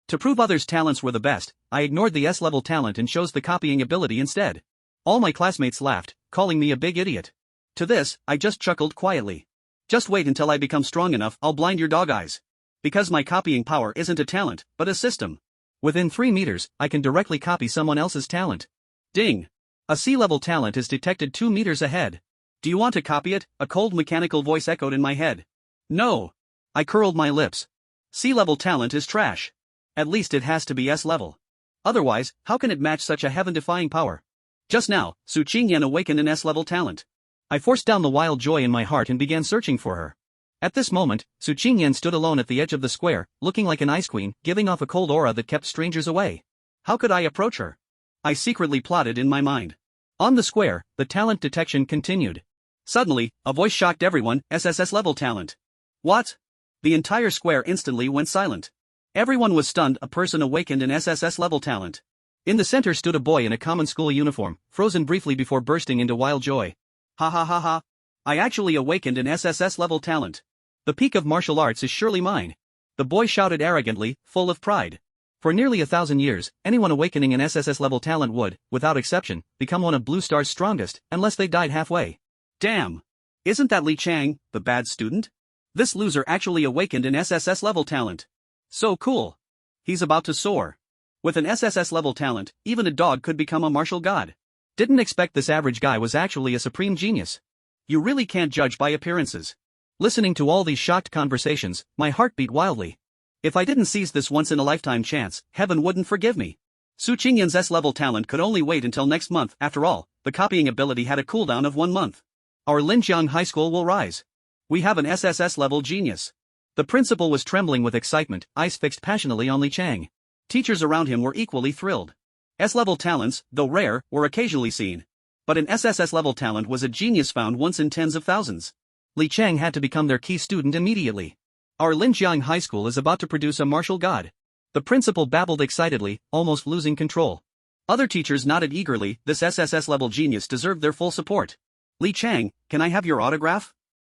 To prove others' talents were the best, I ignored the S-level talent and chose the copying ability instead. All my classmates laughed, calling me a big idiot. To this, I just chuckled quietly. Just wait until I become strong enough, I'll blind your dog eyes. Because my copying power isn't a talent, but a system. Within 3 meters, I can directly copy someone else's talent. Ding! A C-level talent is detected 2 meters ahead. Do you want to copy it? A cold mechanical voice echoed in my head. No. I curled my lips. C-level talent is trash. At least it has to be S-level. Otherwise, how can it match such a heaven-defying power? Just now, Su Qingyan awakened an S-level talent. I forced down the wild joy in my heart and began searching for her. At this moment, Su Qingyan stood alone at the edge of the square, looking like an ice queen, giving off a cold aura that kept strangers away. How could I approach her? I secretly plotted in my mind. On the square, the talent detection continued. Suddenly, a voice shocked everyone, SSS level talent. What? The entire square instantly went silent. Everyone was stunned. A person awakened an SSS level talent. In the center stood a boy in a common school uniform, frozen briefly before bursting into wild joy. Ha ha ha ha. I actually awakened an SSS level talent. The peak of martial arts is surely mine. The boy shouted arrogantly, full of pride. For nearly 1,000 years, anyone awakening an SSS level talent would, without exception, become one of Blue Star's strongest, unless they died halfway. Damn! Isn't that Li Chang, the bad student? This loser actually awakened an SSS level talent. So cool. He's about to soar. With an SSS level talent, even a dog could become a martial god. Didn't expect this average guy was actually a supreme genius. You really can't judge by appearances. Listening to all these shocked conversations, my heart beat wildly. If I didn't seize this once-in-a-lifetime chance, heaven wouldn't forgive me. Su Qingyan's S-level talent could only wait until next month. After all, the copying ability had a cooldown of 1 month. Our Linjiang High School will rise. We have an SSS level genius. The principal was trembling with excitement, eyes fixed passionately on Li Chang. Teachers around him were equally thrilled. S-level talents, though rare, were occasionally seen. But an SSS level talent was a genius found once in tens of thousands. Li Chang had to become their key student immediately. Our Linjiang High School is about to produce a martial god. The principal babbled excitedly, almost losing control. Other teachers nodded eagerly. This SSS level genius deserved their full support. Li Chang, can I have your autograph?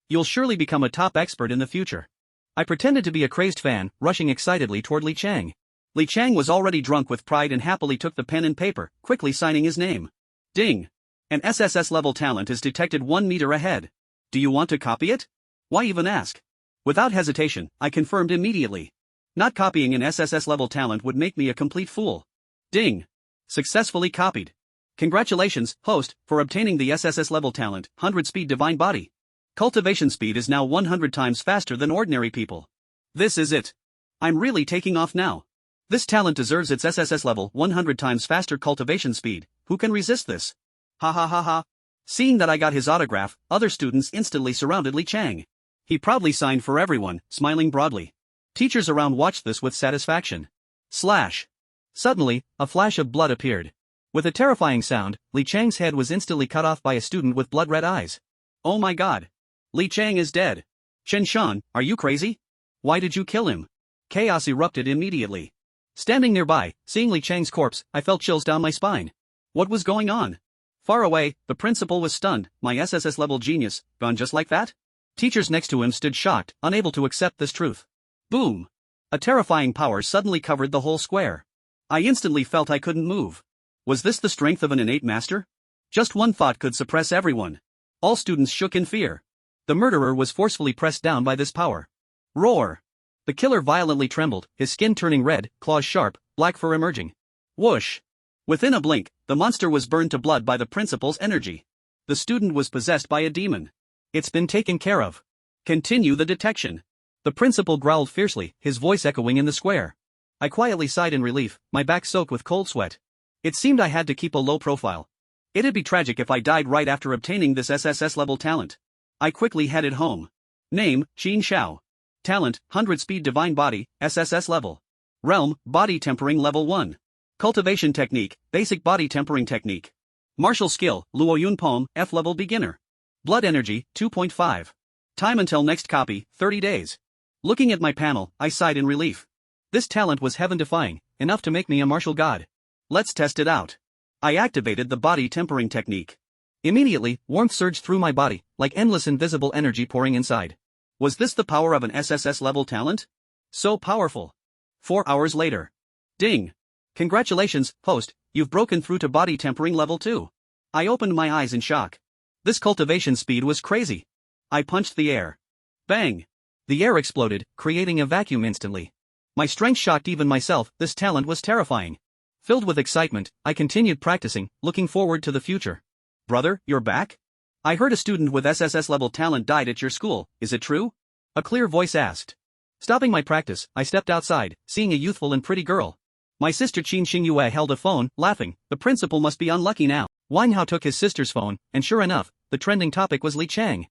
You'll surely become a top expert in the future. I pretended to be a crazed fan, rushing excitedly toward Li Chang. Li Chang was already drunk with pride and happily took the pen and paper, quickly signing his name. Ding! An SSS level talent is detected 1 meter ahead. Do you want to copy it? Why even ask? Without hesitation, I confirmed immediately. Not copying an SSS level talent would make me a complete fool. Ding! Successfully copied. Congratulations, host, for obtaining the SSS level talent, 100 speed divine body. Cultivation speed is now 100 times faster than ordinary people. This is it. I'm really taking off now. This talent deserves its SSS level 100 times faster cultivation speed. Who can resist this? Ha ha ha ha. Seeing that I got his autograph, other students instantly surrounded Li Chang. He proudly signed for everyone, smiling broadly. Teachers around watched this with satisfaction. Slash. Suddenly, a flash of blood appeared. With a terrifying sound, Li Chang's head was instantly cut off by a student with blood-red eyes. Oh my god. Li Chang is dead. Chen Shan, are you crazy? Why did you kill him? Chaos erupted immediately. Standing nearby, seeing Li Chang's corpse, I felt chills down my spine. What was going on? Far away, the principal was stunned. My SSS level genius, gone just like that? Teachers next to him stood shocked, unable to accept this truth. Boom! A terrifying power suddenly covered the whole square. I instantly felt I couldn't move. Was this the strength of an innate master? Just one thought could suppress everyone. All students shook in fear. The murderer was forcefully pressed down by this power. Roar! The killer violently trembled, his skin turning red, claws sharp, black fur emerging. Whoosh! Within a blink, the monster was burned to blood by the principal's energy. The student was possessed by a demon. It's been taken care of. Continue the detection. The principal growled fiercely, his voice echoing in the square. I quietly sighed in relief, my back soaked with cold sweat. It seemed I had to keep a low profile. It'd be tragic if I died right after obtaining this SSS level talent. I quickly headed home. Name, Qin Xiao. Talent, 100 speed divine body, SSS level. Realm, body tempering level 1. Cultivation technique, basic body tempering technique. Martial skill, Luo Yun Pom, F level beginner. Blood energy, 2.5. Time until next copy, 30 days. Looking at my panel, I sighed in relief. This talent was heaven-defying, enough to make me a martial god. Let's test it out. I activated the body tempering technique. Immediately, warmth surged through my body, like endless invisible energy pouring inside. Was this the power of an SSS level talent? So powerful. 4 hours later. Ding. Congratulations, host, you've broken through to body tempering level 2. I opened my eyes in shock. This cultivation speed was crazy. I punched the air. Bang! The air exploded, creating a vacuum instantly. My strength shocked even myself. This talent was terrifying. Filled with excitement, I continued practicing, looking forward to the future. Brother, you're back? I heard a student with SSS level talent died at your school, is it true? A clear voice asked. Stopping my practice, I stepped outside, seeing a youthful and pretty girl. My sister Qin Xingyue held a phone, laughing. The principal must be unlucky now. Wang Hao took his sister's phone, and sure enough, the trending topic was Li Chang.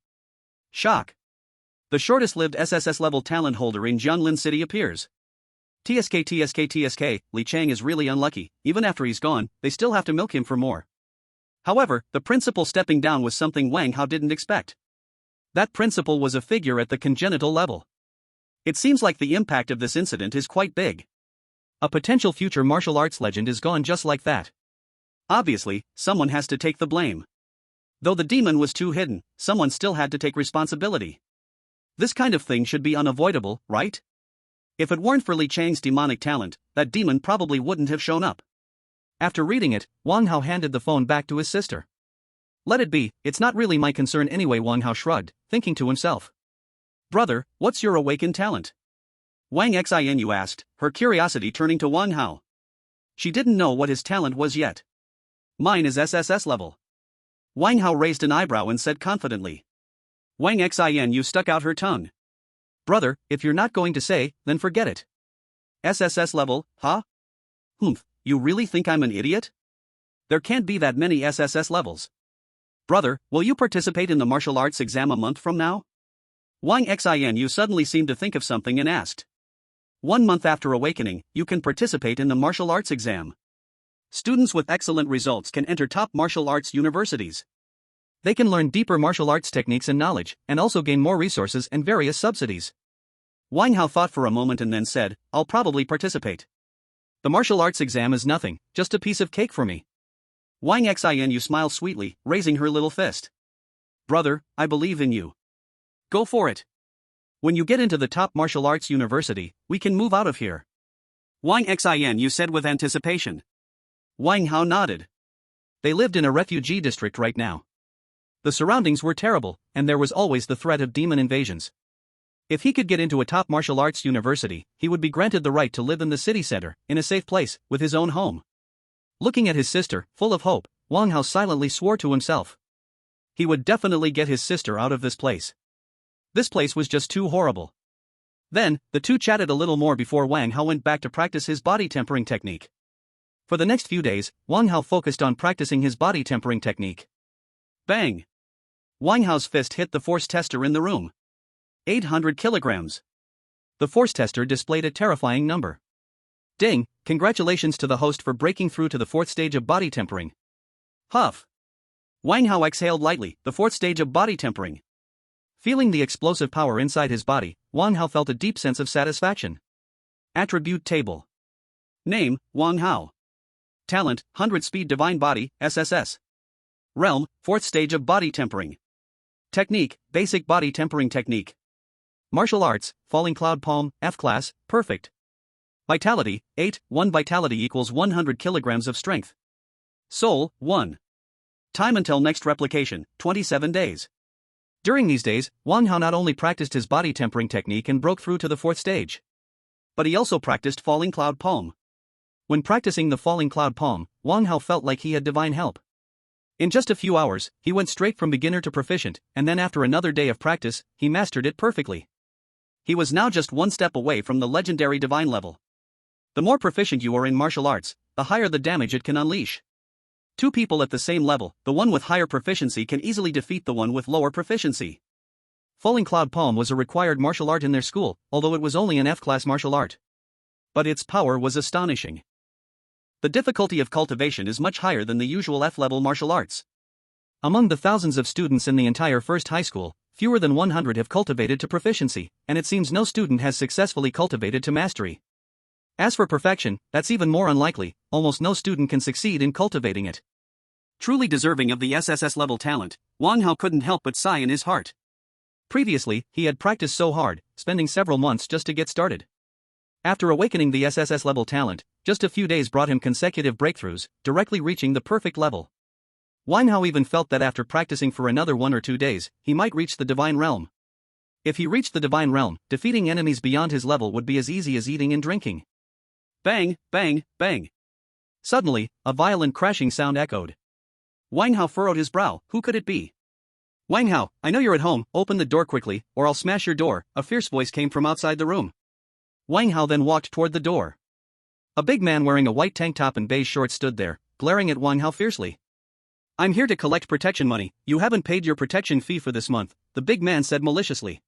Shock. The shortest-lived SSS level talent holder in Jianlin City appears. TSK, Li Chang is really unlucky. Even after he's gone, they still have to milk him for more. However, the principal stepping down was something Wang Hao didn't expect. That principal was a figure at the congenital level. It seems like the impact of this incident is quite big. A potential future martial arts legend is gone just like that. Obviously, someone has to take the blame. Though the demon was too hidden, someone still had to take responsibility. This kind of thing should be unavoidable, right? If it weren't for Li Chang's demonic talent, that demon probably wouldn't have shown up. After reading it, Wang Hao handed the phone back to his sister. Let it be, it's not really my concern anyway, Wang Hao shrugged, thinking to himself. Brother, what's your awakened talent? Wang Xinu asked, her curiosity turning to Wang Hao. She didn't know what his talent was yet. Mine is SSS level. Wang Hao raised an eyebrow and said confidently. Wang Xinu stuck out her tongue. Brother, if you're not going to say, then forget it. SSS level, huh? Humph, you really think I'm an idiot? There can't be that many SSS levels. Brother, will you participate in the martial arts exam a month from now? Wang Xinu suddenly seemed to think of something and asked. 1 month after awakening, you can participate in the martial arts exam. Students with excellent results can enter top martial arts universities. They can learn deeper martial arts techniques and knowledge, and also gain more resources and various subsidies. Wang Hao thought for a moment and then said, I'll probably participate. The martial arts exam is nothing, just a piece of cake for me. Wang Xinu smiled sweetly, raising her little fist. Brother, I believe in you. Go for it. When you get into the top martial arts university, we can move out of here. Wang Xinu said with anticipation. Wang Hao nodded. They lived in a refugee district right now. The surroundings were terrible, and there was always the threat of demon invasions. If he could get into a top martial arts university, he would be granted the right to live in the city center, in a safe place, with his own home. Looking at his sister, full of hope, Wang Hao silently swore to himself. He would definitely get his sister out of this place. This place was just too horrible. Then, the two chatted a little more before Wang Hao went back to practice his body tempering technique. For the next few days, Wang Hao focused on practicing his body tempering technique. Bang! Wang Hao's fist hit the force tester in the room. 800 kilograms. The force tester displayed a terrifying number. Ding, congratulations to the host for breaking through to the 4th stage of body tempering. Huff. Wang Hao exhaled lightly, the 4th stage of body tempering. Feeling the explosive power inside his body, Wang Hao felt a deep sense of satisfaction. Attribute table. Name, Wang Hao. Talent, 100 speed divine body, SSS. Realm, 4th stage of body tempering. Technique, basic body tempering technique. Martial arts, falling cloud palm, F class, perfect. Vitality, 8, 1 vitality equals 100 kilograms of strength. Soul, 1. Time until next replication, 27 days. During these days, Wang Hao not only practiced his body tempering technique and broke through to the 4th stage, but he also practiced falling cloud palm. When practicing the falling cloud palm, Wang Hao felt like he had divine help. In just a few hours, he went straight from beginner to proficient, and then after another day of practice, he mastered it perfectly. He was now just one step away from the legendary divine level. The more proficient you are in martial arts, the higher the damage it can unleash. Two people at the same level, the one with higher proficiency can easily defeat the one with lower proficiency. Falling cloud palm was a required martial art in their school, although it was only an F-class martial art. But its power was astonishing. The difficulty of cultivation is much higher than the usual F-level martial arts. Among the thousands of students in the entire first high school, fewer than 100 have cultivated to proficiency, and it seems no student has successfully cultivated to mastery. As for perfection, that's even more unlikely, almost no student can succeed in cultivating it. Truly deserving of the SSS level talent, Wang Hao couldn't help but sigh in his heart. Previously, he had practiced so hard, spending several months just to get started. After awakening the SSS level talent, just a few days brought him consecutive breakthroughs, directly reaching the perfect level. Wang Hao even felt that after practicing for another 1 or 2 days, he might reach the divine realm. If he reached the divine realm, defeating enemies beyond his level would be as easy as eating and drinking. Bang, bang, bang. Suddenly, a violent crashing sound echoed. Wang Hao furrowed his brow. Who could it be? Wang Hao, I know you're at home, open the door quickly, or I'll smash your door, a fierce voice came from outside the room. Wang Hao then walked toward the door. A big man wearing a white tank top and beige shorts stood there, glaring at Wang Hao fiercely. I'm here to collect protection money, you haven't paid your protection fee for this month, the big man said maliciously.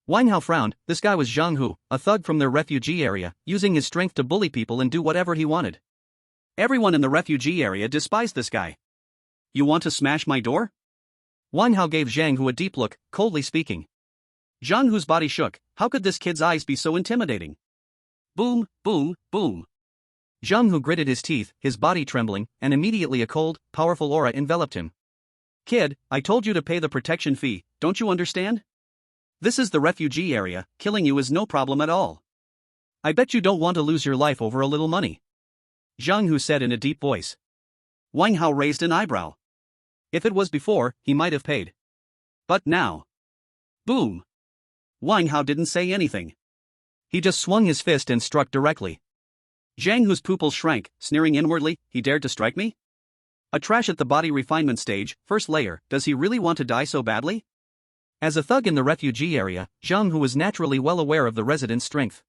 Wang Hao frowned. This guy was Zhang Hu, a thug from their refugee area, using his strength to bully people and do whatever he wanted. Everyone in the refugee area despised this guy. You want to smash my door? Wang Hao gave Zhang Hu a deep look, coldly speaking. Zhang Hu's body shook. How could this kid's eyes be so intimidating? Boom, boom, boom. Zhang Hu gritted his teeth, his body trembling, and immediately a cold, powerful aura enveloped him. Kid, I told you to pay the protection fee, don't you understand? This is the refugee area, killing you is no problem at all. I bet you don't want to lose your life over a little money. Zhang Hu said in a deep voice. Wang Hao raised an eyebrow. If it was before, he might have paid. But now. Boom. Wang Hao didn't say anything. He just swung his fist and struck directly. Zhang Hu's pupils shrank, sneering inwardly, he dared to strike me? A trash at the body refinement stage, first layer, does he really want to die so badly? As a thug in the refugee area, Zhang Hu was naturally well aware of the resident's strength.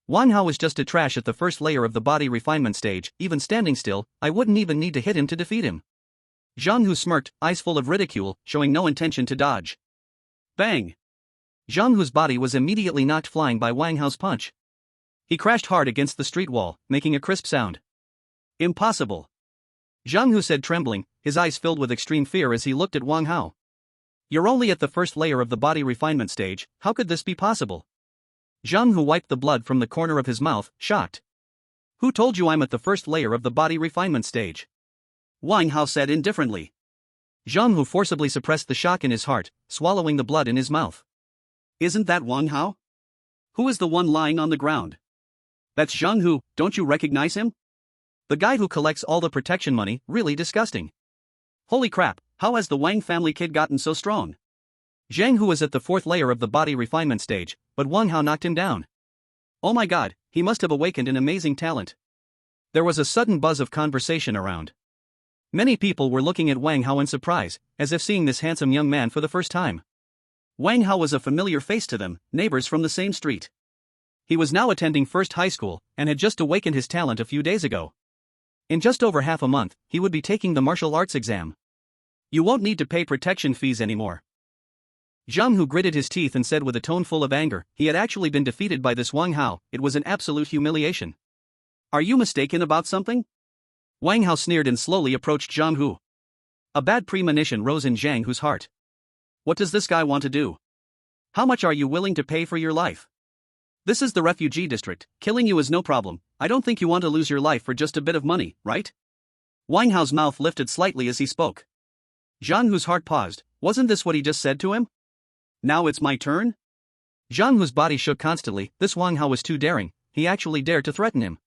Wang Hao was just a trash at the first layer of the body refinement stage, even standing still, I wouldn't even need to hit him to defeat him. Zhang Hu smirked, eyes full of ridicule, showing no intention to dodge. Bang! Zhang Hu's body was immediately knocked flying by Wang Hao's punch. He crashed hard against the street wall, making a crisp sound. Impossible. Zhang Hu said trembling, his eyes filled with extreme fear as he looked at Wang Hao. You're only at the first layer of the body refinement stage, how could this be possible? Zhang Hu wiped the blood from the corner of his mouth, shocked. Who told you I'm at the first layer of the body refinement stage? Wang Hao said indifferently. Zhang Hu forcibly suppressed the shock in his heart, swallowing the blood in his mouth. Isn't that Wang Hao? Who is the one lying on the ground? That's Zhang Hu, don't you recognize him? The guy who collects all the protection money, really disgusting. Holy crap, how has the Wang family kid gotten so strong? Zhang Hu was at the fourth layer of the body refinement stage, but Wang Hao knocked him down. Oh my god, he must have awakened an amazing talent. There was a sudden buzz of conversation around. Many people were looking at Wang Hao in surprise, as if seeing this handsome young man for the first time. Wang Hao was a familiar face to them, neighbors from the same street. He was now attending First High School, and had just awakened his talent a few days ago. In just over half a month, he would be taking the martial arts exam. You won't need to pay protection fees anymore. Zhang Hu gritted his teeth and said with a tone full of anger, he had actually been defeated by this Wang Hao, it was an absolute humiliation. Are you mistaken about something? Wang Hao sneered and slowly approached Zhang Hu. A bad premonition rose in Zhang Hu's heart. What does this guy want to do? How much are you willing to pay for your life? This is the refugee district, killing you is no problem, I don't think you want to lose your life for just a bit of money, right? Wang Hao's mouth lifted slightly as he spoke. Zhang Hu's heart paused, wasn't this what he just said to him? Now it's my turn? Zhang Hu's body shook constantly, this Wang Hao was too daring, he actually dared to threaten him.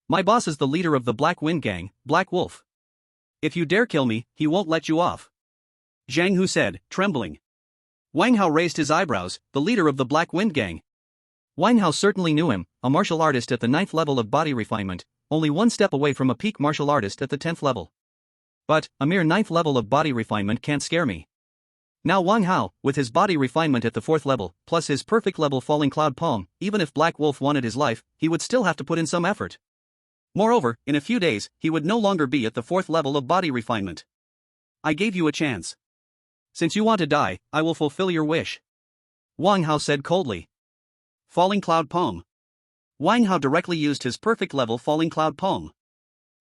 My boss is the leader of the Black Wind Gang, Black Wolf. If you dare kill me, he won't let you off. Zhang Hu said, trembling. Wang Hao raised his eyebrows, the leader of the Black Wind Gang. Wang Hao certainly knew him, a martial artist at the 9th level of body refinement, only one step away from a peak martial artist at the 10th level. But, a mere 9th level of body refinement can't scare me. Now Wang Hao, with his body refinement at the 4th level, plus his perfect level falling cloud palm, even if Black Wolf wanted his life, he would still have to put in some effort. Moreover, in a few days, he would no longer be at the 4th level of body refinement. I gave you a chance. Since you want to die, I will fulfill your wish. Wang Hao said coldly. Falling cloud palm. Wang Hao directly used his perfect level falling cloud palm.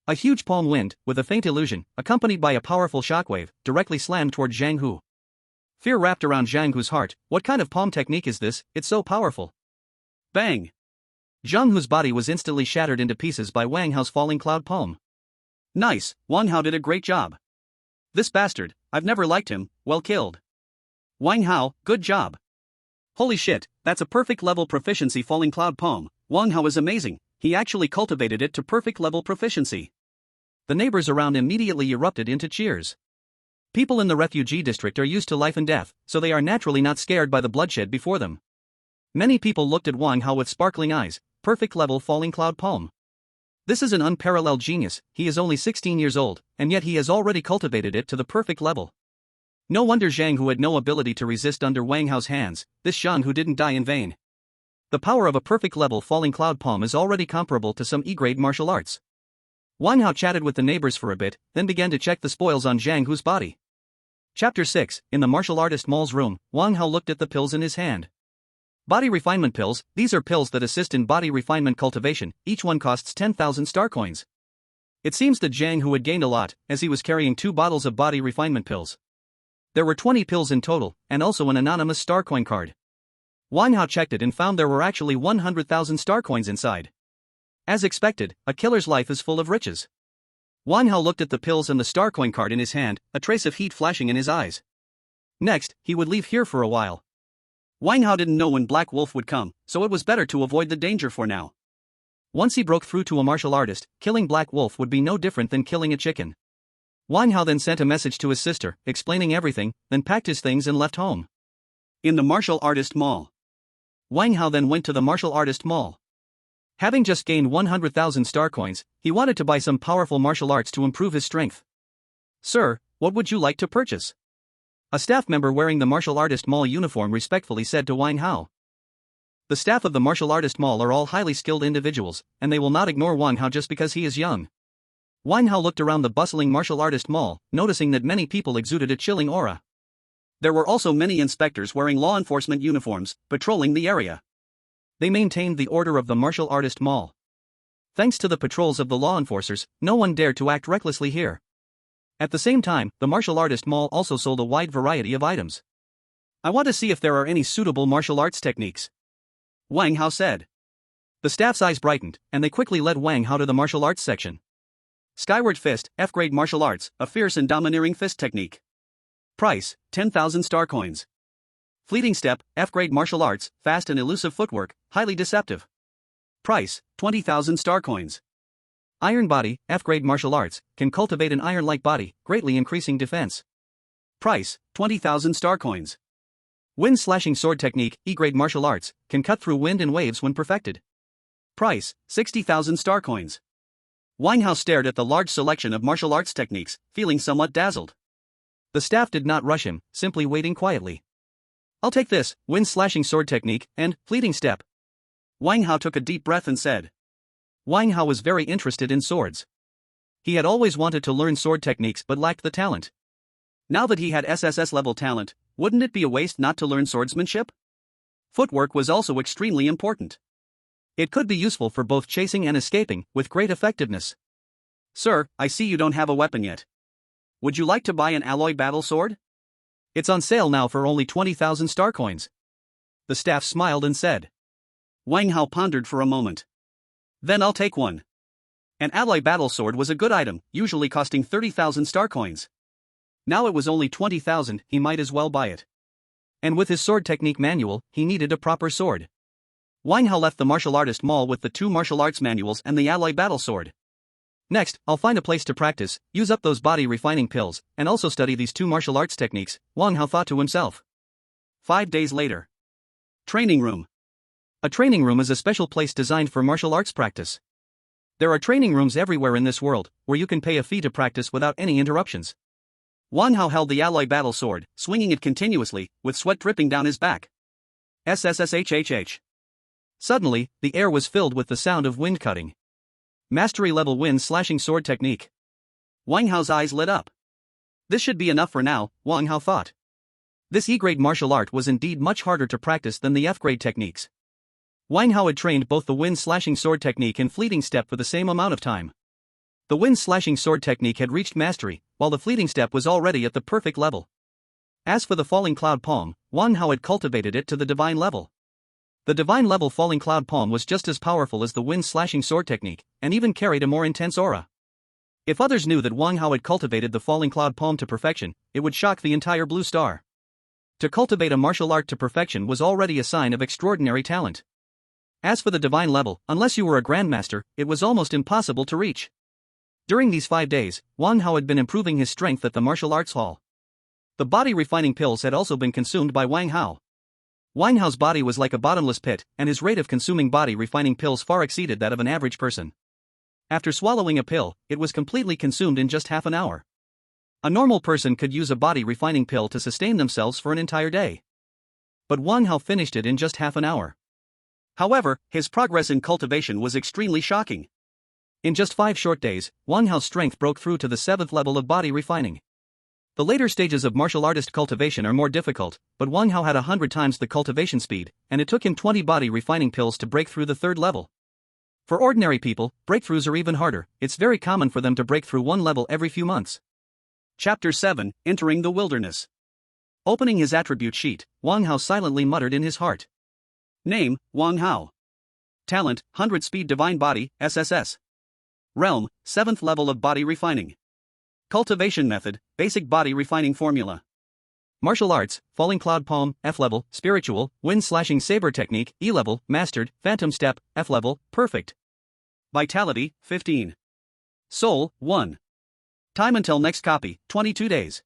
A huge palm wind, with a faint illusion, accompanied by a powerful shockwave, directly slammed toward Zhang Hu. Fear wrapped around Zhang Hu's heart, what kind of palm technique is this, it's so powerful. Bang! Zhang Hu's body was instantly shattered into pieces by Wang Hao's falling cloud palm. Nice, Wang Hao did a great job. This bastard, I've never liked him, well killed. Wang Hao, good job. Holy shit, that's a perfect level proficiency falling cloud palm, Wang Hao is amazing, He actually cultivated it to perfect level proficiency. The neighbors around immediately erupted into cheers. People in the refugee district are used to life and death, so they are naturally not scared by the bloodshed before them. Many people looked at Wang Hao with sparkling eyes. Perfect level falling cloud palm. This is an unparalleled genius. He is only 16 years old, and yet he has already cultivated it to the perfect level. No wonder Zhang Hu had no ability to resist under Wang Hao's hands. This Zhang Hu didn't die in vain. The power of a perfect level falling cloud palm is already comparable to some E-grade martial arts. Wang Hao chatted with the neighbors for a bit, then began to check the spoils on Zhang Hu's body. Chapter 6. In the martial artist Mall's room, Wang Hao looked at the pills in his hand. Body refinement pills. These are pills that assist in body refinement cultivation. Each one costs 10,000 star coins. It seems that Zhang Hu had gained a lot, as he was carrying 2 bottles of body refinement pills. There were 20 pills in total, and also an anonymous star coin card. Wang Hao checked it and found there were actually 100,000 star coins inside. As expected, a killer's life is full of riches. Wang Hao looked at the pills and the star coin card in his hand, a trace of heat flashing in his eyes. Next, he would leave here for a while. Wang Hao didn't know when Black Wolf would come, so it was better to avoid the danger for now. Once he broke through to a martial artist, killing Black Wolf would be no different than killing a chicken. Wang Hao then sent a message to his sister, explaining everything, then packed his things and left home. In the martial artist mall. Wang Hao then went to the martial artist mall. Having just gained 100,000 star coins, he wanted to buy some powerful martial arts to improve his strength. Sir, what would you like to purchase? A staff member wearing the martial artist mall uniform respectfully said to Wang Hao. The staff of the martial artist mall are all highly skilled individuals, and they will not ignore Wang Hao just because he is young. Wang Hao looked around the bustling martial artist mall, noticing that many people exuded a chilling aura. There were also many inspectors wearing law enforcement uniforms, patrolling the area. They maintained the order of the martial artist mall. Thanks to the patrols of the law enforcers, no one dared to act recklessly here. At the same time, the martial artist mall also sold a wide variety of items. I want to see if there are any suitable martial arts techniques, Wang Hao said. The staff's eyes brightened, and they quickly led Wang Hao to the martial arts section. Skyward Fist, F-grade martial arts, a fierce and domineering fist technique. Price, 10,000 star coins. Fleeting Step, F-grade martial arts, fast and elusive footwork, highly deceptive. Price, 20,000 star coins. Iron Body, F-grade martial arts, can cultivate an iron-like body, greatly increasing defense. Price, 20,000 star coins. Wind Slashing Sword Technique, E-grade martial arts, can cut through wind and waves when perfected. Price, 60,000 star coins. Wang Hao stared at the large selection of martial arts techniques, feeling somewhat dazzled. The staff did not rush him, simply waiting quietly. I'll take this, Wind Slashing Sword Technique, and Fleeting Step. Wang Hao took a deep breath and said. Wang Hao was very interested in swords. He had always wanted to learn sword techniques but lacked the talent. Now that he had SSS level talent, wouldn't it be a waste not to learn swordsmanship? Footwork was also extremely important. It could be useful for both chasing and escaping, with great effectiveness. Sir, I see you don't have a weapon yet. Would you like to buy an alloy battle sword? It's on sale now for only 20,000 star coins. The staff smiled and said. Wang Hao pondered for a moment. Then I'll take one. An alloy battle sword was a good item, usually costing 30,000 star coins. Now it was only 20,000, he might as well buy it. And with his sword technique manual, he needed a proper sword. Wang Hao left the martial artist mall with the 2 martial arts manuals and the alloy battle sword. Next, I'll find a place to practice, use up those body refining pills, and also study these 2 martial arts techniques, Wang Hao thought to himself. 5 days later. Training room. A training room is a special place designed for martial arts practice. There are training rooms everywhere in this world, where you can pay a fee to practice without any interruptions. Wang Hao held the alloy battle sword, swinging it continuously, with sweat dripping down his back. SSSHHH. Suddenly, the air was filled with the sound of wind cutting. Mastery level wind slashing sword technique. Wang Hao's eyes lit up. This should be enough for now, Wang Hao thought. This E-grade martial art was indeed much harder to practice than the F-grade techniques. Wang Hao had trained both the wind slashing sword technique and fleeting step for the same amount of time. The wind slashing sword technique had reached mastery, while the fleeting step was already at the perfect level. As for the falling cloud palm, Wang Hao had cultivated it to the divine level. The divine level falling cloud palm was just as powerful as the wind slashing sword technique, and even carried a more intense aura. If others knew that Wang Hao had cultivated the falling cloud palm to perfection, it would shock the entire Blue Star. To cultivate a martial art to perfection was already a sign of extraordinary talent. As for the divine level, unless you were a grandmaster, it was almost impossible to reach. During these 5 days, Wang Hao had been improving his strength at the martial arts hall. The body refining pills had also been consumed by Wang Hao. Wang Hao's body was like a bottomless pit, and his rate of consuming body refining pills far exceeded that of an average person. After swallowing a pill, it was completely consumed in just half an hour. A normal person could use a body refining pill to sustain themselves for an entire day. But Wang Hao finished it in just half an hour. However, his progress in cultivation was extremely shocking. In just 5 short days, Wang Hao's strength broke through to the 7th level of body refining. The later stages of martial artist cultivation are more difficult, but Wang Hao had 100 times the cultivation speed, and it took him 20 body refining pills to break through the 3rd level. For ordinary people, breakthroughs are even harder. It's very common for them to break through one level every few months. Chapter 7, Entering the Wilderness. Opening his attribute sheet, Wang Hao silently muttered in his heart. Name, Wang Hao. Talent, 100 Speed Divine Body, SSS. Realm, 7th level of body refining. Cultivation method, basic body refining formula. Martial arts, Falling Cloud Palm, F level, Spiritual, Wind Slashing Saber Technique, E level, Mastered, Phantom Step, F level, Perfect. Vitality, 15. Soul, 1. Time until next copy, 22 days.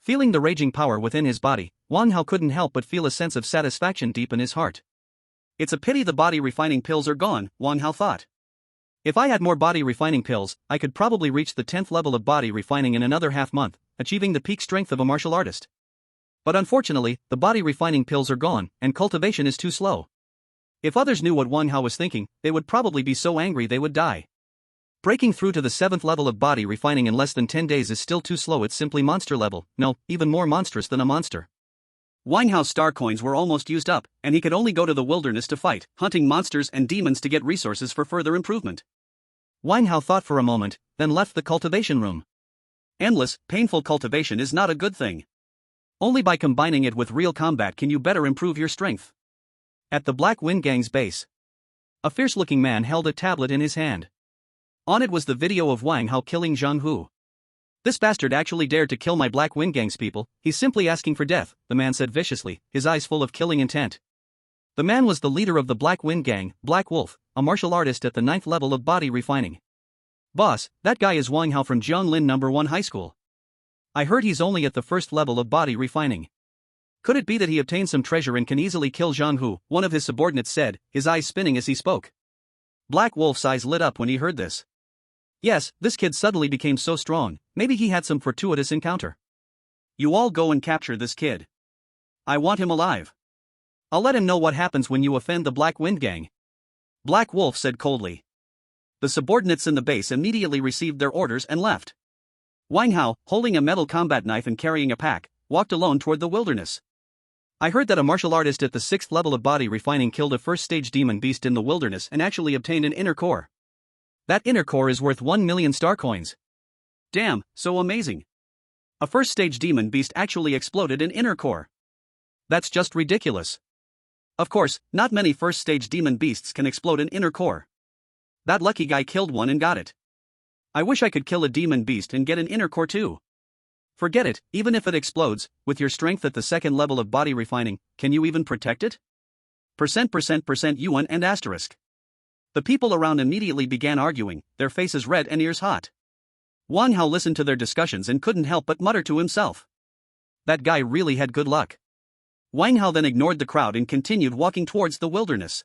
Feeling the raging power within his body, Wang Hao couldn't help but feel a sense of satisfaction deep in his heart. It's a pity the body refining pills are gone, Wang Hao thought. If I had more body refining pills, I could probably reach the 10th level of body refining in another half month, achieving the peak strength of a martial artist. But unfortunately, the body refining pills are gone, and cultivation is too slow. If others knew what Wang Hao was thinking, they would probably be so angry they would die. Breaking through to the 7th level of body refining in less than 10 days is still too slow. It's simply monster level, no, even more monstrous than a monster. Wang Hao's star coins were almost used up, and he could only go to the wilderness to fight, hunting monsters and demons to get resources for further improvement. Wang Hao thought for a moment, then left the cultivation room. Endless, painful cultivation is not a good thing. Only by combining it with real combat can you better improve your strength. At the Black Wind Gang's base, a fierce-looking man held a tablet in his hand. On it was the video of Wang Hao killing Zhang Hu. This bastard actually dared to kill my Black Wind Gang's people. He's simply asking for death, the man said viciously, his eyes full of killing intent. The man was the leader of the Black Wind Gang, Black Wolf, a martial artist at the 9th level of body refining. Boss, that guy is Wang Hao from Jianglin No. 1 High School. I heard he's only at the 1st level of body refining. Could it be that he obtained some treasure and can easily kill Zhang Hu? One of his subordinates said, his eyes spinning as he spoke. Black Wolf's eyes lit up when he heard this. Yes, this kid suddenly became so strong, maybe he had some fortuitous encounter. You all go and capture this kid. I want him alive. I'll let him know what happens when you offend the Black Wind Gang. Black Wolf said coldly. The subordinates in the base immediately received their orders and left. Wang Hao, holding a metal combat knife and carrying a pack, walked alone toward the wilderness. I heard that a martial artist at the 6th level of body refining killed a first-stage demon beast in the wilderness and actually obtained an inner core. That inner core is worth 1 million star coins. Damn, so amazing. A first-stage demon beast actually exploded an inner core. That's just ridiculous. Of course, not many first-stage demon beasts can explode an inner core. That lucky guy killed one and got it. I wish I could kill a demon beast and get an inner core too. Forget it, even if it explodes, with your strength at the 2nd level of body refining, can you even protect it? %% yuan and asterisk. The people around immediately began arguing, their faces red and ears hot. Wang Hao listened to their discussions and couldn't help but mutter to himself. That guy really had good luck. Wang Hao then ignored the crowd and continued walking towards the wilderness.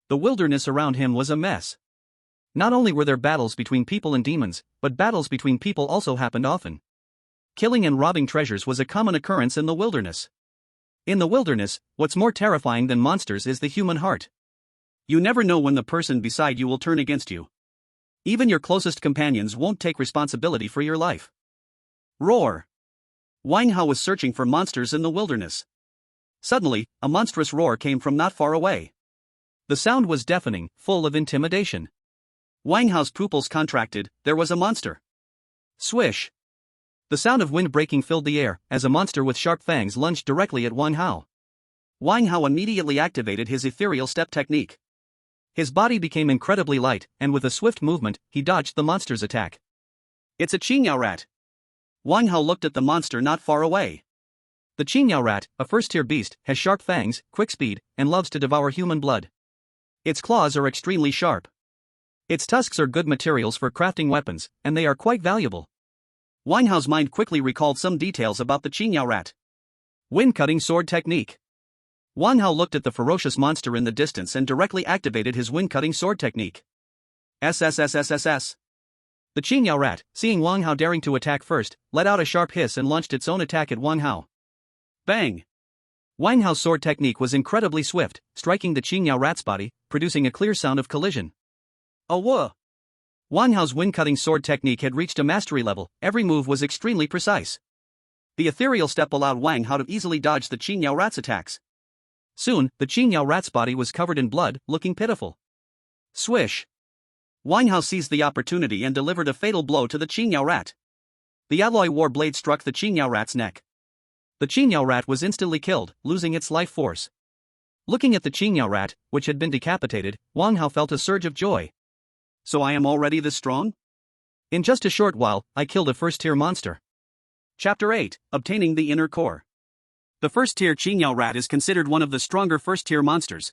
The wilderness around him was a mess. Not only were there battles between people and demons, but battles between people also happened often. Killing and robbing treasures was a common occurrence in the wilderness. In the wilderness, what's more terrifying than monsters is the human heart. You never know when the person beside you will turn against you. Even your closest companions won't take responsibility for your life. Roar! Wang Hao was searching for monsters in the wilderness. Suddenly, a monstrous roar came from not far away. The sound was deafening, full of intimidation. Wang Hao's pupils contracted. There was a monster. Swish! The sound of wind breaking filled the air, as a monster with sharp fangs lunged directly at Wang Hao. Wang Hao immediately activated his ethereal step technique. His body became incredibly light, and with a swift movement, he dodged the monster's attack. It's a Qingyao rat. Wang Hao looked at the monster not far away. The Qingyao rat, a first-tier beast, has sharp fangs, quick speed, and loves to devour human blood. Its claws are extremely sharp. Its tusks are good materials for crafting weapons, and they are quite valuable. Wang Hao's mind quickly recalled some details about the Qingyao rat. Wind-cutting sword technique. Wang Hao looked at the ferocious monster in the distance and directly activated his wind-cutting sword technique. SSSSSS. The Qingyao rat, seeing Wang Hao daring to attack first, let out a sharp hiss and launched its own attack at Wang Hao. Bang! Wang Hao's sword technique was incredibly swift, striking the Qingyao rat's body, producing a clear sound of collision. Oh! Wang Hao's wind-cutting sword technique had reached a mastery level, every move was extremely precise. The ethereal step allowed Wang Hao to easily dodge the Qingyao rat's attacks. Soon, the Qingyao rat's body was covered in blood, looking pitiful. Swish! Wang Hao seized the opportunity and delivered a fatal blow to the Qingyao rat. The alloy war blade struck the Qingyao rat's neck. The Qingyao rat was instantly killed, losing its life force. Looking at the Qingyao rat, which had been decapitated, Wang Hao felt a surge of joy. So I am already this strong? In just a short while, I killed a first-tier monster. Chapter 8, Obtaining the Inner Core. The first-tier Qingyao rat is considered one of the stronger first-tier monsters.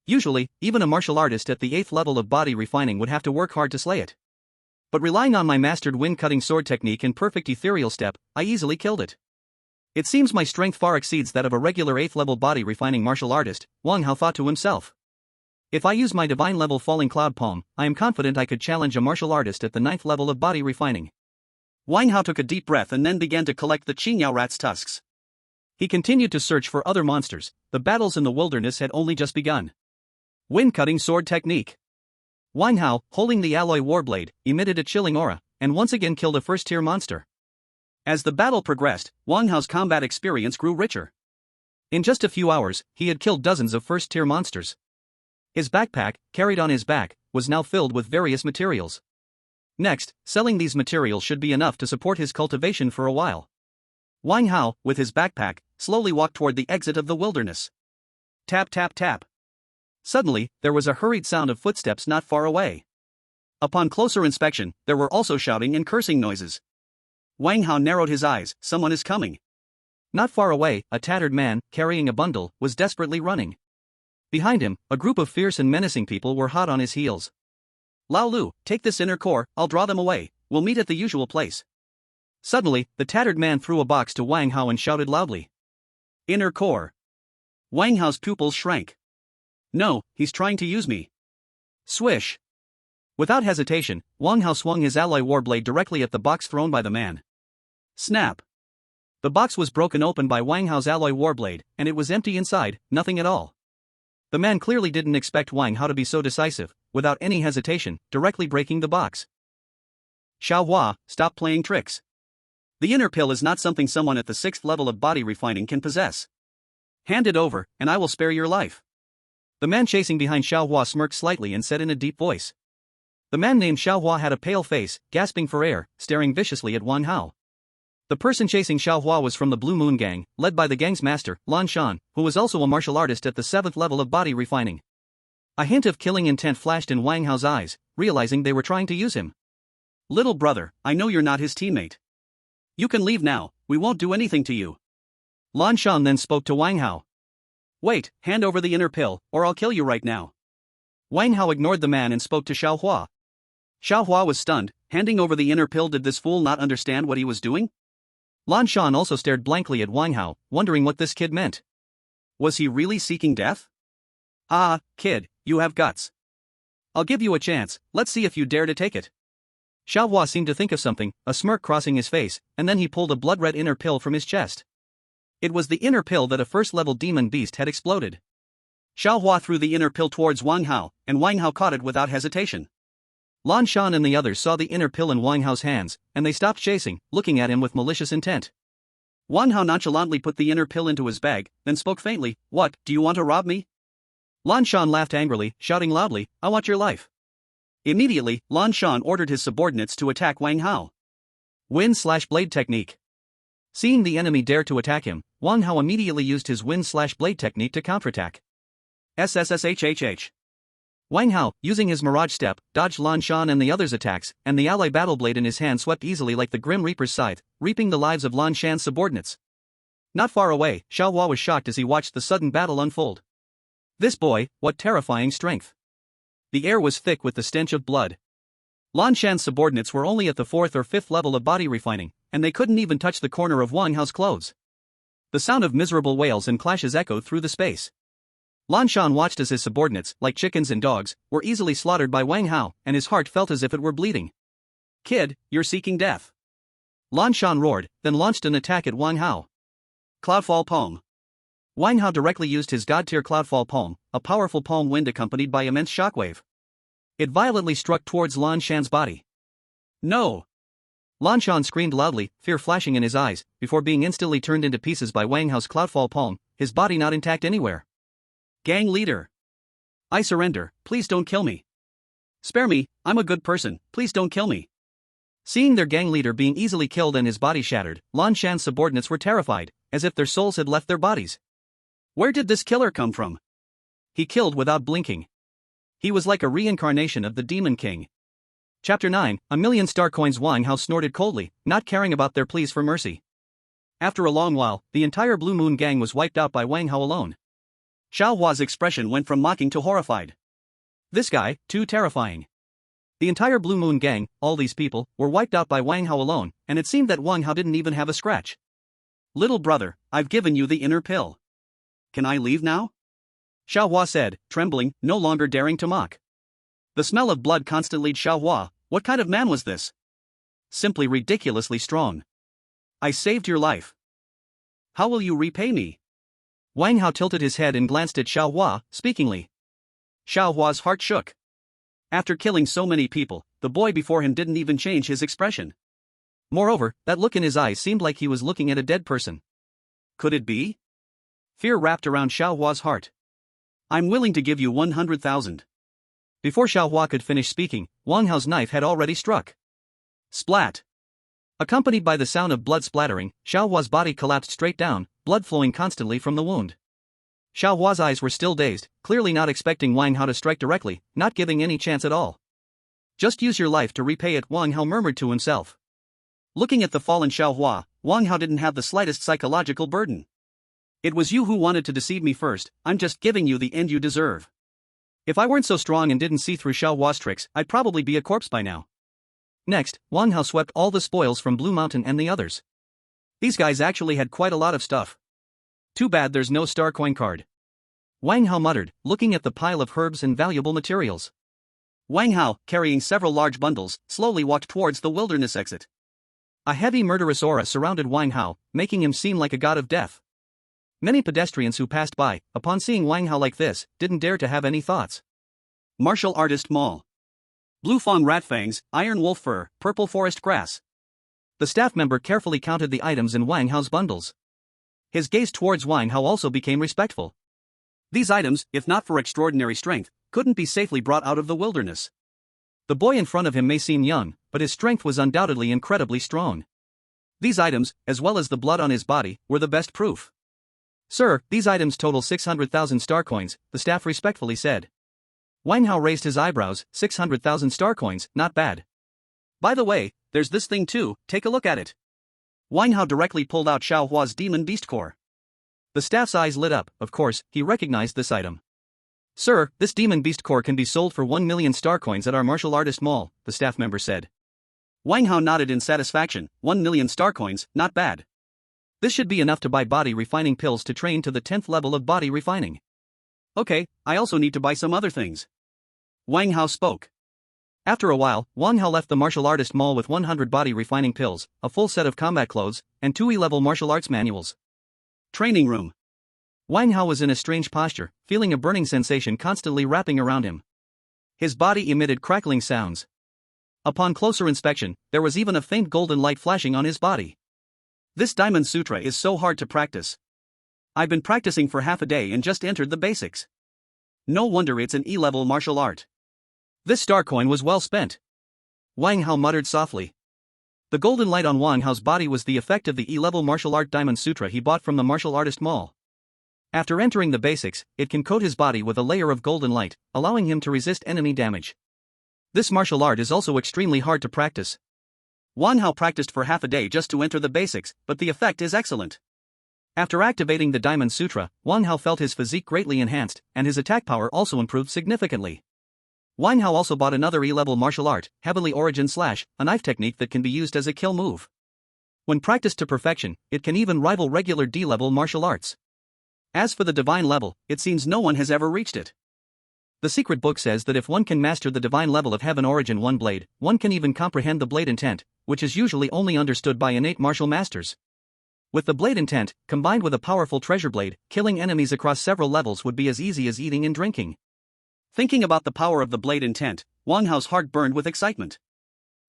Usually, even a martial artist at the 8th level of body refining would have to work hard to slay it. But relying on my mastered wind-cutting sword technique and perfect ethereal step, I easily killed it. It seems my strength far exceeds that of a regular 8th level body refining martial artist, Wang Hao thought to himself. If I use my divine level falling cloud palm, I am confident I could challenge a martial artist at the 9th level of body refining. Wang Hao took a deep breath and then began to collect the Qingyao rat's tusks. He continued to search for other monsters. The battles in the wilderness had only just begun. Wind-cutting sword technique. Wang Hao, holding the alloy warblade, emitted a chilling aura, and once again killed a first-tier monster. As the battle progressed, Wang Hao's combat experience grew richer. In just a few hours, he had killed dozens of first-tier monsters. His backpack, carried on his back, was now filled with various materials. Next, selling these materials should be enough to support his cultivation for a while. Wang Hao, with his backpack, slowly walked toward the exit of the wilderness. Tap tap tap. Suddenly, there was a hurried sound of footsteps not far away. Upon closer inspection, there were also shouting and cursing noises. Wang Hao narrowed his eyes, someone is coming. Not far away, a tattered man, carrying a bundle, was desperately running. Behind him, a group of fierce and menacing people were hot on his heels. Lao Lu, take this inner core, I'll draw them away, we'll meet at the usual place. Suddenly, the tattered man threw a box to Wang Hao and shouted loudly. Inner core. Wang Hao's pupils shrank. No, he's trying to use me. Swish. Without hesitation, Wang Hao swung his alloy warblade directly at the box thrown by the man. Snap. The box was broken open by Wang Hao's alloy warblade, and it was empty inside, nothing at all. The man clearly didn't expect Wang Hao to be so decisive, without any hesitation, directly breaking the box. Xiao Hua, stop playing tricks. The inner pill is not something someone at the 6th level of body refining can possess. Hand it over, and I will spare your life. The man chasing behind Xiao Hua smirked slightly and said in a deep voice. The man named Xiao Hua had a pale face, gasping for air, staring viciously at Wang Hao. The person chasing Xiao Hua was from the Blue Moon Gang, led by the gang's master, Lan Shan, who was also a martial artist at the 7th level of body refining. A hint of killing intent flashed in Wang Hao's eyes, realizing they were trying to use him. Little brother, I know you're not his teammate. You can leave now, we won't do anything to you. Lan Shan then spoke to Wang Hao. Wait, hand over the inner pill, or I'll kill you right now. Wang Hao ignored the man and spoke to Xiao Hua. Xiao Hua was stunned, handing over the inner pill. Did this fool not understand what he was doing? Lan Shan also stared blankly at Wang Hao, wondering what this kid meant. Was he really seeking death? Ah, kid, you have guts. I'll give you a chance, let's see if you dare to take it. Xiao Hua seemed to think of something, a smirk crossing his face, and then he pulled a blood-red inner pill from his chest. It was the inner pill that a first-level demon beast had exploded. Xiao Hua threw the inner pill towards Wang Hao, and Wang Hao caught it without hesitation. Lan Shan and the others saw the inner pill in Wang Hao's hands, and they stopped chasing, looking at him with malicious intent. Wang Hao nonchalantly put the inner pill into his bag, then spoke faintly, What, do you want to rob me? Lan Shan laughed angrily, shouting loudly, I want your life. Immediately, Lan Shan ordered his subordinates to attack Wang Hao. Wind/blade technique. Seeing the enemy dare to attack him, Wang Hao immediately used his wind/blade technique to counterattack. SSSHHH. Wang Hao, using his Mirage Step, dodged Lan Shan and the others' attacks, and the ally battle blade in his hand swept easily like the Grim Reaper's scythe, reaping the lives of Lan Shan's subordinates. Not far away, Xiao Hua was shocked as he watched the sudden battle unfold. This boy, what terrifying strength. The air was thick with the stench of blood. Lan Shan's subordinates were only at the 4th or 5th level of body refining, and they couldn't even touch the corner of Wang Hao's clothes. The sound of miserable wails and clashes echoed through the space. Lan Shan watched as his subordinates, like chickens and dogs, were easily slaughtered by Wang Hao, and his heart felt as if it were bleeding. Kid, you're seeking death. Lan Shan roared, then launched an attack at Wang Hao. Cloudfall Palm. Wang Hao directly used his god-tier Cloudfall Palm, a powerful palm wind accompanied by immense shockwave. It violently struck towards Lan Shan's body. No! Lan Shan screamed loudly, fear flashing in his eyes, before being instantly turned into pieces by Wang Hao's Cloudfall Palm, his body not intact anywhere. Gang leader. I surrender, please don't kill me. Spare me, I'm a good person, please don't kill me. Seeing their gang leader being easily killed and his body shattered, Lan Shan's subordinates were terrified, as if their souls had left their bodies. Where did this killer come from? He killed without blinking. He was like a reincarnation of the Demon King. Chapter 9, 1,000,000 star coins. Wang Hao snorted coldly, not caring about their pleas for mercy. After a long while, the entire Blue Moon gang was wiped out by Wang Hao alone. Xiao Hua's expression went from mocking to horrified. This guy, too terrifying. The entire Blue Moon gang, all these people, were wiped out by Wang Hao alone, and it seemed that Wang Hao didn't even have a scratch. Little brother, I've given you the inner pill. Can I leave now? Xiao Hua said, trembling, no longer daring to mock. The smell of blood constantly. Xiao Hua, what kind of man was this? Simply ridiculously strong. I saved your life. How will you repay me? Wang Hao tilted his head and glanced at Xiao Hua, speakingly. Xiao Hua's heart shook. After killing so many people, the boy before him didn't even change his expression. Moreover, that look in his eyes seemed like he was looking at a dead person. Could it be? Fear wrapped around Xiao Hua's heart. I'm willing to give you 100,000. Before Xiao Hua could finish speaking, Wang Hao's knife had already struck. Splat. Accompanied by the sound of blood splattering, Xiao Hua's body collapsed straight down, blood flowing constantly from the wound. Xiao Hua's eyes were still dazed, clearly not expecting Wang Hao to strike directly, not giving any chance at all. Just use your life to repay it, Wang Hao murmured to himself. Looking at the fallen Xiao Hua, Wang Hao didn't have the slightest psychological burden. It was you who wanted to deceive me first, I'm just giving you the end you deserve. If I weren't so strong and didn't see through Xiao Hua's tricks, I'd probably be a corpse by now. Next, Wang Hao swept all the spoils from Blue Mountain and the others. These guys actually had quite a lot of stuff. Too bad there's no star coin card. Wang Hao muttered, looking at the pile of herbs and valuable materials. Wang Hao, carrying several large bundles, slowly walked towards the wilderness exit. A heavy murderous aura surrounded Wang Hao, making him seem like a god of death. Many pedestrians who passed by, upon seeing Wang Hao like this, didn't dare to have any thoughts. Martial Artist Mall. Blue fawn rat fangs, iron wolf fur, purple forest grass. The staff member carefully counted the items in Wang Hao's bundles. His gaze towards Wang Hao also became respectful. These items, if not for extraordinary strength, couldn't be safely brought out of the wilderness. The boy in front of him may seem young, but his strength was undoubtedly incredibly strong. These items, as well as the blood on his body, were the best proof. Sir, these items total 600,000 star coins, the staff respectfully said. Wang Hao raised his eyebrows, 600,000 star coins, not bad. By the way, there's this thing too, take a look at it. Wang Hao directly pulled out Xiao Hua's Demon Beast Core. The staff's eyes lit up, of course, he recognized this item. Sir, this Demon Beast Core can be sold for 1,000,000 star coins at our martial artist mall, the staff member said. Wang Hao nodded in satisfaction, 1,000,000 star coins, not bad. This should be enough to buy body refining pills to train to the 10th level of body refining. Okay, I also need to buy some other things. Wang Hao spoke. After a while, Wang Hao left the martial artist mall with 100 body refining pills, a full set of combat clothes, and 2 E-level martial arts manuals. Training room. Wang Hao was in a strange posture, feeling a burning sensation constantly wrapping around him. His body emitted crackling sounds. Upon closer inspection, there was even a faint golden light flashing on his body. This Diamond Sutra is so hard to practice. I've been practicing for half a day and just entered the basics. No wonder it's an E-level martial art. This star coin was well spent. Wang Hao muttered softly. The golden light on Wang Hao's body was the effect of the E-level martial art Diamond Sutra he bought from the martial artist mall. After entering the basics, it can coat his body with a layer of golden light, allowing him to resist enemy damage. This martial art is also extremely hard to practice. Wang Hao practiced for half a day just to enter the basics, but the effect is excellent. After activating the Diamond Sutra, Wang Hao felt his physique greatly enhanced, and his attack power also improved significantly. Wang Hao also bought another E-level martial art, Heavenly Origin Slash, a knife technique that can be used as a kill move. When practiced to perfection, it can even rival regular D-level martial arts. As for the divine level, it seems no one has ever reached it. The secret book says that if one can master the divine level of Heaven Origin One blade, one can even comprehend the blade intent, which is usually only understood by innate martial masters. With the blade intent, combined with a powerful treasure blade, killing enemies across several levels would be as easy as eating and drinking. Thinking about the power of the blade intent, Wang Hao's heart burned with excitement.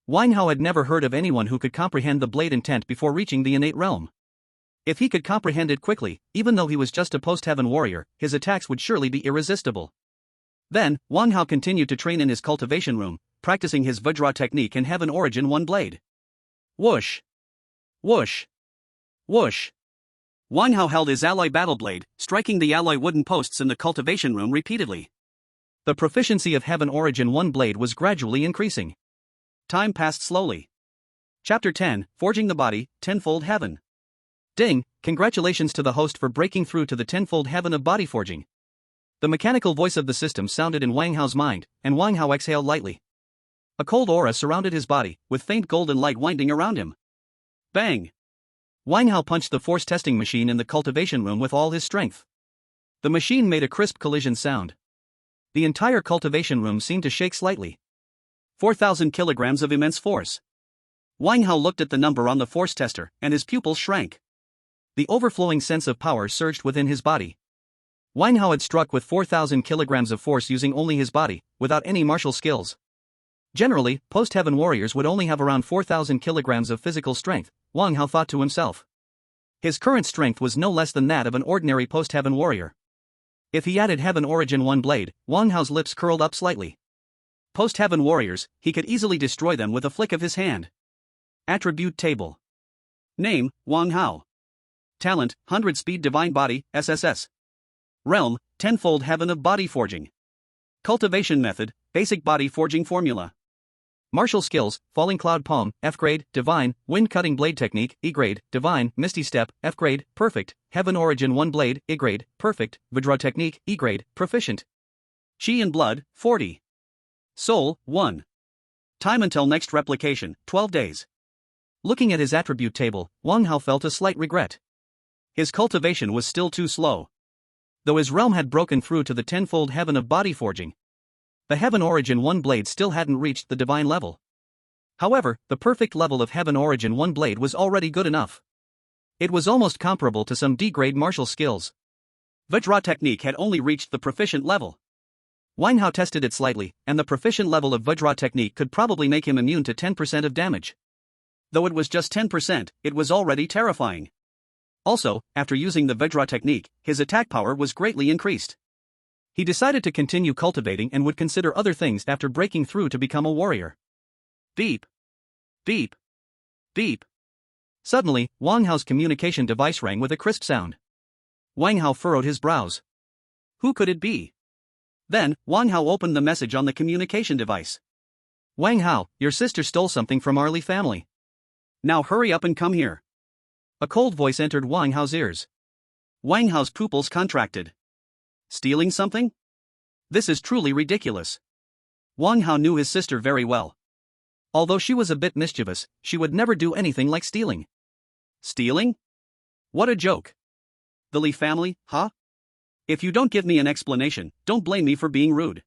Wang Hao had never heard of anyone who could comprehend the blade intent before reaching the innate realm. If he could comprehend it quickly, even though he was just a post-heaven warrior, his attacks would surely be irresistible. Then, Wang Hao continued to train in his cultivation room, practicing his Vajra technique in Heaven Origin One blade. Whoosh! Whoosh! Whoosh! Wang Hao held his alloy battle blade, striking the alloy wooden posts in the cultivation room repeatedly. The proficiency of Heaven Origin One blade was gradually increasing. Time passed slowly. Chapter 10, Forging the Body, Tenfold Heaven. Ding, congratulations to the host for breaking through to the tenfold heaven of body forging. The mechanical voice of the system sounded in Wang Hao's mind, and Wang Hao exhaled lightly. A cold aura surrounded his body, with faint golden light winding around him. Bang! Wang Hao punched the force testing machine in the cultivation room with all his strength. The machine made a crisp collision sound. The entire cultivation room seemed to shake slightly. 4,000 kilograms of immense force. Wang Hao looked at the number on the force tester, and his pupils shrank. The overflowing sense of power surged within his body. Wang Hao had struck with 4,000 kilograms of force using only his body, without any martial skills. Generally, post-heaven warriors would only have around 4,000 kilograms of physical strength, Wang Hao thought to himself. His current strength was no less than that of an ordinary post-heaven warrior. If he added Heaven Origin One blade, Wang Hao's lips curled up slightly. Post-heaven warriors, he could easily destroy them with a flick of his hand. Attribute Table. Name, Wang Hao. Talent, 100 Speed Divine Body, SSS. Realm, Tenfold Heaven of Body Forging. Cultivation Method, Basic Body Forging Formula. Martial Skills, Falling Cloud Palm, F grade, Divine, Wind Cutting Blade Technique, E grade, Divine, Misty Step, F grade, Perfect, Heaven Origin One blade, E grade, Perfect, Vajra Technique, E grade, Proficient. Chi and Blood, 40. Soul, 1. Time until next replication, 12 days. Looking at his attribute table, Wang Hao felt a slight regret. His cultivation was still too slow. Though his realm had broken through to the tenfold heaven of body forging, the Heaven Origin One blade still hadn't reached the divine level. However, the perfect level of Heaven Origin One blade was already good enough. It was almost comparable to some D-grade martial skills. Vajra technique had only reached the proficient level. Wang Hao tested it slightly, and the proficient level of Vajra technique could probably make him immune to 10% of damage. Though it was just 10%, it was already terrifying. Also, after using the Vajra technique, his attack power was greatly increased. He decided to continue cultivating and would consider other things after breaking through to become a warrior. Beep. Beep. Beep. Suddenly, Wang Hao's communication device rang with a crisp sound. Wang Hao furrowed his brows. Who could it be? Then, Wang Hao opened the message on the communication device. Wang Hao, your sister stole something from our Li family. Now hurry up and come here. A cold voice entered Wang Hao's ears. Wang Hao's pupils contracted. Stealing something? This is truly ridiculous. Wang Hao knew his sister very well. Although she was a bit mischievous, she would never do anything like stealing. Stealing? What a joke. The Li family, huh? If you don't give me an explanation, don't blame me for being rude.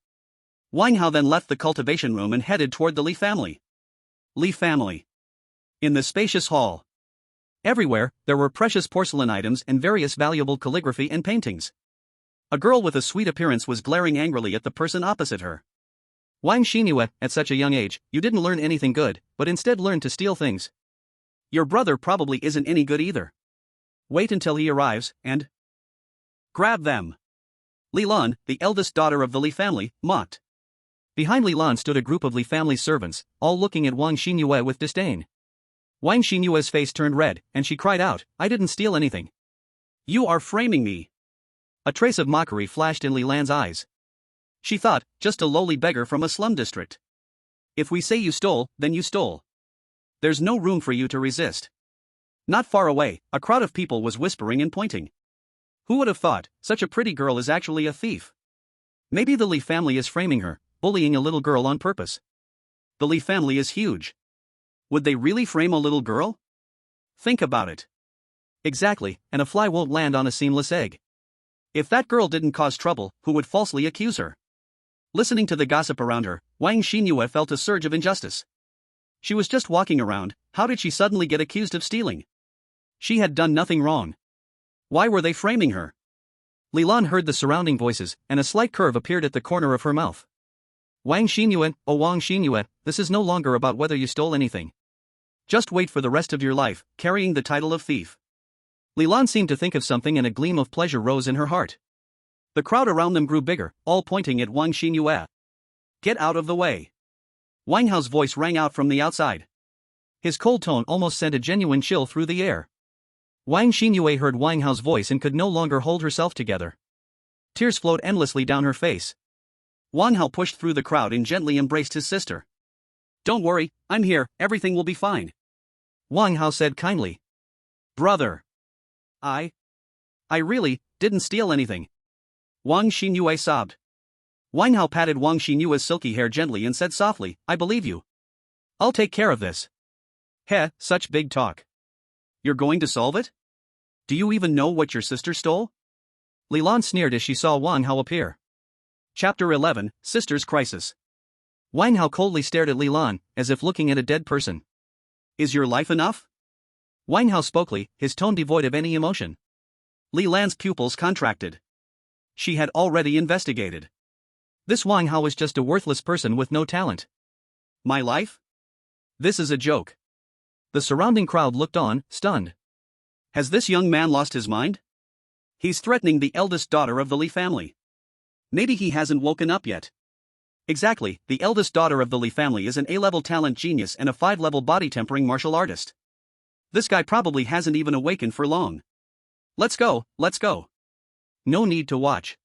Wang Hao then left the cultivation room and headed toward the Li family. Li family. In the spacious hall. Everywhere, there were precious porcelain items and various valuable calligraphy and paintings. A girl with a sweet appearance was glaring angrily at the person opposite her. Wang Xinyue, at such a young age, you didn't learn anything good, but instead learned to steal things. Your brother probably isn't any good either. Wait until he arrives, and grab them. Li Lan, the eldest daughter of the Li family, mocked. Behind Li Lan stood a group of Li family servants, all looking at Wang Xinyue with disdain. Wang Xinyue's face turned red, and she cried out, I didn't steal anything. You are framing me. A trace of mockery flashed in Li Lan's eyes. She thought, just a lowly beggar from a slum district. If we say you stole, then you stole. There's no room for you to resist. Not far away, a crowd of people was whispering and pointing. Who would have thought, such a pretty girl is actually a thief? Maybe the Lee family is framing her, bullying a little girl on purpose. The Lee family is huge. Would they really frame a little girl? Think about it. Exactly, and a fly won't land on a seamless egg. If that girl didn't cause trouble, who would falsely accuse her? Listening to the gossip around her, Wang Xinyue felt a surge of injustice. She was just walking around, how did she suddenly get accused of stealing? She had done nothing wrong. Why were they framing her? Li Lan heard the surrounding voices, and a slight curve appeared at the corner of her mouth. Wang Xinyue, oh Wang Xinyue, this is no longer about whether you stole anything. Just wait for the rest of your life, carrying the title of thief. Li Lan seemed to think of something and a gleam of pleasure rose in her heart. The crowd around them grew bigger, all pointing at Wang Xinyue. Get out of the way. Wang Hao's voice rang out from the outside. His cold tone almost sent a genuine chill through the air. Wang Xinyue heard Wang Hao's voice and could no longer hold herself together. Tears flowed endlessly down her face. Wang Hao pushed through the crowd and gently embraced his sister. Don't worry, I'm here, everything will be fine. Wang Hao said kindly. Brother. I really didn't steal anything. Wang Xinyue sobbed. Wang Hao patted Wang Xinyue's silky hair gently and said softly, I believe you. I'll take care of this. Heh, such big talk. You're going to solve it? Do you even know what your sister stole? Li Lan sneered as she saw Wang Hao appear. Chapter 11, Sister's Crisis. Wang Hao coldly stared at Li Lan, as if looking at a dead person. Is your life enough? Wang Hao spoke, his tone devoid of any emotion. Li Lan's pupils contracted. She had already investigated. This Wang Hao was just a worthless person with no talent. My life? This is a joke. The surrounding crowd looked on, stunned. Has this young man lost his mind? He's threatening the eldest daughter of the Li family. Maybe he hasn't woken up yet. Exactly, the eldest daughter of the Li family is an A-level talent genius and a 5-level body-tempering martial artist. This guy probably hasn't even awakened for long. Let's go, let's go. No need to watch.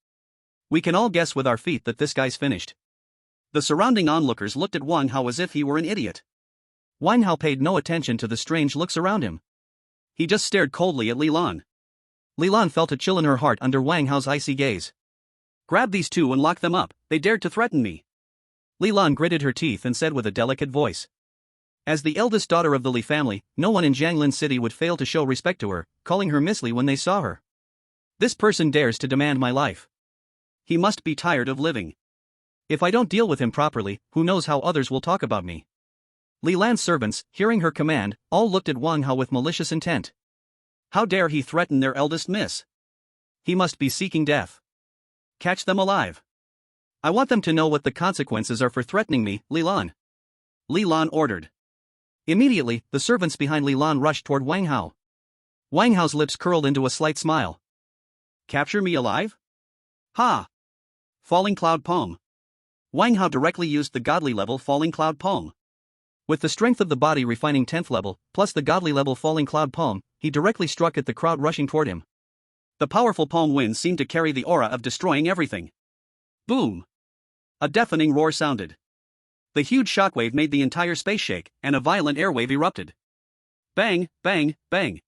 We can all guess with our feet that this guy's finished. The surrounding onlookers looked at Wang Hao as if he were an idiot. Wang Hao paid no attention to the strange looks around him. He just stared coldly at Li Lan. Li Lan felt a chill in her heart under Wang Hao's icy gaze. Grab these two and lock them up, they dared to threaten me. Li Lan gritted her teeth and said with a delicate voice. As the eldest daughter of the Li family, no one in Jianglin City would fail to show respect to her, calling her Miss Li when they saw her. This person dares to demand my life. He must be tired of living. If I don't deal with him properly, who knows how others will talk about me. Li Lan's servants, hearing her command, all looked at Wang Hao with malicious intent. How dare he threaten their eldest miss? He must be seeking death. Catch them alive. I want them to know what the consequences are for threatening me, Li Lan. Li Lan ordered. Immediately, the servants behind Li Lan rushed toward Wang Hao. Wang Hao's lips curled into a slight smile. Capture me alive? Ha! Falling Cloud Palm. Wang Hao directly used the godly level Falling Cloud Palm. With the strength of the body refining 10th level, plus the godly level Falling Cloud Palm, he directly struck at the crowd rushing toward him. The powerful palm wind seemed to carry the aura of destroying everything. Boom! A deafening roar sounded. The huge shockwave made the entire space shake, and a violent airwave erupted. Bang, bang, bang.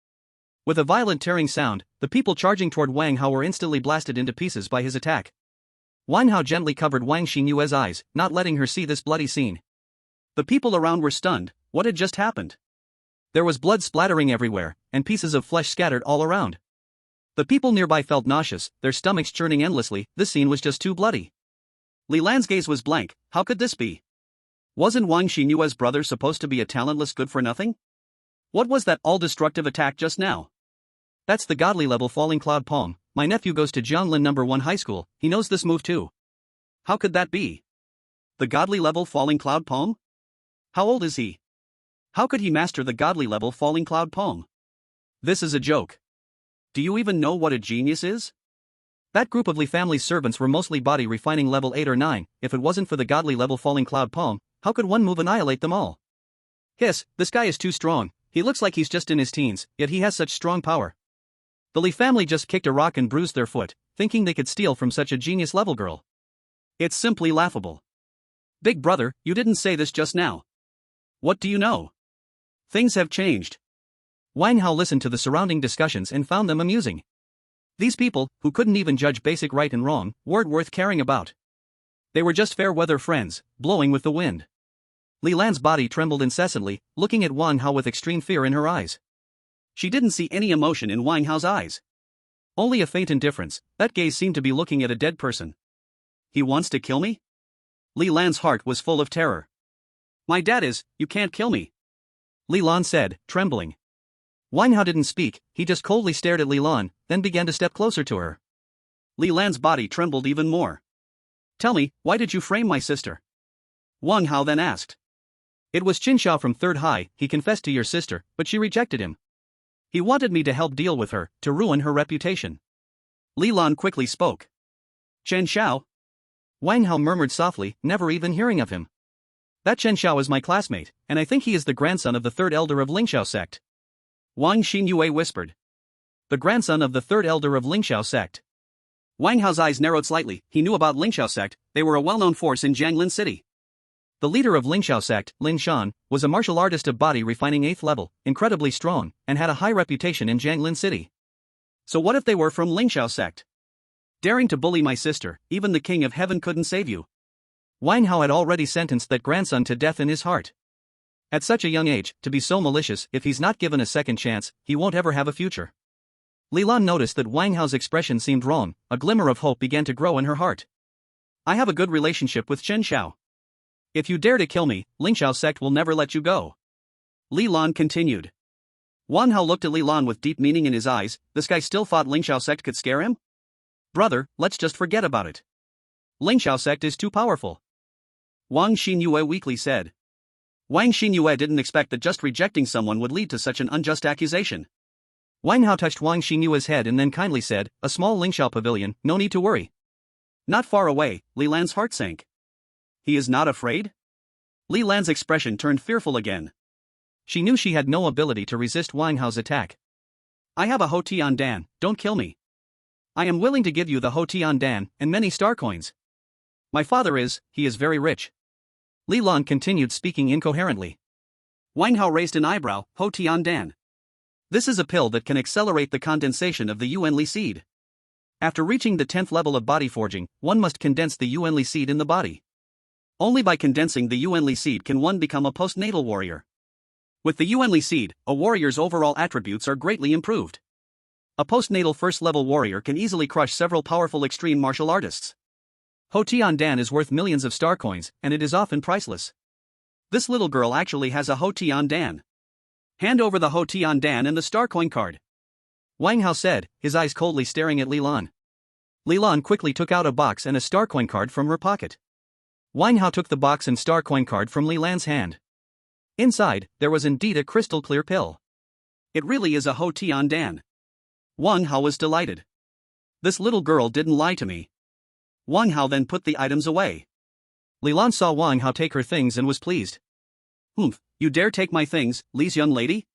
With a violent tearing sound, the people charging toward Wang Hao were instantly blasted into pieces by his attack. Wang Hao gently covered Wang Xinyue's eyes, not letting her see this bloody scene. The people around were stunned. What had just happened? There was blood splattering everywhere, and pieces of flesh scattered all around. The people nearby felt nauseous, their stomachs churning endlessly. This scene was just too bloody. Li Lan's gaze was blank. How could this be? Wasn't Wang Xinyue's brother supposed to be a talentless good-for-nothing? What was that all-destructive attack just now? That's the godly level Falling Cloud Palm. My nephew goes to Jianglin No. 1 High School, he knows this move too. How could that be? The godly level Falling Cloud Palm? How old is he? How could he master the godly level Falling Cloud Palm? This is a joke. Do you even know what a genius is? That group of Li family's servants were mostly body refining level 8 or 9, if it wasn't for the godly level Falling Cloud Palm, how could one move annihilate them all? Hiss, this guy is too strong, he looks like he's just in his teens, yet he has such strong power. The Li family just kicked a rock and bruised their foot, thinking they could steal from such a genius level girl. It's simply laughable. Big brother, you didn't say this just now. What do you know? Things have changed. Wang Hao listened to the surrounding discussions and found them amusing. These people, who couldn't even judge basic right and wrong, weren't worth caring about. They were just fair-weather friends, blowing with the wind. Li Lan's body trembled incessantly, looking at Wang Hao with extreme fear in her eyes. She didn't see any emotion in Wang Hao's eyes. Only a faint indifference. That gaze seemed to be looking at a dead person. He wants to kill me? Li Lan's heart was full of terror. My dad is, you can't kill me, Li Lan said, trembling. Wang Hao didn't speak, he just coldly stared at Li Lan, then began to step closer to her. Li Lan's body trembled even more. Tell me, why did you frame my sister? Wang Hao then asked. It was Qin Xiao from Third High. He confessed to your sister, but she rejected him. He wanted me to help deal with her, to ruin her reputation. Li Lan quickly spoke. Chen Xiao? Wang Hao murmured softly, never even hearing of him. That Chen Xiao is my classmate, and I think he is the grandson of the third elder of Lingxiao sect. Wang Xinyue whispered. The grandson of the third elder of Lingxiao sect. Wang Hao's eyes narrowed slightly. He knew about Lingxiao sect. They were a well-known force in Jianglin City. The leader of Lingxiao sect, Lin Shan, was a martial artist of body refining 8th level, incredibly strong, and had a high reputation in Jianglin City. So what if they were from Lingxiao sect? Daring to bully my sister, even the king of heaven couldn't save you. Wang Hao had already sentenced that grandson to death in his heart. At such a young age, to be so malicious, if he's not given a second chance, he won't ever have a future. Li Lan noticed that Wang Hao's expression seemed wrong. A glimmer of hope began to grow in her heart. I have a good relationship with Chen Xiao. If you dare to kill me, Lingxiao sect will never let you go. Li Lan continued. Wang Hao looked at Li Lan with deep meaning in his eyes. This guy still thought Lingxiao sect could scare him? Brother, let's just forget about it. Lingxiao sect is too powerful. Wang Xinyue weakly said. Wang Xinyue didn't expect that just rejecting someone would lead to such an unjust accusation. Wang Hao touched Wang Xinyue's head and then kindly said, a small Lingxiao pavilion, no need to worry. Not far away, Li Lan's heart sank. He is not afraid? Li Lan's expression turned fearful again. She knew she had no ability to resist Wang Hao's attack. I have a Ho Tian Dan, don't kill me. I am willing to give you the Ho Tian Dan and many star coins. My father he is very rich. Li Lan continued speaking incoherently. Wang Hao raised an eyebrow. Ho Tian Dan. This is a pill that can accelerate the condensation of the Yuanli seed. After reaching the 10th level of body forging, one must condense the Yuanli seed in the body. Only by condensing the Yuanli seed can one become a postnatal warrior. With the Yuanli seed, a warrior's overall attributes are greatly improved. A postnatal first-level warrior can easily crush several powerful extreme martial artists. Ho Tian Dan is worth millions of star coins, and it is often priceless. This little girl actually has a Ho Tian Dan. Hand over the Ho Tian Dan and the star coin card. Wang Hao said, his eyes coldly staring at Li Lan. Li Lan quickly took out a box and a star coin card from her pocket. Wang Hao took the box and star coin card from Li Lan's hand. Inside, there was indeed a crystal-clear pill. It really is a Ho Tian Dan. Wang Hao was delighted. This little girl didn't lie to me. Wang Hao then put the items away. Li Lan saw Wang Hao take her things and was pleased. You dare take my things, Li's young lady?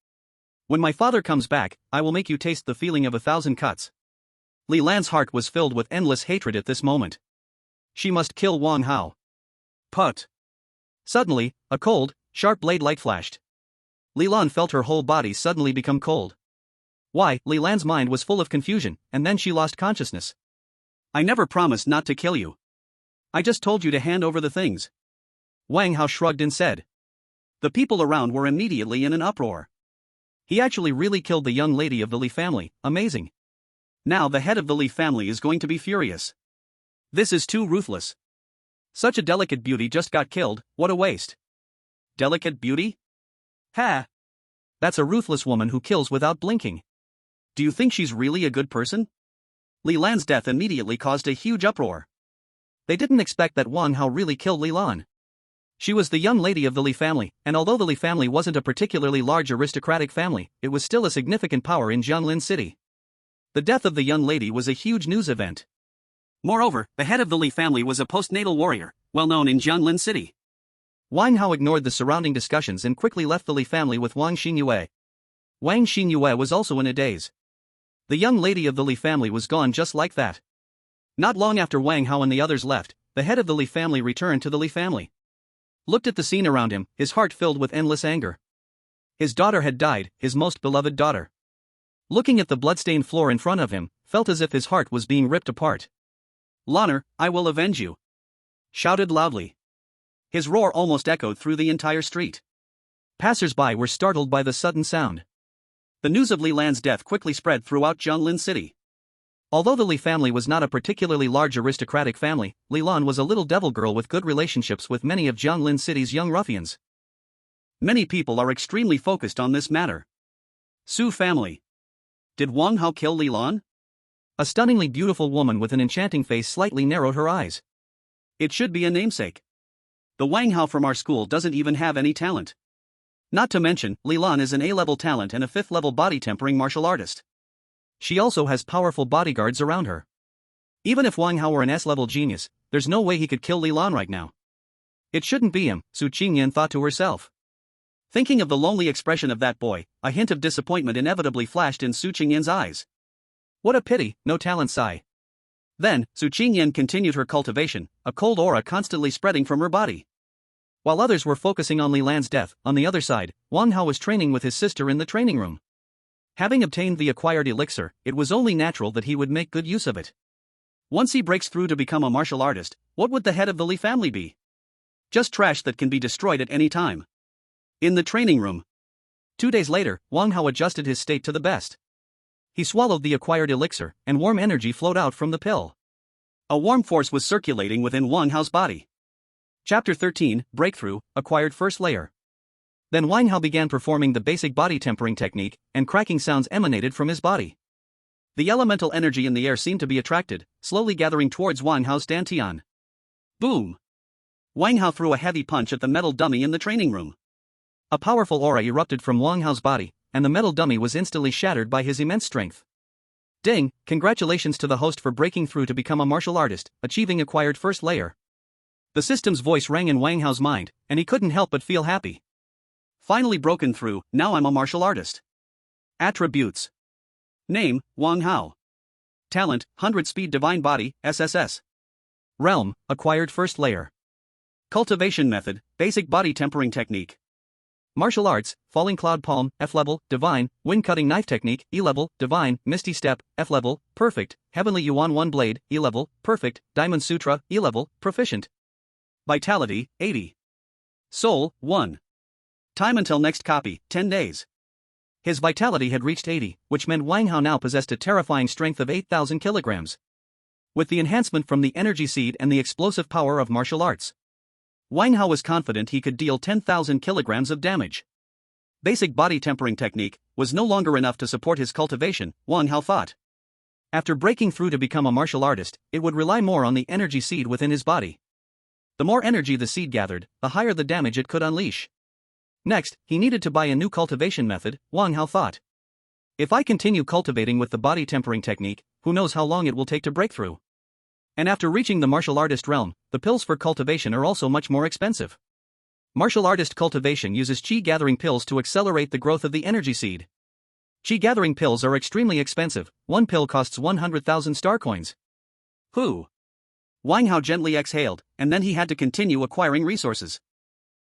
When my father comes back, I will make you taste the feeling of 1,000 cuts. Li Lan's heart was filled with endless hatred at this moment. She must kill Wang Hao. Put. Suddenly, a cold, sharp blade light flashed. Li Lan felt her whole body suddenly become cold. Why? Li Lan's mind was full of confusion, and then she lost consciousness. I never promised not to kill you. I just told you to hand over the things. Wang Hao shrugged and said. The people around were immediately in an uproar. He actually really killed the young lady of the Li family, amazing. Now the head of the Li family is going to be furious. This is too ruthless. Such a delicate beauty just got killed, what a waste. Delicate beauty? Ha! That's a ruthless woman who kills without blinking. Do you think she's really a good person? Li Lan's death immediately caused a huge uproar. They didn't expect that Wang Hao really killed Li Lan. She was the young lady of the Li family, and although the Li family wasn't a particularly large aristocratic family, it was still a significant power in Jianglin City. The death of the young lady was a huge news event. Moreover, the head of the Li family was a postnatal warrior, well known in Jianglin City. Wang Hao ignored the surrounding discussions and quickly left the Li family with Wang Xinyue. Wang Xinyue was also in a daze. The young lady of the Li family was gone just like that. Not long after Wang Hao and the others left, the head of the Li family returned to the Li family. Looked at the scene around him, his heart filled with endless anger. His daughter had died, his most beloved daughter. Looking at the bloodstained floor in front of him, felt as if his heart was being ripped apart. "Lanner, I will avenge you!" shouted loudly. His roar almost echoed through the entire street. Passers-by were startled by the sudden sound. The news of Li Lan's death quickly spread throughout Jianglin City. Although the Li family was not a particularly large aristocratic family, Li Lan was a little devil girl with good relationships with many of Jianglin City's young ruffians. Many people are extremely focused on this matter. Su family. Did Wang Hao kill Li Lan? A stunningly beautiful woman with an enchanting face slightly narrowed her eyes. It should be a namesake. The Wang Hao from our school doesn't even have any talent. Not to mention, Li Lan is an A-level talent and a 5th-level body-tempering martial artist. She also has powerful bodyguards around her. Even if Wang Hao were an S-level genius, there's no way he could kill Li Lan right now. It shouldn't be him, Su Qingyan thought to herself. Thinking of the lonely expression of that boy, a hint of disappointment inevitably flashed in Su Qingyan's eyes. What a pity, no talent sigh. Then, Su Qingyan continued her cultivation, a cold aura constantly spreading from her body. While others were focusing on Li Lan's death, on the other side, Wang Hao was training with his sister in the training room. Having obtained the acquired elixir, it was only natural that he would make good use of it. Once he breaks through to become a martial artist, what would the head of the Li family be? Just trash that can be destroyed at any time. In the training room. 2 days later, Wang Hao adjusted his state to the best. He swallowed the acquired elixir, and warm energy flowed out from the pill. A warm force was circulating within Wang Hao's body. Chapter 13, Breakthrough, Acquired First Layer. Then Wang Hao began performing the basic body tempering technique, and cracking sounds emanated from his body. The elemental energy in the air seemed to be attracted, slowly gathering towards Wang Hao's dantian. Boom! Wang Hao threw a heavy punch at the metal dummy in the training room. A powerful aura erupted from Wang Hao's body, and the metal dummy was instantly shattered by his immense strength. Ding! Congratulations to the host for breaking through to become a martial artist, achieving acquired first layer. The system's voice rang in Wang Hao's mind, and he couldn't help but feel happy. Finally broken through, now I'm a martial artist. Attributes. Name, Wang Hao. Talent, 100 Speed Divine Body, SSS. Realm, Acquired First Layer. Cultivation Method, Basic Body Tempering Technique. Martial Arts, Falling Cloud Palm, F-Level, Divine, Wind Cutting Knife Technique, E-Level, Divine, Misty Step, F-Level, Perfect, Heavenly Yuan One Blade, E-Level, Perfect, Diamond Sutra, E-Level, Proficient. Vitality, 80. Soul, 1. Time until next copy, 10 days. His vitality had reached 80, which meant Wang Hao now possessed a terrifying strength of 8,000 kilograms. With the enhancement from the energy seed and the explosive power of martial arts, Wang Hao was confident he could deal 10,000 kilograms of damage. Basic body tempering technique was no longer enough to support his cultivation, Wang Hao thought. After breaking through to become a martial artist, it would rely more on the energy seed within his body. The more energy the seed gathered, the higher the damage it could unleash. Next, he needed to buy a new cultivation method, Wang Hao thought. If I continue cultivating with the body tempering technique, who knows how long it will take to break through. And after reaching the martial artist realm, the pills for cultivation are also much more expensive. Martial artist cultivation uses chi gathering pills to accelerate the growth of the energy seed. Chi gathering pills are extremely expensive, one pill costs 100,000 star coins. Who? Wang Hao gently exhaled, and then he had to continue acquiring resources.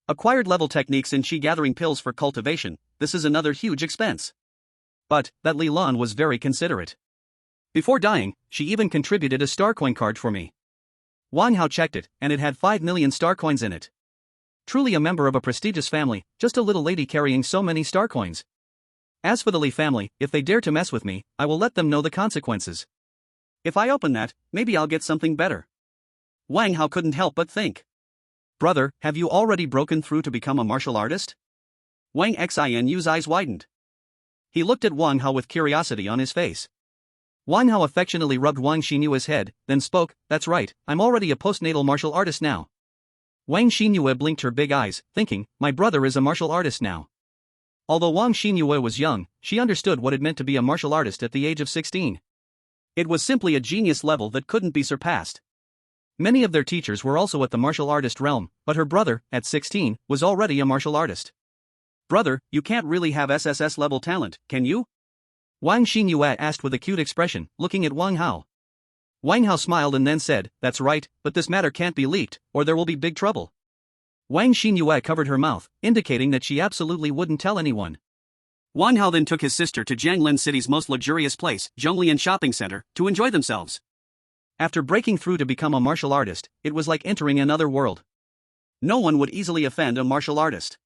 Acquired level techniques in chi gathering pills for cultivation, this is another huge expense. But, that Li Lan was very considerate. Before dying, she even contributed a star coin card for me. Wang Hao checked it, and it had 5 million star coins in it. Truly a member of a prestigious family, just a little lady carrying so many star coins. As for the Li family, if they dare to mess with me, I will let them know the consequences. If I open that, maybe I'll get something better. Wang Hao couldn't help but think. Brother, have you already broken through to become a martial artist? Wang Xinyu's eyes widened. He looked at Wang Hao with curiosity on his face. Wang Hao affectionately rubbed Wang Xinyue's head, then spoke, that's right, I'm already a postnatal martial artist now. Wang Xinyue blinked her big eyes, thinking, my brother is a martial artist now. Although Wang Xinyue was young, she understood what it meant to be a martial artist at the age of 16. It was simply a genius level that couldn't be surpassed. Many of their teachers were also at the martial artist realm, but her brother, at 16, was already a martial artist. Brother, you can't really have SSS level talent, can you? Wang Xinyue asked with a cute expression, looking at Wang Hao. Wang Hao smiled and then said, that's right, but this matter can't be leaked, or there will be big trouble. Wang Xinyue covered her mouth, indicating that she absolutely wouldn't tell anyone. Wang Hao then took his sister to Jianglin City's most luxurious place, Zhonglian Shopping Center, to enjoy themselves. After breaking through to become a martial artist, it was like entering another world. No one would easily offend a martial artist.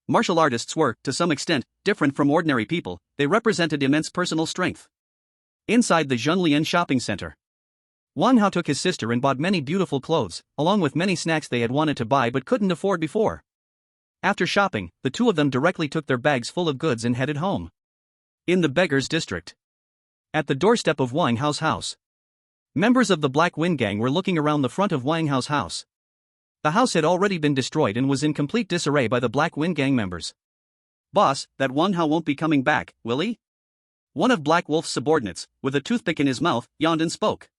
Martial artists were, to some extent, different from ordinary people. They represented immense personal strength. Inside the Zhonglian Shopping Center, Wang Hao took his sister and bought many beautiful clothes, along with many snacks they had wanted to buy but couldn't afford before. After shopping, the two of them directly took their bags full of goods and headed home. In the Beggars District, at the doorstep of Wang Hao's house, members of the Black Wind Gang were looking around the front of Wang Hao's house. The house had already been destroyed and was in complete disarray by the Black Wind Gang members. "Boss, that Wang Hao won't be coming back, will he?" One of Black Wolf's subordinates, with a toothpick in his mouth, yawned and spoke.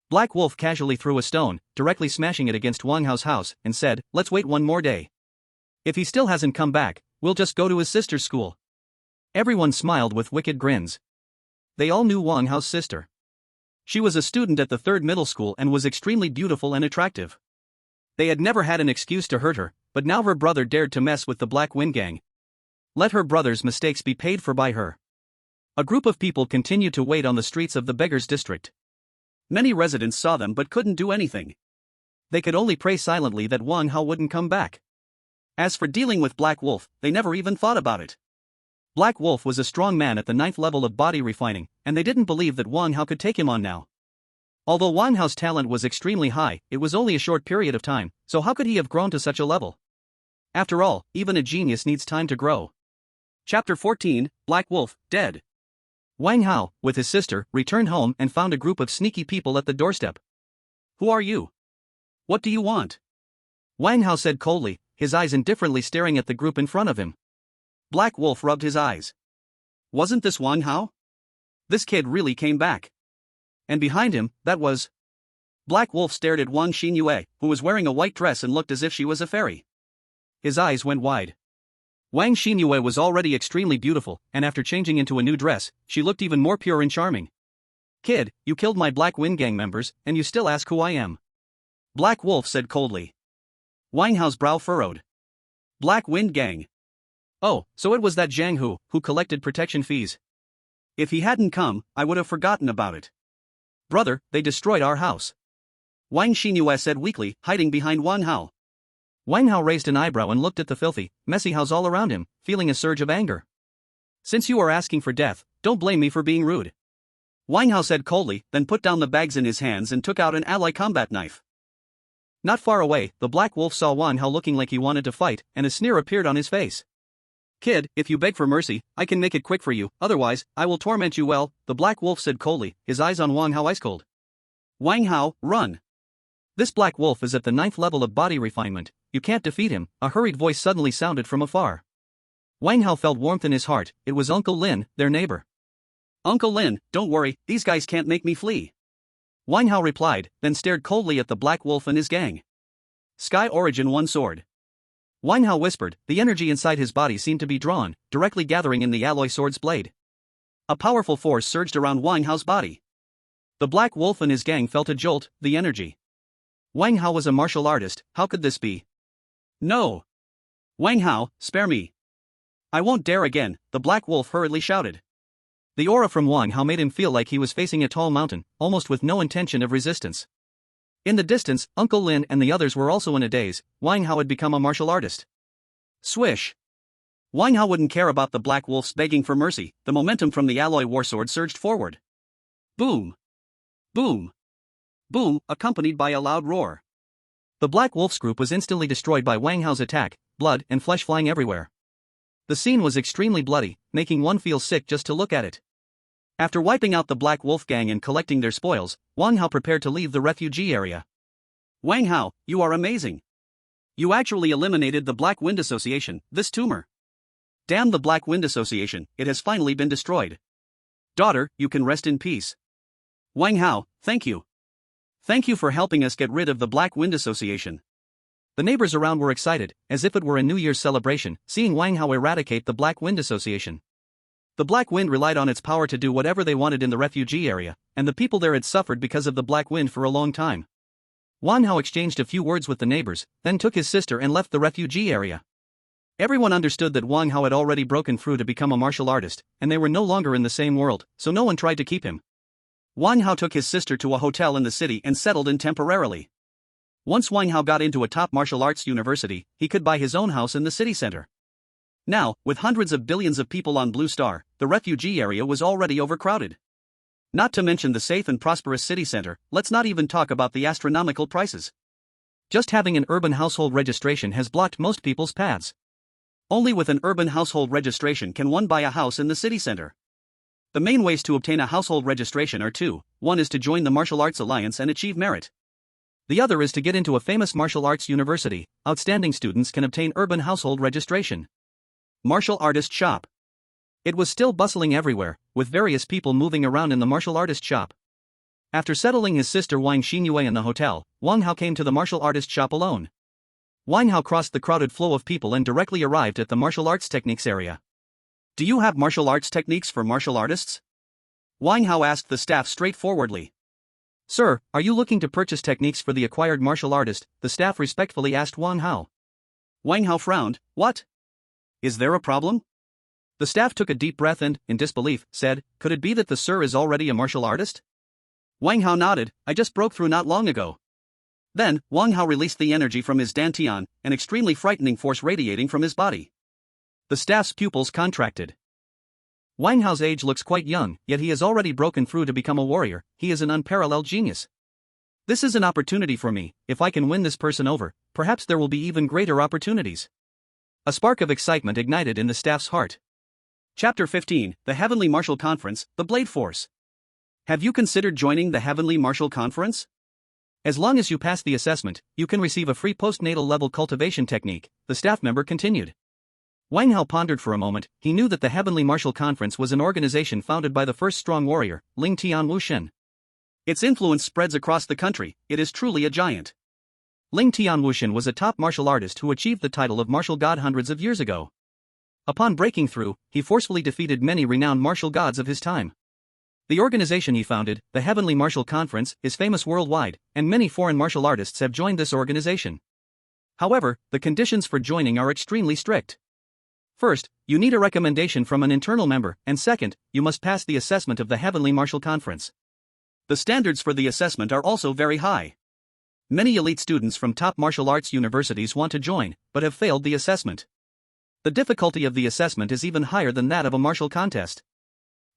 Black Wolf casually threw a stone, directly smashing it against Wang Hao's house, and said, "Let's wait one more day. If he still hasn't come back, we'll just go to his sister's school." Everyone smiled with wicked grins. They all knew Wang Hao's sister. She was a student at the 3rd middle school and was extremely beautiful and attractive. They had never had an excuse to hurt her, but now her brother dared to mess with the Black Wind Gang. Let her brother's mistakes be paid for by her. A group of people continued to wait on the streets of the Beggars District. Many residents saw them but couldn't do anything. They could only pray silently that Wang Hao wouldn't come back. As for dealing with Black Wolf, they never even thought about it. Black Wolf was a strong man at the 9th level of body refining, and they didn't believe that Wang Hao could take him on now. Although Wang Hao's talent was extremely high, it was only a short period of time, so how could he have grown to such a level? After all, even a genius needs time to grow. Chapter 14, Black Wolf, Dead. Wang Hao, with his sister, returned home and found a group of sneaky people at the doorstep. "Who are you? What do you want?" Wang Hao said coldly, his eyes indifferently staring at the group in front of him. Black Wolf rubbed his eyes. Wasn't this Wang Hao? This kid really came back. And behind him, that was... Black Wolf stared at Wang Xinyue, who was wearing a white dress and looked as if she was a fairy. His eyes went wide. Wang Xinyue was already extremely beautiful, and after changing into a new dress, she looked even more pure and charming. "Kid, you killed my Black Wind Gang members, and you still ask who I am?" Black Wolf said coldly. Wang Hao's brow furrowed. Black Wind Gang. Oh, so it was that Zhang Hu who collected protection fees. If he hadn't come, I would have forgotten about it. Brother, they destroyed our house. Wang Xinyue said weakly, hiding behind Wang Hao. Wang Hao raised an eyebrow and looked at the filthy, messy house all around him, feeling a surge of anger. "Since you are asking for death, don't blame me for being rude." Wang Hao said coldly, then put down the bags in his hands and took out an ally combat knife. Not far away, the Black Wolf saw Wang Hao looking like he wanted to fight, and a sneer appeared on his face. "Kid, if you beg for mercy, I can make it quick for you, otherwise, I will torment you well," the Black Wolf said coldly, his eyes on Wang Hao ice cold. "Wang Hao, run! This Black Wolf is at the 9th level of body refinement, you can't defeat him," a hurried voice suddenly sounded from afar. Wang Hao felt warmth in his heart, it was Uncle Lin, their neighbor. "Uncle Lin, don't worry, these guys can't make me flee." Wang Hao replied, then stared coldly at the Black Wolf and his gang. Sky Origin 1 Sword. Wang Hao whispered, the energy inside his body seemed to be drawn, directly gathering in the alloy sword's blade. A powerful force surged around Wang Hao's body. The Black Wolf and his gang felt a jolt, the energy. Wang Hao was a martial artist, how could this be? No! Wang Hao, spare me! I won't dare again, the Black Wolf hurriedly shouted. The aura from Wang Hao made him feel like he was facing a tall mountain, almost with no intention of resistance. In the distance, Uncle Lin and the others were also in a daze. Wang Hao had become a martial artist. Swish! Wang Hao wouldn't care about the Black Wolf's begging for mercy, the momentum from the alloy war sword surged forward. Boom! Boom! Boom, accompanied by a loud roar. The Black Wolf's group was instantly destroyed by Wang Hao's attack, blood and flesh flying everywhere. The scene was extremely bloody, making one feel sick just to look at it. After wiping out the Black Wolf gang and collecting their spoils, Wang Hao prepared to leave the refugee area. Wang Hao, you are amazing. You actually eliminated the Black Wind Association, this tumor. Damn the Black Wind Association, it has finally been destroyed. Daughter, you can rest in peace. Wang Hao, thank you. Thank you for helping us get rid of the Black Wind Association. The neighbors around were excited, as if it were a New Year's celebration, seeing Wang Hao eradicate the Black Wind Association. The Black Wind relied on its power to do whatever they wanted in the refugee area, and the people there had suffered because of the Black Wind for a long time. Wang Hao exchanged a few words with the neighbors, then took his sister and left the refugee area. Everyone understood that Wang Hao had already broken through to become a martial artist, and they were no longer in the same world, so no one tried to keep him. Wang Hao took his sister to a hotel in the city and settled in temporarily. Once Wang Hao got into a top martial arts university, he could buy his own house in the city center. Now, with hundreds of billions of people on Blue Star, the refugee area was already overcrowded. Not to mention the safe and prosperous city center, let's not even talk about the astronomical prices. Just having an urban household registration has blocked most people's paths. Only with an urban household registration can one buy a house in the city center. The main ways to obtain a household registration are two. One is to join the Martial Arts Alliance and achieve merit. The other is to get into a famous martial arts university. Outstanding students can obtain urban household registration. Martial Artist Shop. It was still bustling everywhere, with various people moving around in the martial artist shop. After settling his sister Wang Xinyue in the hotel, Wang Hao came to the martial artist shop alone. Wang Hao crossed the crowded flow of people and directly arrived at the martial arts techniques area. Do you have martial arts techniques for martial artists? Wang Hao asked the staff straightforwardly. Sir, are you looking to purchase techniques for the acquired martial artist? The staff respectfully asked Wang Hao. Wang Hao frowned. What? Is there a problem? The staff took a deep breath and, in disbelief, said, could it be that the sir is already a martial artist? Wang Hao nodded. I just broke through not long ago. Then, Wang Hao released the energy from his dantian, an extremely frightening force radiating from his body. The staff's pupils contracted. Wang Hao's age looks quite young, yet he has already broken through to become a warrior. He is an unparalleled genius. This is an opportunity for me. If I can win this person over, perhaps there will be even greater opportunities. A spark of excitement ignited in the staff's heart. Chapter 15, The Heavenly Martial Conference, The Blade Force. Have you considered joining the Heavenly Martial Conference? As long as you pass the assessment, you can receive a free postnatal level cultivation technique, the staff member continued. Wang Hao pondered for a moment. He knew that the Heavenly Martial Conference was an organization founded by the first strong warrior, Ling Tian Wuxian. Its influence spreads across the country. It is truly a giant. Ling Tian Wuxian was a top martial artist who achieved the title of martial god hundreds of years ago. Upon breaking through, he forcefully defeated many renowned martial gods of his time. The organization he founded, the Heavenly Martial Conference, is famous worldwide, and many foreign martial artists have joined this organization. However, the conditions for joining are extremely strict. First, you need a recommendation from an internal member, and second, you must pass the assessment of the Heavenly Martial Conference. The standards for the assessment are also very high. Many elite students from top martial arts universities want to join, but have failed the assessment. The difficulty of the assessment is even higher than that of a martial contest.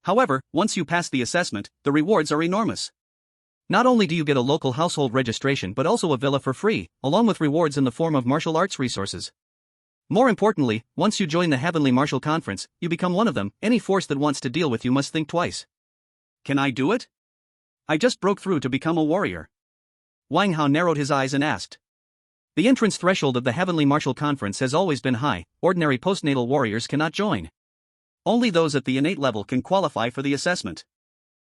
However, once you pass the assessment, the rewards are enormous. Not only do you get a local household registration but also a villa for free, along with rewards in the form of martial arts resources. More importantly, once you join the Heavenly Martial Conference, you become one of them. Any force that wants to deal with you must think twice. Can I do it? I just broke through to become a warrior. Wang Hao narrowed his eyes and asked. The entrance threshold of the Heavenly Martial Conference has always been high. Ordinary postnatal warriors cannot join. Only those at the innate level can qualify for the assessment.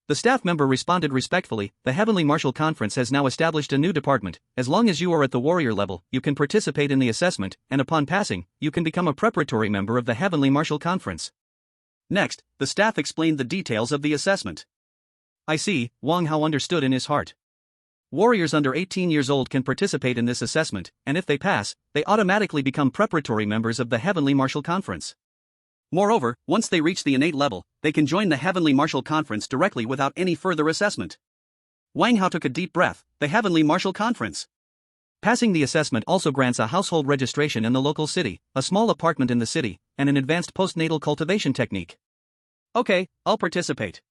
The staff member responded respectfully. The Heavenly Martial Conference has now established a new department. As long as you are at the warrior level, you can participate in the assessment, and upon passing, you can become a preparatory member of the Heavenly Martial Conference. Next, the staff explained the details of the assessment. I see, Wang Hao understood in his heart. Warriors under 18 years old can participate in this assessment, and if they pass, they automatically become preparatory members of the Heavenly Martial Conference. Moreover, once they reach the innate level, they can join the Heavenly Martial Conference directly without any further assessment. Wang Hao took a deep breath. The Heavenly Martial Conference. Passing the assessment also grants a household registration in the local city, a small apartment in the city, and an advanced postnatal cultivation technique. Okay, I'll participate.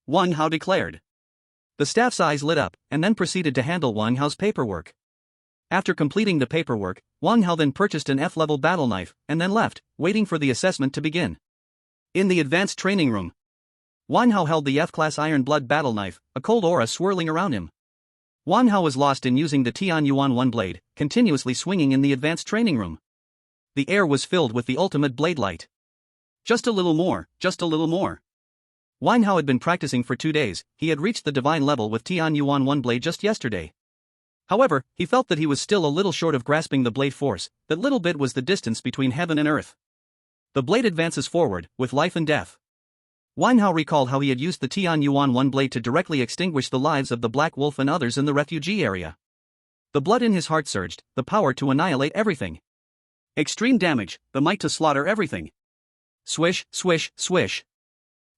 Wang Hao declared. The staff's eyes lit up, and then proceeded to handle Wang Hao's paperwork. After completing the paperwork, Wang Hao then purchased an F-level battle knife, and then left, waiting for the assessment to begin. In the advanced training room, Wang Hao held the F-class Iron Blood battle knife, a cold aura swirling around him. Wang Hao was lost in using the Tian Yuan 1 blade, continuously swinging in the advanced training room. The air was filled with the ultimate blade light. Just a little more, just a little more. Wang Hao had been practicing for 2 days. He had reached the divine level with Tian Yuan 1 blade just yesterday. However, he felt that he was still a little short of grasping the blade force. That little bit was the distance between heaven and earth. The blade advances forward, with life and death. Wang Hao recalled how he had used the Tian Yuan 1 blade to directly extinguish the lives of the Black Wolf and others in the refugee area. The blood in his heart surged, the power to annihilate everything. Extreme damage, the might to slaughter everything. Swish, swish, swish.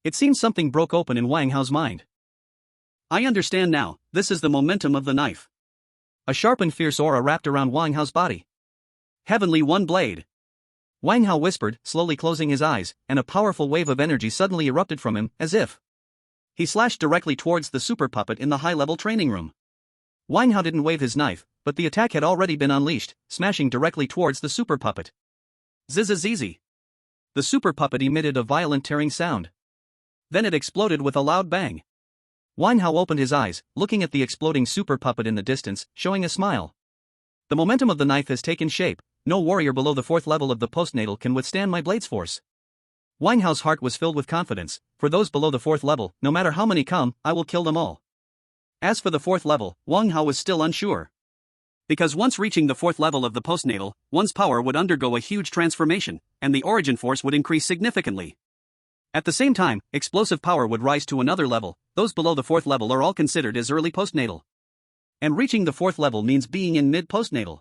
It seemed something broke open in Wang Hao's mind. I understand now, this is the momentum of the knife. A sharp and fierce aura wrapped around Wang Hao's body. Heavenly One Blade. Wang Hao whispered, slowly closing his eyes, and a powerful wave of energy suddenly erupted from him, as if he slashed directly towards the super puppet in the high-level training room. Wang Hao didn't wave his knife, but the attack had already been unleashed, smashing directly towards the super puppet. Zizzizizi. The super puppet emitted a violent tearing sound. Then it exploded with a loud bang. Wang Hao opened his eyes, looking at the exploding super puppet in the distance, showing a smile. The momentum of the knife has taken shape. No warrior below the 4th level of the postnatal can withstand my blade's force. Wang Hao's heart was filled with confidence. For those below the 4th level, no matter how many come, I will kill them all. As for the 4th level, Wang Hao was still unsure. Because once reaching the 4th level of the postnatal, one's power would undergo a huge transformation, and the origin force would increase significantly. At the same time, explosive power would rise to another level. Those below the 4th level are all considered as early postnatal. And reaching the 4th level means being in mid-postnatal.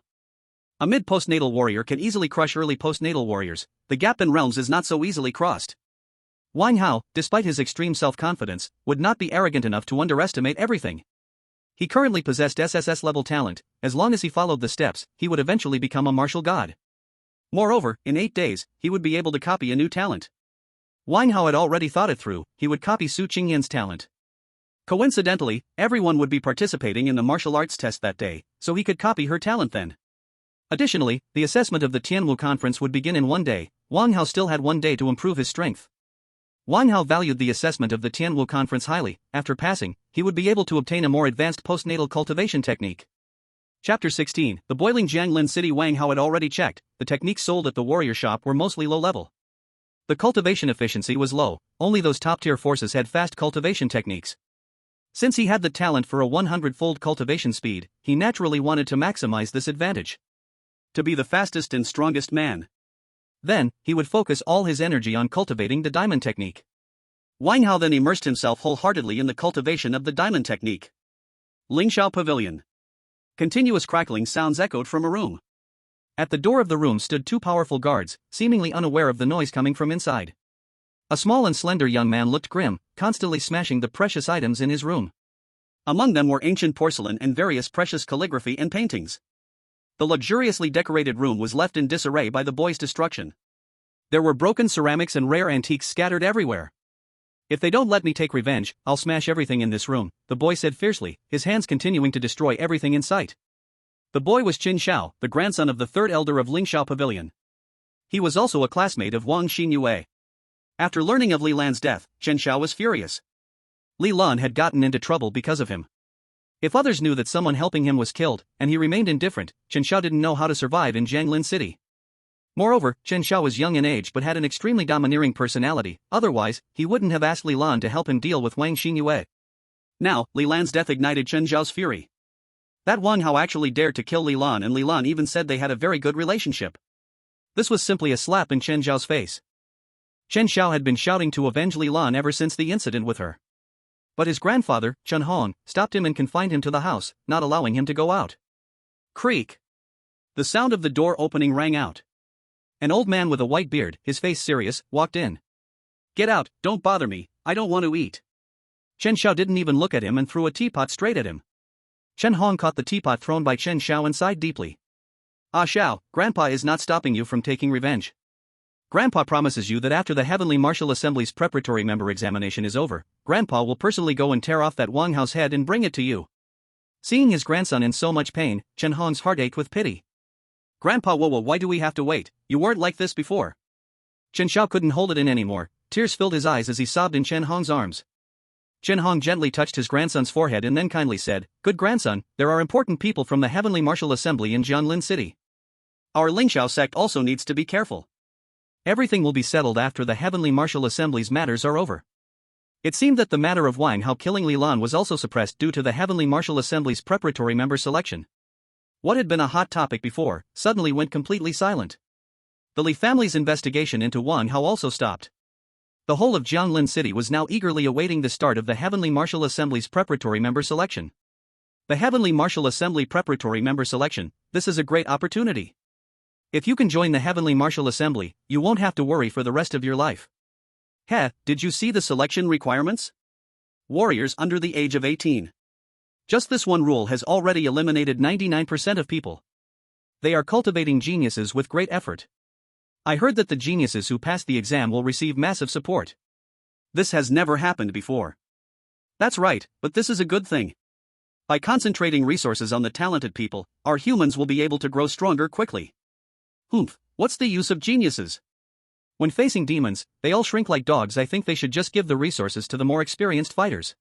A mid-postnatal warrior can easily crush early postnatal warriors. The gap in realms is not so easily crossed. Wang Hao, despite his extreme self-confidence, would not be arrogant enough to underestimate everything. He currently possessed SSS-level talent. As long as he followed the steps, he would eventually become a martial god. Moreover, in 8 days, he would be able to copy a new talent. Wang Hao had already thought it through. He would copy Su Qingyan's talent. Coincidentally, everyone would be participating in the martial arts test that day, so he could copy her talent then. Additionally, the assessment of the Tianwu conference would begin in 1 day. Wang Hao still had 1 day to improve his strength. Wang Hao valued the assessment of the Tianwu conference highly. After passing, he would be able to obtain a more advanced postnatal cultivation technique. Chapter 16. The boiling Jianglin city. Wang Hao had already checked. The techniques sold at the warrior shop were mostly low level. The cultivation efficiency was low. Only those top-tier forces had fast cultivation techniques. Since he had the talent for a 100-fold cultivation speed, he naturally wanted to maximize this advantage. To be the fastest and strongest man. Then, he would focus all his energy on cultivating the diamond technique. Wang Hao then immersed himself wholeheartedly in the cultivation of the diamond technique. Lingxiao Pavilion. Continuous crackling sounds echoed from a room. At the door of the room stood 2 powerful guards, seemingly unaware of the noise coming from inside. A small and slender young man looked grim, constantly smashing the precious items in his room. Among them were ancient porcelain and various precious calligraphy and paintings. The luxuriously decorated room was left in disarray by the boy's destruction. There were broken ceramics and rare antiques scattered everywhere. If they don't let me take revenge, I'll smash everything in this room, the boy said fiercely, his hands continuing to destroy everything in sight. The boy was Qin Xiao, the grandson of the 3rd elder of Lingxiao Pavilion. He was also a classmate of Wang Xinyue. After learning of Li Lan's death, Qin Xiao was furious. Li Lan had gotten into trouble because of him. If others knew that someone helping him was killed, and he remained indifferent, Qin Xiao didn't know how to survive in Jianglin City. Moreover, Qin Xiao was young in age but had an extremely domineering personality. Otherwise, he wouldn't have asked Li Lan to help him deal with Wang Xinyue. Now, Li Lan's death ignited Qin Xiao's fury. That Wang Hao actually dared to kill Li Lan, and Li Lan even said they had a very good relationship. This was simply a slap in Qin Xiao's face. Qin Xiao had been shouting to avenge Li Lan ever since the incident with her. But his grandfather, Chen Hong, stopped him and confined him to the house, not allowing him to go out. Creak. The sound of the door opening rang out. An old man with a white beard, his face serious, walked in. Get out, don't bother me, I don't want to eat. Chen Xiao didn't even look at him and threw a teapot straight at him. Chen Hong caught the teapot thrown by Chen Xiao and sighed deeply. Ah Xiao, Grandpa is not stopping you from taking revenge. Grandpa promises you that after the Heavenly Martial Assembly's preparatory member examination is over, Grandpa will personally go and tear off that Wang Hao's head and bring it to you. Seeing his grandson in so much pain, Chen Hong's heart ached with pity. Grandpa, why do we have to wait? You weren't like this before. Chen Xiao couldn't hold it in anymore. Tears filled his eyes as he sobbed in Chen Hong's arms. Chen Hong gently touched his grandson's forehead and then kindly said, Good grandson, there are important people from the Heavenly Martial Assembly in Jianlin City. Our Lingxiao sect also needs to be careful. Everything will be settled after the Heavenly Martial Assembly's matters are over. It seemed that the matter of Wang Hao killing Li Lan was also suppressed due to the Heavenly Martial Assembly's preparatory member selection. What had been a hot topic before, suddenly went completely silent. The Li family's investigation into Wang Hao also stopped. The whole of Jianglin City was now eagerly awaiting the start of the Heavenly Martial Assembly's preparatory member selection. The Heavenly Martial Assembly Preparatory Member Selection. This is a great opportunity. If you can join the Heavenly Martial Assembly, you won't have to worry for the rest of your life. Heh, did you see the selection requirements? Warriors under the age of 18. Just this one rule has already eliminated 99% of people. They are cultivating geniuses with great effort. I heard that the geniuses who pass the exam will receive massive support. This has never happened before. That's right, but this is a good thing. By concentrating resources on the talented people, our humans will be able to grow stronger quickly. Humph, what's the use of geniuses? When facing demons, they all shrink like dogs. I think they should just give the resources to the more experienced fighters.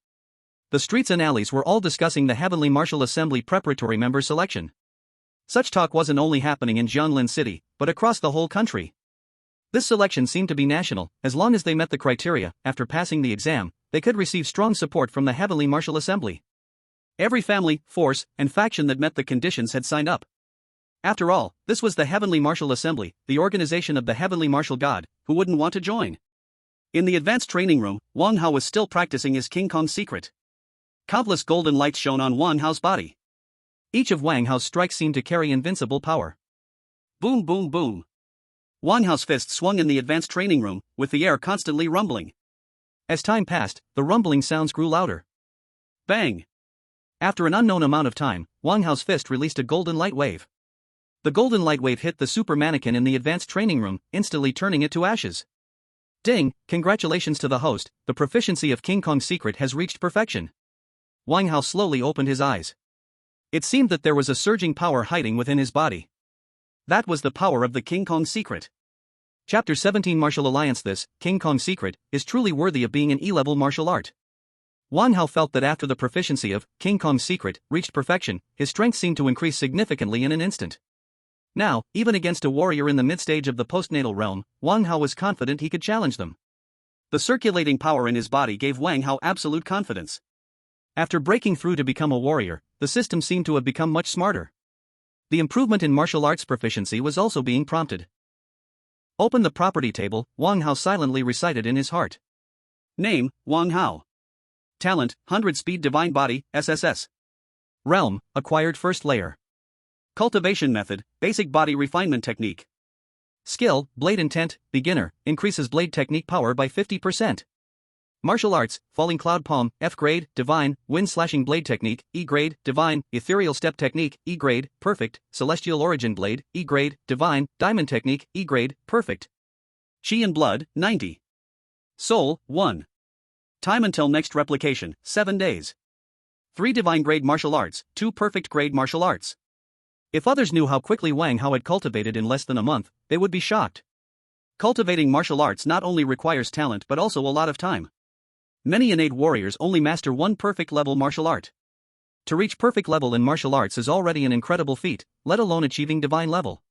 The streets and alleys were all discussing the Heavenly Martial Assembly Preparatory Member Selection. Such talk wasn't only happening in Jianlin City, but across the whole country. This selection seemed to be national. As long as they met the criteria, after passing the exam, they could receive strong support from the Heavenly Martial Assembly. Every family, force, and faction that met the conditions had signed up. After all, this was the Heavenly Martial Assembly, the organization of the Heavenly Martial God. Who wouldn't want to join? In the advanced training room, Wang Hao was still practicing his King Kong secret. Countless golden lights shone on Wang Hao's body. Each of Wang Hao's strikes seemed to carry invincible power. Boom boom boom. Wang Hao's fists swung in the advanced training room, with the air constantly rumbling. As time passed, the rumbling sounds grew louder. Bang! After an unknown amount of time, Wang Hao's fist released a golden light wave. The golden light wave hit the super mannequin in the advanced training room, instantly turning it to ashes. Ding! Congratulations to the host, the proficiency of King Kong's secret has reached perfection. Wang Hao slowly opened his eyes. It seemed that there was a surging power hiding within his body. That was the power of the King Kong secret. Chapter 17 Martial Alliance. This, King Kong secret, is truly worthy of being an E-level martial art. Wang Hao felt that after the proficiency of King Kong's secret reached perfection, his strength seemed to increase significantly in an instant. Now, even against a warrior in the mid-stage of the postnatal realm, Wang Hao was confident he could challenge them. The circulating power in his body gave Wang Hao absolute confidence. After breaking through to become a warrior, the system seemed to have become much smarter. The improvement in martial arts proficiency was also being prompted. Open the property table, Wang Hao silently recited in his heart. Name, Wang Hao. Talent, 100 Speed Divine Body, SSS. Realm, Acquired First Layer. Cultivation Method, Basic Body Refinement Technique. Skill, Blade Intent, Beginner, increases blade technique power by 50%. Martial Arts, Falling Cloud Palm, F grade, Divine, Wind Slashing Blade Technique, E grade, Divine, Ethereal Step Technique, E grade, Perfect, Celestial Origin Blade, E grade, Divine, Diamond Technique, E grade, Perfect. Chi and Blood, 90. Soul, 1. Time until next replication, 7 days. 3 Divine Grade Martial Arts, 2 Perfect Grade Martial Arts. If others knew how quickly Wang Hao had cultivated in less than a month, they would be shocked. Cultivating martial arts not only requires talent but also a lot of time. Many innate warriors only master one perfect level martial art. To reach perfect level in martial arts is already an incredible feat, let alone achieving divine level.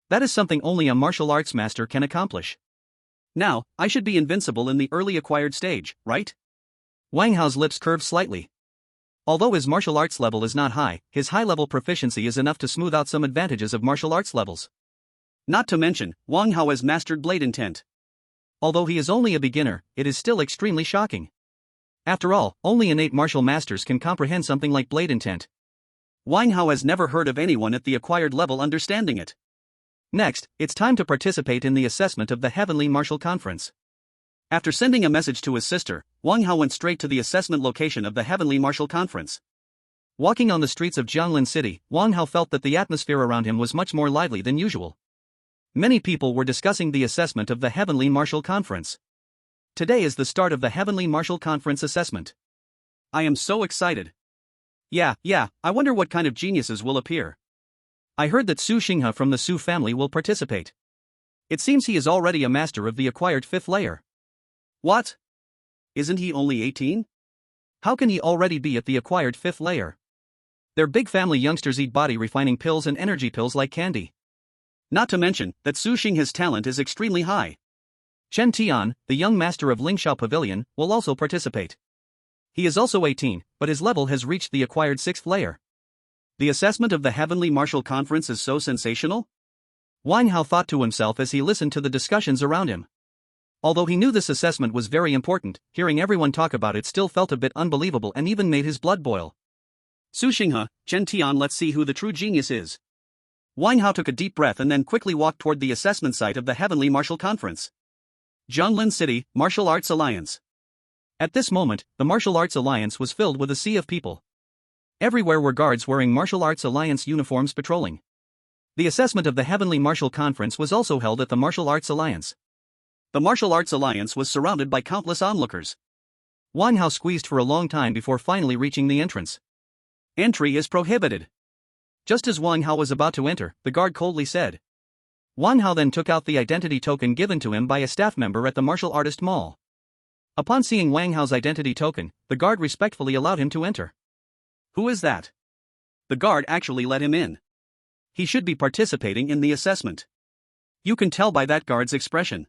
That is something only a martial arts master can accomplish. Now, I should be invincible in the early acquired stage, right? Wang Hao's lips curved slightly. Although his martial arts level is not high, his high-level proficiency is enough to smooth out some advantages of martial arts levels. Not to mention, Wang Hao has mastered Blade Intent. Although he is only a beginner, it is still extremely shocking. After all, only innate martial masters can comprehend something like Blade Intent. Wang Hao has never heard of anyone at the acquired level understanding it. Next, it's time to participate in the assessment of the Heavenly Martial Conference. After sending a message to his sister, Wang Hao went straight to the assessment location of the Heavenly Martial Conference. Walking on the streets of Jianlin City, Wang Hao felt that the atmosphere around him was much more lively than usual. Many people were discussing the assessment of the Heavenly Martial Conference. Today is the start of the Heavenly Martial Conference assessment. I am so excited. Yeah, I wonder what kind of geniuses will appear. I heard that Su Xinghe from the Su family will participate. It seems he is already a master of the acquired 5th layer. What? Isn't he only 18? How can he already be at the acquired 5th layer? Their big family youngsters eat body refining pills and energy pills like candy. Not to mention that Su Xinghe's talent is extremely high. Chen Tian, the young master of Lingxiao Pavilion, will also participate. He is also 18, but his level has reached the acquired 6th layer. The assessment of the Heavenly Martial Conference is so sensational? Wang Hao thought to himself as he listened to the discussions around him. Although he knew this assessment was very important, hearing everyone talk about it still felt a bit unbelievable and even made his blood boil. Su Xinghe, Chen Tian, let's see who the true genius is. Wang Hao took a deep breath and then quickly walked toward the assessment site of the Heavenly Martial Conference. Jianglin City, Martial Arts Alliance. At this moment, the Martial Arts Alliance was filled with a sea of people. Everywhere were guards wearing Martial Arts Alliance uniforms patrolling. The assessment of the Heavenly Martial Conference was also held at the Martial Arts Alliance. The Martial Arts Alliance was surrounded by countless onlookers. Wang Hao squeezed for a long time before finally reaching the entrance. Entry is prohibited. Just as Wang Hao was about to enter, the guard coldly said. Wang Hao then took out the identity token given to him by a staff member at the Martial Artist Mall. Upon seeing Wang Hao's identity token, the guard respectfully allowed him to enter. Who is that? The guard actually let him in. He should be participating in the assessment. You can tell by that guard's expression.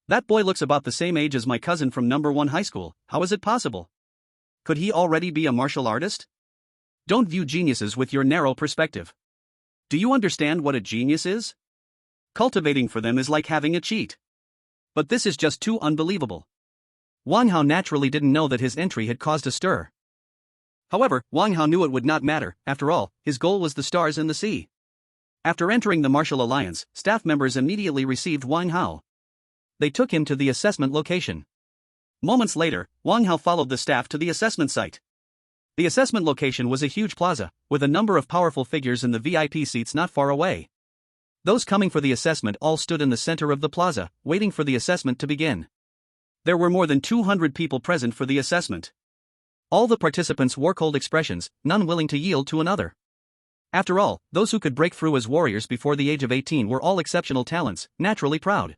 That boy looks about the same age as my cousin from number 1 high school. How is it possible? Could he already be a martial artist? Don't view geniuses with your narrow perspective. Do you understand what a genius is? Cultivating for them is like having a cheat. But this is just too unbelievable. Wang Hao naturally didn't know that his entry had caused a stir. However, Wang Hao knew it would not matter. After all, his goal was the stars and the sea. After entering the Martial Alliance, staff members immediately received Wang Hao. They took him to the assessment location. Moments later, Wang Hao followed the staff to the assessment site. The assessment location was a huge plaza, with a number of powerful figures in the VIP seats not far away. Those coming for the assessment all stood in the center of the plaza, waiting for the assessment to begin. There were more than 200 people present for the assessment. All the participants wore cold expressions, none willing to yield to another. After all, those who could break through as warriors before the age of 18 were all exceptional talents, naturally proud.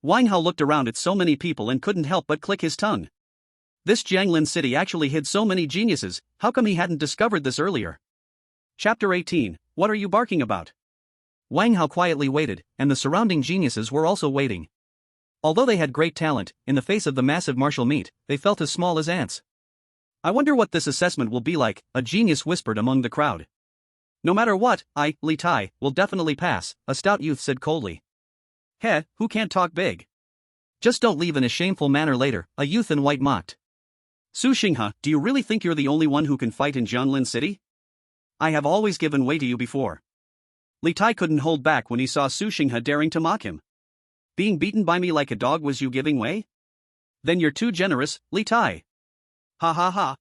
Wang Hao looked around at so many people and couldn't help but click his tongue. This Jianglin city actually hid so many geniuses, how come he hadn't discovered this earlier? Chapter 18, What are you barking about? Wang Hao quietly waited, and the surrounding geniuses were also waiting. Although they had great talent, in the face of the massive martial meet, they felt as small as ants. I wonder what this assessment will be like, a genius whispered among the crowd. No matter what, Li Tai, will definitely pass, a stout youth said coldly. Heh, who can't talk big? Just don't leave in a shameful manner later, a youth in white mocked. Su Xinghe, do you really think you're the only one who can fight in Jianglin City? I have always given way to you before. Li Tai couldn't hold back when he saw Su Xinghe daring to mock him. Being beaten by me like a dog was you giving way? Then you're too generous, Li Tai. Ha ha ha.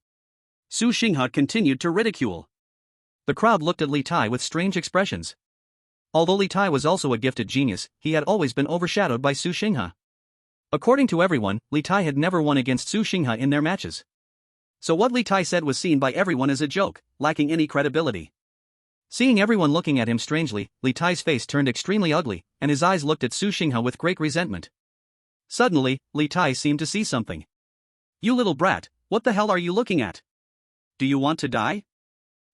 Su Xinghe continued to ridicule. The crowd looked at Li Tai with strange expressions. Although Li Tai was also a gifted genius, he had always been overshadowed by Su Xinghe. According to everyone, Li Tai had never won against Su Xinghe in their matches. So what Li Tai said was seen by everyone as a joke, lacking any credibility. Seeing everyone looking at him strangely, Li Tai's face turned extremely ugly, and his eyes looked at Su Xinghe with great resentment. Suddenly, Li Tai seemed to see something. You little brat, what the hell are you looking at? Do you want to die?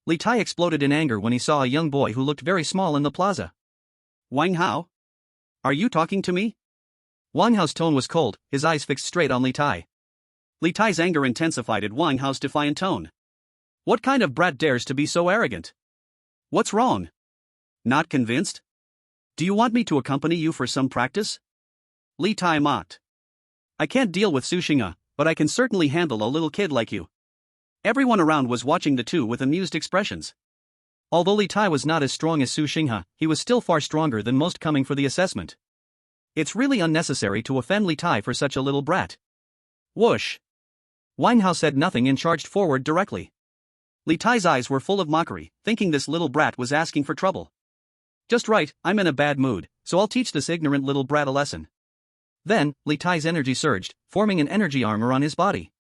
Li Tai exploded in anger when he saw a young boy who looked very small in the plaza. Wang Hao? Are you talking to me? Wang Hao's tone was cold, his eyes fixed straight on Li Tai. Li Tai's anger intensified at Wang Hao's defiant tone. What kind of brat dares to be so arrogant? What's wrong? Not convinced? Do you want me to accompany you for some practice? Li Tai mocked. I can't deal with Su Xinghe, but I can certainly handle a little kid like you. Everyone around was watching the two with amused expressions. Although Li Tai was not as strong as Su Xinghe, he was still far stronger than most coming for the assessment. It's really unnecessary to offend Li Tai for such a little brat. Whoosh! Wang Hao said nothing and charged forward directly. Li Tai's eyes were full of mockery, thinking this little brat was asking for trouble. Just right, I'm in a bad mood, so I'll teach this ignorant little brat a lesson. Then, Li Tai's energy surged, forming an energy armor on his body.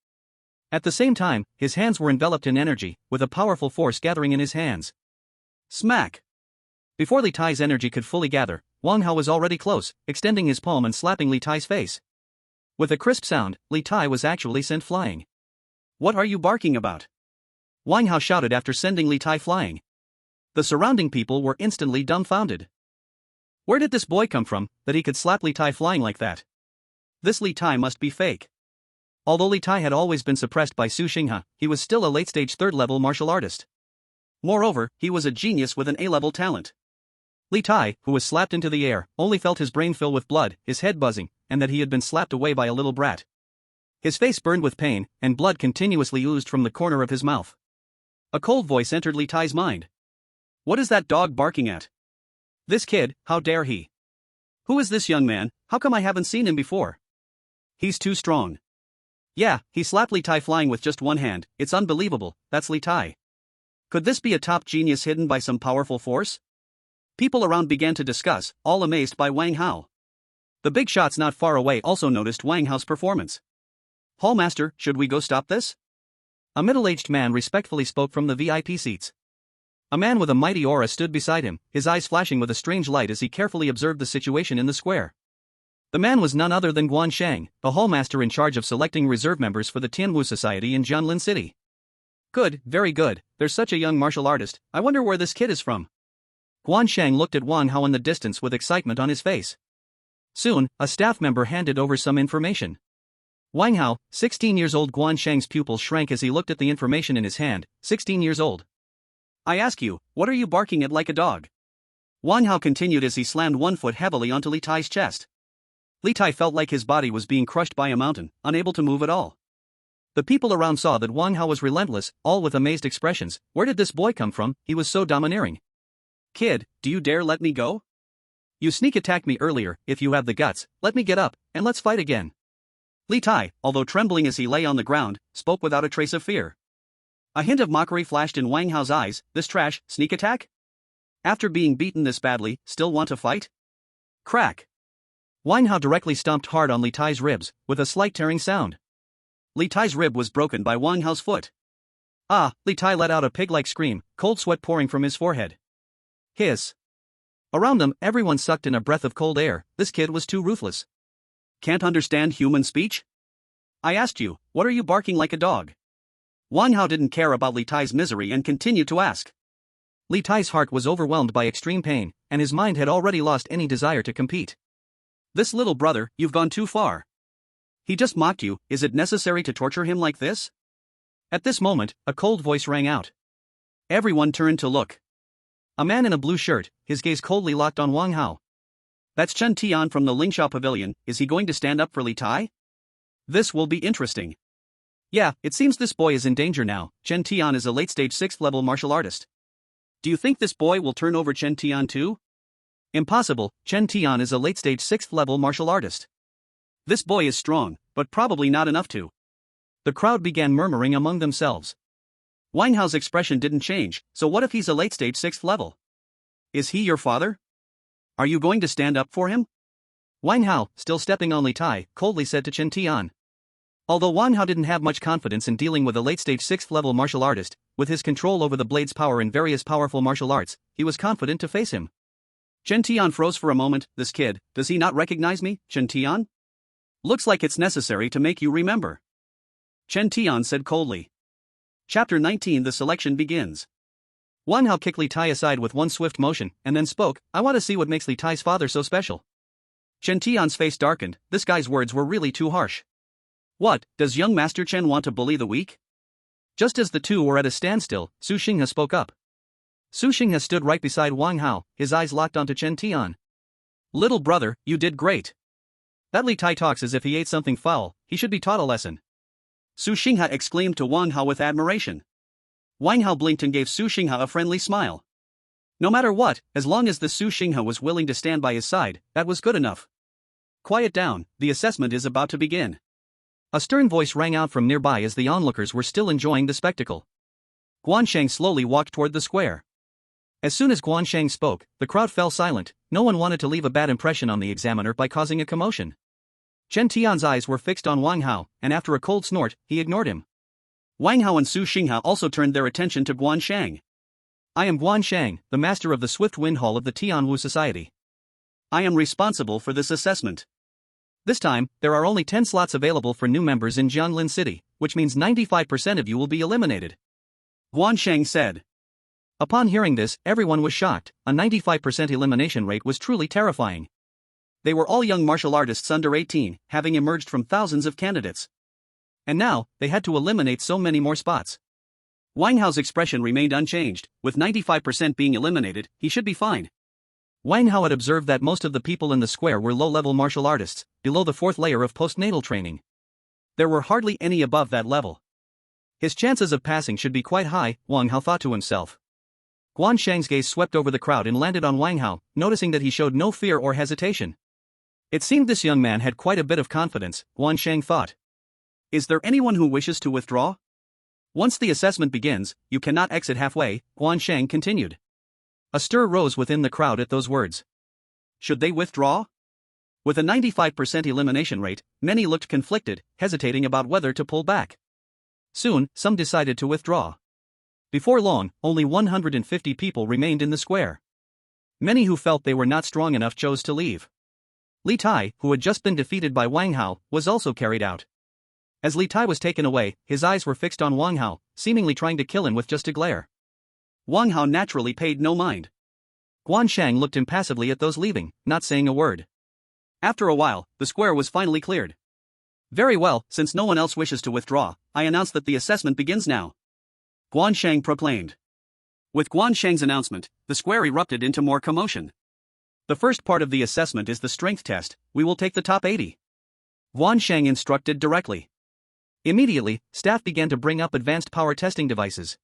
At the same time, his hands were enveloped in energy, with a powerful force gathering in his hands. Smack! Before Li Tai's energy could fully gather, Wang Hao was already close, extending his palm and slapping Li Tai's face. With a crisp sound, Li Tai was actually sent flying. What are you barking about? Wang Hao shouted after sending Li Tai flying. The surrounding people were instantly dumbfounded. Where did this boy come from, that he could slap Li Tai flying like that? This Li Tai must be fake. Although Li Tai had always been suppressed by Su Xinghe, he was still a late-stage third-level martial artist. Moreover, he was a genius with an A-level talent. Li Tai, who was slapped into the air, only felt his brain fill with blood, his head buzzing, and that he had been slapped away by a little brat. His face burned with pain, and blood continuously oozed from the corner of his mouth. A cold voice entered Li Tai's mind. What is that dog barking at? This kid, how dare he? Who is this young man, how come I haven't seen him before? He's too strong. Yeah, he slapped Li Tai flying with just one hand, it's unbelievable, that's Li Tai. Could this be a top genius hidden by some powerful force? People around began to discuss, all amazed by Wang Hao. The big shots not far away also noticed Wang Hao's performance. Hallmaster, should we go stop this? A middle-aged man respectfully spoke from the VIP seats. A man with a mighty aura stood beside him, his eyes flashing with a strange light as he carefully observed the situation in the square. The man was none other than Guan Shang, the hallmaster in charge of selecting reserve members for the Tianwu Society in Jianlin City. Good, very good, there's such a young martial artist, I wonder where this kid is from. Guan Shang looked at Wang Hao in the distance with excitement on his face. Soon, a staff member handed over some information. Wang Hao, 16 years old. Guan Shang's pupils shrank as he looked at the information in his hand, 16 years old. I ask you, what are you barking at like a dog? Wang Hao continued as he slammed one foot heavily onto Li Tai's chest. Li Tai felt like his body was being crushed by a mountain, unable to move at all. The people around saw that Wang Hao was relentless, all with amazed expressions. Where did this boy come from? He was so domineering. Kid, do you dare let me go? You sneak attacked me earlier, if you have the guts, let me get up, and let's fight again. Li Tai, although trembling as he lay on the ground, spoke without a trace of fear. A hint of mockery flashed in Wang Hao's eyes, this trash, sneak attack? After being beaten this badly, still want to fight? Crack. Wang Hao directly stomped hard on Li Tai's ribs, with a slight tearing sound. Li Tai's rib was broken by Wang Hao's foot. Ah, Li Tai let out a pig-like scream, cold sweat pouring from his forehead. Hiss. Around them, everyone sucked in a breath of cold air, this kid was too ruthless. Can't understand human speech? I asked you, what are you barking like a dog? Wang Hao didn't care about Li Tai's misery and continued to ask. Li Tai's heart was overwhelmed by extreme pain, and his mind had already lost any desire to compete. This little brother, you've gone too far. He just mocked you, is it necessary to torture him like this? At this moment, a cold voice rang out. Everyone turned to look. A man in a blue shirt, his gaze coldly locked on Wang Hao. That's Chen Tian from the Lingxiao Pavilion, is he going to stand up for Li Tai? This will be interesting. Yeah, it seems this boy is in danger now. Chen Tian is a late-stage 6th level martial artist. Do you think this boy will turn over Chen Tian too? Impossible, Chen Tian is a late-stage 6th level martial artist. This boy is strong, but probably not enough to. The crowd began murmuring among themselves. Wang Hao's expression didn't change, so what if he's a late-stage 6th level? Is he your father? Are you going to stand up for him? Wang Hao, still stepping on Li Tai, coldly said to Chen Tian. Although Wang Hao didn't have much confidence in dealing with a late-stage 6th level martial artist, with his control over the blade's power in various powerful martial arts, he was confident to face him. Chen Tian froze for a moment, this kid, does he not recognize me, Chen Tian? Looks like it's necessary to make you remember. Chen Tian said coldly. Chapter 19. The selection begins. Wang Hao kicked Li Tai aside with one swift motion, and then spoke, I want to see what makes Li Tai's father so special. Chen Tian's face darkened, this guy's words were really too harsh. What, does young Master Chen want to bully the weak? Just as the two were at a standstill, Su Xinghe spoke up. Su Xinghe stood right beside Wang Hao, his eyes locked onto Chen Tian. Little brother, you did great. That Li Tai talks as if he ate something foul, he should be taught a lesson. Su Xinghe exclaimed to Wang Hao with admiration. Wang Hao blinked and gave Su Xinghe a friendly smile. No matter what, as long as the Su Xinghe was willing to stand by his side, that was good enough. Quiet down, the assessment is about to begin. A stern voice rang out from nearby as the onlookers were still enjoying the spectacle. Guan Shang slowly walked toward the square. As soon as Guan Shang spoke, the crowd fell silent, no one wanted to leave a bad impression on the examiner by causing a commotion. Chen Tian's eyes were fixed on Wang Hao, and after a cold snort, he ignored him. Wang Hao and Su Xinghe also turned their attention to Guan Shang. I am Guan Shang, the master of the Swift Wind Hall of the Tianwu Society. I am responsible for this assessment. This time, there are only 10 slots available for new members in Jianlin City, which means 95% of you will be eliminated. Guan Shang said. Upon hearing this, everyone was shocked, a 95% elimination rate was truly terrifying. They were all young martial artists under 18, having emerged from thousands of candidates. And now, they had to eliminate so many more spots. Wang Hao's expression remained unchanged, with 95% being eliminated, he should be fine. Wang Hao had observed that most of the people in the square were low-level martial artists, below the 4th layer of postnatal training. There were hardly any above that level. His chances of passing should be quite high, Wang Hao thought to himself. Guan Shang's gaze swept over the crowd and landed on Wang Hao, noticing that he showed no fear or hesitation. It seemed this young man had quite a bit of confidence, Guan Shang thought. Is there anyone who wishes to withdraw? Once the assessment begins, you cannot exit halfway, Guan Shang continued. A stir rose within the crowd at those words. Should they withdraw? With a 95% elimination rate, many looked conflicted, hesitating about whether to pull back. Soon, some decided to withdraw. Before long, only 150 people remained in the square. Many who felt they were not strong enough chose to leave. Li Tai, who had just been defeated by Wang Hao, was also carried out. As Li Tai was taken away, his eyes were fixed on Wang Hao, seemingly trying to kill him with just a glare. Wang Hao naturally paid no mind. Guan Shang looked impassively at those leaving, not saying a word. After a while, the square was finally cleared. Very well, since no one else wishes to withdraw, I announce that the assessment begins now. Guan Shang proclaimed. With Guan Shang's announcement, the square erupted into more commotion. The first part of the assessment is the strength test. We will take the top 80. Guan Shang instructed directly. Immediately, staff began to bring up advanced power testing devices.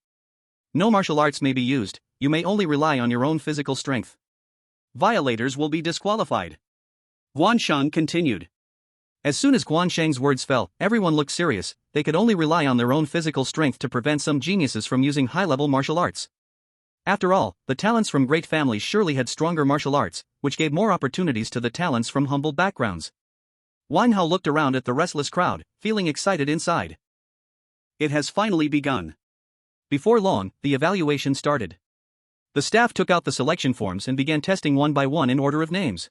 No martial arts may be used, you may only rely on your own physical strength. Violators will be disqualified. Guan Shang continued. As soon as Guan Shang's words fell, everyone looked serious. They could only rely on their own physical strength to prevent some geniuses from using high-level martial arts. After all, the talents from great families surely had stronger martial arts, which gave more opportunities to the talents from humble backgrounds. Wang Hao looked around at the restless crowd, feeling excited inside. It has finally begun. Before long, the evaluation started. The staff took out the selection forms and began testing one by one in order of names.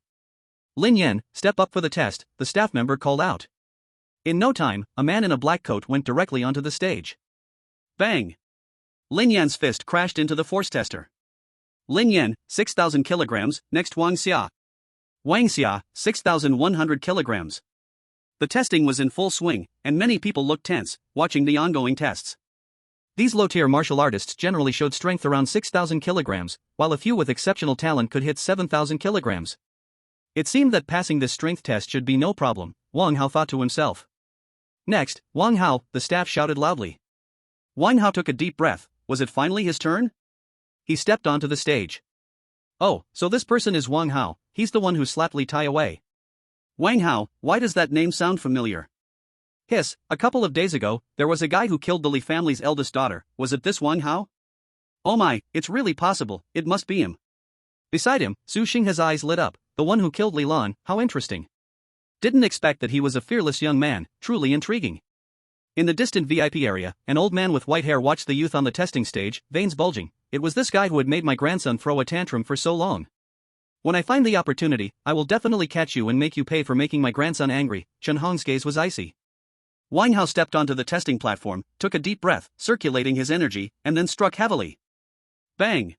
Lin Yan, step up for the test, the staff member called out. In no time, a man in a black coat went directly onto the stage. Bang! Lin Yan's fist crashed into the force tester. Lin Yan, 6,000 kilograms, next Wang Xia. Wang Xia, 6,100 kilograms. The testing was in full swing, and many people looked tense, watching the ongoing tests. These low-tier martial artists generally showed strength around 6,000 kilograms, while a few with exceptional talent could hit 7,000 kilograms. It seemed that passing this strength test should be no problem, Wang Hao thought to himself. Next, Wang Hao, the staff shouted loudly. Wang Hao took a deep breath. Was it finally his turn? He stepped onto the stage. Oh, so this person is Wang Hao, he's the one who slapped Li Tai away. Wang Hao, why does that name sound familiar? Hiss, a couple of days ago, there was a guy who killed the Li family's eldest daughter. Was it this Wang Hao? Oh my, it's really possible, it must be him. Beside him, Su Xingha's eyes lit up. The one who killed Li Lan, how interesting. Didn't expect that he was a fearless young man, truly intriguing. In the distant VIP area, an old man with white hair watched the youth on the testing stage, veins bulging. It was this guy who had made my grandson throw a tantrum for so long. When I find the opportunity, I will definitely catch you and make you pay for making my grandson angry. Chen Hong's gaze was icy. Wang Hao stepped onto the testing platform, took a deep breath, circulating his energy, and then struck heavily. Bang!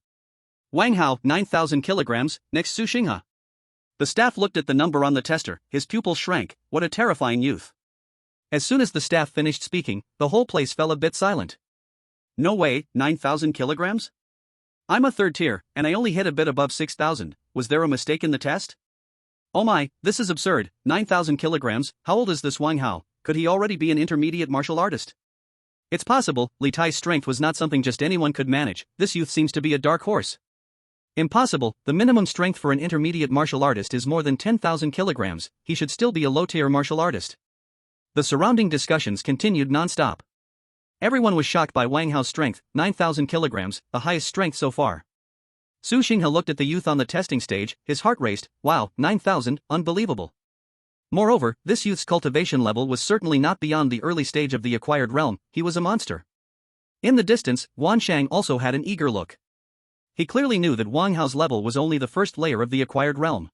Wang Hao, 9,000 kilograms, next Su Xingha. The staff looked at the number on the tester, his pupils shrank. What a terrifying youth. As soon as the staff finished speaking, the whole place fell a bit silent. No way, 9,000 kilograms? I'm a third tier, and I only hit a bit above 6,000. Was there a mistake in the test? Oh my, this is absurd. 9,000 kilograms. How old is this Wang Hao? Could he already be an intermediate martial artist? It's possible. Li Tai's strength was not something just anyone could manage. This youth seems to be a dark horse. Impossible. The minimum strength for an intermediate martial artist is more than 10,000 kilograms. He should still be a low-tier martial artist. The surrounding discussions continued non-stop. Everyone was shocked by Wang Hao's strength, 9,000 kilograms, the highest strength so far. Su Xingha looked at the youth on the testing stage, his heart raced. Wow, 9,000, unbelievable. Moreover, this youth's cultivation level was certainly not beyond the early stage of the acquired realm. He was a monster. In the distance, Guan Shang also had an eager look. He clearly knew that Wang Hao's level was only the first layer of the acquired realm.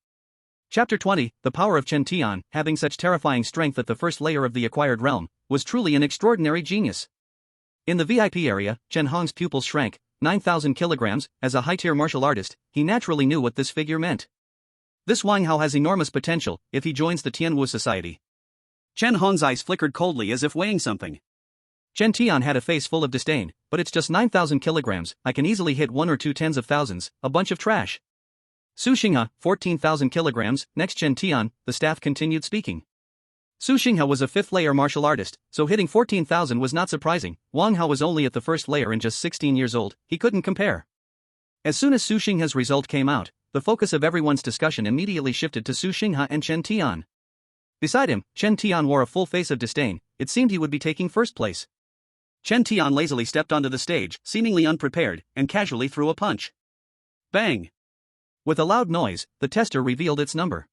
Chapter 20, The Power of Chen Tian, having such terrifying strength at the first layer of the acquired realm, was truly an extraordinary genius. In the VIP area, Chen Hong's pupils shrank. 9,000 kilograms, as a high-tier martial artist, he naturally knew what this figure meant. This Wang Hao has enormous potential if he joins the Tianwu Society. Chen Hong's eyes flickered coldly as if weighing something. Chen Tian had a face full of disdain, but it's just 9,000 kilograms, I can easily hit 1 or 2 tens of thousands, a bunch of trash. Su Xingha, 14,000 kilograms, next Chen Tian, the staff continued speaking. Su Xinghe was a 5th layer martial artist, so hitting 14,000 was not surprising. Wang Hao was only at the 1st layer and just 16 years old, he couldn't compare. As soon as Su Xinghe's result came out, the focus of everyone's discussion immediately shifted to Su Xinghe and Chen Tian. Beside him, Chen Tian wore a full face of disdain, it seemed he would be taking first place. Chen Tian lazily stepped onto the stage, seemingly unprepared, and casually threw a punch. Bang! With a loud noise, the tester revealed its number.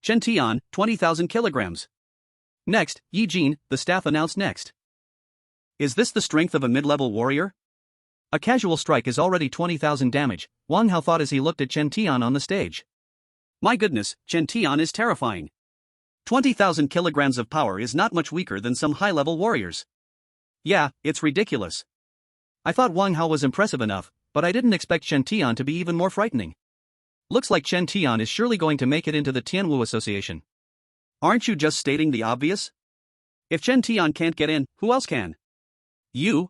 Chen Tian, 20,000 kilograms. Next, Yi Jin, the staff announced next. Is this the strength of a mid-level warrior? A casual strike is already 20,000 damage, Wang Hao thought as he looked at Chen Tian on the stage. My goodness, Chen Tian is terrifying. 20,000 kilograms of power is not much weaker than some high-level warriors. Yeah, it's ridiculous. I thought Wang Hao was impressive enough, but I didn't expect Chen Tian to be even more frightening. Looks like Chen Tian is surely going to make it into the Tianwu Association. Aren't you just stating the obvious? If Chen Tian can't get in, who else can? You?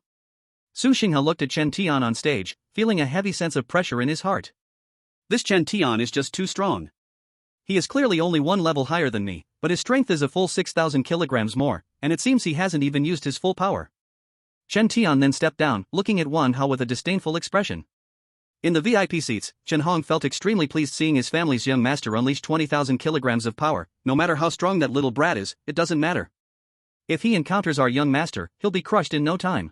Su Xinghe looked at Chen Tian on stage, feeling a heavy sense of pressure in his heart. This Chen Tian is just too strong. He is clearly only one level higher than me, but his strength is a full 6,000 kilograms more, and it seems he hasn't even used his full power. Chen Tian then stepped down, looking at Wang Hao with a disdainful expression. In the VIP seats, Chen Hong felt extremely pleased seeing his family's young master unleash 20,000 kilograms of power. No matter how strong that little brat is, it doesn't matter. If he encounters our young master, he'll be crushed in no time.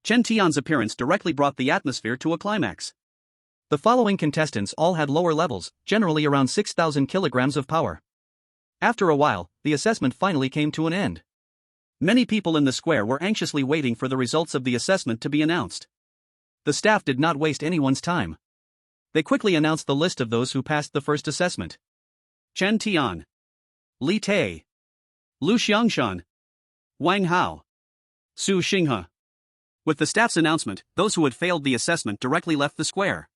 Chen Tian's appearance directly brought the atmosphere to a climax. The following contestants all had lower levels, generally around 6,000 kilograms of power. After a while, the assessment finally came to an end. Many people in the square were anxiously waiting for the results of the assessment to be announced. The staff did not waste anyone's time. They quickly announced the list of those who passed the first assessment. Chen Tian, Li Tai, Lu Xiangshan, Wang Hao, Su Xinghe. With the staff's announcement, those who had failed the assessment directly left the square.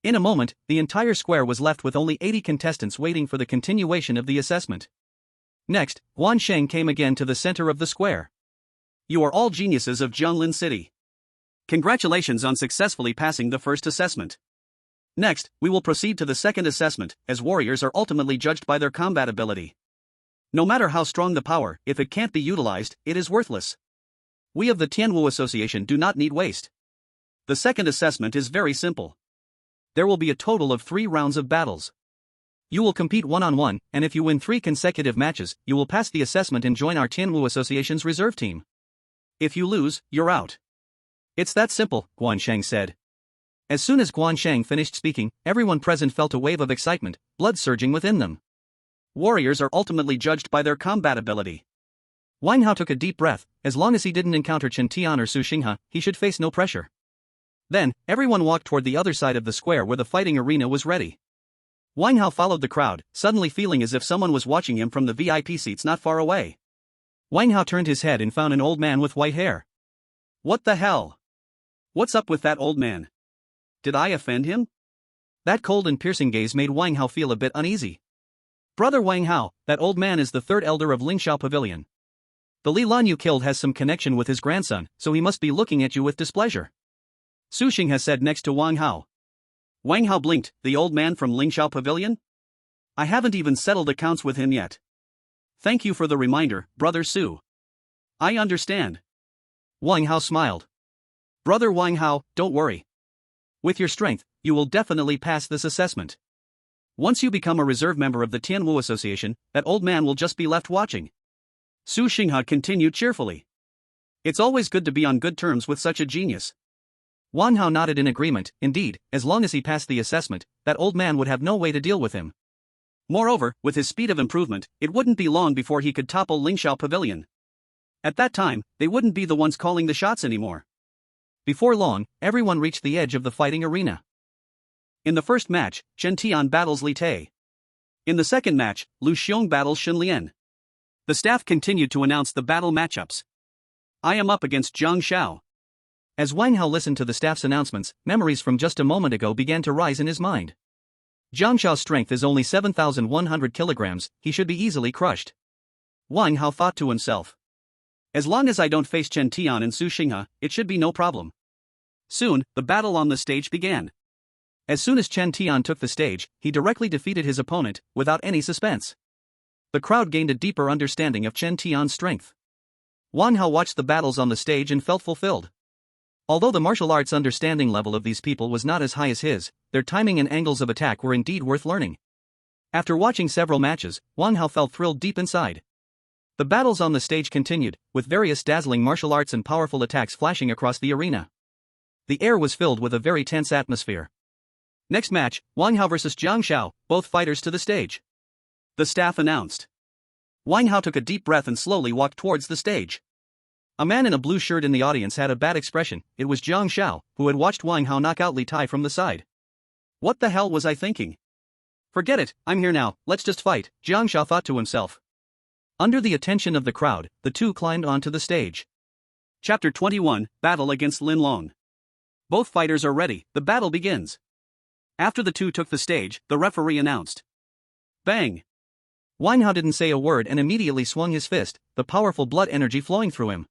In a moment, the entire square was left with only 80 contestants waiting for the continuation of the assessment. Next, Guan Sheng came again to the center of the square. You are all geniuses of Jianglin City. Congratulations on successfully passing the first assessment. Next, we will proceed to the second assessment, as warriors are ultimately judged by their combat ability. No matter how strong the power, if it can't be utilized, it is worthless. We of the Tianwu Association do not need waste. The second assessment is very simple. There will be a total of 3 rounds of battles. You will compete one-on-one, and if you win 3 consecutive matches, you will pass the assessment and join our Tianwu Association's reserve team. If you lose, you're out. It's that simple, Guan Sheng said. As soon as Guan Sheng finished speaking, everyone present felt a wave of excitement, blood surging within them. Warriors are ultimately judged by their combat ability. Wang Hao took a deep breath. As long as he didn't encounter Chen Tian or Su Xinghe, he should face no pressure. Then, everyone walked toward the other side of the square where the fighting arena was ready. Wang Hao followed the crowd, suddenly feeling as if someone was watching him from the VIP seats not far away. Wang Hao turned his head and found an old man with white hair. What the hell? What's up with that old man? Did I offend him? That cold and piercing gaze made Wang Hao feel a bit uneasy. Brother Wang Hao, that old man is the 3rd elder of Lingxiao Pavilion. The Li Lan you killed has some connection with his grandson, so he must be looking at you with displeasure. Su Xinghe said next to Wang Hao. Wang Hao blinked. The old man from Lingxiao Pavilion? I haven't even settled accounts with him yet. Thank you for the reminder, Brother Su. I understand. Wang Hao smiled. Brother Wang Hao, don't worry. With your strength, you will definitely pass this assessment. Once you become a reserve member of the Tianwu Association, that old man will just be left watching. Su Xinghe continued cheerfully. It's always good to be on good terms with such a genius. Wang Hao nodded in agreement. Indeed, as long as he passed the assessment, that old man would have no way to deal with him. Moreover, with his speed of improvement, it wouldn't be long before he could topple Lingxiao Pavilion. At that time, they wouldn't be the ones calling the shots anymore. Before long, everyone reached the edge of the fighting arena. In the first match, Chen Tian battles Li Tai. In the second match, Lu Xiong battles Shen Lian. The staff continued to announce the battle matchups. I am up against Zhang Xiao. As Wang Hao listened to the staff's announcements, memories from just a moment ago began to rise in his mind. Zhang Xiao's strength is only 7,100 kilograms, he should be easily crushed. Wang Hao thought to himself. As long as I don't face Chen Tian and Su Xinghe, it should be no problem. Soon, the battle on the stage began. As soon as Chen Tian took the stage, he directly defeated his opponent, without any suspense. The crowd gained a deeper understanding of Chen Tian's strength. Wang Hao watched the battles on the stage and felt fulfilled. Although the martial arts understanding level of these people was not as high as his, their timing and angles of attack were indeed worth learning. After watching several matches, Wang Hao felt thrilled deep inside. The battles on the stage continued, with various dazzling martial arts and powerful attacks flashing across the arena. The air was filled with a very tense atmosphere. Next match, Wang Hao vs Jiang Xiao, both fighters to the stage. The staff announced. Wang Hao took a deep breath and slowly walked towards the stage. A man in a blue shirt in the audience had a bad expression. It was Jiang Xiao, who had watched Wang Hao knock out Li Tai from the side. What the hell was I thinking? Forget it, I'm here now, let's just fight, Jiang Xiao thought to himself. Under the attention of the crowd, the two climbed onto the stage. Chapter 21, Battle against Lin Long. Both fighters are ready, the battle begins. After the two took the stage, the referee announced. Bang! Wang Hao didn't say a word and immediately swung his fist, the powerful blood energy flowing through him.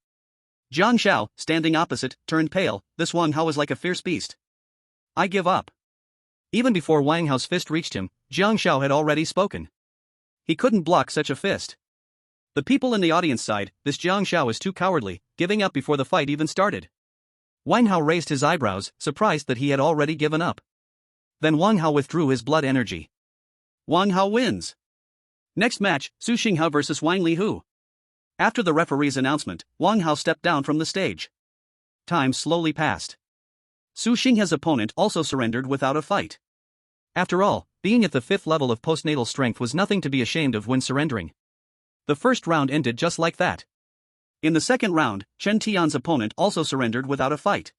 Jiang Xiao, standing opposite, turned pale. This Wang Hao was like a fierce beast. I give up. Even before Wang Hao's fist reached him, Jiang Xiao had already spoken. He couldn't block such a fist. The people in the audience sighed, this Jiang Xiao is too cowardly, giving up before the fight even started. Wang Hao raised his eyebrows, surprised that he had already given up. Then Wang Hao withdrew his blood energy. Wang Hao wins. Next match, Su Xinghao vs Wang Lihu. After the referee's announcement, Wang Hao stepped down from the stage. Time slowly passed. Su Xingha's opponent also surrendered without a fight. After all, being at the 5th level of postnatal strength was nothing to be ashamed of when surrendering. The first round ended just like that. In the second round, Chen Tian's opponent also surrendered without a fight.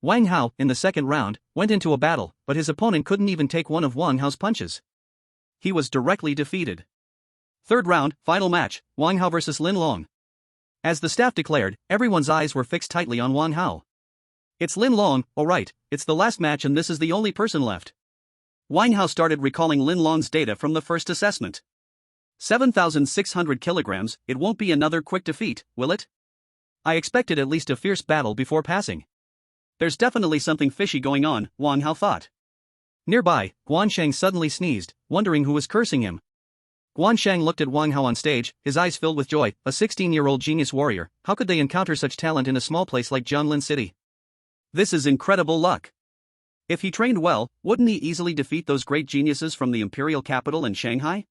Wang Hao, in the second round, went into a battle, but his opponent couldn't even take one of Wang Hao's punches. He was directly defeated. Third round, final match, Wang Hao vs Lin Long. As the staff declared, everyone's eyes were fixed tightly on Wang Hao. It's Lin Long, alright, it's the last match and this is the only person left. Wang Hao started recalling Lin Long's data from the first assessment. 7,600 kilograms, it won't be another quick defeat, will it? I expected at least a fierce battle before passing. There's definitely something fishy going on, Wang Hao thought. Nearby, Guansheng suddenly sneezed, wondering who was cursing him. Guansheng looked at Wang Hao on stage, his eyes filled with joy. A 16-year-old genius warrior, how could they encounter such talent in a small place like Jianlin City? This is incredible luck. If he trained well, wouldn't he easily defeat those great geniuses from the imperial capital in Shanghai?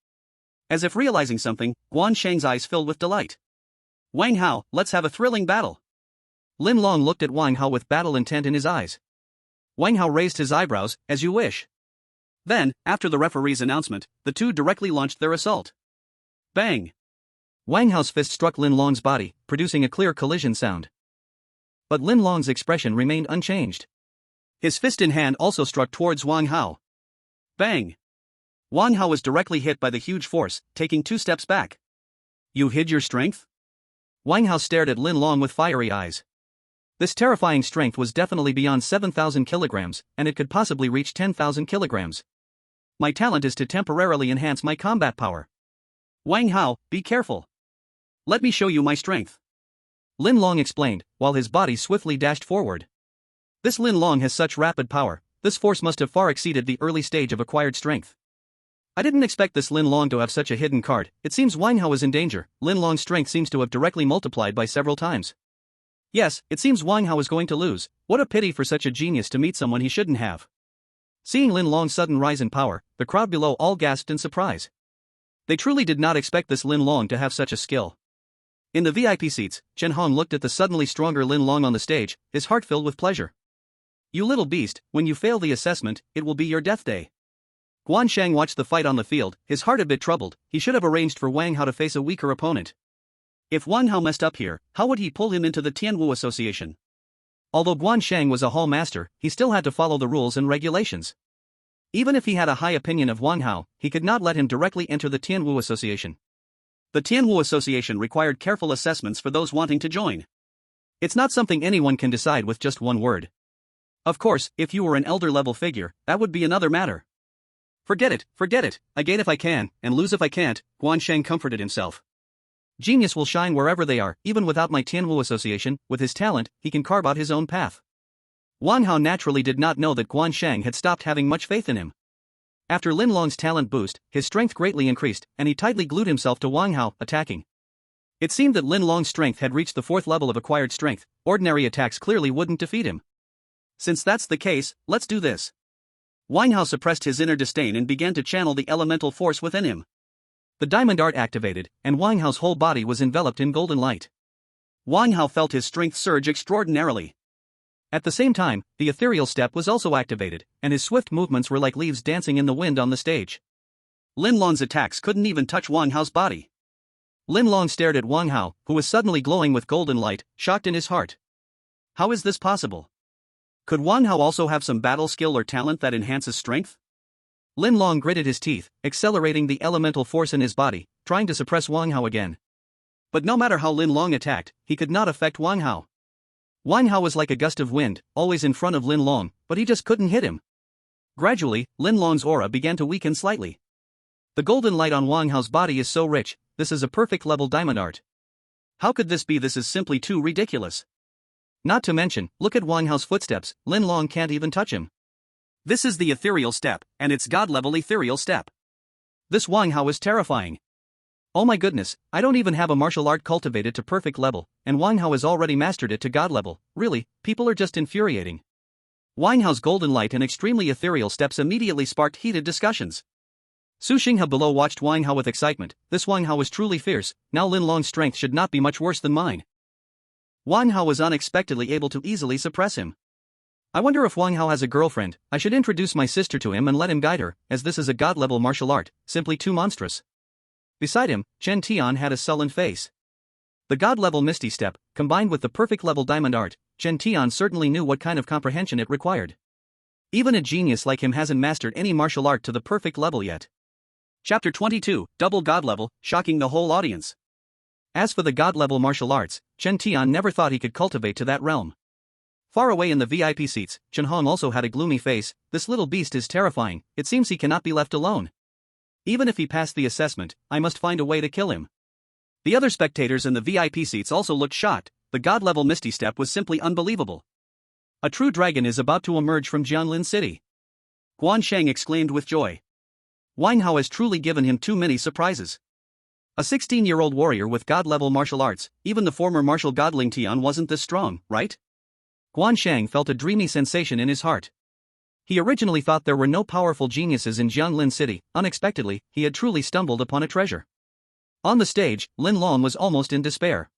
As if realizing something, Guansheng's eyes filled with delight. Wang Hao, let's have a thrilling battle. Lin Long looked at Wang Hao with battle intent in his eyes. Wang Hao raised his eyebrows, as you wish. Then, after the referee's announcement, the two directly launched their assault. Bang! Wang Hao's fist struck Lin Long's body, producing a clear collision sound. But Lin Long's expression remained unchanged. His fist in hand also struck towards Wang Hao. Bang! Wang Hao was directly hit by the huge force, taking 2 steps back. You hid your strength? Wang Hao stared at Lin Long with fiery eyes. This terrifying strength was definitely beyond 7,000 kilograms, and it could possibly reach 10,000 kilograms. My talent is to temporarily enhance my combat power. Wang Hao, be careful. Let me show you my strength. Lin Long explained, while his body swiftly dashed forward. This Lin Long has such rapid power, this force must have far exceeded the early stage of acquired strength. I didn't expect this Lin Long to have such a hidden card. It seems Wang Hao is in danger. Lin Long's strength seems to have directly multiplied by several times. Yes, it seems Wang Hao is going to lose. What a pity for such a genius to meet someone he shouldn't have. Seeing Lin Long's sudden rise in power, the crowd below all gasped in surprise. They truly did not expect this Lin Long to have such a skill. In the VIP seats, Chen Hong looked at the suddenly stronger Lin Long on the stage, his heart filled with pleasure. You little beast, when you fail the assessment, it will be your death day. Guansheng watched the fight on the field, his heart a bit troubled. He should have arranged for Wang Hao to face a weaker opponent. If Wang Hao messed up here, how would he pull him into the Tianwu Association? Although Guansheng was a hall master, he still had to follow the rules and regulations. Even if he had a high opinion of Wang Hao, he could not let him directly enter the Tianwu Association. The Tianwu Association required careful assessments for those wanting to join. It's not something anyone can decide with just one word. Of course, if you were an elder-level figure, that would be another matter. Forget it, I gain if I can, and lose if I can't, Guansheng comforted himself. Genius will shine wherever they are, even without my Tianwu Association. With his talent, he can carve out his own path. Wang Hao naturally did not know that Guansheng had stopped having much faith in him. After Lin Long's talent boost, his strength greatly increased, and he tightly glued himself to Wang Hao, attacking. It seemed that Lin Long's strength had reached the 4th level of acquired strength. Ordinary attacks clearly wouldn't defeat him. Since that's the case, let's do this. Wang Hao suppressed his inner disdain and began to channel the elemental force within him. The diamond art activated, and Wang Hao's whole body was enveloped in golden light. Wang Hao felt his strength surge extraordinarily. At the same time, the ethereal step was also activated, and his swift movements were like leaves dancing in the wind on the stage. Lin Long's attacks couldn't even touch Wang Hao's body. Lin Long stared at Wang Hao, who was suddenly glowing with golden light, shocked in his heart. How is this possible? Could Wang Hao also have some battle skill or talent that enhances strength? Lin Long gritted his teeth, accelerating the elemental force in his body, trying to suppress Wang Hao again. But no matter how Lin Long attacked, he could not affect Wang Hao. Wang Hao was like a gust of wind, always in front of Lin Long, but he just couldn't hit him. Gradually, Lin Long's aura began to weaken slightly. The golden light on Wang Hao's body is so rich, this is a perfect level diamond art. How could this be? This is simply too ridiculous. Not to mention, look at Wang Hao's footsteps, Lin Long can't even touch him. This is the ethereal step, and it's god-level ethereal step. This Wang Hao is terrifying. Oh my goodness, I don't even have a martial art cultivated to perfect level, and Wang Hao has already mastered it to god level. Really, people are just infuriating. Wang Hao's golden light and extremely ethereal steps immediately sparked heated discussions. Su Xinghe below watched Wang Hao with excitement. This Wang Hao was truly fierce. Now Lin Long's strength should not be much worse than mine. Wang Hao was unexpectedly able to easily suppress him. I wonder if Wang Hao has a girlfriend. I should introduce my sister to him and let him guide her, as this is a god-level martial art, simply too monstrous. Beside him, Chen Tian had a sullen face. The god-level Misty Step, combined with the perfect-level diamond art, Chen Tian certainly knew what kind of comprehension it required. Even a genius like him hasn't mastered any martial art to the perfect level yet. Chapter 22, Double God Level, shocking the whole audience. As for the god-level martial arts, Chen Tian never thought he could cultivate to that realm. Far away in the VIP seats, Chen Hong also had a gloomy face. This little beast is terrifying, it seems he cannot be left alone. Even if he passed the assessment, I must find a way to kill him. The other spectators in the VIP seats also looked shocked. The god-level Misty Step was simply unbelievable. A true dragon is about to emerge from Jianlin City. Guan Sheng exclaimed with joy. Wang Hao has truly given him too many surprises. A 16-year-old warrior with god-level martial arts, even the former martial god Ling Tian wasn't this strong, right? Guan Sheng felt a dreamy sensation in his heart. He originally thought there were no powerful geniuses in Jianlin City. Unexpectedly, he had truly stumbled upon a treasure. On the stage, Lin Long was almost in despair.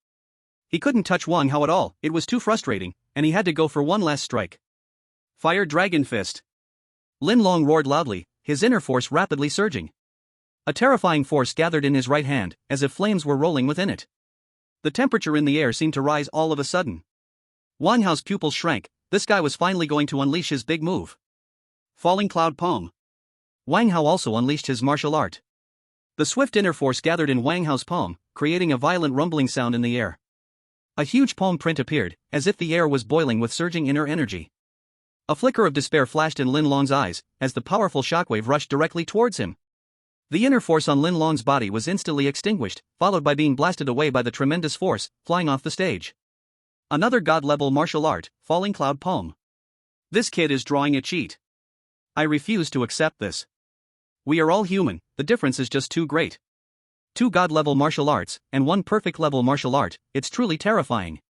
He couldn't touch Wang Hao at all, it was too frustrating, and he had to go for one last strike. Fire Dragon Fist. Lin Long roared loudly, his inner force rapidly surging. A terrifying force gathered in his right hand, as if flames were rolling within it. The temperature in the air seemed to rise all of a sudden. Wang Hao's pupils shrank. This guy was finally going to unleash his big move. Falling Cloud Palm. Wang Hao also unleashed his martial art. The swift inner force gathered in Wang Hao's palm, creating a violent rumbling sound in the air. A huge palm print appeared, as if the air was boiling with surging inner energy. A flicker of despair flashed in Lin Long's eyes, as the powerful shockwave rushed directly towards him. The inner force on Lin Long's body was instantly extinguished, followed by being blasted away by the tremendous force, flying off the stage. Another god-level martial art, Falling Cloud Palm. This kid is drawing a cheat. I refuse to accept this. We are all human, the difference is just too great. 2 god-level martial arts, and 1 perfect-level martial art, it's truly terrifying.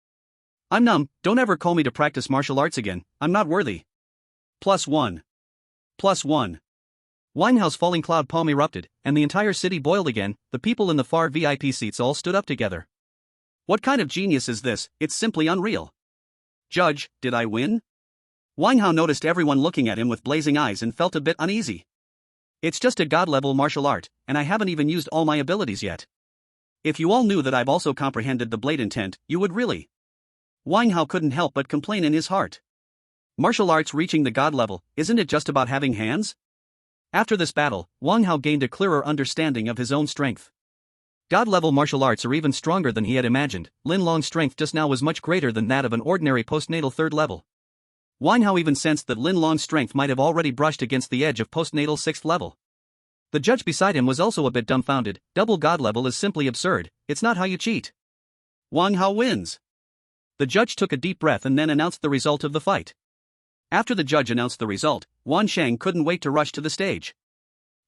I'm numb, don't ever call me to practice martial arts again, I'm not worthy. +1. +1. Wang Hao's Falling Cloud Palm erupted, and the entire city boiled again. The people in the far VIP seats all stood up together. What kind of genius is this? It's simply unreal. Judge, did I win? Wang Hao noticed everyone looking at him with blazing eyes and felt a bit uneasy. It's just a god-level martial art, and I haven't even used all my abilities yet. If you all knew that I've also comprehended the blade intent, you would really. Wang Hao couldn't help but complain in his heart. Martial arts reaching the god level, isn't it just about having hands? After this battle, Wang Hao gained a clearer understanding of his own strength. God-level martial arts are even stronger than he had imagined. Lin Long's strength just now was much greater than that of an ordinary postnatal 3rd level. Wang Hao even sensed that Lin Long's strength might have already brushed against the edge of postnatal 6th level. The judge beside him was also a bit dumbfounded. Double god level is simply absurd, it's not how you cheat. Wang Hao wins. The judge took a deep breath and then announced the result of the fight. After the judge announced the result, Guan Sheng couldn't wait to rush to the stage.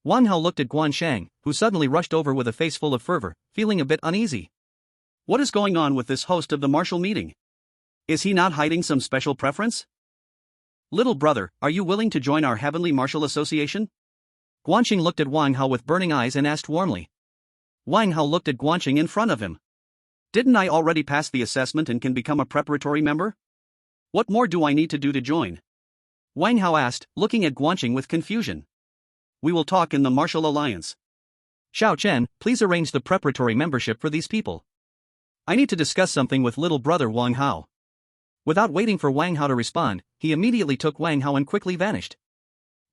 Wang Hao looked at Guan Shang, who suddenly rushed over with a face full of fervor, feeling a bit uneasy. What is going on with this host of the martial meeting? Is he not hiding some special preference? Little brother, are you willing to join our Heavenly Martial Association? Guanxing looked at Wang Hao with burning eyes and asked warmly. Wang Hao looked at Guanxing in front of him. Didn't I already pass the assessment and can become a preparatory member? What more do I need to do to join? Wang Hao asked, looking at Guanxing with confusion. We will talk in the Martial Alliance. Xiao Chen, please arrange the preparatory membership for these people. I need to discuss something with little brother Wang Hao. Without waiting for Wang Hao to respond, he immediately took Wang Hao and quickly vanished.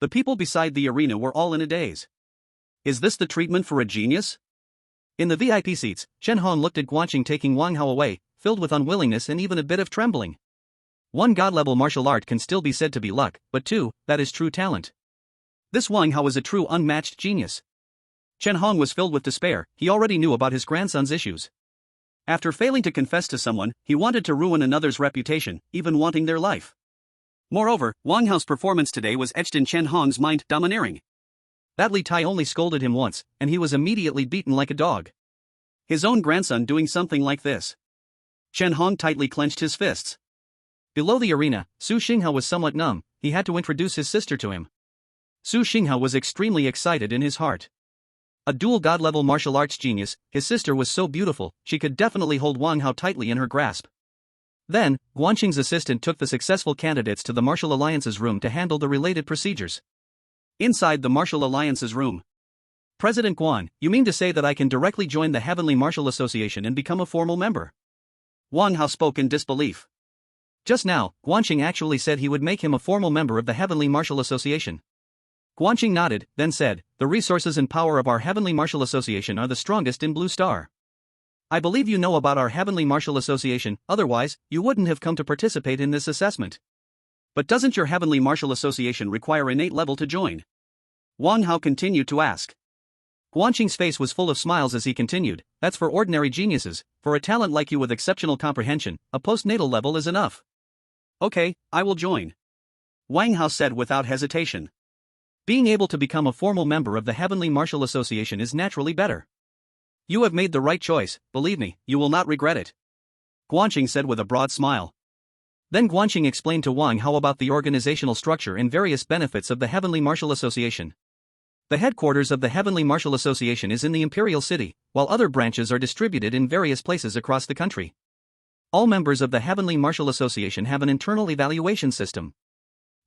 The people beside the arena were all in a daze. Is this the treatment for a genius? In the VIP seats, Chen Hong looked at Guanxing taking Wang Hao away, filled with unwillingness and even a bit of trembling. 1 god-level martial art can still be said to be luck, but 2, that is true talent. This Wang Hao is a true unmatched genius. Chen Hong was filled with despair. He already knew about his grandson's issues. After failing to confess to someone, he wanted to ruin another's reputation, even wanting their life. Moreover, Wang Hao's performance today was etched in Chen Hong's mind, domineering. That Li Tai only scolded him once, and he was immediately beaten like a dog. His own grandson doing something like this. Chen Hong tightly clenched his fists. Below the arena, Su Xinghao was somewhat numb. He had to introduce his sister to him. Su Xinghao was extremely excited in his heart. A dual god-level martial arts genius, his sister was so beautiful, she could definitely hold Wang Hao tightly in her grasp. Then, Guanxing's assistant took the successful candidates to the Martial Alliance's room to handle the related procedures. Inside the Martial Alliance's room. President Guan, you mean to say that I can directly join the Heavenly Martial Association and become a formal member? Wang Hao spoke in disbelief. Just now, Guanxing actually said he would make him a formal member of the Heavenly Martial Association. Guanxing nodded, then said, the resources and power of our Heavenly Martial Association are the strongest in Blue Star. I believe you know about our Heavenly Martial Association, otherwise, you wouldn't have come to participate in this assessment. But doesn't your Heavenly Martial Association require innate level to join? Wang Hao continued to ask. Guanxing's face was full of smiles as he continued, that's for ordinary geniuses. For a talent like you with exceptional comprehension, a postnatal level is enough. Okay, I will join. Wang Hao said without hesitation. Being able to become a formal member of the Heavenly Martial Association is naturally better. You have made the right choice, believe me, you will not regret it. Guanxing said with a broad smile. Then Guanxing explained to Wang Hao about the organizational structure and various benefits of the Heavenly Martial Association. The headquarters of the Heavenly Martial Association is in the Imperial City, while other branches are distributed in various places across the country. All members of the Heavenly Martial Association have an internal evaluation system.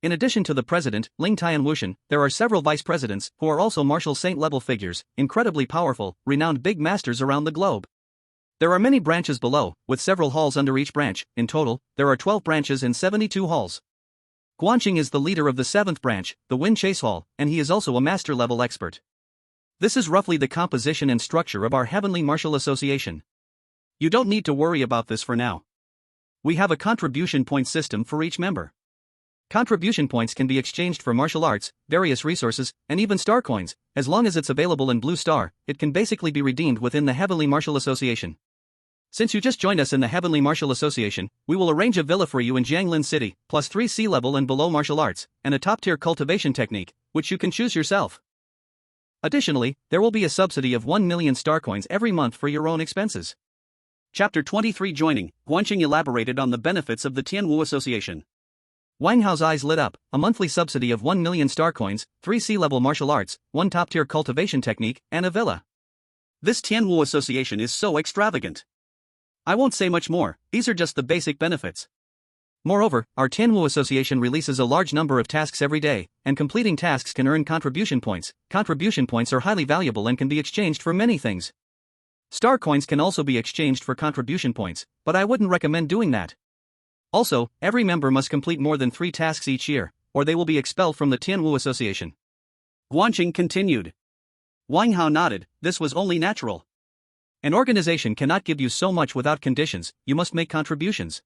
In addition to the president, Ling Tai and Wushan, there are several vice presidents who are also martial saint-level figures, incredibly powerful, renowned big masters around the globe. There are many branches below, with several halls under each branch. In total, there are 12 branches and 72 halls. Guanxing is the leader of the 7th branch, the Wind Chase Hall, and he is also a master-level expert. This is roughly the composition and structure of our Heavenly Martial Association. You don't need to worry about this for now. We have a contribution point system for each member. Contribution points can be exchanged for martial arts, various resources, and even star coins. As long as it's available in Blue Star, it can basically be redeemed within the Heavenly Martial Association. Since you just joined us in the Heavenly Martial Association, we will arrange a villa for you in Jianglin City, plus 3 sea-level and below martial arts, and a top-tier cultivation technique, which you can choose yourself. Additionally, there will be a subsidy of 1 million star coins every month for your own expenses. Chapter 23 Joining, Guanxing elaborated on the benefits of the Tianwu Association. Wang Hao's eyes lit up, a monthly subsidy of 1 million star coins, 3 sea-level martial arts, 1 top-tier cultivation technique, and a villa. This Tianwu Association is so extravagant. I won't say much more, these are just the basic benefits. Moreover, our Tianwu Association releases a large number of tasks every day, and completing tasks can earn contribution points. Contribution points are highly valuable and can be exchanged for many things. Star coins can also be exchanged for contribution points, but I wouldn't recommend doing that. Also, every member must complete more than 3 tasks each year, or they will be expelled from the Tianwu Association. Guanxing continued. Wang Hao nodded, this was only natural. An organization cannot give you so much without conditions, you must make contributions.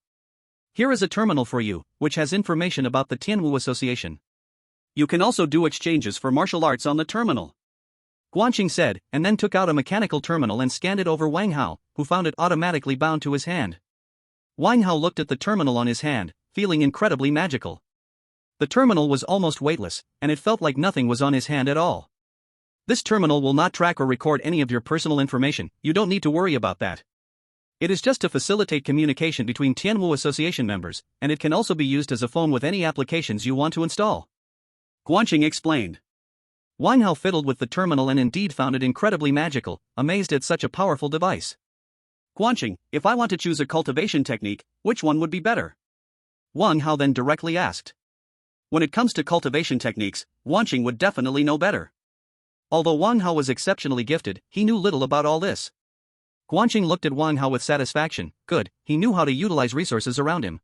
Here is a terminal for you, which has information about the Tianwu Association. You can also do exchanges for martial arts on the terminal. Guanxing said, and then took out a mechanical terminal and scanned it over Wang Hao, who found it automatically bound to his hand. Wang Hao looked at the terminal on his hand, feeling incredibly magical. The terminal was almost weightless, and it felt like nothing was on his hand at all. This terminal will not track or record any of your personal information, you don't need to worry about that. It is just to facilitate communication between Tianwu Association members, and it can also be used as a phone with any applications you want to install. Guanqing explained. Wang Hao fiddled with the terminal and indeed found it incredibly magical, amazed at such a powerful device. Guanqing, if I want to choose a cultivation technique, which one would be better? Wang Hao then directly asked. When it comes to cultivation techniques, Guanqing would definitely know better. Although Wang Hao was exceptionally gifted, he knew little about all this. Guanqing looked at Wang Hao with satisfaction. Good, he knew how to utilize resources around him.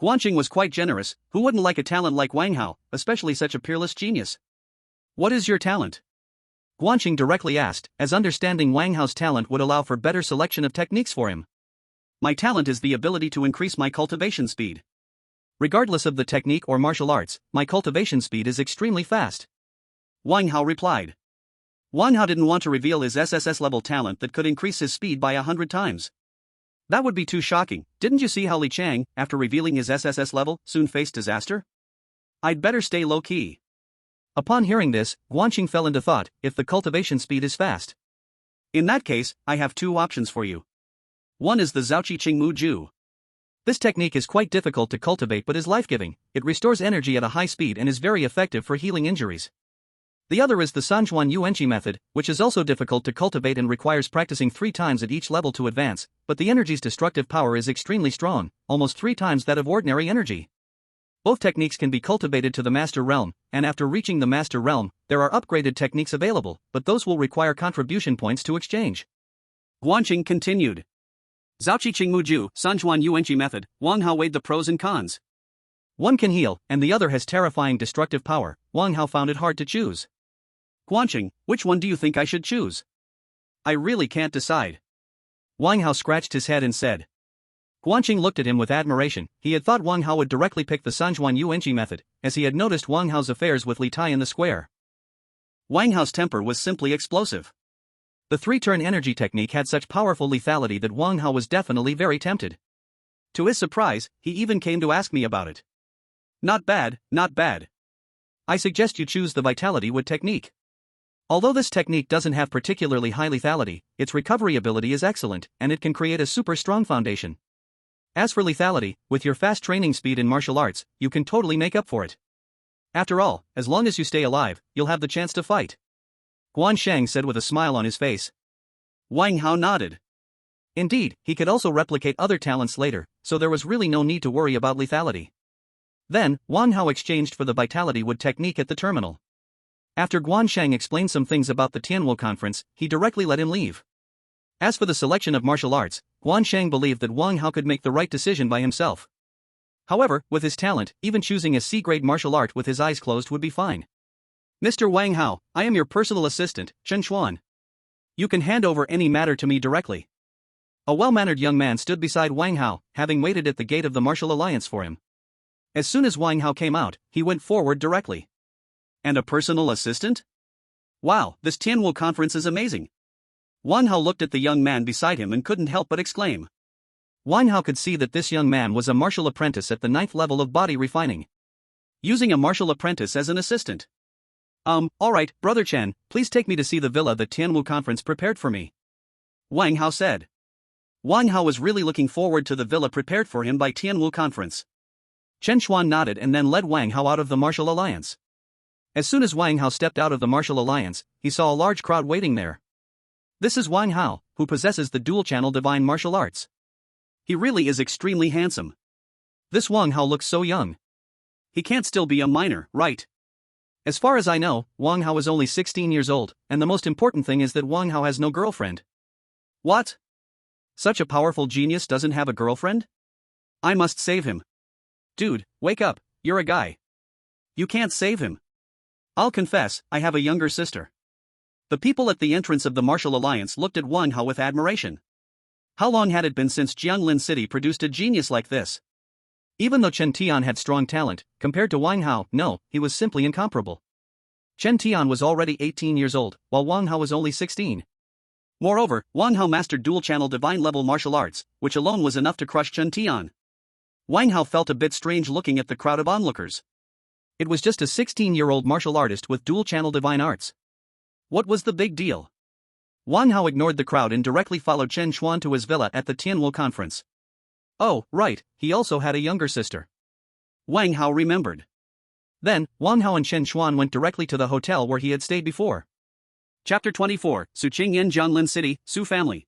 Guanqing was quite generous, who wouldn't like a talent like Wang Hao, especially such a peerless genius? What is your talent? Guanqing directly asked, as understanding Wang Hao's talent would allow for better selection of techniques for him. My talent is the ability to increase my cultivation speed. Regardless of the technique or martial arts, my cultivation speed is extremely fast. Wang Hao replied. Wang Hao didn't want to reveal his SSS level talent that could increase his speed by 100 times. That would be too shocking. Didn't you see how Li Chang, after revealing his SSS level, soon faced disaster? I'd better stay low-key. Upon hearing this, Guanqing fell into thought, if the cultivation speed is fast. In that case, I have two options for you. One is the Zhaoqi Qingmu Ju. This technique is quite difficult to cultivate but is life-giving. It restores energy at a high speed and is very effective for healing injuries. The other is the Sanjuan Yuanqi method, which is also difficult to cultivate and requires practicing 3 times at each level to advance, but the energy's destructive power is extremely strong, almost 3 times that of ordinary energy. Both techniques can be cultivated to the Master Realm, and after reaching the Master Realm, there are upgraded techniques available, but those will require contribution points to exchange. Guanqing continued. Zhaoqi Qingmu Ju, Sanjuan Yuanqi method, Wang Hao weighed the pros and cons. One can heal, and the other has terrifying destructive power. Wang Hao found it hard to choose. Guanqing, which one do you think I should choose? I really can't decide. Wang Hao scratched his head and said. Guanqing looked at him with admiration. He had thought Wang Hao would directly pick the Sanjuan Yuanqi method, as he had noticed Wang Hao's affairs with Li Tai in the square. Wang Hao's temper was simply explosive. The 3-turn energy technique had such powerful lethality that Wang Hao was definitely very tempted. To his surprise, he even came to ask me about it. Not bad, not bad. I suggest you choose the Vitality Wood technique. Although this technique doesn't have particularly high lethality, its recovery ability is excellent, and it can create a super strong foundation. As for lethality, with your fast training speed in martial arts, you can totally make up for it. After all, as long as you stay alive, you'll have the chance to fight. Guan Sheng said with a smile on his face. Wang Hao nodded. Indeed, he could also replicate other talents later, so there was really no need to worry about lethality. Then, Wang Hao exchanged for the Vitality Wood technique at the terminal. After Guan Sheng explained some things about the Tianwu conference, he directly let him leave. As for the selection of martial arts, Guan Sheng believed that Wang Hao could make the right decision by himself. However, with his talent, even choosing a C-grade martial art with his eyes closed would be fine. Mr. Wang Hao, I am your personal assistant, Chen Xuan. You can hand over any matter to me directly. A well-mannered young man stood beside Wang Hao, having waited at the gate of the Martial Alliance for him. As soon as Wang Hao came out, he went forward directly. And a personal assistant? Wow, this Tianwu conference is amazing. Wang Hao looked at the young man beside him and couldn't help but exclaim. Wang Hao could see that this young man was a martial apprentice at the 9th level of body refining. Using a martial apprentice as an assistant. Alright, Brother Chen, please take me to see the villa the Tianwu conference prepared for me. Wang Hao said. Wang Hao was really looking forward to the villa prepared for him by Tianwu conference. Chen Xuan nodded and then led Wang Hao out of the Martial Alliance. As soon as Wang Hao stepped out of the Martial Alliance, he saw a large crowd waiting there. This is Wang Hao, who possesses the dual-channel divine martial arts. He really is extremely handsome. This Wang Hao looks so young. He can't still be a minor, right? As far as I know, Wang Hao is only 16 years old, and the most important thing is that Wang Hao has no girlfriend. What? Such a powerful genius doesn't have a girlfriend? I must save him. Dude, wake up, you're a guy. You can't save him. I'll confess, I have a younger sister. The people at the entrance of the Martial Alliance looked at Wang Hao with admiration. How long had it been since Jianglin City produced a genius like this? Even though Chen Tian had strong talent, compared to Wang Hao, no, he was simply incomparable. Chen Tian was already 18 years old, while Wang Hao was only 16. Moreover, Wang Hao mastered dual-channel divine-level martial arts, which alone was enough to crush Chen Tian. Wang Hao felt a bit strange looking at the crowd of onlookers. It was just a 16-year-old martial artist with dual-channel divine arts. What was the big deal? Wang Hao ignored the crowd and directly followed Chen Xuan to his villa at the Tianwu conference. Oh, right, he also had a younger sister. Wang Hao remembered. Then, Wang Hao and Chen Xuan went directly to the hotel where he had stayed before. Chapter 24, Su Qingyan Jianlin City, Su family.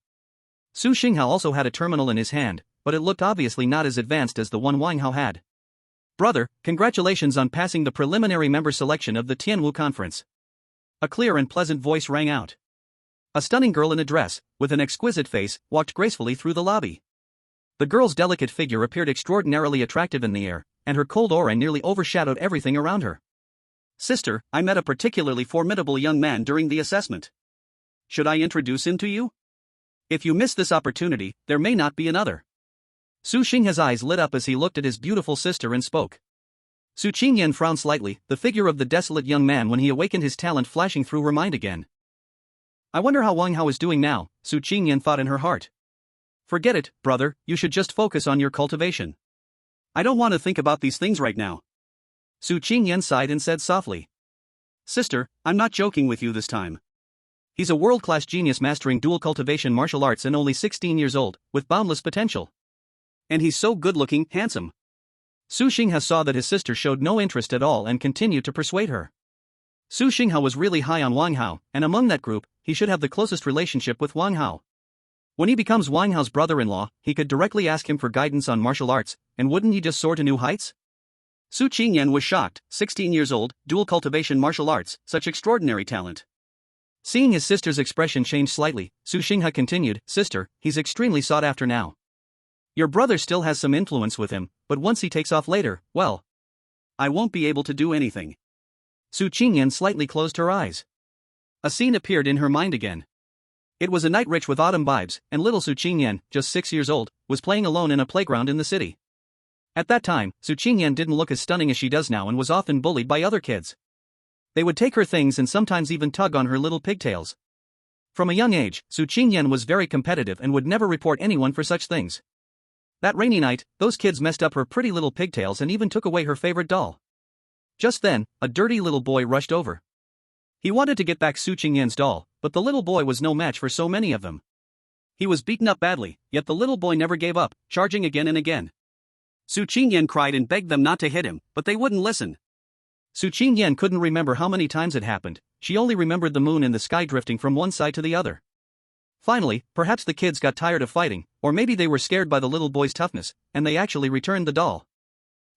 Su Xinghao also had a terminal in his hand, but it looked obviously not as advanced as the one Wang Hao had. Brother, congratulations on passing the preliminary member selection of the Tianwu conference. A clear and pleasant voice rang out. A stunning girl in a dress, with an exquisite face, walked gracefully through the lobby. The girl's delicate figure appeared extraordinarily attractive in the air, and her cold aura nearly overshadowed everything around her. Sister, I met a particularly formidable young man during the assessment. Should I introduce him to you? If you miss this opportunity, there may not be another. Su Xingha's eyes lit up as he looked at his beautiful sister and spoke. Su Qingyan frowned slightly, the figure of the desolate young man when he awakened his talent flashing through her mind again. I wonder how Wang Hao is doing now, Su Qingyan thought in her heart. Forget it, brother, you should just focus on your cultivation. I don't want to think about these things right now. Su Qingyan sighed and said softly. Sister, I'm not joking with you this time. He's a world-class genius mastering dual cultivation martial arts and only 16 years old, with boundless potential. And he's so good-looking, handsome. Su Xingha saw that his sister showed no interest at all and continued to persuade her. Su Xingha was really high on Wang Hao, and among that group, he should have the closest relationship with Wang Hao. When he becomes Wang Hao's brother-in-law, he could directly ask him for guidance on martial arts, and wouldn't he just soar to new heights? Su Qingyan was shocked, 16 years old, dual cultivation martial arts, such extraordinary talent. Seeing his sister's expression change slightly, Su Xingha continued, Sister, he's extremely sought after now. Your brother still has some influence with him, but once he takes off later, well, I won't be able to do anything. Su Qingyan slightly closed her eyes. A scene appeared in her mind again. It was a night rich with autumn vibes, and little Su Qingyan, just 6 years old, was playing alone in a playground in the city. At that time, Su Qingyan didn't look as stunning as she does now and was often bullied by other kids. They would take her things and sometimes even tug on her little pigtails. From a young age, Su Qingyan was very competitive and would never report anyone for such things. That rainy night, those kids messed up her pretty little pigtails and even took away her favorite doll. Just then, a dirty little boy rushed over. He wanted to get back Su Qingyan's doll, but the little boy was no match for so many of them. He was beaten up badly, yet the little boy never gave up, charging again and again. Su Qingyan cried and begged them not to hit him, but they wouldn't listen. Su Qingyan couldn't remember how many times it happened, she only remembered the moon in the sky drifting from one side to the other. Finally, perhaps the kids got tired of fighting, or maybe they were scared by the little boy's toughness, and they actually returned the doll.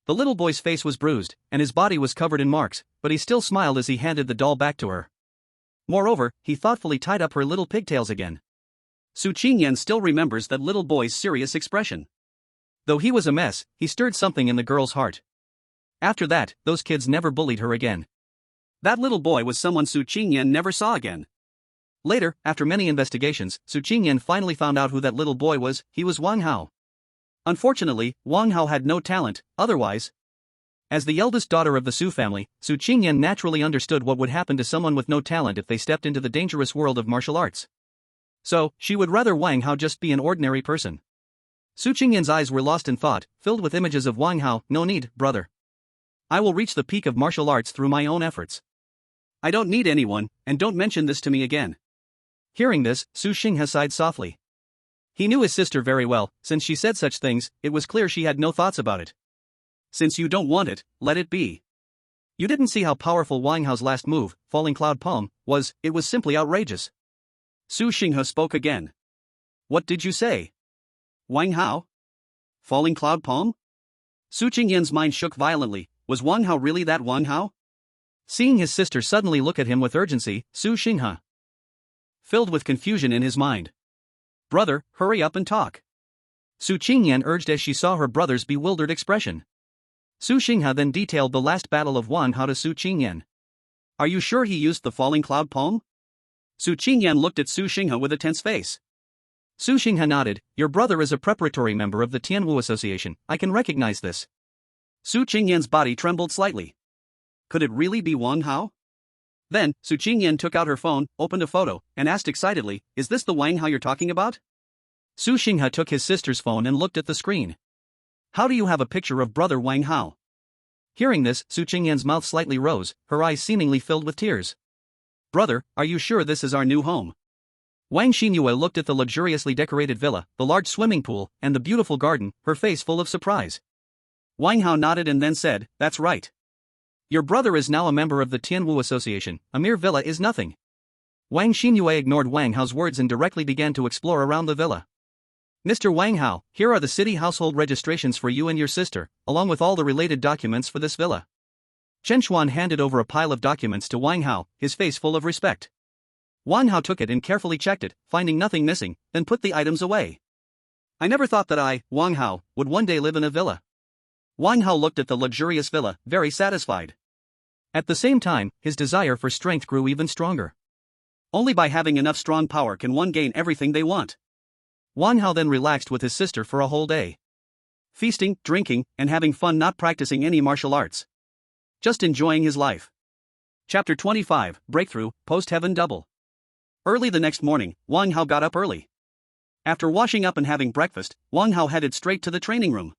The little boy's face was bruised, and his body was covered in marks, but he still smiled as he handed the doll back to her. Moreover, he thoughtfully tied up her little pigtails again. Su Qingyan still remembers that little boy's serious expression. Though he was a mess, he stirred something in the girl's heart. After that, those kids never bullied her again. That little boy was someone Su Qingyan never saw again. Later, after many investigations, Su Qingyan finally found out who that little boy was. He was Wang Hao. Unfortunately, Wang Hao had no talent, otherwise. As the eldest daughter of the Su family, Su Qingyan naturally understood what would happen to someone with no talent if they stepped into the dangerous world of martial arts. So, she would rather Wang Hao just be an ordinary person. Su Qingyan's eyes were lost in thought, filled with images of Wang Hao. No need, brother. I will reach the peak of martial arts through my own efforts. I don't need anyone, and don't mention this to me again. Hearing this, Su Xingha sighed softly. He knew his sister very well. Since she said such things, it was clear she had no thoughts about it. Since you don't want it, let it be. You didn't see how powerful Wang Hao's last move, Falling Cloud Palm, was. It was simply outrageous. Su Xingha spoke again. What did you say? Wang Hao? Falling Cloud Palm? Su Qingyan's mind shook violently. Was Wang Hao really that Wang Hao? Seeing his sister suddenly look at him with urgency, Su Xingha filled with confusion in his mind. Brother, hurry up and talk. Su Qingyan urged as she saw her brother's bewildered expression. Su Xingha then detailed the last battle of Wang Hao to Su Qingyan. Are you sure he used the Falling Cloud Palm? Su Qingyan looked at Su Xingha with a tense face. Su Xingha nodded. Your brother is a preparatory member of the Tianwu Association, I can recognize this. Su Qingyan's body trembled slightly. Could it really be Wang Hao? Then, Su Qingyan took out her phone, opened a photo, and asked excitedly, Is this the Wang Hao you're talking about? Su Xingha took his sister's phone and looked at the screen. How do you have a picture of brother Wang Hao? Hearing this, Su Qingyan's mouth slightly rose, her eyes seemingly filled with tears. Brother, are you sure this is our new home? Wang Xinyue looked at the luxuriously decorated villa, the large swimming pool, and the beautiful garden, her face full of surprise. Wang Hao nodded and then said, "That's right. Your brother is now a member of the Tianwu Association, a mere villa is nothing." Wang Xinyue ignored Wang Hao's words and directly began to explore around the villa. "Mr. Wang Hao, here are the city household registrations for you and your sister, along with all the related documents for this villa." Chen Xuan handed over a pile of documents to Wang Hao, his face full of respect. Wang Hao took it and carefully checked it, finding nothing missing, then put the items away. "I never thought that I, Wang Hao, would one day live in a villa." Wang Hao looked at the luxurious villa, very satisfied. At the same time, his desire for strength grew even stronger. Only by having enough strong power can one gain everything they want. Wang Hao then relaxed with his sister for a whole day. Feasting, drinking, and having fun, not practicing any martial arts. Just enjoying his life. Chapter 25, Breakthrough, Post-Heaven Double. Early the next morning, Wang Hao got up early. After washing up and having breakfast, Wang Hao headed straight to the training room.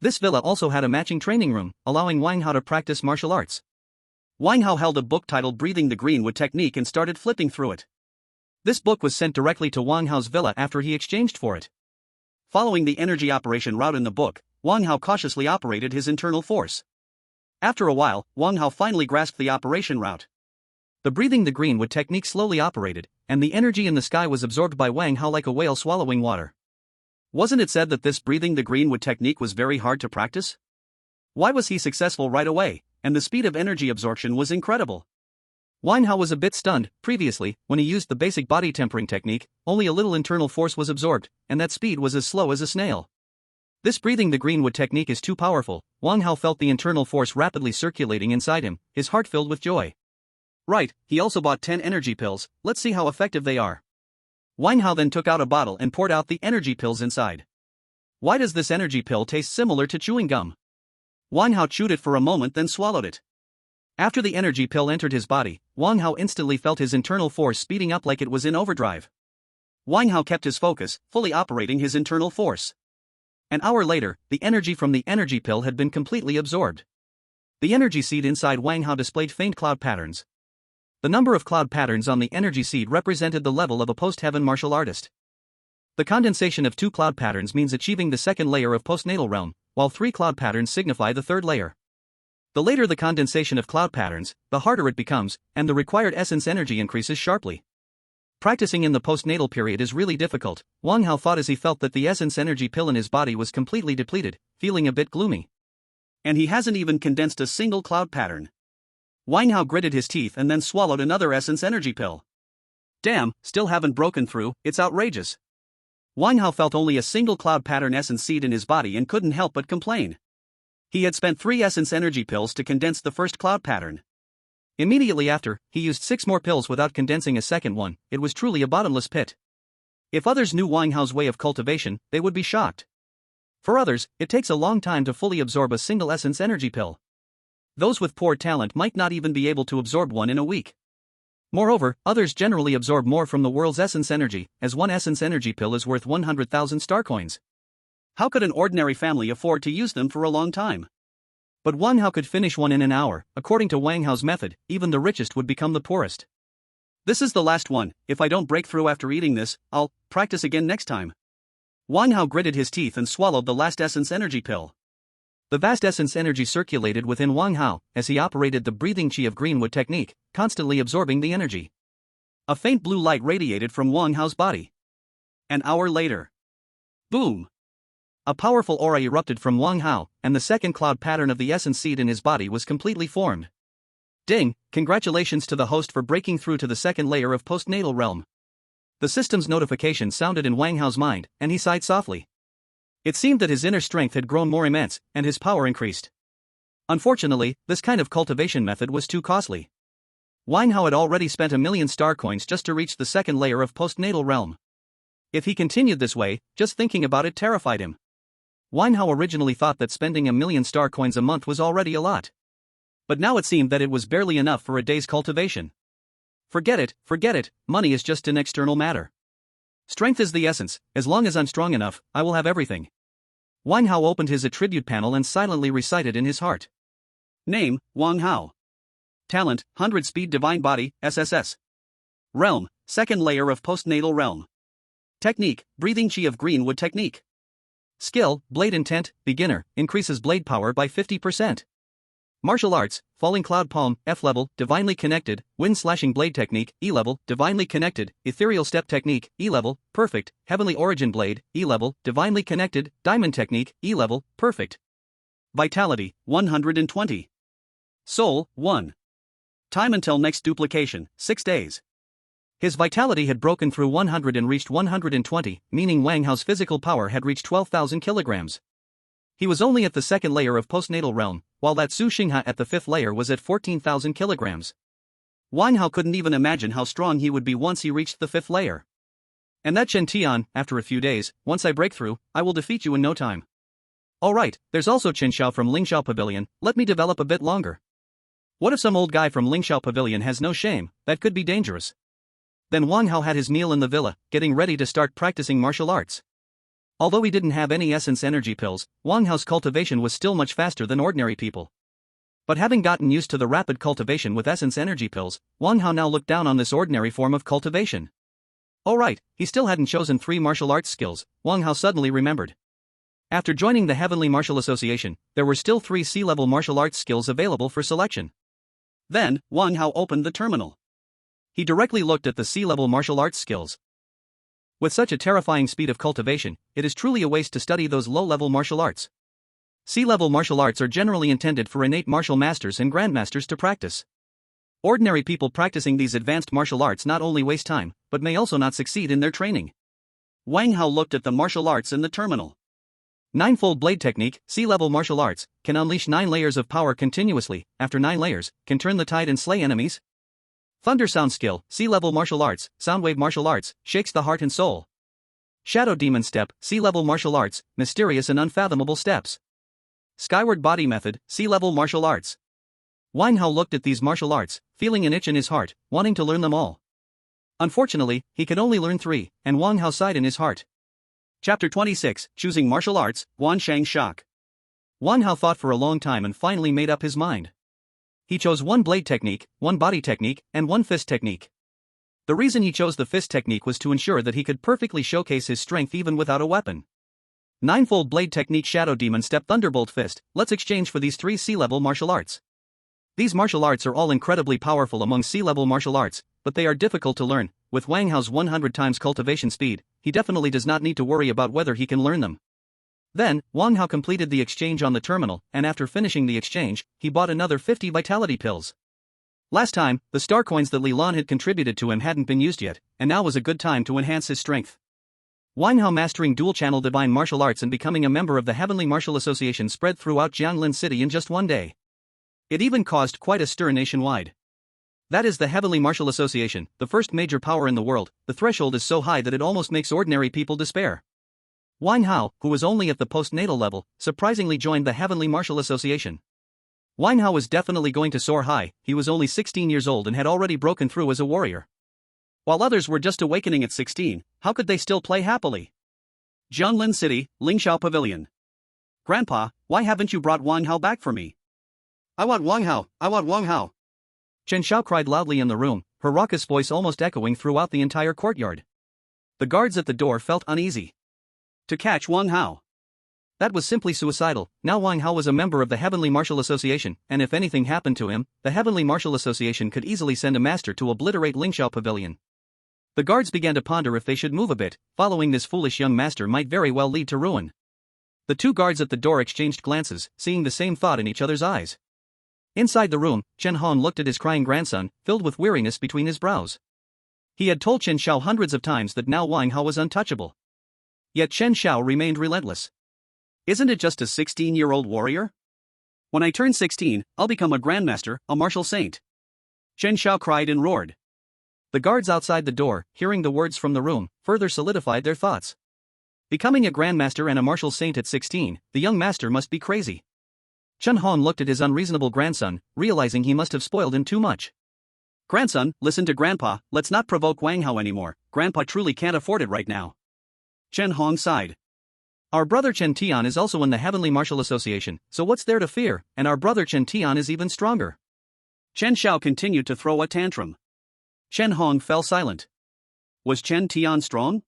This villa also had a matching training room, allowing Wang Hao to practice martial arts. Wang Hao held a book titled Breathing the Greenwood Technique and started flipping through it. This book was sent directly to Wang Hao's villa after he exchanged for it. Following the energy operation route in the book, Wang Hao cautiously operated his internal force. After a while, Wang Hao finally grasped the operation route. The Breathing the Greenwood technique slowly operated, and the energy in the sky was absorbed by Wang Hao like a whale swallowing water. Wasn't it said that this Breathing the Greenwood technique was very hard to practice? Why was he successful right away, and the speed of energy absorption was incredible? Wang Hao was a bit stunned. Previously, when he used the basic body tempering technique, only a little internal force was absorbed, and that speed was as slow as a snail. This Breathing the Greenwood technique is too powerful. Wang Hao felt the internal force rapidly circulating inside him, his heart filled with joy. Right, he also bought 10 energy pills, let's see how effective they are. Wang Hao then took out a bottle and poured out the energy pills inside. Why does this energy pill taste similar to chewing gum? Wang Hao chewed it for a moment then swallowed it. After the energy pill entered his body, Wang Hao instantly felt his internal force speeding up like it was in overdrive. Wang Hao kept his focus, fully operating his internal force. An hour later, the energy from the energy pill had been completely absorbed. The energy seed inside Wang Hao displayed faint cloud patterns. The number of cloud patterns on the energy seed represented the level of a post-heaven martial artist. The condensation of 2 cloud patterns means achieving the second layer of postnatal realm, while 3 cloud patterns signify the third layer. The later the condensation of cloud patterns, the harder it becomes, and the required essence energy increases sharply. Practicing in the postnatal period is really difficult, Wang Hao thought as he felt that the essence energy pill in his body was completely depleted, feeling a bit gloomy. And he hasn't even condensed a single cloud pattern. Wang Hao gritted his teeth and then swallowed another essence energy pill. Damn, still haven't broken through, it's outrageous. Wang Hao felt only a single cloud pattern essence seed in his body and couldn't help but complain. He had spent 3 essence energy pills to condense the first cloud pattern. Immediately after, he used 6 more pills without condensing a second one. It was truly a bottomless pit. If others knew Wang Hao's way of cultivation, they would be shocked. For others, it takes a long time to fully absorb a single essence energy pill. Those with poor talent might not even be able to absorb one in a week. Moreover, others generally absorb more from the world's essence energy, as one essence energy pill is worth 100,000 star coins. How could an ordinary family afford to use them for a long time? But Wang Hao could finish one in an hour. According to Wang Hao's method, even the richest would become the poorest. This is the last one. If I don't break through after eating this, I'll practice again next time. Wang Hao gritted his teeth and swallowed the last essence energy pill. The vast essence energy circulated within Wang Hao as he operated the breathing chi of Greenwood technique, constantly absorbing the energy. A faint blue light radiated from Wang Hao's body. An hour later. Boom! A powerful aura erupted from Wang Hao, and the second cloud pattern of the essence seed in his body was completely formed. Ding! Congratulations to the host for breaking through to the second layer of postnatal realm. The system's notification sounded in Wang Hao's mind, and he sighed softly. It seemed that his inner strength had grown more immense, and his power increased. Unfortunately, this kind of cultivation method was too costly. Wang Hao had already spent 1,000,000 star coins just to reach the second layer of postnatal realm. If he continued this way, just thinking about it terrified him. Wang Hao originally thought that spending 1,000,000 star coins a month was already a lot. But now it seemed that it was barely enough for a day's cultivation. Forget it, money is just an external matter. Strength is the essence. As long as I'm strong enough, I will have everything. Wang Hao opened his attribute panel and silently recited in his heart. Name, Wang Hao. Talent, 100 Speed Divine Body, SSS. Realm, second layer of postnatal realm. Technique, Breathing Chi of Greenwood Technique. Skill, Blade Intent, Beginner, increases blade power by 50%. Martial Arts, Falling Cloud Palm, F level, Divinely Connected, Wind Slashing Blade Technique, E level, Divinely Connected, Ethereal Step Technique, E level, Perfect, Heavenly Origin Blade, E level, Divinely Connected, Diamond Technique, E level, Perfect. Vitality, 120. Soul, 1. Time until next duplication, 6 days. His vitality had broken through 100 and reached 120, meaning Wang Hao's physical power had reached 12,000 kilograms. He was only at the second layer of postnatal realm, while that Su Xingha at the fifth layer was at 14,000 kilograms. Wang Hao couldn't even imagine how strong he would be once he reached the fifth layer. And that Chen Tian, after a few days, once I break through, I will defeat you in no time. Alright, there's also Chen Xiao from Lingxiao Pavilion, let me develop a bit longer. What if some old guy from Lingxiao Pavilion has no shame? That could be dangerous. Then Wang Hao had his meal in the villa, getting ready to start practicing martial arts. Although he didn't have any essence energy pills, Wang Hao's cultivation was still much faster than ordinary people. But having gotten used to the rapid cultivation with essence energy pills, Wang Hao now looked down on this ordinary form of cultivation. Alright, he still hadn't chosen 3 martial arts skills, Wang Hao suddenly remembered. After joining the Heavenly Martial Association, there were still 3 C-level martial arts skills available for selection. Then, Wang Hao opened the terminal. He directly looked at the C-level martial arts skills. With such a terrifying speed of cultivation, it is truly a waste to study those low-level martial arts. C-level martial arts are generally intended for innate martial masters and grandmasters to practice. Ordinary people practicing these advanced martial arts not only waste time, but may also not succeed in their training. Wang Hao looked at the martial arts in the terminal. Ninefold Blade Technique, C-level martial arts, can unleash 9 layers of power continuously, after 9 layers, can turn the tide and slay enemies. Thunder Sound Skill, C-level martial arts, Soundwave martial arts, shakes the heart and soul. Shadow Demon Step, C-level martial arts, mysterious and unfathomable steps. Skyward Body Method, C-level martial arts. Wang Hao looked at these martial arts, feeling an itch in his heart, wanting to learn them all. Unfortunately, he could only learn 3, and Wang Hao sighed in his heart. Chapter 26, Choosing Martial Arts, Wan Shang Shock. Wang Hao thought for a long time and finally made up his mind. He chose 1 blade technique, 1 body technique, and 1 fist technique. The reason he chose the fist technique was to ensure that he could perfectly showcase his strength even without a weapon. Ninefold Blade Technique, Shadow Demon Step, Thunderbolt Fist, let's exchange for these 3 C-level martial arts. These martial arts are all incredibly powerful among C-level martial arts, but they are difficult to learn. With Wang Hao's 100 times cultivation speed, he definitely does not need to worry about whether he can learn them. Then, Wang Hao completed the exchange on the terminal, and after finishing the exchange, he bought another 50 vitality pills. Last time, the star coins that Li Lan had contributed to him hadn't been used yet, and now was a good time to enhance his strength. Wang Hao mastering dual-channel divine martial arts and becoming a member of the Heavenly Martial Association spread throughout Jianglin City in just 1 day. It even caused quite a stir nationwide. That is the Heavenly Martial Association, the first major power in the world. The threshold is so high that it almost makes ordinary people despair. Wang Hao, who was only at the postnatal level, surprisingly joined the Heavenly Martial Association. Wang Hao was definitely going to soar high. He was only 16 years old and had already broken through as a warrior. While others were just awakening at 16, how could they still play happily? Jianglin City, Lingxiao Pavilion. Grandpa, why haven't you brought Wang Hao back for me? I want Wang Hao, I want Wang Hao. Chen Xiao cried loudly in the room, her raucous voice almost echoing throughout the entire courtyard. The guards at the door felt uneasy. To catch Wang Hao. That was simply suicidal. Now Wang Hao was a member of the Heavenly Martial Association, and if anything happened to him, the Heavenly Martial Association could easily send a master to obliterate Lingxiao Pavilion. The guards began to ponder if they should move a bit. Following this foolish young master might very well lead to ruin. The 2 guards at the door exchanged glances, seeing the same thought in each other's eyes. Inside the room, Chen Hong looked at his crying grandson, filled with weariness between his brows. He had told Chen Xiao hundreds of times that now Wang Hao was untouchable. Yet Chen Xiao remained relentless. Isn't it just a 16-year-old warrior? When I turn 16, I'll become a grandmaster, a martial saint. Chen Xiao cried and roared. The guards outside the door, hearing the words from the room, further solidified their thoughts. Becoming a grandmaster and a martial saint at 16, the young master must be crazy. Chen Hong looked at his unreasonable grandson, realizing he must have spoiled him too much. Grandson, listen to Grandpa, let's not provoke Wang Hao anymore. Grandpa truly can't afford it right now. Chen Hong sighed. Our brother Chen Tian is also in the Heavenly Martial Association, so what's there to fear, and our brother Chen Tian is even stronger. Chen Xiao continued to throw a tantrum. Chen Hong fell silent. Was Chen Tian strong?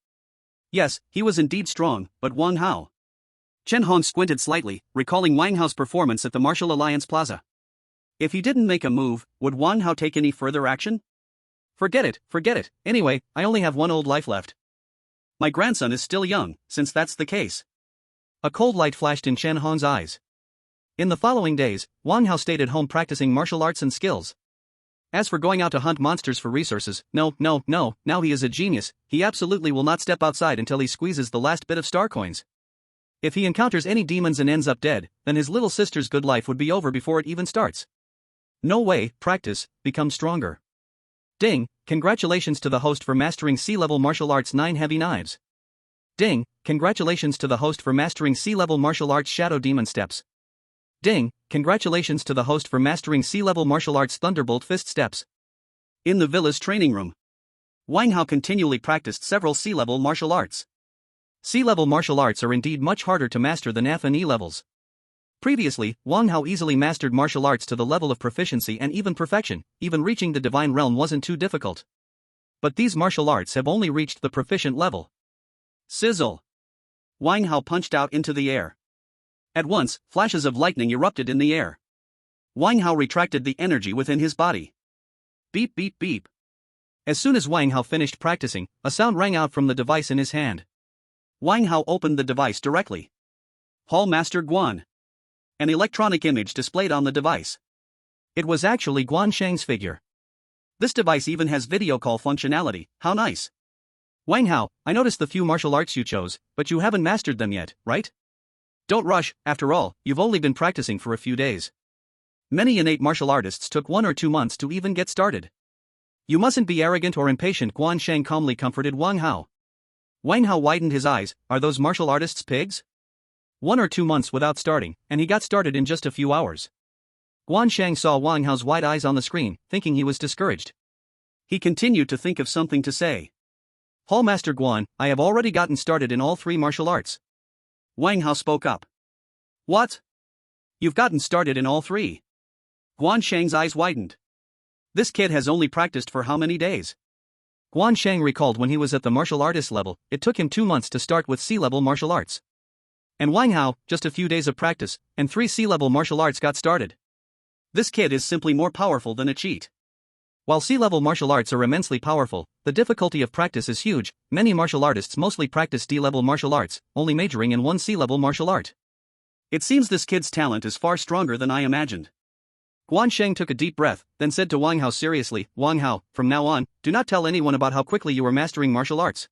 Yes, he was indeed strong, but Wang Hao. Chen Hong squinted slightly, recalling Wang Hao's performance at the Martial Alliance Plaza. If he didn't make a move, would Wang Hao take any further action? Forget it. Anyway, I only have one old life left. My grandson is still young, since that's the case. A cold light flashed in Chen Hong's eyes. In the following days, Wang Hao stayed at home practicing martial arts and skills. As for going out to hunt monsters for resources, no, now he is a genius, he absolutely will not step outside until he squeezes the last bit of star coins. If he encounters any demons and ends up dead, then his little sister's good life would be over before it even starts. No way, practice, become stronger. Ding, congratulations to the host for mastering C-level martial arts 9 heavy knives. Ding, congratulations to the host for mastering C-level martial arts shadow demon steps. Ding, congratulations to the host for mastering C-level martial arts thunderbolt fist steps. In the villa's training room, Wang Hao continually practiced several C-level martial arts. C-level martial arts are indeed much harder to master than F and E levels. Previously, Wang Hao easily mastered martial arts to the level of proficiency and even perfection, even reaching the divine realm wasn't too difficult. But these martial arts have only reached the proficient level. Sizzle! Wang Hao punched out into the air. At once, flashes of lightning erupted in the air. Wang Hao retracted the energy within his body. Beep beep beep. As soon as Wang Hao finished practicing, a sound rang out from the device in his hand. Wang Hao opened the device directly. Hall Master Guan. An electronic image displayed on the device. It was actually Guan Shang's figure. This device even has video call functionality, how nice. Wang Hao, I noticed the few martial arts you chose, but you haven't mastered them yet, right? Don't rush, after all, you've only been practicing for a few days. Many innate martial artists took 1 or 2 months to even get started. You mustn't be arrogant or impatient, Guan Shang calmly comforted Wang Hao. Wang Hao widened his eyes, are those martial artists pigs? 1 or 2 months without starting, and he got started in just a few hours. Guan Shang saw Wang Hao's wide eyes on the screen, thinking he was discouraged. He continued to think of something to say. Hall Master Guan, I have already gotten started in all 3 martial arts. Wang Hao spoke up. What? You've gotten started in all 3? Guan Shang's eyes widened. This kid has only practiced for how many days? Guan Shang recalled when he was at the martial artist level, it took him 2 months to start with C-level martial arts. And Wang Hao, just a few days of practice, and 3 C-level martial arts got started. This kid is simply more powerful than a cheat. While C-level martial arts are immensely powerful, the difficulty of practice is huge. Many martial artists mostly practice D-level martial arts, only majoring in 1 C-level martial art. It seems this kid's talent is far stronger than I imagined. Guan Sheng took a deep breath, then said to Wang Hao seriously, Wang Hao, from now on, do not tell anyone about how quickly you are mastering martial arts.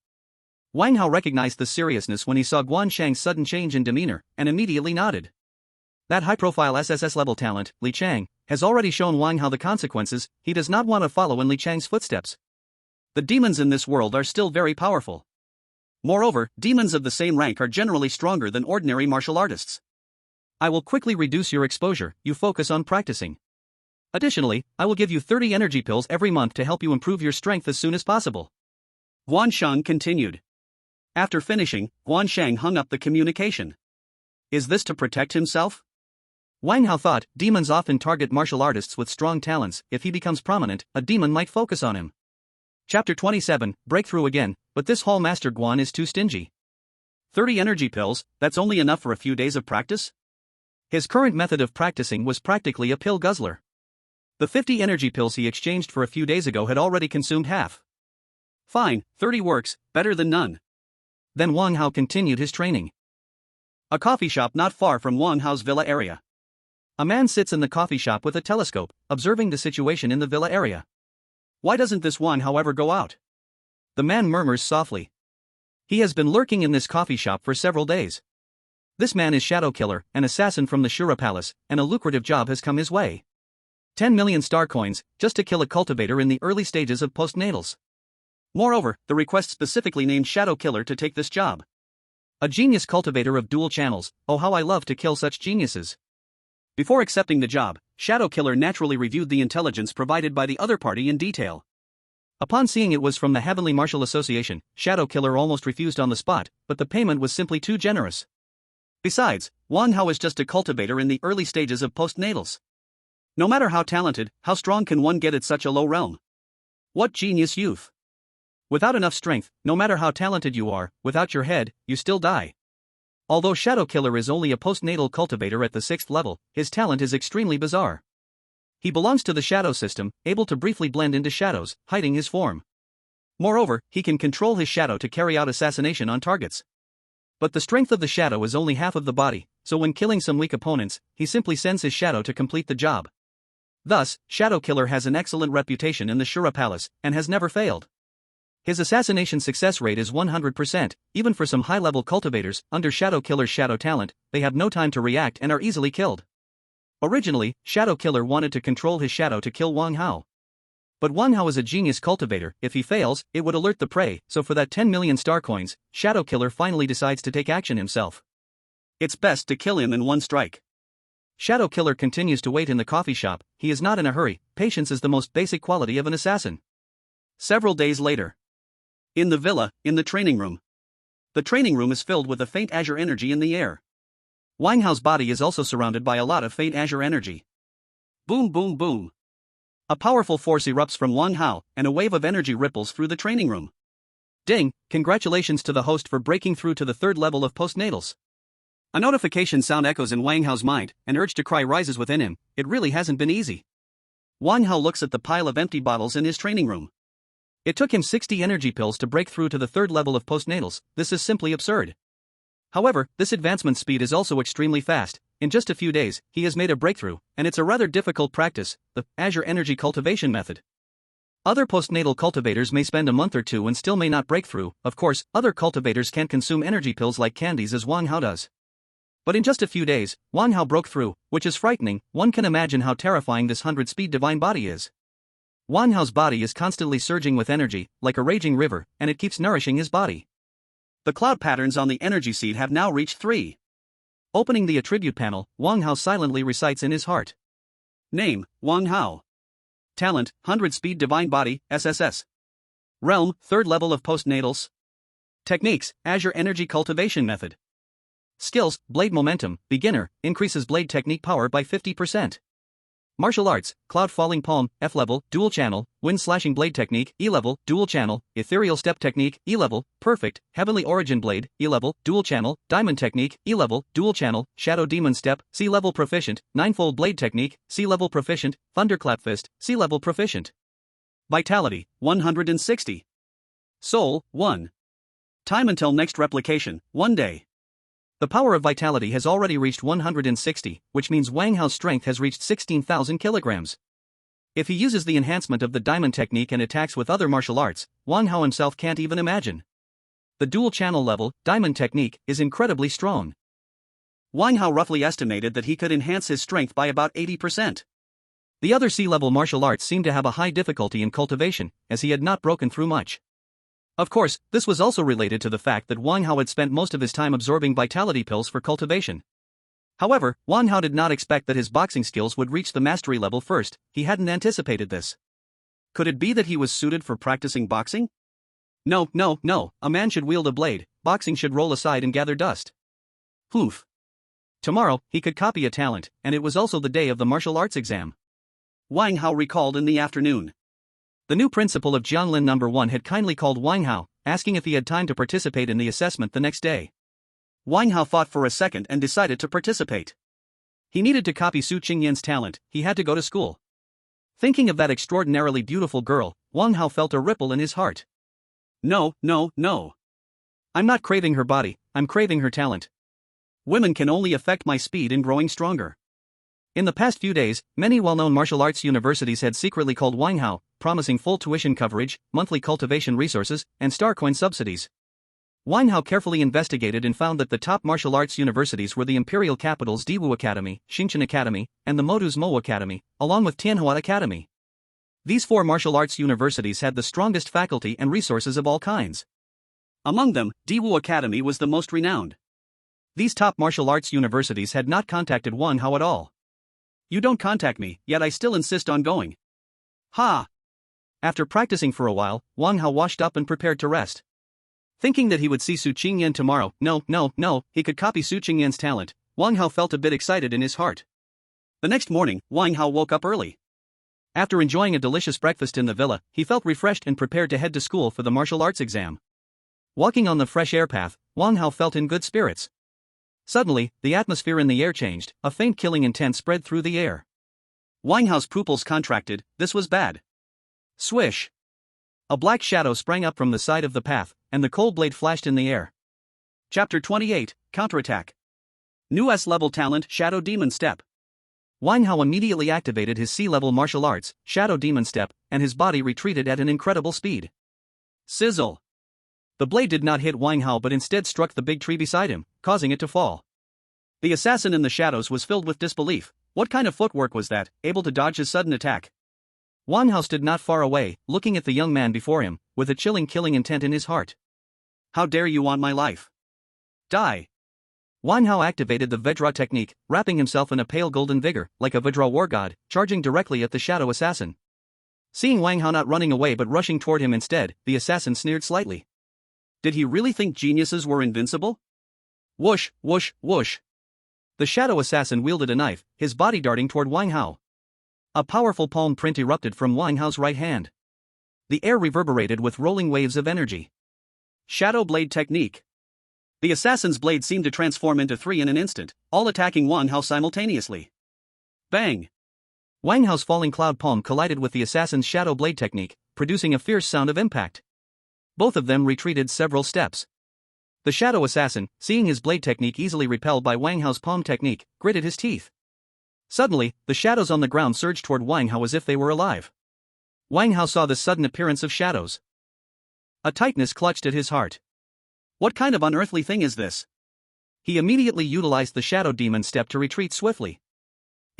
Wang Hao recognized the seriousness when he saw Guan Sheng's sudden change in demeanor, and immediately nodded. That high-profile SSS-level talent, Li Chang, has already shown Wang Hao the consequences. He does not want to follow in Li Chang's footsteps. The demons in this world are still very powerful. Moreover, demons of the same rank are generally stronger than ordinary martial artists. I will quickly reduce your exposure, you focus on practicing. Additionally, I will give you 30 energy pills every month to help you improve your strength as soon as possible. Guan Shang continued. After finishing, Guan Shang hung up the communication. Is this to protect himself? Wang Hao thought, demons often target martial artists with strong talents. If he becomes prominent, a demon might focus on him. Chapter 27, Breakthrough again, but this Hall Master Guan is too stingy. 30 energy pills, that's only enough for a few days of practice? His current method of practicing was practically a pill guzzler. The 50 energy pills he exchanged for a few days ago had already consumed half. Fine, 30 works, better than none. Then Wang Hao continued his training. A coffee shop not far from Wang Hao's villa area. A man sits in the coffee shop with a telescope, observing the situation in the villa area. Why doesn't this Wang Hao ever go out? The man murmurs softly. He has been lurking in this coffee shop for several days. This man is Shadow Killer, an assassin from the Shura Palace, and a lucrative job has come his way. 10 million star coins, just to kill a cultivator in the early stages of postnatals. Moreover, the request specifically named Shadow Killer to take this job. A genius cultivator of dual channels, oh how I love to kill such geniuses. Before accepting the job, Shadow Killer naturally reviewed the intelligence provided by the other party in detail. Upon seeing it was from the Heavenly Martial Association, Shadow Killer almost refused on the spot, but the payment was simply too generous. Besides, Wang Hao is just a cultivator in the early stages of postnatals. No matter how talented, how strong can one get at such a low realm? What genius youth! Without enough strength, no matter how talented you are, without your head, you still die. Although Shadow Killer is only a postnatal cultivator at the 6th level, his talent is extremely bizarre. He belongs to the shadow system, able to briefly blend into shadows, hiding his form. Moreover, he can control his shadow to carry out assassination on targets. But the strength of the shadow is only half of the body, so when killing some weak opponents, he simply sends his shadow to complete the job. Thus, Shadow Killer has an excellent reputation in the Shura Palace, and has never failed. His assassination success rate is 100%, even for some high-level cultivators. Under Shadow Killer's shadow talent, they have no time to react and are easily killed. Originally, Shadow Killer wanted to control his shadow to kill Wang Hao. But Wang Hao is a genius cultivator. If he fails, it would alert the prey, so for that 10 million star coins, Shadow Killer finally decides to take action himself. It's best to kill him in one strike. Shadow Killer continues to wait in the coffee shop. He is not in a hurry. Patience is the most basic quality of an assassin. Several days later. In the villa, in the training room. The training room is filled with a faint azure energy in the air. Wang Hao's body is also surrounded by a lot of faint azure energy. Boom boom boom. A powerful force erupts from Wang Hao, and a wave of energy ripples through the training room. Ding, congratulations to the host for breaking through to the 3rd level of postnatals. A notification sound echoes in Wang Hao's mind, an urge to cry rises within him. It really hasn't been easy. Wang Hao looks at the pile of empty bottles in his training room. It took him 60 energy pills to break through to the 3rd level of postnatals. This is simply absurd. However, this advancement speed is also extremely fast. In just a few days, he has made a breakthrough, and it's a rather difficult practice, the azure energy cultivation method. Other postnatal cultivators may spend a month or two and still may not break through. Of course, other cultivators can't consume energy pills like candies as Wang Hao does. But in just a few days, Wang Hao broke through, which is frightening. One can imagine how terrifying this 100-speed divine body is. Wang Hao's body is constantly surging with energy, like a raging river, and it keeps nourishing his body. The cloud patterns on the energy seed have now reached 3. Opening the attribute panel, Wang Hao silently recites in his heart. Name, Wang Hao. Talent, 100-speed divine body, SSS. Realm, 3rd level of postnatals. Techniques, azure energy cultivation method. Skills, blade momentum, beginner, increases blade technique power by 50%. Martial arts, cloud falling palm, F level, dual channel, wind slashing blade technique, E level, dual channel, ethereal step technique, E level, perfect, heavenly origin blade, E level, dual channel, diamond technique, E level, dual channel, shadow demon step, C level proficient, ninefold blade technique, C level proficient, thunderclap fist, C level proficient. Vitality, 160. Soul, 1. Time until next replication, 1 day. The power of vitality has already reached 160, which means Wang Hao's strength has reached 16,000 kilograms. If he uses the enhancement of the diamond technique and attacks with other martial arts, Wang Hao himself can't even imagine. The dual channel level, diamond technique, is incredibly strong. Wang Hao roughly estimated that he could enhance his strength by about 80%. The other C-level martial arts seemed to have a high difficulty in cultivation, as he had not broken through much. Of course, this was also related to the fact that Wang Hao had spent most of his time absorbing vitality pills for cultivation. However, Wang Hao did not expect that his boxing skills would reach the mastery level first. He hadn't anticipated this. Could it be that he was suited for practicing boxing? No, a man should wield a blade, boxing should roll aside and gather dust. Poof. Tomorrow, he could copy a talent, and it was also the day of the martial arts exam. Wang Hao recalled in the afternoon. The new principal of Jianglin No. 1 had kindly called Wang Hao, asking if he had time to participate in the assessment the next day. Wang Hao thought for a second and decided to participate. He needed to copy Su Qingyan's talent. He had to go to school. Thinking of that extraordinarily beautiful girl, Wang Hao felt a ripple in his heart. No. I'm not craving her body, I'm craving her talent. Women can only affect my speed in growing stronger. In the past few days, many well-known martial arts universities had secretly called Wang Hao, promising full tuition coverage, monthly cultivation resources, and star coin subsidies. Wang Hao carefully investigated and found that the top martial arts universities were the Imperial Capital's Diwu Academy, Xingchen Academy, and the Modu's Mo Academy, along with Tianhua Academy. These 4 martial arts universities had the strongest faculty and resources of all kinds. Among them, Diwu Academy was the most renowned. These top martial arts universities had not contacted Wang Hao at all. You don't contact me, yet I still insist on going. Ha! After practicing for a while, Wang Hao washed up and prepared to rest. Thinking that he would see Su Qingyan tomorrow, no, he could copy Su Qingyan's talent, Wang Hao felt a bit excited in his heart. The next morning, Wang Hao woke up early. After enjoying a delicious breakfast in the villa, he felt refreshed and prepared to head to school for the martial arts exam. Walking on the fresh air path, Wang Hao felt in good spirits. Suddenly, the atmosphere in the air changed, a faint killing intent spread through the air. Wang Hao's pupils contracted, this was bad. Swish! A black shadow sprang up from the side of the path, and the cold blade flashed in the air. Chapter 28, Counterattack. New S-level talent, Shadow Demon Step. Wang Hao immediately activated his C-level martial arts, Shadow Demon Step, and his body retreated at an incredible speed. Sizzle! The blade did not hit Wang Hao but instead struck the big tree beside him, causing it to fall. The assassin in the shadows was filled with disbelief. What kind of footwork was that, able to dodge his sudden attack? Wang Hao stood not far away, looking at the young man before him, with a chilling killing intent in his heart. How dare you want my life? Die! Wang Hao activated the Vajra technique, wrapping himself in a pale golden vigor, like a Vajra war god, charging directly at the shadow assassin. Seeing Wang Hao not running away but rushing toward him instead, the assassin sneered slightly. Did he really think geniuses were invincible? Whoosh, whoosh, whoosh. The shadow assassin wielded a knife, his body darting toward Wang Hao. A powerful palm print erupted from Wang Hao's right hand. The air reverberated with rolling waves of energy. Shadow Blade Technique. The assassin's blade seemed to transform into three in an instant, all attacking Wang Hao simultaneously. Bang! Wang Hao's falling cloud palm collided with the assassin's shadow blade technique, producing a fierce sound of impact. Both of them retreated several steps. The shadow assassin, seeing his blade technique easily repelled by Wang Hao's palm technique, gritted his teeth. Suddenly, the shadows on the ground surged toward Wang Hao as if they were alive. Wang Hao saw the sudden appearance of shadows. A tightness clutched at his heart. What kind of unearthly thing is this? He immediately utilized the Shadow Demon Step to retreat swiftly.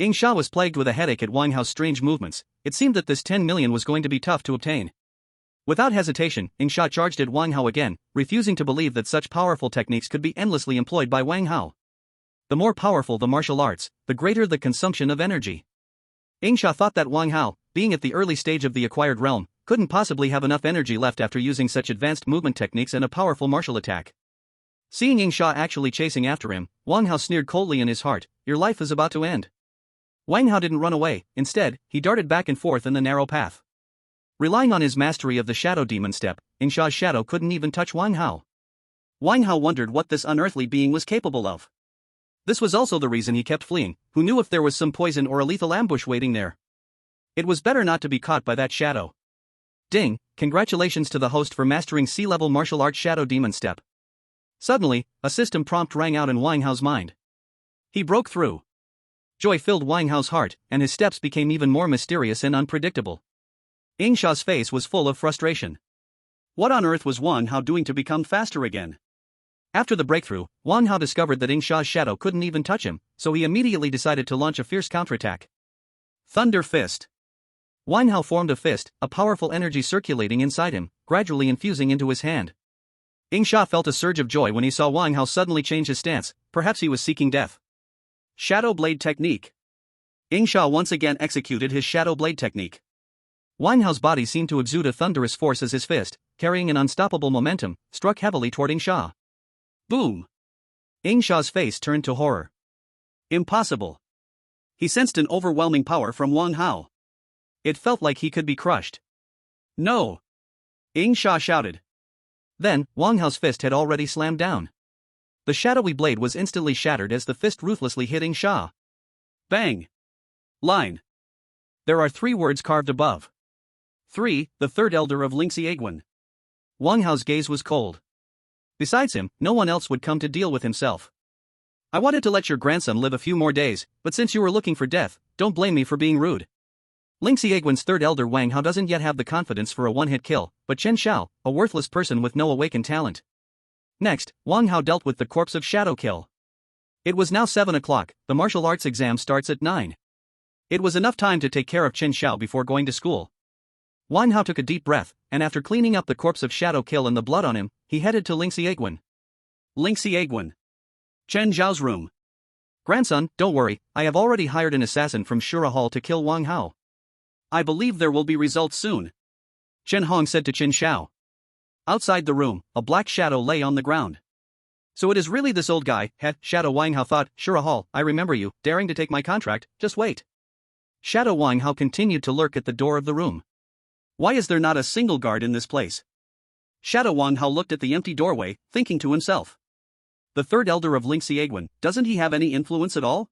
Ing Sha was plagued with a headache at Wang Hao's strange movements. It seemed that this 10 million was going to be tough to obtain. Without hesitation, Ing Sha charged at Wang Hao again, refusing to believe that such powerful techniques could be endlessly employed by Wang Hao. The more powerful the martial arts, the greater the consumption of energy. Ing Sha thought that Wang Hao, being at the early stage of the acquired realm, couldn't possibly have enough energy left after using such advanced movement techniques and a powerful martial attack. Seeing Ing Sha actually chasing after him, Wang Hao sneered coldly in his heart, your life is about to end. Wang Hao didn't run away, instead, he darted back and forth in the narrow path. Relying on his mastery of the Shadow Demon Step, Ing Sha's shadow couldn't even touch Wang Hao. Wang Hao wondered what this unearthly being was capable of. This was also the reason he kept fleeing, who knew if there was some poison or a lethal ambush waiting there. It was better not to be caught by that shadow. Ding, congratulations to the host for mastering C-level martial arts Shadow Demon Step. Suddenly, a system prompt rang out in Wang Hao's mind. He broke through. Joy filled Wang Hao's heart, and his steps became even more mysterious and unpredictable. Ing Sha's face was full of frustration. What on earth was Wang Hao doing to become faster again? After the breakthrough, Wang Hao discovered that Ing Sha's shadow couldn't even touch him, so he immediately decided to launch a fierce counterattack. Thunder Fist. Wang Hao formed a fist, a powerful energy circulating inside him, gradually infusing into his hand. Ing Sha felt a surge of joy when he saw Wang Hao suddenly change his stance, perhaps he was seeking death. Shadow Blade Technique. Ing Sha once again executed his Shadow Blade Technique. Wang Hao's body seemed to exude a thunderous force as his fist, carrying an unstoppable momentum, struck heavily toward Ing Sha. Boom! Ing Sha's face turned to horror. Impossible. He sensed an overwhelming power from Wang Hao. It felt like he could be crushed. No! Ing Sha shouted. Then, Wang Hao's fist had already slammed down. The shadowy blade was instantly shattered as the fist ruthlessly hit Ing Sha. Bang! Line. There are 3 words carved above. 3, the third elder of Lingxi Aguan. Wang Hao's gaze was cold. Besides him, no one else would come to deal with himself. I wanted to let your grandson live a few more days, but since you were looking for death, don't blame me for being rude. Lingxi Aguan's third elder Wang Hao doesn't yet have the confidence for a one-hit kill, but Chen Xiao, a worthless person with no awakened talent. Next, Wang Hao dealt with the corpse of Shadow Kill. It was now 7 o'clock, the martial arts exam starts at 9. It was enough time to take care of Chen Xiao before going to school. Wang Hao took a deep breath, and after cleaning up the corpse of Shadow Kill and the blood on him, he headed to Lingxi Aguan. Lingxi Aguan. Chen Zhao's room. Grandson, don't worry, I have already hired an assassin from Shura Hall to kill Wang Hao. I believe there will be results soon. Chen Hong said to Chen Xiao. Outside the room, a black shadow lay on the ground. So it is really this old guy, Shadow Wang Hao thought, sure Hall, I remember you, daring to take my contract, just wait. Shadow Wang Hao continued to lurk at the door of the room. Why is there not a single guard in this place? Shadow Wang Hao looked at the empty doorway, thinking to himself. The third elder of Ling Xiegwen, doesn't he have any influence at all?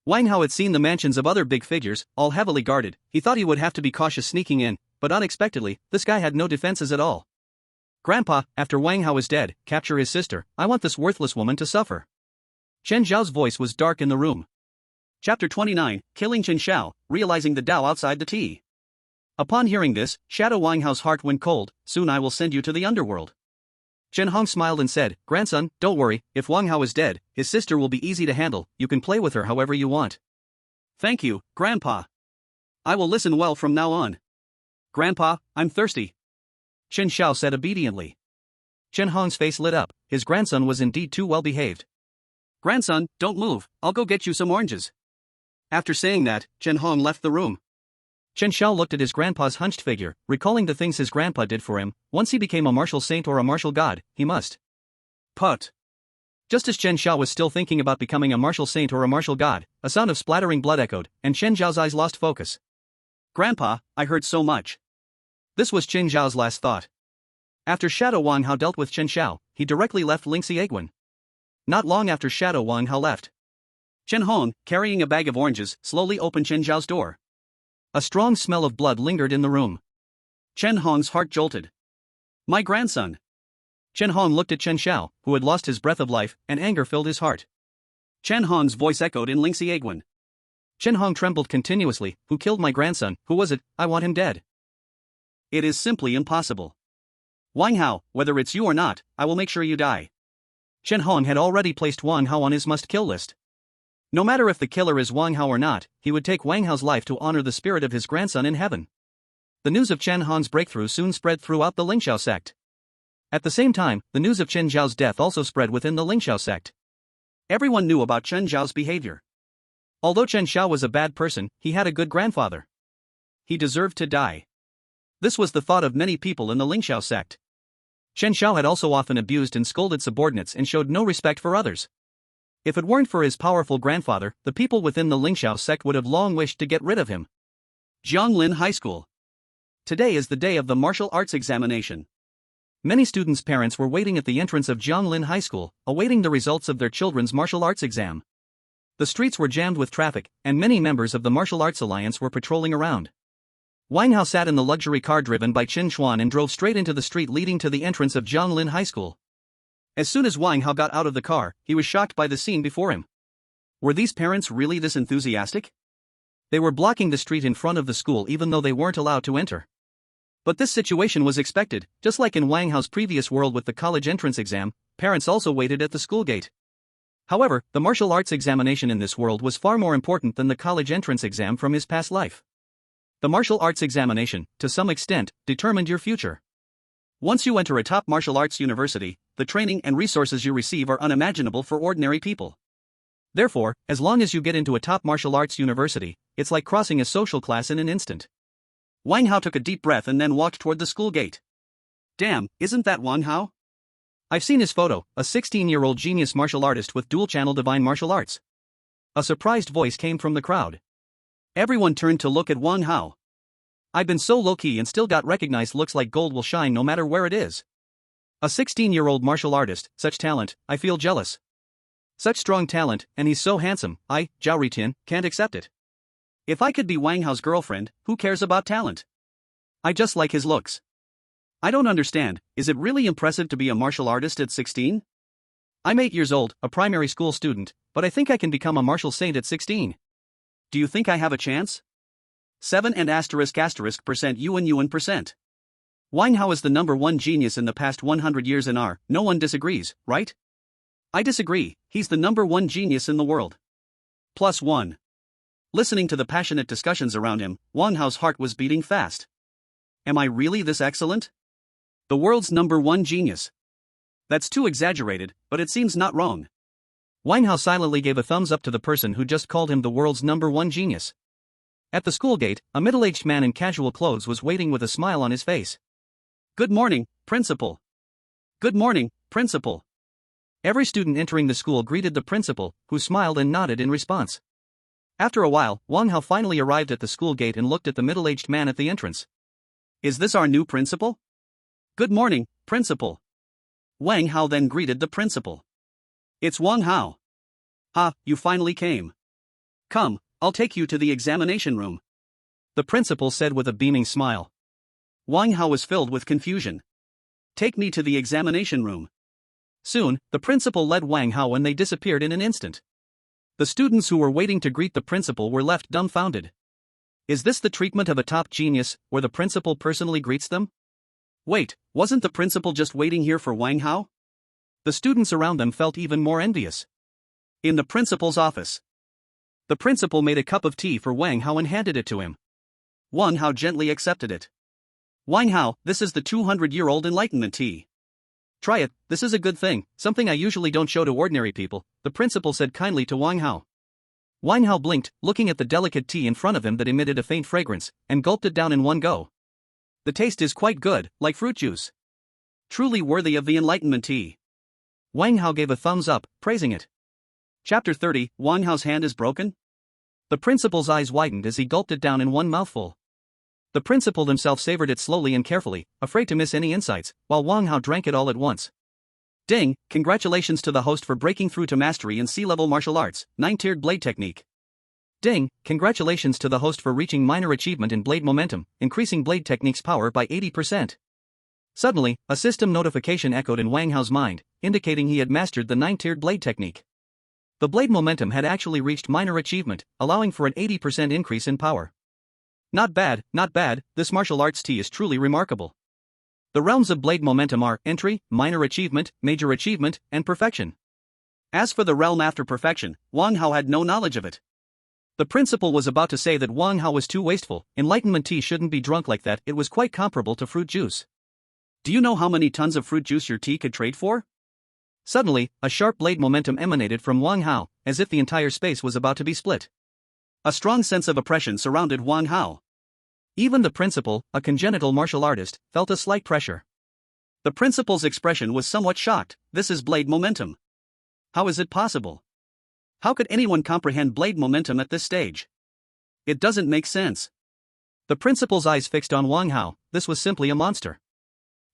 Wang Hao had seen the mansions of other big figures, all heavily guarded. He thought he would have to be cautious sneaking in, but unexpectedly, this guy had no defenses at all. Grandpa, after Wang Hao is dead, capture his sister. I want this worthless woman to suffer. Chen Zhao's voice was dark in the room. Chapter 29, Killing Chen Xiao, Realizing the Dao Outside the Tea. Upon hearing this, Shadow Wang Hao's heart went cold. Soon I will send you to the underworld. Chen Hong smiled and said, grandson, don't worry, if Wang Hao is dead, his sister will be easy to handle, you can play with her however you want. Thank you, Grandpa. I will listen well from now on. Grandpa, I'm thirsty. Chen Xiao said obediently. Chen Hong's face lit up, his grandson was indeed too well behaved. Grandson, don't move, I'll go get you some oranges. After saying that, Chen Hong left the room. Chen Xiao looked at his grandpa's hunched figure, recalling the things his grandpa did for him. Once he became a martial saint or a martial god, he must. Put. Just as Chen Xiao was still thinking about becoming a martial saint or a martial god, a sound of splattering blood echoed, and Chen Zhao's eyes lost focus. Grandpa, I heard so much. This was Chen Zhao's last thought. After Shadow Wang Hao dealt with Chen Xiao, he directly left Ling Xiegwen. Not long after Shadow Wang Hao left, Chen Hong, carrying a bag of oranges, slowly opened Chen Zhao's door. A strong smell of blood lingered in the room. Chen Hong's heart jolted. My grandson. Chen Hong looked at Chen Xiao, who had lost his breath of life, and anger filled his heart. Chen Hong's voice echoed in Ling Xiegwen. Chen Hong trembled continuously. Who killed my grandson? Who was it? I want him dead. It is simply impossible. Wang Hao, whether it's you or not, I will make sure you die. Chen Hong had already placed Wang Hao on his must-kill list. No matter if the killer is Wang Hao or not, he would take Wang Hao's life to honor the spirit of his grandson in heaven. The news of Chen Hong's breakthrough soon spread throughout the Lingxiao sect. At the same time, the news of Chen Zhao's death also spread within the Lingxiao sect. Everyone knew about Chen Zhao's behavior. Although Chen Xiao was a bad person, he had a good grandfather. He deserved to die. This was the thought of many people in the Lingxiao sect. Chen Xiao had also often abused and scolded subordinates and showed no respect for others. If it weren't for his powerful grandfather, the people within the Lingxiao sect would have long wished to get rid of him. Jianglin High School. Today is the day of the martial arts examination. Many students' parents were waiting at the entrance of Jianglin High School, awaiting the results of their children's martial arts exam. The streets were jammed with traffic, and many members of the Martial Arts Alliance were patrolling around. Wang Hao sat in the luxury car driven by Qin Xuan and drove straight into the street leading to the entrance of Jianglin High School. As soon as Wang Hao got out of the car, he was shocked by the scene before him. Were these parents really this enthusiastic? They were blocking the street in front of the school even though they weren't allowed to enter. But this situation was expected, just like in Wang Hao's previous world with the college entrance exam, parents also waited at the school gate. However, the martial arts examination in this world was far more important than the college entrance exam from his past life. The martial arts examination, to some extent, determined your future. Once you enter a top martial arts university, the training and resources you receive are unimaginable for ordinary people. Therefore, as long as you get into a top martial arts university, it's like crossing a social class in an instant. Wang Hao took a deep breath and then walked toward the school gate. Damn, isn't that Wang Hao? I've seen his photo, a 16-year-old genius martial artist with dual-channel divine martial arts. A surprised voice came from the crowd. Everyone turned to look at Wang Hao. I've been so low-key and still got recognized. Looks like gold will shine no matter where it is. A 16-year-old martial artist, such talent, I feel jealous. Such strong talent, and he's so handsome, I, Zhao Ritin, can't accept it. If I could be Wang Hao's girlfriend, who cares about talent? I just like his looks. I don't understand, is it really impressive to be a martial artist at 16? I'm 8 years old, a primary school student, but I think I can become a martial saint at 16. Do you think I have a chance? 7 and %% %. Wang Hao is the #1 genius in the past 100 years in R, no one disagrees, right? I disagree, he's the #1 genius in the world. +1. Listening to the passionate discussions around him, Wang Hao's heart was beating fast. Am I really this excellent? The world's #1 genius. That's too exaggerated, but it seems not wrong. Wang Hao silently gave a thumbs up to the person who just called him the world's #1 genius. At the school gate, a middle-aged man in casual clothes was waiting with a smile on his face. Good morning, Principal. Good morning, Principal. Every student entering the school greeted the principal, who smiled and nodded in response. After a while, Wang Hao finally arrived at the school gate and looked at the middle-aged man at the entrance. "Is this our new principal?" "Good morning, principal." Wang Hao then greeted the principal. "It's Wang Hao. Ah, you finally came. Come, I'll take you to the examination room," the principal said with a beaming smile. Wang Hao was filled with confusion. "Take me to the examination room." Soon, the principal led Wang Hao and they disappeared in an instant. The students who were waiting to greet the principal were left dumbfounded. Is this the treatment of a top genius, where the principal personally greets them? Wait, wasn't the principal just waiting here for Wang Hao? The students around them felt even more envious. In the principal's office, the principal made a cup of tea for Wang Hao and handed it to him. Wang Hao gently accepted it. "Wang Hao, this is the 200-year-old enlightenment tea. Try it, this is a good thing, something I usually don't show to ordinary people," the principal said kindly to Wang Hao. Wang Hao blinked, looking at the delicate tea in front of him that emitted a faint fragrance, and gulped it down in one go. The taste is quite good, like fruit juice. Truly worthy of the enlightenment tea. Wang Hao gave a thumbs up, praising it. Chapter 30, Wang Hao's hand is broken? The principal's eyes widened as he gulped it down in one mouthful. The principal himself savored it slowly and carefully, afraid to miss any insights, while Wang Hao drank it all at once. Ding, congratulations to the host for breaking through to mastery in C-level martial arts, 9-tiered blade technique. Ding, congratulations to the host for reaching minor achievement in blade momentum, increasing blade technique's power by 80%. Suddenly, a system notification echoed in Wang Hao's mind, indicating he had mastered the 9-tiered blade technique. The blade momentum had actually reached minor achievement, allowing for an 80% increase in power. Not bad, this martial arts tea is truly remarkable. The realms of blade momentum are entry, minor achievement, major achievement, and perfection. As for the realm after perfection, Wang Hao had no knowledge of it. The principal was about to say that Wang Hao was too wasteful, enlightenment tea shouldn't be drunk like that, it was quite comparable to fruit juice. Do you know how many tons of fruit juice your tea could trade for? Suddenly, a sharp blade momentum emanated from Wang Hao, as if the entire space was about to be split. A strong sense of oppression surrounded Wang Hao. Even the principal, a congenital martial artist, felt a slight pressure. The principal's expression was somewhat shocked. This is blade momentum. How is it possible? How could anyone comprehend blade momentum at this stage? It doesn't make sense. The principal's eyes fixed on Wang Hao. This was simply a monster.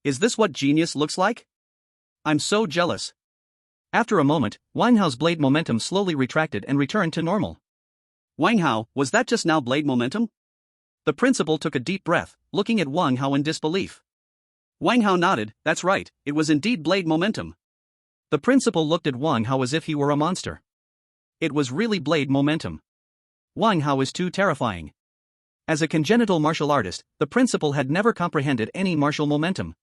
Is this what genius looks like? I'm so jealous. After a moment, Wang Hao's blade momentum slowly retracted and returned to normal. Wang Hao, was that just now blade momentum? The principal took a deep breath, looking at Wang Hao in disbelief. Wang Hao nodded, that's right, it was indeed blade momentum. The principal looked at Wang Hao as if he were a monster. It was really blade momentum. Wang Hao is too terrifying. As a congenital martial artist, the principal had never comprehended any martial momentum.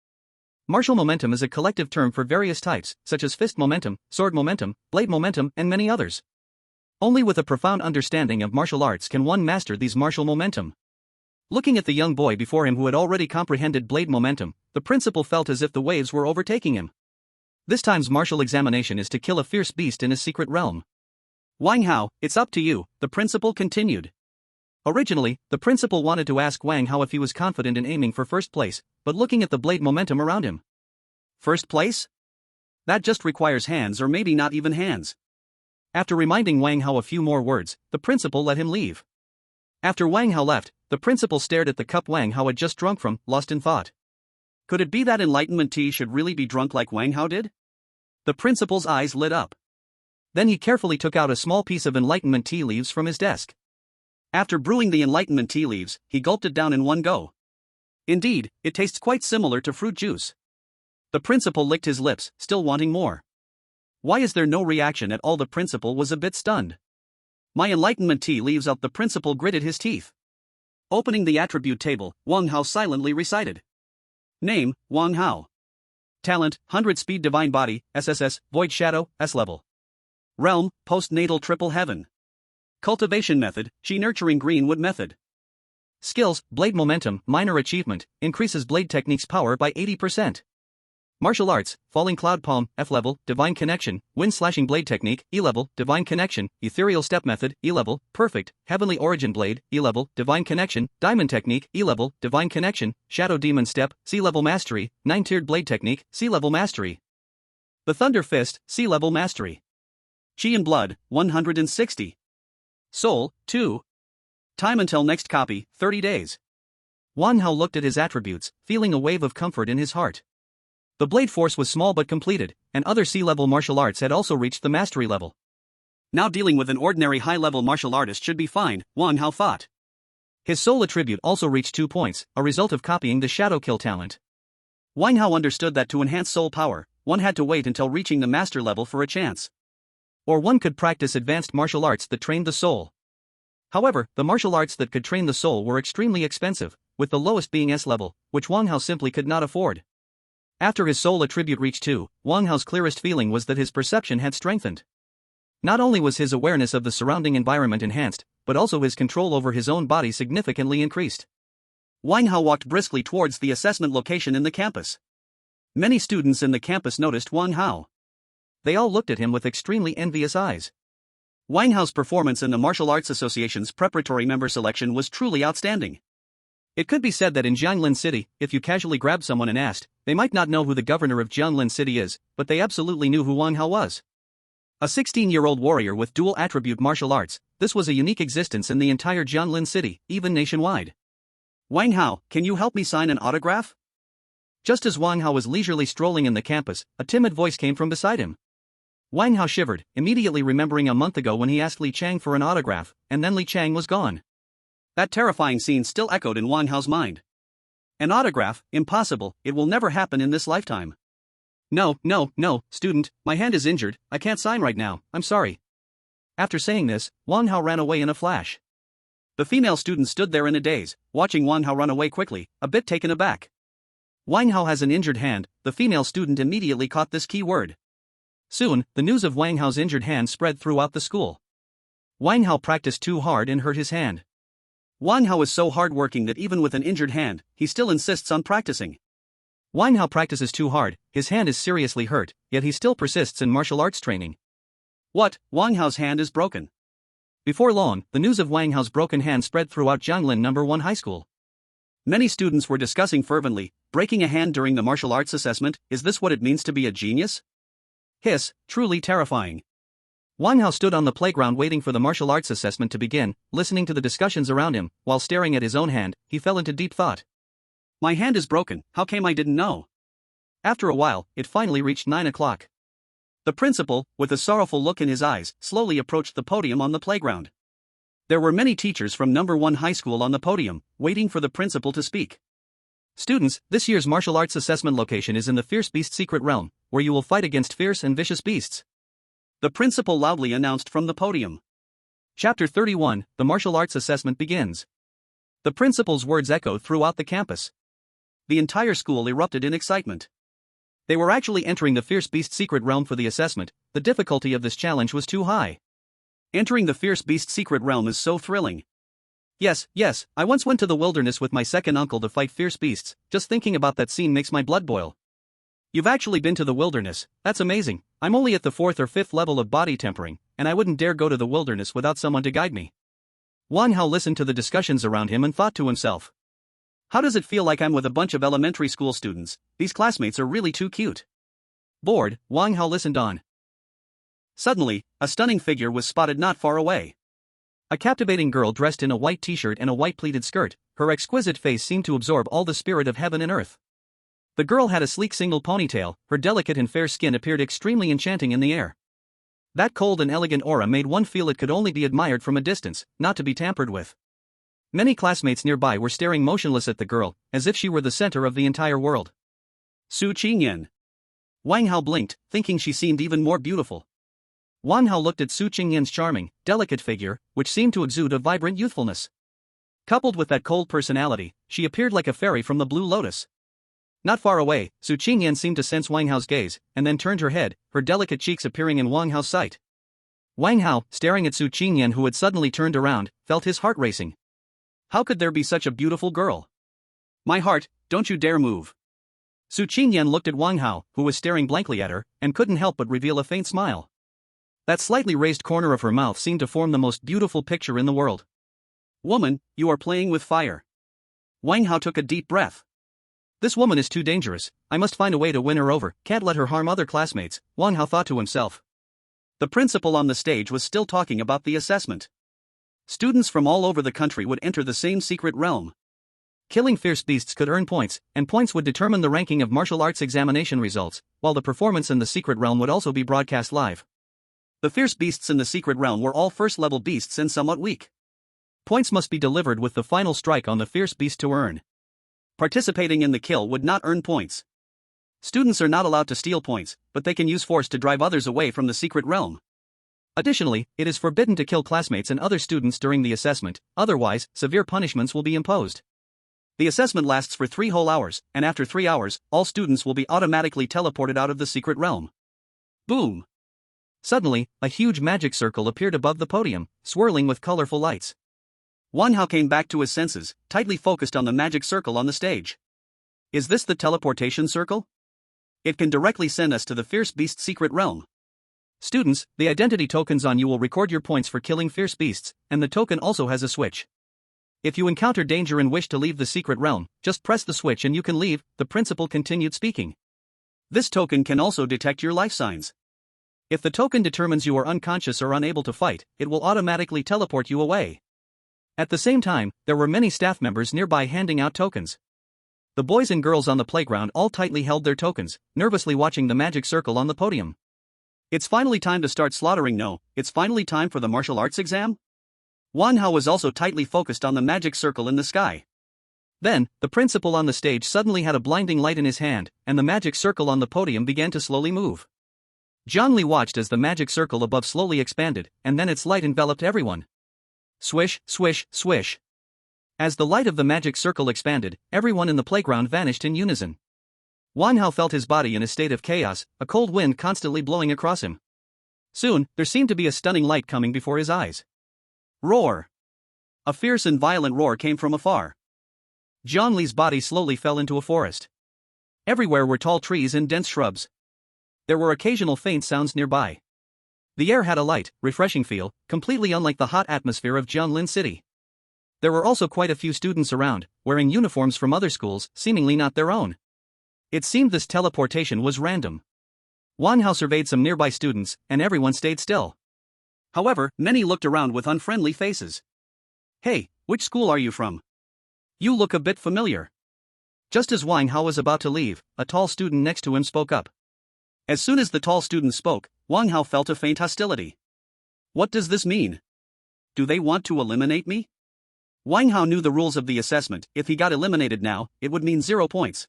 Martial momentum is a collective term for various types, such as fist momentum, sword momentum, blade momentum, and many others. Only with a profound understanding of martial arts can one master these martial momentum. Looking at the young boy before him who had already comprehended blade momentum, the principal felt as if the waves were overtaking him. This time's martial examination is to kill a fierce beast in a secret realm. Wang Hao, it's up to you, the principal continued. Originally, the principal wanted to ask Wang Hao if he was confident in aiming for first place, but looking at the blade momentum around him. First place? That just requires hands or maybe not even hands. After reminding Wang Hao a few more words, the principal let him leave. After Wang Hao left, the principal stared at the cup Wang Hao had just drunk from, lost in thought. Could it be that enlightenment tea should really be drunk like Wang Hao did? The principal's eyes lit up. Then he carefully took out a small piece of enlightenment tea leaves from his desk. After brewing the enlightenment tea leaves, he gulped it down in one go. Indeed, it tastes quite similar to fruit juice. The principal licked his lips, still wanting more. Why is there no reaction at all? The principal was a bit stunned. My enlightenment tea leaves out. The principal gritted his teeth. Opening the attribute table, Wang Hao silently recited. Name, Wang Hao. Talent, 100 speed divine body, SSS, void shadow, S-level. Realm, postnatal triple heaven. Cultivation method, Qi nurturing greenwood method. Skills, blade momentum, minor achievement, increases blade technique's power by 80%. Martial arts, falling cloud palm, F-level, divine connection, wind slashing blade technique, E-level, divine connection, ethereal step method, E-level, perfect, heavenly origin blade, E-level, divine connection, diamond technique, E-level, divine connection, shadow demon step, C-level mastery, 9-tiered blade technique, C-level mastery. The Thunder Fist, Sea-Level Mastery. Chi and Blood, 160. Soul, 2. Time until next copy, 30 days. Wang Hao looked at his attributes, feeling a wave of comfort in his heart. The Blade Force was small but completed, and other sea-level martial arts had also reached the mastery level. Now dealing with an ordinary high-level martial artist should be fine, Wang Hao thought. His soul attribute also reached 2 points, a result of copying the Shadow Kill talent. Wang Hao understood that to enhance soul power, one had to wait until reaching the master level for a chance. Or one could practice advanced martial arts that trained the soul. However, the martial arts that could train the soul were extremely expensive, with the lowest being S level, which Wang Hao simply could not afford. After his soul attribute reached 2, Wang Hao's clearest feeling was that his perception had strengthened. Not only was his awareness of the surrounding environment enhanced, but also his control over his own body significantly increased. Wang Hao walked briskly towards the assessment location in the campus. Many students in the campus noticed Wang Hao. They all looked at him with extremely envious eyes. Wang Hao's performance in the Martial Arts Association's preparatory member selection was truly outstanding. It could be said that in Jianlin City, if you casually grabbed someone and asked, they might not know who the governor of Jianlin City is, but they absolutely knew who Wang Hao was. A 16-year-old warrior with dual attribute martial arts, this was a unique existence in the entire Jianlin City, even nationwide. Wang Hao, can you help me sign an autograph? Just as Wang Hao was leisurely strolling in the campus, a timid voice came from beside him. Wang Hao shivered, immediately remembering a month ago when he asked Li Chang for an autograph, and then Li Chang was gone. That terrifying scene still echoed in Wang Hao's mind. An autograph? Impossible, it will never happen in this lifetime. No, student, my hand is injured, I can't sign right now, I'm sorry. After saying this, Wang Hao ran away in a flash. The female student stood there in a daze, watching Wang Hao run away quickly, a bit taken aback. Wang Hao has an injured hand, the female student immediately caught this key word. Soon, the news of Wang Hao's injured hand spread throughout the school. Wang Hao practiced too hard and hurt his hand. Wang Hao is so hardworking that even with an injured hand, he still insists on practicing. Wang Hao practices too hard, his hand is seriously hurt, yet he still persists in martial arts training. What, Wang Hao's hand is broken? Before long, the news of Wang Hao's broken hand spread throughout Jianglin No. 1 High School. Many students were discussing fervently, breaking a hand during the martial arts assessment, is this what it means to be a genius? Hiss, truly terrifying. Wang Hao stood on the playground waiting for the martial arts assessment to begin, listening to the discussions around him, while staring at his own hand, he fell into deep thought. My hand is broken, how came I didn't know? After a while, it finally reached 9 o'clock. The principal, with a sorrowful look in his eyes, slowly approached the podium on the playground. There were many teachers from No. 1 High School on the podium, waiting for the principal to speak. Students, this year's martial arts assessment location is in the Fierce Beast Secret Realm, where you will fight against fierce and vicious beasts. The principal loudly announced from the podium. Chapter 31, The Martial Arts Assessment begins. The principal's words echoed throughout the campus. The entire school erupted in excitement. They were actually entering the Fierce Beast Secret Realm for the assessment, the difficulty of this challenge was too high. Entering the Fierce Beast Secret Realm is so thrilling. Yes, I once went to the wilderness with my second uncle to fight fierce beasts, just thinking about that scene makes my blood boil. You've actually been to the wilderness, that's amazing, I'm only at the 4th or 5th level of body tempering, and I wouldn't dare go to the wilderness without someone to guide me. Wang Hao listened to the discussions around him and thought to himself. How does it feel like I'm with a bunch of elementary school students? These classmates are really too cute. Bored, Wang Hao listened on. Suddenly, a stunning figure was spotted not far away. A captivating girl dressed in a white t-shirt and a white pleated skirt, her exquisite face seemed to absorb all the spirit of heaven and earth. The girl had a sleek single ponytail, her delicate and fair skin appeared extremely enchanting in the air. That cold and elegant aura made one feel it could only be admired from a distance, not to be tampered with. Many classmates nearby were staring motionless at the girl, as if she were the center of the entire world. Su Qingyan. Wang Hao blinked, thinking she seemed even more beautiful. Wang Hao looked at Su Qingyan's charming, delicate figure, which seemed to exude a vibrant youthfulness. Coupled with that cold personality, she appeared like a fairy from the Blue Lotus. Not far away, Su Qingyan seemed to sense Wang Hao's gaze, and then turned her head, her delicate cheeks appearing in Wang Hao's sight. Wang Hao, staring at Su Qingyan who had suddenly turned around, felt his heart racing. How could there be such a beautiful girl? My heart, don't you dare move. Su Qingyan looked at Wang Hao, who was staring blankly at her, and couldn't help but reveal a faint smile. That slightly raised corner of her mouth seemed to form the most beautiful picture in the world. Woman, you are playing with fire. Wang Hao took a deep breath. This woman is too dangerous, I must find a way to win her over, can't let her harm other classmates, Wang Hao thought to himself. The principal on the stage was still talking about the assessment. Students from all over the country would enter the same secret realm. Killing fierce beasts could earn points, and points would determine the ranking of martial arts examination results, while the performance in the secret realm would also be broadcast live. The fierce beasts in the secret realm were all first-level beasts and somewhat weak. Points must be delivered with the final strike on the fierce beast to earn. Participating in the kill would not earn points. Students are not allowed to steal points, but they can use force to drive others away from the secret realm. Additionally, it is forbidden to kill classmates and other students during the assessment, otherwise, severe punishments will be imposed. The assessment lasts for 3 whole hours, and after 3 hours, all students will be automatically teleported out of the secret realm. Boom! Suddenly, a huge magic circle appeared above the podium, swirling with colorful lights. Wang Hao came back to his senses, tightly focused on the magic circle on the stage. Is this the teleportation circle? It can directly send us to the fierce beast secret realm. Students, the identity tokens on you will record your points for killing fierce beasts, and the token also has a switch. If you encounter danger and wish to leave the secret realm, just press the switch and you can leave, the principal continued speaking. This token can also detect your life signs. If the token determines you are unconscious or unable to fight, it will automatically teleport you away. At the same time, there were many staff members nearby handing out tokens. The boys and girls on the playground all tightly held their tokens, nervously watching the magic circle on the podium. It's finally time to start slaughtering. No, it's finally time for the martial arts exam? Wang Hao was also tightly focused on the magic circle in the sky. Then, the principal on the stage suddenly had a blinding light in his hand, and the magic circle on the podium began to slowly move. Zhang Li watched as the magic circle above slowly expanded, and then its light enveloped everyone. Swish, swish, swish. As the light of the magic circle expanded, everyone in the playground vanished in unison. Wang Hao felt his body in a state of chaos, a cold wind constantly blowing across him. Soon, there seemed to be a stunning light coming before his eyes. Roar! A fierce and violent roar came from afar. Zhang Li's body slowly fell into a forest. Everywhere were tall trees and dense shrubs. There were occasional faint sounds nearby. The air had a light, refreshing feel, completely unlike the hot atmosphere of Jianlin City. There were also quite a few students around, wearing uniforms from other schools, seemingly not their own. It seemed this teleportation was random. Wang Hao surveyed some nearby students, and everyone stayed still. However, many looked around with unfriendly faces. Hey, which school are you from? You look a bit familiar. Just as Wang Hao was about to leave, a tall student next to him spoke up. As soon as the tall student spoke, Wang Hao felt a faint hostility. What does this mean? Do they want to eliminate me? Wang Hao knew the rules of the assessment. If he got eliminated now, it would mean 0 points.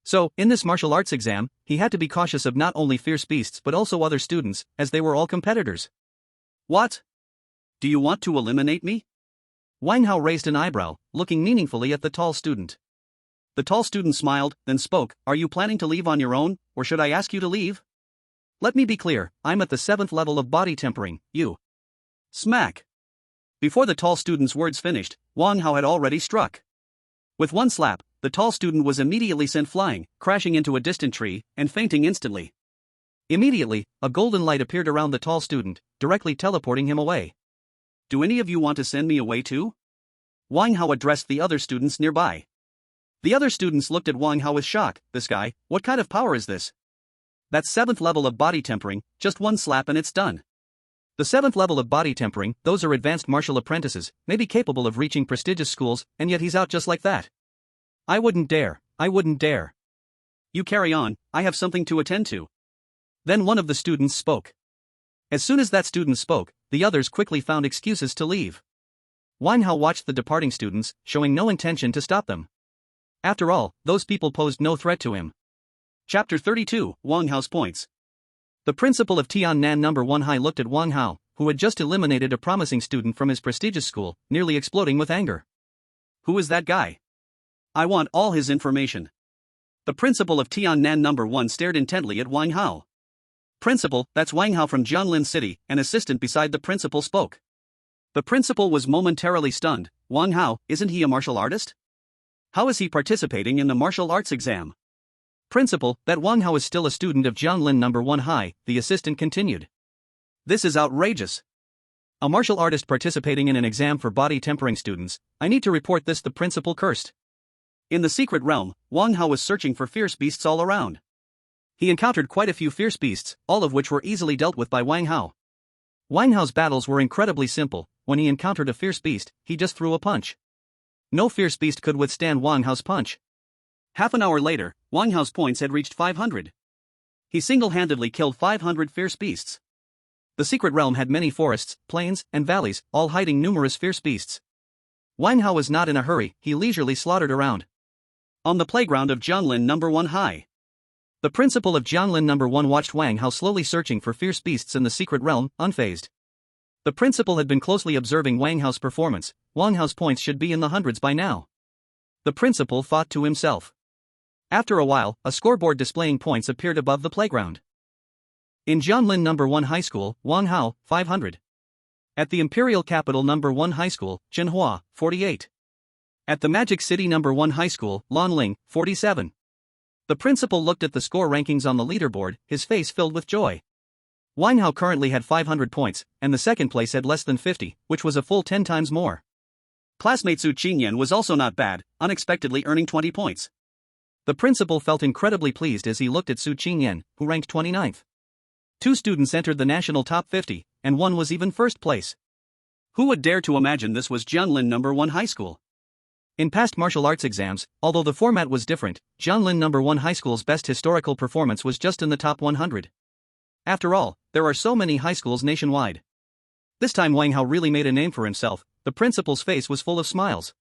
So, in this martial arts exam, he had to be cautious of not only fierce beasts but also other students, as they were all competitors. What? Do you want to eliminate me? Wang Hao raised an eyebrow, looking meaningfully at the tall student. The tall student smiled, then spoke, Are you planning to leave on your own, or should I ask you to leave? Let me be clear, I'm at the 7th level of body tempering, you. Smack. Before the tall student's words finished, Wang Hao had already struck. With one slap, the tall student was immediately sent flying, crashing into a distant tree, and fainting instantly. Immediately, a golden light appeared around the tall student, directly teleporting him away. Do any of you want to send me away too? Wang Hao addressed the other students nearby. The other students looked at Wang Hao with shock. This guy, what kind of power is this? That's 7th level of body tempering, just one slap and it's done. The 7th level of body tempering, those are advanced martial apprentices, may be capable of reaching prestigious schools, and yet he's out just like that. I wouldn't dare. You carry on, I have something to attend to. Then one of the students spoke. As soon as that student spoke, the others quickly found excuses to leave. Wang Hao watched the departing students, showing no intention to stop them. After all, those people posed no threat to him. Chapter 32, Wang Hao's Points. The principal of Tiannan No. 1 High looked at Wang Hao, who had just eliminated a promising student from his prestigious school, nearly exploding with anger. Who is that guy? I want all his information. The principal of Tiannan No. 1 stared intently at Wang Hao. Principal, that's Wang Hao from Jianlin City, an assistant beside the principal spoke. The principal was momentarily stunned. Wang Hao, isn't he a martial artist? How is he participating in the martial arts exam? Principal, that Wang Hao is still a student of Jianlin No. 1 High, the assistant continued. This is outrageous. A martial artist participating in an exam for body tempering students, I need to report this, the principal cursed. In the secret realm, Wang Hao was searching for fierce beasts all around. He encountered quite a few fierce beasts, all of which were easily dealt with by Wang Hao. Wang Hao's battles were incredibly simple. When he encountered a fierce beast, he just threw a punch. No fierce beast could withstand Wang Hao's punch. Half an hour later, Wang Hao's points had reached 500. He single-handedly killed 500 fierce beasts. The secret realm had many forests, plains, and valleys, all hiding numerous fierce beasts. Wang Hao was not in a hurry, he leisurely slaughtered around. On the playground of Jianglin No. 1 High. The principal of Jianglin No. 1 watched Wang Hao slowly searching for fierce beasts in the secret realm, unfazed. The principal had been closely observing Wang Hao's performance. Wang Hao's points should be in the hundreds by now. The principal thought to himself. After a while, a scoreboard displaying points appeared above the playground. In Jianglin No. 1 High School, Wang Hao, 500. At the Imperial Capital No. 1 High School, Jinhua, 48. At the Magic City No. 1 High School, Lanling, 47. The principal looked at the score rankings on the leaderboard, his face filled with joy. Wang Hao currently had 500 points, and the second place had less than 50, which was a full 10 times more. Classmate Su Qingyan was also not bad, unexpectedly earning 20 points. The principal felt incredibly pleased as he looked at Su Qingyan, who ranked 29th. 2 students entered the national top 50, and one was even first place. Who would dare to imagine this was Jianglin No. 1 High School? In past martial arts exams, although the format was different, Jianglin No. 1 High School's best historical performance was just in the top 100. After all, there are so many high schools nationwide. This time Wang Hao really made a name for himself. The principal's face was full of smiles.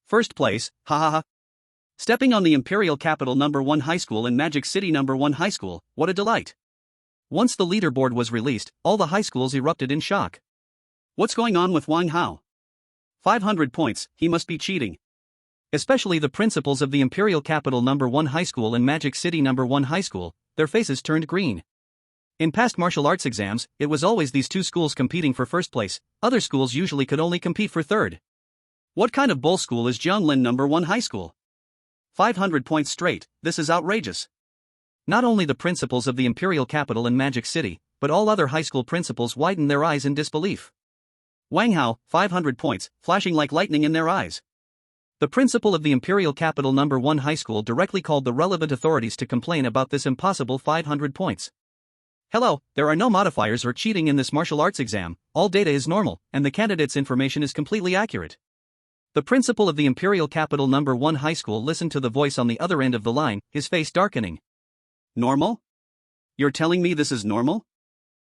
First place, ha ha ha. Stepping on the Imperial Capital No. 1 High School and Magic City No. 1 High School, what a delight. Once the leaderboard was released, all the high schools erupted in shock. What's going on with Wang Hao? 500 points, he must be cheating. Especially the principals of the Imperial Capital No. 1 High School and Magic City No. 1 High School, their faces turned green. In past martial arts exams, it was always these 2 schools competing for first place, other schools usually could only compete for third. What kind of bull school is Jianglin No. 1 High School? 500 points straight, this is outrageous. Not only the principals of the Imperial Capital and Magic City, but all other high school principals widened their eyes in disbelief. Wang Hao, 500 points, flashing like lightning in their eyes. The principal of the Imperial Capital No. 1 High School directly called the relevant authorities to complain about this impossible 500 points. Hello, there are no modifiers or cheating in this martial arts exam, all data is normal, and the candidate's information is completely accurate. The principal of the Imperial Capital No. 1 High School listened to the voice on the other end of the line, his face darkening. Normal? You're telling me this is normal?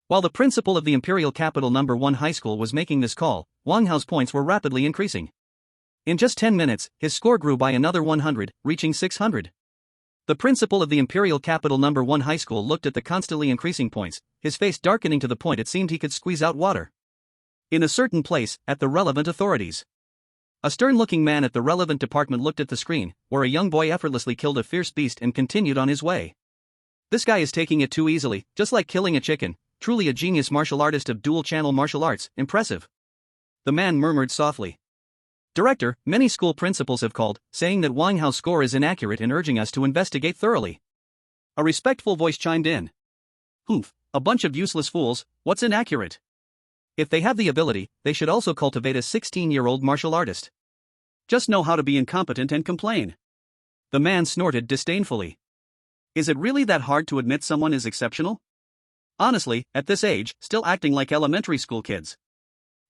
While the principal of the Imperial Capital No. 1 High School was making this call, Wang Hao's points were rapidly increasing. In just 10 minutes, his score grew by another 100, reaching 600. The principal of the Imperial Capital No. 1 High School looked at the constantly increasing points, his face darkening to the point it seemed he could squeeze out water. In a certain place, at the relevant authorities. A stern-looking man at the relevant department looked at the screen, where a young boy effortlessly killed a fierce beast and continued on his way. This guy is taking it too easily, just like killing a chicken, truly a genius martial artist of dual-channel martial arts, impressive. The man murmured softly. Director, many school principals have called, saying that Wang Hao's score is inaccurate and urging us to investigate thoroughly. A respectful voice chimed in. Humph, a bunch of useless fools, what's inaccurate? If they have the ability, they should also cultivate a 16-year-old martial artist. Just know how to be incompetent and complain. The man snorted disdainfully. Is it really that hard to admit someone is exceptional? Honestly, at this age, still acting like elementary school kids.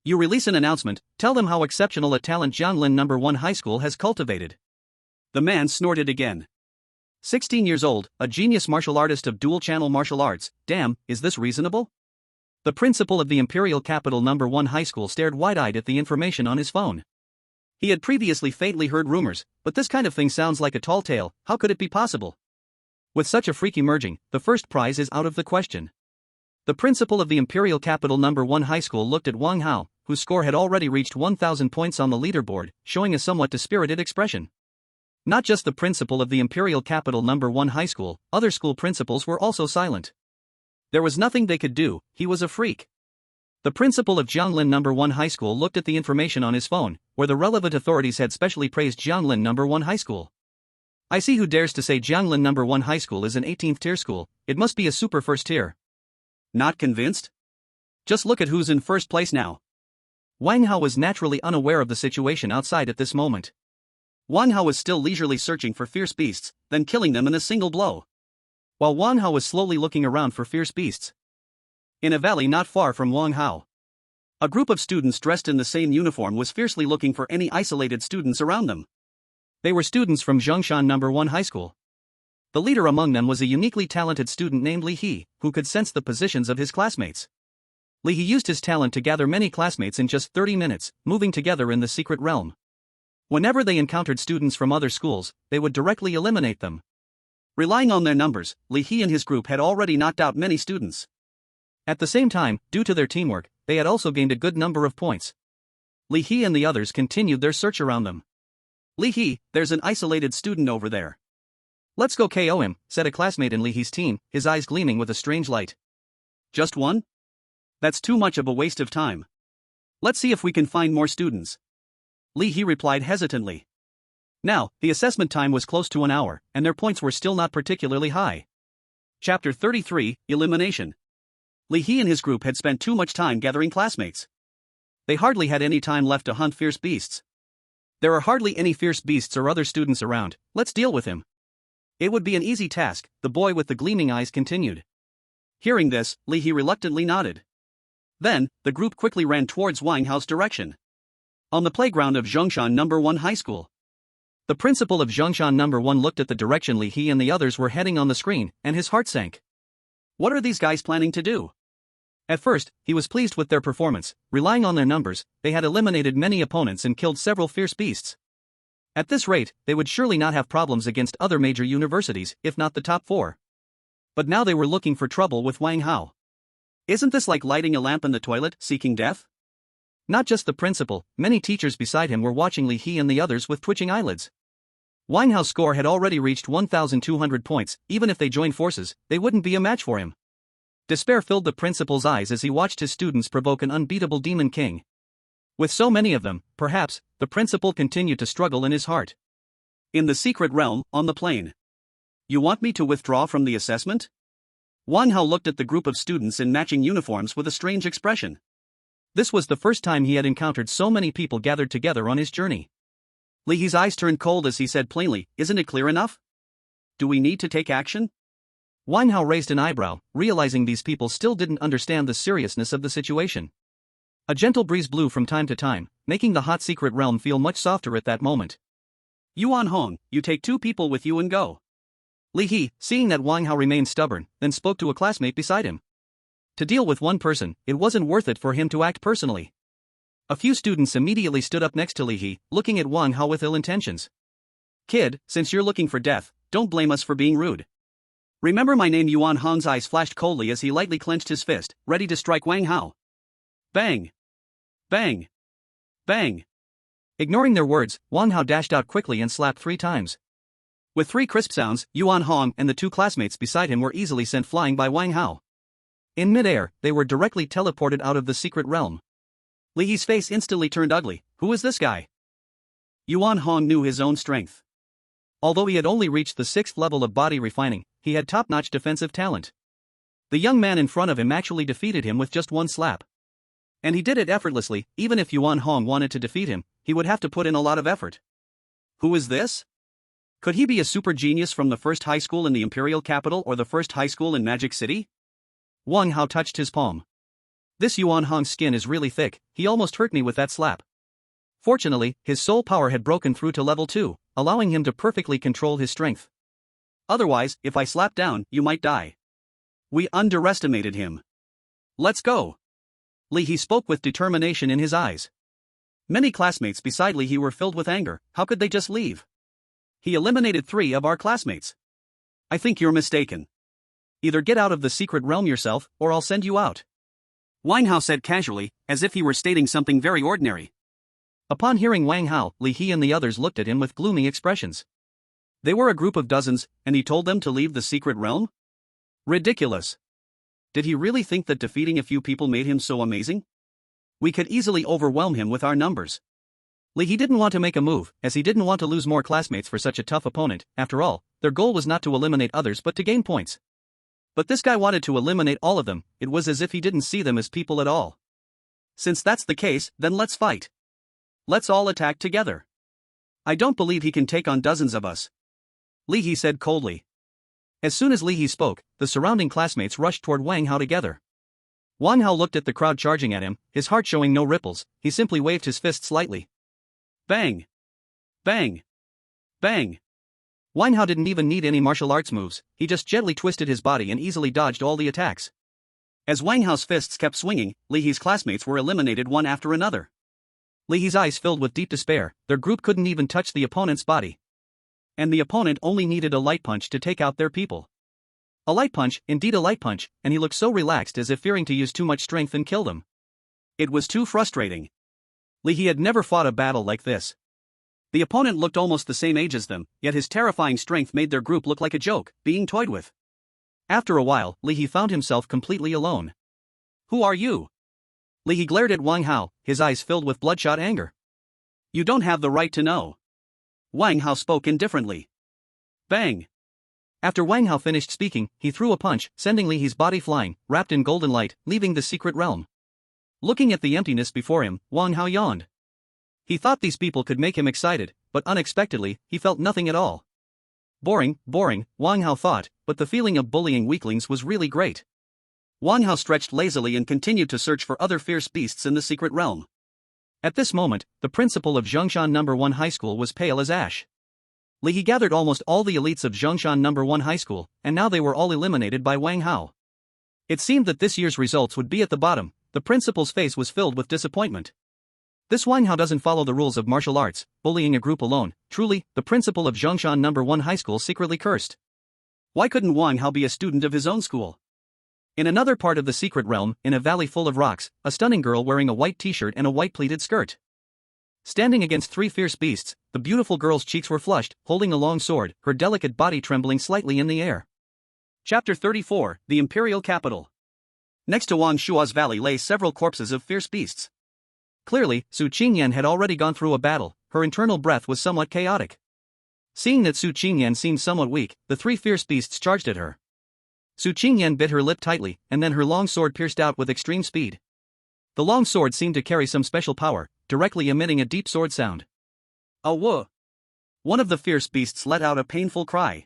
You release an announcement, tell them how exceptional a talent Jianglin No. 1 High School has cultivated. The man snorted again. 16 years old, a genius martial artist of dual-channel martial arts, damn, is this reasonable? The principal of the Imperial Capital No. 1 High School stared wide-eyed at the information on his phone. He had previously faintly heard rumors, but this kind of thing sounds like a tall tale, how could it be possible? With such a freak emerging, the first prize is out of the question. The principal of the Imperial Capital No. 1 High School looked at Wang Hao, whose score had already reached 1,000 points on the leaderboard, showing a somewhat dispirited expression. Not just the principal of the Imperial Capital No. 1 High School, other school principals were also silent. There was nothing they could do, he was a freak. The principal of Jianglin No. 1 High School looked at the information on his phone, where the relevant authorities had specially praised Jianglin No. 1 High School. I see who dares to say Jianglin No. 1 High School is an 18th tier school, it must be a super first tier. Not convinced? Just look at who's in first place now. Wang Hao was naturally unaware of the situation outside at this moment. Wang Hao was still leisurely searching for fierce beasts, then killing them in a single blow. While Wang Hao was slowly looking around for fierce beasts. In a valley not far from Wang Hao, a group of students dressed in the same uniform was fiercely looking for any isolated students around them. They were students from Zhongshan No. 1 High School. The leader among them was a uniquely talented student named Li He, who could sense the positions of his classmates. Li He used his talent to gather many classmates in just 30 minutes, moving together in the secret realm. Whenever they encountered students from other schools, they would directly eliminate them. Relying on their numbers, Li He and his group had already knocked out many students. At the same time, due to their teamwork, they had also gained a good number of points. Li He and the others continued their search around them. Li He, there's an isolated student over there. Let's go KO him, said a classmate in Li He's team, his eyes gleaming with a strange light. Just one? That's too much of a waste of time. Let's see if we can find more students. Li He replied hesitantly. Now, the assessment time was close to an hour, and their points were still not particularly high. Chapter 33, Elimination. Li He and his group had spent too much time gathering classmates. They hardly had any time left to hunt fierce beasts. There are hardly any fierce beasts or other students around, let's deal with him. It would be an easy task, the boy with the gleaming eyes continued. Hearing this, Li He reluctantly nodded. Then, the group quickly ran towards Wang Hao's direction. On the playground of Zhongshan No. 1 High School. The principal of Zhongshan No. 1 looked at the direction Li He and the others were heading on the screen, and his heart sank. What are these guys planning to do? At first, he was pleased with their performance. Relying on their numbers, they had eliminated many opponents and killed several fierce beasts. At this rate, they would surely not have problems against other major universities, if not the top 4. But now they were looking for trouble with Wang Hao. Isn't this like lighting a lamp in the toilet, seeking death? Not just the principal, many teachers beside him were watching Li He and the others with twitching eyelids. Wang Hao's score had already reached 1,200 points, even if they joined forces, they wouldn't be a match for him. Despair filled the principal's eyes as he watched his students provoke an unbeatable demon king. With so many of them, perhaps, the principal continued to struggle in his heart. In the secret realm, on the plain. You want me to withdraw from the assessment? Wang Hao looked at the group of students in matching uniforms with a strange expression. This was the first time he had encountered so many people gathered together on his journey. Li He's eyes turned cold as he said plainly, isn't it clear enough? Do we need to take action? Wang Hao raised an eyebrow, realizing these people still didn't understand the seriousness of the situation. A gentle breeze blew from time to time, making the hot secret realm feel much softer at that moment. Yuan Hong, you take 2 people with you and go. Li He, seeing that Wang Hao remained stubborn, then spoke to a classmate beside him. To deal with one person, it wasn't worth it for him to act personally. A few students immediately stood up next to Li He, looking at Wang Hao with ill intentions. Kid, since you're looking for death, don't blame us for being rude. Remember my name. Yuan Hong's eyes flashed coldly as he lightly clenched his fist, ready to strike Wang Hao. Bang! Bang! Bang! Ignoring their words, Wang Hao dashed out quickly and slapped 3 times. With 3 crisp sounds, Yuan Hong and the 2 classmates beside him were easily sent flying by Wang Hao. In midair, they were directly teleported out of the secret realm. Li He's face instantly turned ugly. Who is this guy? Yuan Hong knew his own strength. Although he had only reached the 6th level of body refining, he had top-notch defensive talent. The young man in front of him actually defeated him with just 1 slap. And he did it effortlessly. Even if Yuan Hong wanted to defeat him, he would have to put in a lot of effort. Who is this? Could he be a super genius from the first high school in the imperial capital or the first high school in Magic City? Wang Hao touched his palm. This Yuan Hong's skin is really thick, he almost hurt me with that slap. Fortunately, his soul power had broken through to level 2, allowing him to perfectly control his strength. Otherwise, if I slap down, you might die. We underestimated him. Let's go. Li He spoke with determination in his eyes. Many classmates beside Li He were filled with anger. How could they just leave? He eliminated 3 of our classmates. I think you're mistaken. Either get out of the secret realm yourself, or I'll send you out. Wang Hao said casually, as if he were stating something very ordinary. Upon hearing Wang Hao, Li He and the others looked at him with gloomy expressions. They were a group of dozens, and he told them to leave the secret realm? Ridiculous. Did he really think that defeating a few people made him so amazing? We could easily overwhelm him with our numbers. Li He didn't want to make a move, as he didn't want to lose more classmates for such a tough opponent. After all, their goal was not to eliminate others but to gain points. But this guy wanted to eliminate all of them. It was as if he didn't see them as people at all. Since that's the case, then let's fight. Let's all attack together. I don't believe he can take on dozens of us. Li He said coldly. As soon as Li He spoke, the surrounding classmates rushed toward Wang Hao together. Wang Hao looked at the crowd charging at him, his heart showing no ripples. He simply waved his fist slightly. Bang! Bang! Bang! Wang Hao didn't even need any martial arts moves, he just gently twisted his body and easily dodged all the attacks. As Wang Hao's fists kept swinging, Li He's classmates were eliminated one after another. Li He's eyes filled with deep despair, their group couldn't even touch the opponent's body. And the opponent only needed a light punch to take out their people. A light punch, indeed a light punch, and he looked so relaxed as if fearing to use too much strength and kill them. It was too frustrating. Li He had never fought a battle like this. The opponent looked almost the same age as them, yet his terrifying strength made their group look like a joke, being toyed with. After a while, Li He found himself completely alone. Who are you? Li He glared at Wang Hao, his eyes filled with bloodshot anger. You don't have the right to know. Wang Hao spoke indifferently. Bang! After Wang Hao finished speaking, he threw a punch, sending Li He's body flying, wrapped in golden light, leaving the secret realm. Looking at the emptiness before him, Wang Hao yawned. He thought these people could make him excited, but unexpectedly, he felt nothing at all. Boring, Wang Hao thought, but the feeling of bullying weaklings was really great. Wang Hao stretched lazily and continued to search for other fierce beasts in the secret realm. At this moment, the principal of Zhongshan No. 1 High School was pale as ash. Li He gathered almost all the elites of Zhongshan No. 1 High School, and now they were all eliminated by Wang Hao. It seemed that this year's results would be at the bottom. The principal's face was filled with disappointment. This Wang Hao doesn't follow the rules of martial arts, bullying a group alone. Truly, the principal of Zhongshan No. 1 High School secretly cursed. Why couldn't Wang Hao be a student of his own school? In another part of the secret realm, in a valley full of rocks, a stunning girl wearing a white t-shirt and a white pleated skirt. Standing against three fierce beasts, the beautiful girl's cheeks were flushed, holding a long sword, her delicate body trembling slightly in the air. Chapter 34, The Imperial Capital. Next to Wang Shua's valley lay several corpses of fierce beasts. Clearly, Su Qingyan had already gone through a battle, her internal breath was somewhat chaotic. Seeing that Su Qingyan seemed somewhat weak, the three fierce beasts charged at her. Su Qingyan bit her lip tightly, and then her long sword pierced out with extreme speed. The long sword seemed to carry some special power, directly emitting a deep sword sound. A whoa! One of the fierce beasts let out a painful cry.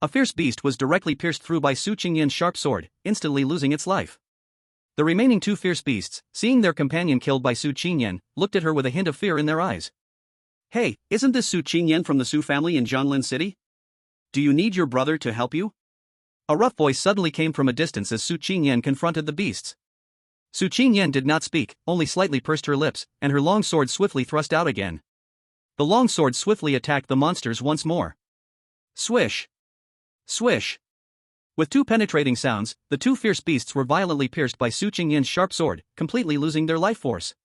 A fierce beast was directly pierced through by Su Qingyan's sharp sword, instantly losing its life. The remaining two fierce beasts, seeing their companion killed by Su Qingyan, looked at her with a hint of fear in their eyes. Hey, isn't this Su Qingyan from the Su family in Jianlin City? Do you need your brother to help you? A rough voice suddenly came from a distance as Su Qingyan confronted the beasts. Su Qingyan did not speak, only slightly pursed her lips, and her long sword swiftly thrust out again. The long sword swiftly attacked the monsters once more. Swish! Swish! With two penetrating sounds, the two fierce beasts were violently pierced by Su Qingyan's sharp sword, completely losing their life force.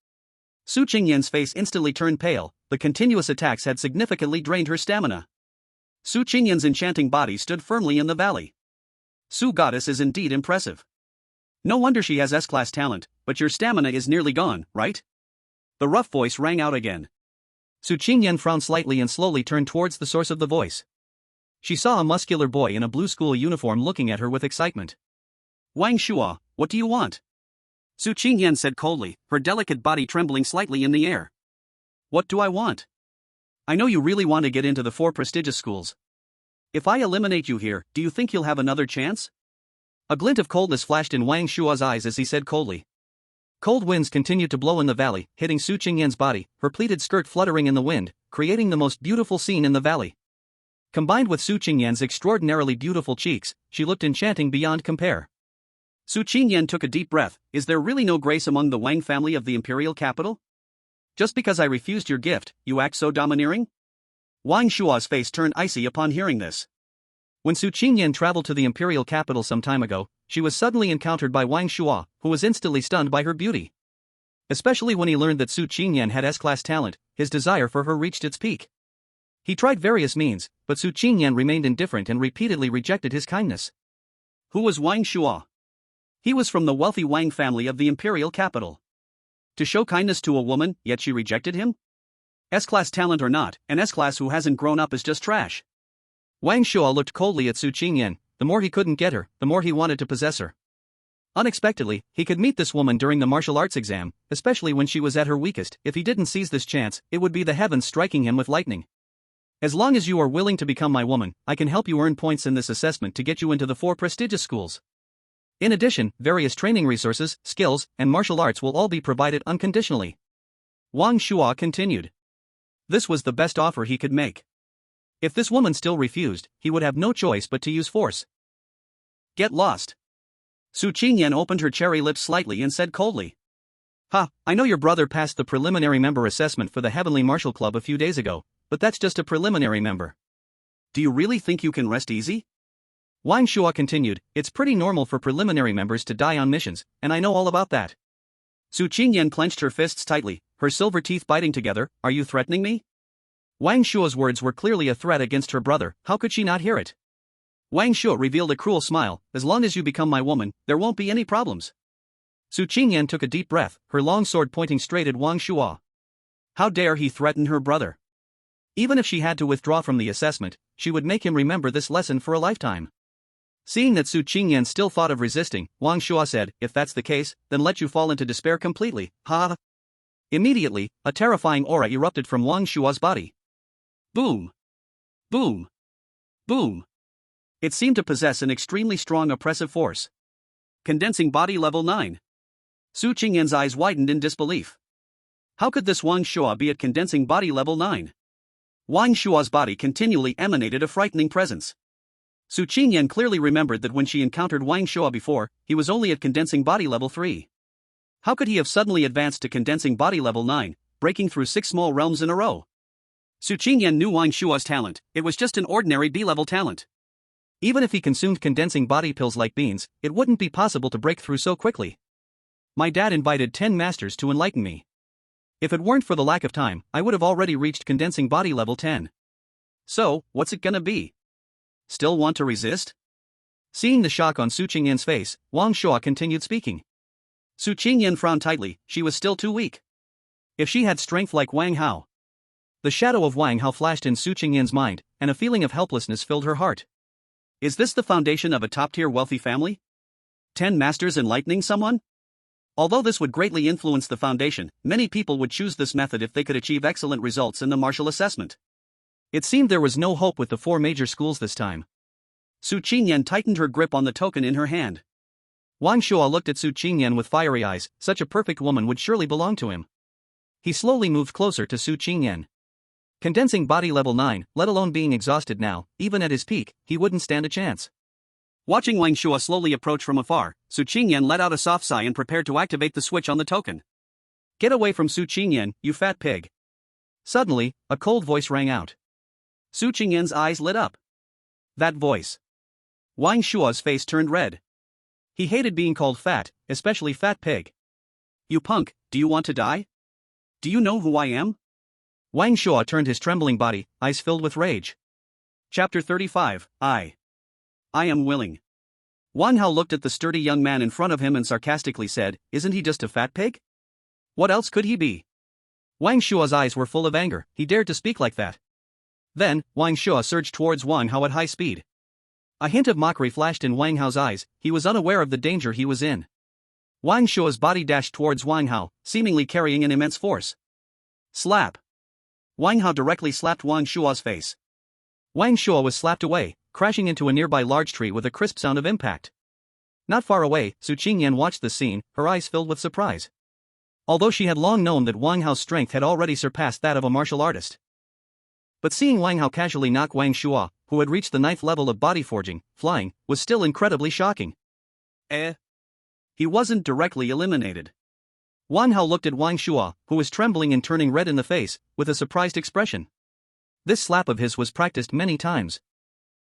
Su Qingyan's face instantly turned pale, the continuous attacks had significantly drained her stamina. Su Qingyan's enchanting body stood firmly in the valley. Su Goddess is indeed impressive. No wonder she has S-class talent, but your stamina is nearly gone, right? The rough voice rang out again. Su Qingyan frowned slightly and slowly turned towards the source of the voice. She saw a muscular boy in a blue school uniform looking at her with excitement. Wang Shua, what do you want? Su Qingyan said coldly, her delicate body trembling slightly in the air. What do I want? I know you really want to get into the 4 prestigious schools. If I eliminate you here, do you think you'll have another chance? A glint of coldness flashed in Wang Shua's eyes as he said coldly. Cold winds continued to blow in the valley, hitting Su Qingyan's body, her pleated skirt fluttering in the wind, creating the most beautiful scene in the valley. Combined with Su Qingyan's extraordinarily beautiful cheeks, she looked enchanting beyond compare. Su Qingyan took a deep breath. Is there really no grace among the Wang family of the imperial capital? Just because I refused your gift, you act so domineering? Wang Shua's face turned icy upon hearing this. When Su Qingyan traveled to the imperial capital some time ago, she was suddenly encountered by Wang Shua, who was instantly stunned by her beauty. Especially when he learned that Su Qingyan had S-class talent, his desire for her reached its peak. He tried various means, but Su Qingyan remained indifferent and repeatedly rejected his kindness. Who was Wang Shua? He was from the wealthy Wang family of the imperial capital. To show kindness to a woman, yet she rejected him? S-class talent or not, an S-class who hasn't grown up is just trash. Wang Shua looked coldly at Su Qingyan. The more he couldn't get her, the more he wanted to possess her. Unexpectedly, he could meet this woman during the martial arts exam, especially when she was at her weakest. If he didn't seize this chance, it would be the heavens striking him with lightning. As long as you are willing to become my woman, I can help you earn points in this assessment to get you into the 4 prestigious schools. In addition, various training resources, skills, and martial arts will all be provided unconditionally. Wang Shua continued. This was the best offer he could make. If this woman still refused, he would have no choice but to use force. Get lost. Su Qingyan opened her cherry lips slightly and said coldly. Ha, I know your brother passed the preliminary member assessment for the Heavenly Martial Club a few days ago, but that's just a preliminary member. Do you really think you can rest easy? Wang Shua continued, it's pretty normal for preliminary members to die on missions, and I know all about that. Su Qingyan clenched her fists tightly, her silver teeth biting together. Are you threatening me? Wang Shua's words were clearly a threat against her brother. How could she not hear it? Wang Shua revealed a cruel smile. As long as you become my woman, there won't be any problems. Su Qingyan took a deep breath, her long sword pointing straight at Wang Shua. How dare he threaten her brother? Even if she had to withdraw from the assessment, she would make him remember this lesson for a lifetime. Seeing that Su Qingyan still thought of resisting, Wang Shua said, if that's the case, then let you fall into despair completely. Ha! Immediately, a terrifying aura erupted from Wang Shua's body. Boom! Boom! Boom! It seemed to possess an extremely strong oppressive force. Condensing body level 9. Su Qingyan's eyes widened in disbelief. How could this Wang Shua be at condensing body level 9? Wang Shua's body continually emanated a frightening presence. Su Qingyan clearly remembered that when she encountered Wang Shua before, he was only at condensing body level 3. How could he have suddenly advanced to condensing body level 9, breaking through 6 small realms in a row? Su Qingyan knew Wang Shua's talent. It was just an ordinary B-level talent. Even if he consumed condensing body pills like beans, it wouldn't be possible to break through so quickly. My dad invited 10 masters to enlighten me. If it weren't for the lack of time, I would have already reached condensing body level 10. So, what's it gonna be? Still want to resist? Seeing the shock on Su Qingyan's face, Wang Shua continued speaking. Su Qingyan frowned tightly. She was still too weak. If she had strength like Wang Hao. The shadow of Wang Hao flashed in Su Qingyan's mind, and a feeling of helplessness filled her heart. Is this the foundation of a top-tier wealthy family? 10 masters enlightening someone? Although this would greatly influence the foundation, many people would choose this method if they could achieve excellent results in the martial assessment. It seemed there was no hope with the 4 major schools this time. Su Qingyan tightened her grip on the token in her hand. Wang Shua looked at Su Qingyan with fiery eyes. Such a perfect woman would surely belong to him. He slowly moved closer to Su Qingyan. Condensing body level 9, let alone being exhausted now, even at his peak, he wouldn't stand a chance. Watching Wang Shua slowly approach from afar, Su Qingyan let out a soft sigh and prepared to activate the switch on the token. Get away from Su Qingyan, you fat pig. Suddenly, a cold voice rang out. Su Qingyan's eyes lit up. That voice. Wang Shua's face turned red. He hated being called fat, especially fat pig. You punk, do you want to die? Do you know who I am? Wang Shua turned his trembling body, eyes filled with rage. Chapter 35, I am willing. Wang Hao looked at the sturdy young man in front of him and sarcastically said, isn't he just a fat pig? What else could he be? Wang Shua's eyes were full of anger. He dared to speak like that. Then, Wang Shua surged towards Wang Hao at high speed. A hint of mockery flashed in Wang Hao's eyes. He was unaware of the danger he was in. Wang Shua's body dashed towards Wang Hao, seemingly carrying an immense force. Slap! Wang Hao directly slapped Wang Shua's face. Wang Shua was slapped away, crashing into a nearby large tree with a crisp sound of impact. Not far away, Su Qingyan watched the scene, her eyes filled with surprise. Although she had long known that Wang Hao's strength had already surpassed that of a martial artist. But seeing Wang Hao casually knock Wang Shua, who had reached the 9th level of body forging, flying, was still incredibly shocking. He wasn't directly eliminated. Wang Hao looked at Wang Shua, who was trembling and turning red in the face, with a surprised expression. This slap of his was practiced many times.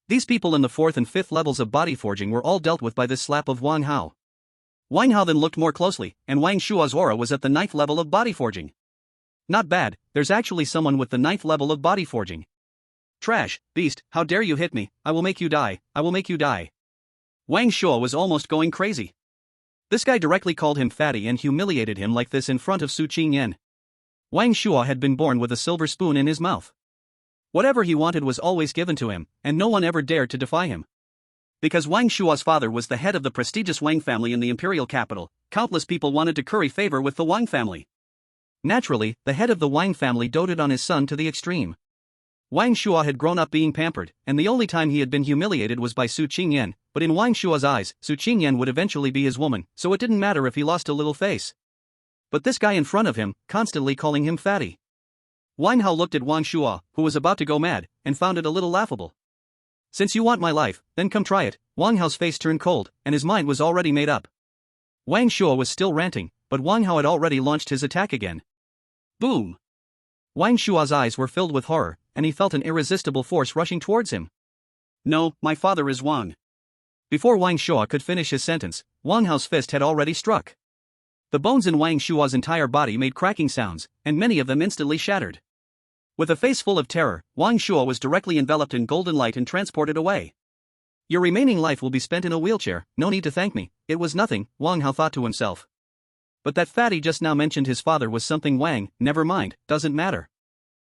These people in the 4th and 5th levels of body forging were all dealt with by this slap of Wang Hao. Wang Hao then looked more closely, and Wang Shua's aura was at the 9th level of body forging. Not bad, there's actually someone with the 9th level of body forging. Trash, beast, how dare you hit me, I will make you die, I will make you die. Wang Shua was almost going crazy. This guy directly called him fatty and humiliated him like this in front of Su Qingyan. Wang Shua had been born with a silver spoon in his mouth. Whatever he wanted was always given to him, and no one ever dared to defy him. Because Wang Shua's father was the head of the prestigious Wang family in the imperial capital, countless people wanted to curry favor with the Wang family. Naturally, the head of the Wang family doted on his son to the extreme. Wang Shua had grown up being pampered, and the only time he had been humiliated was by Su Qingyan, but in Wang Shua's eyes, Su Qingyan would eventually be his woman, so it didn't matter if he lost a little face. But this guy in front of him, constantly calling him fatty. Wang Hao looked at Wang Shua, who was about to go mad, and found it a little laughable. Since you want my life, then come try it. Wang Hao's face turned cold, and his mind was already made up. Wang Shua was still ranting, but Wang Hao had already launched his attack again. Boom! Wang Shua's eyes were filled with horror, and he felt an irresistible force rushing towards him. No, my father is Wang. Before Wang Shua could finish his sentence, Wang Hao's fist had already struck. The bones in Wang Shua's entire body made cracking sounds, and many of them instantly shattered. With a face full of terror, Wang Shua was directly enveloped in golden light and transported away. Your remaining life will be spent in a wheelchair, no need to thank me, it was nothing, Wang Hao thought to himself. But that fatty just now mentioned his father was something Wang, never mind, doesn't matter.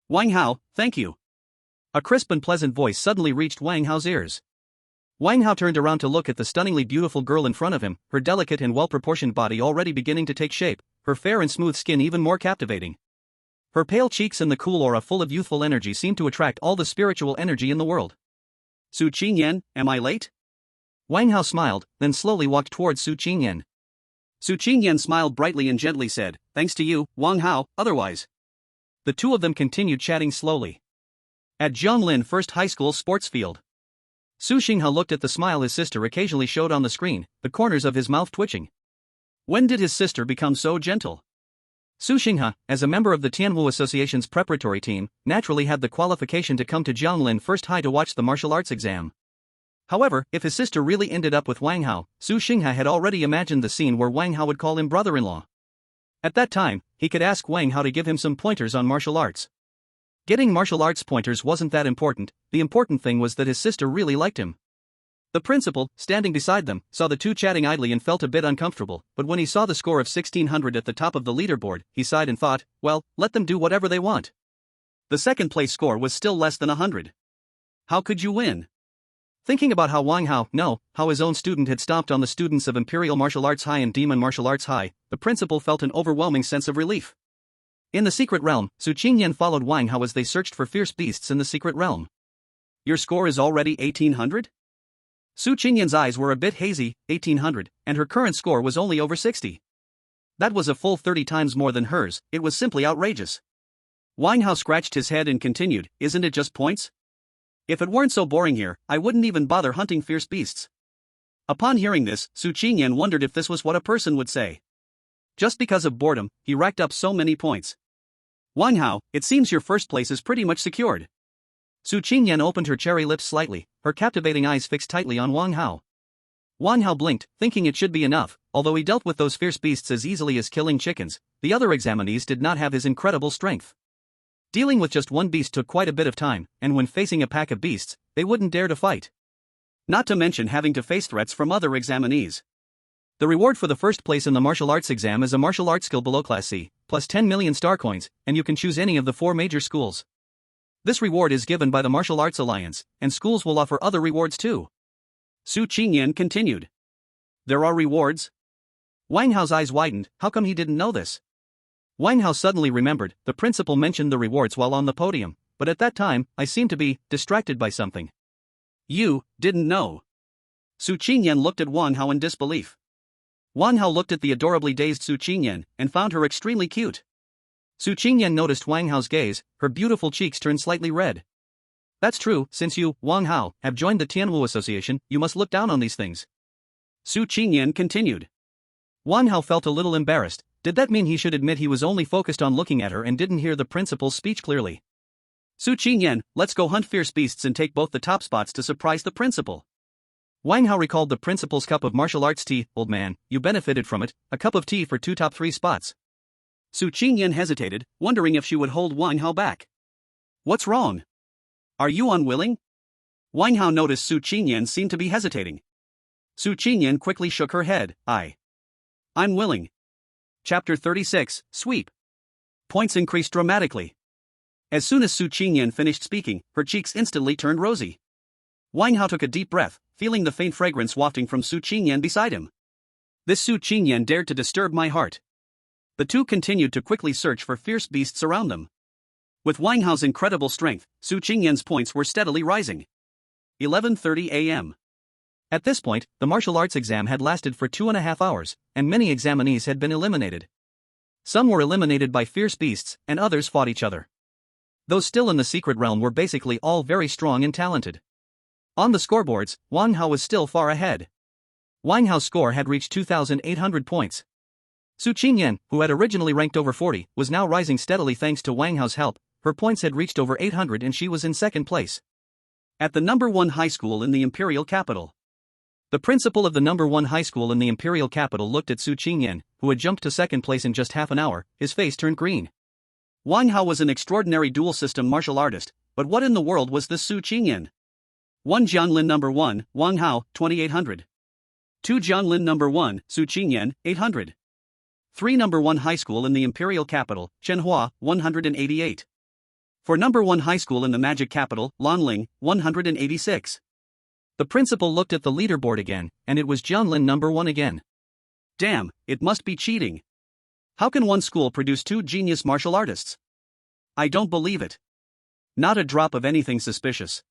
Wang Hao, thank you. A crisp and pleasant voice suddenly reached Wang Hao's ears. Wang Hao turned around to look at the stunningly beautiful girl in front of him, her delicate and well-proportioned body already beginning to take shape, her fair and smooth skin even more captivating. Her pale cheeks and the cool aura full of youthful energy seemed to attract all the spiritual energy in the world. Su Qingyan, am I late? Wang Hao smiled, then slowly walked towards Su Qingyan. Su Qingyan smiled brightly and gently said, thanks to you, Wang Hao, otherwise. The two of them continued chatting slowly. At Zhonglin First High School sports field. Su Xinghe looked at the smile his sister occasionally showed on the screen, the corners of his mouth twitching. When did his sister become so gentle? Su Xinghe, as a member of the Tianwu Association's preparatory team, naturally had the qualification to come to Zhonglin First High to watch the martial arts exam. However, if his sister really ended up with Wang Hao, Su Xinghe had already imagined the scene where Wang Hao would call him brother-in-law. At that time, he could ask Wang Hao to give him some pointers on martial arts. Getting martial arts pointers wasn't that important, the important thing was that his sister really liked him. The principal, standing beside them, saw the two chatting idly and felt a bit uncomfortable, but when he saw the score of 1600 at the top of the leaderboard, he sighed and thought, well, let them do whatever they want. The second place score was still less than 100. How could you win? Thinking about how how his own student had stomped on the students of Imperial Martial Arts High and Demon Martial Arts High, the principal felt an overwhelming sense of relief. In the secret realm, Su Qingyan followed Wang Hao as they searched for fierce beasts in the secret realm. Your score is already 1800? Su Qingyan's eyes were a bit hazy, 1800, and her current score was only over 60. That was a full 30 times more than hers, it was simply outrageous. Wang Hao scratched his head and continued, isn't it just points? If it weren't so boring here, I wouldn't even bother hunting fierce beasts. Upon hearing this, Su Qingyan wondered if this was what a person would say. Just because of boredom, he racked up so many points. Wang Hao, it seems your first place is pretty much secured. Su Qingyan opened her cherry lips slightly, her captivating eyes fixed tightly on Wang Hao. Wang Hao blinked, thinking it should be enough, although he dealt with those fierce beasts as easily as killing chickens, the other examinees did not have his incredible strength. Dealing with just one beast took quite a bit of time, and when facing a pack of beasts, they wouldn't dare to fight. Not to mention having to face threats from other examinees. The reward for the first place in the martial arts exam is a martial arts skill below Class C, plus 10 million star coins, and you can choose any of the 4 major schools. This reward is given by the Martial Arts Alliance, and schools will offer other rewards too. Su Qingyan continued. There are rewards? Wang Hao's eyes widened, how come he didn't know this? Wang Hao suddenly remembered, the principal mentioned the rewards while on the podium, but at that time, I seemed to be distracted by something. You didn't know? Su Qingyan looked at Wang Hao in disbelief. Wang Hao looked at the adorably dazed Su Qingyan, and found her extremely cute. Su Qingyan noticed Wang Hao's gaze, her beautiful cheeks turned slightly red. That's true, since you, Wang Hao, have joined the Tianwu Association, you must look down on these things. Su Qingyan continued. Wang Hao felt a little embarrassed, did that mean he should admit he was only focused on looking at her and didn't hear the principal's speech clearly? Su Qingyan, let's go hunt fierce beasts and take both the top spots to surprise the principal. Wang Hao recalled the principal's cup of martial arts tea, old man, you benefited from it, a cup of tea for 2 top 3 spots. Su Qingyan hesitated, wondering if she would hold Wang Hao back. What's wrong? Are you unwilling? Wang Hao noticed Su Qingyan seemed to be hesitating. Su Qingyan quickly shook her head, I'm willing. Chapter 36, Sweep. Points increased dramatically. As soon as Su Qingyan finished speaking, her cheeks instantly turned rosy. Wang Hao took a deep breath, feeling the faint fragrance wafting from Su Qingyan beside him. This Su Qingyan dared to disturb my heart. The two continued to quickly search for fierce beasts around them. With Wang Hao's incredible strength, Su Qingyan's points were steadily rising. 11:30 a.m. At this point, the martial arts exam had lasted for 2.5 hours, and many examinees had been eliminated. Some were eliminated by fierce beasts, and others fought each other. Those still in the secret realm were basically all very strong and talented. On the scoreboards, Wang Hao was still far ahead. Wang Hao's score had reached 2,800 points. Su Qingyan, who had originally ranked over 40, was now rising steadily thanks to Wang Hao's help. Her points had reached over 800 and she was in second place. At the number 1 high school in the imperial capital. The principal of the number 1 high school in the imperial capital looked at Su Qingyan, who had jumped to second place in just half an hour. His face turned green. Wang Hao was an extraordinary dual-system martial artist, but what in the world was this Su Qingyan? 1 Jianlin number 1, Wang Hao, 2800. 2 Jianlin number 1, Su Qingyan, 800. 3 number 1 high school in the imperial capital, Chenhua, 188. For number 1 high school in the magic capital, Lanling, 186. The principal looked at the leaderboard again, and it was Jianlin number 1 again. Damn, it must be cheating. How can one school produce 2 genius martial artists? I don't believe it. Not a drop of anything suspicious.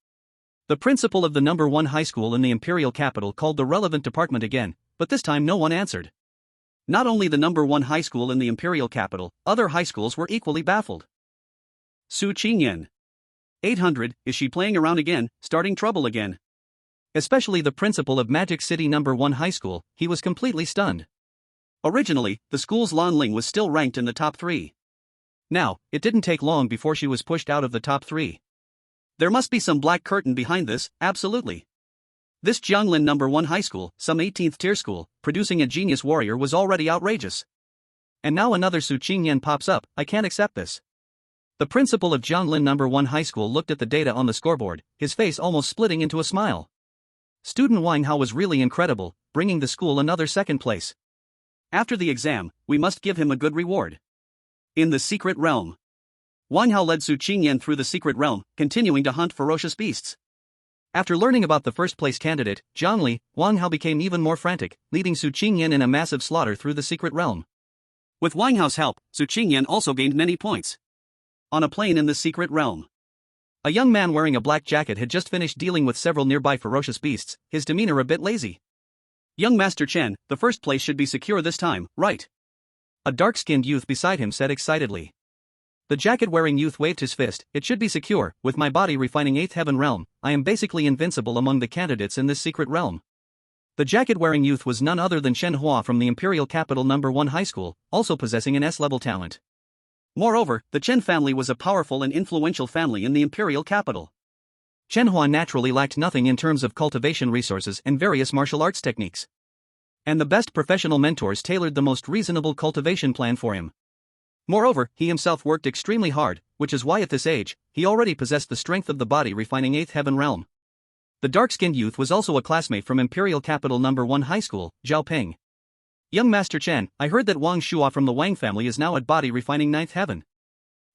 The principal of the number 1 high school in the imperial capital called the relevant department again, but this time no one answered. Not only the number 1 high school in the imperial capital, other high schools were equally baffled. Su Qingyan. 800, is she playing around again, starting trouble again? Especially the principal of Magic City number 1 high school, he was completely stunned. Originally, the school's Lanling was still ranked in the top 3. Now, it didn't take long before she was pushed out of the top 3. There must be some black curtain behind this, absolutely. This Jianglin number 1 high school, some 18th tier school, producing a genius warrior was already outrageous. And now another Su Qingyan pops up. I can't accept this. The principal of Jianglin number 1 high school looked at the data on the scoreboard, his face almost splitting into a smile. Student Wang Hao was really incredible, bringing the school another second place. After the exam, we must give him a good reward. In the secret realm. Wang Hao led Su Qingyan through the secret realm, continuing to hunt ferocious beasts. After learning about the first place candidate, Zhang, Wang Hao became even more frantic, leading Su Qingyan in a massive slaughter through the secret realm. With Wang Hao's help, Su Qingyan also gained many points. On a plane in the secret realm. A young man wearing a black jacket had just finished dealing with several nearby ferocious beasts, his demeanor a bit lazy. Young Master Chen, the first place should be secure this time, right? A dark-skinned youth beside him said excitedly. The jacket-wearing youth waved his fist. It should be secure. With my body refining 8th heaven realm, I am basically invincible among the candidates in this secret realm. The jacket-wearing youth was none other than Chen Hua from the imperial capital number 1 high school, also possessing an S-level talent. Moreover, the Chen family was a powerful and influential family in the imperial capital. Chen Hua naturally lacked nothing in terms of cultivation resources and various martial arts techniques. And the best professional mentors tailored the most reasonable cultivation plan for him. Moreover, he himself worked extremely hard, which is why at this age, he already possessed the strength of the body refining 8th heaven realm. The dark-skinned youth was also a classmate from imperial capital number 1 high school, Zhao Ping. Young Master Chen, I heard that Wang Shua from the Wang family is now at body refining 9th heaven.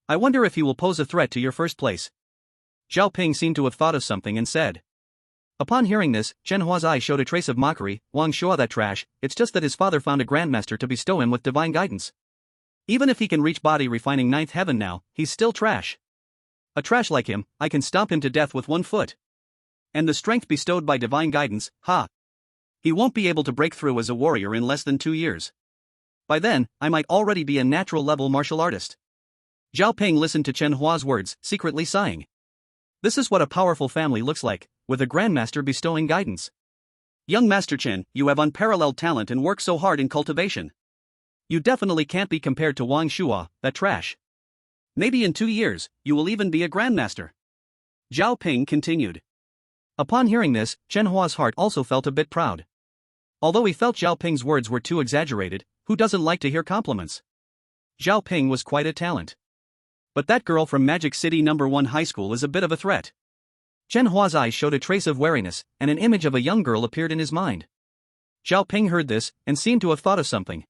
I wonder if he will pose a threat to your first place. Zhao Ping seemed to have thought of something and said. Upon hearing this, Chen Hua's eye showed a trace of mockery. Wang Shua, that trash, it's just that his father found a grandmaster to bestow him with divine guidance. Even if he can reach body refining 9th heaven now, he's still trash. A trash like him, I can stomp him to death with 1 foot. And the strength bestowed by divine guidance, ha! He won't be able to break through as a warrior in less than 2 years. By then, I might already be a natural level martial artist. Zhao Ping listened to Chen Hua's words, secretly sighing. This is what a powerful family looks like, with a grandmaster bestowing guidance. Young Master Chen, you have unparalleled talent and work so hard in cultivation. You definitely can't be compared to Wang Shua, that trash. Maybe in 2 years, you will even be a grandmaster. Zhao Ping continued. Upon hearing this, Chen Hua's heart also felt a bit proud. Although he felt Zhao Ping's words were too exaggerated, who doesn't like to hear compliments? Zhao Ping was quite a talent. But that girl from Magic City number 1 high school is a bit of a threat. Chen Hua's eyes showed a trace of wariness, and an image of a young girl appeared in his mind. Zhao Ping heard this, and seemed to have thought of something.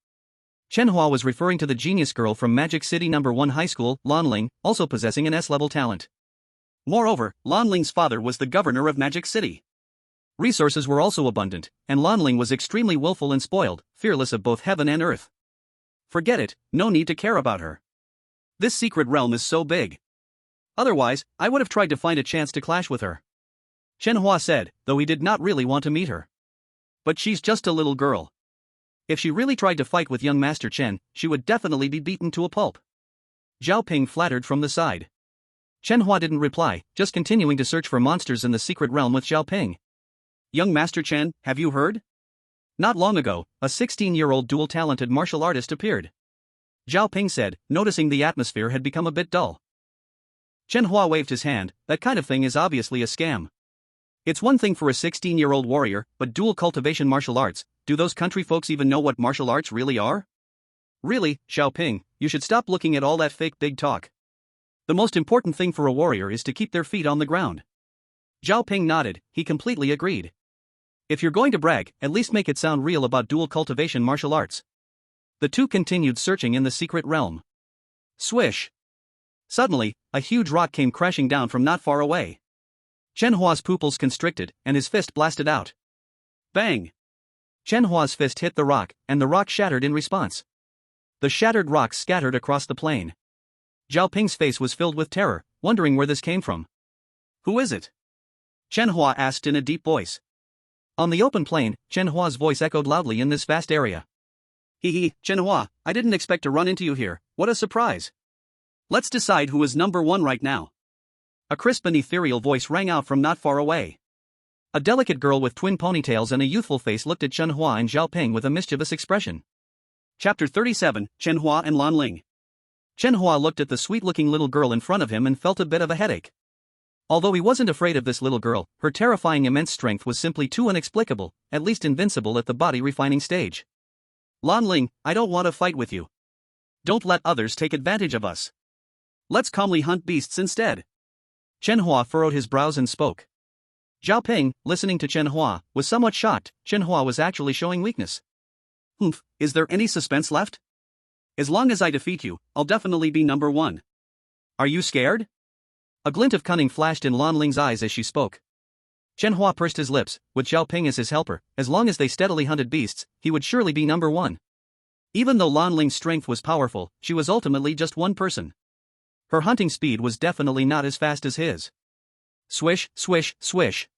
Chen Hua was referring to the genius girl from Magic City number 1 high school, Lanling, also possessing an S-level talent. Moreover, Lanling's father was the governor of Magic City. Resources were also abundant, and Lanling was extremely willful and spoiled, fearless of both heaven and earth. Forget it, no need to care about her. This secret realm is so big. Otherwise, I would have tried to find a chance to clash with her. Chen Hua said, though he did not really want to meet her. But she's just a little girl. If she really tried to fight with young Master Chen, she would definitely be beaten to a pulp. Zhao Ping flattered from the side. Chen Hua didn't reply, just continuing to search for monsters in the secret realm with Zhao Ping. Young Master Chen, have you heard? Not long ago, a 16-year-old dual-talented martial artist appeared. Zhao Ping said, noticing the atmosphere had become a bit dull. Chen Hua waved his hand, that kind of thing is obviously a scam. It's one thing for a 16-year-old warrior, but dual cultivation martial arts, do those country folks even know what martial arts really are? Really, Zhao Ping, you should stop looking at all that fake big talk. The most important thing for a warrior is to keep their feet on the ground. Zhao Ping nodded, he completely agreed. If you're going to brag, at least make it sound real about dual cultivation martial arts. The two continued searching in the secret realm. Swish! Suddenly, a huge rock came crashing down from not far away. Chen Hua's pupils constricted, and his fist blasted out. Bang! Chen Hua's fist hit the rock, and the rock shattered in response. The shattered rock scattered across the plain. Zhao Ping's face was filled with terror, wondering where this came from. Who is it? Chen Hua asked in a deep voice. On the open plain, Chen Hua's voice echoed loudly in this vast area. Hee, Chen Hua, I didn't expect to run into you here, what a surprise. Let's decide who is number one right now. A crisp and ethereal voice rang out from not far away. A delicate girl with twin ponytails and a youthful face looked at Chen Hua and Zhao Ping with a mischievous expression. Chapter 37, Chen Hua and Lanling. Chen Hua looked at the sweet-looking little girl in front of him and felt a bit of a headache. Although he wasn't afraid of this little girl, her terrifying immense strength was simply too inexplicable, at least invincible at the body refining stage. Lanling, I don't want to fight with you. Don't let others take advantage of us. Let's calmly hunt beasts instead. Chen Hua furrowed his brows and spoke. Zhao Ping, listening to Chen Hua, was somewhat shocked. Chen Hua was actually showing weakness. Is there any suspense left? As long as I defeat you, I'll definitely be number one. Are you scared? A glint of cunning flashed in Lanling's eyes as she spoke. Chen Hua pursed his lips, with Zhao Ping as his helper, as long as they steadily hunted beasts, he would surely be number one. Even though Lanling's strength was powerful, she was ultimately just one person. Her hunting speed was definitely not as fast as his. Swish, swish, swish.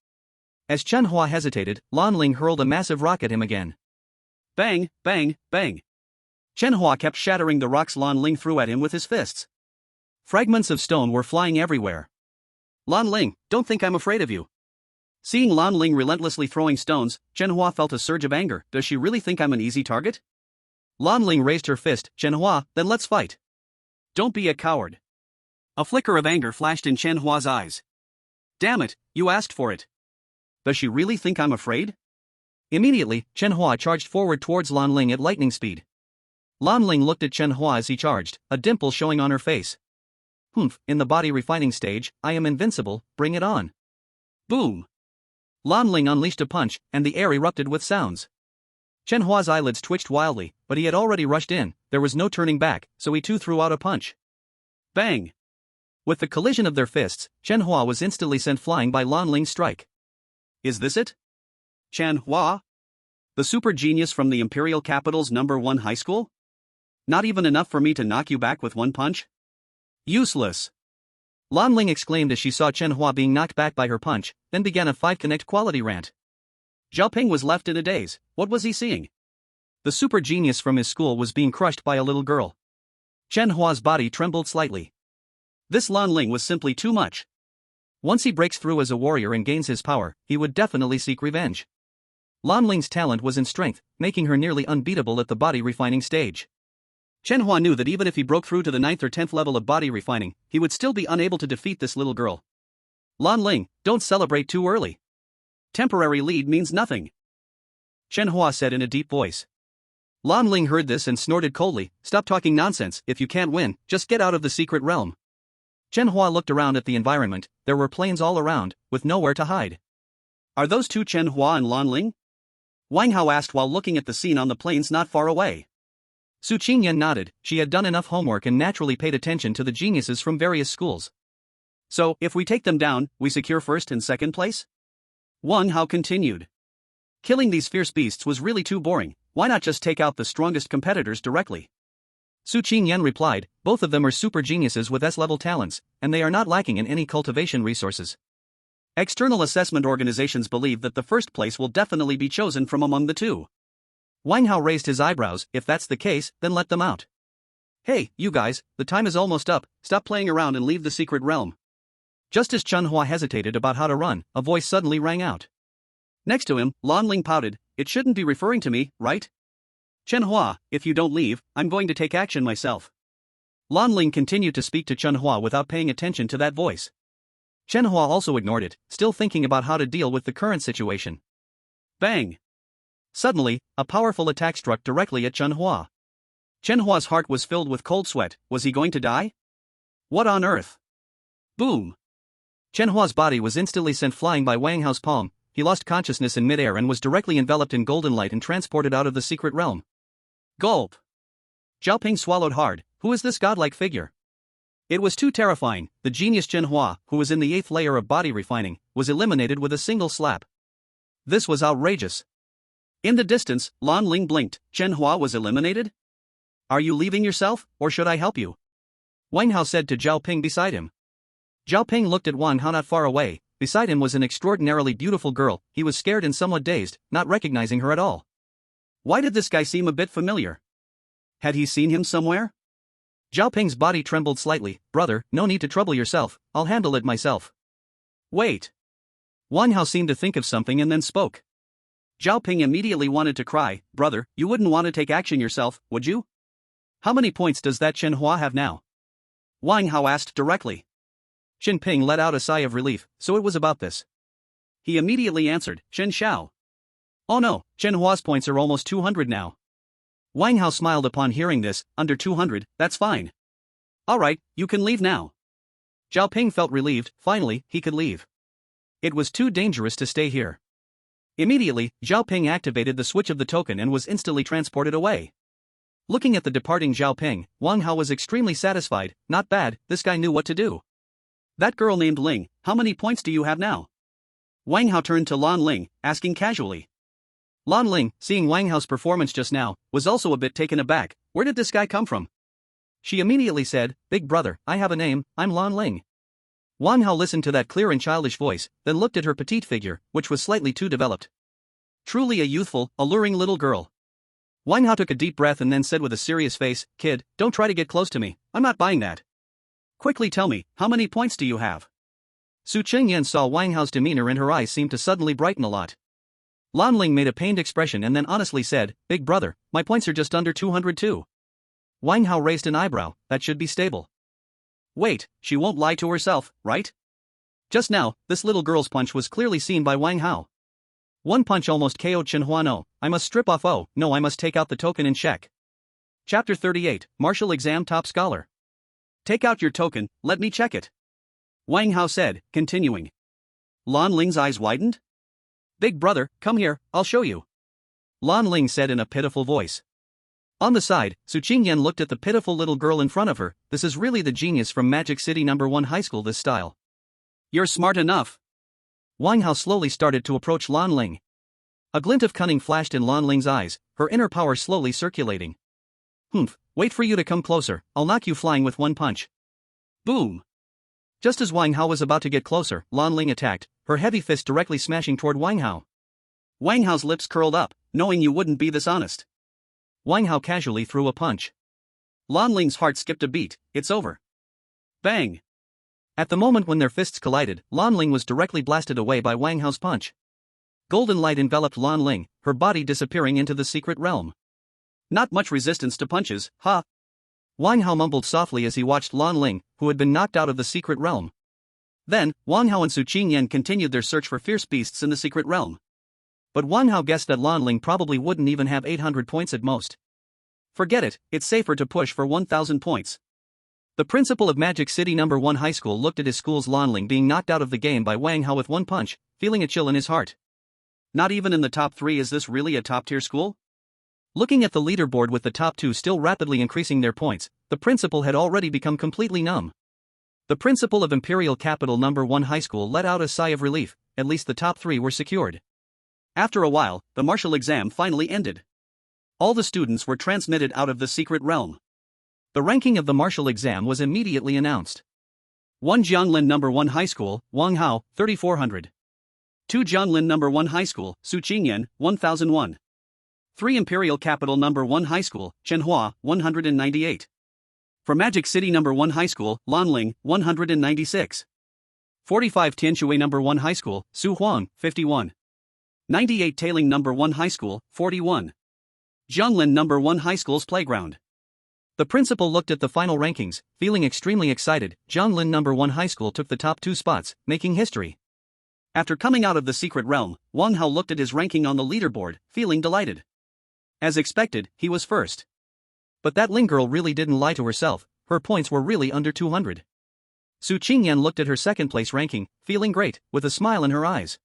As Chen Hua hesitated, Lanling hurled a massive rock at him again. Bang, bang, bang. Chen Hua kept shattering the rocks Lanling threw at him with his fists. Fragments of stone were flying everywhere. Lanling, don't think I'm afraid of you. Seeing Lanling relentlessly throwing stones, Chen Hua felt a surge of anger. Does she really think I'm an easy target? Lanling raised her fist. Chen Hua, then let's fight. Don't be a coward. A flicker of anger flashed in Chen Hua's eyes. Damn it, you asked for it. Does she really think I'm afraid? Immediately, Chen Hua charged forward towards Lanling at lightning speed. Lanling looked at Chen Hua as he charged, a dimple showing on her face. In the body refining stage, I am invincible, bring it on. Boom! Lanling unleashed a punch, and the air erupted with sounds. Chen Hua's eyelids twitched wildly, but he had already rushed in, there was no turning back, so he too threw out a punch. Bang! With the collision of their fists, Chen Hua was instantly sent flying by Lanling's strike. Is this it? Chen Hua? The super genius from the Imperial Capital's #1 high school? Not even enough for me to knock you back with one punch? Useless! Lanling exclaimed as she saw Chen Hua being knocked back by her punch, then began a 5-connect quality rant. Zhao Ping was left in a daze. What was he seeing? The super genius from his school was being crushed by a little girl. Chen Hua's body trembled slightly. This Lanling was simply too much. Once he breaks through as a warrior and gains his power, he would definitely seek revenge. Lanling's talent was in strength, making her nearly unbeatable at the body refining stage. Chen Hua knew that even if he broke through to the 9th or 10th level of body refining, he would still be unable to defeat this little girl. Lanling, don't celebrate too early. Temporary lead means nothing. Chen Hua said in a deep voice. Lanling heard this and snorted coldly, stop talking nonsense, if you can't win, just get out of the secret realm. Chen Hua looked around at the environment, there were plains all around, with nowhere to hide. Are those two Chen Hua and Lanling? Wang Hao asked while looking at the scene on the plains not far away. Su Qingyan nodded, she had done enough homework and naturally paid attention to the geniuses from various schools. So, if we take them down, we secure first and second place? Wang Hao continued. Killing these fierce beasts was really too boring, why not just take out the strongest competitors directly? Su Qingyan replied, both of them are super geniuses with S-level talents, and they are not lacking in any cultivation resources. External assessment organizations believe that the first place will definitely be chosen from among the two. Wang Hao raised his eyebrows. If that's the case, then let them out. Hey, you guys, the time is almost up, stop playing around and leave the secret realm. Just as Chen Hua hesitated about how to run, a voice suddenly rang out. Next to him, Lan Ling pouted, it shouldn't be referring to me, right? Chen Hua, if you don't leave, I'm going to take action myself. Lan Ling continued to speak to Chen Hua without paying attention to that voice. Chen Hua also ignored it, still thinking about how to deal with the current situation. Bang! Suddenly, a powerful attack struck directly at Chen Hua. Chen Hua's heart was filled with cold sweat. Was he going to die? What on earth? Boom! Chen Hua's body was instantly sent flying by Wang Hao's palm. He lost consciousness in midair and was directly enveloped in golden light and transported out of the secret realm. Gulp! Zhao Ping swallowed hard. Who is this godlike figure? It was too terrifying. The genius Chen Hua, who was in the 8th layer of body refining, was eliminated with a single slap. This was outrageous. In the distance, Lan Ling blinked. Chen Hua was eliminated? Are you leaving yourself, or should I help you? Wang Hao said to Zhao Ping beside him. Zhao Ping looked at Wang Hao not far away. Beside him was an extraordinarily beautiful girl. He was scared and somewhat dazed, not recognizing her at all. Why did this guy seem a bit familiar? Had he seen him somewhere? Zhao Ping's body trembled slightly. Brother, no need to trouble yourself, I'll handle it myself. Wait. Wang Hao seemed to think of something and then spoke. Zhao Ping immediately wanted to cry. Brother, you wouldn't want to take action yourself, would you? How many points does that Chen Hua have now? Wang Hao asked directly. Xin Ping let out a sigh of relief, so it was about this. He immediately answered, Shen Xiao. Oh no, Chen Hua's points are almost 200 now. Wang Hao smiled upon hearing this. Under 200, that's fine. Alright, you can leave now. Zhao Ping felt relieved. Finally, he could leave. It was too dangerous to stay here. Immediately, Zhao Ping activated the switch of the token and was instantly transported away. Looking at the departing Zhao Ping, Wang Hao was extremely satisfied. Not bad, this guy knew what to do. That girl named Ling, how many points do you have now? Wang Hao turned to Lan Ling, asking casually. Lan Ling, seeing Wang Hao's performance just now, was also a bit taken aback. Where did this guy come from? She immediately said, Big brother, I have a name, I'm Lan Ling. Wang Hao listened to that clear and childish voice, then looked at her petite figure, which was slightly too developed. Truly a youthful, alluring little girl. Wang Hao took a deep breath and then said with a serious face, Kid, don't try to get close to me, I'm not buying that. Quickly tell me, how many points do you have? Su Qingyan saw Wang Hao's demeanor and her eyes seemed to suddenly brighten a lot. Lan Ling made a pained expression and then honestly said, Big brother, my points are just under 202. Wang Hao raised an eyebrow. That should be stable. Wait, she won't lie to herself, right? Just now, this little girl's punch was clearly seen by Wang Hao. One punch almost KO'd Chen Hua. No, I must strip off. Oh, no, I must take out the token and check. Chapter 38, Martial Exam Top Scholar. Take out your token, let me check it. Wang Hao said, continuing. Lan Ling's eyes widened. Big brother, come here, I'll show you. Lan Ling said in a pitiful voice. On the side, Su Qingyan looked at the pitiful little girl in front of her. This is really the genius from Magic City No. 1 High School this style. You're smart enough. Wang Hao slowly started to approach Lan Ling. A glint of cunning flashed in Lan Ling's eyes, her inner power slowly circulating. Humph, wait for you to come closer, I'll knock you flying with one punch. Boom! Just as Wang Hao was about to get closer, Lan Ling attacked, her heavy fist directly smashing toward Wang Hao. Wang Hao's lips curled up, knowing you wouldn't be this honest. Wang Hao casually threw a punch. Lan Ling's heart skipped a beat. It's over. Bang! At the moment when their fists collided, Lan Ling was directly blasted away by Wang Hao's punch. Golden light enveloped Lan Ling, her body disappearing into the secret realm. Not much resistance to punches, huh? Wang Hao mumbled softly as he watched Lan Ling, who had been knocked out of the secret realm. Then, Wang Hao and Su Qingyan continued their search for fierce beasts in the secret realm. But Wang Hao guessed that Lan Ling probably wouldn't even have 800 points at most. Forget it, it's safer to push for 1,000 points. The principal of Magic City No. 1 High School looked at his school's Lan Ling being knocked out of the game by Wang Hao with one punch, feeling a chill in his heart. Not even in the top 3. Is this really a top-tier school? Looking at the leaderboard with the top 2 still rapidly increasing their points, the principal had already become completely numb. The principal of Imperial Capital No. 1 High School let out a sigh of relief. at least the top 3 were secured. After a while, the martial exam finally ended. All the students were transmitted out of the secret realm. The ranking of the martial exam was immediately announced. 1 Jianglin No. 1 High School, Wang Hao, 3400. 2 Jianglin No. 1 High School, Su Qingyan, 1001. 3 Imperial Capital No. 1 High School, Chenhua, 198. For Magic City No. 1 High School, Lanling, 196. 45 Tianshui No. 1 High School, Su Huang, 51. 98 Tailing No. 1 High School, 41. Jianglin No. 1 High School's Playground. The principal looked at the final rankings, feeling extremely excited. Jianglin No. 1 High School took the top 2 spots, making history. After coming out of the secret realm, Wang Hao looked at his ranking on the leaderboard, feeling delighted. As expected, he was first. But that Ling girl really didn't lie to herself, her points were really under 200. Su Qingyan looked at her second-place ranking, feeling great, with a smile in her eyes.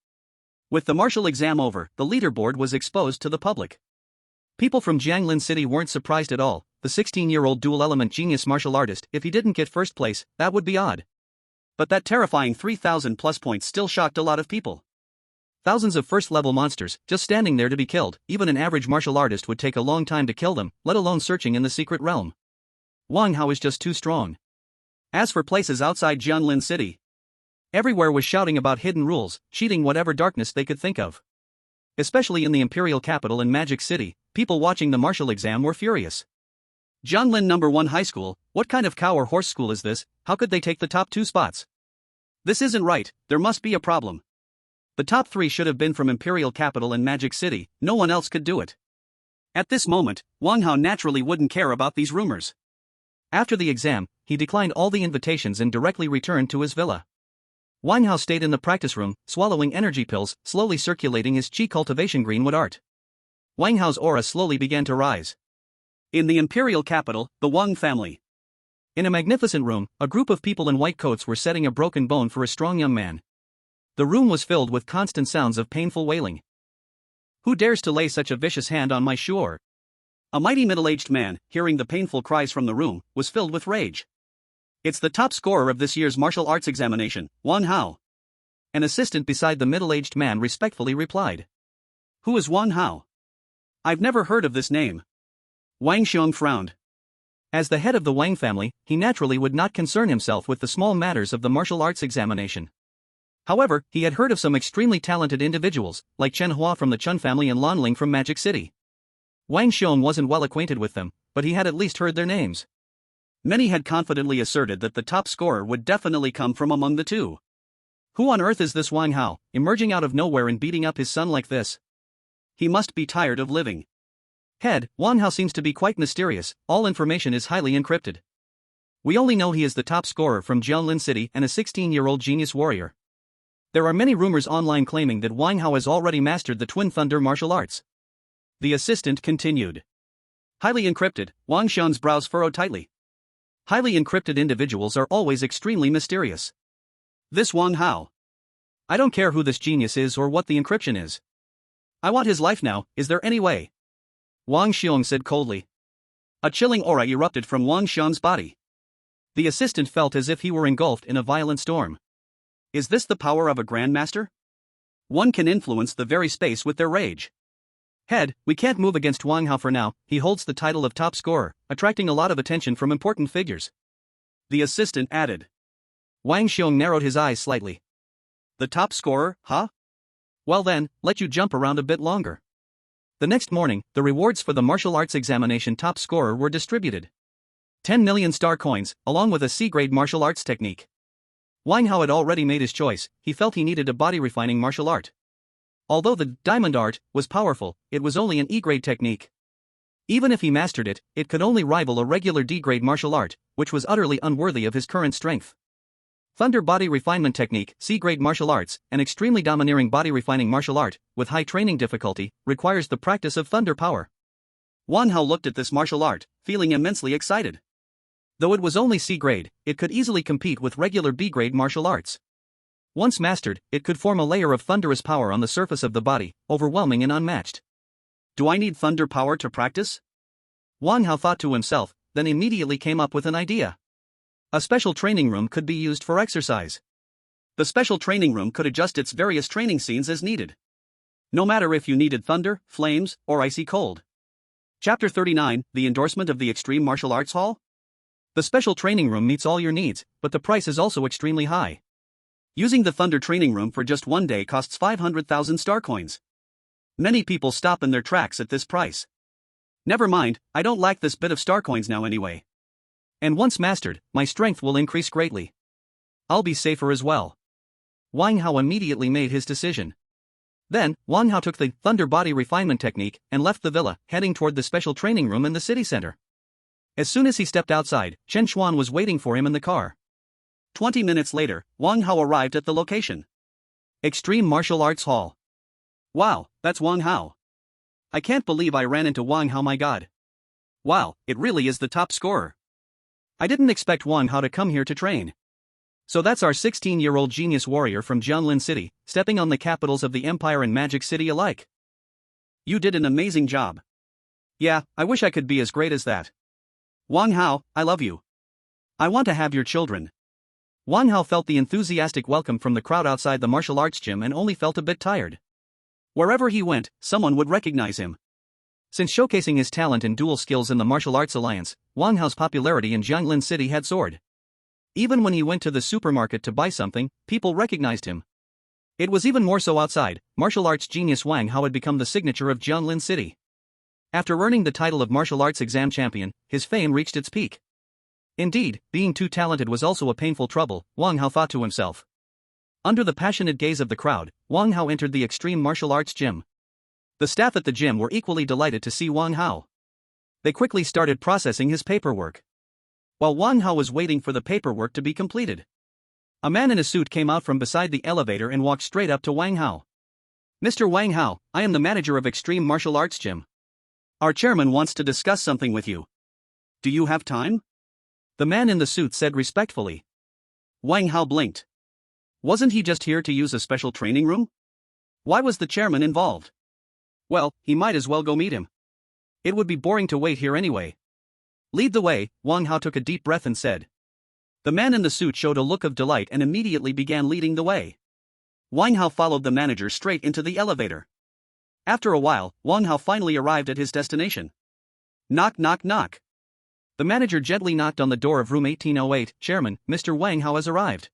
With the martial exam over, the leaderboard was exposed to the public. People from Jianglin City weren't surprised at all. The 16-year-old dual-element genius martial artist, if he didn't get first place, that would be odd. But that terrifying 3,000 plus points still shocked a lot of people. Thousands of first-level monsters, just standing there to be killed. Even an average martial artist would take a long time to kill them, let alone searching in the secret realm. Wang Hao is just too strong. As for places outside Jianglin City, everywhere was shouting about hidden rules, cheating whatever darkness they could think of. Especially in the Imperial Capital and Magic City, people watching the martial exam were furious. Jianglin No. 1 High School, what kind of cow or horse school is this? How could they take the top 2 spots? This isn't right, there must be a problem. The top 3 should have been from Imperial Capital and Magic City, no one else could do it. At this moment, Wang Hao naturally wouldn't care about these rumors. After the exam, he declined all the invitations and directly returned to his villa. Wang Hao stayed in the practice room, swallowing energy pills, slowly circulating his qi cultivation greenwood art. Wang Hao's aura slowly began to rise. In the Imperial Capital, the Wang family. In a magnificent room, a group of people in white coats were setting a broken bone for a strong young man. The room was filled with constant sounds of painful wailing. Who dares to lay such a vicious hand on my shuor? A mighty middle-aged man, hearing the painful cries from the room, was filled with rage. It's the top scorer of this year's martial arts examination, Wang Hao. An assistant beside the middle-aged man respectfully replied. Who is Wang Hao? I've never heard of this name. Wang Xiong frowned. As the head of the Wang family, he naturally would not concern himself with the small matters of the martial arts examination. However, he had heard of some extremely talented individuals, like Chen Hua from the Chun family and Lan Ling from Magic City. Wang Xiong wasn't well acquainted with them, but he had at least heard their names. Many had confidently asserted that the top scorer would definitely come from among the two. Who on earth is this Wang Hao, emerging out of nowhere and beating up his son like this? He must be tired of living. Head, Wang Hao seems to be quite mysterious, all information is highly encrypted. We only know he is the top scorer from Jianglin City and a 16-year-old genius warrior. There are many rumors online claiming that Wang Hao has already mastered the Twin Thunder martial arts. The assistant continued. Highly encrypted, Wang Xiong's brows furrowed tightly. Highly encrypted individuals are always extremely mysterious. This Wang Hao. I don't care who this genius is or what the encryption is. I want his life now, is there any way? Wang Xiong said coldly. A chilling aura erupted from Wang Xiong's body. The assistant felt as if he were engulfed in a violent storm. Is this the power of a grandmaster? One can influence the very space with their rage. Head, we can't move against Wang Hao for now, he holds the title of top scorer, attracting a lot of attention from important figures. The assistant added. Wang Xiong narrowed his eyes slightly. The top scorer, huh? Well then, let you jump around a bit longer. The next morning, the rewards for the martial arts examination top scorer were distributed. 10 million star coins, along with a C-grade martial arts technique. Wang Hao had already made his choice, he felt he needed a body-refining martial art. Although the diamond art was powerful, it was only an E-grade technique. Even if he mastered it, it could only rival a regular D-grade martial art, which was utterly unworthy of his current strength. Thunder body refinement technique, C-grade martial arts, an extremely domineering body refining martial art, with high training difficulty, requires the practice of thunder power. Wang Hao looked at this martial art, feeling immensely excited. Though it was only C-grade, it could easily compete with regular B-grade martial arts. Once mastered, it could form a layer of thunderous power on the surface of the body, overwhelming and unmatched. Do I need thunder power to practice? Wang Hao thought to himself, then immediately came up with an idea. A special training room could be used for exercise. The special training room could adjust its various training scenes as needed. No matter if you needed thunder, flames, or icy cold. Chapter 39, The Endorsement of the Extreme Martial Arts Hall? The special training room meets all your needs, but the price is also extremely high. Using the Thunder training room for just one day costs 500,000 star coins. Many people stop in their tracks at this price. Never mind, I don't lack this bit of star coins now anyway. And once mastered, my strength will increase greatly. I'll be safer as well. Wang Hao immediately made his decision. Then, Wang Hao took the Thunder Body Refinement technique and left the villa, heading toward the special training room in the city center. As soon as he stepped outside, Chen Xuan was waiting for him in the car. 20 minutes later, Wang Hao arrived at the location. Extreme Martial Arts Hall. Wow, that's Wang Hao. I can't believe I ran into Wang Hao, my god. Wow, it really is the top scorer. I didn't expect Wang Hao to come here to train. So that's our 16-year-old genius warrior from Jianlin City, stepping on the capitals of the Empire and Magic City alike. You did an amazing job. Yeah, I wish I could be as great as that. Wang Hao, I love you. I want to have your children. Wang Hao felt the enthusiastic welcome from the crowd outside the martial arts gym and only felt a bit tired. Wherever he went, someone would recognize him. Since showcasing his talent and dual skills in the Martial Arts Alliance, Wang Hao's popularity in Jianglin City had soared. Even when he went to the supermarket to buy something, people recognized him. It was even more so outside. Martial arts genius Wang Hao had become the signature of Jianlin City. After earning the title of martial arts exam champion, his fame reached its peak. Indeed, being too talented was also a painful trouble, Wang Hao thought to himself. Under the passionate gaze of the crowd, Wang Hao entered the Extreme Martial Arts Gym. The staff at the gym were equally delighted to see Wang Hao. They quickly started processing his paperwork. While Wang Hao was waiting for the paperwork to be completed, a man in a suit came out from beside the elevator and walked straight up to Wang Hao. Mr. Wang Hao, I am the manager of Extreme Martial Arts Gym. Our chairman wants to discuss something with you. Do you have time? The man in the suit said respectfully. Wang Hao blinked. Wasn't he just here to use a special training room? Why was the chairman involved? Well, he might as well go meet him. It would be boring to wait here anyway. Lead the way, Wang Hao took a deep breath and said. The man in the suit showed a look of delight and immediately began leading the way. Wang Hao followed the manager straight into the elevator. After a while, Wang Hao finally arrived at his destination. Knock knock knock. The manager gently knocked on the door of room 1808, Chairman, Mr. Wang Hao has arrived.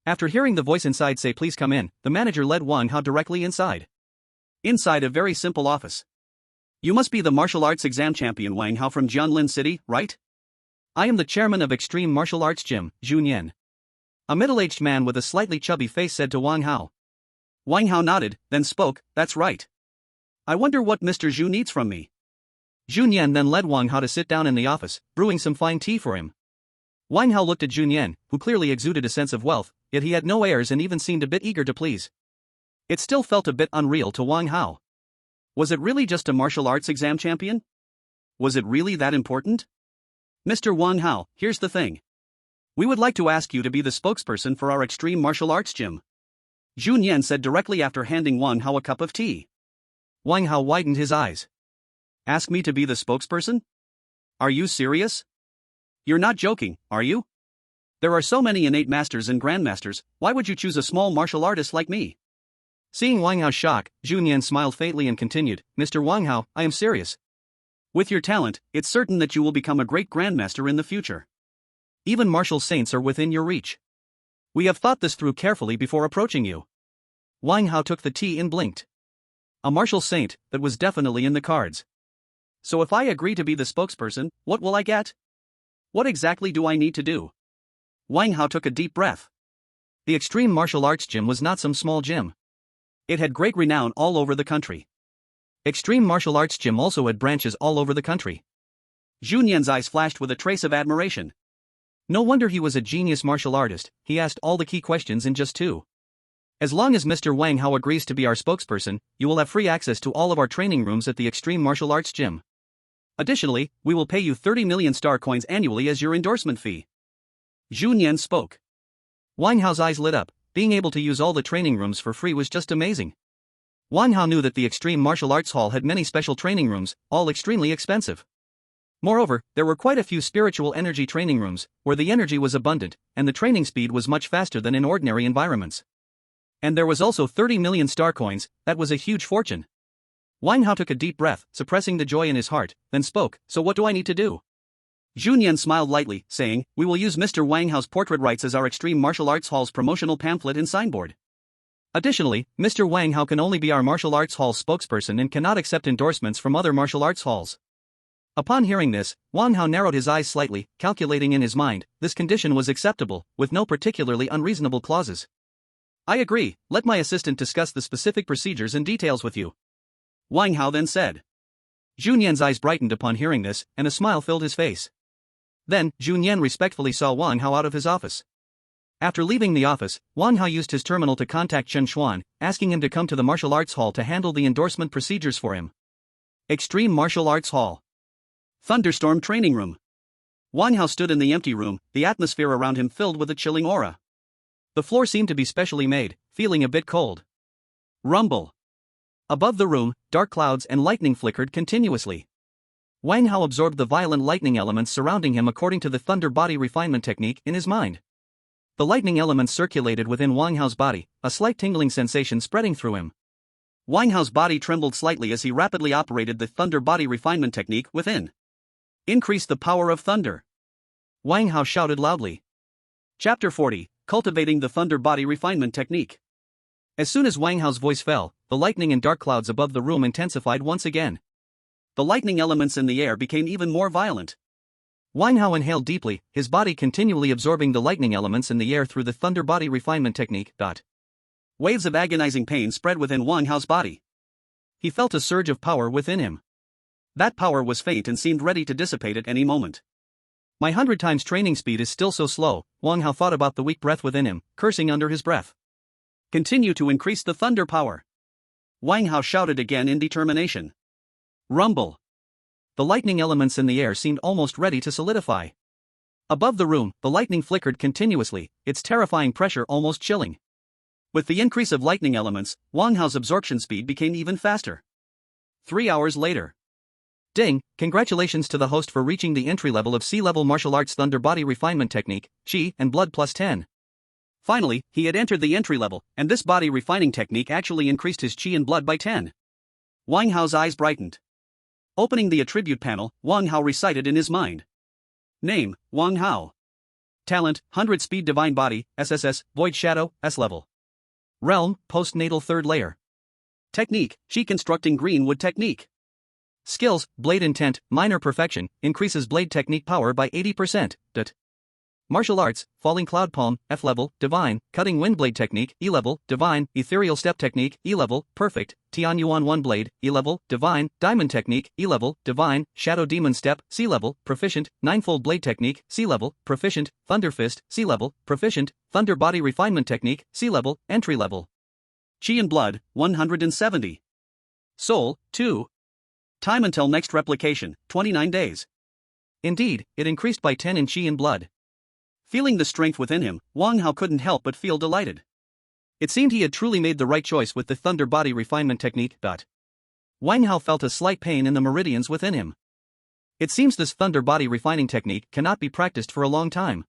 After hearing the voice inside say please come in, the manager led Wang Hao directly inside. Inside a very simple office. You must be the martial arts exam champion Wang Hao from Jianlin City, right? I am the chairman of Extreme Martial Arts Gym, Jun Yan. A middle-aged man with a slightly chubby face said to Wang Hao. Wang Hao nodded, then spoke, that's right. I wonder what Mr. Zhu needs from me. Jun Yan then led Wang Hao to sit down in the office, brewing some fine tea for him. Wang Hao looked at Jun Yan, who clearly exuded a sense of wealth, yet he had no airs and even seemed a bit eager to please. It still felt a bit unreal to Wang Hao. Was it really just a martial arts exam champion? Was it really that important? Mr. Wang Hao, here's the thing. We would like to ask you to be the spokesperson for our Extreme Martial Arts Gym. Jun Yan said directly after handing Wang Hao a cup of tea. Wang Hao widened his eyes. Ask me to be the spokesperson? Are you serious? You're not joking, are you? There are so many innate masters and grandmasters, why would you choose a small martial artist like me? Seeing Wang Hao's shock, Jun Yan smiled faintly and continued, Mr. Wang Hao, I am serious. With your talent, it's certain that you will become a great grandmaster in the future. Even martial saints are within your reach. We have thought this through carefully before approaching you. Wang Hao took the tea and blinked. A martial saint, that was definitely in the cards. So if I agree to be the spokesperson, what will I get? What exactly do I need to do? Wang Hao took a deep breath. The Extreme Martial Arts Gym was not some small gym. It had great renown all over the country. Extreme Martial Arts Gym also had branches all over the country. Jun Yan's eyes flashed with a trace of admiration. No wonder he was a genius martial artist, he asked all the key questions in just 2. As long as Mr. Wang Hao agrees to be our spokesperson, you will have free access to all of our training rooms at the Extreme Martial Arts Gym. Additionally, we will pay you 30 million star coins annually as your endorsement fee. Jun Yan spoke. Wang Hao's eyes lit up. Being able to use all the training rooms for free was just amazing. Wang Hao knew that the Extreme Martial Arts Hall had many special training rooms, all extremely expensive. Moreover, there were quite a few spiritual energy training rooms, where the energy was abundant, and the training speed was much faster than in ordinary environments. And there was also 30 million star coins. That was a huge fortune. Wang Hao took a deep breath, suppressing the joy in his heart, then spoke, "So what do I need to do?" Junyan smiled lightly, saying, "We will use Mr. Wang Hao's portrait rights as our Extreme Martial Arts Hall's promotional pamphlet and signboard. Additionally, Mr. Wang Hao can only be our martial arts hall spokesperson and cannot accept endorsements from other martial arts halls." Upon hearing this, Wang Hao narrowed his eyes slightly, calculating in his mind, this condition was acceptable, with no particularly unreasonable clauses. "I agree, let my assistant discuss the specific procedures and details with you," Wang Hao then said. Junyan's eyes brightened upon hearing this, and a smile filled his face. Then, Junyan respectfully saw Wang Hao out of his office. After leaving the office, Wang Hao used his terminal to contact Chen Xuan, asking him to come to the martial arts hall to handle the endorsement procedures for him. Extreme Martial Arts Hall. Thunderstorm Training Room. Wang Hao stood in the empty room, the atmosphere around him filled with a chilling aura. The floor seemed to be specially made, feeling a bit cold. Rumble. Above the room, dark clouds and lightning flickered continuously. Wang Hao absorbed the violent lightning elements surrounding him according to the thunder body refinement technique in his mind. The lightning elements circulated within Wang Hao's body, a slight tingling sensation spreading through him. Wang Hao's body trembled slightly as he rapidly operated the thunder body refinement technique within. Increase the power of thunder. Wang Hao shouted loudly. Chapter 40, Cultivating the Thunder Body Refinement Technique. As soon as Wang Hao's voice fell, the lightning and dark clouds above the room intensified once again. The lightning elements in the air became even more violent. Wang Hao inhaled deeply, his body continually absorbing the lightning elements in the air through the thunder body refinement technique. Waves of agonizing pain spread within Wang Hao's body. He felt a surge of power within him. That power was faint and seemed ready to dissipate at any moment. My 100 times training speed is still so slow, Wang Hao thought about the weak breath within him, cursing under his breath. Continue to increase the thunder power. Wang Hao shouted again in determination. Rumble. The lightning elements in the air seemed almost ready to solidify. Above the room, the lightning flickered continuously, its terrifying pressure almost chilling. With the increase of lightning elements, Wang Hao's absorption speed became even faster. 3 hours later. Ding, congratulations to the host for reaching the entry level of C-level martial arts thunder body refinement technique, Qi and blood plus 10. Finally, he had entered the entry level, and this body refining technique actually increased his Qi and blood by 10. Wang Hao's eyes brightened. Opening the attribute panel, Wang Hao recited in his mind. Name, Wang Hao. Talent, 100 speed divine body, SSS, void shadow, S-level. Realm, postnatal third layer. Technique, Qi constructing greenwood technique. Skills, blade intent, minor perfection, increases blade technique power by 80%. Martial arts, falling cloud palm, F-level, divine, cutting wind blade technique, E-level, divine, ethereal step technique, E-level, perfect, Tian Yuan 1 blade, E-level, divine, diamond technique, E-level, divine, shadow demon step, C-level, proficient, ninefold blade technique, C-level, proficient, thunder fist, C-level, proficient, thunder body refinement technique, C-level, entry level. Qi and blood, 170. Soul, 2. Time until next replication, 29 days. Indeed, it increased by 10 in Qi and blood. Feeling the strength within him, Wang Hao couldn't help but feel delighted. It seemed he had truly made the right choice with the thunder body refinement technique. Wang Hao felt a slight pain in the meridians within him. It seems this thunder body refining technique cannot be practiced for a long time.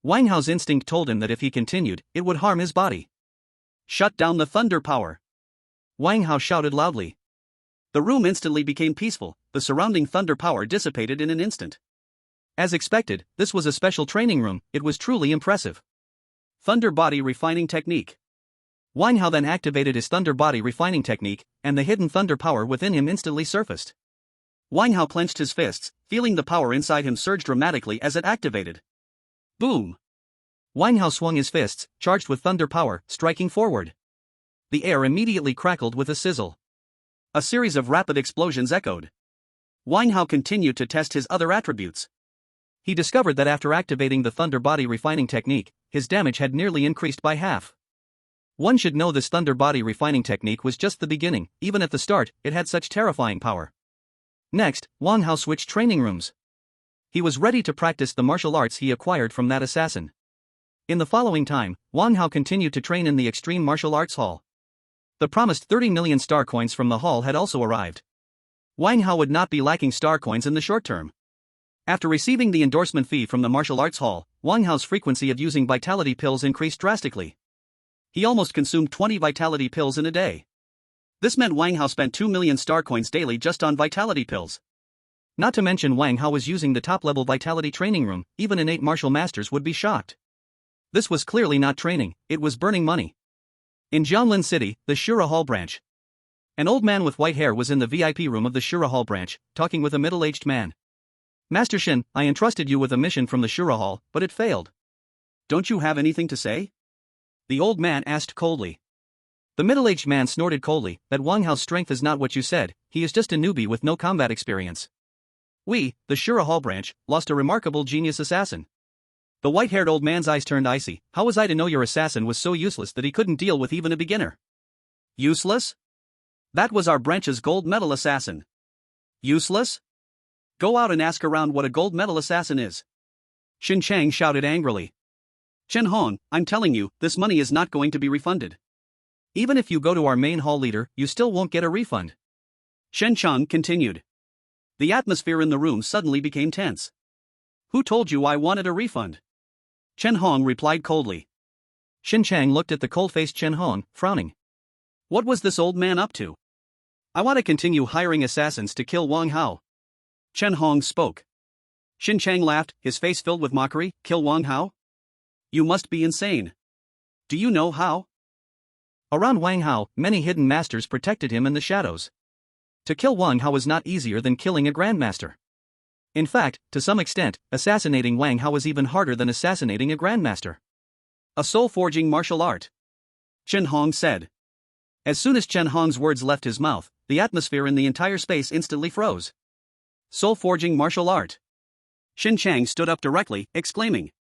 Wang Hao's instinct told him that if he continued, it would harm his body. Shut down the thunder power. Wang Hao shouted loudly. The room instantly became peaceful, the surrounding thunder power dissipated in an instant. As expected, this was a special training room, it was truly impressive. Thunder body refining technique. Wang Hao then activated his thunder body refining technique, and the hidden thunder power within him instantly surfaced. Wang Hao clenched his fists, feeling the power inside him surge dramatically as it activated. Boom! Wang Hao swung his fists, charged with thunder power, striking forward. The air immediately crackled with a sizzle. A series of rapid explosions echoed. Wang Hao continued to test his other attributes. He discovered that after activating the thunder body refining technique, his damage had nearly increased by half. One should know this thunder body refining technique was just the beginning, even at the start, it had such terrifying power. Next, Wang Hao switched training rooms. He was ready to practice the martial arts he acquired from that assassin. In the following time, Wang Hao continued to train in the Extreme Martial Arts Hall. The promised 30 million star coins from the hall had also arrived. Wang Hao would not be lacking star coins in the short term. After receiving the endorsement fee from the martial arts hall, Wang Hao's frequency of using vitality pills increased drastically. He almost consumed 20 vitality pills in a day. This meant Wang Hao spent 2 million star coins daily just on vitality pills. Not to mention Wang Hao was using the top-level vitality training room, even innate martial masters would be shocked. This was clearly not training, it was burning money. In Jianglin City, the Shura Hall branch. An old man with white hair was in the VIP room of the Shura Hall branch, talking with a middle-aged man. Master Shin, I entrusted you with a mission from the Shura Hall, but it failed. Don't you have anything to say? The old man asked coldly. The middle-aged man snorted coldly, that Wang Hao's strength is not what you said, he is just a newbie with no combat experience. We, the Shura Hall branch, lost a remarkable genius assassin. The white-haired old man's eyes turned icy. How was I to know your assassin was so useless that he couldn't deal with even a beginner? Useless? That was our branch's gold medal assassin. Useless? Go out and ask around what a gold medal assassin is. Xin Chang shouted angrily. Chen Hong, I'm telling you, this money is not going to be refunded. Even if you go to our main hall leader, you still won't get a refund. Shen Chang continued. The atmosphere in the room suddenly became tense. Who told you I wanted a refund? Chen Hong replied coldly. Xin Chang looked at the cold-faced Chen Hong, frowning. What was this old man up to? I want to continue hiring assassins to kill Wang Hao. Chen Hong spoke. Xin Chang laughed, his face filled with mockery. Kill Wang Hao? You must be insane. Do you know how? Around Wang Hao, many hidden masters protected him in the shadows. To kill Wang Hao was not easier than killing a grandmaster. In fact, to some extent, assassinating Wang Hao was even harder than assassinating a grandmaster. A soul-forging martial art. Chen Hong said. As soon as Chen Hong's words left his mouth, the atmosphere in the entire space instantly froze. Soul-forging martial art. Xin Chang stood up directly, exclaiming.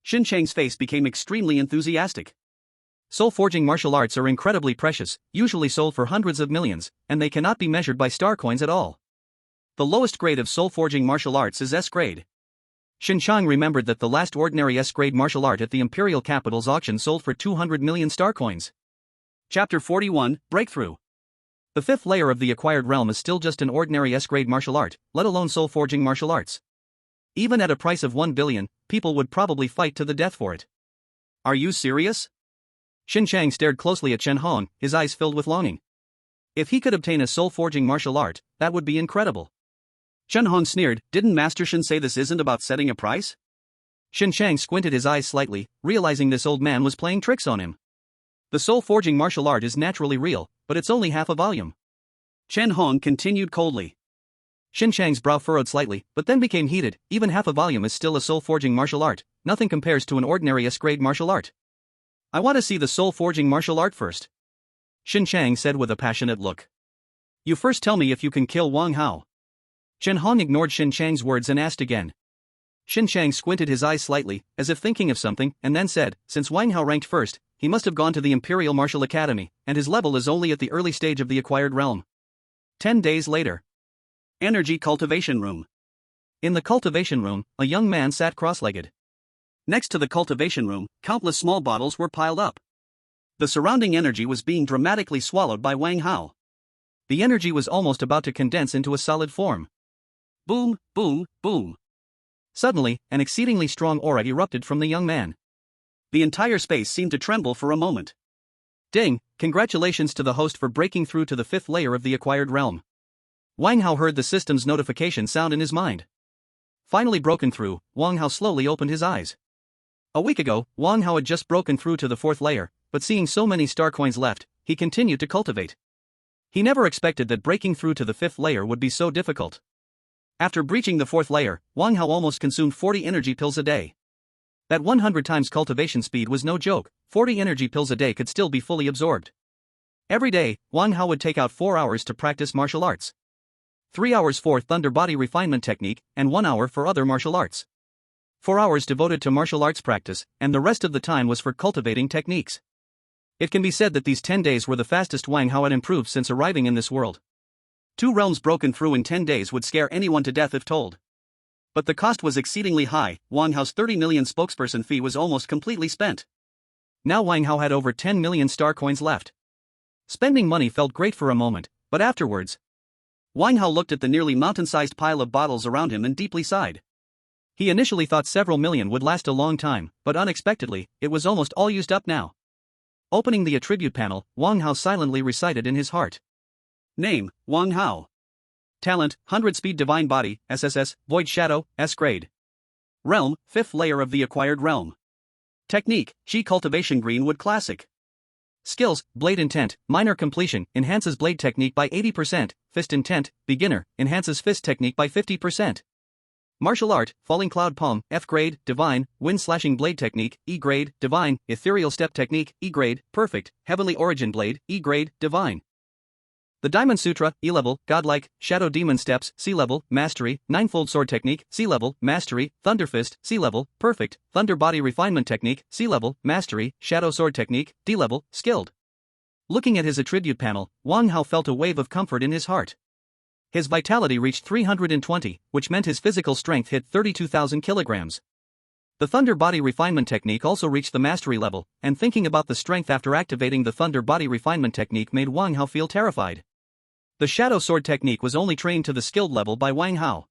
Xin Chang's face became extremely enthusiastic. Soul-forging martial arts are incredibly precious, usually sold for hundreds of millions, and they cannot be measured by star coins at all. The lowest grade of soul-forging martial arts is S grade. Xin Chang remembered that the last ordinary S grade martial art at the Imperial Capital's auction sold for 200 million star coins. Chapter 41, Breakthrough. The fifth layer of the acquired realm is still just an ordinary S grade martial art, let alone soul-forging martial arts. Even at a price of 1 billion, people would probably fight to the death for it. Are you serious? Xin Chang stared closely at Chen Hong, his eyes filled with longing. If he could obtain a soul-forging martial art, that would be incredible. Chen Hong sneered, didn't Master Shin say this isn't about setting a price? Xin Chang squinted his eyes slightly, realizing this old man was playing tricks on him. The soul-forging martial art is naturally real, but it's only half a volume. Chen Hong continued coldly. Xin Chang's brow furrowed slightly, but then became heated. Even half a volume is still a soul-forging martial art, nothing compares to an ordinary S-grade martial art. I want to see the soul-forging martial art first. Xin Chang said with a passionate look. You first tell me if you can kill Wang Hao. Chen Hong ignored Xin Chang's words and asked again. Xin Chang squinted his eyes slightly, as if thinking of something, and then said, since Wang Hao ranked first, he must have gone to the Imperial Martial Academy, and his level is only at the early stage of the acquired realm. 10 days later. Energy Cultivation Room. In the cultivation room, a young man sat cross-legged. Next to the cultivation room, countless small bottles were piled up. The surrounding energy was being dramatically swallowed by Wang Hao. The energy was almost about to condense into a solid form. Boom, boom, boom. Suddenly, an exceedingly strong aura erupted from the young man. The entire space seemed to tremble for a moment. Ding, congratulations to the host for breaking through to the fifth layer of the acquired realm. Wang Hao heard the system's notification sound in his mind. Finally broken through, Wang Hao slowly opened his eyes. A week ago, Wang Hao had just broken through to the fourth layer, but seeing so many star coins left, he continued to cultivate. He never expected that breaking through to the fifth layer would be so difficult. After breaching the fourth layer, Wang Hao almost consumed 40 energy pills a day. That 100 times cultivation speed was no joke. 40 energy pills a day could still be fully absorbed. Every day, Wang Hao would take out 4 hours to practice martial arts. 3 hours for Thunder Body Refinement Technique, and 1 hour for other martial arts. 4 hours devoted to martial arts practice, and the rest of the time was for cultivating techniques. It can be said that these 10 days were the fastest Wang Hao had improved since arriving in this world. 2 realms broken through in 10 days would scare anyone to death if told. But the cost was exceedingly high. Wang Hao's 30 million spokesperson fee was almost completely spent. Now Wang Hao had over 10 million star coins left. Spending money felt great for a moment, but afterwards, Wang Hao looked at the nearly mountain-sized pile of bottles around him and deeply sighed. He initially thought several million would last a long time, but unexpectedly, it was almost all used up now. Opening the attribute panel, Wang Hao silently recited in his heart. Name, Wang Hao. Talent, 100 Speed Divine Body, SSS, Void Shadow, S grade. Realm, 5th layer of the acquired realm. Technique, Qi Cultivation Greenwood Classic. Skills, Blade Intent, Minor Completion, enhances blade technique by 80%, Fist Intent, Beginner, enhances fist technique by 50%. Martial Art, Falling Cloud Palm, F grade, Divine, Wind Slashing Blade Technique, E grade, Divine, Ethereal Step Technique, E grade, Perfect, Heavenly Origin Blade, E grade, Divine. The Diamond Sutra, E level, Godlike, Shadow Demon Steps, C level, Mastery, Ninefold Sword Technique, C level, Mastery, Thunder Fist, C level, Perfect, Thunder Body Refinement Technique, C level, Mastery, Shadow Sword Technique, D level, Skilled. Looking at his attribute panel, Wang Hao felt a wave of comfort in his heart. His vitality reached 320, which meant his physical strength hit 32,000 kilograms. The Thunder Body Refinement Technique also reached the Mastery level, and thinking about the strength after activating the Thunder Body Refinement Technique made Wang Hao feel terrified. The Shadow Sword Technique was only trained to the skilled level by Wang Hao.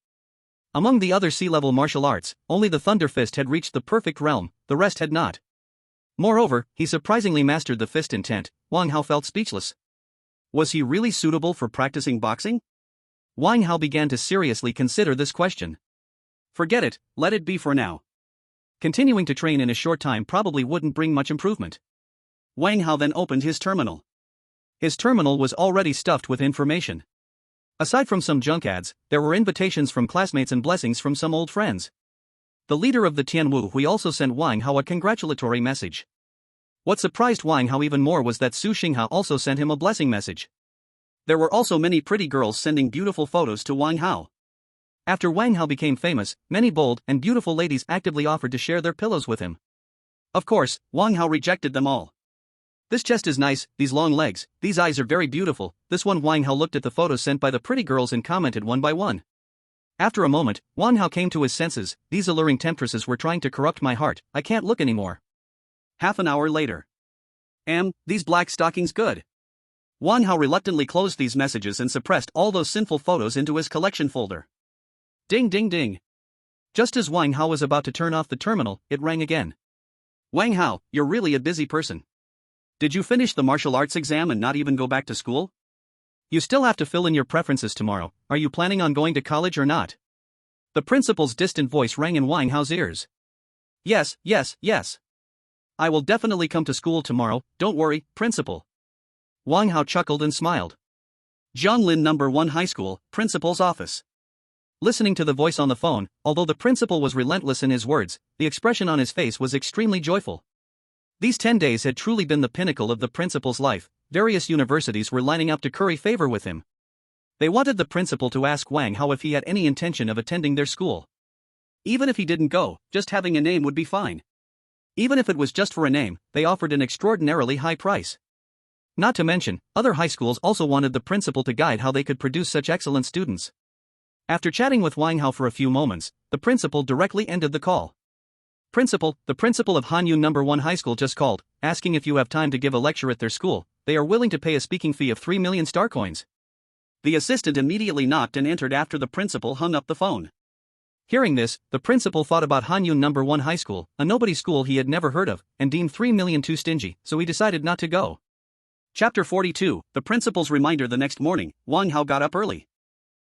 Among the other C-level martial arts, only the Thunder Fist had reached the perfect realm, the rest had not. Moreover, he surprisingly mastered the Fist Intent. Wang Hao felt speechless. Was he really suitable for practicing boxing? Wang Hao began to seriously consider this question. Forget it, let it be for now. Continuing to train in a short time probably wouldn't bring much improvement. Wang Hao then opened his terminal. His terminal was already stuffed with information. Aside from some junk ads, there were invitations from classmates and blessings from some old friends. The leader of the Tianwu Hui also sent Wang Hao a congratulatory message. What surprised Wang Hao even more was that Su Xinghao also sent him a blessing message. There were also many pretty girls sending beautiful photos to Wang Hao. After Wang Hao became famous, many bold and beautiful ladies actively offered to share their pillows with him. Of course, Wang Hao rejected them all. This chest is nice, these long legs, these eyes are very beautiful. This one. Wang Hao looked at the photos sent by the pretty girls and commented one by one. After a moment, Wang Hao came to his senses. These alluring temptresses were trying to corrupt my heart, I can't look anymore. Half an hour later. These black stockings good. Wang Hao reluctantly closed these messages and suppressed all those sinful photos into his collection folder. Ding ding ding. Just as Wang Hao was about to turn off the terminal, it rang again. Wang Hao, you're really a busy person. Did you finish the martial arts exam and not even go back to school? You still have to fill in your preferences tomorrow. Are you planning on going to college or not? The principal's distant voice rang in Wang Hao's ears. Yes. I will definitely come to school tomorrow, don't worry, principal. Wang Hao chuckled and smiled. Zhonglin No. 1 High School, principal's office. Listening to the voice on the phone, although the principal was relentless in his words, the expression on his face was extremely joyful. These 10 days had truly been the pinnacle of the principal's life. Various universities were lining up to curry favor with him. They wanted the principal to ask Wang Hao if he had any intention of attending their school. Even if he didn't go, just having a name would be fine. Even if it was just for a name, they offered an extraordinarily high price. Not to mention, other high schools also wanted the principal to guide how they could produce such excellent students. After chatting with Wang Hao for a few moments, the principal directly ended the call. Principal, the principal of Hanyun No. 1 High School just called, asking if you have time to give a lecture at their school. They are willing to pay a speaking fee of 3 million star coins. The assistant immediately knocked and entered after the principal hung up the phone. Hearing this, the principal thought about Hanyun No. 1 High School, a nobody school he had never heard of, and deemed 3 million too stingy, so he decided not to go. Chapter 42, The Principal's Reminder. The next morning, Wang Hao got up early.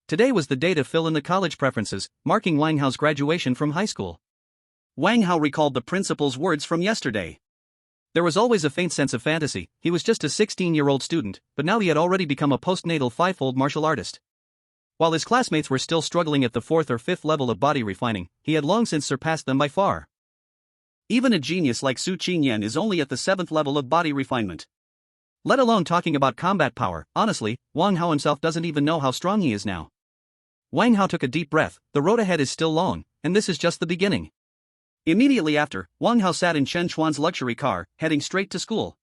Today was the day to fill in the college preferences, marking Wang Hao's graduation from high school. Wang Hao recalled the principal's words from yesterday. There was always a faint sense of fantasy. He was just a 16-year-old student, but now he had already become a postnatal fivefold martial artist. While his classmates were still struggling at the 4th or 5th level of body refining, he had long since surpassed them by far. Even a genius like Su Qingyan is only at the 7th level of body refinement. Let alone talking about combat power. Honestly, Wang Hao himself doesn't even know how strong he is now. Wang Hao took a deep breath. The road ahead is still long, and this is just the beginning. Immediately after, Wang Hao sat in Chen Chuan's luxury car, heading straight to school.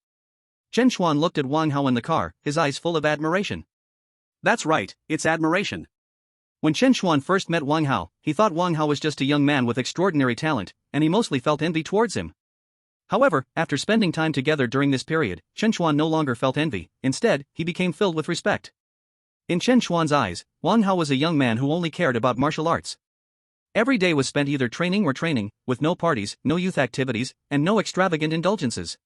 Chen Chuan looked at Wang Hao in the car, his eyes full of admiration. That's right, it's admiration. When Chen Chuan first met Wang Hao, he thought Wang Hao was just a young man with extraordinary talent, and he mostly felt envy towards him. However, after spending time together during this period, Chen Chuan no longer felt envy. Instead, he became filled with respect. In Chen Chuan's eyes, Wang Hao was a young man who only cared about martial arts. Every day was spent either training or training, with no parties, no youth activities, and no extravagant indulgences.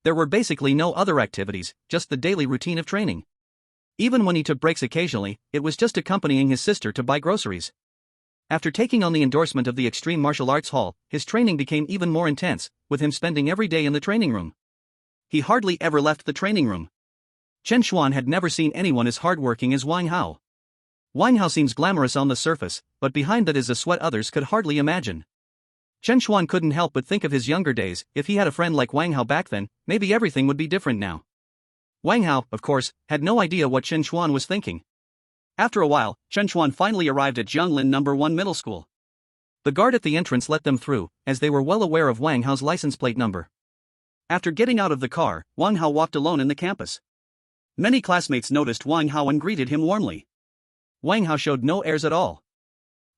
There were basically no other activities, just the daily routine of training. Even when he took breaks occasionally, it was just accompanying his sister to buy groceries. After taking on the endorsement of the Extreme Martial Arts Hall, his training became even more intense, with him spending every day in the training room. He hardly ever left the training room. Chen Xuan had never seen anyone as hardworking as Wang Hao. Wang Hao seems glamorous on the surface, but behind that is a sweat others could hardly imagine. Chen Xuan couldn't help but think of his younger days. If he had a friend like Wang Hao back then, maybe everything would be different now. Wang Hao, of course, had no idea what Chen Xuan was thinking. After a while, Chen Xuan finally arrived at Jianglin No. 1 Middle School. The guard at the entrance let them through, as they were well aware of Wang Hao's license plate number. After getting out of the car, Wang Hao walked alone in the campus. Many classmates noticed Wang Hao and greeted him warmly. Wang Hao showed no airs at all.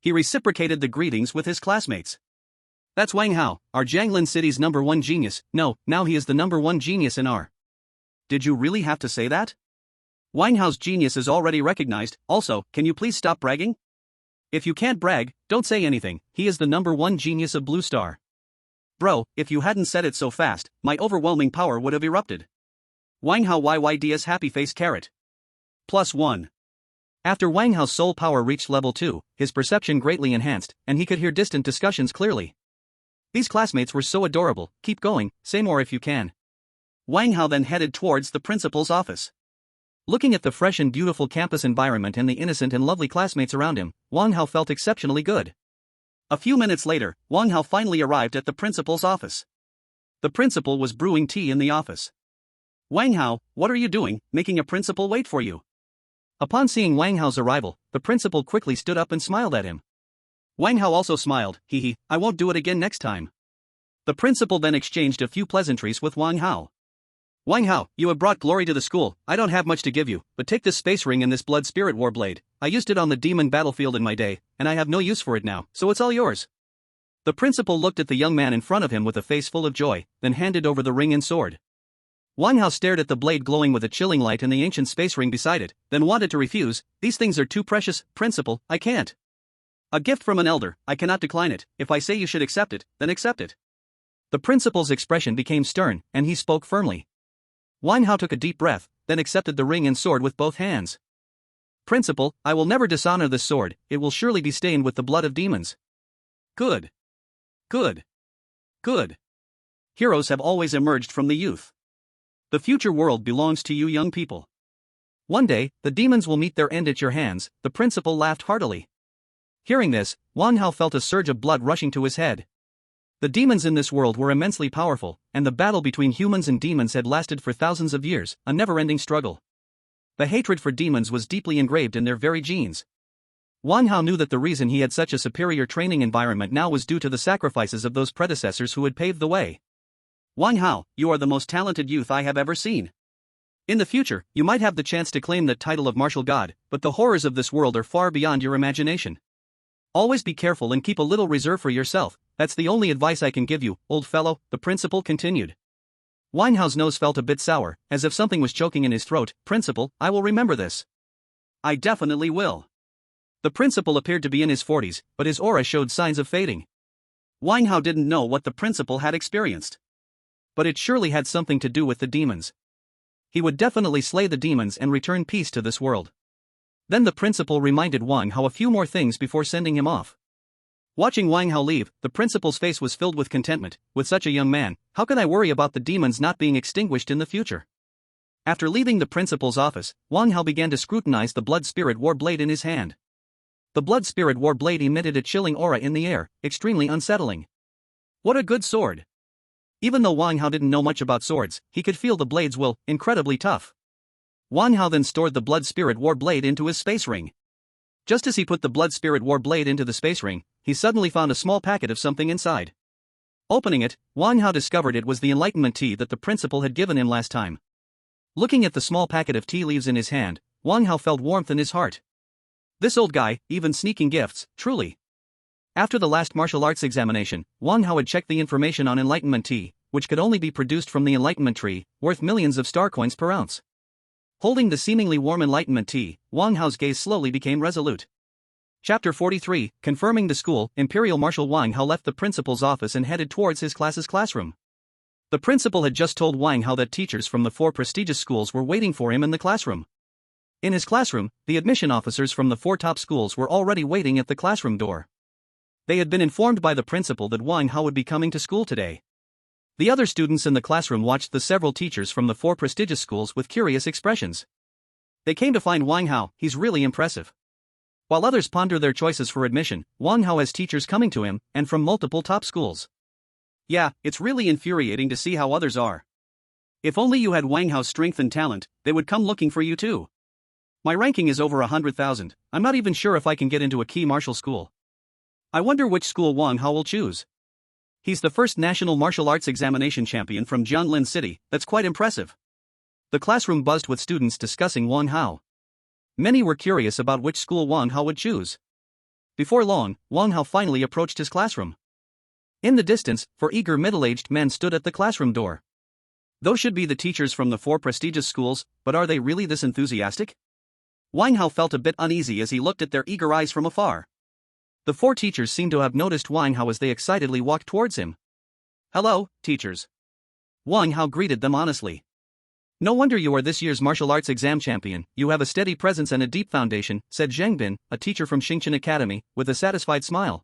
He reciprocated the greetings with his classmates. That's Wang Hao, our Jianglin City's No. 1 genius. No, now he is the No. 1 genius in our. Did you really have to say that? Wang Hao's genius is already recognized. Also, can you please stop bragging? If you can't brag, don't say anything. He is the No. 1 genius of Blue Star. Bro, if you hadn't said it so fast, my overwhelming power would have erupted. Wang Hao YYDS happy face carrot. +1. After Wang Hao's soul power reached level 2, his perception greatly enhanced, and he could hear distant discussions clearly. These classmates were so adorable. Keep going, say more if you can. Wang Hao then headed towards the principal's office. Looking at the fresh and beautiful campus environment and the innocent and lovely classmates around him, Wang Hao felt exceptionally good. A few minutes later, Wang Hao finally arrived at the principal's office. The principal was brewing tea in the office. Wang Hao, what are you doing, making a principal wait for you? Upon seeing Wang Hao's arrival, the principal quickly stood up and smiled at him. Wang Hao also smiled. Hee, I won't do it again next time. The principal then exchanged a few pleasantries with Wang Hao. Wang Hao, you have brought glory to the school. I don't have much to give you, but take this space ring and this blood spirit war blade. I used it on the demon battlefield in my day, and I have no use for it now, so it's all yours. The principal looked at the young man in front of him with a face full of joy, then handed over the ring and sword. Wang Hao stared at the blade glowing with a chilling light and the ancient space ring beside it, then wanted to refuse. These things are too precious, principal, I can't. A gift from an elder, I cannot decline it. If I say you should accept it, then accept it. The principal's expression became stern, and he spoke firmly. Wang Hao took a deep breath, then accepted the ring and sword with both hands. Principal, I will never dishonor this sword, it will surely be stained with the blood of demons. Good. Good. Good. Heroes have always emerged from the youth. The future world belongs to you young people. One day, the demons will meet their end at your hands. The principal laughed heartily. Hearing this, Wang Hao felt a surge of blood rushing to his head. The demons in this world were immensely powerful, and the battle between humans and demons had lasted for thousands of years, a never-ending struggle. The hatred for demons was deeply engraved in their very genes. Wang Hao knew that the reason he had such a superior training environment now was due to the sacrifices of those predecessors who had paved the way. Wang Hao, you are the most talented youth I have ever seen. In the future, you might have the chance to claim that title of martial god, but the horrors of this world are far beyond your imagination. Always be careful and keep a little reserve for yourself, that's the only advice I can give you, old fellow, the principal continued. Wang Hao's nose felt a bit sour, as if something was choking in his throat. Principal, I will remember this. I definitely will. The principal appeared to be in his 40s, but his aura showed signs of fading. Wang Hao didn't know what the principal had experienced. But it surely had something to do with the demons. He would definitely slay the demons and return peace to this world. Then the principal reminded Wang Hao a few more things before sending him off. Watching Wang Hao leave, the principal's face was filled with contentment. With such a young man, how can I worry about the demons not being extinguished in the future? After leaving the principal's office, Wang Hao began to scrutinize the blood spirit war blade in his hand. The blood spirit war blade emitted a chilling aura in the air, extremely unsettling. What a good sword! Even though Wang Hao didn't know much about swords, he could feel the blade's will, incredibly tough. Wang Hao then stored the blood spirit war blade into his space ring. Just as he put the blood spirit war blade into the space ring, he suddenly found a small packet of something inside. Opening it, Wang Hao discovered it was the enlightenment tea that the principal had given him last time. Looking at the small packet of tea leaves in his hand, Wang Hao felt warmth in his heart. This old guy, even sneaking gifts, truly. After the last martial arts examination, Wang Hao had checked the information on enlightenment tea, which could only be produced from the enlightenment tree, worth millions of star coins per ounce. Holding the seemingly warm enlightenment tea, Wang Hao's gaze slowly became resolute. Chapter 43, Confirming the School. Imperial Marshal Wang Hao left the principal's office and headed towards his class's classroom. The principal had just told Wang Hao that teachers from the 4 prestigious schools were waiting for him in the classroom. In his classroom, the admission officers from the 4 top schools were already waiting at the classroom door. They had been informed by the principal that Wang Hao would be coming to school today. The other students in the classroom watched the several teachers from the 4 prestigious schools with curious expressions. They came to find Wang Hao. He's really impressive. While others ponder their choices for admission, Wang Hao has teachers coming to him, and from multiple top schools. Yeah, it's really infuriating to see how others are. If only you had Wang Hao's strength and talent, they would come looking for you too. My ranking is over 100,000, I'm not even sure if I can get into a key martial school. I wonder which school Wang Hao will choose. He's the first national martial arts examination champion from Jianlin City. That's quite impressive. The classroom buzzed with students discussing Wang Hao. Many were curious about which school Wang Hao would choose. Before long, Wang Hao finally approached his classroom. In the distance, 4 eager middle-aged men stood at the classroom door. Those should be the teachers from the 4 prestigious schools, but are they really this enthusiastic? Wang Hao felt a bit uneasy as he looked at their eager eyes from afar. The 4 teachers seemed to have noticed Wang Hao as they excitedly walked towards him. Hello, teachers. Wang Hao greeted them honestly. No wonder you are this year's martial arts exam champion, you have a steady presence and a deep foundation, said Zheng Bin, a teacher from Xingchen Academy, with a satisfied smile.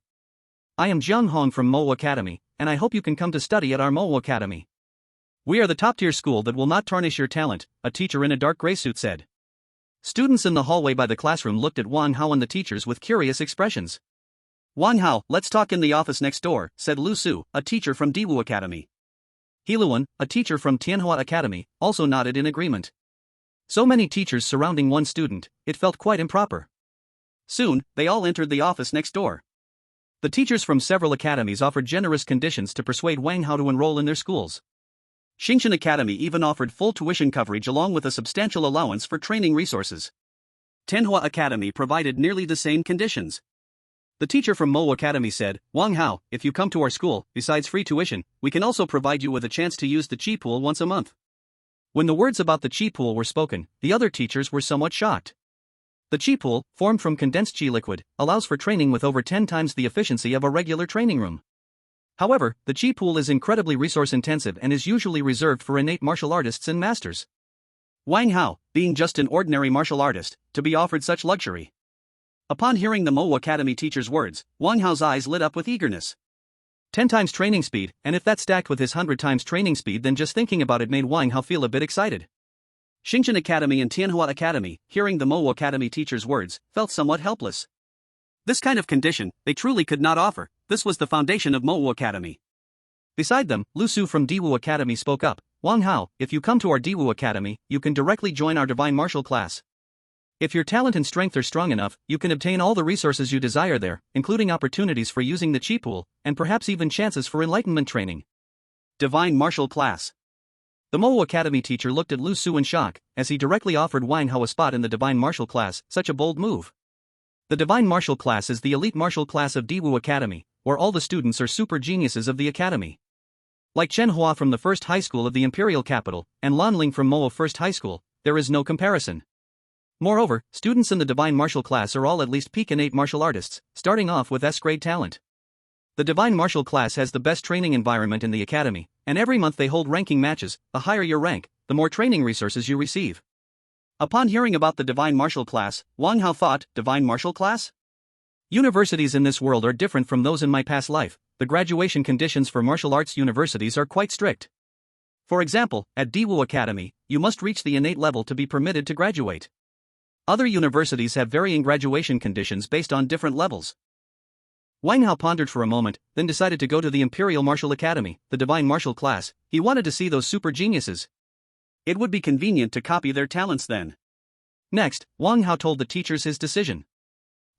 I am Jiang Hong from Mo Academy, and I hope you can come to study at our Mo Academy. We are the top-tier school that will not tarnish your talent, a teacher in a dark gray suit said. Students in the hallway by the classroom looked at Wang Hao and the teachers with curious expressions. Wang Hao, let's talk in the office next door, said Lu Su, a teacher from Diwu Academy. He Luan, a teacher from Tianhua Academy, also nodded in agreement. So many teachers surrounding one student, it felt quite improper. Soon, they all entered the office next door. The teachers from several academies offered generous conditions to persuade Wang Hao to enroll in their schools. Xingchen Academy even offered full tuition coverage along with a substantial allowance for training resources. Tianhua Academy provided nearly the same conditions. The teacher from Mo Academy said, Wang Hao, if you come to our school, besides free tuition, we can also provide you with a chance to use the chi pool once a month. When the words about the chi pool were spoken, the other teachers were somewhat shocked. The chi pool, formed from condensed chi liquid, allows for training with over 10 times the efficiency of a regular training room. However, the chi pool is incredibly resource-intensive and is usually reserved for innate martial artists and masters. Wang Hao, being just an ordinary martial artist, to be offered such luxury. Upon hearing the Mo Academy teacher's words, Wang Hao's eyes lit up with eagerness. 10 times training speed, and if that stacked with his 100 times training speed, then just thinking about it made Wang Hao feel a bit excited. Xingchen Academy and Tianhua Academy, hearing the Mo Academy teacher's words, felt somewhat helpless. This kind of condition, they truly could not offer. This was the foundation of Mo Academy. Beside them, Lu Su from Diwu Academy spoke up. Wang Hao, if you come to our Diwu Academy, you can directly join our divine martial class. If your talent and strength are strong enough, you can obtain all the resources you desire there, including opportunities for using the chi pool, and perhaps even chances for enlightenment training. Divine martial class. The Mo Academy teacher looked at Lu Su in shock, as he directly offered Wang Hao a spot in the divine martial class. Such a bold move. The divine martial class is the elite martial class of Diwu Academy, where all the students are super geniuses of the academy. Like Chen Hua from the first high school of the imperial capital, and Lan Ling from Mo First High School, there is no comparison. Moreover, students in the divine martial class are all at least peak innate martial artists, starting off with S-grade talent. The divine martial class has the best training environment in the academy, and every month they hold ranking matches. The higher your rank, the more training resources you receive. Upon hearing about the divine martial class, Wang Hao thought, divine martial class? Universities in this world are different from those in my past life. The graduation conditions for martial arts universities are quite strict. For example, at Diwu Academy, you must reach the innate level to be permitted to graduate. Other universities have varying graduation conditions based on different levels. Wang Hao pondered for a moment, then decided to go to the Imperial Martial Academy, the divine martial class. He wanted to see those super geniuses. It would be convenient to copy their talents then. Next, Wang Hao told the teachers his decision.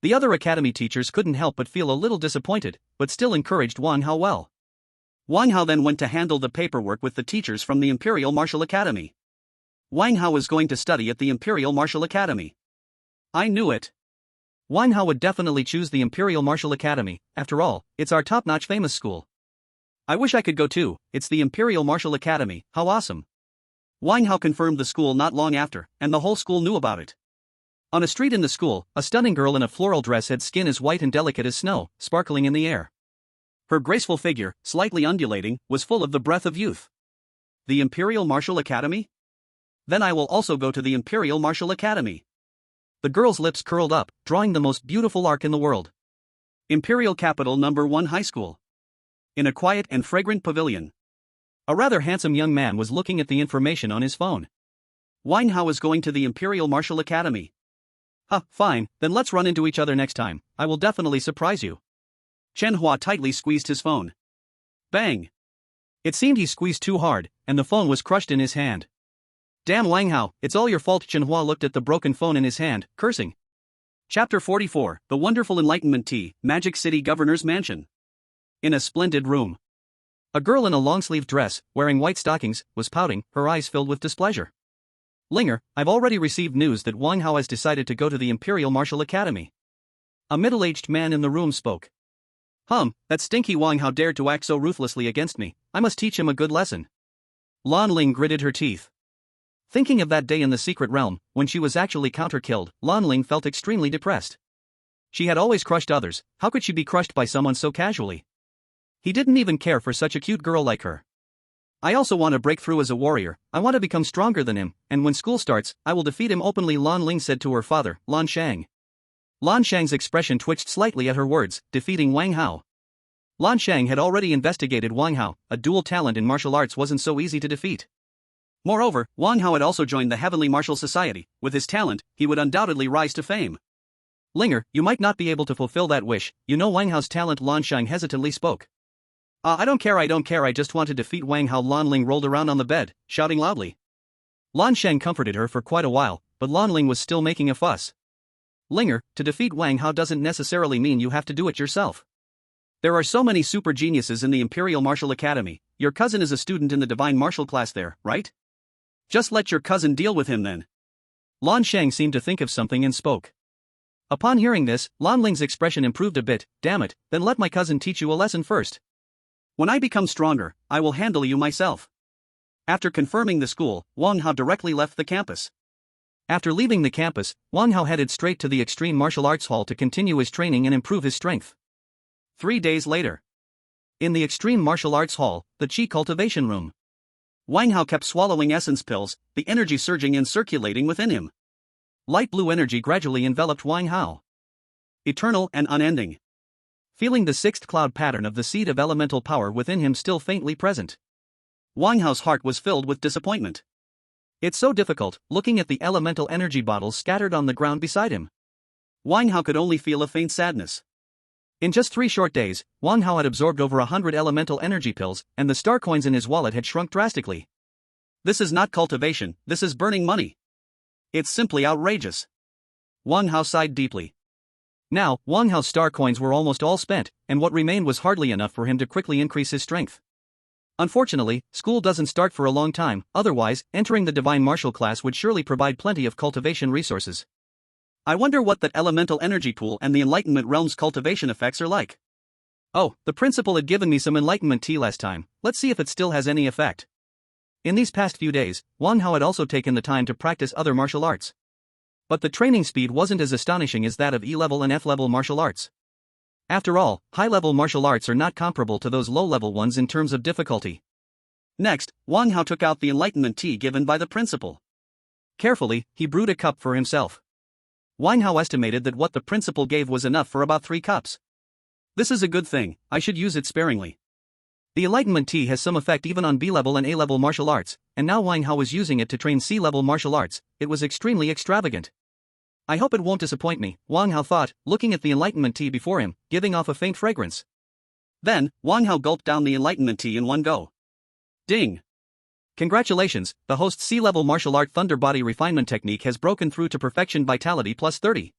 The other academy teachers couldn't help but feel a little disappointed, but still encouraged Wang Hao well. Wang Hao then went to handle the paperwork with the teachers from the Imperial Martial Academy. Wang Hao was going to study at the Imperial Martial Academy. I knew it. Wang Hao would definitely choose the Imperial Martial Academy. After all, it's our top-notch famous school. I wish I could go too. It's the Imperial Martial Academy. How awesome. Wang Hao confirmed the school not long after, and the whole school knew about it. On a street in the school, a stunning girl in a floral dress had skin as white and delicate as snow, sparkling in the air. Her graceful figure, slightly undulating, was full of the breath of youth. The Imperial Martial Academy? Then I will also go to the Imperial Martial Academy. The girl's lips curled up, drawing the most beautiful arc in the world. Imperial Capital Number 1 High School. In a quiet and fragrant pavilion, a rather handsome young man was looking at the information on his phone. Wang Hao is going to the Imperial Martial Academy. Fine, then let's run into each other next time. I will definitely surprise you. Chen Hua tightly squeezed his phone. Bang! It seemed he squeezed too hard, and the phone was crushed in his hand. Damn Wang Hao, it's all your fault. Chen Hua looked at the broken phone in his hand, cursing. Chapter 44, The Wonderful Enlightenment Tea, Magic City Governor's Mansion. In a splendid room, a girl in a long-sleeved dress, wearing white stockings, was pouting, her eyes filled with displeasure. Linger, I've already received news that Wang Hao has decided to go to the Imperial Martial Academy. A middle-aged man in the room spoke. That stinky Wang Hao dared to act so ruthlessly against me. I must teach him a good lesson. Lan Ling gritted her teeth. Thinking of that day in the secret realm, when she was actually counter-killed, Lan Ling felt extremely depressed. She had always crushed others, how could she be crushed by someone so casually? He didn't even care for such a cute girl like her. I also want to break through as a warrior, I want to become stronger than him, and when school starts, I will defeat him openly, Lan Ling said to her father, Lan Shang. Lan Shang's expression twitched slightly at her words, defeating Wang Hao. Lan Shang had already investigated Wang Hao, a dual talent in martial arts wasn't so easy to defeat. Moreover, Wang Hao had also joined the Heavenly Martial Society. With his talent, he would undoubtedly rise to fame. Linger, you might not be able to fulfill that wish, you know Wang Hao's talent, Lan Shang hesitantly spoke. I don't care, I just want to defeat Wang Hao. Lan Ling rolled around on the bed, shouting loudly. Lan Shang comforted her for quite a while, but Lan Ling was still making a fuss. Linger, to defeat Wang Hao doesn't necessarily mean you have to do it yourself. There are so many super geniuses in the Imperial Martial Academy. Your cousin is a student in the Divine Martial class there, right? Just let your cousin deal with him then. Lan Shang seemed to think of something and spoke. Upon hearing this, Lan Ling's expression improved a bit. Damn it, then let my cousin teach you a lesson first. When I become stronger, I will handle you myself. After confirming the school, Wang Hao directly left the campus. After leaving the campus, Wang Hao headed straight to the Extreme Martial Arts Hall to continue his training and improve his strength. 3 days later. In the Extreme Martial Arts Hall, the Qi Cultivation Room. Wang Hao kept swallowing essence pills, the energy surging and circulating within him. Light blue energy gradually enveloped Wang Hao. Eternal and unending. Feeling the sixth cloud pattern of the seed of elemental power within him still faintly present, Wang Hao's heart was filled with disappointment. It's so difficult, looking at the elemental energy bottles scattered on the ground beside him. Wang Hao could only feel a faint sadness. In just 3 short days, Wang Hao had absorbed over 100 elemental energy pills, and the star coins in his wallet had shrunk drastically. This is not cultivation, this is burning money. It's simply outrageous. Wang Hao sighed deeply. Now, Wang Hao's star coins were almost all spent, and what remained was hardly enough for him to quickly increase his strength. Unfortunately, school doesn't start for a long time, otherwise, entering the Divine Martial class would surely provide plenty of cultivation resources. I wonder what that elemental energy pool and the Enlightenment Realm's cultivation effects are like. Oh, the principal had given me some Enlightenment tea last time, let's see if it still has any effect. In these past few days, Wang Hao had also taken the time to practice other martial arts. But the training speed wasn't as astonishing as that of E-level and F-level martial arts. After all, high-level martial arts are not comparable to those low-level ones in terms of difficulty. Next, Wang Hao took out the Enlightenment tea given by the principal. Carefully, he brewed a cup for himself. Wang Hao estimated that what the principal gave was enough for about 3 cups. This is a good thing, I should use it sparingly. The Enlightenment tea has some effect even on B-level and A-level martial arts, and now Wang Hao was using it to train C-level martial arts. It was extremely extravagant. I hope it won't disappoint me, Wang Hao thought, looking at the Enlightenment tea before him, giving off a faint fragrance. Then, Wang Hao gulped down the Enlightenment tea in one go. Ding! Congratulations, the host's C-level martial art Thunder Body Refinement technique has broken through to perfection, Vitality plus 30.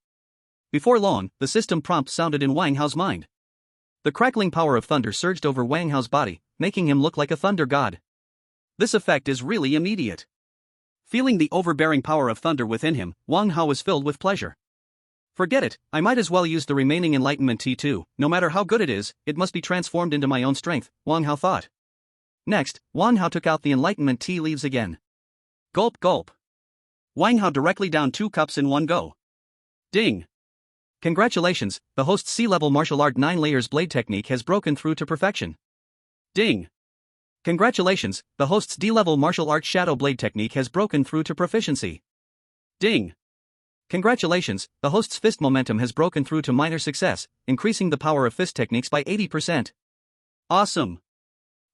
Before long, the system prompt sounded in Wang Hao's mind. The crackling power of thunder surged over Wang Hao's body, making him look like a thunder god. This effect is really immediate. Feeling the overbearing power of thunder within him, Wang Hao was filled with pleasure. Forget it, I might as well use the remaining Enlightenment tea too. No matter how good it is, it must be transformed into my own strength, Wang Hao thought. Next, Wang Hao took out the Enlightenment tea leaves again. Gulp gulp. Wang Hao directly downed 2 cups in one go. Ding! Congratulations, the host's C-level martial art 9 layers blade technique has broken through to perfection. Ding! Congratulations, the host's D-level martial art shadow blade technique has broken through to proficiency. Ding! Congratulations, the host's fist momentum has broken through to minor success, increasing the power of fist techniques by 80%. Awesome!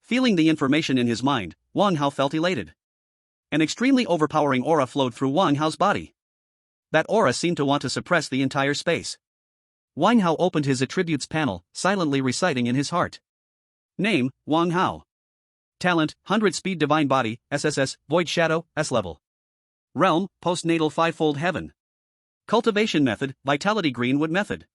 Feeling the information in his mind, Wang Hao felt elated. An extremely overpowering aura flowed through Wang Hao's body. That aura seemed to want to suppress the entire space. Wang Hao opened his attributes panel, silently reciting in his heart. Name, Wang Hao. Talent, 100 Speed Divine Body, SSS, Void Shadow, S-Level. Realm, Postnatal Fivefold Heaven. Cultivation Method, Vitality Greenwood Method.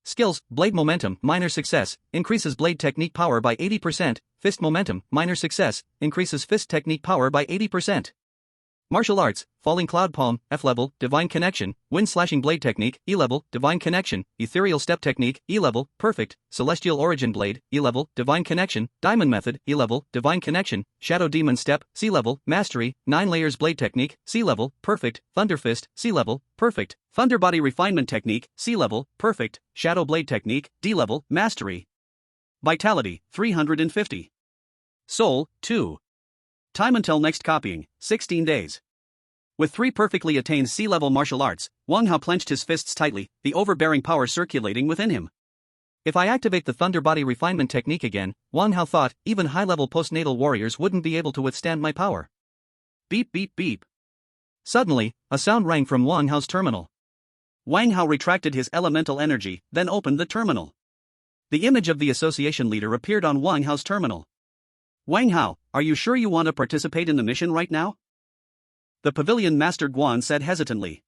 Skills, Blade Momentum, Minor Success, increases blade technique power by 80%, Fist Momentum, Minor Success, increases fist technique power by 80%. Martial Arts, Falling Cloud Palm, F-Level, Divine Connection, Wind Slashing Blade Technique, E-Level, Divine Connection, Ethereal Step Technique, E-Level, Perfect, Celestial Origin Blade, E-Level, Divine Connection, Diamond Method, E-Level, Divine Connection, Shadow Demon Step, C-Level, Mastery, 9 Layers Blade Technique, C-Level, Perfect, Thunder Fist, C-Level, Perfect, Thunder Body Refinement Technique, C-Level, Perfect, Shadow Blade Technique, D-Level, Mastery. Vitality, 350. Soul, 2. Time until next copying, 16 days. With 3 perfectly attained C-level martial arts, Wang Hao clenched his fists tightly, the overbearing power circulating within him. If I activate the Thunder Body Refinement Technique again, Wang Hao thought, even high-level postnatal warriors wouldn't be able to withstand my power. Beep beep beep. Suddenly, a sound rang from Wang Hao's terminal. Wang Hao retracted his elemental energy, then opened the terminal. The image of the association leader appeared on Wang Hao's terminal. Wang Hao, are you sure you want to participate in the mission right now? The Pavilion Master Guan said hesitantly.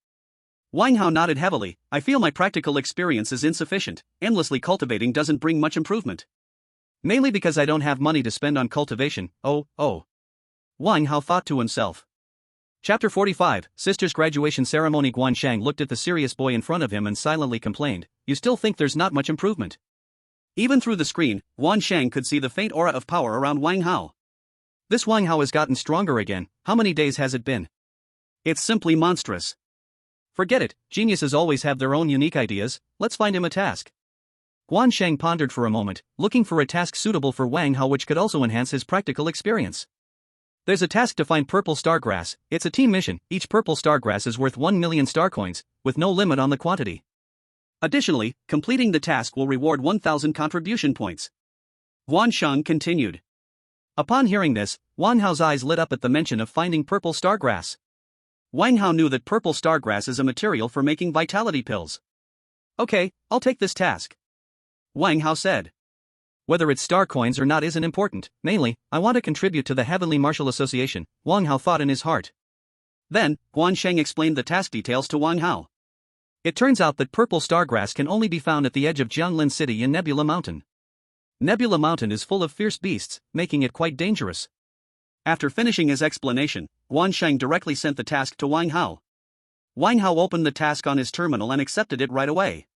Wang Hao nodded heavily. I feel my practical experience is insufficient, endlessly cultivating doesn't bring much improvement. Mainly because I don't have money to spend on cultivation, oh. Wang Hao thought to himself. Chapter 45, Sister's Graduation Ceremony. Guan Shang looked at the serious boy in front of him and silently complained, you still think there's not much improvement? Even through the screen, Guan Shang could see the faint aura of power around Wang Hao. This Wang Hao has gotten stronger again. How many days has it been? It's simply monstrous. Forget it, geniuses always have their own unique ideas, let's find him a task. Guan Shang pondered for a moment, looking for a task suitable for Wang Hao which could also enhance his practical experience. There's a task to find purple star grass. It's a team mission, each purple star grass is worth 1 million star coins, with no limit on the quantity. Additionally, completing the task will reward 1,000 contribution points. Guan Shang continued. Upon hearing this, Wang Hao's eyes lit up at the mention of finding purple star grass. Wang Hao knew that purple star grass is a material for making vitality pills. Okay, I'll take this task. Wang Hao said. Whether it's star coins or not isn't important, mainly, I want to contribute to the Heavenly Martial Association, Wang Hao thought in his heart. Then, Guan Shang explained the task details to Wang Hao. It turns out that purple stargrass can only be found at the edge of Jianglin City in Nebula Mountain. Nebula Mountain is full of fierce beasts, making it quite dangerous. After finishing his explanation, Guan Shang directly sent the task to Wang Hao. Wang Hao opened the task on his terminal and accepted it right away.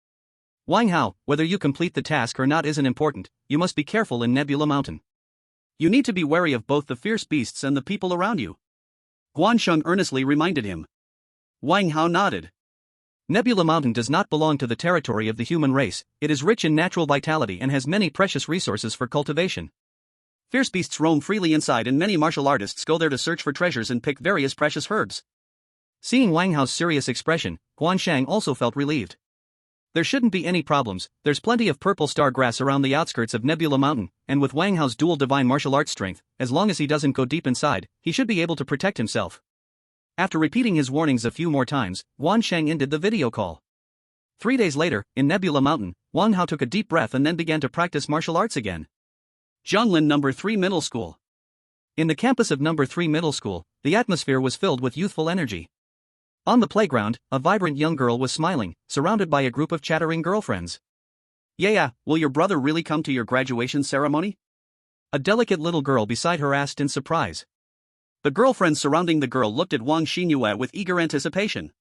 Wang Hao, whether you complete the task or not isn't important, you must be careful in Nebula Mountain. You need to be wary of both the fierce beasts and the people around you. Guan Shang earnestly reminded him. Wang Hao nodded. Nebula Mountain does not belong to the territory of the human race, it is rich in natural vitality and has many precious resources for cultivation. Fierce beasts roam freely inside and many martial artists go there to search for treasures and pick various precious herbs. Seeing Wang Hao's serious expression, Guan Shang also felt relieved. There shouldn't be any problems, there's plenty of purple star grass around the outskirts of Nebula Mountain, and with Wang Hao's dual divine martial arts strength, as long as he doesn't go deep inside, he should be able to protect himself. After repeating his warnings a few more times, Guan Shang ended the video call. 3 days later, in Nebula Mountain, Wang Hao took a deep breath and then began to practice martial arts again. Jianglin No. 3 Middle School. In the campus of No. 3 Middle School, the atmosphere was filled with youthful energy. On the playground, a vibrant young girl was smiling, surrounded by a group of chattering girlfriends. Yeah, will your brother really come to your graduation ceremony? A delicate little girl beside her asked in surprise. The girlfriends surrounding the girl looked at Wang Xinyue with eager anticipation.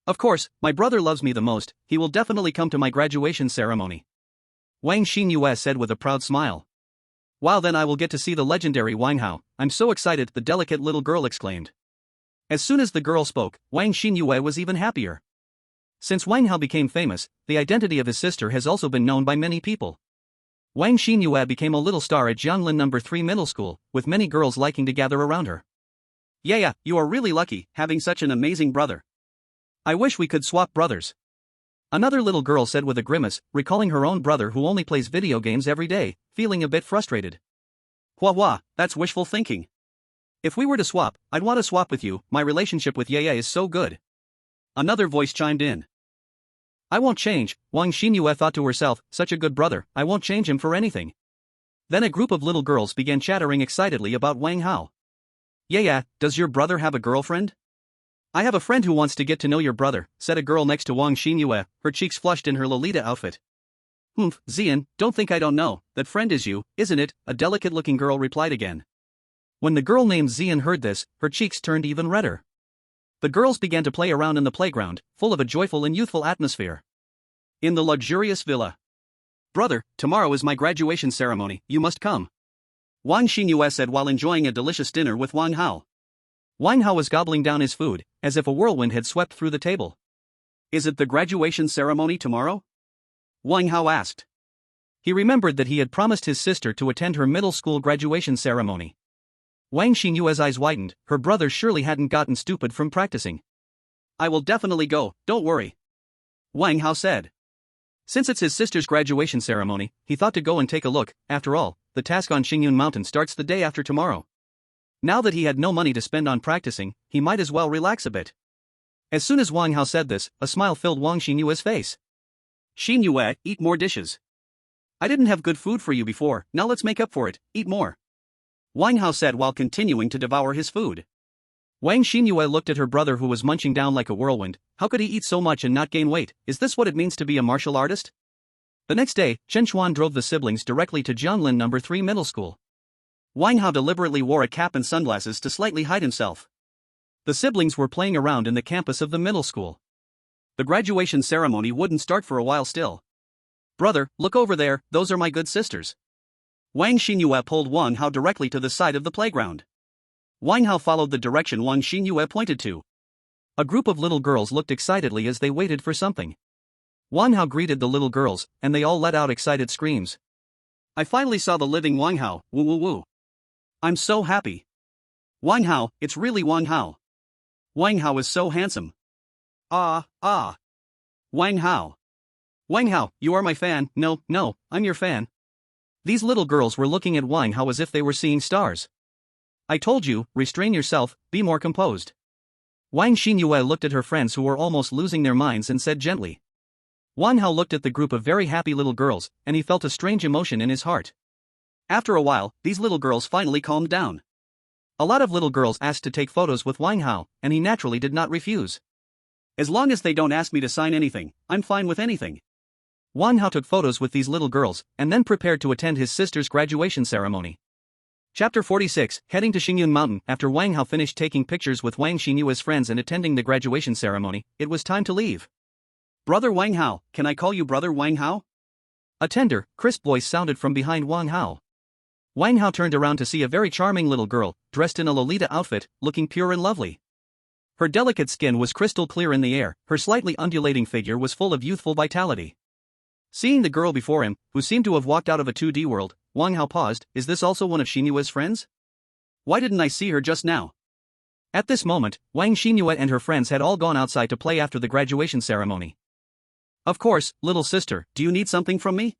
Of course, my brother loves me the most, he will definitely come to my graduation ceremony. Wang Xinyue said with a proud smile. Wow, then I will get to see the legendary Wang Hao, I'm so excited, the delicate little girl exclaimed. As soon as the girl spoke, Wang Xinyue was even happier. Since Wang Hao became famous, the identity of his sister has also been known by many people. Wang Xinyue became a little star at Jianlin No. 3 Middle School, with many girls liking to gather around her. Yeah, you are really lucky, having such an amazing brother. I wish we could swap brothers. Another little girl said with a grimace, recalling her own brother who only plays video games every day, feeling a bit frustrated. Hua, that's wishful thinking. If we were to swap, I'd want to swap with you, my relationship with Yaya is so good. Another voice chimed in. I won't change, Wang Xinyue thought to herself, such a good brother, I won't change him for anything. Then a group of little girls began chattering excitedly about Wang Hao. Yaya, does your brother have a girlfriend? I have a friend who wants to get to know your brother, said a girl next to Wang Xinyue, her cheeks flushed in her Lolita outfit. Zian, don't think I don't know, that friend is you, isn't it? A delicate-looking girl replied again. When the girl named Zian heard this, her cheeks turned even redder. The girls began to play around in the playground, full of a joyful and youthful atmosphere. In the luxurious villa. Brother, tomorrow is my graduation ceremony, you must come. Wang Xinyue said while enjoying a delicious dinner with Wang Hao. Wang Hao was gobbling down his food, as if a whirlwind had swept through the table. Is it the graduation ceremony tomorrow? Wang Hao asked. He remembered that he had promised his sister to attend her middle school graduation ceremony. Wang Xinyue's eyes widened, her brother surely hadn't gotten stupid from practicing. I will definitely go, don't worry. Wang Hao said. Since it's his sister's graduation ceremony, he thought to go and take a look. After all, the task on Xingyun Mountain starts the day after tomorrow. Now that he had no money to spend on practicing, he might as well relax a bit. As soon as Wang Hao said this, a smile filled Wang Xinyue's face. Xinyue, eat more dishes. I didn't have good food for you before, now let's make up for it, eat more. Wang Hao said while continuing to devour his food. Wang Xinyue looked at her brother who was munching down like a whirlwind. How could he eat so much and not gain weight? Is this what it means to be a martial artist? The next day, Chen Chuan drove the siblings directly to Jianlin No. 3 Middle School. Wang Hao deliberately wore a cap and sunglasses to slightly hide himself. The siblings were playing around in the campus of the middle school. The graduation ceremony wouldn't start for a while still. Brother, look over there, those are my good sisters. Wang Xinyue pulled Wang Hao directly to the side of the playground. Wang Hao followed the direction Wang Xinyue pointed to. A group of little girls looked excitedly as they waited for something. Wang Hao greeted the little girls, and they all let out excited screams. I finally saw the living Wang Hao, woo. I'm so happy. Wang Hao, it's really Wang Hao. Wang Hao is so handsome. Ah. Wang Hao. Wang Hao, you are my fan. No, I'm your fan. These little girls were looking at Wang Hao as if they were seeing stars. I told you, restrain yourself, be more composed. Wang Xinyue looked at her friends who were almost losing their minds and said gently. Wang Hao looked at the group of very happy little girls, and he felt a strange emotion in his heart. After a while, these little girls finally calmed down. A lot of little girls asked to take photos with Wang Hao, and he naturally did not refuse. As long as they don't ask me to sign anything, I'm fine with anything. Wang Hao took photos with these little girls, and then prepared to attend his sister's graduation ceremony. Chapter 46, Heading to Xingyun Mountain. After Wang Hao finished taking pictures with Wang Xinyue's friends and attending the graduation ceremony, it was time to leave. Brother Wang Hao, can I call you Brother Wang Hao? A tender, crisp voice sounded from behind Wang Hao. Wang Hao turned around to see a very charming little girl, dressed in a Lolita outfit, looking pure and lovely. Her delicate skin was crystal clear in the air, her slightly undulating figure was full of youthful vitality. Seeing the girl before him, who seemed to have walked out of a 2D world, Wang Hao paused. Is this also one of Xinyue's friends? Why didn't I see her just now? At this moment, Wang Xinyue and her friends had all gone outside to play after the graduation ceremony. Of course, little sister, do you need something from me?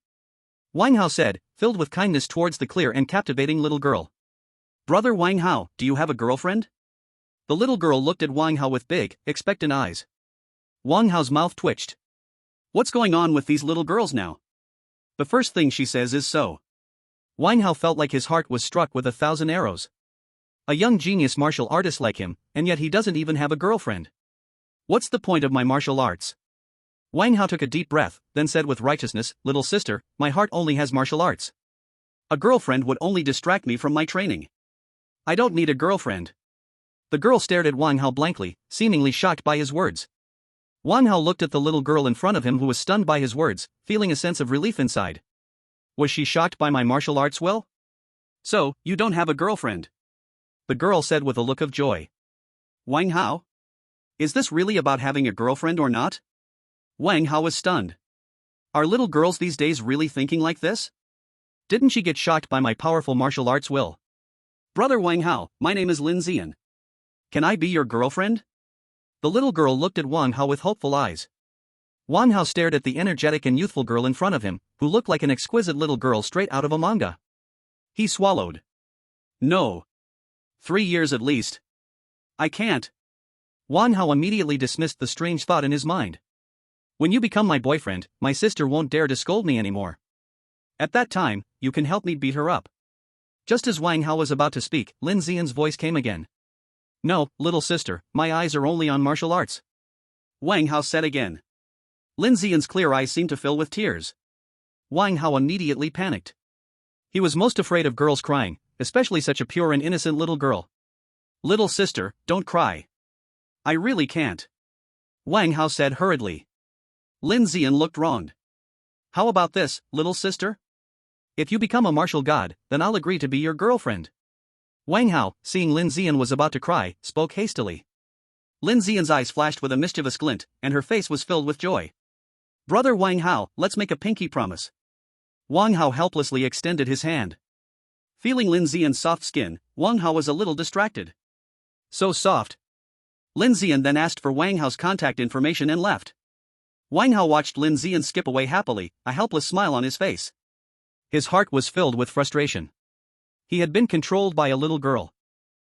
Wang Hao said, filled with kindness towards the clear and captivating little girl. Brother Wang Hao, do you have a girlfriend? The little girl looked at Wang Hao with big, expectant eyes. Wang Hao's mouth twitched. What's going on with these little girls now? The first thing she says is so. Wang Hao felt like his heart was struck with 1,000 arrows. A young genius martial artist like him, and yet he doesn't even have a girlfriend. What's the point of my martial arts? Wang Hao took a deep breath, then said with righteousness, little sister, my heart only has martial arts. A girlfriend would only distract me from my training. I don't need a girlfriend. The girl stared at Wang Hao blankly, seemingly shocked by his words. Wang Hao looked at the little girl in front of him who was stunned by his words, feeling a sense of relief inside. Was she shocked by my martial arts will? So, you don't have a girlfriend? The girl said with a look of joy. Wang Hao? Is this really about having a girlfriend or not? Wang Hao was stunned. Are little girls these days really thinking like this? Didn't she get shocked by my powerful martial arts will? Brother Wang Hao, my name is Lin Zian. Can I be your girlfriend? The little girl looked at Wang Hao with hopeful eyes. Wang Hao stared at the energetic and youthful girl in front of him, who looked like an exquisite little girl straight out of a manga. He swallowed. No. 3 years at least. I can't. Wang Hao immediately dismissed the strange thought in his mind. When you become my boyfriend, my sister won't dare to scold me anymore. At that time, you can help me beat her up. Just as Wang Hao was about to speak, Lin Zian's voice came again. No, little sister, my eyes are only on martial arts. Wang Hao said again. Lin Zian's clear eyes seemed to fill with tears. Wang Hao immediately panicked. He was most afraid of girls crying, especially such a pure and innocent little girl. Little sister, don't cry. I really can't. Wang Hao said hurriedly. Lin Zian looked wronged. How about this, little sister? If you become a martial god, then I'll agree to be your girlfriend. Wang Hao, seeing Lin Zian was about to cry, spoke hastily. Lin Zian's eyes flashed with a mischievous glint, and her face was filled with joy. Brother Wang Hao, let's make a pinky promise. Wang Hao helplessly extended his hand. Feeling Lin Zian's soft skin, Wang Hao was a little distracted. So soft. Lin Zian then asked for Wang Hao's contact information and left. Wang Hao watched Lin Zian skip away happily, a helpless smile on his face. His heart was filled with frustration. He had been controlled by a little girl.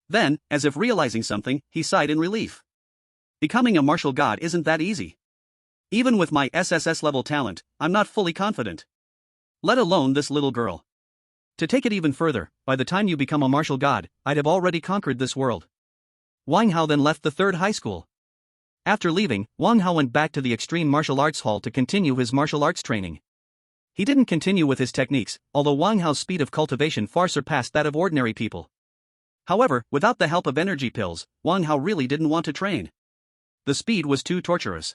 Then, as if realizing something, he sighed in relief. Becoming a martial god isn't that easy. Even with my SSS level talent, I'm not fully confident. Let alone this little girl. To take it even further, by the time you become a martial god, I'd have already conquered this world. Wang Hao then left the third high school. After leaving, Wang Hao went back to the Extreme Martial Arts Hall to continue his martial arts training. He didn't continue with his techniques, although Wang Hao's speed of cultivation far surpassed that of ordinary people. However, without the help of energy pills, Wang Hao really didn't want to train. The speed was too torturous.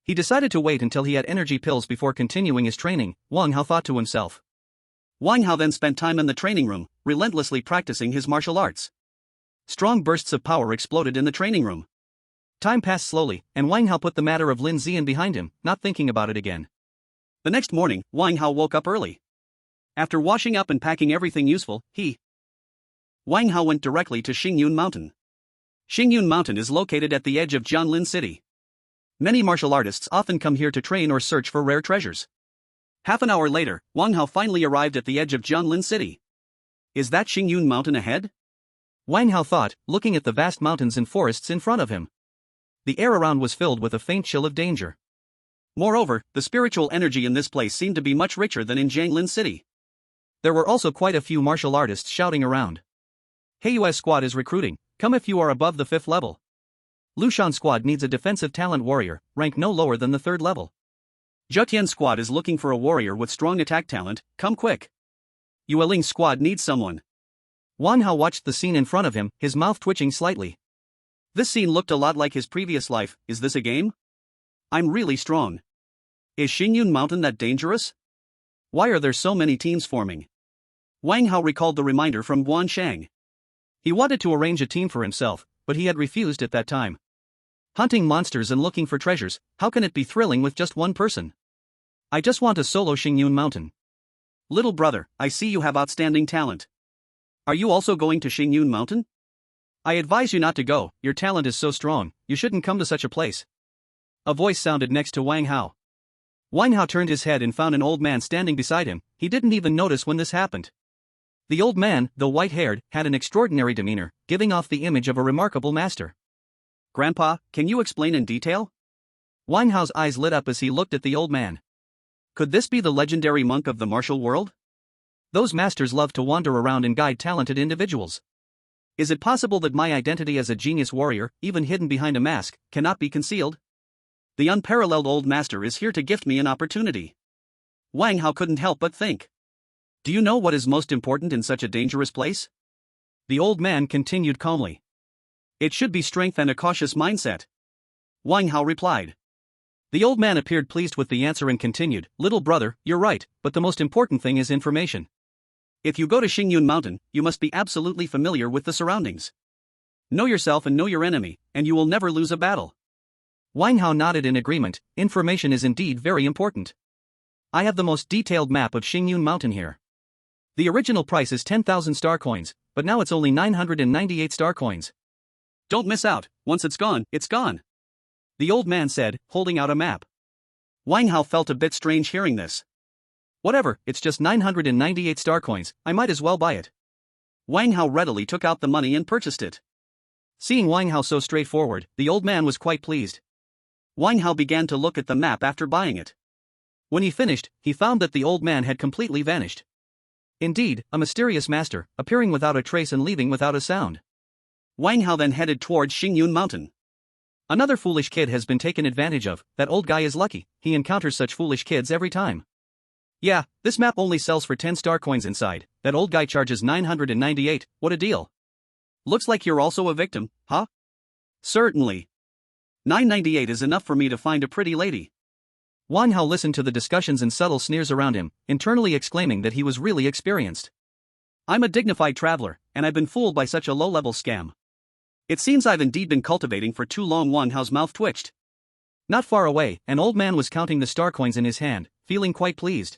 He decided to wait until he had energy pills before continuing his training, Wang Hao thought to himself. Wang Hao then spent time in the training room, relentlessly practicing his martial arts. Strong bursts of power exploded in the training room. Time passed slowly, and Wang Hao put the matter of Lin Zian behind him, not thinking about it again. The next morning, Wang Hao woke up early. After washing up and packing everything useful, Wang Hao went directly to Xingyun Mountain. Xingyun Mountain is located at the edge of Jianlin City. Many martial artists often come here to train or search for rare treasures. Half an hour later, Wang Hao finally arrived at the edge of Jianlin City. Is that Xingyun Mountain ahead? Wang Hao thought, looking at the vast mountains and forests in front of him. The air around was filled with a faint chill of danger. Moreover, the spiritual energy in this place seemed to be much richer than in Jianlin City. There were also quite a few martial artists shouting around. Hey, US squad is recruiting, come if you are above the 5th level. Lushan squad needs a defensive talent warrior, rank no lower than the 3rd level. Zhetian squad is looking for a warrior with strong attack talent, come quick. Yueling squad needs someone. Wang Hao watched the scene in front of him, his mouth twitching slightly. This scene looked a lot like his previous life. Is this a game? I'm really strong. Is Xingyun Mountain that dangerous? Why are there so many teams forming? Wang Hao recalled the reminder from Guan Shang. He wanted to arrange a team for himself, but he had refused at that time. Hunting monsters and looking for treasures, how can it be thrilling with just one person? I just want a solo Xingyun Mountain. Little brother, I see you have outstanding talent. Are you also going to Xingyun Mountain? I advise you not to go, your talent is so strong, you shouldn't come to such a place. A voice sounded next to Wang Hao. Wang Hao turned his head and found an old man standing beside him. He didn't even notice when this happened. The old man, though white-haired, had an extraordinary demeanor, giving off the image of a remarkable master. Grandpa, can you explain in detail? Wang Hao's eyes lit up as he looked at the old man. Could this be the legendary monk of the martial world? Those masters love to wander around and guide talented individuals. Is it possible that my identity as a genius warrior, even hidden behind a mask, cannot be concealed? The unparalleled old master is here to gift me an opportunity. Wang Hao couldn't help but think. Do you know what is most important in such a dangerous place? The old man continued calmly. It should be strength and a cautious mindset. Wang Hao replied. The old man appeared pleased with the answer and continued, little brother, you're right, but the most important thing is information. If you go to Xingyun Mountain, you must be absolutely familiar with the surroundings. Know yourself and know your enemy, and you will never lose a battle. Wang Hao nodded in agreement. Information is indeed very important. I have the most detailed map of Xingyun Mountain here. The original price is 10,000 star coins, but now it's only 998 star coins. Don't miss out, once it's gone, it's gone. The old man said, holding out a map. Wang Hao felt a bit strange hearing this. Whatever, it's just 998 star coins, I might as well buy it. Wang Hao readily took out the money and purchased it. Seeing Wang Hao so straightforward, the old man was quite pleased. Wang Hao began to look at the map after buying it. When he finished, he found that the old man had completely vanished. Indeed, a mysterious master, appearing without a trace and leaving without a sound. Wang Hao then headed towards Xingyun Mountain. Another foolish kid has been taken advantage of. That old guy is lucky, he encounters such foolish kids every time. Yeah, this map only sells for 10 star coins inside, that old guy charges 998, what a deal. Looks like you're also a victim, huh? Certainly. 998 is enough for me to find a pretty lady. Wang Hao listened to the discussions and subtle sneers around him, internally exclaiming that he was really experienced. I'm a dignified traveler, and I've been fooled by such a low-level scam. It seems I've indeed been cultivating for too long. Wang Hao's mouth twitched. Not far away, an old man was counting the star coins in his hand, feeling quite pleased.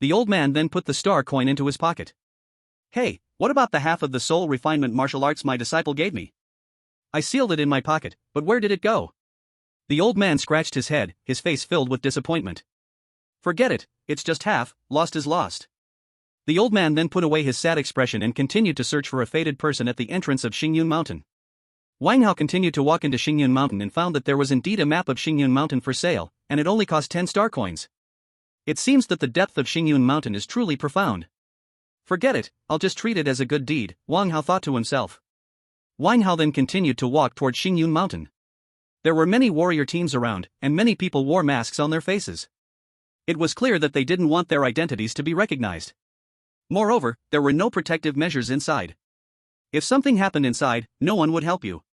The old man then put the star coin into his pocket. Hey, what about the half of the soul refinement martial arts my disciple gave me? I sealed it in my pocket, but where did it go? The old man scratched his head, his face filled with disappointment. Forget it, it's just half, lost is lost. The old man then put away his sad expression and continued to search for a fated person at the entrance of Xingyun Mountain. Wang Hao continued to walk into Xingyun Mountain and found that there was indeed a map of Xingyun Mountain for sale, and it only cost 10 star coins. It seems that the depth of Xingyun Mountain is truly profound. Forget it, I'll just treat it as a good deed, Wang Hao thought to himself. Wang Hao then continued to walk toward Xingyun Mountain. There were many warrior teams around, and many people wore masks on their faces. It was clear that they didn't want their identities to be recognized. Moreover, there were no protective measures inside. If something happened inside, no one would help you.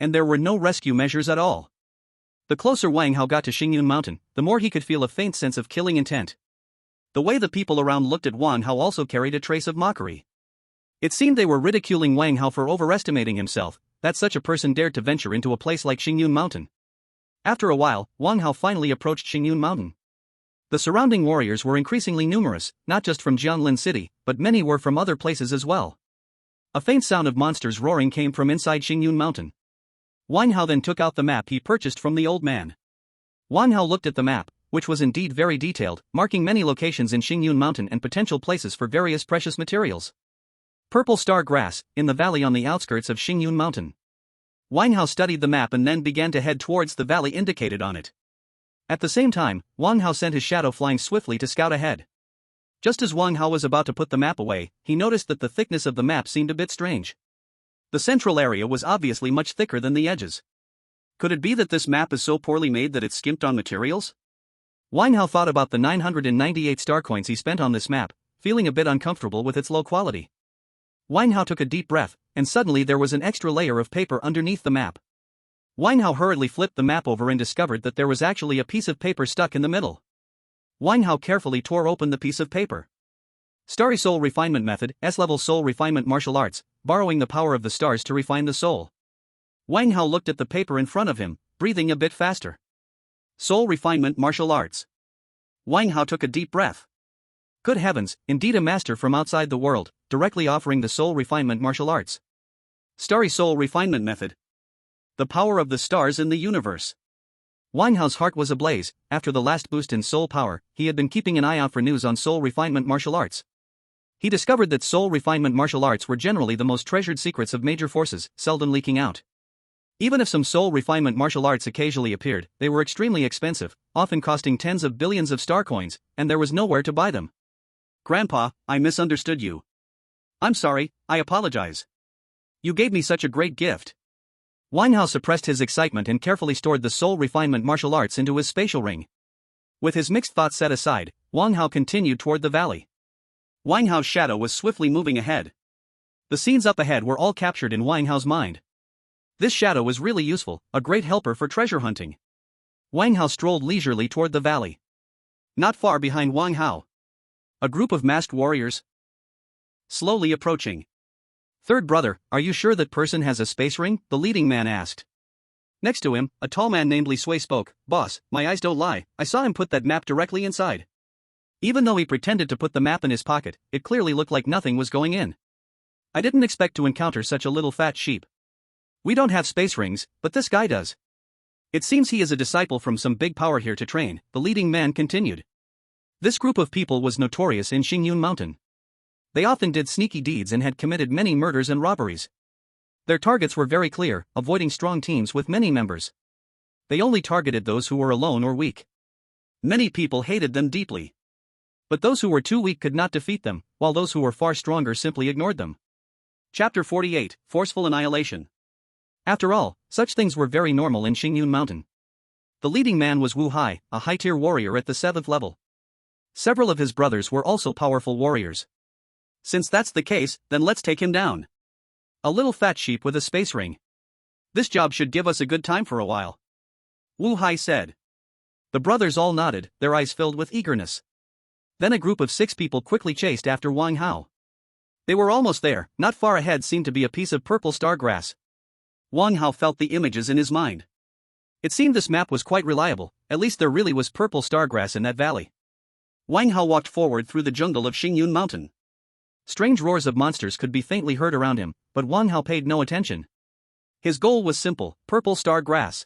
And there were no rescue measures at all. The closer Wang Hao got to Xingyun Mountain, the more he could feel a faint sense of killing intent. The way the people around looked at Wang Hao also carried a trace of mockery. It seemed they were ridiculing Wang Hao for overestimating himself, that such a person dared to venture into a place like Xingyun Mountain. After a while, Wang Hao finally approached Xingyun Mountain. The surrounding warriors were increasingly numerous, not just from Jianlin City, but many were from other places as well. A faint sound of monsters roaring came from inside Xingyun Mountain. Wang Hao then took out the map he purchased from the old man. Wang Hao looked at the map, which was indeed very detailed, marking many locations in Xingyun Mountain and potential places for various precious materials. Purple star grass, in the valley on the outskirts of Xingyun Mountain. Wang Hao studied the map and then began to head towards the valley indicated on it. At the same time, Wang Hao sent his shadow flying swiftly to scout ahead. Just as Wang Hao was about to put the map away, he noticed that the thickness of the map seemed a bit strange. The central area was obviously much thicker than the edges. Could it be that this map is so poorly made that it skimped on materials? Wang Hao thought about the 998 star coins he spent on this map, feeling a bit uncomfortable with its low quality. Wang Hao took a deep breath, and suddenly there was an extra layer of paper underneath the map. Wang Hao hurriedly flipped the map over and discovered that there was actually a piece of paper stuck in the middle. Wang Hao carefully tore open the piece of paper. Starry Soul Refinement Method, S-Level Soul Refinement Martial Arts, borrowing the power of the stars to refine the soul. Wang Hao looked at the paper in front of him, breathing a bit faster. Soul Refinement Martial Arts. Wang Hao took a deep breath. Good heavens, indeed a master from outside the world, directly offering the soul refinement martial arts. Starry Soul Refinement Method. The power of the stars in the universe. Wang Hao's heart was ablaze. After the last boost in soul power, he had been keeping an eye out for news on soul refinement martial arts. He discovered that soul refinement martial arts were generally the most treasured secrets of major forces, seldom leaking out. Even if some soul refinement martial arts occasionally appeared, they were extremely expensive, often costing tens of billions of star coins, and there was nowhere to buy them. Grandpa, I misunderstood you. I'm sorry, I apologize. You gave me such a great gift. Wang Hao suppressed his excitement and carefully stored the soul refinement martial arts into his spatial ring. With his mixed thoughts set aside, Wang Hao continued toward the valley. Wang Hao's shadow was swiftly moving ahead. The scenes up ahead were all captured in Wang Hao's mind. This shadow was really useful, a great helper for treasure hunting. Wang Hao strolled leisurely toward the valley. Not far behind Wang Hao, a group of masked warriors slowly approaching. Third brother, are you sure that person has a space ring? The leading man asked. Next to him, a tall man named Li Sui spoke. "Boss, my eyes don't lie, I saw him put that map directly inside." Even though he pretended to put the map in his pocket, it clearly looked like nothing was going in. I didn't expect to encounter such a little fat sheep. We don't have space rings, but this guy does. It seems he is a disciple from some big power here to train, the leading man continued. This group of people was notorious in Xingyun Mountain. They often did sneaky deeds and had committed many murders and robberies. Their targets were very clear, avoiding strong teams with many members. They only targeted those who were alone or weak. Many people hated them deeply. But those who were too weak could not defeat them, while those who were far stronger simply ignored them. Chapter 48, Forceful Annihilation. After all, such things were very normal in Xingyun Mountain. The leading man was Wu Hai, a high-tier warrior at the 7th level. Several of his brothers were also powerful warriors. Since that's the case, then let's take him down. A little fat sheep with a space ring. This job should give us a good time for a while. Wu Hai said. The brothers all nodded, their eyes filled with eagerness. Then a group of 6 people quickly chased after Wang Hao. They were almost there, not far ahead seemed to be a piece of purple star grass. Wang Hao felt the images in his mind. It seemed this map was quite reliable, at least there really was purple star grass in that valley. Wang Hao walked forward through the jungle of Xingyun Mountain. Strange roars of monsters could be faintly heard around him, but Wang Hao paid no attention. His goal was simple, purple star grass.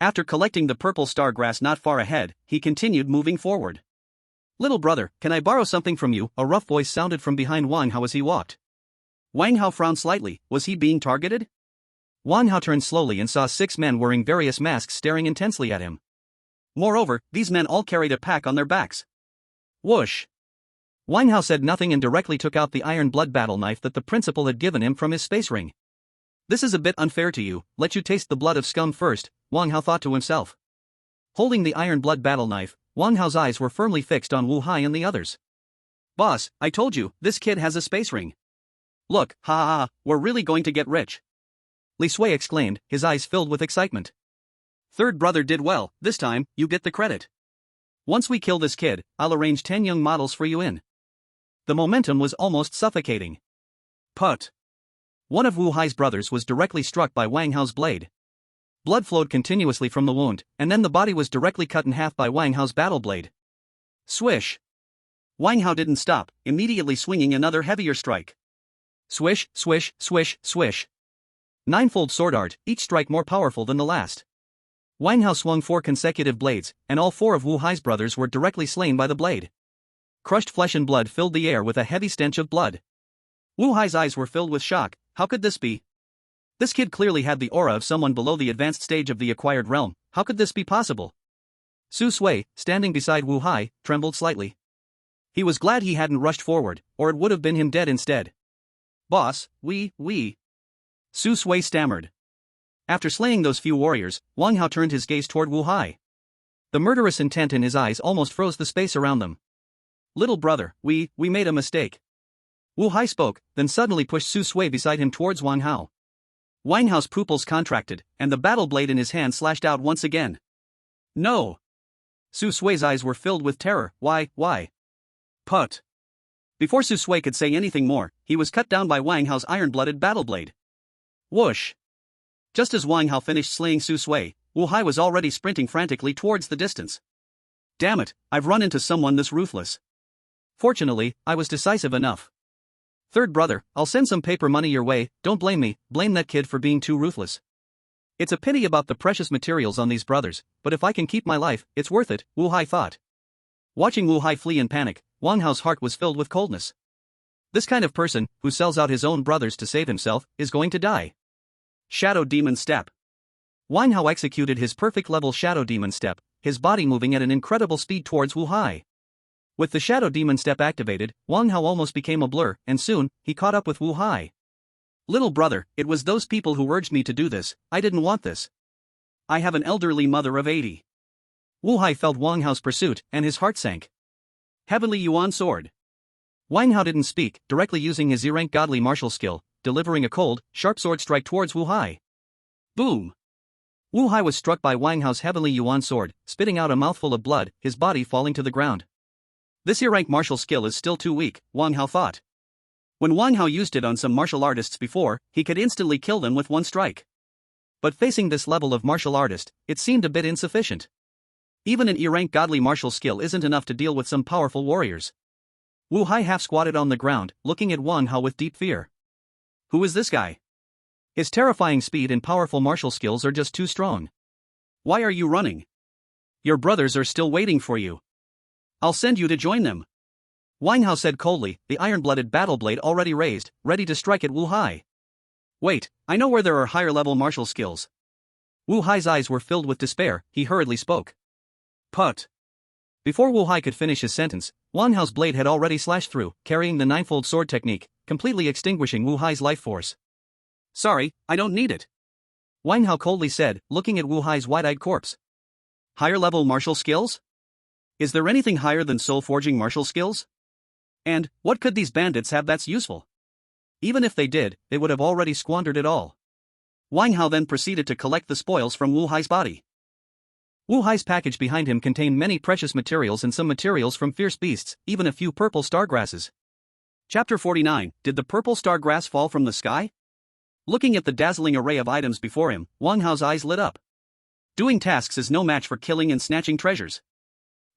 After collecting the purple star grass not far ahead, he continued moving forward. Little brother, can I borrow something from you? A rough voice sounded from behind Wang Hao as he walked. Wang Hao frowned slightly, was he being targeted? Wang Hao turned slowly and saw 6 men wearing various masks staring intensely at him. Moreover, these men all carried a pack on their backs. Whoosh! Wang Hao said nothing and directly took out the iron blood battle knife that the principal had given him from his space ring. This is a bit unfair to you, let you taste the blood of scum first, Wang Hao thought to himself. Holding the iron blood battle knife, Wang Hao's eyes were firmly fixed on Wu Hai and the others. Boss, I told you, this kid has a space ring. Look, ha ha ha, we're really going to get rich. Li Sui exclaimed, his eyes filled with excitement. Third brother did well, this time, you get the credit. Once we kill this kid, I'll arrange 10 young models for you in. The momentum was almost suffocating. Put. One of Wu Hai's brothers was directly struck by Wang Hao's blade. Blood flowed continuously from the wound, and then the body was directly cut in half by Wang Hao's battle blade. Swish! Wang Hao didn't stop, immediately swinging another heavier strike. Swish, swish, swish, swish. 9-fold sword art, each strike more powerful than the last. Wang Hao swung 4 consecutive blades, and all 4 of Wu Hai's brothers were directly slain by the blade. Crushed flesh and blood filled the air with a heavy stench of blood. Wu Hai's eyes were filled with shock. How could this be? This kid clearly had the aura of someone below the advanced stage of the acquired realm. How could this be possible? Su Sui, standing beside Wu Hai, trembled slightly. He was glad he hadn't rushed forward, or it would have been him dead instead. Boss, we. Su Sui stammered. After slaying those few warriors, Wang Hao turned his gaze toward Wu Hai. The murderous intent in his eyes almost froze the space around them. Little brother, we made a mistake. Wu Hai spoke, then suddenly pushed Su Sui beside him towards Wang Hao. Wang Hao's pupils contracted, and the battle blade in his hand slashed out once again. No! Su Sui's eyes were filled with terror. Why? Put! Before Su Sui could say anything more, he was cut down by Wang Hao's iron-blooded battle blade. Whoosh! Just as Wang Hao finished slaying Su Sui, Wu Hai was already sprinting frantically towards the distance. Damn it, I've run into someone this ruthless. Fortunately, I was decisive enough. Third brother, I'll send some paper money your way, don't blame me, blame that kid for being too ruthless. It's a pity about the precious materials on these brothers, but if I can keep my life, it's worth it, Wu Hai thought. Watching Wu Hai flee in panic, Wang Hao's heart was filled with coldness. This kind of person, who sells out his own brothers to save himself, is going to die. Shadow Demon Step. Wang Hao executed his perfect level Shadow Demon Step, his body moving at an incredible speed towards Wu Hai. With the Shadow Demon Step activated, Wang Hao almost became a blur, and soon, he caught up with Wu Hai. Little brother, it was those people who urged me to do this, I didn't want this. I have an elderly mother of 80. Wu Hai felt Wang Hao's pursuit, and his heart sank. Heavenly Yuan Sword. Wang Hao didn't speak, directly using his E-rank godly martial skill, delivering a cold, sharp sword strike towards Wu Hai. Boom! Wu Hai was struck by Wang Hao's Heavenly Yuan Sword, spitting out a mouthful of blood, his body falling to the ground. This E-rank martial skill is still too weak, Wang Hao thought. When Wang Hao used it on some martial artists before, he could instantly kill them with one strike. But facing this level of martial artist, it seemed a bit insufficient. Even an E-rank godly martial skill isn't enough to deal with some powerful warriors. Wu Hai half squatted on the ground, looking at Wang Hao with deep fear. Who is this guy? His terrifying speed and powerful martial skills are just too strong. Why are you running? Your brothers are still waiting for you. I'll send you to join them. Wang Hao said coldly, the iron-blooded battle blade already raised, ready to strike at Wu Hai. Wait, I know where there are higher-level martial skills. Wu Hai's eyes were filled with despair, he hurriedly spoke. Put. Before Wu Hai could finish his sentence, Wang Hao's blade had already slashed through, carrying the ninefold sword technique, completely extinguishing Wu Hai's life force. Sorry, I don't need it. Wang Hao coldly said, looking at Wu Hai's wide-eyed corpse. Higher-level martial skills? Is there anything higher than soul-forging martial skills? And, what could these bandits have that's useful? Even if they did, they would have already squandered it all. Wang Hao then proceeded to collect the spoils from Wu Hai's body. Wu Hai's package behind him contained many precious materials and some materials from fierce beasts, even a few purple star grasses. Chapter 49, Did the purple star grass fall from the sky? Looking at the dazzling array of items before him, Wang Hao's eyes lit up. Doing tasks is no match for killing and snatching treasures.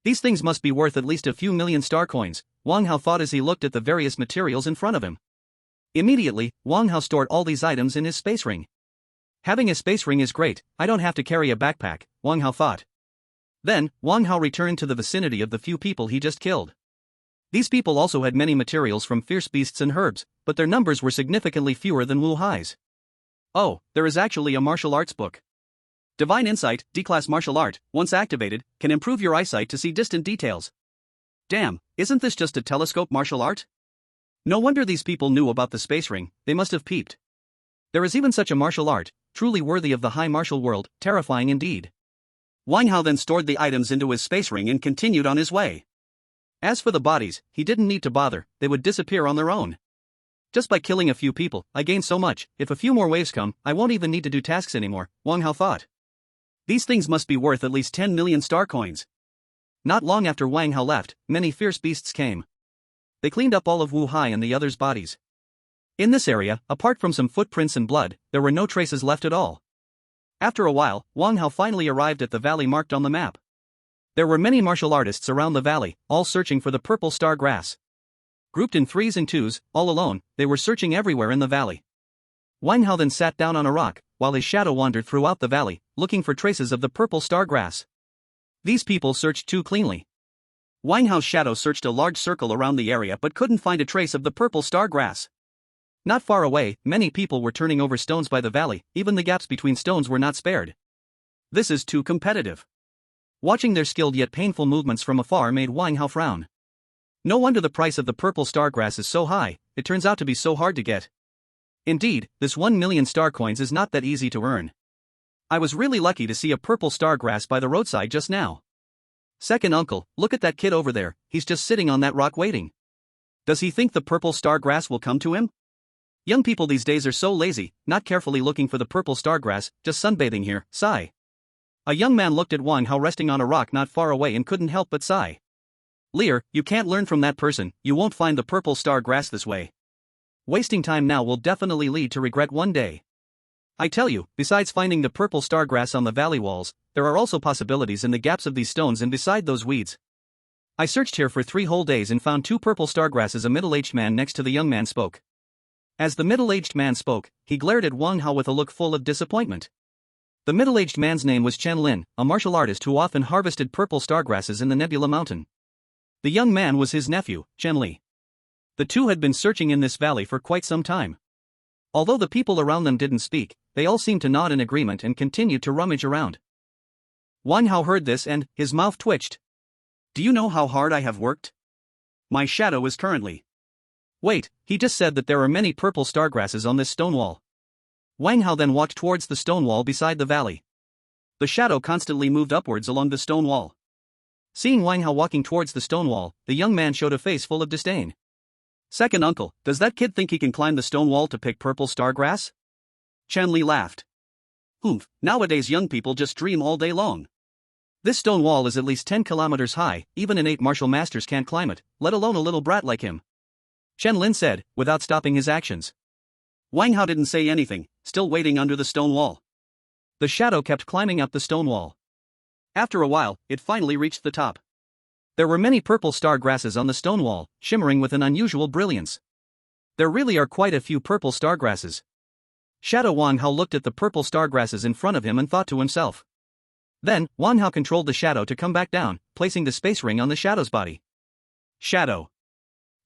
These things must be worth at least a few million star coins, Wang Hao thought as he looked at the various materials in front of him. Immediately, Wang Hao stored all these items in his space ring. Having a space ring is great, I don't have to carry a backpack, Wang Hao thought. Then, Wang Hao returned to the vicinity of the few people he just killed. These people also had many materials from fierce beasts and herbs, but their numbers were significantly fewer than Wu Hai's. Oh, there is actually a martial arts book. Divine Insight, D-Class Martial Art, once activated, can improve your eyesight to see distant details. Damn, isn't this just a telescope martial art? No wonder these people knew about the space ring, they must have peeped. There is even such a martial art, truly worthy of the high martial world, terrifying indeed. Wang Hao then stored the items into his space ring and continued on his way. As for the bodies, he didn't need to bother, they would disappear on their own. Just by killing a few people, I gain so much, if a few more waves come, I won't even need to do tasks anymore, Wang Hao thought. These things must be worth at least 10 million star coins. Not long after Wang Hao left, many fierce beasts came. They cleaned up all of Wu Hai and the others' bodies. In this area, apart from some footprints and blood, there were no traces left at all. After a while, Wang Hao finally arrived at the valley marked on the map. There were many martial artists around the valley, all searching for the purple star grass. Grouped in threes and twos, all alone, they were searching everywhere in the valley. Wang Hao then sat down on a rock, while his shadow wandered throughout the valley, looking for traces of the purple star grass. These people searched too cleanly. Wang Hao's shadow searched a large circle around the area but couldn't find a trace of the purple star grass. Not far away, many people were turning over stones by the valley, even the gaps between stones were not spared. This is too competitive. Watching their skilled yet painful movements from afar made Wang Hao frown. No wonder the price of the purple star grass is so high, it turns out to be so hard to get. Indeed, this 1 million star coins is not that easy to earn. I was really lucky to see a purple star grass by the roadside just now. Second uncle, look at that kid over there, he's just sitting on that rock waiting. Does he think the purple star grass will come to him? Young people these days are so lazy, not carefully looking for the purple star grass, just sunbathing here, sigh. A young man looked at Wang Hao resting on a rock not far away and couldn't help but sigh. Lear, you can't learn from that person, you won't find the purple star grass this way. Wasting time now will definitely lead to regret one day. I tell you, besides finding the purple star grass on the valley walls, there are also possibilities in the gaps of these stones and beside those weeds. I searched here for 3 whole days and found 2 purple star grasses. A middle-aged man next to the young man spoke. As the middle-aged man spoke, he glared at Wang Hao with a look full of disappointment. The middle-aged man's name was Chen Lin, a martial artist who often harvested purple star grasses in the Nebula Mountain. The young man was his nephew, Chen Li. The two had been searching in this valley for quite some time. Although the people around them didn't speak, they all seemed to nod in agreement and continued to rummage around. Wang Hao heard this and, his mouth twitched. Do you know how hard I have worked? My shadow is currently. Wait, he just said that there are many purple star grasses on this stone wall. Wang Hao then walked towards the stone wall beside the valley. The shadow constantly moved upwards along the stone wall. Seeing Wang Hao walking towards the stone wall, the young man showed a face full of disdain. Second uncle, does that kid think he can climb the stone wall to pick purple star grass? Chen Li laughed. Humph, nowadays young people just dream all day long. This stone wall is at least 10 kilometers high, even an 8 martial masters can't climb it, let alone a little brat like him. Chen Lin said, without stopping his actions. Wang Hao didn't say anything, still waiting under the stone wall. The shadow kept climbing up the stone wall. After a while, it finally reached the top. There were many purple star grasses on the stone wall, shimmering with an unusual brilliance. There really are quite a few purple star grasses. Shadow Wang Hao looked at the purple star grasses in front of him and thought to himself. Then, Wang Hao controlled the shadow to come back down, placing the space ring on the shadow's body. Shadow.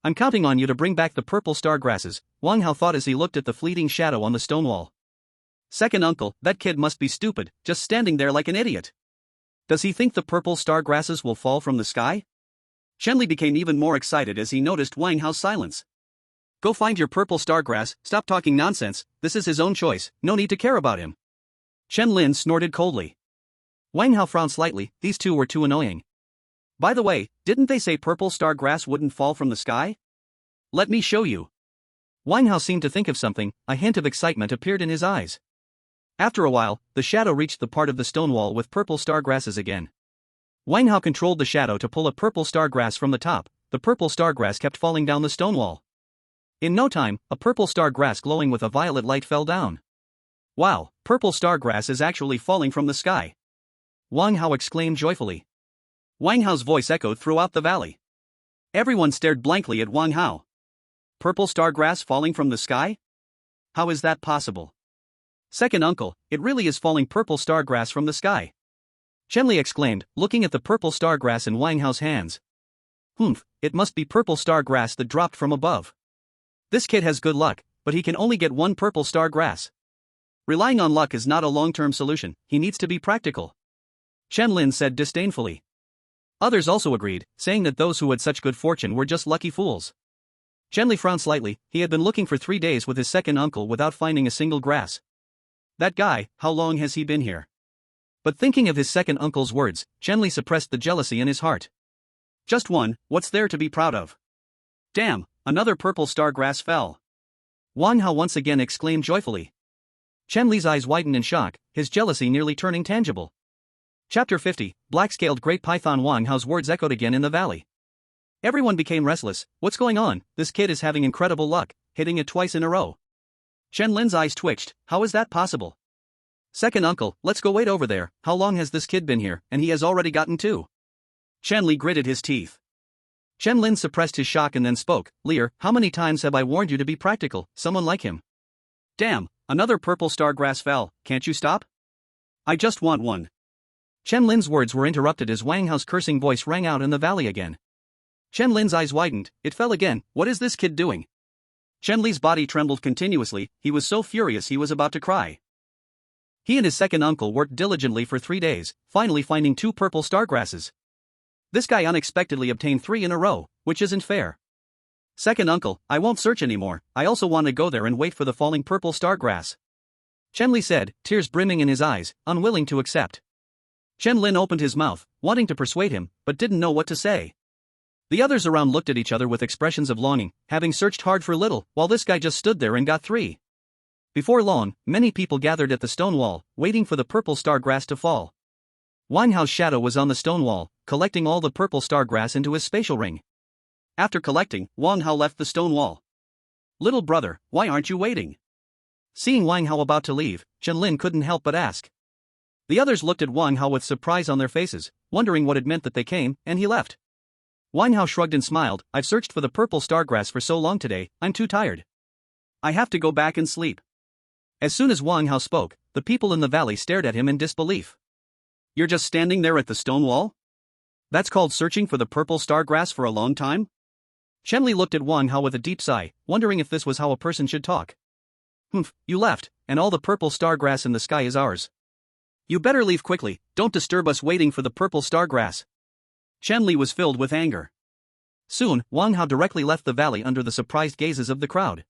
I'm counting on you to bring back the purple star grasses, Wang Hao thought as he looked at the fleeting shadow on the stone wall. Second uncle, that kid must be stupid, just standing there like an idiot. Does he think the purple star grasses will fall from the sky? Chen Li became even more excited as he noticed Wang Hao's silence. Go find your purple star grass, stop talking nonsense, this is his own choice, no need to care about him. Chen Lin snorted coldly. Wang Hao frowned slightly, these two were too annoying. By the way, didn't they say purple star grass wouldn't fall from the sky? Let me show you. Wang Hao seemed to think of something, a hint of excitement appeared in his eyes. After a while, the shadow reached the part of the stone wall with purple star grasses again. Wang Hao controlled the shadow to pull a purple star grass from the top. The purple star grass kept falling down the stone wall. In no time, a purple star grass glowing with a violet light fell down. Wow, purple star grass is actually falling from the sky. Wang Hao exclaimed joyfully. Wang Hao's voice echoed throughout the valley. Everyone stared blankly at Wang Hao. Purple star grass falling from the sky? How is that possible? Second uncle, it really is falling purple star grass from the sky. Chen Li exclaimed, looking at the purple star grass in Wang Hao's hands. Humph, it must be purple star grass that dropped from above. This kid has good luck, but he can only get one purple star grass. Relying on luck is not a long-term solution, he needs to be practical. Chen Lin said disdainfully. Others also agreed, saying that those who had such good fortune were just lucky fools. Chen Li frowned slightly, he had been looking for 3 days with his second uncle without finding a single grass. That guy, how long has he been here? But thinking of his second uncle's words, Chen Li suppressed the jealousy in his heart. Just one, what's there to be proud of? Damn, another purple star grass fell. Wang Hao once again exclaimed joyfully. Chen Li's eyes widened in shock, his jealousy nearly turning tangible. Chapter 50, Black-Scaled Great Python. Wang Hao's words echoed again in the valley. Everyone became restless, what's going on, this kid is having incredible luck, hitting it twice in a row. Chen Lin's eyes twitched, how is that possible? Second uncle, let's go wait over there, how long has this kid been here, and he has already gotten 2. Chen Li gritted his teeth. Chen Lin suppressed his shock and then spoke, Lear, how many times have I warned you to be practical, someone like him? Damn, another purple star grass fell, can't you stop? I just want one. Chen Lin's words were interrupted as Wang Hao's cursing voice rang out in the valley again. Chen Lin's eyes widened, it fell again, what is this kid doing? Chen Li's body trembled continuously, he was so furious he was about to cry. He and his second uncle worked diligently for 3 days, finally finding 2 purple star grasses. This guy unexpectedly obtained 3 in a row, which isn't fair. Second uncle, I won't search anymore, I also want to go there and wait for the falling purple star grass. Chen Li said, tears brimming in his eyes, unwilling to accept. Chen Lin opened his mouth, wanting to persuade him, but didn't know what to say. The others around looked at each other with expressions of longing, having searched hard for little, while this guy just stood there and got 3. Before long, many people gathered at the stone wall, waiting for the purple star grass to fall. Wang Hao's shadow was on the stone wall, collecting all the purple star grass into his spatial ring. After collecting, Wang Hao left the stone wall. Little brother, why aren't you waiting? Seeing Wang Hao about to leave, Chen Lin couldn't help but ask. The others looked at Wang Hao with surprise on their faces, wondering what it meant that they came, and he left. Wang Hao shrugged and smiled, I've searched for the purple star grass for so long today, I'm too tired. I have to go back and sleep. As soon as Wang Hao spoke, the people in the valley stared at him in disbelief. You're just standing there at the stone wall? That's called searching for the purple star grass for a long time? Chen Li looked at Wang Hao with a deep sigh, wondering if this was how a person should talk. Humph, you left, and all the purple star grass in the sky is ours. You better leave quickly, don't disturb us waiting for the purple star grass. Chen Li was filled with anger. Soon, Wang Hao directly left the valley under the surprised gazes of the crowd.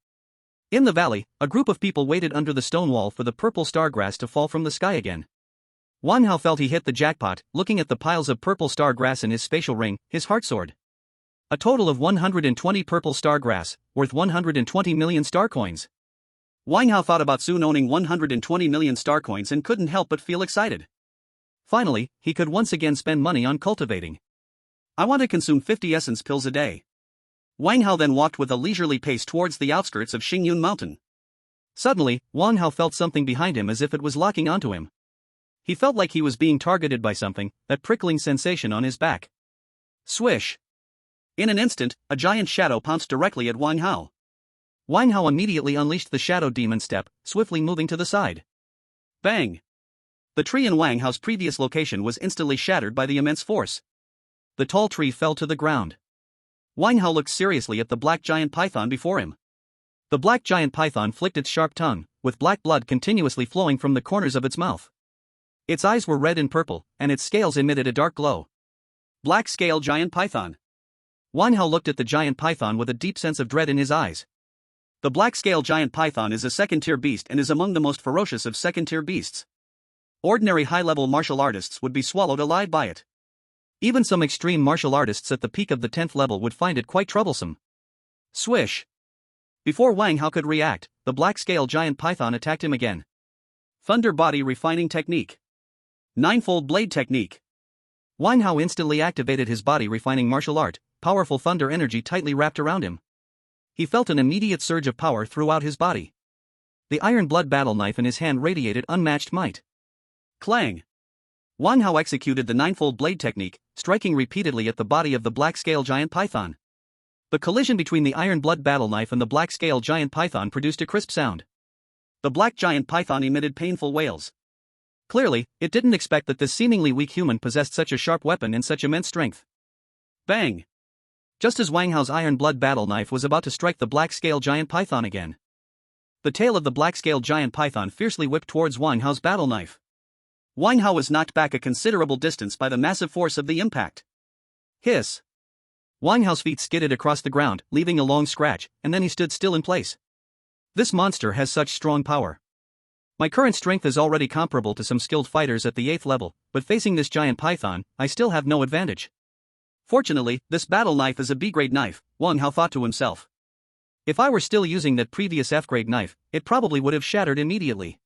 In the valley, a group of people waited under the stone wall for the purple star grass to fall from the sky again. Wang Hao felt he hit the jackpot, looking at the piles of purple star grass in his spatial ring, his heart soared. A total of 120 purple star grass, worth 120 million star coins. Wang Hao thought about soon owning 120 million star coins and couldn't help but feel excited. Finally, he could once again spend money on cultivating. I want to consume 50 essence pills a day. Wang Hao then walked with a leisurely pace towards the outskirts of Xingyun Mountain. Suddenly, Wang Hao felt something behind him as if it was locking onto him. He felt like he was being targeted by something, that prickling sensation on his back. Swish! In an instant, a giant shadow pounced directly at Wang Hao. Wang Hao immediately unleashed the shadow demon step, swiftly moving to the side. Bang! The tree in Wang Hao's previous location was instantly shattered by the immense force. The tall tree fell to the ground. Wang Hao looked seriously at the black giant python before him. The black giant python flicked its sharp tongue, with black blood continuously flowing from the corners of its mouth. Its eyes were red and purple, and its scales emitted a dark glow. Black scale giant python. Wang Hao looked at the giant python with a deep sense of dread in his eyes. The black scale giant python is a second-tier beast and is among the most ferocious of second-tier beasts. Ordinary high-level martial artists would be swallowed alive by it. Even some extreme martial artists at the peak of the 10th level would find it quite troublesome. Swish! Before Wang Hao could react, the black-scale giant python attacked him again. Thunder Body Refining Technique. Ninefold Blade Technique. Wang Hao instantly activated his body refining martial art, powerful thunder energy tightly wrapped around him. He felt an immediate surge of power throughout his body. The iron blood battle knife in his hand radiated unmatched might. Clang! Wang Hao executed the ninefold blade technique, striking repeatedly at the body of the black-scale giant python. The collision between the iron blood battle knife and the black-scale giant python produced a crisp sound. The black giant python emitted painful wails. Clearly, it didn't expect that this seemingly weak human possessed such a sharp weapon and such immense strength. Bang! Just as Wang Hao's iron blood battle knife was about to strike the black-scale giant python again, the tail of the black-scale giant python fiercely whipped towards Wang Hao's battle knife. Wang Hao was knocked back a considerable distance by the massive force of the impact. Hiss! Wang Hao's feet skidded across the ground, leaving a long scratch, and then he stood still in place. This monster has such strong power. My current strength is already comparable to some skilled fighters at the 8th level, but facing this giant python, I still have no advantage. Fortunately, this battle knife is a B-grade knife, Wang Hao thought to himself. If I were still using that previous F-grade knife, it probably would have shattered immediately.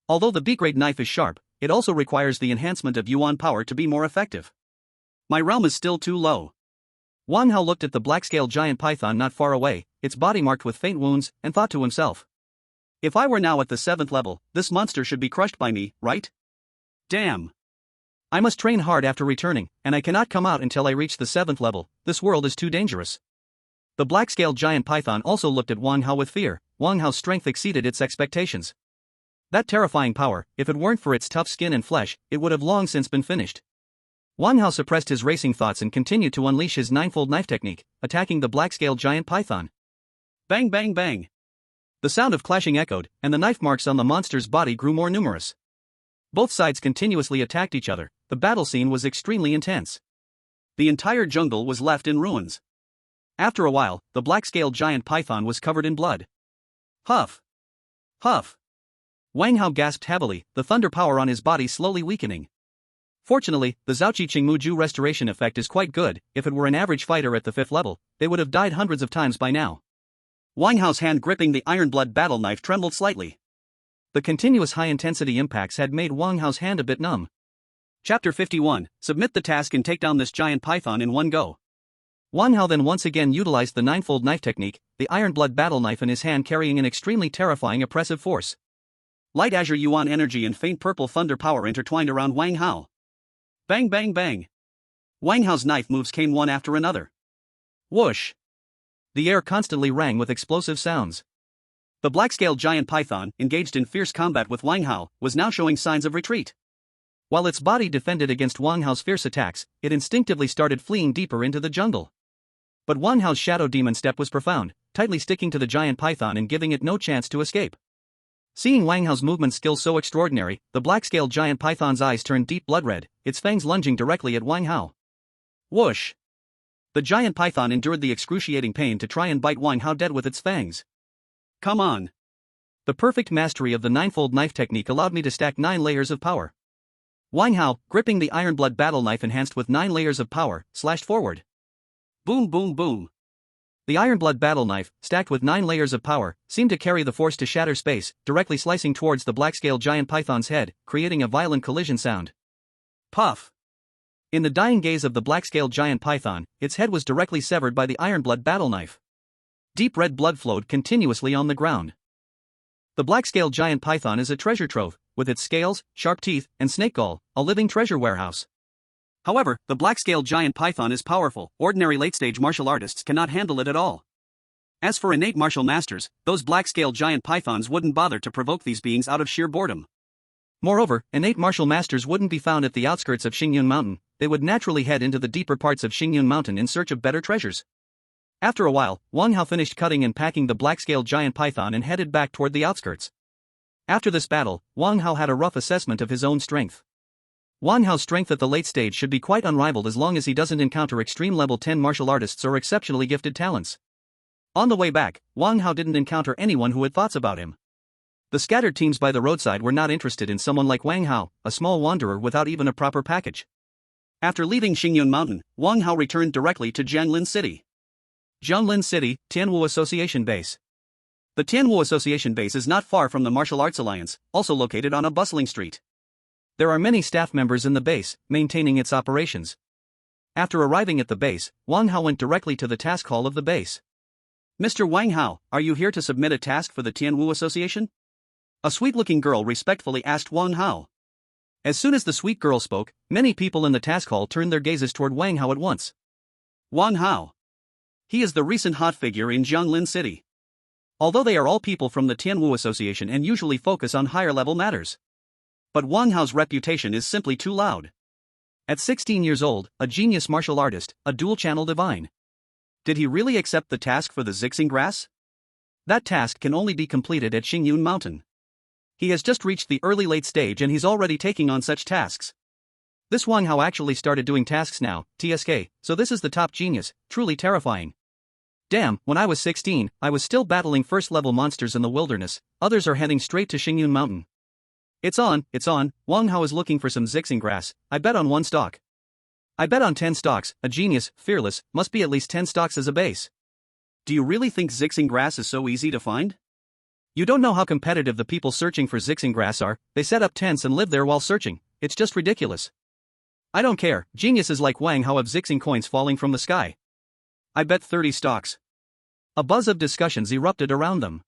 Although the B-grade knife is sharp, it also requires the enhancement of Yuan power to be more effective. My realm is still too low. Wang Hao looked at the black-scale giant python not far away, its body marked with faint wounds, and thought to himself. If I were now at the 7th level, this monster should be crushed by me, right? Damn! I must train hard after returning, and I cannot come out until I reach the 7th level. This world is too dangerous. The black-scale giant python also looked at Wang Hao with fear. Wang Hao's strength exceeded its expectations. That terrifying power, if it weren't for its tough skin and flesh, it would have long since been finished. Wang Hao suppressed his racing thoughts and continued to unleash his ninefold knife technique, attacking the black-scale giant python. Bang bang bang! The sound of clashing echoed, and the knife marks on the monster's body grew more numerous. Both sides continuously attacked each other. The battle scene was extremely intense. The entire jungle was left in ruins. After a while, the black-scale giant python was covered in blood. Huff! Huff! Wang Hao gasped heavily, the thunder power on his body slowly weakening. Fortunately, the Zhaoqi Qingmuju restoration effect is quite good. If it were an average fighter at the 5th level, they would have died hundreds of times by now. Wang Hao's hand gripping the iron blood battle knife trembled slightly. The continuous high-intensity impacts had made Wang Hao's hand a bit numb. Chapter 51, Submit the task and take down this giant python in one go. Wang Hao then once again utilized the ninefold knife technique, the iron blood battle knife in his hand carrying an extremely terrifying oppressive force. Light azure yuan energy and faint purple thunder power intertwined around Wang Hao. Bang bang bang! Wang Hao's knife moves came one after another. Whoosh! The air constantly rang with explosive sounds. The black-scale giant python, engaged in fierce combat with Wang Hao, was now showing signs of retreat. While its body defended against Wang Hao's fierce attacks, it instinctively started fleeing deeper into the jungle. But Wang Hao's shadow demon step was profound, tightly sticking to the giant python and giving it no chance to escape. Seeing Wang Hao's movement skill so extraordinary, the black-scale giant python's eyes turned deep blood red, its fangs lunging directly at Wang Hao. Whoosh! The giant python endured the excruciating pain to try and bite Wang Hao dead with its fangs. Come on! The perfect mastery of the ninefold knife technique allowed me to stack 9 layers of power. Wang Hao, gripping the iron blood battle knife enhanced with 9 layers of power, slashed forward. Boom boom boom! The iron blood battle knife, stacked with 9 layers of power, seemed to carry the force to shatter space, directly slicing towards the black-scale giant python's head, creating a violent collision sound. Puff! In the dying gaze of the black-scale giant python, its head was directly severed by the iron blood battle knife. Deep red blood flowed continuously on the ground. The black-scale giant python is a treasure trove, with its scales, sharp teeth, and snake gall, a living treasure warehouse. However, the black-scaled giant python is powerful, ordinary late-stage martial artists cannot handle it at all. As for innate martial masters, those black-scaled giant pythons wouldn't bother to provoke these beings out of sheer boredom. Moreover, innate martial masters wouldn't be found at the outskirts of Xingyun Mountain, they would naturally head into the deeper parts of Xingyun Mountain in search of better treasures. After a while, Wang Hao finished cutting and packing the black-scaled giant python and headed back toward the outskirts. After this battle, Wang Hao had a rough assessment of his own strength. Wang Hao's strength at the late stage should be quite unrivaled as long as he doesn't encounter extreme level 10 martial artists or exceptionally gifted talents. On the way back, Wang Hao didn't encounter anyone who had thoughts about him. The scattered teams by the roadside were not interested in someone like Wang Hao, a small wanderer without even a proper package. After leaving Xingyun Mountain, Wang Hao returned directly to Jianlin City. Jianlin City, Tianwu Association Base. The Tianwu Association Base is not far from the Martial Arts Alliance, also located on a bustling street. There are many staff members in the base, maintaining its operations. After arriving at the base, Wang Hao went directly to the task hall of the base. Mr. Wang Hao, are you here to submit a task for the Tianwu Association? A sweet-looking girl respectfully asked Wang Hao. As soon as the sweet girl spoke, many people in the task hall turned their gazes toward Wang Hao at once. Wang Hao. He is the recent hot figure in Jianlin City. Although they are all people from the Tianwu Association and usually focus on higher-level matters. But Wang Hao's reputation is simply too loud. At 16 years old, a genius martial artist, a dual-channel divine. Did he really accept the task for the Zixing Grass? That task can only be completed at Xingyun Mountain. He has just reached the early-late stage and he's already taking on such tasks. This Wang Hao actually started doing tasks now, TSK, so this is the top genius, truly terrifying. Damn, when I was 16, I was still battling first-level monsters in the wilderness, others are heading straight to Xingyun Mountain. It's on, Wang Hao is looking for some Zixing grass, I bet on 1 stock. I bet on 10 stocks, a genius, fearless, must be at least 10 stocks as a base. Do you really think Zixing grass is so easy to find? You don't know how competitive the people searching for Zixing grass are, they set up tents and live there while searching, it's just ridiculous. I don't care, geniuses like Wang Hao have Zixing coins falling from the sky. I bet 30 stocks. A buzz of discussions erupted around them.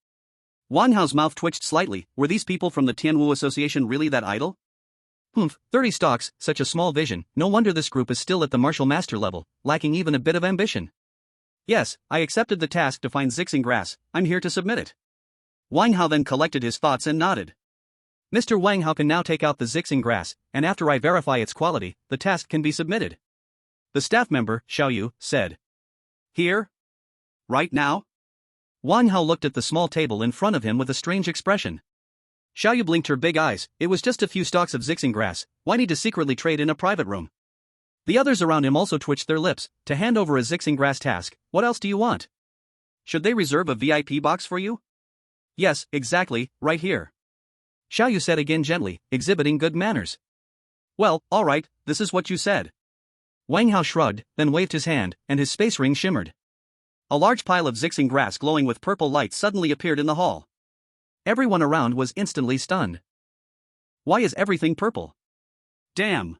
Wang Hao's mouth twitched slightly, were these people from the Tianwu Association really that idle? 30 stocks, such a small vision, no wonder this group is still at the martial master level, lacking even a bit of ambition. Yes, I accepted the task to find Zixing grass, I'm here to submit it. Wang Hao then collected his thoughts and nodded. Mr. Wang Hao can now take out the Zixing grass, and after I verify its quality, the task can be submitted. The staff member, Xiaoyu, said. Here? Right now? Wang Hao looked at the small table in front of him with a strange expression. Xiaoyu blinked her big eyes, it was just a few stalks of Zixing grass, why need to secretly trade in a private room? The others around him also twitched their lips, to hand over a Zixing grass task, what else do you want? Should they reserve a VIP box for you? Yes, exactly, right here. Xiaoyu said again gently, exhibiting good manners. Well, alright, this is what you said. Wang Hao shrugged, then waved his hand, and his space ring shimmered. A large pile of Zixing grass glowing with purple light suddenly appeared in the hall. Everyone around was instantly stunned. Why is everything purple? Damn!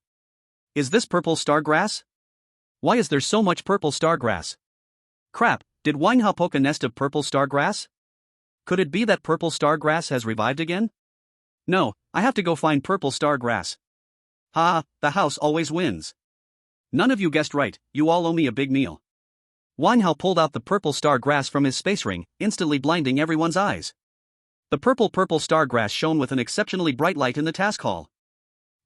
Is this purple star grass? Why is there so much purple star grass? Crap, did Wang Hao poke a nest of purple star grass? Could it be that purple star grass has revived again? No, I have to go find purple star grass. Ha, the house always wins. None of you guessed right, you all owe me a big meal. Wang Hao pulled out the purple star grass from his space ring, instantly blinding everyone's eyes. The purple star grass shone with an exceptionally bright light in the task hall.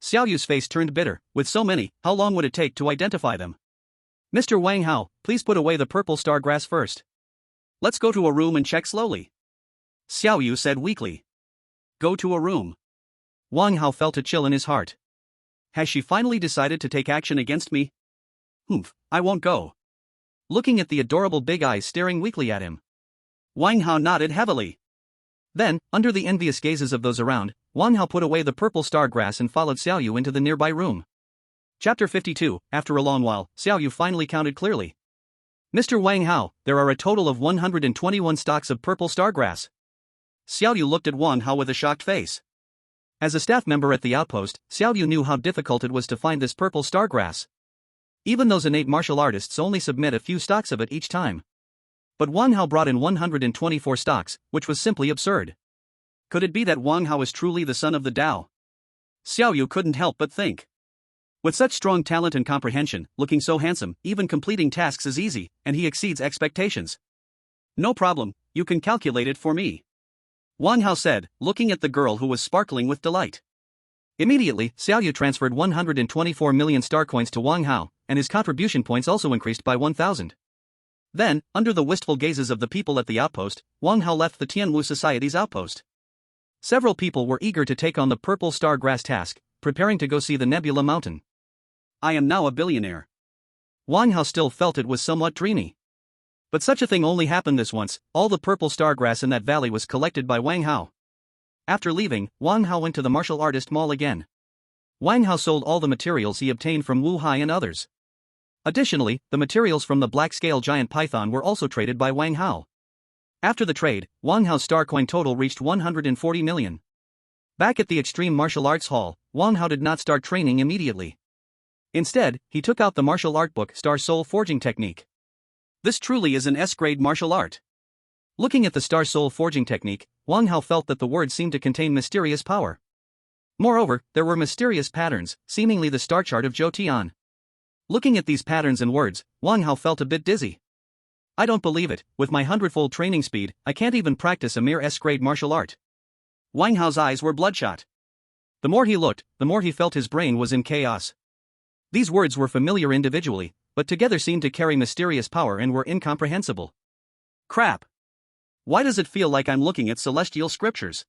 Xiaoyu's face turned bitter, with so many, how long would it take to identify them? Mr. Wang Hao, please put away the purple star grass first. Let's go to a room and check slowly. Xiaoyu said weakly. Go to a room. Wang Hao felt a chill in his heart. Has she finally decided to take action against me? I won't go. Looking at the adorable big eyes staring weakly at him, Wang Hao nodded heavily. Then, under the envious gazes of those around, Wang Hao put away the purple star grass and followed Xiaoyu into the nearby room. Chapter 52, after a long while, Xiaoyu finally counted clearly. Mr. Wang Hao, there are a total of 121 stalks of purple star grass. Xiaoyu looked at Wang Hao with a shocked face. As a staff member at the outpost, Xiaoyu knew how difficult it was to find this purple star grass. Even those innate martial artists only submit a few stocks of it each time. But Wang Hao brought in 124 stocks, which was simply absurd. Could it be that Wang Hao is truly the son of the Tao? Xiao Yu couldn't help but think. With such strong talent and comprehension, looking so handsome, even completing tasks is easy, and he exceeds expectations. No problem, you can calculate it for me. Wang Hao said, looking at the girl who was sparkling with delight. Immediately, Xiao Yu transferred 124 million star coins to Wang Hao, and his contribution points also increased by 1,000. Then, under the wistful gazes of the people at the outpost, Wang Hao left the Tianwu Society's outpost. Several people were eager to take on the purple star grass task, preparing to go see the Nebula Mountain. I am now a billionaire. Wang Hao still felt it was somewhat dreamy. But such a thing only happened this once. All the purple star grass in that valley was collected by Wang Hao. After leaving, Wang Hao went to the martial artist mall again. Wang Hao sold all the materials he obtained from Wu Hai and others. Additionally, the materials from the black-scale giant python were also traded by Wang Hao. After the trade, Wang Hao's star coin total reached 140 million. Back at the Extreme Martial Arts Hall, Wang Hao did not start training immediately. Instead, he took out the martial art book Star Soul Forging Technique. This truly is an S-grade martial art. Looking at the Star Soul Forging Technique, Wang Hao felt that the words seemed to contain mysterious power. Moreover, there were mysterious patterns, seemingly the star chart of Zhou Tian. Looking at these patterns and words, Wang Hao felt a bit dizzy. I don't believe it, with my 100-fold training speed, I can't even practice a mere S-grade martial art. Wang Hao's eyes were bloodshot. The more he looked, the more he felt his brain was in chaos. These words were familiar individually, but together seemed to carry mysterious power and were incomprehensible. Crap! Why does it feel like I'm looking at celestial scriptures?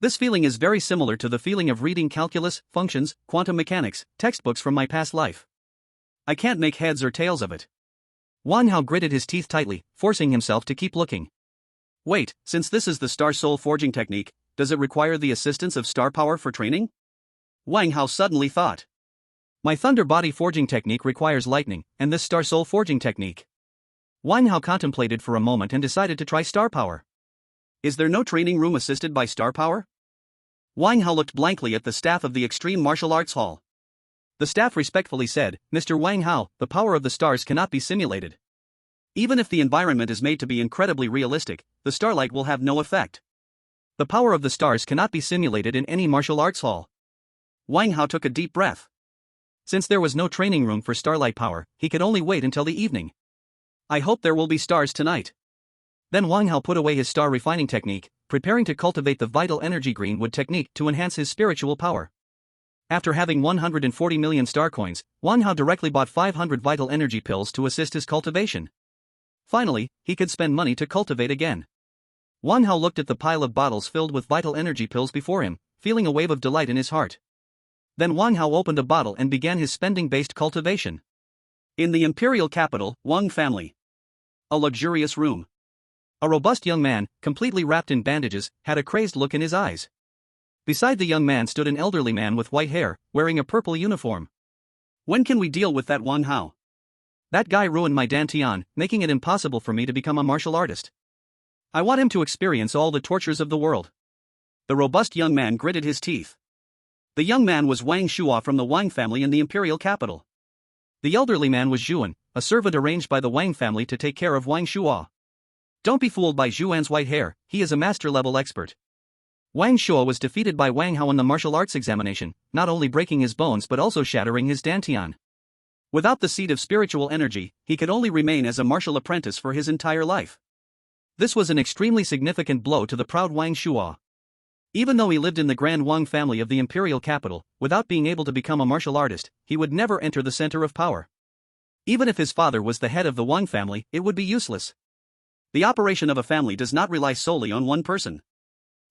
This feeling is very similar to the feeling of reading calculus, functions, quantum mechanics, textbooks from my past life. I can't make heads or tails of it. Wang Hao gritted his teeth tightly, forcing himself to keep looking. Wait, since this is the Star Soul Forging Technique, does it require the assistance of star power for training? Wang Hao suddenly thought. My Thunder Body Forging Technique requires lightning, and this Star Soul Forging Technique. Wang Hao contemplated for a moment and decided to try star power. Is there no training room assisted by star power? Wang Hao looked blankly at the staff of the Extreme Martial Arts Hall. The staff respectfully said, Mr. Wang Hao, the power of the stars cannot be simulated. Even if the environment is made to be incredibly realistic, the starlight will have no effect. The power of the stars cannot be simulated in any martial arts hall. Wang Hao took a deep breath. Since there was no training room for starlight power, he could only wait until the evening. I hope there will be stars tonight. Then Wang Hao put away his star refining technique, preparing to cultivate the vital energy greenwood technique to enhance his spiritual power. After having 140 million star coins, Wang Hao directly bought 500 vital energy pills to assist his cultivation. Finally, he could spend money to cultivate again. Wang Hao looked at the pile of bottles filled with vital energy pills before him, feeling a wave of delight in his heart. Then Wang Hao opened a bottle and began his spending-based cultivation. In the imperial capital, Wang family. A luxurious room. A robust young man, completely wrapped in bandages, had a crazed look in his eyes. Beside the young man stood an elderly man with white hair, wearing a purple uniform. When can we deal with that Wang Hao? That guy ruined my dantian, making it impossible for me to become a martial artist. I want him to experience all the tortures of the world. The robust young man gritted his teeth. The young man was Wang Shuo from the Wang family in the imperial capital. The elderly man was Zhuan, a servant arranged by the Wang family to take care of Wang Shuo. Don't be fooled by Zhuan's white hair, he is a master-level expert. Wang Shuo was defeated by Wang Hao in the martial arts examination, not only breaking his bones but also shattering his dantian. Without the seed of spiritual energy, he could only remain as a martial apprentice for his entire life. This was an extremely significant blow to the proud Wang Shuo. Even though he lived in the Grand Wang family of the imperial capital, without being able to become a martial artist, he would never enter the center of power. Even if his father was the head of the Wang family, it would be useless. The operation of a family does not rely solely on one person.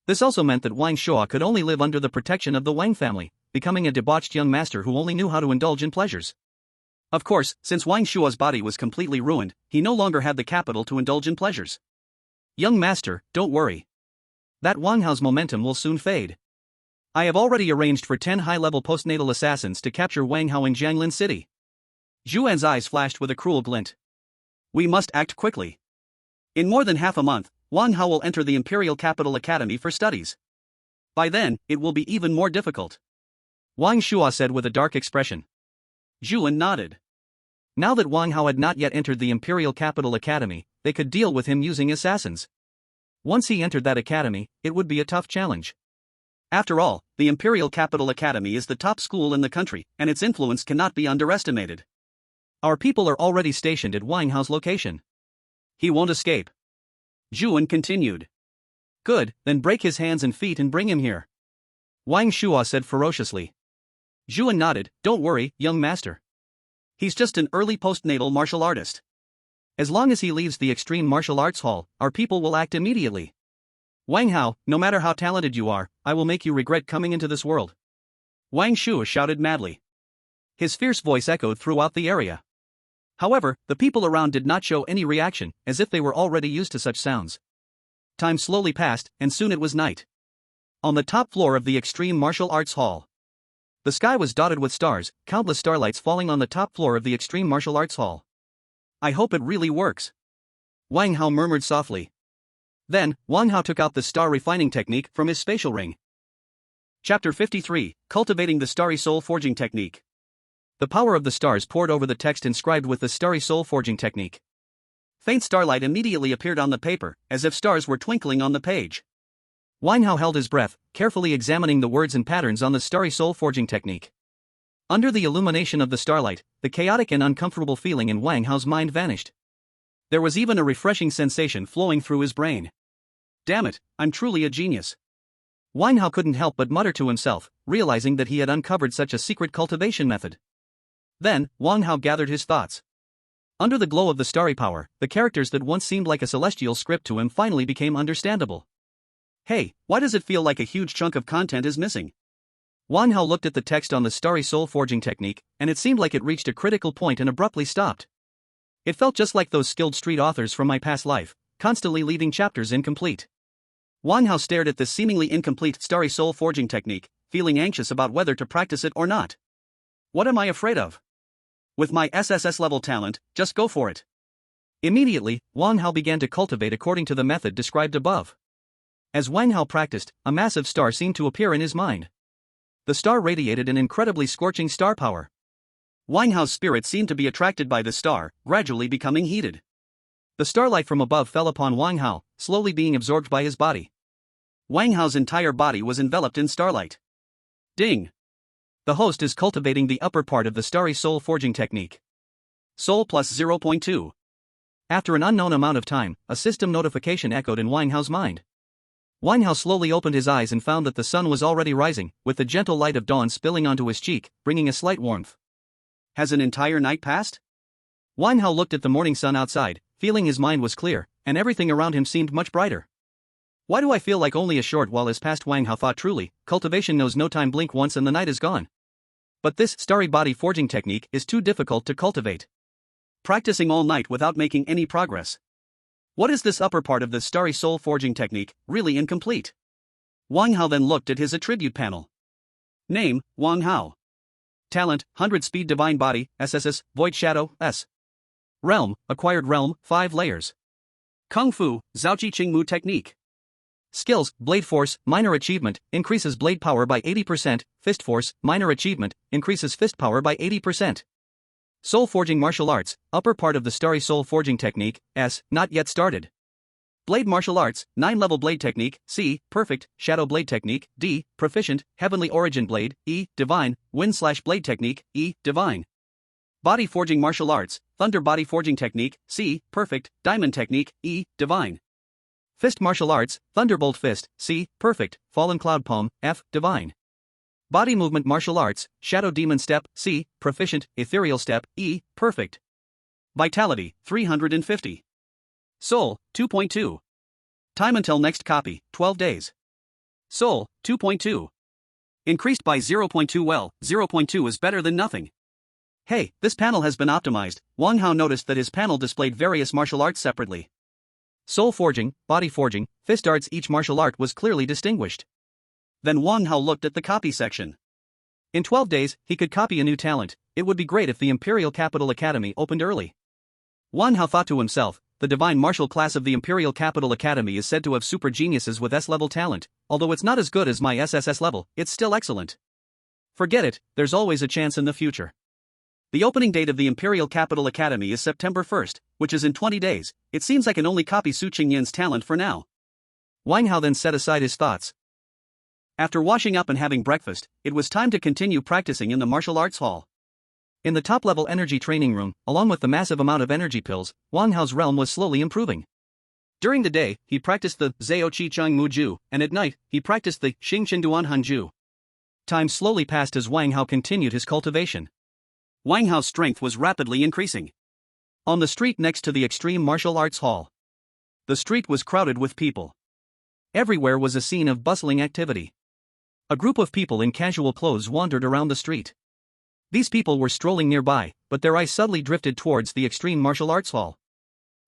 This also meant that Wang Shuo could only live under the protection of the Wang family, becoming a debauched young master who only knew how to indulge in pleasures. Of course, since Wang Shuo's body was completely ruined, he no longer had the capital to indulge in pleasures. Young master, don't worry. That Wang Hao's momentum will soon fade. I have already arranged for 10 high-level postnatal assassins to capture Wang Hao in Jianglin City. Zhuan's eyes flashed with a cruel glint. We must act quickly. In more than half a month, Wang Hao will enter the Imperial Capital Academy for studies. By then, it will be even more difficult. Wang Shuo said with a dark expression. Zhuan nodded. Now that Wang Hao had not yet entered the Imperial Capital Academy, they could deal with him using assassins. Once he entered that academy, it would be a tough challenge. After all, the Imperial Capital Academy is the top school in the country, and its influence cannot be underestimated. Our people are already stationed at Wang Hao's location. He won't escape. Zhuan continued. Good, then break his hands and feet and bring him here. Wang Shuo said ferociously. Zhuan nodded. Don't worry, young master. He's just an early postnatal martial artist. As long as he leaves the Extreme Martial Arts Hall, our people will act immediately. Wang Hao, no matter how talented you are, I will make you regret coming into this world. Wang Shuo shouted madly. His fierce voice echoed throughout the area. However, the people around did not show any reaction, as if they were already used to such sounds. Time slowly passed, and soon it was night. On the top floor of the Extreme Martial Arts Hall. The sky was dotted with stars, countless starlights falling on the top floor of the Extreme Martial Arts Hall. I hope it really works. Wang Hao murmured softly. Then, Wang Hao took out the star refining technique from his spatial ring. Chapter 53, Cultivating the Starry Soul Forging Technique. The power of the stars poured over the text inscribed with the Starry Soul Forging Technique. Faint starlight immediately appeared on the paper, as if stars were twinkling on the page. Wang Hao held his breath, carefully examining the words and patterns on the Starry Soul Forging Technique. Under the illumination of the starlight, the chaotic and uncomfortable feeling in Wang Hao's mind vanished. There was even a refreshing sensation flowing through his brain. Damn it, I'm truly a genius. Wang Hao couldn't help but mutter to himself, realizing that he had uncovered such a secret cultivation method. Then, Wang Hao gathered his thoughts. Under the glow of the starry power, the characters that once seemed like a celestial script to him finally became understandable. Hey, why does it feel like a huge chunk of content is missing? Wang Hao looked at the text on the Starry Soul Forging Technique, and it seemed like it reached a critical point and abruptly stopped. It felt just like those skilled street authors from my past life, constantly leaving chapters incomplete. Wang Hao stared at this seemingly incomplete Starry Soul Forging Technique, feeling anxious about whether to practice it or not. What am I afraid of? With my SSS level talent, just go for it. Immediately, Wang Hao began to cultivate according to the method described above. As Wang Hao practiced, a massive star seemed to appear in his mind. The star radiated an incredibly scorching star power. Wang Hao's spirit seemed to be attracted by the star, gradually becoming heated. The starlight from above fell upon Wang Hao, slowly being absorbed by his body. Wang Hao's entire body was enveloped in starlight. Ding! The host is cultivating the upper part of the Starry Soul Forging Technique. Soul plus 0.2. After an unknown amount of time, a system notification echoed in Wang Hao's mind. Wang Hao slowly opened his eyes and found that the sun was already rising, with the gentle light of dawn spilling onto his cheek, bringing a slight warmth. Has an entire night passed? Wang Hao looked at the morning sun outside, feeling his mind was clear, and everything around him seemed much brighter. Why do I feel like only a short while has passed? Wang Hao thought. Truly, cultivation knows no time. Blink once and the night is gone. But this starry body forging technique is too difficult to cultivate. Practicing all night without making any progress. What is this upper part of the Starry Soul Forging Technique, really incomplete? Wang Hao then looked at his attribute panel. Name, Wang Hao. Talent, 100 Speed Divine Body, SSS, Void Shadow, S. Realm, Acquired Realm, 5 layers. Kung Fu, Zhaoji Qingmu Technique. Skills, Blade Force, Minor Achievement, increases blade power by 80%, Fist Force, Minor Achievement, increases fist power by 80%. Soul Forging Martial Arts, upper part of the Starry Soul Forging Technique, S, not yet started. Blade Martial Arts, 9-level Blade Technique, C, Perfect, Shadow Blade Technique, D, Proficient, Heavenly Origin Blade, E, Divine, Wind/Blade Technique, E, Divine. Body Forging Martial Arts, Thunder Body Forging Technique, C, Perfect, Diamond Technique, E, Divine. Fist Martial Arts, Thunderbolt Fist, C, Perfect, Fallen Cloud Palm, F, Divine. Body Movement Martial Arts, Shadow Demon Step, C, Proficient, Ethereal Step, E, Perfect. Vitality, 350. Soul, 2.2. Time until next copy, 12 days. Soul, 2.2. Increased by 0.2. Well, 0.2 is better than nothing. Hey, this panel has been optimized. Wang Hao noticed that his panel displayed various martial arts separately. Soul Forging, Body Forging, Fist Arts. Each martial art was clearly distinguished. Then Wang Hao looked at the copy section. In 12 days, he could copy a new talent. It would be great if the Imperial Capital Academy opened early. Wang Hao thought to himself, the divine martial class of the Imperial Capital Academy is said to have super geniuses with S-level talent. Although it's not as good as my SSS level, it's still excellent. Forget it, there's always a chance in the future. The opening date of the Imperial Capital Academy is September 1st, which is in 20 days. It seems I can only copy Su Qingyin's talent for now. Wang Hao then set aside his thoughts. After washing up and having breakfast, it was time to continue practicing in the martial arts hall. In the top-level energy training room, along with the massive amount of energy pills, Wang Hao's realm was slowly improving. During the day, he practiced the Zhao Qi Chang Mu Ju, and at night, he practiced the Xing Chen Duan Han Ju. Time slowly passed as Wang Hao continued his cultivation. Wang Hao's strength was rapidly increasing. On the street next to the Extreme Martial Arts Hall, the street was crowded with people. Everywhere was a scene of bustling activity. A group of people in casual clothes wandered around the street. These people were strolling nearby, but their eyes suddenly drifted towards the Extreme Martial Arts Hall.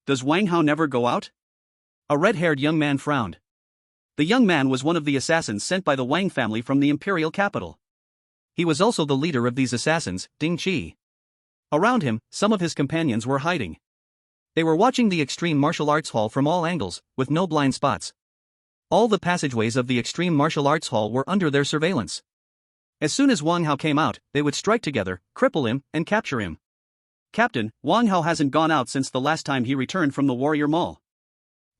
Does Wang Hao never go out? A red-haired young man frowned. The young man was one of the assassins sent by the Wang family from the imperial capital. He was also the leader of these assassins, Ding Qi. Around him, some of his companions were hiding. They were watching the Extreme Martial Arts Hall from all angles, with no blind spots. All the passageways of the Extreme Martial Arts Hall were under their surveillance. As soon as Wang Hao came out, they would strike together, cripple him, and capture him. Captain, Wang Hao hasn't gone out since the last time he returned from the Warrior Mall.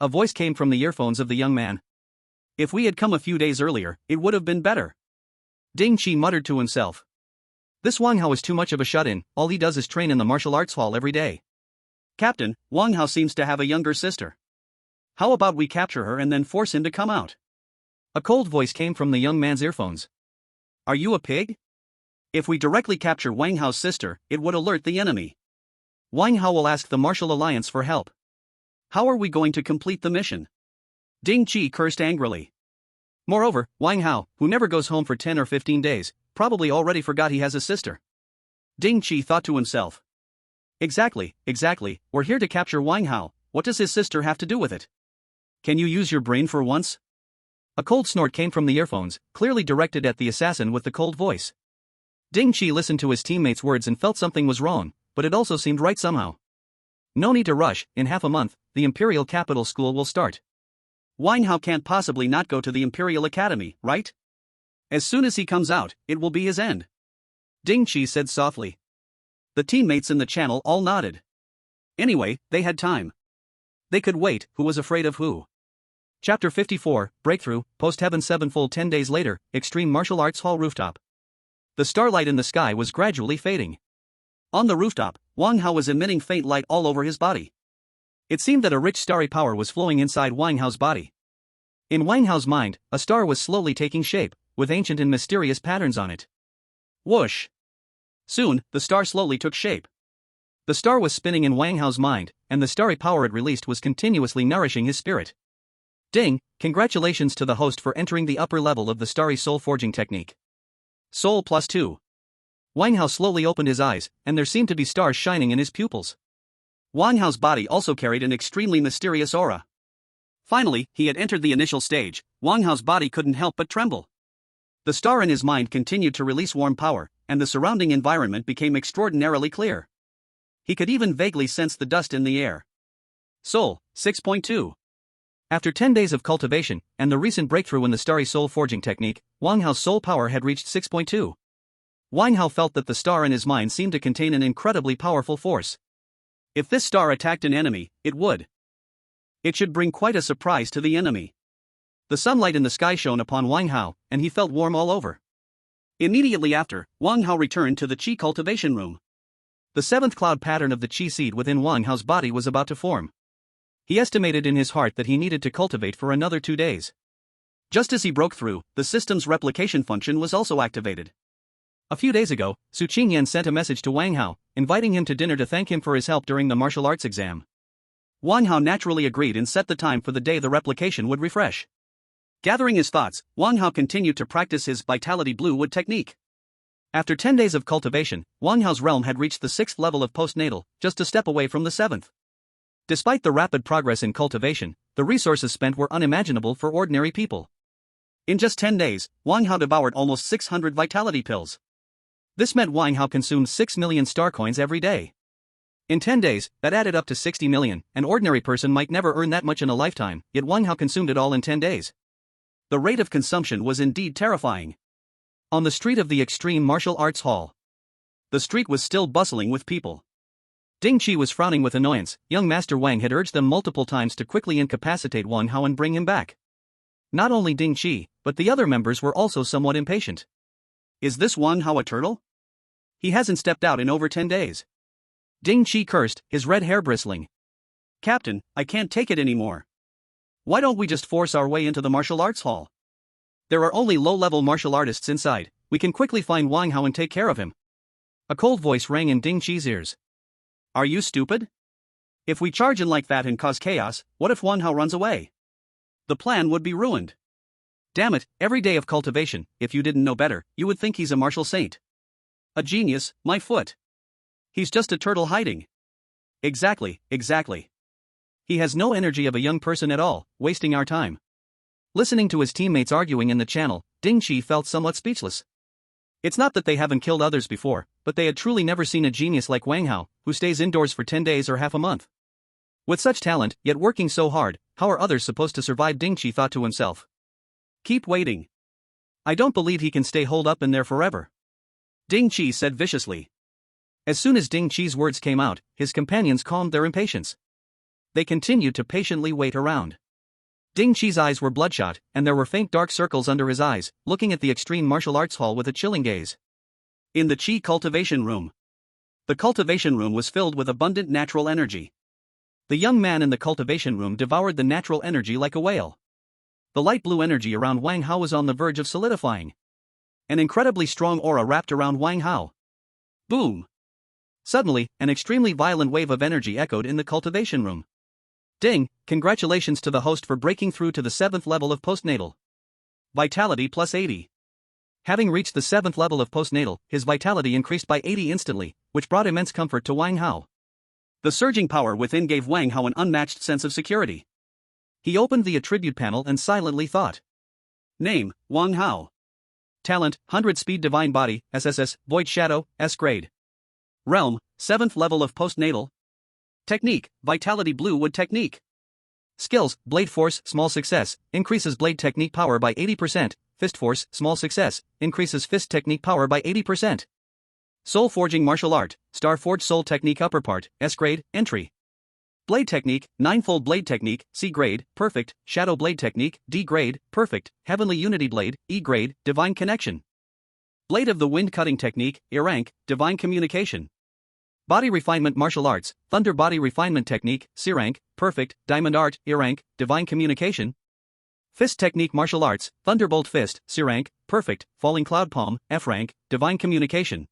A voice came from the earphones of the young man. If we had come a few days earlier, it would have been better. Ding Qi muttered to himself. This Wang Hao is too much of a shut-in, all he does is train in the martial arts hall every day. Captain, Wang Hao seems to have a younger sister. How about we capture her and then force him to come out? A cold voice came from the young man's earphones. Are you a pig? If we directly capture Wang Hao's sister, it would alert the enemy. Wang Hao will ask the Martial Alliance for help. How are we going to complete the mission? Ding Qi cursed angrily. Moreover, Wang Hao, who never goes home for 10 or 15 days, probably already forgot he has a sister. Ding Qi thought to himself. Exactly, we're here to capture Wang Hao, what does his sister have to do with it? Can you use your brain for once? A cold snort came from the earphones, clearly directed at the assassin with the cold voice. Ding Qi listened to his teammate's words and felt something was wrong, but it also seemed right somehow. No need to rush, in half a month, the Imperial Capital School will start. Wang Hao can't possibly not go to the Imperial Academy, right? As soon as he comes out, it will be his end. Ding Qi said softly. The teammates in the channel all nodded. Anyway, they had time. They could wait, who was afraid of who? Chapter 54, Breakthrough, Post-Heaven 7 full 10 days later, Extreme Martial Arts Hall rooftop. The starlight in the sky was gradually fading. On the rooftop, Wang Hao was emitting faint light all over his body. It seemed that a rich starry power was flowing inside Wang Hao's body. In Wang Hao's mind, a star was slowly taking shape, with ancient and mysterious patterns on it. Whoosh! Soon, the star slowly took shape. The star was spinning in Wang Hao's mind, and the starry power it released was continuously nourishing his spirit. Ding, congratulations to the host for entering the upper level of the starry soul forging technique. Soul +2. Wang Hao slowly opened his eyes, and there seemed to be stars shining in his pupils. Wang Hao's body also carried an extremely mysterious aura. Finally, he had entered the initial stage. Wang Hao's body couldn't help but tremble. The star in his mind continued to release warm power, and the surrounding environment became extraordinarily clear. He could even vaguely sense the dust in the air. Soul 6.2. After 10 days of cultivation, and the recent breakthrough in the starry soul forging technique, Wang Hao's soul power had reached 6.2. Wang Hao felt that the star in his mind seemed to contain an incredibly powerful force. If this star attacked an enemy, it should bring quite a surprise to the enemy. The sunlight in the sky shone upon Wang Hao, and he felt warm all over. Immediately after, Wang Hao returned to the Qi cultivation room. The seventh cloud pattern of the Qi seed within Wang Hao's body was about to form. He estimated in his heart that he needed to cultivate for another 2 days. Just as he broke through, the system's replication function was also activated. A few days ago, Su Qingyan sent a message to Wang Hao, inviting him to dinner to thank him for his help during the martial arts exam. Wang Hao naturally agreed and set the time for the day the replication would refresh. Gathering his thoughts, Wang Hao continued to practice his Vitality Blue Wood technique. After 10 days of cultivation, Wang Hao's realm had reached the 6th level of postnatal, just a step away from the 7th. Despite the rapid progress in cultivation, the resources spent were unimaginable for ordinary people. In just 10 days, Wang Hao devoured almost 600 vitality pills. This meant Wang Hao consumed 6 million star coins every day. In 10 days, that added up to 60 million. An ordinary person might never earn that much in a lifetime, yet Wang Hao consumed it all in 10 days. The rate of consumption was indeed terrifying. On the street of the Extreme Martial Arts Hall, the street was still bustling with people. Ding Qi was frowning with annoyance. Young Master Wang had urged them multiple times to quickly incapacitate Wang Hao and bring him back. Not only Ding Qi, but the other members were also somewhat impatient. Is this Wang Hao a turtle? He hasn't stepped out in over 10 days. Ding Qi cursed, his red hair bristling. Captain, I can't take it anymore. Why don't we just force our way into the martial arts hall? There are only low-level martial artists inside, we can quickly find Wang Hao and take care of him. A cold voice rang in Ding Qi's ears. Are you stupid? If we charge in like that and cause chaos, what if Wang Hao runs away? The plan would be ruined. Damn it, every day of cultivation, if you didn't know better, you would think he's a martial saint. A genius, my foot. He's just a turtle hiding. Exactly. He has no energy of a young person at all, wasting our time. Listening to his teammates arguing in the channel, Ding Qi felt somewhat speechless. It's not that they haven't killed others before, but they had truly never seen a genius like Wang Hao, who stays indoors for 10 days or half a month. With such talent, yet working so hard, how are others supposed to survive? Ding Qi thought to himself. Keep waiting. I don't believe he can stay holed up in there forever. Ding Qi said viciously. As soon as Ding Qi's words came out, his companions calmed their impatience. They continued to patiently wait around. Ding Qi's eyes were bloodshot, and there were faint dark circles under his eyes, looking at the extreme martial arts hall with a chilling gaze. In the Qi cultivation room. The cultivation room was filled with abundant natural energy. The young man in the cultivation room devoured the natural energy like a whale. The light blue energy around Wang Hao was on the verge of solidifying. An incredibly strong aura wrapped around Wang Hao. Boom! Suddenly, an extremely violent wave of energy echoed in the cultivation room. Ding, congratulations to the host for breaking through to the 7th level of postnatal. Vitality plus 80. Having reached the 7th level of postnatal, his vitality increased by 80 instantly, which brought immense comfort to Wang Hao. The surging power within gave Wang Hao an unmatched sense of security. He opened the attribute panel and silently thought. Name, Wang Hao. Talent, 100 Speed Divine Body, SSS, Void Shadow, S grade. Realm, 7th level of postnatal. Technique, Vitality Blue Wood Technique. Skills, Blade Force, Small Success, increases blade technique power by 80%, Fist Force, Small Success, increases fist technique power by 80%. Soul Forging Martial Art, Star Forge Soul Technique Upper Part, S grade, Entry. Blade Technique, Ninefold Blade Technique, C grade, Perfect, Shadow Blade Technique, D grade, Perfect, Heavenly Unity Blade, E grade, Divine Connection. Blade of the Wind Cutting Technique, E rank, Divine Communication. Body Refinement Martial Arts, Thunder Body Refinement Technique, C rank, Perfect, Diamond Art, E rank, Divine Communication. Fist Technique Martial Arts, Thunderbolt Fist, C rank, Perfect, Falling Cloud Palm, F rank, Divine Communication.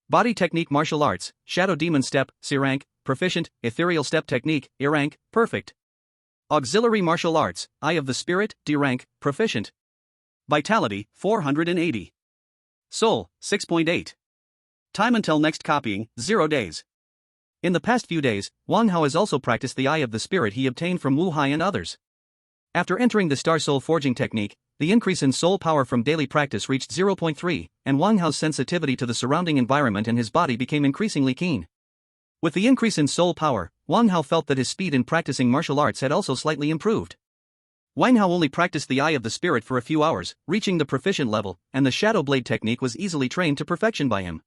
Body Technique Martial Arts, Shadow Demon Step, C rank, Proficient, Ethereal Step Technique, E rank, Perfect. Auxiliary Martial Arts, Eye of the Spirit, D rank, Proficient. Vitality, 480. Soul, 6.8. Time until next copying, 0 days. In the past few days, Wang Hao has also practiced the Eye of the Spirit he obtained from Wu Hai and others. After entering the Star Soul Forging Technique, the increase in soul power from daily practice reached 0.3, and Wang Hao's sensitivity to the surrounding environment and his body became increasingly keen. With the increase in soul power, Wang Hao felt that his speed in practicing martial arts had also slightly improved. Wang Hao only practiced the Eye of the Spirit for a few hours, reaching the proficient level, and the Shadow Blade technique was easily trained to perfection by him.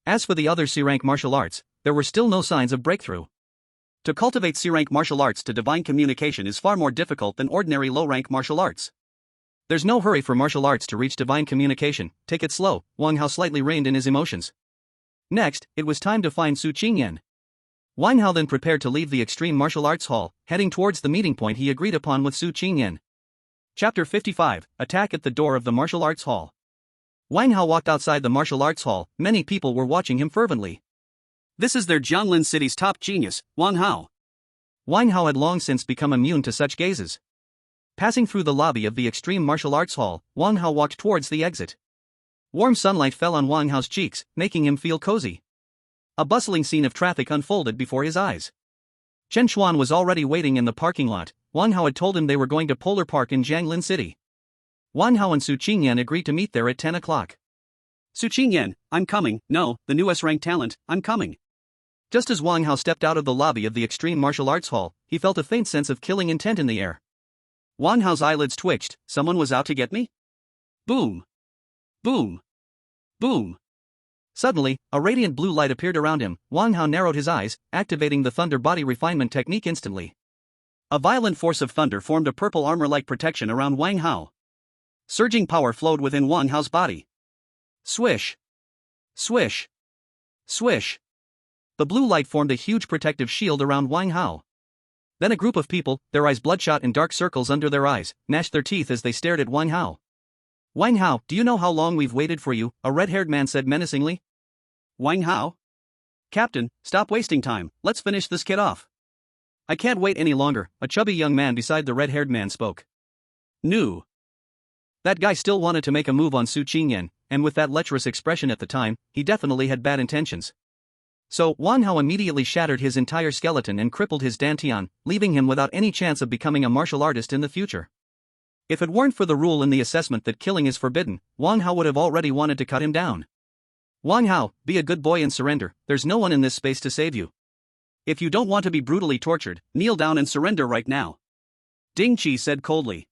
As for the other C-rank martial arts, there were still no signs of breakthrough. To cultivate C-rank martial arts to divine communication is far more difficult than ordinary low-rank martial arts. There's no hurry for martial arts to reach divine communication, take it slow, Wang Hao slightly reined in his emotions. Next, it was time to find Su Qingyan. Wang Hao then prepared to leave the extreme martial arts hall, heading towards the meeting point he agreed upon with Su Qingyan. Chapter 55, Attack at the Door of the Martial Arts Hall. Wang Hao walked outside the martial arts hall, many people were watching him fervently. This is their Jianglin city's top genius, Wang Hao. Wang Hao had long since become immune to such gazes. Passing through the lobby of the extreme martial arts hall, Wang Hao walked towards the exit. Warm sunlight fell on Wang Hao's cheeks, making him feel cozy. A bustling scene of traffic unfolded before his eyes. Chen Xuan was already waiting in the parking lot. Wang Hao had told him they were going to Polar Park in Jianglin City. Wang Hao and Su Qingyan agreed to meet there at 10 o'clock. Su Qingyan, I'm coming. No, the new S-rank talent, I'm coming. Just as Wang Hao stepped out of the lobby of the extreme martial arts hall, he felt a faint sense of killing intent in the air. Wang Hao's eyelids twitched. Someone was out to get me? Boom. Boom. Boom. Suddenly, a radiant blue light appeared around him. Wang Hao narrowed his eyes, activating the Thunder Body Refinement technique instantly. A violent force of thunder formed a purple armor-like protection around Wang Hao. Surging power flowed within Wang Hao's body. Swish! Swish! Swish! The blue light formed a huge protective shield around Wang Hao. Then a group of people, their eyes bloodshot in dark circles under their eyes, gnashed their teeth as they stared at Wang Hao. Wang Hao, do you know how long we've waited for you? A red-haired man said menacingly. Wang Hao? Captain, stop wasting time, let's finish this kid off. I can't wait any longer, a chubby young man beside the red-haired man spoke. No. That guy still wanted to make a move on Su Qingyan, and with that lecherous expression at the time, he definitely had bad intentions. So, Wang Hao immediately shattered his entire skeleton and crippled his dantian, leaving him without any chance of becoming a martial artist in the future. If it weren't for the rule in the assessment that killing is forbidden, Wang Hao would have already wanted to cut him down. Wang Hao, be a good boy and surrender, there's no one in this space to save you. If you don't want to be brutally tortured, kneel down and surrender right now. Ding Qi said coldly.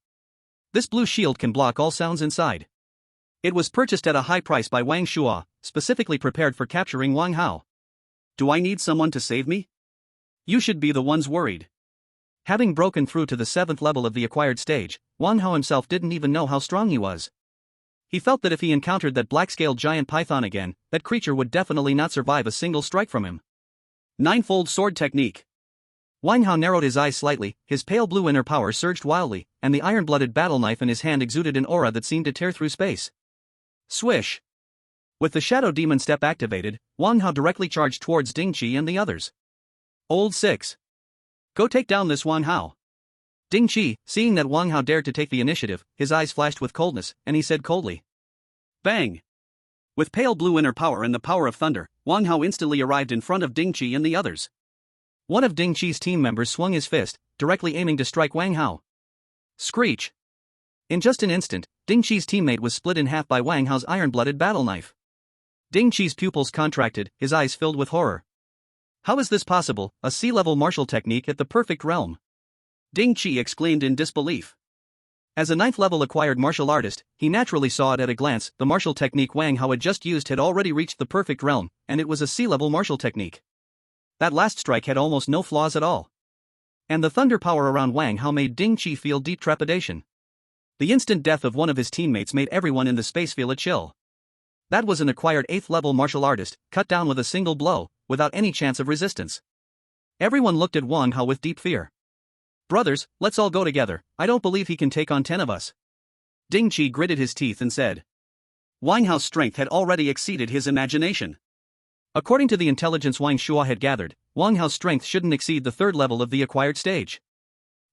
This blue shield can block all sounds inside. It was purchased at a high price by Wang Shua, specifically prepared for capturing Wang Hao. Do I need someone to save me? You should be the ones worried. Having broken through to the 7th level of the acquired stage, Wang Hao himself didn't even know how strong he was. He felt that if he encountered that black-scaled giant python again, that creature would definitely not survive a single strike from him. Ninefold sword technique. Wang Hao narrowed his eyes slightly, his pale blue inner power surged wildly, and the iron-blooded battle knife in his hand exuded an aura that seemed to tear through space. Swish! With the Shadow Demon step activated, Wang Hao directly charged towards Ding Qi and the others. Old 6. Go take down this Wang Hao. Ding Qi, seeing that Wang Hao dared to take the initiative, his eyes flashed with coldness, and he said coldly. Bang! With pale blue inner power and the power of thunder, Wang Hao instantly arrived in front of Ding Qi and the others. One of Ding Qi's team members swung his fist, directly aiming to strike Wang Hao. Screech! In just an instant, Ding Qi's teammate was split in half by Wang Hao's iron-blooded battle knife. Ding Qi's pupils contracted, his eyes filled with horror. How is this possible, a sea-level martial technique at the perfect realm? Ding Qi exclaimed in disbelief. As a 9th-level acquired martial artist, he naturally saw it at a glance, the martial technique Wang Hao had just used had already reached the perfect realm, and it was a sea-level martial technique. That last strike had almost no flaws at all. And the thunder power around Wang Hao made Ding Qi feel deep trepidation. The instant death of one of his teammates made everyone in the space feel a chill. That was an acquired 8th-level martial artist, cut down with a single blow, without any chance of resistance. Everyone looked at Wang Hao with deep fear. Brothers, let's all go together, I don't believe he can take on 10 of us. Ding Qi gritted his teeth and said. Wang Hao's strength had already exceeded his imagination. According to the intelligence Wang Shua had gathered, Wang Hao's strength shouldn't exceed the 3rd level of the acquired stage.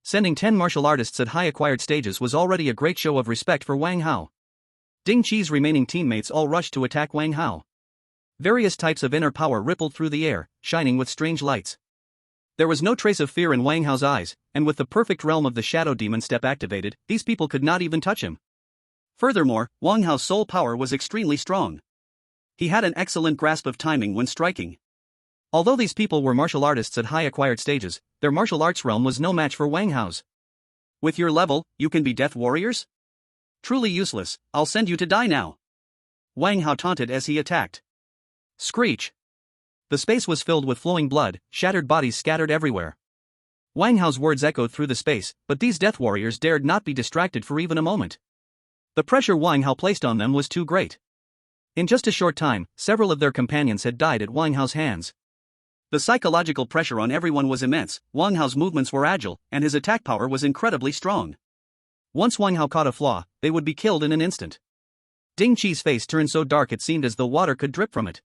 Sending 10 martial artists at high acquired stages was already a great show of respect for Wang Hao. Ding Qi's remaining teammates all rushed to attack Wang Hao. Various types of inner power rippled through the air, shining with strange lights. There was no trace of fear in Wang Hao's eyes, and with the perfect realm of the Shadow Demon step activated, these people could not even touch him. Furthermore, Wang Hao's soul power was extremely strong. He had an excellent grasp of timing when striking. Although these people were martial artists at high acquired stages, their martial arts realm was no match for Wang Hao's. With your level, you can be death warriors? Truly useless, I'll send you to die now. Wang Hao taunted as he attacked. Screech! The space was filled with flowing blood, shattered bodies scattered everywhere. Wang Hao's words echoed through the space, but these death warriors dared not be distracted for even a moment. The pressure Wang Hao placed on them was too great. In just a short time, several of their companions had died at Wang Hao's hands. The psychological pressure on everyone was immense, Wang Hao's movements were agile, and his attack power was incredibly strong. Once Wang Hao caught a flaw, they would be killed in an instant. Ding Qi's face turned so dark it seemed as though water could drip from it.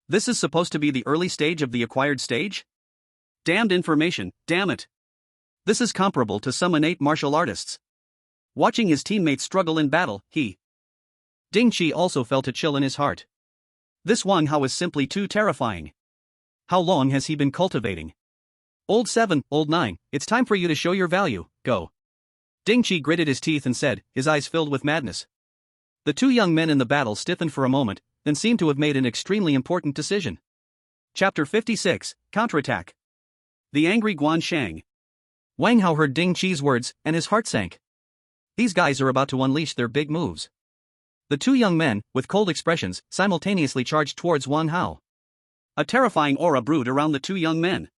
This is supposed to be the early stage of the acquired stage? Damned information, damn it. This is comparable to some innate martial artists. Watching his teammates struggle in battle, Ding Qi also felt a chill in his heart. This Wang Hao is simply too terrifying. How long has he been cultivating? Old 7, old 9, it's time for you to show your value, go. Ding Qi gritted his teeth and said, his eyes filled with madness. The 2 young men in the battle stiffened for a moment, then seemed to have made an extremely important decision. Chapter 56, Counterattack. The Angry Guan Shang. Wang Hao heard Ding Qi's words, and his heart sank. These guys are about to unleash their big moves. The 2 young men, with cold expressions, simultaneously charged towards Wang Hao. A terrifying aura brewed around the 2 young men.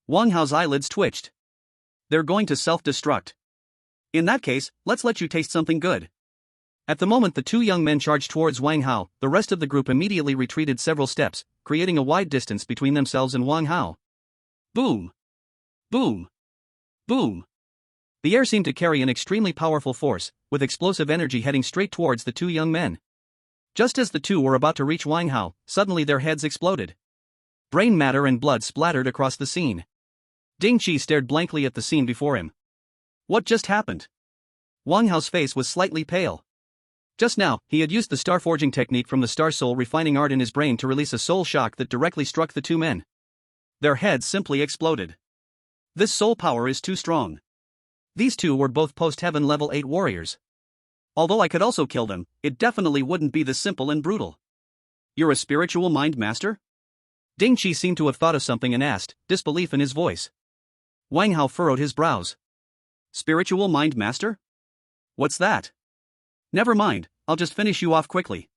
Wang Hao's eyelids twitched. They're going to self-destruct. In that case, let's let you taste something good. At the moment the two young men charged towards Wang Hao, the rest of the group immediately retreated several steps, creating a wide distance between themselves and Wang Hao. Boom! Boom! Boom! The air seemed to carry an extremely powerful force, with explosive energy heading straight towards the two young men. Just as the two were about to reach Wang Hao, suddenly their heads exploded. Brain matter and blood splattered across the scene. Ding Qi stared blankly at the scene before him. What just happened? Wang Hao's face was slightly pale. Just now, he had used the star forging technique from the star soul refining art in his brain to release a soul shock that directly struck the two men. Their heads simply exploded. This soul power is too strong. These two were both post-heaven level 8 warriors. Although I could also kill them, it definitely wouldn't be this simple and brutal. You're a spiritual mind master? Ding Qi seemed to have thought of something and asked, disbelief in his voice. Wang Hao furrowed his brows. Spiritual mind master? What's that? Never mind, I'll just finish you off quickly.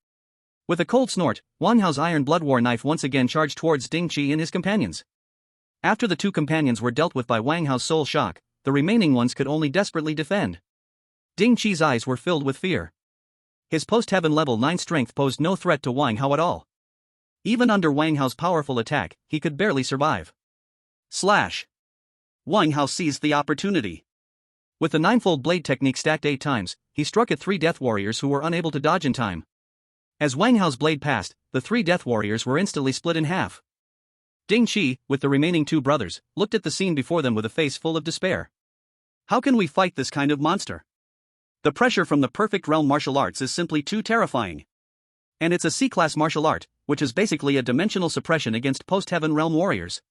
With a cold snort, Wang Hao's iron blood war knife once again charged towards Ding Qi and his companions. After the two companions were dealt with by Wang Hao's soul shock, the remaining ones could only desperately defend. Ding Qi's eyes were filled with fear. His post-heaven level 9 strength posed no threat to Wang Hao at all. Even under Wang Hao's powerful attack, he could barely survive. Slash! Wang Hao seized the opportunity. With the ninefold blade technique stacked 8 times, he struck at 3 death warriors who were unable to dodge in time. As Wang Hao's blade passed, the 3 death warriors were instantly split in half. Ding Qi, with the remaining 2 brothers, looked at the scene before them with a face full of despair. How can we fight this kind of monster? The pressure from the perfect realm martial arts is simply too terrifying. And it's a C-class martial art, which is basically a dimensional suppression against post-heaven realm warriors.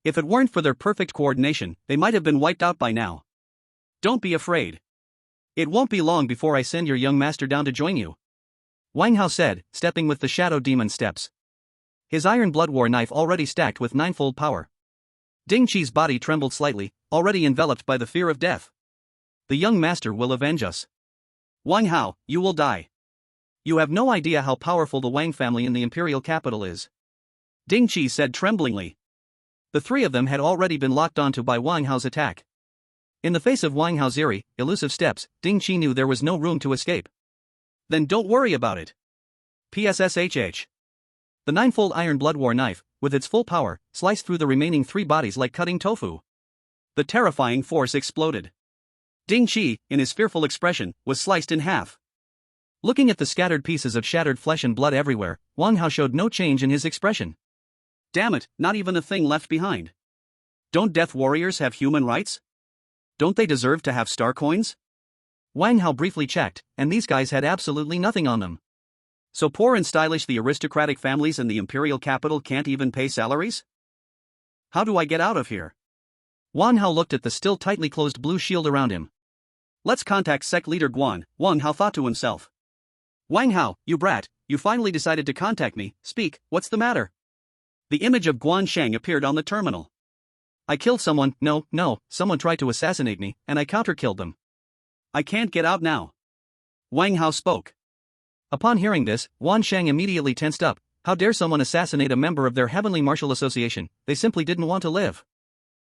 If it weren't for their perfect coordination, they might have been wiped out by now. Don't be afraid. It won't be long before I send your young master down to join you. Wang Hao said, stepping with the shadow demon steps. His iron blood war knife already stacked with ninefold power. Ding Qi's body trembled slightly, already enveloped by the fear of death. The young master will avenge us. Wang Hao, you will die. You have no idea how powerful the Wang family in the imperial capital is. Ding Qi said tremblingly. The 3 of them had already been locked onto by Wang Hao's attack. In the face of Wang Hao's eerie, elusive steps, Ding Qi knew there was no room to escape. Then don't worry about it. PSSHH. The ninefold iron blood war knife, with its full power, sliced through the remaining 3 bodies like cutting tofu. The terrifying force exploded. Ding Qi, in his fearful expression, was sliced in half. Looking at the scattered pieces of shattered flesh and blood everywhere, Wang Hao showed no change in his expression. Damn it, not even a thing left behind. Don't death warriors have human rights? Don't they deserve to have star coins? Wang Hao briefly checked, and these guys had absolutely nothing on them. So poor and stylish the aristocratic families in the imperial capital can't even pay salaries? How do I get out of here? Wang Hao looked at the still tightly closed blue shield around him. Let's contact sect leader Guan, Wang Hao thought to himself. Wang Hao, you brat, you finally decided to contact me, speak, what's the matter? The image of Guan Sheng appeared on the terminal. I killed someone, no, someone tried to assassinate me, and I counter-killed them. I can't get out now. Wang Hao spoke. Upon hearing this, Guan Sheng immediately tensed up. How dare someone assassinate a member of their Heavenly Martial Association? They simply didn't want to live.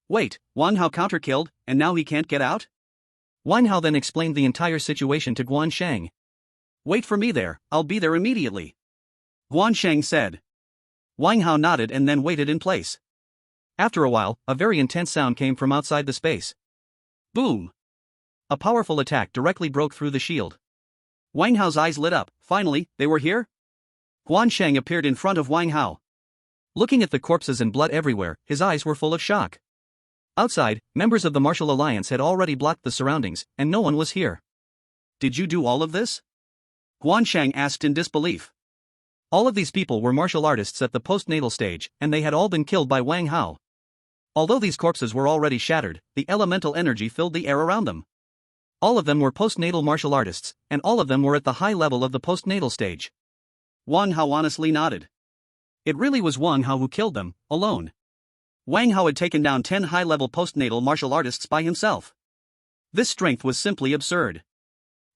Wait, Wang Hao counter-killed, and now he can't get out? Wang Hao then explained the entire situation to Guan Sheng. Wait for me there, I'll be there immediately. Guan Sheng said. Wang Hao nodded and then waited in place. After a while, a very intense sound came from outside the space. Boom! A powerful attack directly broke through the shield. Wang Hao's eyes lit up. Finally, they were here? Guan Sheng appeared in front of Wang Hao. Looking at the corpses and blood everywhere, his eyes were full of shock. Outside, members of the Martial Alliance had already blocked the surroundings, and no one was here. Did you do all of this? Guan Sheng asked in disbelief. All of these people were martial artists at the postnatal stage, and they had all been killed by Wang Hao. Although these corpses were already shattered, the elemental energy filled the air around them. All of them were postnatal martial artists, and all of them were at the high level of the postnatal stage. Wang Hao honestly nodded. It really was Wang Hao who killed them, alone. Wang Hao had taken down 10 high-level postnatal martial artists by himself. This strength was simply absurd.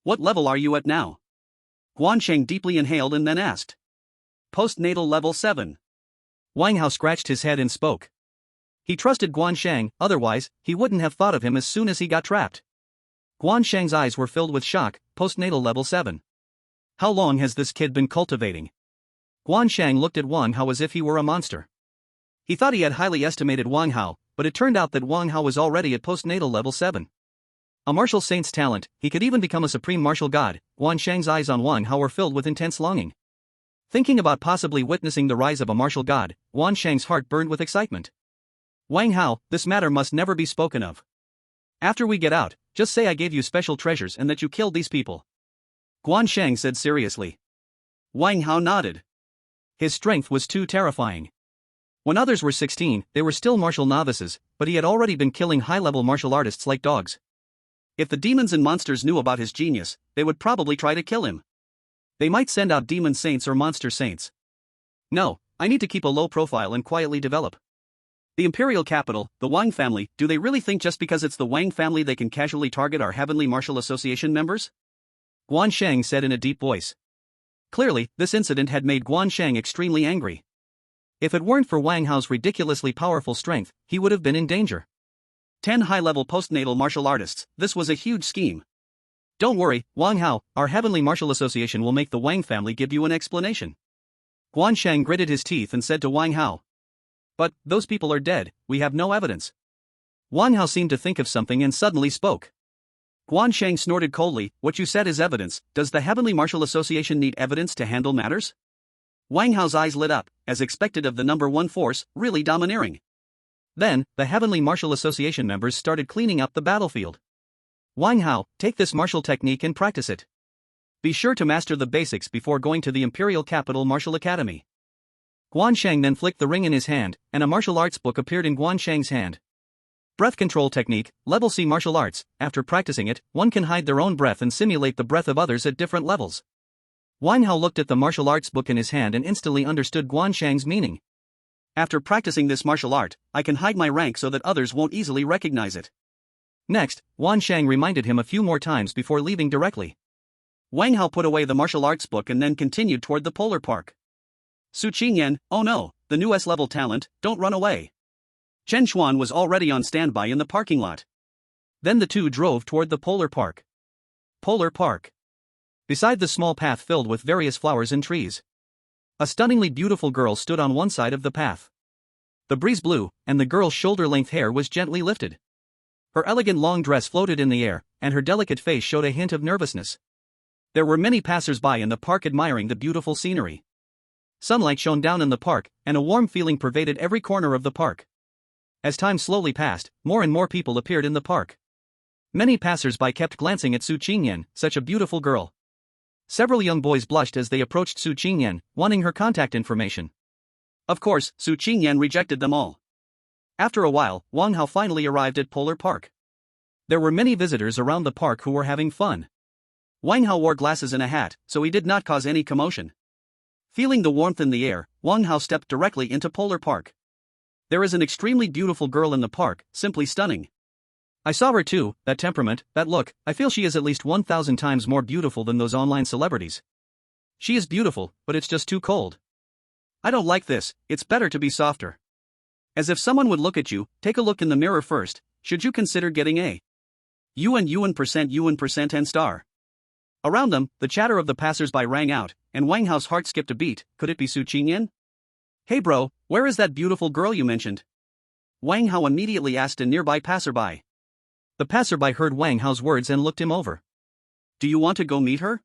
What level are you at now? Guan Sheng deeply inhaled and then asked. Postnatal level 7. Wang Hao scratched his head and spoke. He trusted Guansheng, otherwise, he wouldn't have thought of him as soon as he got trapped. Guansheng's eyes were filled with shock. Postnatal level 7. How long has this kid been cultivating? Guansheng looked at Wang Hao as if he were a monster. He thought he had highly estimated Wang Hao, but it turned out that Wang Hao was already at postnatal level 7. A martial saint's talent, he could even become a supreme martial god. Guansheng's eyes on Wang Hao were filled with intense longing. Thinking about possibly witnessing the rise of a martial god, Guansheng's heart burned with excitement. Wang Hao, this matter must never be spoken of. After we get out, just say I gave you special treasures and that you killed these people. Guansheng said seriously. Wang Hao nodded. His strength was too terrifying. When others were 16, they were still martial novices, but he had already been killing high-level martial artists like dogs. If the demons and monsters knew about his genius, they would probably try to kill him. They might send out demon saints or monster saints. No, I need to keep a low profile and quietly develop. The imperial capital, the Wang family, do they really think just because it's the Wang family they can casually target our Heavenly Martial Association members? Guansheng said in a deep voice. Clearly, this incident had made Guansheng extremely angry. If it weren't for Wang Hao's ridiculously powerful strength, he would have been in danger. 10 high-level postnatal martial artists, this was a huge scheme. Don't worry, Wang Hao, our Heavenly Martial Association will make the Wang family give you an explanation. Guansheng gritted his teeth and said to Wang Hao. But, those people are dead, we have no evidence. Wang Hao seemed to think of something and suddenly spoke. Guansheng snorted coldly, what you said is evidence. Does the Heavenly Martial Association need evidence to handle matters? Wang Hao's eyes lit up, as expected of the number 1 force, really domineering. Then, the Heavenly Martial Association members started cleaning up the battlefield. Wang Hao, take this martial technique and practice it. Be sure to master the basics before going to the Imperial Capital Martial Academy. Guansheng then flicked the ring in his hand, and a martial arts book appeared in Guansheng's hand. Breath control technique, level C martial arts. After practicing it, one can hide their own breath and simulate the breath of others at different levels. Wang Hao looked at the martial arts book in his hand and instantly understood Guansheng's meaning. After practicing this martial art, I can hide my rank so that others won't easily recognize it. Next, Guansheng reminded him a few more times before leaving directly. Wang Hao put away the martial arts book and then continued toward the polar park. Su Qingyan, oh no, the new S-level talent, don't run away. Chen Xuan was already on standby in the parking lot. Then the two drove toward the polar park. Polar park. Beside the small path filled with various flowers and trees, a stunningly beautiful girl stood on one side of the path. The breeze blew, and the girl's shoulder-length hair was gently lifted. Her elegant long dress floated in the air, and her delicate face showed a hint of nervousness. There were many passers-by in the park admiring the beautiful scenery. Sunlight shone down in the park, and a warm feeling pervaded every corner of the park. As time slowly passed, more and more people appeared in the park. Many passers-by kept glancing at Su Qingyan, such a beautiful girl. Several young boys blushed as they approached Su Qingyan, wanting her contact information. Of course, Su Qingyan rejected them all. After a while, Wang Hao finally arrived at Polar Park. There were many visitors around the park who were having fun. Wang Hao wore glasses and a hat, so he did not cause any commotion. Feeling the warmth in the air, Wang Hao stepped directly into Polar Park. There is an extremely beautiful girl in the park, simply stunning. I saw her too, that temperament, that look, I feel she is at least 1,000 times more beautiful than those online celebrities. She is beautiful, but it's just too cold. I don't like this, it's better to be softer. As if someone would look at you, take a look in the mirror first, should you consider getting a UN% and star. Around them, the chatter of the passers-by rang out, and Wang Hao's heart skipped a beat. Could it be Su Qingyan? Hey bro, where is that beautiful girl you mentioned? Wang Hao immediately asked a nearby passerby. The passerby heard Wang Hao's words and looked him over. Do you want to go meet her?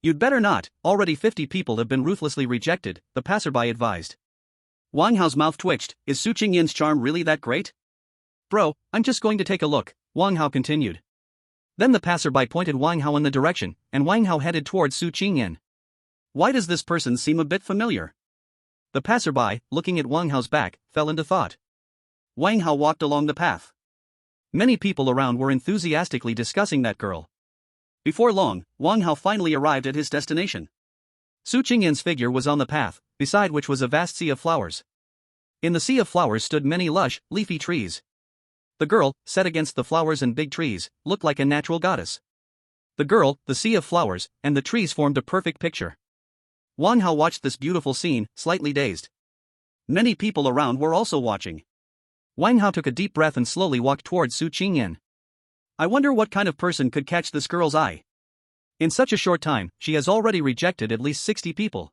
You'd better not, already 50 people have been ruthlessly rejected, the passerby advised. Wang Hao's mouth twitched, is Su Qingyan's charm really that great? Bro, I'm just going to take a look, Wang Hao continued. Then the passerby pointed Wang Hao in the direction, and Wang Hao headed towards Su Qingyan. Why does this person seem a bit familiar? The passerby, looking at Wang Hao's back, fell into thought. Wang Hao walked along the path. Many people around were enthusiastically discussing that girl. Before long, Wang Hao finally arrived at his destination. Su Qingyan's figure was on the path, beside which was a vast sea of flowers. In the sea of flowers stood many lush, leafy trees. The girl, set against the flowers and big trees, looked like a natural goddess. The girl, the sea of flowers, and the trees formed a perfect picture. Wang Hao watched this beautiful scene, slightly dazed. Many people around were also watching. Wang Hao took a deep breath and slowly walked towards Su Qingyan. I wonder what kind of person could catch this girl's eye. In such a short time, she has already rejected at least 60 people.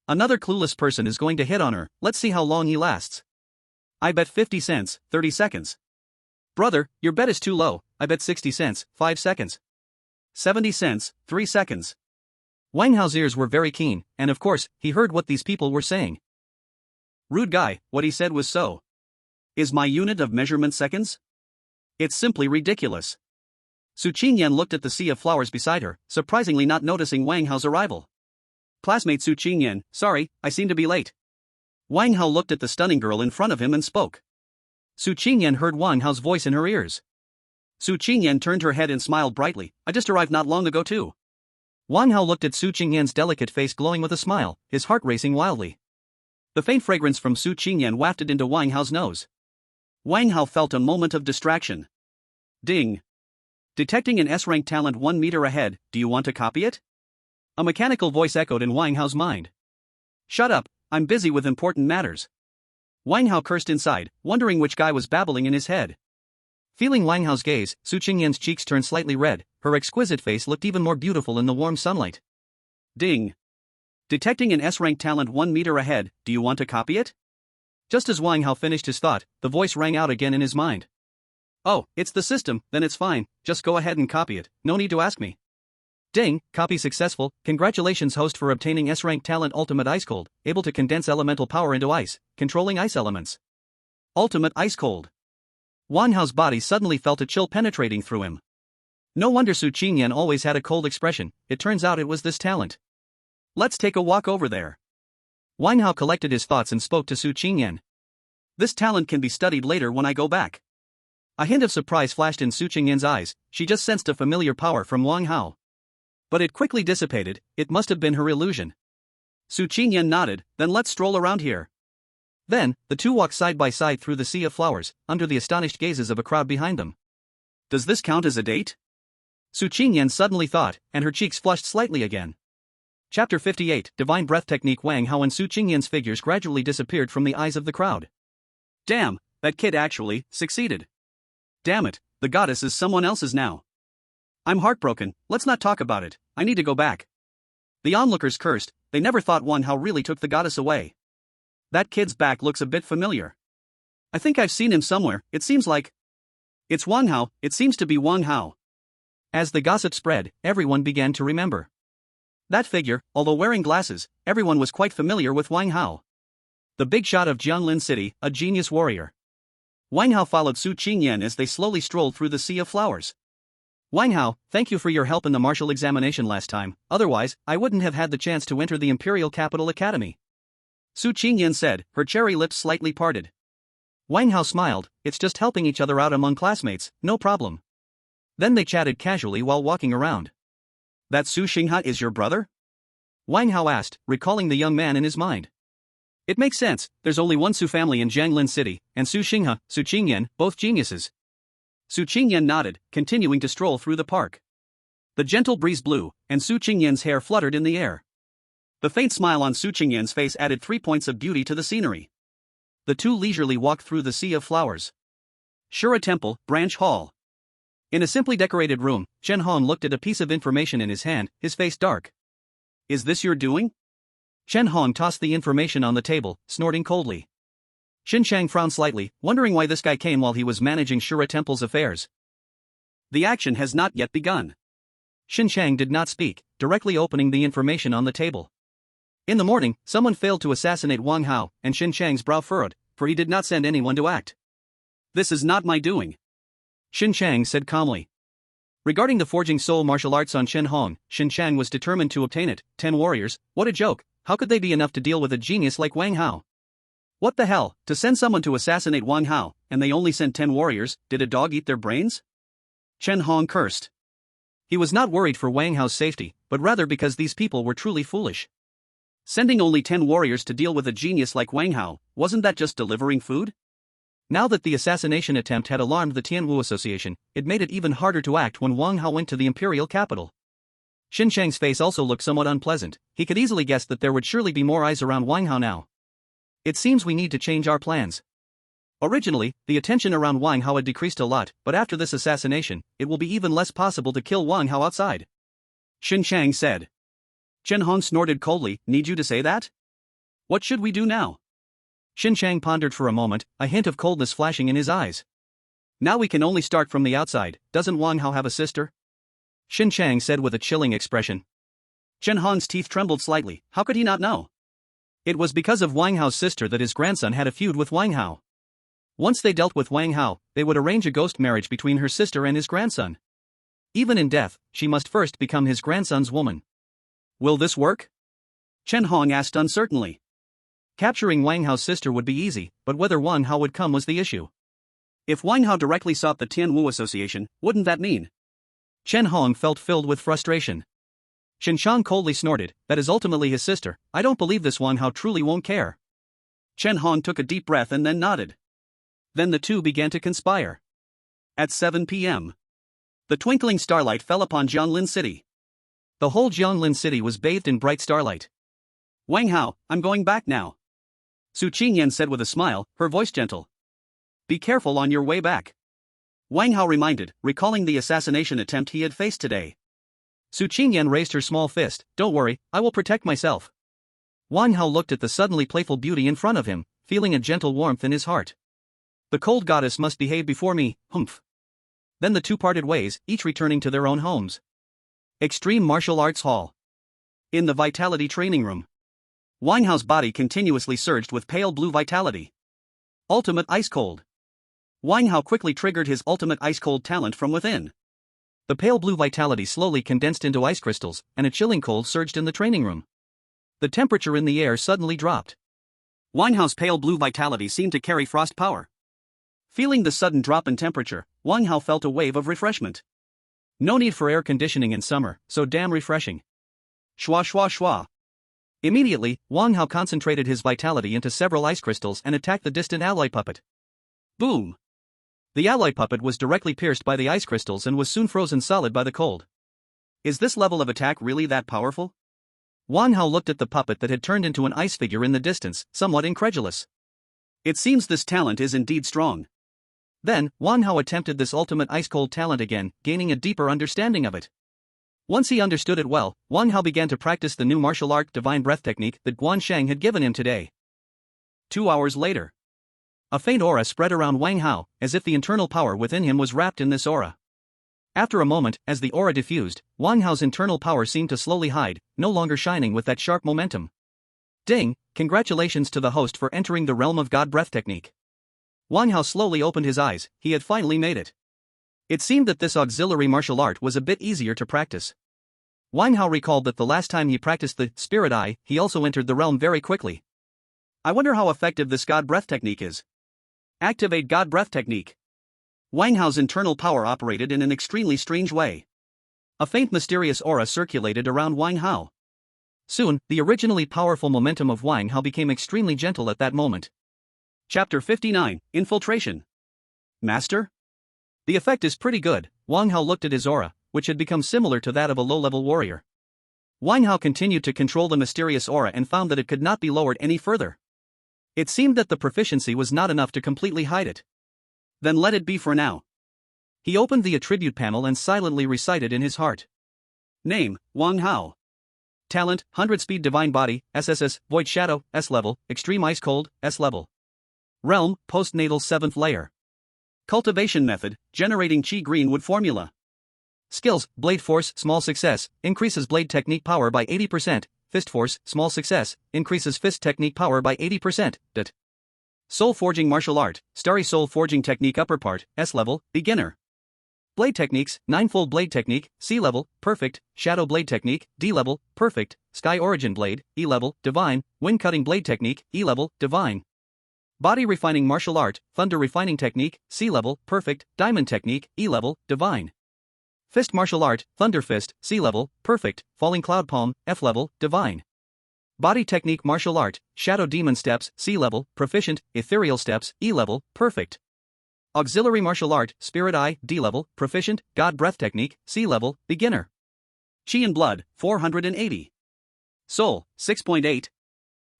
Another clueless person is going to hit on her, let's see how long he lasts. I bet 50 cents, 30 seconds. Brother, your bet is too low, I bet 60 cents, 5 seconds. 70 cents, 3 seconds. Wang Hao's ears were very keen, and of course, he heard what these people were saying. Rude guy, what he said was so. Is my unit of measurement seconds? It's simply ridiculous. Su Qingyan looked at the sea of flowers beside her, surprisingly not noticing Wang Hao's arrival. Classmate Su Qingyan, sorry, I seem to be late. Wang Hao looked at the stunning girl in front of him and spoke. Su Qingyan heard Wang Hao's voice in her ears. Su Qingyan turned her head and smiled brightly, I just arrived not long ago too. Wang Hao looked at Su Qingyan's delicate face glowing with a smile, his heart racing wildly. The faint fragrance from Su Qingyan wafted into Wang Hao's nose. Wang Hao felt a moment of distraction. Ding. Detecting an S-rank talent 1 meter ahead, do you want to copy it? A mechanical voice echoed in Wang Hao's mind. Shut up, I'm busy with important matters. Wang Hao cursed inside, wondering which guy was babbling in his head. Feeling Wang Hao's gaze, Su Qingyan's cheeks turned slightly red, her exquisite face looked even more beautiful in the warm sunlight. Ding. Detecting an S-rank talent 1 meter ahead, do you want to copy it? Just as Wang Hao finished his thought, the voice rang out again in his mind. Oh, it's the system, then it's fine, just go ahead and copy it, no need to ask me. Ding, copy successful, congratulations host for obtaining S-rank talent Ultimate Ice Cold, able to condense elemental power into ice, controlling ice elements. Ultimate Ice Cold. Wang Hao's body suddenly felt a chill penetrating through him. No wonder Su Qingyan always had a cold expression, it turns out it was this talent. Let's take a walk over there. Wang Hao collected his thoughts and spoke to Su Qingyan. This talent can be studied later when I go back. A hint of surprise flashed in Su Qingyan's eyes, she just sensed a familiar power from Wang Hao. But it quickly dissipated, it must have been her illusion. Su Qingyan nodded, then let's stroll around here. Then, the two walked side by side through the sea of flowers, under the astonished gazes of a crowd behind them. Does this count as a date? Su Qingyan suddenly thought, and her cheeks flushed slightly again. Chapter 58, Divine Breath Technique. Wang Hao and Su Qingyan's figures gradually disappeared from the eyes of the crowd. Damn, that kid actually succeeded. Damn it, the goddess is someone else's now. I'm heartbroken, let's not talk about it, I need to go back. The onlookers cursed, they never thought Wang Hao really took the goddess away. That kid's back looks a bit familiar. I think I've seen him somewhere, it seems like. It's Wang Hao, it seems to be Wang Hao. As the gossip spread, everyone began to remember. That figure, although wearing glasses, everyone was quite familiar with Wang Hao. The big shot of Jianglin City, a genius warrior. Wang Hao followed Su Qingyan as they slowly strolled through the sea of flowers. Wang Hao, thank you for your help in the martial examination last time, otherwise, I wouldn't have had the chance to enter the Imperial Capital Academy. Su Qingyan said, her cherry lips slightly parted. Wang Hao smiled, it's just helping each other out among classmates, no problem. Then they chatted casually while walking around. That Su Xingha is your brother? Wang Hao asked, recalling the young man in his mind. It makes sense, there's only one Su family in Jianglin City, and Su Xingha, Su Qingyan, both geniuses. Su Qingyan nodded, continuing to stroll through the park. The gentle breeze blew, and Su Qingyan's hair fluttered in the air. The faint smile on Su Qingyan's face added 3 points of beauty to the scenery. The two leisurely walked through the sea of flowers. Shura Temple, Branch Hall. In a simply decorated room, Chen Hong looked at a piece of information in his hand, his face dark. Is this your doing? Chen Hong tossed the information on the table, snorting coldly. Xin Chang frowned slightly, wondering why this guy came while he was managing Shura Temple's affairs. The action has not yet begun. Xin Chang did not speak, directly opening the information on the table. In the morning, someone failed to assassinate Wang Hao, and Xin Chang's brow furrowed, for he did not send anyone to act. This is not my doing. Xin Chang said calmly. Regarding the forging soul martial arts on Chen Hong, Xin Chang was determined to obtain it. 10 warriors, what a joke, how could they be enough to deal with a genius like Wang Hao? What the hell, to send someone to assassinate Wang Hao, and they only sent 10 warriors, did a dog eat their brains? Chen Hong cursed. He was not worried for Wang Hao's safety, but rather because these people were truly foolish. Sending only 10 warriors to deal with a genius like Wang Hao, wasn't that just delivering food? Now that the assassination attempt had alarmed the Tianwu Association, it made it even harder to act when Wang Hao went to the imperial capital. Xin Chang's face also looked somewhat unpleasant, he could easily guess that there would surely be more eyes around Wang Hao now. It seems we need to change our plans. Originally, the attention around Wang Hao had decreased a lot, but after this assassination, it will be even less possible to kill Wang Hao outside. Xin Chang said. Chen Hong snorted coldly, need you to say that? What should we do now? Xin Chang pondered for a moment, a hint of coldness flashing in his eyes. Now we can only start from the outside, doesn't Wang Hao have a sister? Xin Chang said with a chilling expression. Chen Hong's teeth trembled slightly, how could he not know? It was because of Wang Hao's sister that his grandson had a feud with Wang Hao. Once they dealt with Wang Hao, they would arrange a ghost marriage between her sister and his grandson. Even in death, she must first become his grandson's woman. Will this work? Chen Hong asked uncertainly. Capturing Wang Hao's sister would be easy, but whether Wang Hao would come was the issue. If Wang Hao directly sought the Tianwu Association, wouldn't that mean? Chen Hong felt filled with frustration. Shen Shang coldly snorted, that is ultimately his sister, I don't believe this Wang Hao truly won't care. Chen Hong took a deep breath and then nodded. Then the two began to conspire. At 7 p.m. the twinkling starlight fell upon Jianglin City. The whole Jianglin City was bathed in bright starlight. Wang Hao, I'm going back now. Su Qingyan said with a smile, her voice gentle. Be careful on your way back. Wang Hao reminded, recalling the assassination attempt he had faced today. Su Qingyan raised her small fist, don't worry, I will protect myself. Wang Hao looked at the suddenly playful beauty in front of him, feeling a gentle warmth in his heart. The cold goddess must behave before me, humph. Then the two parted ways, each returning to their own homes. Extreme Martial Arts Hall. In the Vitality Training Room. Wang Hao's body continuously surged with pale blue vitality. Ultimate Ice Cold. Wang Hao quickly triggered his ultimate ice cold talent from within. The pale blue vitality slowly condensed into ice crystals, and a chilling cold surged in the training room. The temperature in the air suddenly dropped. Wang Hao's pale blue vitality seemed to carry frost power. Feeling the sudden drop in temperature, Wang Hao felt a wave of refreshment. No need for air conditioning in summer, so damn refreshing. Shwa shwa shwa. Immediately, Wang Hao concentrated his vitality into several ice crystals and attacked the distant alloy puppet. Boom! The alloy puppet was directly pierced by the ice crystals and was soon frozen solid by the cold. Is this level of attack really that powerful? Wang Hao looked at the puppet that had turned into an ice figure in the distance, somewhat incredulous. It seems this talent is indeed strong. Then, Wang Hao attempted this ultimate ice-cold talent again, gaining a deeper understanding of it. Once he understood it well, Wang Hao began to practice the new martial art divine breath technique that Guan Sheng had given him today. 2 hours later. A faint aura spread around Wang Hao, as if the internal power within him was wrapped in this aura. After a moment, as the aura diffused, Wang Hao's internal power seemed to slowly hide, no longer shining with that sharp momentum. Ding, congratulations to the host for entering the realm of God breath technique. Wang Hao slowly opened his eyes, he had finally made it. It seemed that this auxiliary martial art was a bit easier to practice. Wang Hao recalled that the last time he practiced the Spirit Eye, he also entered the realm very quickly. I wonder how effective this God breath technique is. Activate God breath technique. Wang Hao's internal power operated in an extremely strange way. A faint mysterious aura circulated around Wang Hao. Soon, the originally powerful momentum of Wang Hao became extremely gentle at that moment. Chapter 59, Infiltration. Master? The effect is pretty good. Wang Hao looked at his aura, which had become similar to that of a low-level warrior. Wang Hao continued to control the mysterious aura and found that it could not be lowered any further. It seemed that the proficiency was not enough to completely hide it. Then let it be for now. He opened the attribute panel and silently recited in his heart. Name, Wang Hao. Talent, 100 Speed Divine Body, SSS, Void Shadow, S level, Extreme Ice Cold, S level. Realm, Postnatal 7th layer. Cultivation method, generating Qi Greenwood formula. Skills, Blade Force, small success, increases blade technique power by 80%, Fist Force, small success, increases fist technique power by 80%, Soul Forging Martial Art, Starry Soul Forging Technique upper part, S level, beginner. Blade Techniques, Ninefold Blade Technique, C level, perfect, Shadow Blade Technique, D level, perfect, Sky Origin Blade, E level, divine, Wind Cutting Blade Technique, E level, divine. Body Refining Martial Art, Thunder Refining Technique, C level, perfect, Diamond Technique, E level, divine. Fist Martial Art, Thunder Fist, C level, perfect, Falling Cloud Palm, F level, divine. Body Technique Martial Art, Shadow Demon Steps, C level, proficient, Ethereal Steps, E level, perfect. Auxiliary Martial Art, Spirit Eye, D level, proficient, God Breath Technique, C level, beginner. Qi and Blood, 480. Soul, 6.8.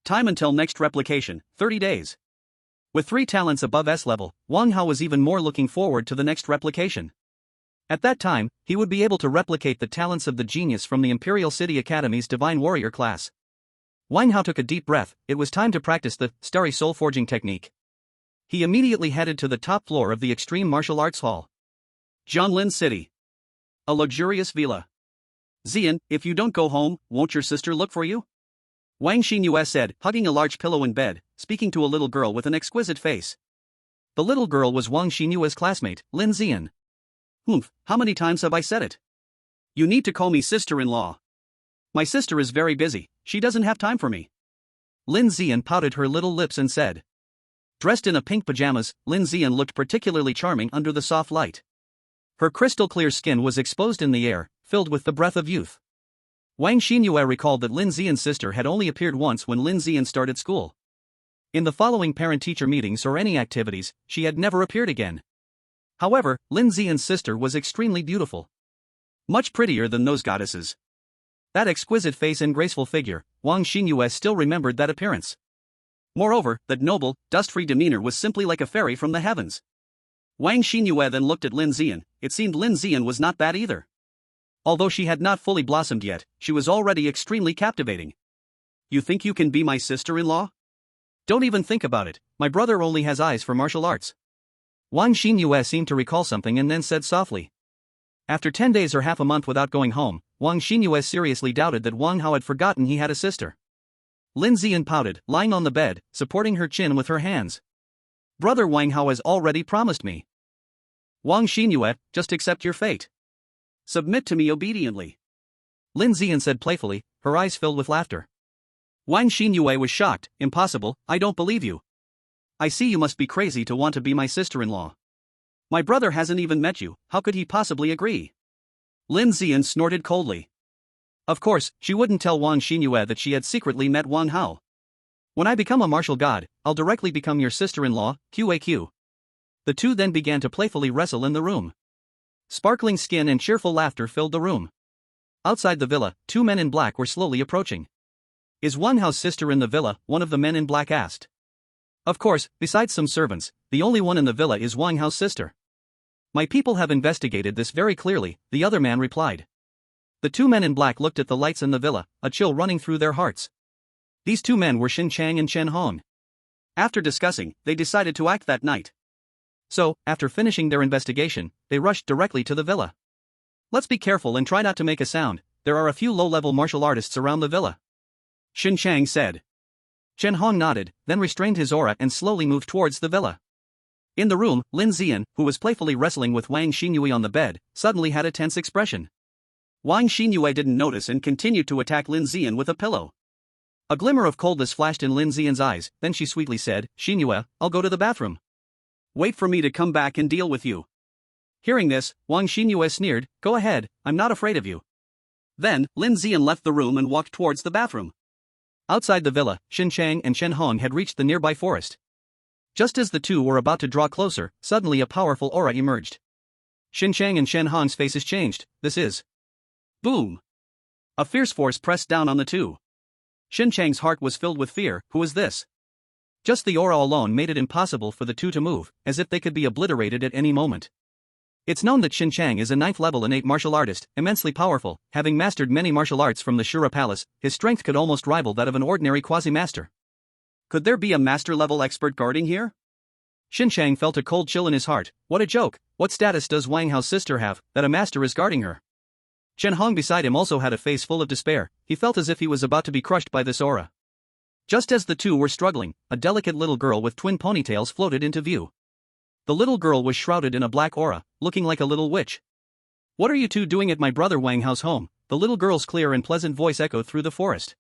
Time until next replication, 30 days. With 3 talents above S level, Wang Hao was even more looking forward to the next replication. At that time, he would be able to replicate the talents of the genius from the Imperial City Academy's Divine Warrior class. Wang Hao took a deep breath. It was time to practice the Starry Soul Forging technique. He immediately headed to the top floor of the Extreme Martial Arts Hall. Jianlin City. A luxurious villa. Xian, if you don't go home, won't your sister look for you? Wang Xinyue said, hugging a large pillow in bed, speaking to a little girl with an exquisite face. The little girl was Wang Xinyue's classmate, Lin Xian. Humph, how many times have I said it? You need to call me sister-in-law. My sister is very busy, she doesn't have time for me. Lin Xian pouted her little lips and said. Dressed in a pink pajamas, Lin Xian looked particularly charming under the soft light. Her crystal-clear skin was exposed in the air, filled with the breath of youth. Wang Xinyue recalled that Lin Xian's sister had only appeared once when Lin Xian started school. In the following parent-teacher meetings or any activities, she had never appeared again. However, Lin Xian's sister was extremely beautiful. Much prettier than those goddesses. That exquisite face and graceful figure, Wang Xinyue still remembered that appearance. Moreover, that noble, dust-free demeanor was simply like a fairy from the heavens. Wang Xinyue then looked at Lin Xian. It seemed Lin Xian was not bad either. Although she had not fully blossomed yet, she was already extremely captivating. You think you can be my sister-in-law? Don't even think about it, my brother only has eyes for martial arts. Wang Xinyue seemed to recall something and then said softly. After 10 days or half a month without going home, Wang Xinyue seriously doubted that Wang Hao had forgotten he had a sister. Lin Xian pouted, lying on the bed, supporting her chin with her hands. Brother Wang Hao has already promised me. Wang Xinyue, just accept your fate. Submit to me obediently. Lin Xian said playfully, her eyes filled with laughter. Wang Xinyue was shocked. Impossible, I don't believe you. I see you must be crazy to want to be my sister-in-law. My brother hasn't even met you, how could he possibly agree? Lin Xian snorted coldly. Of course, she wouldn't tell Wang Xinyue that she had secretly met Wang Hao. When I become a martial god, I'll directly become your sister-in-law, QAQ. The two then began to playfully wrestle in the room. Sparkling skin and cheerful laughter filled the room. Outside the villa, 2 men in black were slowly approaching. Is Wang Hao's sister in the villa? One of the men in black asked. Of course, besides some servants, the only one in the villa is Wang Hao's sister. My people have investigated this very clearly, the other man replied. The 2 men in black looked at the lights in the villa, a chill running through their hearts. These 2 men were Xin Chang and Chen Hong. After discussing, they decided to act that night. So, after finishing their investigation, they rushed directly to the villa. Let's be careful and try not to make a sound, there are a few low-level martial artists around the villa. Xin Chang said. Chen Hong nodded, then restrained his aura and slowly moved towards the villa. In the room, Lin Xian, who was playfully wrestling with Wang Xinyue on the bed, suddenly had a tense expression. Wang Xinyue didn't notice and continued to attack Lin Xian with a pillow. A glimmer of coldness flashed in Lin Xian's eyes, then she sweetly said, Xinyue, I'll go to the bathroom. Wait for me to come back and deal with you. Hearing this, Wang Xinyue sneered, go ahead, I'm not afraid of you. Then, Lin Xian left the room and walked towards the bathroom. Outside the villa, Xin Chang and Chen Hong had reached the nearby forest. Just as the two were about to draw closer, suddenly a powerful aura emerged. Xin Chang and Chen Hong's faces changed, this is. Boom! A fierce force pressed down on the two. Xin Chang's heart was filled with fear, who is this? Just the aura alone made it impossible for the two to move, as if they could be obliterated at any moment. It's known that Xin Chang is a 9th-level innate martial artist, immensely powerful, having mastered many martial arts from the Shura Palace, his strength could almost rival that of an ordinary quasi-master. Could there be a master-level expert guarding here? Xin Chang felt a cold chill in his heart. What a joke, what status does Wang Hao's sister have, that a master is guarding her? Chen Hong beside him also had a face full of despair, he felt as if he was about to be crushed by this aura. Just as the two were struggling, a delicate little girl with twin ponytails floated into view. The little girl was shrouded in a black aura, looking like a little witch. What are you two doing at my brother Wang Hao's home? The little girl's clear and pleasant voice echoed through the forest.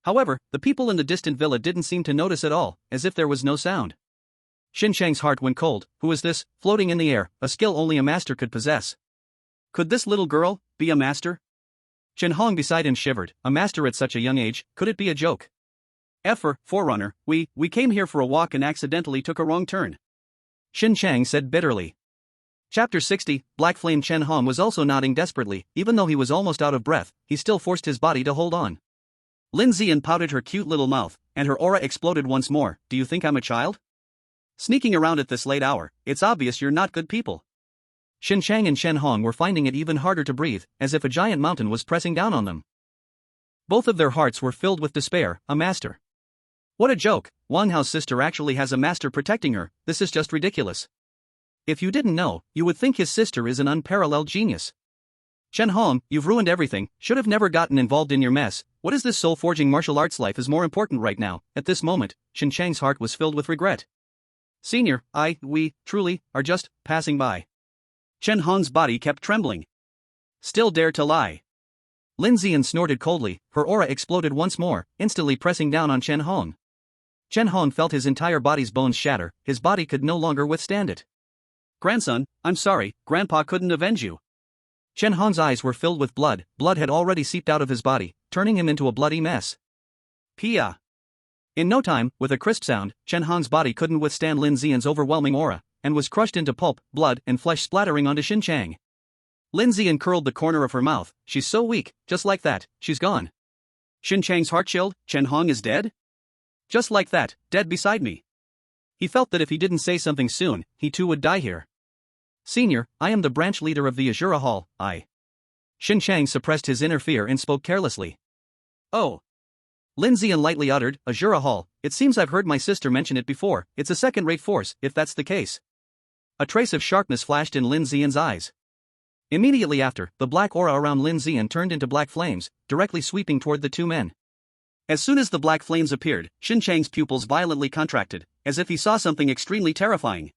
However, the people in the distant villa didn't seem to notice at all, as if there was no sound. Xin Chang's heart went cold. Who is this, floating in the air, a skill only a master could possess? Could this little girl be a master? Chen Hong beside him shivered, a master at such a young age, could it be a joke? Forerunner, we came here for a walk and accidentally took a wrong turn. Xin Chang said bitterly. Chapter 60, Black Flame. Chen Hong was also nodding desperately, even though he was almost out of breath, he still forced his body to hold on. Lin Xian pouted her cute little mouth, and her aura exploded once more. Do you think I'm a child? Sneaking around at this late hour, it's obvious you're not good people. Xin Chang and Shen Hong were finding it even harder to breathe, as if a giant mountain was pressing down on them. Both of their hearts were filled with despair. A master. What a joke, Wang Hao's sister actually has a master protecting her. This is just ridiculous. If you didn't know, you would think his sister is an unparalleled genius. Shen Hong, you've ruined everything, should have never gotten involved in your mess. What is this soul-forging martial arts life is more important right now? At this moment, Xin Chang's heart was filled with regret. Senior, we, truly, are just passing by. Shen Hong's body kept trembling. Still dare to lie. Lin Ziyan snorted coldly, her aura exploded once more, instantly pressing down on Shen Hong. Shen Hong felt his entire body's bones shatter, his body could no longer withstand it. Grandson, I'm sorry, Grandpa couldn't avenge you. Shen Hong's eyes were filled with blood, blood had already seeped out of his body, turning him into a bloody mess. Pia. In no time, with a crisp sound, Shen Hong's body couldn't withstand Lin Ziyan's overwhelming aura, and was crushed into pulp, blood and flesh splattering onto Xin Chang. Lin Ziyan curled the corner of her mouth. She's so weak, just like that, she's gone. Xin Chang's heart chilled. Shen Hong is dead? Just like that, dead beside me. He felt that if he didn't say something soon, he too would die here. Senior, I am the branch leader of the Azura Hall, Xin Chang suppressed his inner fear and spoke carelessly. Oh. Lin Ziyan lightly uttered, Azura Hall, it seems I've heard my sister mention it before, it's a second-rate force, if that's the case. A trace of sharpness flashed in Lin Ziyan's eyes. Immediately after, the black aura around Lin Ziyan turned into black flames, directly sweeping toward the two men. As soon as the black flames appeared, Xin Chang's pupils violently contracted, as if he saw something extremely terrifying.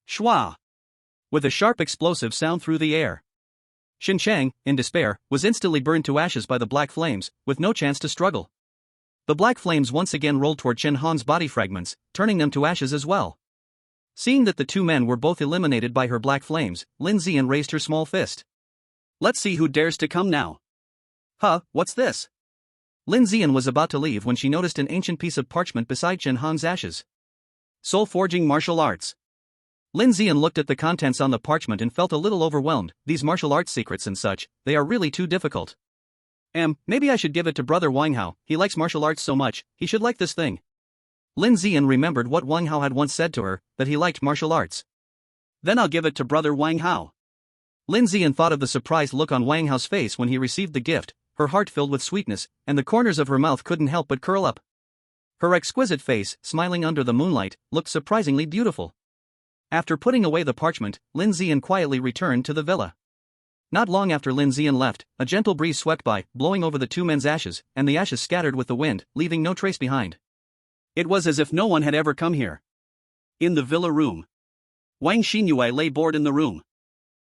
Shwa! With a sharp explosive sound through the air. Xin Chang, in despair, was instantly burned to ashes by the black flames, with no chance to struggle. The black flames once again rolled toward Shen Hong's body fragments, turning them to ashes as well. Seeing that the two men were both eliminated by her black flames, Lin Ziyan raised her small fist. Let's see who dares to come now. Huh, what's this? Lin Ziyan was about to leave when she noticed an ancient piece of parchment beside Shen Hong's ashes. Soul Forging Martial Arts. Lin Ziyan looked at the contents on the parchment and felt a little overwhelmed. These martial arts secrets and such, they are really too difficult. Maybe I should give it to Brother Wang Hao, he likes martial arts so much, he should like this thing. Lin Ziyan remembered what Wang Hao had once said to her, that he liked martial arts. Then I'll give it to Brother Wang Hao. Lin Ziyan thought of the surprised look on Wang Hao's face when he received the gift, her heart filled with sweetness, and the corners of her mouth couldn't help but curl up. Her exquisite face, smiling under the moonlight, looked surprisingly beautiful. After putting away the parchment, Lin Ziyan quietly returned to the villa. Not long after Lin Ziyan left, a gentle breeze swept by, blowing over the two men's ashes, and the ashes scattered with the wind, leaving no trace behind. It was as if no one had ever come here. In the villa room. Wang Xinyue lay bored in the room.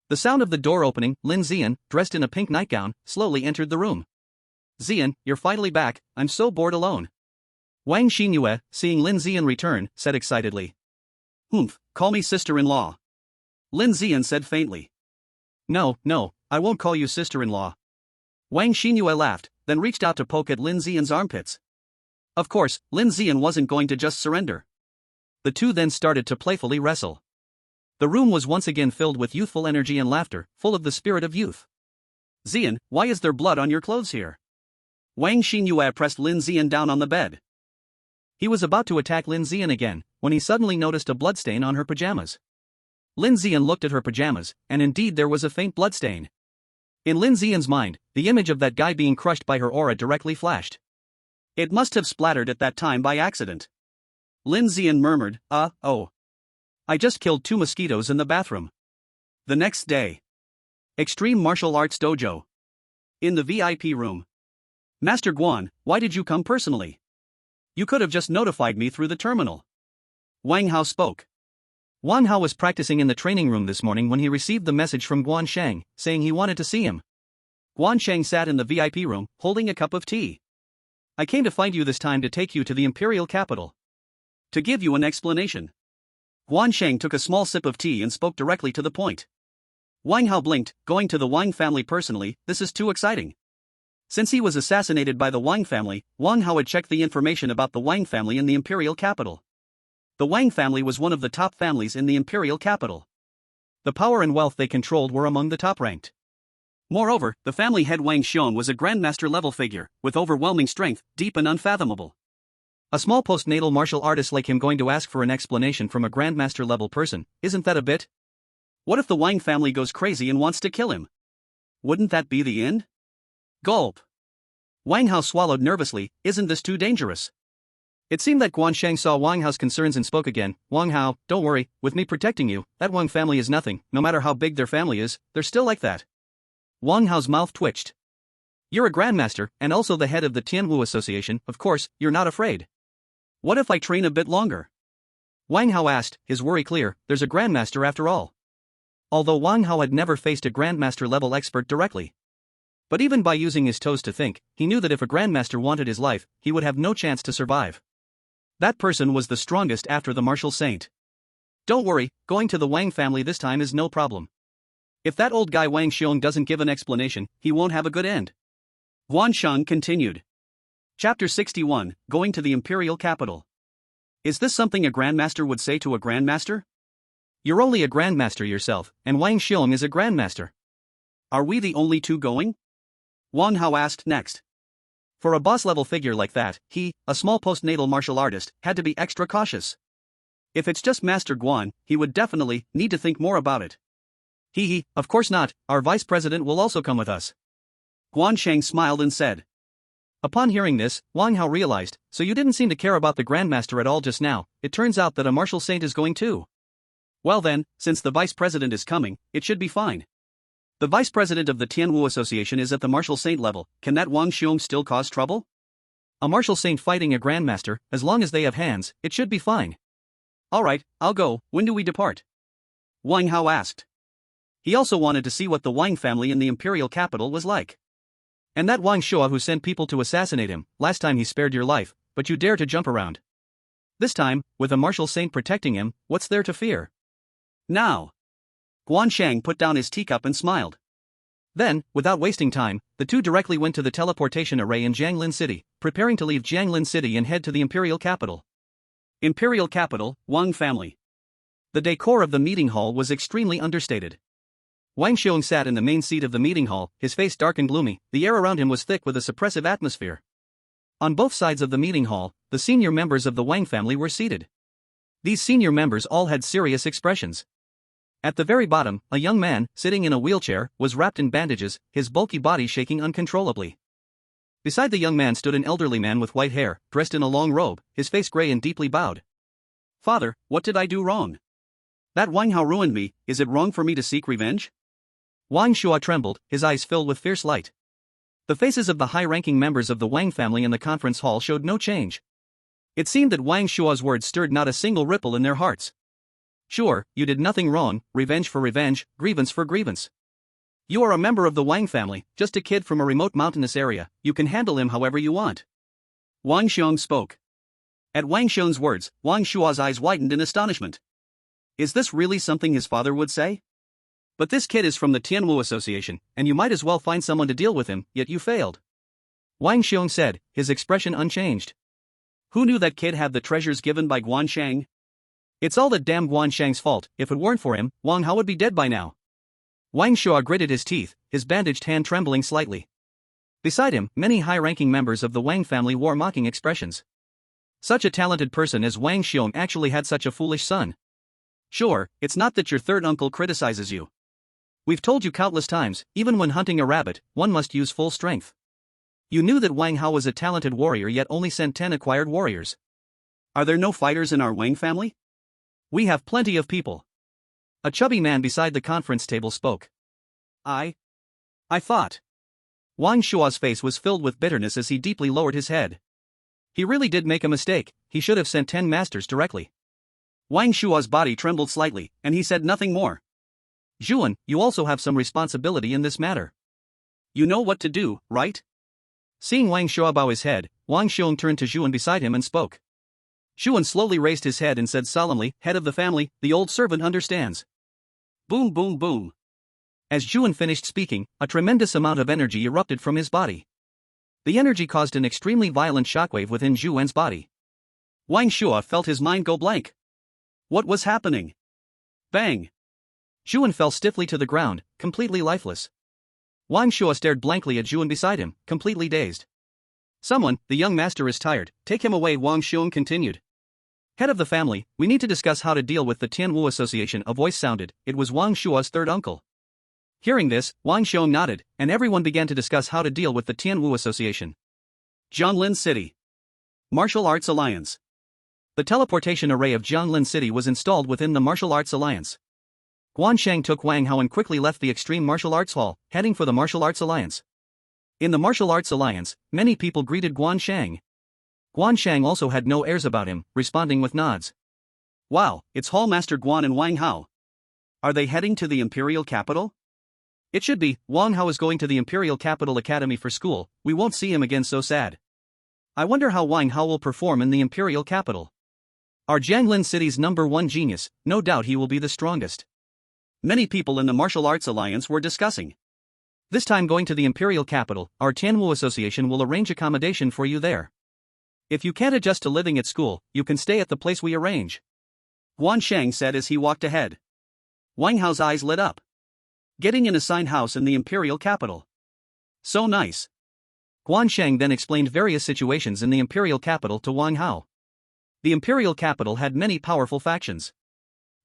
The sound of the door opening, Lin Ziyan, dressed in a pink nightgown, slowly entered the room. Ziyan, you're finally back, I'm so bored alone. Wang Xinyue, seeing Lin Ziyan return, said excitedly. Call me sister-in-law. Lin Ziyan said faintly. No, I won't call you sister-in-law. Wang Xinyue laughed, then reached out to poke at Lin Ziyan's armpits. Of course, Lin Ziyan wasn't going to just surrender. The two then started to playfully wrestle. The room was once again filled with youthful energy and laughter, full of the spirit of youth. Ziyan, why is there blood on your clothes here? Wang Xinyue pressed Lin Ziyan down on the bed. He was about to attack Lin Ziyan again, when he suddenly noticed a bloodstain on her pajamas. Lin Ziyan looked at her pajamas, and indeed there was a faint bloodstain. In Lin Ziyan's mind, the image of that guy being crushed by her aura directly flashed. It must have splattered at that time by accident. Lin Ziyan murmured, oh. I just killed 2 mosquitoes in the bathroom. The next day. Extreme Martial Arts Dojo. In the VIP room. Master Guan, why did you come personally? You could have just notified me through the terminal. Wang Hao spoke. Wang Hao was practicing in the training room this morning when he received the message from Guan Sheng, saying he wanted to see him. Guan Sheng sat in the VIP room, holding a cup of tea. I came to find you this time to take you to the imperial capital. To give you an explanation. Guan Sheng took a small sip of tea and spoke directly to the point. Wang Hao blinked, going to the Wang family personally, this is too exciting. Since he was assassinated by the Wang family, Wang Hao had checked the information about the Wang family in the imperial capital. The Wang family was one of the top families in the imperial capital. The power and wealth they controlled were among the top-ranked. Moreover, the family head Wang Xiong was a grandmaster-level figure, with overwhelming strength, deep and unfathomable. A small postnatal martial artist like him going to ask for an explanation from a grandmaster level person, isn't that a bit? What if the Wang family goes crazy and wants to kill him? Wouldn't that be the end? Gulp. Wang Hao swallowed nervously. Isn't this too dangerous? It seemed that Guan Sheng saw Wang Hao's concerns and spoke again. Wang Hao, don't worry, with me protecting you, that Wang family is nothing. No matter how big their family is, they're still like that. Wang Hao's mouth twitched. You're a grandmaster, and also the head of the Tianwu Association, of course, you're not afraid. What if I train a bit longer? Wang Hao asked, his worry clear. There's a grandmaster after all. Although Wang Hao had never faced a grandmaster level expert directly. But even by using his toes to think, he knew that if a grandmaster wanted his life, he would have no chance to survive. That person was the strongest after the martial saint. Don't worry, going to the Wang family this time is no problem. If that old guy Wang Xiong doesn't give an explanation, he won't have a good end. Guan Sheng continued. Chapter 61, Going to the Imperial Capital. Is this something a grandmaster would say to a grandmaster? You're only a grandmaster yourself, and Wang Xiong is a grandmaster. Are we the only two going? Wang Hao asked next. For a boss-level figure like that, he, a small postnatal martial artist, had to be extra cautious. If it's just Master Guan, he would definitely need to think more about it. Of course not, our vice president will also come with us. Guan Sheng smiled and said. Upon hearing this, Wang Hao realized, so you didn't seem to care about the grandmaster at all just now. It turns out that a martial saint is going too. Well then, since the vice president is coming, it should be fine. The vice president of the Tianwu Association is at the martial saint level. Can that Wang Xiong still cause trouble? A martial saint fighting a grandmaster, as long as they have hands, it should be fine. Alright, I'll go. When do we depart? Wang Hao asked. He also wanted to see what the Wang family in the imperial capital was like. And that Wang Shua who sent people to assassinate him, last time he spared your life, but you dare to jump around. This time, with a martial saint protecting him, what's there to fear? Now. Guan Sheng put down his teacup and smiled. Then, without wasting time, the two directly went to the teleportation array in Jianglin City, preparing to leave Jianglin City and head to the imperial capital. Imperial capital, Wang family. The decor of the meeting hall was extremely understated. Wang Xiong sat in the main seat of the meeting hall, his face dark and gloomy. The air around him was thick with a suppressive atmosphere. On both sides of the meeting hall, the senior members of the Wang family were seated. These senior members all had serious expressions. At the very bottom, a young man, sitting in a wheelchair, was wrapped in bandages, his bulky body shaking uncontrollably. Beside the young man stood an elderly man with white hair, dressed in a long robe, his face gray and deeply bowed. Father, what did I do wrong? That Wang Hao ruined me. Is it wrong for me to seek revenge? Wang Shua trembled, his eyes filled with fierce light. The faces of the high-ranking members of the Wang family in the conference hall showed no change. It seemed that Wang Shua's words stirred not a single ripple in their hearts. Sure, you did nothing wrong, revenge for revenge, grievance for grievance. You are a member of the Wang family, just a kid from a remote mountainous area, you can handle him however you want. Wang Xiong spoke. At Wang Xiong's words, Wang Shua's eyes widened in astonishment. Is this really something his father would say? But this kid is from the Tianwu Association, and you might as well find someone to deal with him, yet you failed. Wang Xiong said, his expression unchanged. Who knew that kid had the treasures given by Guan Sheng? It's all that damn Guan Sheng's fault. If it weren't for him, Wang Hao would be dead by now. Wang Shua gritted his teeth, his bandaged hand trembling slightly. Beside him, many high-ranking members of the Wang family wore mocking expressions. Such a talented person as Wang Xiong actually had such a foolish son. Sure, it's not that your third uncle criticizes you. We've told you countless times, even when hunting a rabbit, one must use full strength. You knew that Wang Hao was a talented warrior yet only sent 10 acquired warriors. Are there no fighters in our Wang family? We have plenty of people. A chubby man beside the conference table spoke. I thought. Wang Shua's face was filled with bitterness as he deeply lowered his head. He really did make a mistake, he should have sent 10 masters directly. Wang Shua's body trembled slightly, and he said nothing more. Zhuan, you also have some responsibility in this matter. You know what to do, right? Seeing Wang Shua bow his head, Wang Xiong turned to Zhuan beside him and spoke. Zhuan slowly raised his head and said solemnly, head of the family, the old servant understands. Boom boom boom. As Zhuan finished speaking, a tremendous amount of energy erupted from his body. The energy caused an extremely violent shockwave within Zhuan's body. Wang Shua felt his mind go blank. What was happening? Bang! Zhuan fell stiffly to the ground, completely lifeless. Wang Shua stared blankly at Zhuan beside him, completely dazed. Someone, the young master is tired, take him away, Wang Xiong continued. Head of the family, we need to discuss how to deal with the Tianwu Association, a voice sounded. It was Wang Shua's third uncle. Hearing this, Wang Xiong nodded, and everyone began to discuss how to deal with the Tianwu Association. Jianlin City. Martial Arts Alliance. The teleportation array of Jianlin City was installed within the Martial Arts Alliance. Guansheng took Wang Hao and quickly left the Extreme Martial Arts Hall, heading for the Martial Arts Alliance. In the Martial Arts Alliance, many people greeted Guansheng. Guansheng also had no airs about him, responding with nods. Wow, it's Hall Master Guan and Wang Hao. Are they heading to the Imperial Capital? It should be. Wang Hao is going to the Imperial Capital Academy for school, we won't see him again, so sad. I wonder how Wang Hao will perform in the Imperial Capital. Our Jianlin City's #1 genius, no doubt he will be the strongest. Many people in the Martial Arts Alliance were discussing. This time going to the Imperial Capital, our Tianwu Association will arrange accommodation for you there. If you can't adjust to living at school, you can stay at the place we arrange. Guansheng said as he walked ahead. Wang Hao's eyes lit up. Getting an assigned house in the Imperial Capital. So nice. Guansheng then explained various situations in the Imperial Capital to Wang Hao. The Imperial Capital had many powerful factions.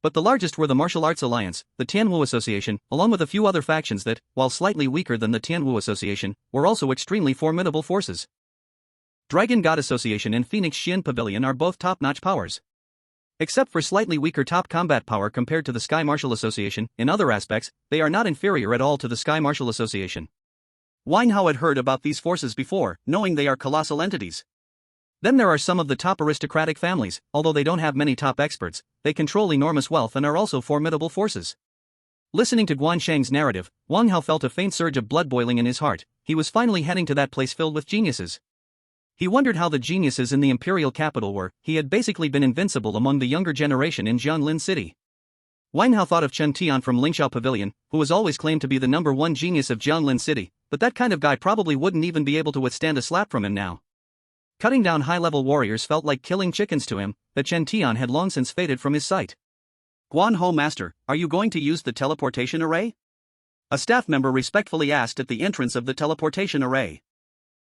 But the largest were the Martial Arts Alliance, the Tianwu Association, along with a few other factions that, while slightly weaker than the Tianwu Association, were also extremely formidable forces. Dragon God Association and Phoenix Xian Pavilion are both top-notch powers. Except for slightly weaker top combat power compared to the Sky Martial Association, in other aspects, they are not inferior at all to the Sky Martial Association. Wang Hao had heard about these forces before, knowing they are colossal entities. Then there are some of the top aristocratic families, although they don't have many top experts, they control enormous wealth and are also formidable forces. Listening to Guansheng's narrative, Wang Hao felt a faint surge of blood boiling in his heart. He was finally heading to that place filled with geniuses. He wondered how the geniuses in the Imperial Capital were. He had basically been invincible among the younger generation in Jianlin City. Wang Hao thought of Chen Tian from Lingxiao Pavilion, who was always claimed to be the #1 genius of Jianlin City, but that kind of guy probably wouldn't even be able to withstand a slap from him now. Cutting down high-level warriors felt like killing chickens to him, but Chen Tian had long since faded from his sight. Guan Ho Master, are you going to use the teleportation array? A staff member respectfully asked at the entrance of the teleportation array.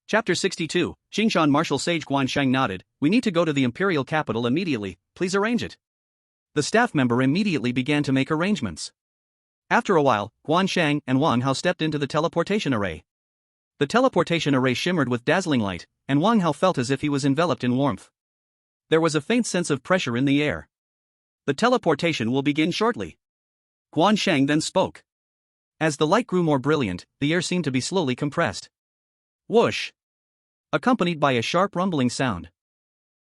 Chapter 62, Xingshan Martial Sage Guansheng nodded, we need to go to the Imperial Capital immediately, please arrange it. The staff member immediately began to make arrangements. After a while, Guansheng and Wang Hao stepped into the teleportation array. The teleportation array shimmered with dazzling light, and Wang Hao felt as if he was enveloped in warmth. There was a faint sense of pressure in the air. The teleportation will begin shortly. Guansheng then spoke. As the light grew more brilliant, the air seemed to be slowly compressed. Whoosh! Accompanied by a sharp rumbling sound.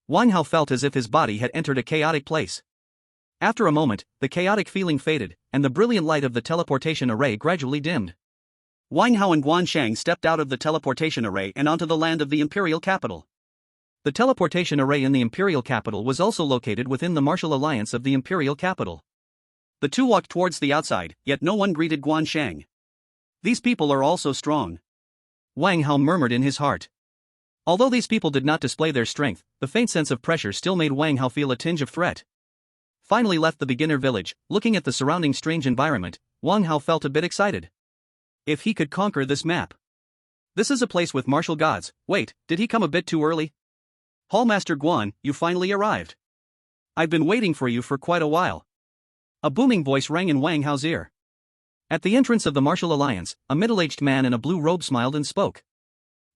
Wang Hao felt as if his body had entered a chaotic place. After a moment, the chaotic feeling faded, and the brilliant light of the teleportation array gradually dimmed. Wang Hao and Guansheng stepped out of the teleportation array and onto the land of the Imperial Capital. The teleportation array in the Imperial Capital was also located within the Martial Alliance of the Imperial Capital. The two walked towards the outside, yet no one greeted Guansheng. These people are all so strong. Wang Hao murmured in his heart. Although these people did not display their strength, the faint sense of pressure still made Wang Hao feel a tinge of threat. Finally left the beginner village, looking at the surrounding strange environment, Wang Hao felt a bit excited. If he could conquer this map. This is a place with martial gods. Wait, did he come a bit too early? Hallmaster Guan, you finally arrived. I've been waiting for you for quite a while. A booming voice rang in Wang Hao's ear. At the entrance of the Martial Alliance, a middle-aged man in a blue robe smiled and spoke.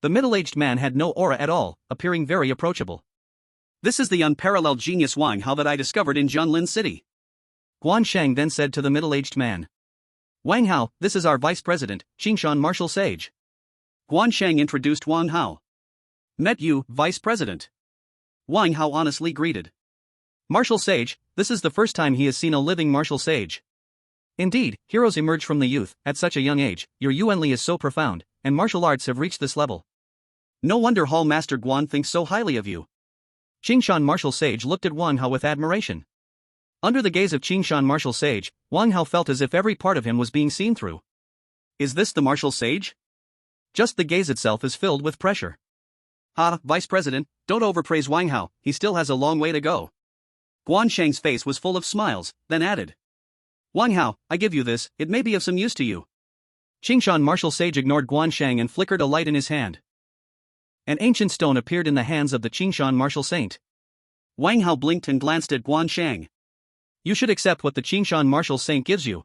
The middle-aged man had no aura at all, appearing very approachable. This is the unparalleled genius Wang Hao that I discovered in Jianlin City. Guansheng then said to the middle-aged man. Wang Hao, this is our vice president, Xingshan Martial Sage. Guansheng introduced Wang Hao. Met you, vice president. Wang Hao honestly greeted. Martial Sage, this is the first time he has seen a living martial sage. Indeed, heroes emerge from the youth. At such a young age, your Yuanli is so profound, and martial arts have reached this level. No wonder Hall Master Guan thinks so highly of you. Xingshan Martial Sage looked at Wang Hao with admiration. Under the gaze of Qingshan Martial Sage, Wang Hao felt as if every part of him was being seen through. Is this the Martial Sage? Just the gaze itself is filled with pressure. Vice President, don't overpraise Wang Hao, he still has a long way to go. Guansheng's face was full of smiles, then added. Wang Hao, I give you this, it may be of some use to you. Qingshan Martial Sage ignored Guansheng and flickered a light in his hand. An ancient stone appeared in the hands of the Qingshan martial saint. Wang Hao blinked and glanced at Guansheng. You should accept what the Qingshan martial saint gives you,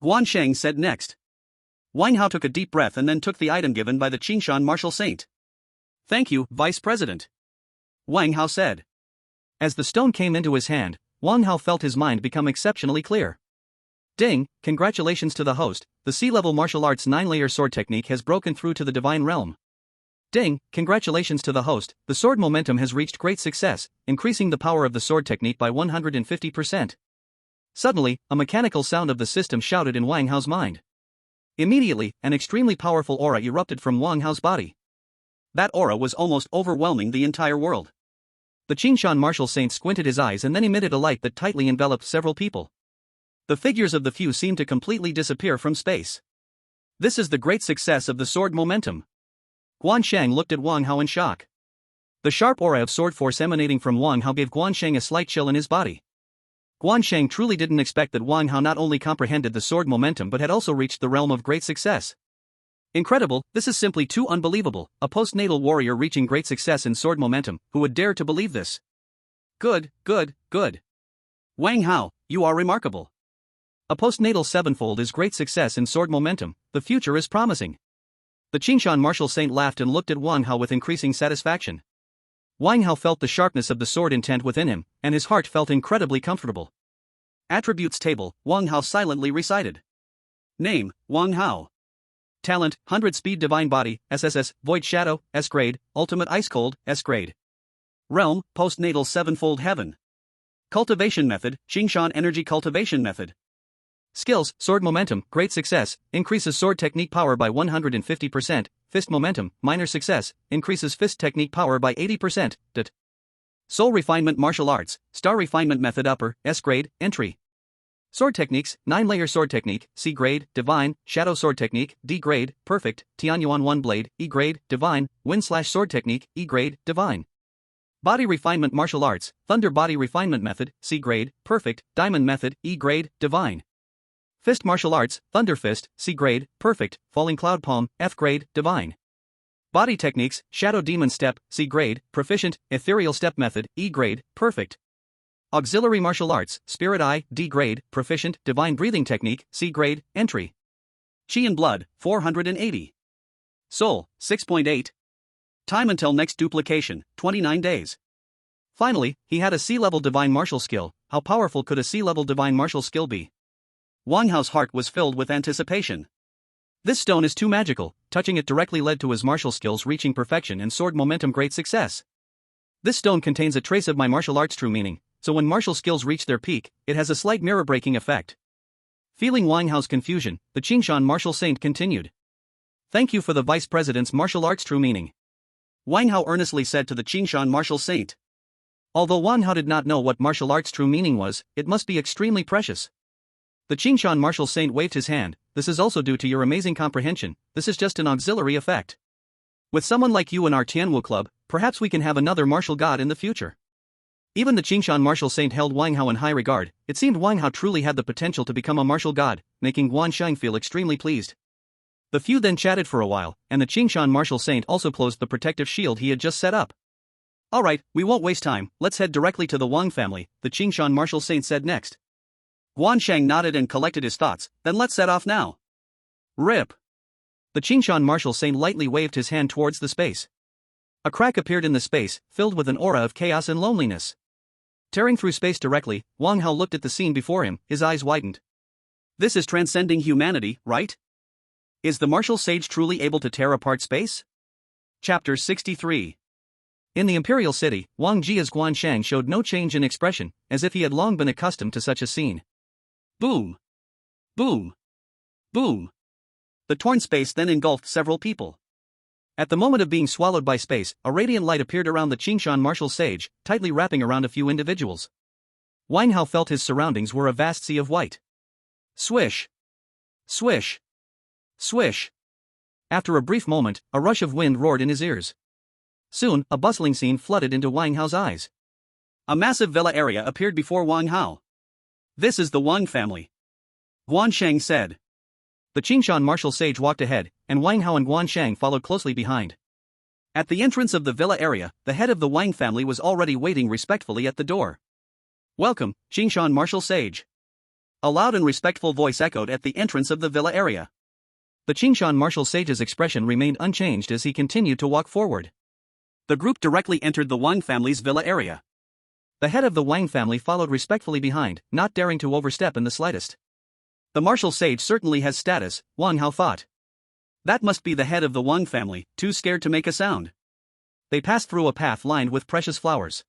Guansheng said next. Wang Hao took a deep breath and then took the item given by the Qingshan martial saint. Thank you, Vice President, Wang Hao said. As the stone came into his hand, Wang Hao felt his mind become exceptionally clear. Ding, congratulations to the host, the sea-level martial arts 9-layer sword technique has broken through to the divine realm. Ding, congratulations to the host, the sword momentum has reached great success, increasing the power of the sword technique by 150%. Suddenly, a mechanical sound of the system shouted in Wang Hao's mind. Immediately, an extremely powerful aura erupted from Wang Hao's body. That aura was almost overwhelming the entire world. The Qingshan martial saint squinted his eyes and then emitted a light that tightly enveloped several people. The figures of the few seemed to completely disappear from space. This is the great success of the sword momentum. Guansheng looked at Wang Hao in shock. The sharp aura of sword force emanating from Wang Hao gave Guansheng a slight chill in his body. Guansheng truly didn't expect that Wang Hao not only comprehended the sword momentum but had also reached the realm of great success. Incredible, this is simply too unbelievable, a postnatal warrior reaching great success in sword momentum, who would dare to believe this? Good. Wang Hao, you are remarkable. A postnatal sevenfold is great success in sword momentum, the future is promising. The Qingshan martial saint laughed and looked at Wang Hao with increasing satisfaction. Wang Hao felt the sharpness of the sword intent within him, and his heart felt incredibly comfortable. Attributes table, Wang Hao silently recited. Name, Wang Hao. Talent, 100 Speed Divine Body, SSS, Void Shadow, S grade, Ultimate Ice Cold, S grade. Realm, Postnatal Sevenfold Heaven. Cultivation Method, Qingshan Energy Cultivation Method. Skills, Sword Momentum, Great Success, increases sword technique power by 150%, Fist Momentum, Minor Success, increases fist technique power by 80%, Soul Refinement Martial Arts, Star Refinement Method Upper, S grade, Entry. Sword Techniques, 9-layer sword technique, C grade, Divine, Shadow sword technique, D grade, Perfect, Tianyuan 1 blade, E grade, Divine, Wind/sword technique, E grade, Divine. Body Refinement Martial Arts, Thunder Body Refinement Method, C grade, Perfect, Diamond Method, E grade, Divine. Fist Martial Arts, Thunder Fist, C grade, Perfect, Falling Cloud Palm, F grade, Divine. Body Techniques, Shadow Demon Step, C grade, Proficient, Ethereal Step Method, E grade, Perfect. Auxiliary Martial Arts, Spirit Eye, D grade, Proficient, Divine Breathing Technique, C grade, Entry. Chi and Blood, 480. Soul, 6.8. Time until next duplication, 29 days. Finally, he had a C-level Divine Martial Skill. How powerful could a C-level Divine Martial Skill be? Wang Hao's heart was filled with anticipation. This stone is too magical, touching it directly led to his martial skills reaching perfection and sword momentum great success. This stone contains a trace of my martial arts true meaning, so when martial skills reach their peak, it has a slight mirror-breaking effect. Feeling Wang Hao's confusion, the Qingshan martial saint continued. Thank you for the Vice President's martial arts true meaning, Wang Hao earnestly said to the Qingshan martial saint. Although Wang Hao did not know what martial arts true meaning was, it must be extremely precious. The Qingshan martial saint waved his hand. This is also due to your amazing comprehension, this is just an auxiliary effect. With someone like you in our Tianwu club, perhaps we can have another martial god in the future. Even the Qingshan martial saint held Wang Hao in high regard. It seemed Wang Hao truly had the potential to become a martial god, making Guansheng feel extremely pleased. The few then chatted for a while, and the Qingshan martial saint also closed the protective shield he had just set up. Alright, we won't waste time, let's head directly to the Wang family, the Qingshan martial saint said next. Guansheng nodded and collected his thoughts, then let's set off now. Rip. The Qingshan martial saint lightly waved his hand towards the space. A crack appeared in the space, filled with an aura of chaos and loneliness. Tearing through space directly, Wang Hao looked at the scene before him, his eyes widened. This is transcending humanity, right? Is the martial sage truly able to tear apart space? Chapter 63. In the imperial city, Wang Jia's Guansheng showed no change in expression, as if he had long been accustomed to such a scene. Boom! Boom! Boom! The torn space then engulfed several people. At the moment of being swallowed by space, a radiant light appeared around the Qingshan martial sage, tightly wrapping around a few individuals. Wang Hao felt his surroundings were a vast sea of white. Swish! Swish! Swish! After a brief moment, a rush of wind roared in his ears. Soon, a bustling scene flooded into Wang Hao's eyes. A massive villa area appeared before Wang Hao. This is the Wang family, Guansheng said. The Qingshan martial sage walked ahead, and Wang Hao and Guansheng followed closely behind. At the entrance of the villa area, the head of the Wang family was already waiting respectfully at the door. "Welcome, Qingshan Martial Sage." A loud and respectful voice echoed at the entrance of the villa area. The Qingshan Martial Sage's expression remained unchanged as he continued to walk forward. The group directly entered the Wang family's villa area. The head of the Wang family followed respectfully behind, not daring to overstep in the slightest. The Martial Sage certainly has status, Wang Hao thought. That must be the head of the Wang family, too scared to make a sound. They passed through a path lined with precious flowers.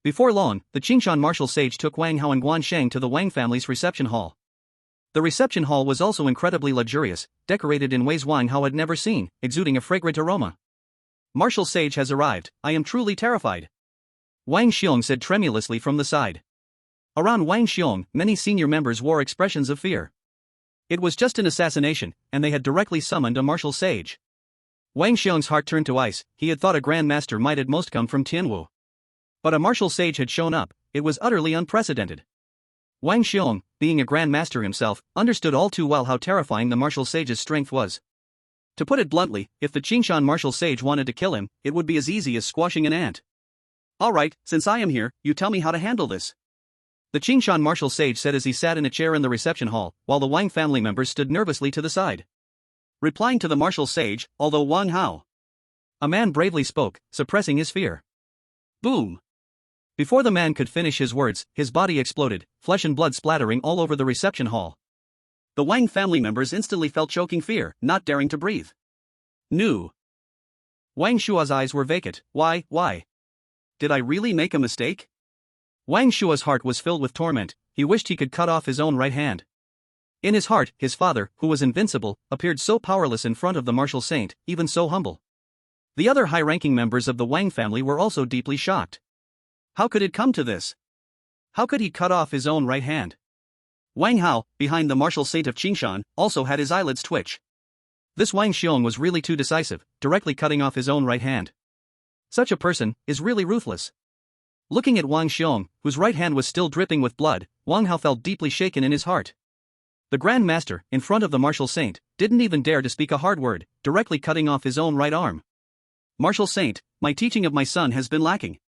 Before long, the Qingshan Martial Sage took Wang Hao and Guan Sheng to the Wang family's reception hall. The reception hall was also incredibly luxurious, decorated in ways Wang Hao had never seen, exuding a fragrant aroma. "Martial Sage has arrived, I am truly terrified," Wang Xiong said tremulously from the side. Around Wang Xiong, many senior members wore expressions of fear. It was just an assassination, and they had directly summoned a Martial Sage. Wang Xiong's heart turned to ice. He had thought a Grand Master might at most come from Tianwu. But a Martial Sage had shown up. It was utterly unprecedented. Wang Xiong, being a Grand Master himself, understood all too well how terrifying the Martial Sage's strength was. To put it bluntly, if the Qingshan Martial Sage wanted to kill him, it would be as easy as squashing an ant. "Alright, since I am here, you tell me how to handle this," the Qingshan Martial Sage said as he sat in a chair in the reception hall, while the Wang family members stood nervously to the side. Replying to the Martial Sage, although Wang Hao, a man bravely spoke, suppressing his fear. Boom! Before the man could finish his words, his body exploded, flesh and blood splattering all over the reception hall. The Wang family members instantly felt choking fear, not daring to breathe. "No." Wang Shua's eyes were vacant. Why? Did I really make a mistake? Wang Shua's heart was filled with torment. He wished he could cut off his own right hand. In his heart, his father, who was invincible, appeared so powerless in front of the martial saint, even so humble. The other high-ranking members of the Wang family were also deeply shocked. How could it come to this? How could he cut off his own right hand? Wang Hao, behind the martial saint of Qingshan, also had his eyelids twitch. This Wang Xiong was really too decisive, directly cutting off his own right hand. Such a person is really ruthless. Looking at Wang Xiong, whose right hand was still dripping with blood, Wang Hao felt deeply shaken in his heart. The Grand Master, in front of the martial saint, didn't even dare to speak a hard word, directly cutting off his own right arm. "Martial saint, my teaching of my son has been lacking.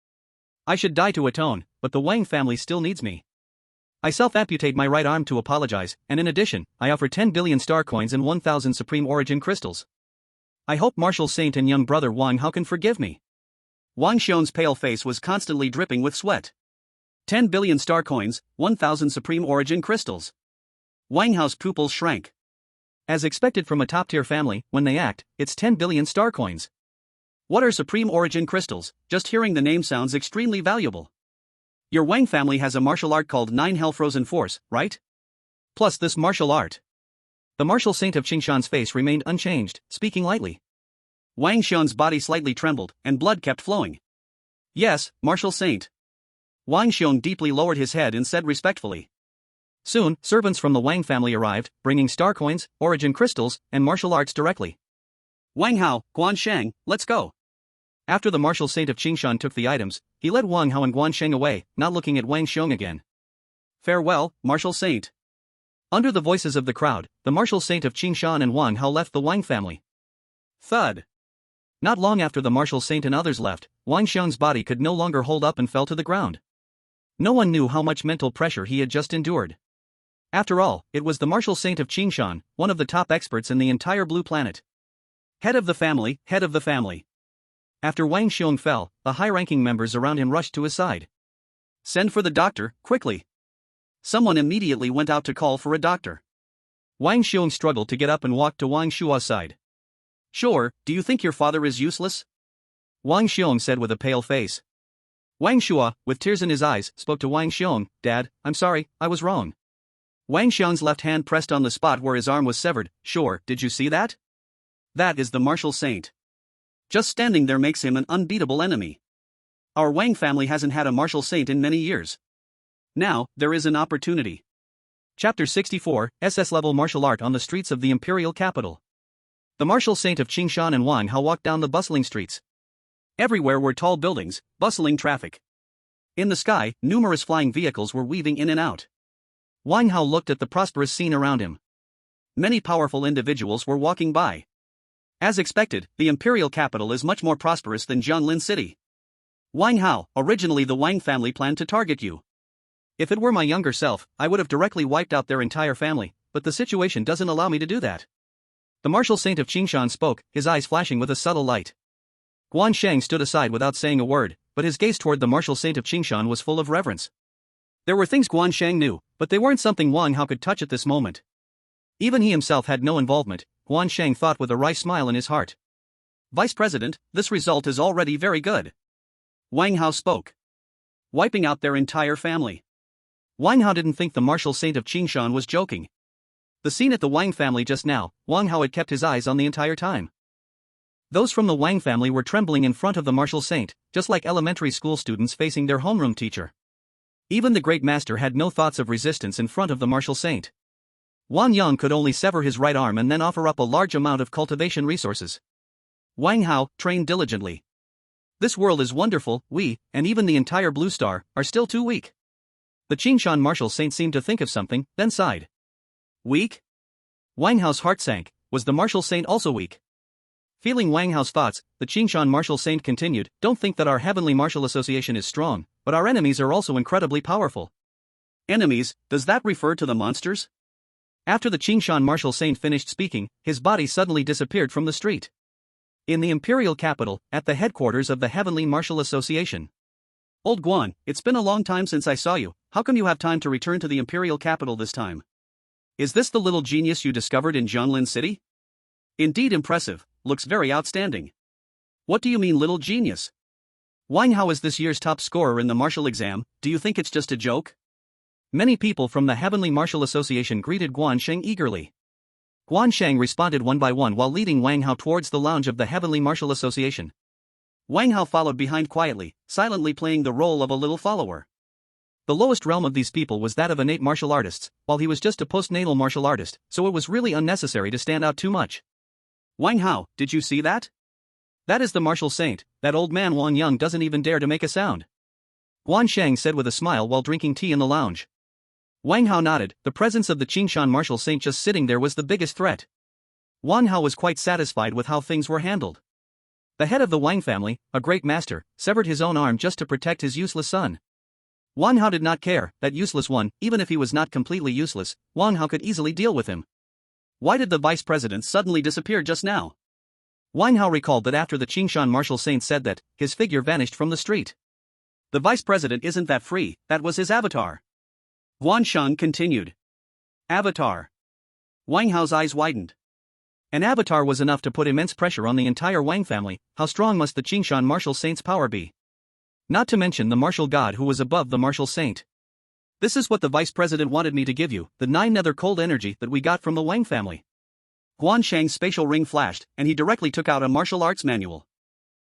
I should die to atone, but the Wang family still needs me. I self-amputate my right arm to apologize, and in addition, I offer 10 billion star coins and 1,000 supreme origin crystals. I hope Martial Saint and young brother Wang Hao can forgive me." Wang Xiong's pale face was constantly dripping with sweat. 10 billion star coins, 1,000 supreme origin crystals. Wang Hao's pupils shrank. As expected from a top-tier family, when they act, it's 10 billion star coins. What are supreme origin crystals? Just hearing the name sounds extremely valuable. Your Wang family has a martial art called Nine Hell Frozen Force, right? Plus this martial art. The martial saint of Qingshan's face remained unchanged, speaking lightly. Wang Xiong's body slightly trembled, and blood kept flowing. "Yes, martial saint." Wang Xiong deeply lowered his head and said respectfully. Soon, servants from the Wang family arrived, bringing star coins, origin crystals, and martial arts directly. "Wang Hao, Guan Sheng, let's go." After the martial saint of Qingshan took the items, he led Wang Hao and Guan Sheng away, not looking at Wang Xiong again. "Farewell, martial saint." Under the voices of the crowd, the martial saint of Qingshan and Wang Hao left the Wang family. Thud. Not long after the martial saint and others left, Wang Xiong's body could no longer hold up and fell to the ground. No one knew how much mental pressure he had just endured. After all, it was the martial saint of Qingshan, one of the top experts in the entire blue planet. Head of the family, head of the family. After Wang Xiong fell, the high-ranking members around him rushed to his side. "Send for the doctor, quickly." Someone immediately went out to call for a doctor. Wang Xiong struggled to get up and walked to Wang Shua's side. "Sure, do you think your father is useless?" Wang Xiong said with a pale face. Wang Shua, with tears in his eyes, spoke to Wang Xiong. "Dad, I'm sorry, I was wrong." Wang Xiong's left hand pressed on the spot where his arm was severed. "Sure, did you see that? That is the martial saint. Just standing there makes him an unbeatable enemy. Our Wang family hasn't had a martial saint in many years. Now, there is an opportunity." Chapter 64, SS-level martial art on the streets of the imperial capital. The martial saint of Qingshan and Wang Hao walked down the bustling streets. Everywhere were tall buildings, bustling traffic. In the sky, numerous flying vehicles were weaving in and out. Wang Hao looked at the prosperous scene around him. Many powerful individuals were walking by. As expected, the imperial capital is much more prosperous than Jianlin City. Wang Hao, originally the Wang family planned to target you. If it were my younger self, I would have directly wiped out their entire family, but the situation doesn't allow me to do that. The martial saint of Qingshan spoke, his eyes flashing with a subtle light. Guan Sheng stood aside without saying a word, but his gaze toward the martial saint of Qingshan was full of reverence. There were things Guan Sheng knew, but they weren't something Wang Hao could touch at this moment. Even he himself had no involvement, Guan Sheng thought with a wry smile in his heart. Vice President, this result is already very good. Wang Hao spoke. Wiping out their entire family. Wang Hao didn't think the martial saint of Qingshan was joking. The scene at the Wang family just now, Wang Hao had kept his eyes on the entire time. Those from the Wang family were trembling in front of the martial saint, just like elementary school students facing their homeroom teacher. Even the great master had no thoughts of resistance in front of the martial saint. Wang Yang could only sever his right arm and then offer up a large amount of cultivation resources. Wang Hao trained diligently. This world is wonderful, we, and even the entire Blue Star, are still too weak. The Qingshan martial saint seemed to think of something, then sighed. Weak? Wang Hao's heart sank. Was the martial saint also weak? Feeling Wang Hao's thoughts, the Qingshan martial saint continued, don't think that our heavenly martial association is strong, but our enemies are also incredibly powerful. Enemies, does that refer to the monsters? After the Qingshan martial saint finished speaking, his body suddenly disappeared from the street. In the imperial capital, at the headquarters of the Heavenly Martial Association. Old Guan, it's been a long time since I saw you, how come you have time to return to the imperial capital this time? Is this the little genius you discovered in Jianlin City? Indeed impressive, looks very outstanding. What do you mean little genius? Wang Hao is this year's top scorer in the martial exam, do you think it's just a joke? Many people from the Heavenly Martial Association greeted Guan Sheng eagerly. Guan Sheng responded one by one while leading Wang Hao towards the lounge of the Heavenly Martial Association. Wang Hao followed behind quietly, silently playing the role of a little follower. The lowest realm of these people was that of innate martial artists, while he was just a postnatal martial artist, so it was really unnecessary to stand out too much. Wang Hao, did you see that? That is the martial saint, that old man Wang Yang doesn't even dare to make a sound. Guan Sheng said with a smile while drinking tea in the lounge. Wang Hao nodded, the presence of the Qingshan martial saint just sitting there was the biggest threat. Wang Hao was quite satisfied with how things were handled. The head of the Wang family, a great master, severed his own arm just to protect his useless son. Wang Hao did not care, that useless one, even if he was not completely useless, Wang Hao could easily deal with him. Why did the vice president suddenly disappear just now? Wang Hao recalled that after the Qingshan martial saint said that, his figure vanished from the street. The vice president isn't that free, that was his avatar. Guan Sheng continued. Avatar. Wang Hao's eyes widened. An avatar was enough to put immense pressure on the entire Wang family, how strong must the Qingshan martial saint's power be? Not to mention the martial god who was above the martial saint. This is what the vice president wanted me to give you, the 9 nether cold energy that we got from the Wang family. Guan Sheng's spatial ring flashed, and he directly took out a martial arts manual.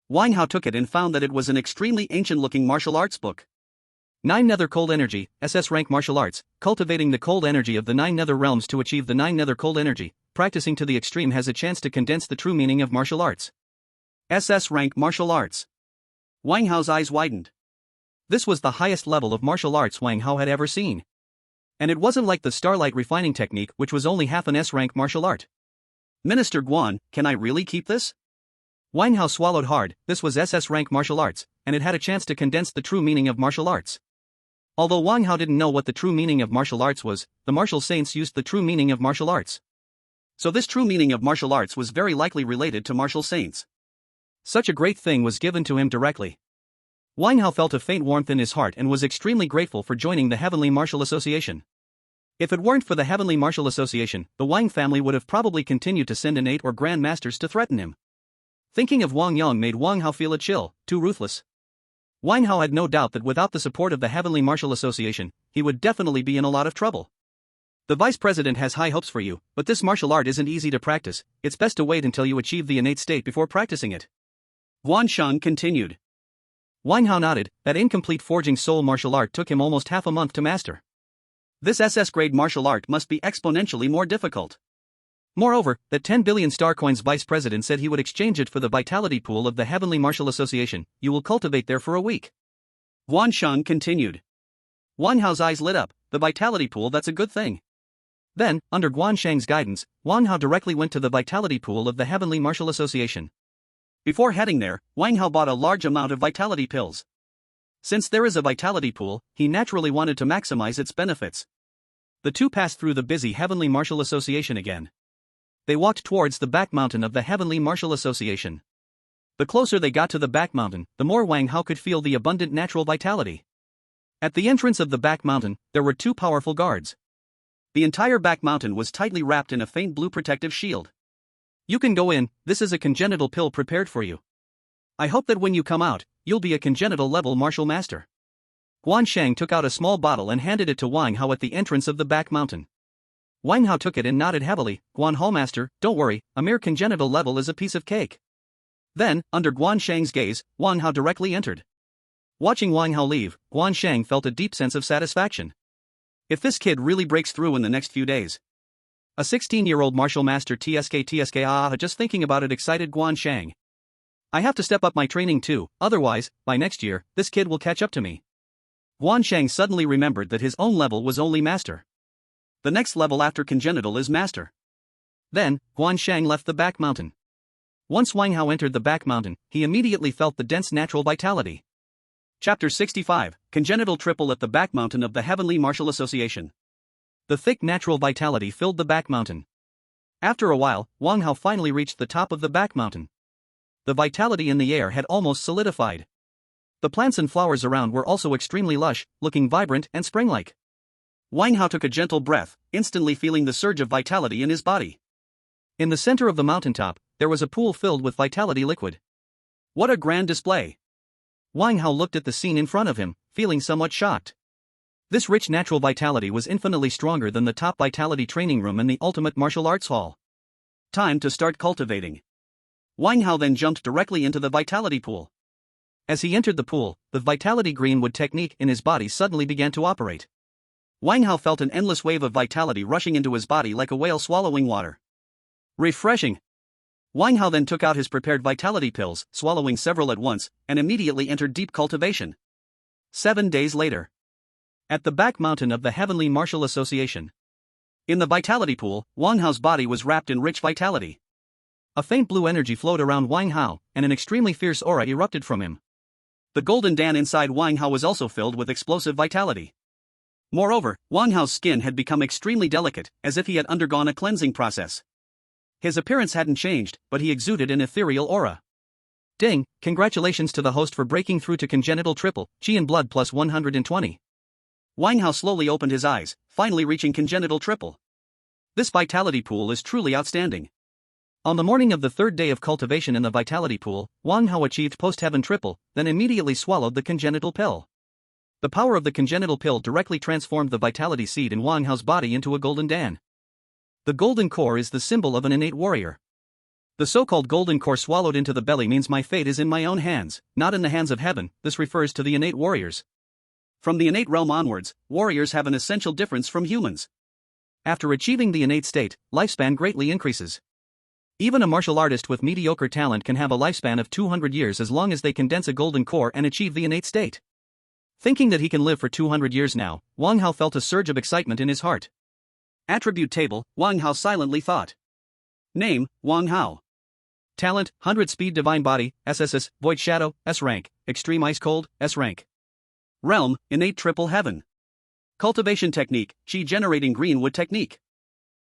Wang Hao took it and found that it was an extremely ancient-looking martial arts book. 9 nether cold energy, SS rank martial arts, cultivating the cold energy of the 9 nether realms to achieve the 9 nether cold energy, practicing to the extreme has a chance to condense the true meaning of martial arts. SS rank martial arts. Wang Hao's eyes widened. This was the highest level of martial arts Wang Hao had ever seen. And it wasn't like the starlight refining technique which was only half an S rank martial art. Minister Guan, can I really keep this? Wang Hao swallowed hard, this was SS rank martial arts, and it had a chance to condense the true meaning of martial arts. Although Wang Hao didn't know what the true meaning of martial arts was, the martial saints used the true meaning of martial arts. So this true meaning of martial arts was very likely related to martial saints. Such a great thing was given to him directly. Wang Hao felt a faint warmth in his heart and was extremely grateful for joining the Heavenly Martial Association. If it weren't for the Heavenly Martial Association, the Wang family would have probably continued to send innate or grand masters to threaten him. Thinking of Wang Yang made Wang Hao feel a chill, too ruthless. Wang Hao had no doubt that without the support of the Heavenly Martial Association, he would definitely be in a lot of trouble. The vice president has high hopes for you, but this martial art isn't easy to practice, it's best to wait until you achieve the innate state before practicing it. Guan Sheng continued. Wang Hao nodded, that incomplete forging soul martial art took him almost half a month to master. This SS grade martial art must be exponentially more difficult. Moreover, that 10 billion star coins vice president said he would exchange it for the vitality pool of the Heavenly Martial Association, you will cultivate there for a week. Guan Sheng continued. Wang Hao's eyes lit up, the vitality pool, that's a good thing. Then, under Guan Shang's guidance, Wang Hao directly went to the vitality pool of the Heavenly Martial Association. Before heading there, Wang Hao bought a large amount of vitality pills. Since there is a vitality pool, he naturally wanted to maximize its benefits. The two passed through the busy Heavenly Martial Association again. They walked towards the back mountain of the Heavenly Martial Association. The closer they got to the back mountain, the more Wang Hao could feel the abundant natural vitality. At the entrance of the back mountain, there were two powerful guards. The entire back mountain was tightly wrapped in a faint blue protective shield. You can go in, this is a congenital pill prepared for you. I hope that when you come out, you'll be a congenital level martial master. Guan Shang took out a small bottle and handed it to Wang Hao at the entrance of the back mountain. Wang Hao took it and nodded heavily. Guan Hao master, don't worry, a mere congenital level is a piece of cake. Then, under Guan Shang's gaze, Wang Hao directly entered. Watching Wang Hao leave, Guan Shang felt a deep sense of satisfaction. If this kid really breaks through in the next few days. A 16-year-old martial master just thinking about it excited Guan Shang. I have to step up my training too, otherwise, by next year, this kid will catch up to me. Guan Shang suddenly remembered that his own level was only master. The next level after congenital is master. Then, Guan Shang left the back mountain. Once Wang Hao entered the back mountain, he immediately felt the dense natural vitality. Chapter 65, Congenital Triple at the Back Mountain of the Heavenly Martial Association. The thick natural vitality filled the back mountain. After a while, Wang Hao finally reached the top of the back mountain. The vitality in the air had almost solidified. The plants and flowers around were also extremely lush, looking vibrant and spring-like. Wang Hao took a gentle breath, instantly feeling the surge of vitality in his body. In the center of the mountaintop, there was a pool filled with vitality liquid. What a grand display! Wang Hao looked at the scene in front of him, feeling somewhat shocked. This rich natural vitality was infinitely stronger than the top vitality training room in the Ultimate Martial Arts Hall. Time to start cultivating. Wang Hao then jumped directly into the vitality pool. As he entered the pool, the vitality greenwood technique in his body suddenly began to operate. Wang Hao felt an endless wave of vitality rushing into his body like a whale swallowing water. Refreshing! Wang Hao then took out his prepared vitality pills, swallowing several at once, and immediately entered deep cultivation. 7 days later. At the back mountain of the Heavenly Martial Association. In the vitality pool, Wang Hao's body was wrapped in rich vitality. A faint blue energy flowed around Wang Hao, and an extremely fierce aura erupted from him. The golden Dan inside Wang Hao was also filled with explosive vitality. Moreover, Wang Hao's skin had become extremely delicate, as if he had undergone a cleansing process. His appearance hadn't changed, but he exuded an ethereal aura. Ding, congratulations to the host for breaking through to congenital triple, chi and blood plus 120. Wang Hao slowly opened his eyes, finally reaching congenital triple. This vitality pool is truly outstanding. On the morning of the third day of cultivation in the vitality pool, Wang Hao achieved post-heaven triple, then immediately swallowed the congenital pill. The power of the congenital pill directly transformed the vitality seed in Wang Hao's body into a golden Dan. The golden core is the symbol of an innate warrior. The so-called golden core swallowed into the belly means my fate is in my own hands, not in the hands of heaven. This refers to the innate warriors. From the innate realm onwards, warriors have an essential difference from humans. After achieving the innate state, lifespan greatly increases. Even a martial artist with mediocre talent can have a lifespan of 200 years as long as they condense a golden core and achieve the innate state. Thinking that he can live for 200 years now, Wang Hao felt a surge of excitement in his heart. Attribute table, Wang Hao silently thought. Name, Wang Hao. Talent, 100 speed divine body, SSS, void shadow, S rank, extreme ice cold, S rank. Realm, innate triple heaven. Cultivation technique, chi generating greenwood technique.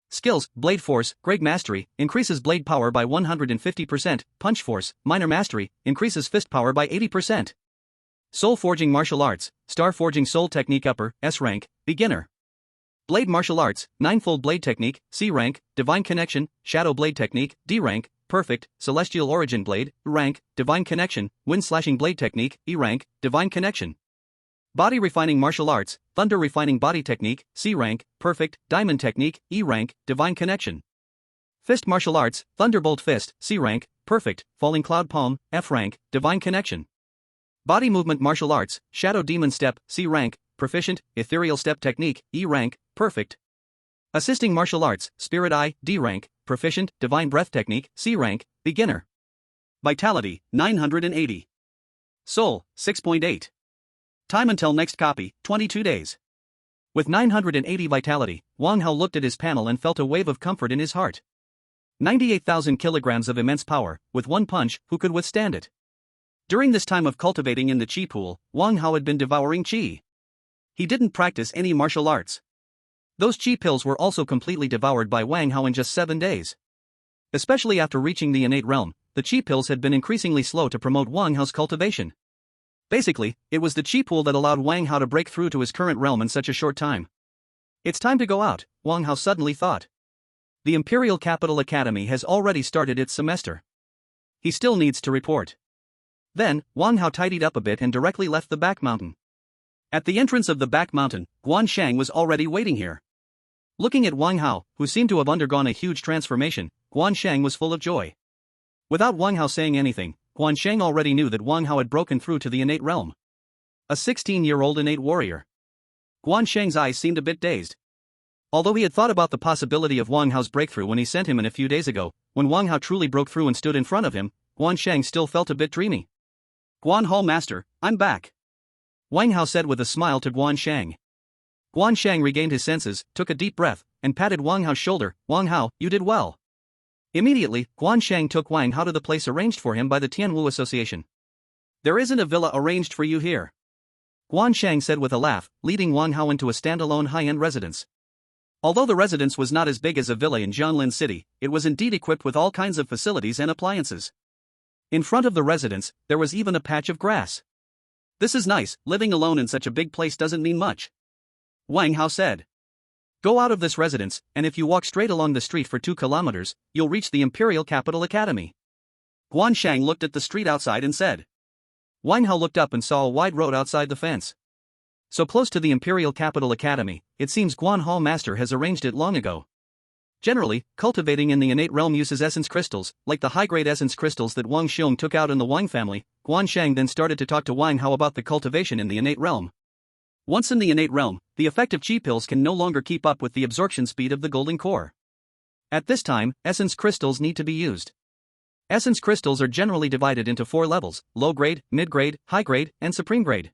Skills, blade force, great mastery, increases blade power by 150%, punch force, minor mastery, increases fist power by 80%. Soul forging martial arts, star forging soul technique upper, S rank, beginner. Blade martial arts, ninefold blade technique, C rank, divine connection, shadow blade technique, D rank, perfect, celestial origin blade, rank, divine connection, wind slashing blade technique, E rank, divine connection. Body refining martial arts, thunder refining body technique, C rank, perfect, diamond technique, E rank, divine connection. Fist martial arts, thunderbolt fist, C rank, perfect, falling cloud palm, F rank, divine connection. Body movement martial arts, shadow demon step, C rank, proficient, ethereal step technique, E rank, perfect. Assisting martial arts, spirit eye, D rank, proficient, divine breath technique, C rank, beginner. Vitality, 980. Soul, 6.8. Time until next copy, 22 days. With 980 vitality, Wang Hao looked at his panel and felt a wave of comfort in his heart. 98,000 kilograms of immense power, with one punch, who could withstand it? During this time of cultivating in the Qi pool, Wang Hao had been devouring Qi. He didn't practice any martial arts. Those Qi pills were also completely devoured by Wang Hao in just 7 days. Especially after reaching the innate realm, the Qi pills had been increasingly slow to promote Wang Hao's cultivation. Basically, it was the Qi pool that allowed Wang Hao to break through to his current realm in such a short time. It's time to go out, Wang Hao suddenly thought. The Imperial Capital Academy has already started its semester. He still needs to report. Then, Wang Hao tidied up a bit and directly left the back mountain. At the entrance of the back mountain, Guan Shang was already waiting here. Looking at Wang Hao, who seemed to have undergone a huge transformation, Guan Shang was full of joy. Without Wang Hao saying anything, Guan Shang already knew that Wang Hao had broken through to the innate realm. A 16-year-old innate warrior. Guan Shang's eyes seemed a bit dazed. Although he had thought about the possibility of Wang Hao's breakthrough when he sent him in a few days ago, when Wang Hao truly broke through and stood in front of him, Guan Shang still felt a bit dreamy. Guan Hao Master, I'm back. Wang Hao said with a smile to Guan Shang. Guan Shang regained his senses, took a deep breath, and patted Wang Hao's shoulder. Wang Hao, you did well. Immediately, Guan Shang took Wang Hao to the place arranged for him by the Tianwu Association. There isn't a villa arranged for you here. Guan Shang said with a laugh, leading Wang Hao into a standalone high-end residence. Although the residence was not as big as a villa in Jianlin City, it was indeed equipped with all kinds of facilities and appliances. In front of the residence, there was even a patch of grass. This is nice, living alone in such a big place doesn't mean much. Wang Hao said. Go out of this residence, and if you walk straight along the street for 2 kilometers, you'll reach the Imperial Capital Academy. Guan Shang looked at the street outside and said. Wang Hao looked up and saw a wide road outside the fence. So close to the Imperial Capital Academy, it seems Guan Hao Master has arranged it long ago. Generally, cultivating in the innate realm uses essence crystals, like the high-grade essence crystals that Wang Xiong took out in the Wang family. Guan Shang then started to talk to Wang Hao about the cultivation in the innate realm. Once in the innate realm, the effect of Qi pills can no longer keep up with the absorption speed of the golden core. At this time, essence crystals need to be used. Essence crystals are generally divided into 4 levels: low-grade, mid-grade, high-grade, and supreme-grade.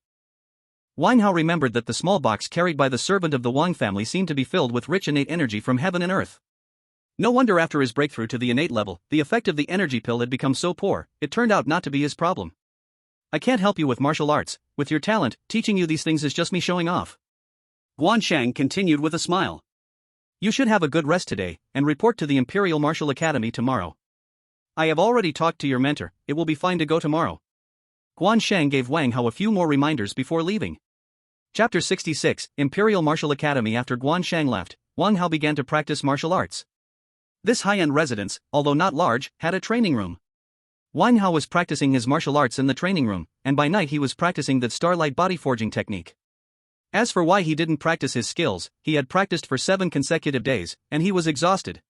Wang Hao remembered that the small box carried by the servant of the Wang family seemed to be filled with rich innate energy from heaven and earth. No wonder after his breakthrough to the innate level, the effect of the energy pill had become so poor. It turned out not to be his problem. I can't help you with martial arts. With your talent, teaching you these things is just me showing off. Guan Shang continued with a smile. You should have a good rest today, and report to the Imperial Martial Academy tomorrow. I have already talked to your mentor, it will be fine to go tomorrow. Guan Shang gave Wang Hao a few more reminders before leaving. Chapter 66, Imperial Martial Academy. After Guan Shang left, Wang Hao began to practice martial arts. This high-end residence, although not large, had a training room. Wang Hao was practicing his martial arts in the training room, and by night he was practicing the starlight body forging technique. As for why he didn't practice his skills, he had practiced for 7 consecutive days, and he was exhausted.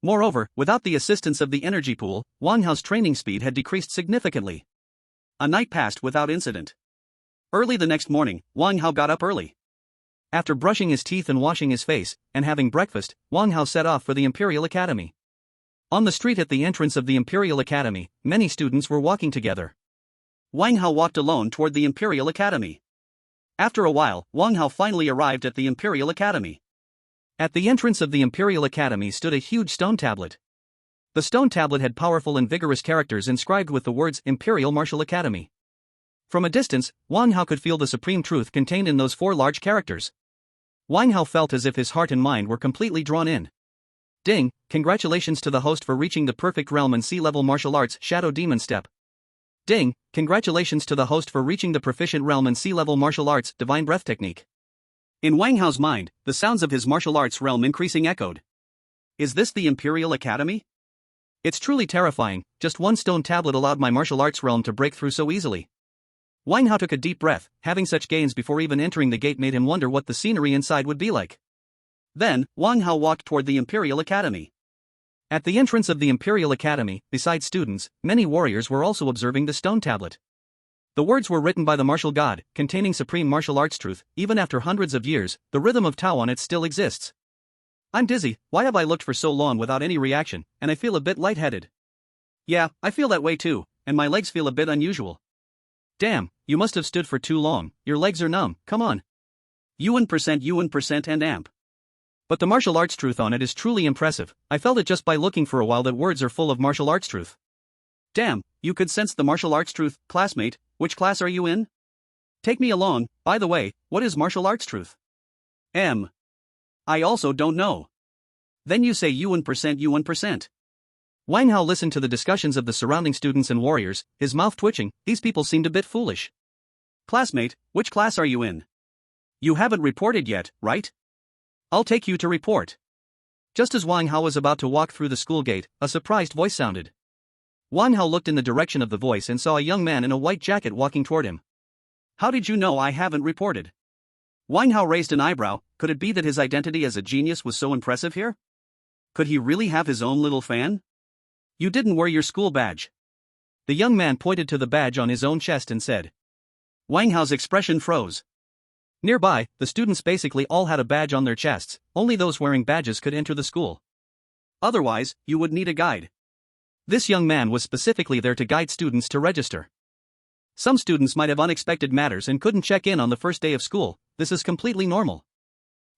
Moreover, without the assistance of the energy pool, Wang Hao's training speed had decreased significantly. A night passed without incident. Early the next morning, Wang Hao got up early. After brushing his teeth and washing his face, and having breakfast, Wang Hao set off for the Imperial Academy. On the street at the entrance of the Imperial Academy, many students were walking together. Wang Hao walked alone toward the Imperial Academy. After a while, Wang Hao finally arrived at the Imperial Academy. At the entrance of the Imperial Academy stood a huge stone tablet. The stone tablet had powerful and vigorous characters inscribed with the words Imperial Martial Academy. From a distance, Wang Hao could feel the supreme truth contained in those 4 large characters. Wang Hao felt as if his heart and mind were completely drawn in. Ding, congratulations to the host for reaching the perfect realm and sea-level martial arts Shadow Demon Step. Ding, congratulations to the host for reaching the proficient realm and sea-level martial arts Divine Breath Technique. In Wang Hao's mind, the sounds of his martial arts realm increasing echoed. Is this the Imperial Academy? It's truly terrifying, just 1 stone tablet allowed my martial arts realm to break through so easily. Wang Hao took a deep breath. Having such gains before even entering the gate made him wonder what the scenery inside would be like. Then, Wang Hao walked toward the Imperial Academy. At the entrance of the Imperial Academy, besides students, many warriors were also observing the stone tablet. The words were written by the martial god, containing supreme martial arts truth. Even after hundreds of years, the rhythm of Tao on it still exists. I'm dizzy. Why have I looked for so long without any reaction, and I feel a bit lightheaded? Yeah, I feel that way too, and my legs feel a bit unusual. Damn, you must have stood for too long, your legs are numb, come on. UN% and amp. But the martial arts truth on it is truly impressive. I felt it just by looking for a while that words are full of martial arts truth. Damn, you could sense the martial arts truth, classmate. Which class are you in? Take me along. By the way, what is martial arts truth? I also don't know. Then you say UN%. Wang Hao listened to the discussions of the surrounding students and warriors, his mouth twitching. These people seemed a bit foolish. Classmate, which class are you in? You haven't reported yet, right? I'll take you to report. Just as Wang Hao was about to walk through the school gate, a surprised voice sounded. Wang Hao looked in the direction of the voice and saw a young man in a white jacket walking toward him. How did you know I haven't reported? Wang Hao raised an eyebrow. Could it be that his identity as a genius was so impressive here? Could he really have his own little fan? You didn't wear your school badge. The young man pointed to the badge on his own chest and said. Wang Hao's expression froze. Nearby, the students basically all had a badge on their chests. Only those wearing badges could enter the school. Otherwise, you would need a guide. This young man was specifically there to guide students to register. Some students might have unexpected matters and couldn't check in on the first day of school. This is completely normal.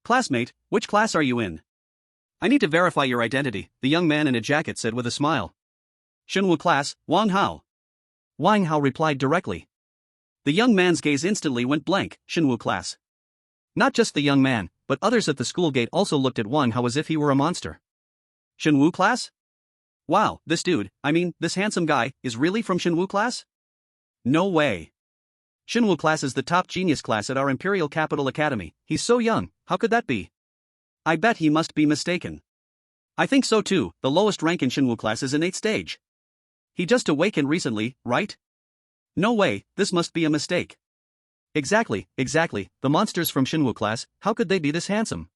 Classmate, which class are you in? I need to verify your identity, the young man in a jacket said with a smile. Shenwu class, Wang Hao. Wang Hao replied directly. The young man's gaze instantly went blank. Shenwu class. Not just the young man, but others at the school gate also looked at Wang Hao as if he were a monster. Shenwu class? Wow, this dude, this handsome guy, is really from Shenwu class? No way. Shenwu class is the top genius class at our Imperial Capital Academy. He's so young, how could that be? I bet he must be mistaken. I think so too. The lowest rank in Shenwu class is an 8th stage. He just awakened recently, right? No way, this must be a mistake. Exactly, the monsters from Shenwu class, how could they be this handsome?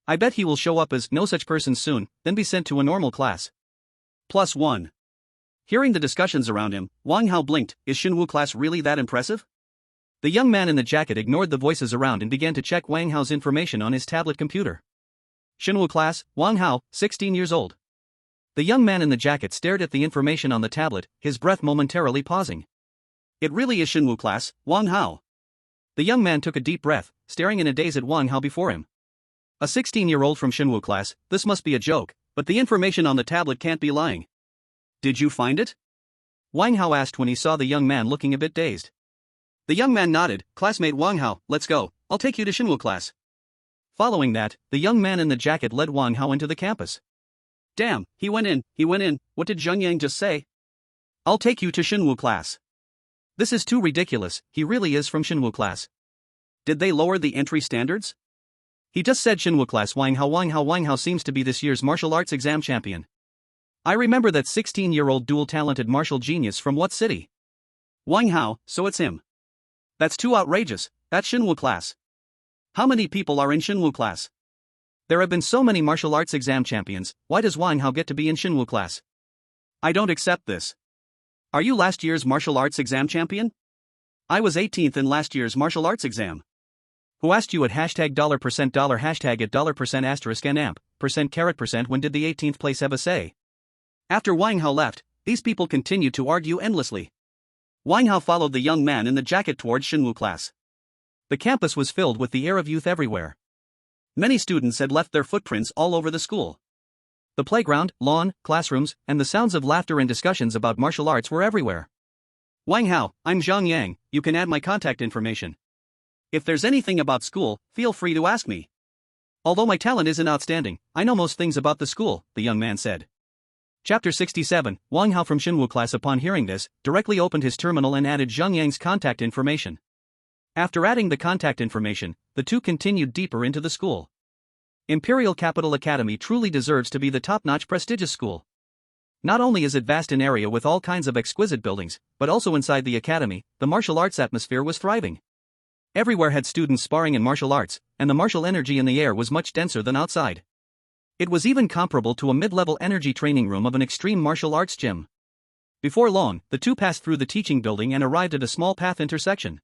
I bet he will show up as no such person soon, then be sent to a normal class. +1. Hearing the discussions around him, Wang Hao blinked. Is Shenwu class really that impressive? The young man in the jacket ignored the voices around and began to check Wang Hao's information on his tablet computer. Shenwu class, Wang Hao, 16 years old. The young man in the jacket stared at the information on the tablet, his breath momentarily pausing. It really is Shenwu class, Wang Hao. The young man took a deep breath, staring in a daze at Wang Hao before him. A 16-year-old from Shenwu class, this must be a joke, but the information on the tablet can't be lying. Did you find it? Wang Hao asked when he saw the young man looking a bit dazed. The young man nodded. Classmate Wang Hao, let's go, I'll take you to Shenwu class. Following that, the young man in the jacket led Wang Hao into the campus. Damn, he went in, what did Zheng Yang just say? I'll take you to Shenwu class. This is too ridiculous, he really is from Shenwu class. Did they lower the entry standards? He just said Shenwu class. Wang Hao seems to be this year's martial arts exam champion. I remember that 16-year-old dual-talented martial genius from what city? Wang Hao, so it's him. That's too outrageous, that's Shenwu class. How many people are in Shenwu class? There have been so many martial arts exam champions, why does Wang Hao get to be in Shenwu class? I don't accept this. Are you last year's martial arts exam champion? I was 18th in last year's martial arts exam. Who asked you at $%, hashtag at $% and amp, %, when did the 18th place have a say? After Wang Hao left, these people continued to argue endlessly. Wang Hao followed the young man in the jacket towards Shenwu class. The campus was filled with the air of youth everywhere. Many students had left their footprints all over the school. The playground, lawn, classrooms, and the sounds of laughter and discussions about martial arts were everywhere. Wang Hao, I'm Zhang Yang, you can add my contact information. If there's anything about school, feel free to ask me. Although my talent isn't outstanding, I know most things about the school, the young man said. Chapter 67, Wang Hao from Shenwu class upon hearing this, directly opened his terminal and added Zhang Yang's contact information. After adding the contact information, the two continued deeper into the school. Imperial Capital Academy truly deserves to be the top-notch prestigious school. Not only is it vast in area with all kinds of exquisite buildings, but also inside the academy, the martial arts atmosphere was thriving. Everywhere had students sparring in martial arts, and the martial energy in the air was much denser than outside. It was even comparable to a mid-level energy training room of an extreme martial arts gym. Before long, the two passed through the teaching building and arrived at a small path intersection.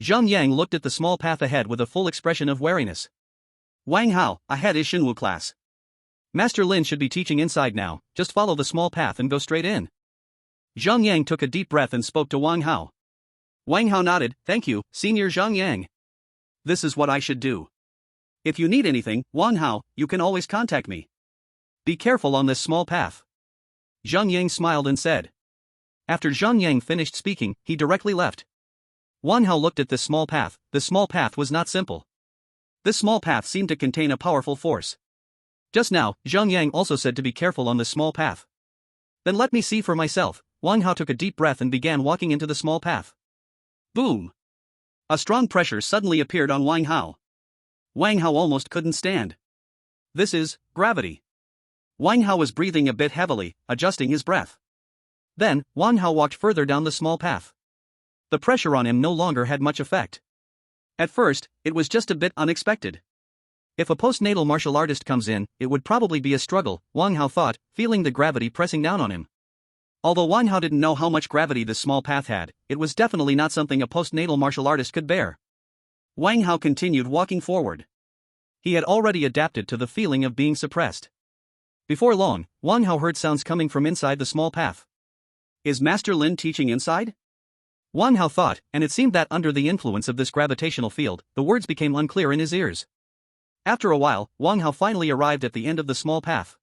Zhang Yang looked at the small path ahead with a full expression of wariness. Wang Hao, ahead is Shenwu class. Master Lin should be teaching inside now, just follow the small path and go straight in. Zhang Yang took a deep breath and spoke to Wang Hao. Wang Hao nodded, thank you, Senior Zhang Yang. This is what I should do. If you need anything, Wang Hao, you can always contact me. Be careful on this small path. Zhang Yang smiled and said. After Zhang Yang finished speaking, he directly left. Wang Hao looked at this small path. The small path was not simple. This small path seemed to contain a powerful force. Just now, Zhang Yang also said to be careful on this small path. Then let me see for myself. Wang Hao took a deep breath and began walking into the small path. Boom! A strong pressure suddenly appeared on Wang Hao. Wang Hao almost couldn't stand. This is gravity. Wang Hao was breathing a bit heavily, adjusting his breath. Then, Wang Hao walked further down the small path. The pressure on him no longer had much effect. At first, it was just a bit unexpected. If a postnatal martial artist comes in, it would probably be a struggle, Wang Hao thought, feeling the gravity pressing down on him. Although Wang Hao didn't know how much gravity this small path had, it was definitely not something a postnatal martial artist could bear. Wang Hao continued walking forward. He had already adapted to the feeling of being suppressed. Before long, Wang Hao heard sounds coming from inside the small path. Is Master Lin teaching inside? Wang Hao thought, and it seemed that under the influence of this gravitational field, the words became unclear in his ears. After a while, Wang Hao finally arrived at the end of the small path.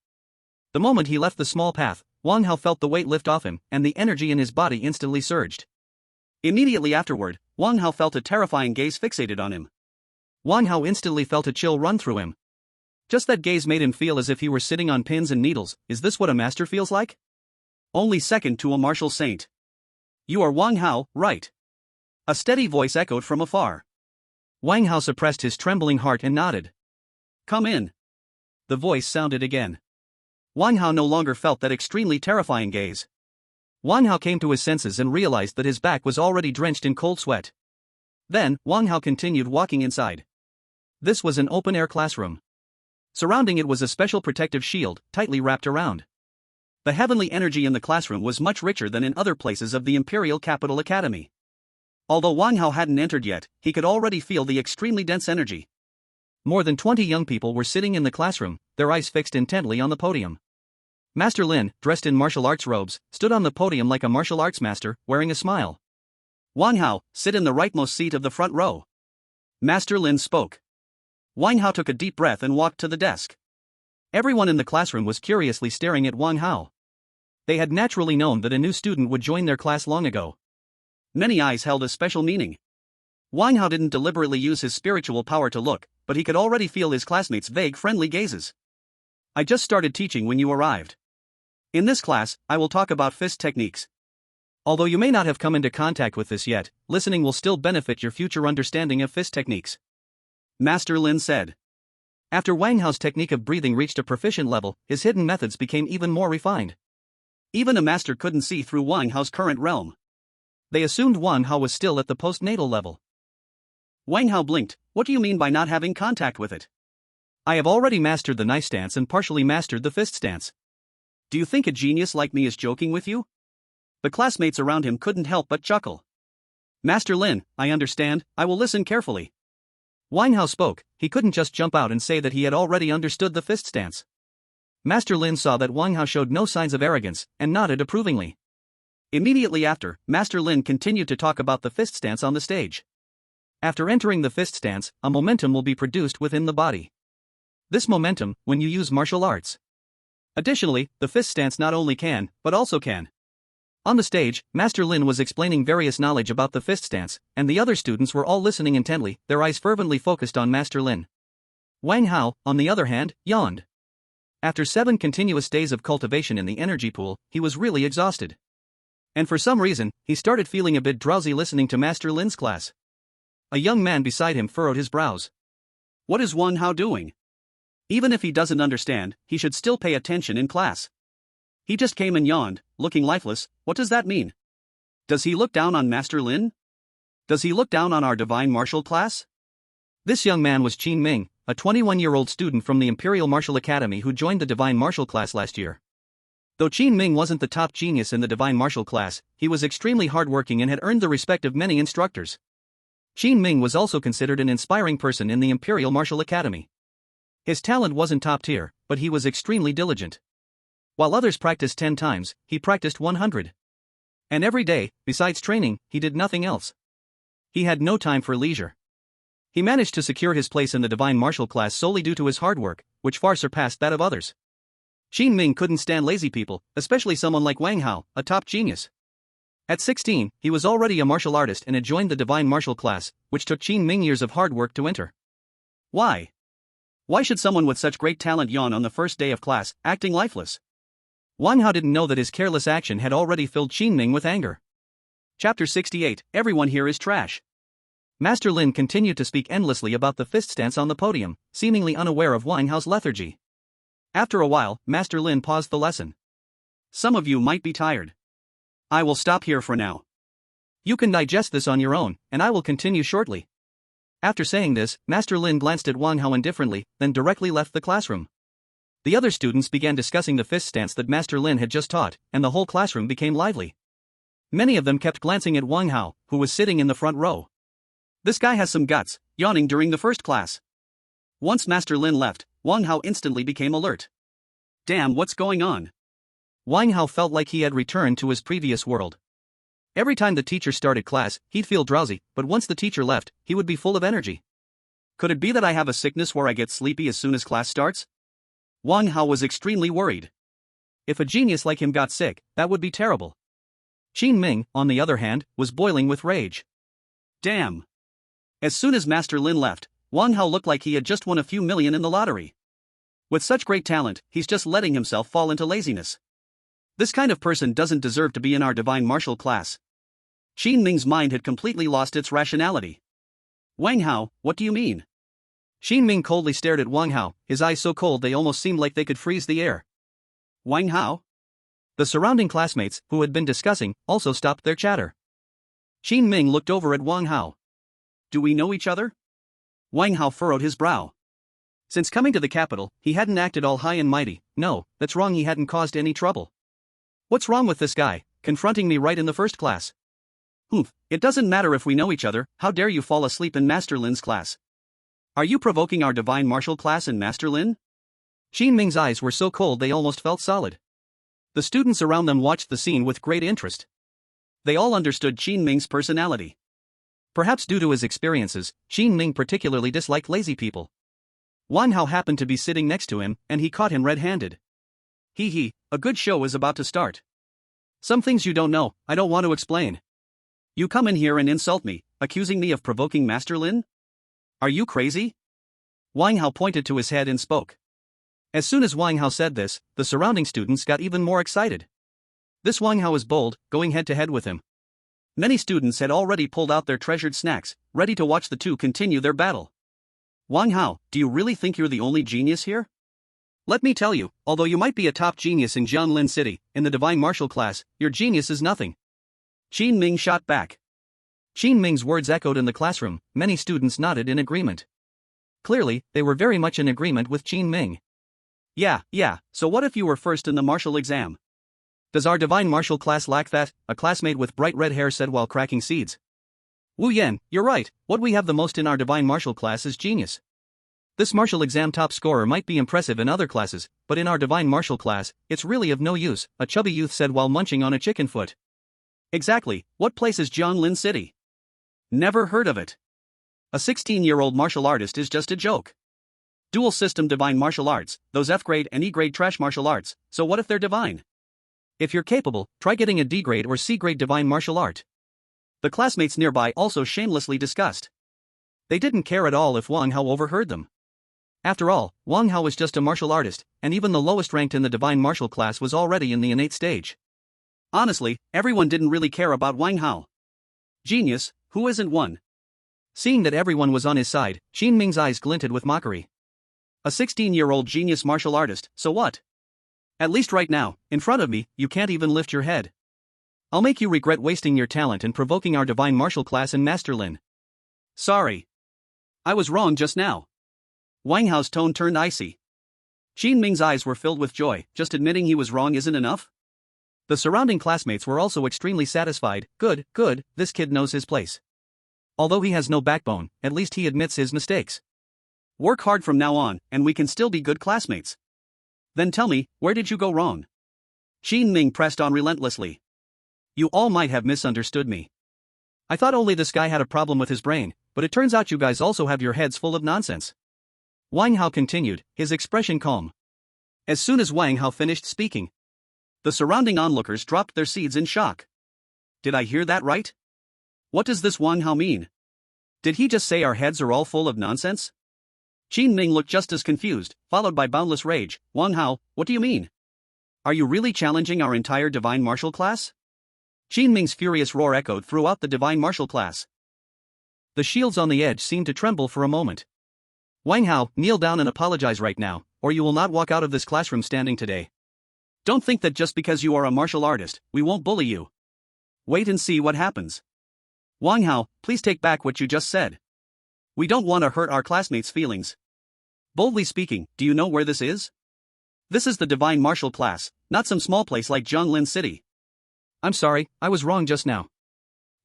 The moment he left the small path, Wang Hao felt the weight lift off him, and the energy in his body instantly surged. Immediately afterward, Wang Hao felt a terrifying gaze fixated on him. Wang Hao instantly felt a chill run through him. Just that gaze made him feel as if he were sitting on pins and needles. Is this what a master feels like? Only second to a martial saint. You are Wang Hao, right? A steady voice echoed from afar. Wang Hao suppressed his trembling heart and nodded. Come in. The voice sounded again. Wang Hao no longer felt that extremely terrifying gaze. Wang Hao came to his senses and realized that his back was already drenched in cold sweat. Then, Wang Hao continued walking inside. This was an open-air classroom. Surrounding it was a special protective shield, tightly wrapped around. The heavenly energy in the classroom was much richer than in other places of the Imperial Capital Academy. Although Wang Hao hadn't entered yet, he could already feel the extremely dense energy. More than 20 young people were sitting in the classroom, their eyes fixed intently on the podium. Master Lin, dressed in martial arts robes, stood on the podium like a martial arts master, wearing a smile. Wang Hao, sit in the rightmost seat of the front row. Master Lin spoke. Wang Hao took a deep breath and walked to the desk. Everyone in the classroom was curiously staring at Wang Hao. They had naturally known that a new student would join their class long ago. Many eyes held a special meaning. Wang Hao didn't deliberately use his spiritual power to look, but he could already feel his classmates' vague friendly gazes. I just started teaching when you arrived. In this class, I will talk about fist techniques. Although you may not have come into contact with this yet, listening will still benefit your future understanding of fist techniques. Master Lin said. After Wang Hao's technique of breathing reached a proficient level, his hidden methods became even more refined. Even a master couldn't see through Wang Hao's current realm. They assumed Wang Hao was still at the postnatal level. Wang Hao blinked. What do you mean by not having contact with it? I have already mastered the knife stance and partially mastered the fist stance. Do you think a genius like me is joking with you? The classmates around him couldn't help but chuckle. Master Lin, I understand, I will listen carefully. Wang Hao spoke. He couldn't just jump out and say that he had already understood the fist stance. Master Lin saw that Wang Hao showed no signs of arrogance, and nodded approvingly. Immediately after, Master Lin continued to talk about the fist stance on the stage. After entering the fist stance, a momentum will be produced within the body. This momentum, when you use martial arts. Additionally, the fist stance not only can, but also can. On the stage, Master Lin was explaining various knowledge about the fist stance, and the other students were all listening intently, their eyes fervently focused on Master Lin. Wang Hao, on the other hand, yawned. After 7 continuous days of cultivation in the energy pool, he was really exhausted. And for some reason, he started feeling a bit drowsy listening to Master Lin's class. A young man beside him furrowed his brows. What is Wang Hao doing? Even if he doesn't understand, he should still pay attention in class. He just came and yawned, looking lifeless. What does that mean? Does he look down on Master Lin? Does he look down on our divine martial class? This young man was Qin Ming, a 21-year-old student from the Imperial Martial Academy who joined the divine martial class last year. Though Qin Ming wasn't the top genius in the divine martial class, he was extremely hardworking and had earned the respect of many instructors. Qin Ming was also considered an inspiring person in the Imperial Martial Academy. His talent wasn't top tier, but he was extremely diligent. While others practiced 10 times, he practiced 100. And every day, besides training, he did nothing else. He had no time for leisure. He managed to secure his place in the divine martial class solely due to his hard work, which far surpassed that of others. Qin Ming couldn't stand lazy people, especially someone like Wang Hao, a top genius. At 16, he was already a martial artist and had joined the divine martial class, which took Qin Ming years of hard work to enter. Why? Why should someone with such great talent yawn on the first day of class, acting lifeless? Wang Hao didn't know that his careless action had already filled Qin Ming with anger. Chapter 68, Everyone Here is Trash. Master Lin continued to speak endlessly about the fist stance on the podium, seemingly unaware of Wang Hao's lethargy. After a while, Master Lin paused the lesson. Some of you might be tired. I will stop here for now. You can digest this on your own, and I will continue shortly. After saying this, Master Lin glanced at Wang Hao indifferently, then directly left the classroom. The other students began discussing the fist stance that Master Lin had just taught, and the whole classroom became lively. Many of them kept glancing at Wang Hao, who was sitting in the front row. This guy has some guts, yawning during the first class. Once Master Lin left, Wang Hao instantly became alert. Damn, what's going on? Wang Hao felt like he had returned to his previous world. Every time the teacher started class, he'd feel drowsy, but once the teacher left, he would be full of energy. Could it be that I have a sickness where I get sleepy as soon as class starts? Wang Hao was extremely worried. If a genius like him got sick, that would be terrible. Qin Ming, on the other hand, was boiling with rage. Damn! As soon as Master Lin left, Wang Hao looked like he had just won a few million in the lottery. With such great talent, he's just letting himself fall into laziness. This kind of person doesn't deserve to be in our divine martial class. Qin Ming's mind had completely lost its rationality. Wang Hao, what do you mean? Qin Ming coldly stared at Wang Hao, his eyes so cold they almost seemed like they could freeze the air. Wang Hao? The surrounding classmates, who had been discussing, also stopped their chatter. Qin Ming looked over at Wang Hao. Do we know each other? Wang Hao furrowed his brow. Since coming to the capital, he hadn't acted all high and mighty. No, that's wrong, he hadn't caused any trouble. What's wrong with this guy, confronting me right in the first class? Humph, it doesn't matter if we know each other, how dare you fall asleep in Master Lin's class? Are you provoking our divine martial class in Master Lin? Qin Ming's eyes were so cold they almost felt solid. The students around them watched the scene with great interest. They all understood Qin Ming's personality. Perhaps due to his experiences, Qin Ming particularly disliked lazy people. Wang Hao happened to be sitting next to him, and he caught him red-handed. Hee, a good show is about to start. Some things you don't know, I don't want to explain. You come in here and insult me, accusing me of provoking Master Lin? Are you crazy? Wang Hao pointed to his head and spoke. As soon as Wang Hao said this, the surrounding students got even more excited. This Wang Hao is bold, going head-to-head with him. Many students had already pulled out their treasured snacks, ready to watch the two continue their battle. Wang Hao, do you really think you're the only genius here? Let me tell you, although you might be a top genius in Jianlin City, in the divine martial class, your genius is nothing. Qin Ming shot back. Qin Ming's words echoed in the classroom, many students nodded in agreement. Clearly, they were very much in agreement with Qin Ming. Yeah, so what if you were first in the martial exam? Does our divine martial class lack that? A classmate with bright red hair said while cracking seeds. Wu Yan, you're right, what we have the most in our divine martial class is genius. This martial exam top scorer might be impressive in other classes, but in our divine martial class, it's really of no use, a chubby youth said while munching on a chicken foot. Exactly, what place is Jianlin City? Never heard of it. A 16-year-old martial artist is just a joke. Dual system divine martial arts, those F-grade and E-grade trash martial arts, so what if they're divine? If you're capable, try getting a D-grade or C-grade divine martial art. The classmates nearby also shamelessly discussed. They didn't care at all if Wang Hao overheard them. After all, Wang Hao was just a martial artist, and even the lowest ranked in the divine martial class was already in the innate stage. Honestly, everyone didn't really care about Wang Hao. Genius, who isn't one? Seeing that everyone was on his side, Qin Ming's eyes glinted with mockery. A 16-year-old genius martial artist, so what? At least right now, in front of me, you can't even lift your head. I'll make you regret wasting your talent and provoking our divine martial class in Master Lin. Sorry. I was wrong just now. Wang Hao's tone turned icy. Qin Ming's eyes were filled with joy, just admitting he was wrong isn't enough? The surrounding classmates were also extremely satisfied. Good, this kid knows his place. Although he has no backbone, at least he admits his mistakes. Work hard from now on, and we can still be good classmates. Then tell me, where did you go wrong? Qin Ming pressed on relentlessly. You all might have misunderstood me. I thought only this guy had a problem with his brain, but it turns out you guys also have your heads full of nonsense. Wang Hao continued, his expression calm. As soon as Wang Hao finished speaking, the surrounding onlookers dropped their seeds in shock. Did I hear that right? What does this Wang Hao mean? Did he just say our heads are all full of nonsense? Qin Ming looked just as confused, followed by boundless rage. Wang Hao, what do you mean? Are you really challenging our entire divine martial class? Qin Ming's furious roar echoed throughout the divine martial class. The shields on the edge seemed to tremble for a moment. Wang Hao, kneel down and apologize right now, or you will not walk out of this classroom standing today. Don't think that just because you are a martial artist, we won't bully you. Wait and see what happens. Wang Hao, please take back what you just said. We don't want to hurt our classmates' feelings. Boldly speaking, do you know where this is? This is the divine martial class, not some small place like Zhonglin City. I'm sorry, I was wrong just now.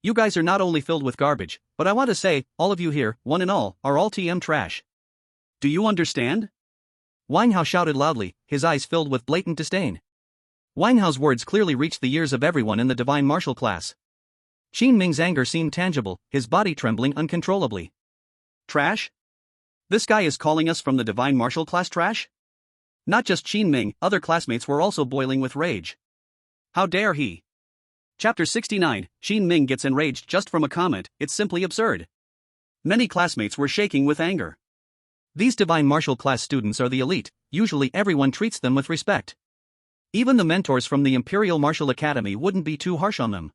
You guys are not only filled with garbage, but I want to say, all of you here, one and all, are all TM trash. Do you understand? Wang Hao shouted loudly, his eyes filled with blatant disdain. Wang Hao's words clearly reached the ears of everyone in the divine martial class. Qin Ming's anger seemed tangible, his body trembling uncontrollably. Trash? This guy is calling us from the divine martial class trash? Not just Qin Ming, other classmates were also boiling with rage. How dare he? Chapter 69, Qin Ming gets enraged just from a comment, it's simply absurd. Many classmates were shaking with anger. These divine martial class students are the elite, usually everyone treats them with respect. Even the mentors from the Imperial Martial Academy wouldn't be too harsh on them.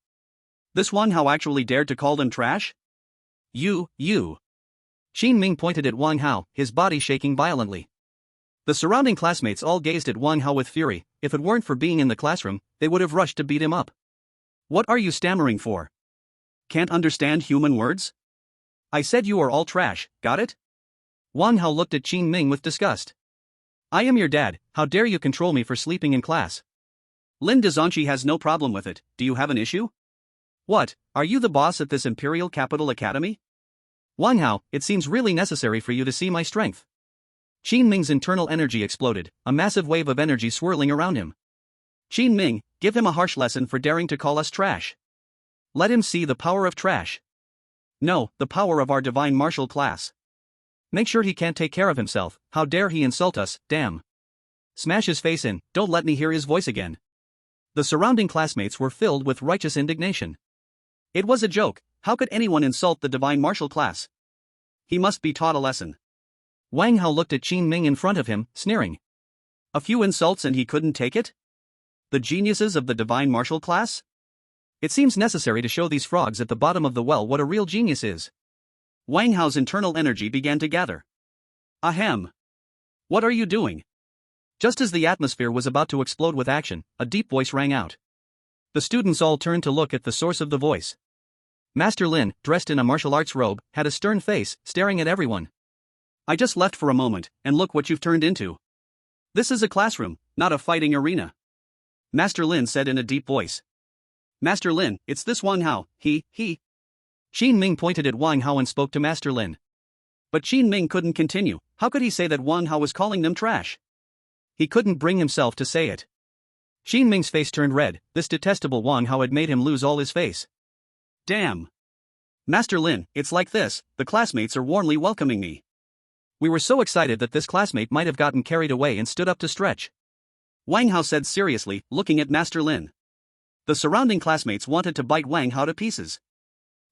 This Wang Hao actually dared to call them trash? You. Qin Ming pointed at Wang Hao, his body shaking violently. The surrounding classmates all gazed at Wang Hao with fury. If it weren't for being in the classroom, they would have rushed to beat him up. What are you stammering for? Can't understand human words? I said you are all trash, got it? Wang Hao looked at Qin Ming with disgust. I am your dad, how dare you control me for sleeping in class? Lin Dazanchi has no problem with it, do you have an issue? What, are you the boss at this Imperial Capital Academy? Wang Hao, it seems really necessary for you to see my strength. Qin Ming's internal energy exploded, a massive wave of energy swirling around him. Qin Ming, give him a harsh lesson for daring to call us trash. Let him see the power of trash. No, the power of our divine martial class. Make sure he can't take care of himself, how dare he insult us, damn. Smash his face in, don't let me hear his voice again. The surrounding classmates were filled with righteous indignation. It was a joke, how could anyone insult the divine martial class? He must be taught a lesson. Wang Hao looked at Qin Ming in front of him, sneering. A few insults and he couldn't take it? The geniuses of the divine martial class? It seems necessary to show these frogs at the bottom of the well what a real genius is. Wang Hao's internal energy began to gather. Ahem. What are you doing? Just as the atmosphere was about to explode with action, a deep voice rang out. The students all turned to look at the source of the voice. Master Lin, dressed in a martial arts robe, had a stern face, staring at everyone. I just left for a moment, and look what you've turned into. This is a classroom, not a fighting arena. Master Lin said in a deep voice. Master Lin, it's this Wang Hao, he. Qin Ming pointed at Wang Hao and spoke to Master Lin. But Qin Ming couldn't continue, how could he say that Wang Hao was calling them trash? He couldn't bring himself to say it. Qin Ming's face turned red, this detestable Wang Hao had made him lose all his face. Damn. Master Lin, it's like this, the classmates are warmly welcoming me. We were so excited that this classmate might have gotten carried away and stood up to stretch. Wang Hao said seriously, looking at Master Lin. The surrounding classmates wanted to bite Wang Hao to pieces.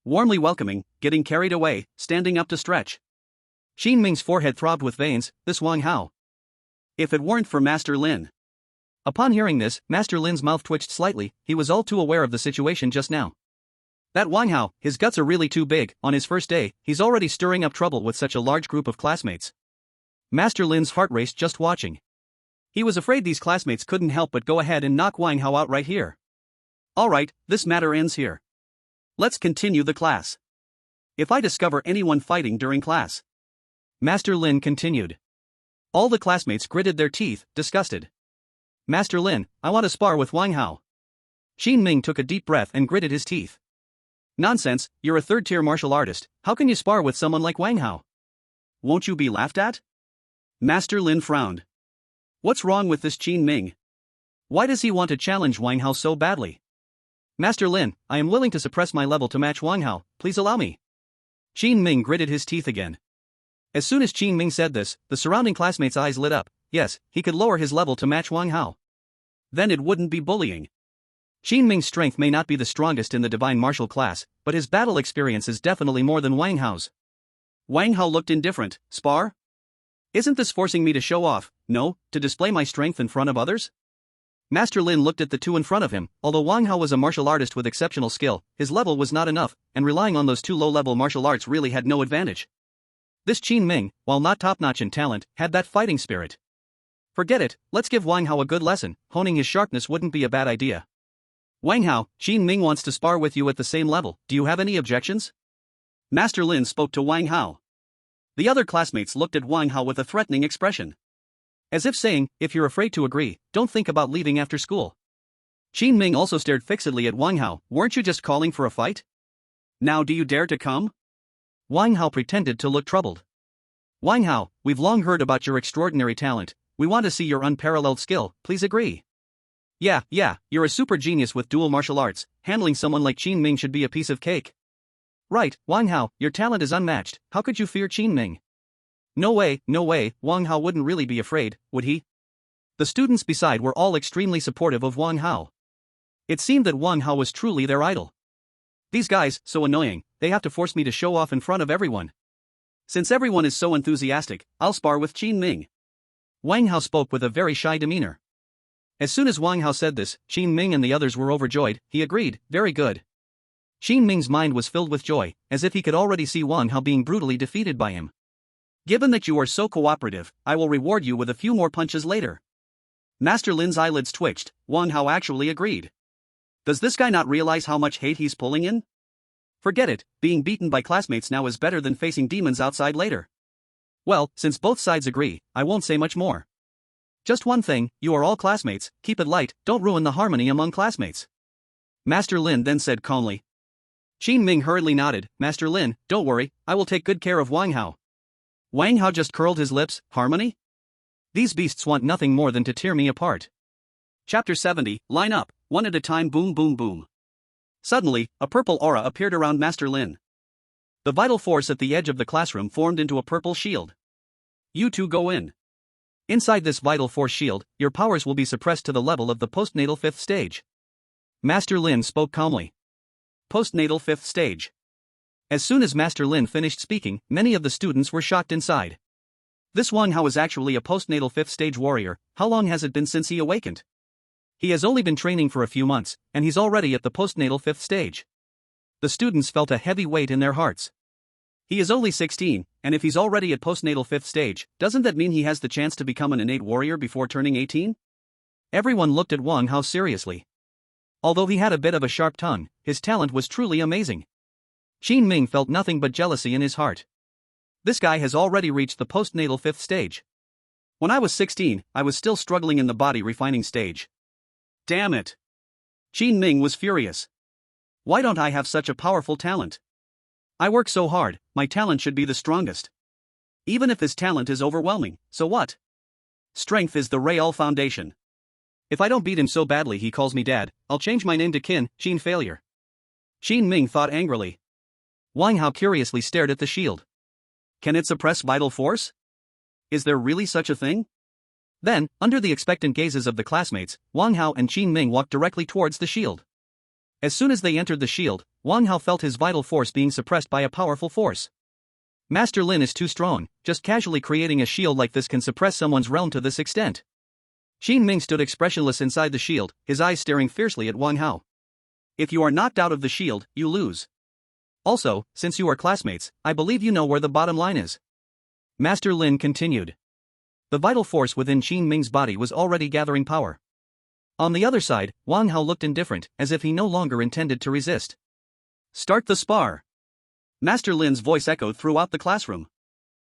Warmly welcoming, getting carried away, standing up to stretch. Qin Ming's forehead throbbed with veins, this Wang Hao. If it weren't for Master Lin. Upon hearing this, Master Lin's mouth twitched slightly, he was all too aware of the situation just now. That Wang Hao, his guts are really too big, on his first day, he's already stirring up trouble with such a large group of classmates. Master Lin's heart raced just watching. He was afraid these classmates couldn't help but go ahead and knock Wang Hao out right here. Alright, this matter ends here. Let's continue the class. If I discover anyone fighting during class. Master Lin continued. All the classmates gritted their teeth, disgusted. Master Lin, I want to spar with Wang Hao. Qin Ming took a deep breath and gritted his teeth. Nonsense, you're a third-tier martial artist, how can you spar with someone like Wang Hao? Won't you be laughed at? Master Lin frowned. What's wrong with this Qin Ming? Why does he want to challenge Wang Hao so badly? Master Lin, I am willing to suppress my level to match Wang Hao, please allow me. Qin Ming gritted his teeth again. As soon as Qin Ming said this, the surrounding classmates' eyes lit up. Yes, he could lower his level to match Wang Hao. Then it wouldn't be bullying. Qin Ming's strength may not be the strongest in the divine martial class, but his battle experience is definitely more than Wang Hao's. Wang Hao looked indifferent. Spar? Isn't this forcing me to show off? No, to display my strength in front of others? Master Lin looked at the two in front of him. Although Wang Hao was a martial artist with exceptional skill, his level was not enough, and relying on those two low-level martial arts really had no advantage. This Qin Ming, while not top-notch in talent, had that fighting spirit. Forget it, let's give Wang Hao a good lesson. Honing his sharpness wouldn't be a bad idea. Wang Hao, Qin Ming wants to spar with you at the same level. Do you have any objections? Master Lin spoke to Wang Hao. The other classmates looked at Wang Hao with a threatening expression. As if saying, if you're afraid to agree, don't think about leaving after school. Qin Ming also stared fixedly at Wang Hao. Weren't you just calling for a fight? Now do you dare to come? Wang Hao pretended to look troubled. Wang Hao, we've long heard about your extraordinary talent. We want to see your unparalleled skill, please agree. Yeah, you're a super genius with dual martial arts. Handling someone like Qin Ming should be a piece of cake. Right, Wang Hao, your talent is unmatched. How could you fear Qin Ming? No way, Wang Hao wouldn't really be afraid, would he? The students beside were all extremely supportive of Wang Hao. It seemed that Wang Hao was truly their idol. These guys, so annoying, they have to force me to show off in front of everyone. Since everyone is so enthusiastic, I'll spar with Qin Ming. Wang Hao spoke with a very shy demeanor. As soon as Wang Hao said this, Qin Ming and the others were overjoyed. He agreed, very good. Qin Ming's mind was filled with joy, as if he could already see Wang Hao being brutally defeated by him. Given that you are so cooperative, I will reward you with a few more punches later. Master Lin's eyelids twitched. Wang Hao actually agreed. Does this guy not realize how much hate he's pulling in? Forget it, being beaten by classmates now is better than facing demons outside later. Well, since both sides agree, I won't say much more. Just one thing, you are all classmates, keep it light, don't ruin the harmony among classmates. Master Lin then said calmly. Qin Ming hurriedly nodded. Master Lin, don't worry, I will take good care of Wang Hao. Wang Hao just curled his lips. Harmony? These beasts want nothing more than to tear me apart. Chapter 70, line up, one at a time. Boom boom boom. Suddenly, a purple aura appeared around Master Lin. The vital force at the edge of the classroom formed into a purple shield. You two go in. Inside this vital force shield, your powers will be suppressed to the level of the postnatal 5th stage. Master Lin spoke calmly. Postnatal 5th stage. As soon as Master Lin finished speaking, many of the students were shocked inside. This Wang Hao is actually a postnatal 5th stage warrior. How long has it been since he awakened? He has only been training for a few months, and he's already at the postnatal 5th stage. The students felt a heavy weight in their hearts. He is only 16, and if he's already at postnatal 5th stage, doesn't that mean he has the chance to become an innate warrior before turning 18? Everyone looked at Wang Hao seriously. Although he had a bit of a sharp tongue, his talent was truly amazing. Qin Ming felt nothing but jealousy in his heart. This guy has already reached the postnatal 5th stage. When I was 16, I was still struggling in the body refining stage. Damn it! Qin Ming was furious. Why don't I have such a powerful talent? I work so hard, my talent should be the strongest. Even if his talent is overwhelming, so what? Strength is the real foundation. If I don't beat him so badly he calls me dad, I'll change my name to Qin Failure. Qin Ming thought angrily. Wang Hao curiously stared at the shield. Can it suppress vital force? Is there really such a thing? Then, under the expectant gazes of the classmates, Wang Hao and Qin Ming walked directly towards the shield. As soon as they entered the shield, Wang Hao felt his vital force being suppressed by a powerful force. Master Lin is too strong, just casually creating a shield like this can suppress someone's realm to this extent. Qin Ming stood expressionless inside the shield, his eyes staring fiercely at Wang Hao. If you are knocked out of the shield, you lose. Also, since you are classmates, I believe you know where the bottom line is. Master Lin continued. The vital force within Qin Ming's body was already gathering power. On the other side, Wang Hao looked indifferent, as if he no longer intended to resist. Start the spar. Master Lin's voice echoed throughout the classroom.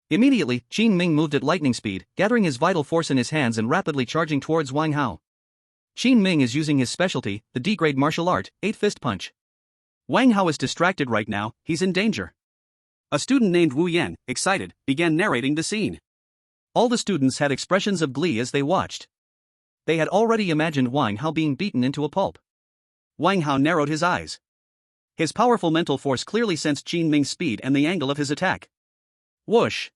Immediately, Qin Ming moved at lightning speed, gathering his vital force in his hands and rapidly charging towards Wang Hao. Qin Ming is using his specialty, the D-grade martial art, 8-fist punch. Wang Hao is distracted right now, he's in danger. A student named Wu Yan, excited, began narrating the scene. All the students had expressions of glee as they watched. They had already imagined Wang Hao being beaten into a pulp. Wang Hao narrowed his eyes. His powerful mental force clearly sensed Qin Ming's speed and the angle of his attack. Whoosh!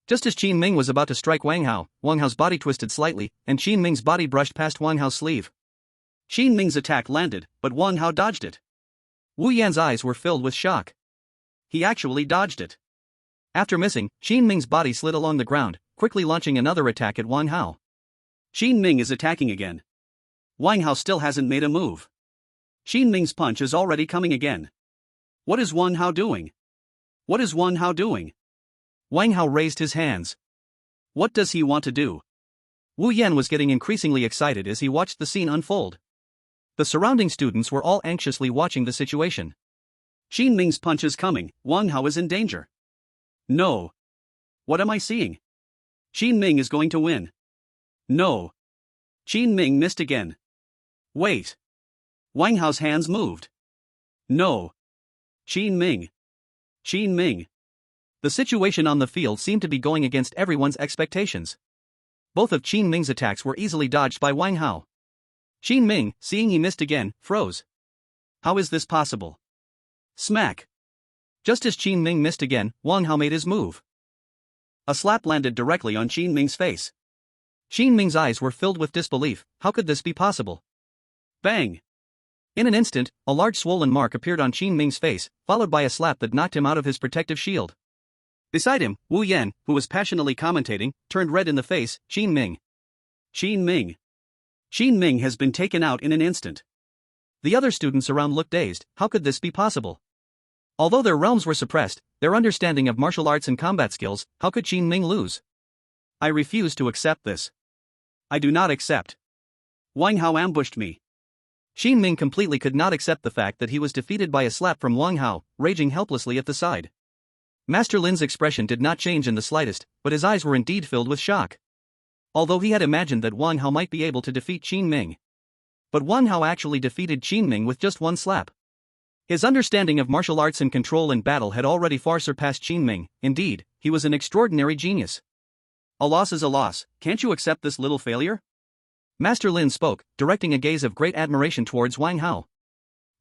Just as Qin Ming was about to strike Wang Hao's body twisted slightly, and Qin Ming's body brushed past Wang Hao's sleeve. Qin Ming's attack landed, but Wang Hao dodged it. Wu Yan's eyes were filled with shock. He actually dodged it. After missing, Qin Ming's body slid along the ground, quickly launching another attack at Wang Hao. Qin Ming is attacking again. Wang Hao still hasn't made a move. Qin Ming's punch is already coming again. What is Wang Hao doing? What is Wang Hao doing? Wang Hao raised his hands. What does he want to do? Wu Yan was getting increasingly excited as he watched the scene unfold. The surrounding students were all anxiously watching the situation. Qin Ming's punch is coming, Wang Hao is in danger. No. What am I seeing? Qin Ming is going to win. No. Qin Ming missed again. Wait. Wang Hao's hands moved. No. Qin Ming. Qin Ming. The situation on the field seemed to be going against everyone's expectations. Both of Qin Ming's attacks were easily dodged by Wang Hao. Qin Ming, seeing he missed again, froze. How is this possible? Smack. Just as Qin Ming missed again, Wang Hao made his move. A slap landed directly on Qin Ming's face. Qin Ming's eyes were filled with disbelief. How could this be possible? Bang! In an instant, a large swollen mark appeared on Qin Ming's face, followed by a slap that knocked him out of his protective shield. Beside him, Wu Yan, who was passionately commentating, turned red in the face. Qin Ming. Qin Ming. Qin Ming has been taken out in an instant. The other students around looked dazed. How could this be possible? Although their realms were suppressed, their understanding of martial arts and combat skills, how could Qin Ming lose? I refuse to accept this. I do not accept. Wang Hao ambushed me. Qin Ming completely could not accept the fact that he was defeated by a slap from Wang Hao, raging helplessly at the side. Master Lin's expression did not change in the slightest, but his eyes were indeed filled with shock. Although he had imagined that Wang Hao might be able to defeat Qin Ming. But Wang Hao actually defeated Qin Ming with just one slap. His understanding of martial arts and control in battle had already far surpassed Qin Ming. Indeed, he was an extraordinary genius. A loss is a loss, can't you accept this little failure? Master Lin spoke, directing a gaze of great admiration towards Wang Hao.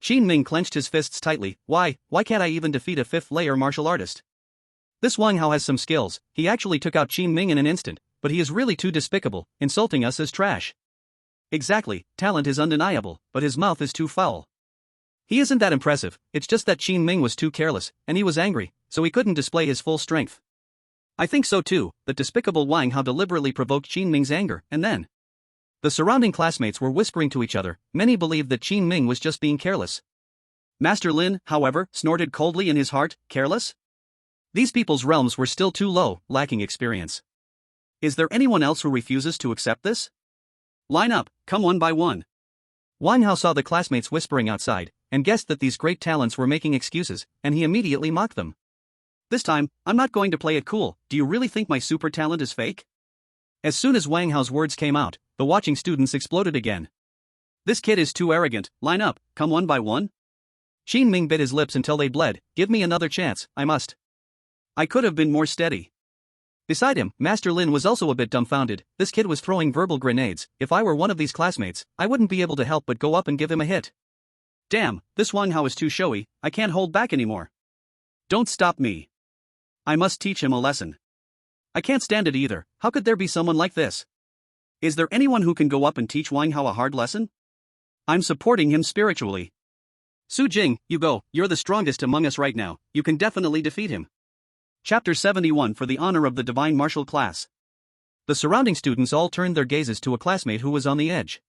Qin Ming clenched his fists tightly. Why can't I even defeat a fifth-layer martial artist? This Wang Hao has some skills. He actually took out Qin Ming in an instant, but he is really too despicable, insulting us as trash. Exactly, talent is undeniable, but his mouth is too foul. He isn't that impressive, it's just that Qin Ming was too careless, and he was angry, so he couldn't display his full strength. I think so too, that despicable Wang Hao deliberately provoked Qin Ming's anger, and then... The surrounding classmates were whispering to each other. Many believed that Qin Ming was just being careless. Master Lin, however, snorted coldly in his heart. Careless? These people's realms were still too low, lacking experience. Is there anyone else who refuses to accept this? Line up, come one by one. Wang Hao saw the classmates whispering outside, and guessed that these great talents were making excuses, and he immediately mocked them. This time, I'm not going to play it cool. Do you really think my super talent is fake? As soon as Wang Hao's words came out, the watching students exploded again. This kid is too arrogant. Line up, come one by one. Qin Ming bit his lips until they bled. Give me another chance, I must. I could have been more steady. Beside him, Master Lin was also a bit dumbfounded. This kid was throwing verbal grenades. If I were one of these classmates, I wouldn't be able to help but go up and give him a hit. Damn, this Wang Hao is too showy, I can't hold back anymore. Don't stop me. I must teach him a lesson. I can't stand it either. How could there be someone like this? Is there anyone who can go up and teach Wang Hao a hard lesson? I'm supporting him spiritually. Su Jing, you go, you're the strongest among us right now, you can definitely defeat him. Chapter 71 For the honor of the Divine Martial Class. The surrounding students all turned their gazes to a classmate who was on the edge.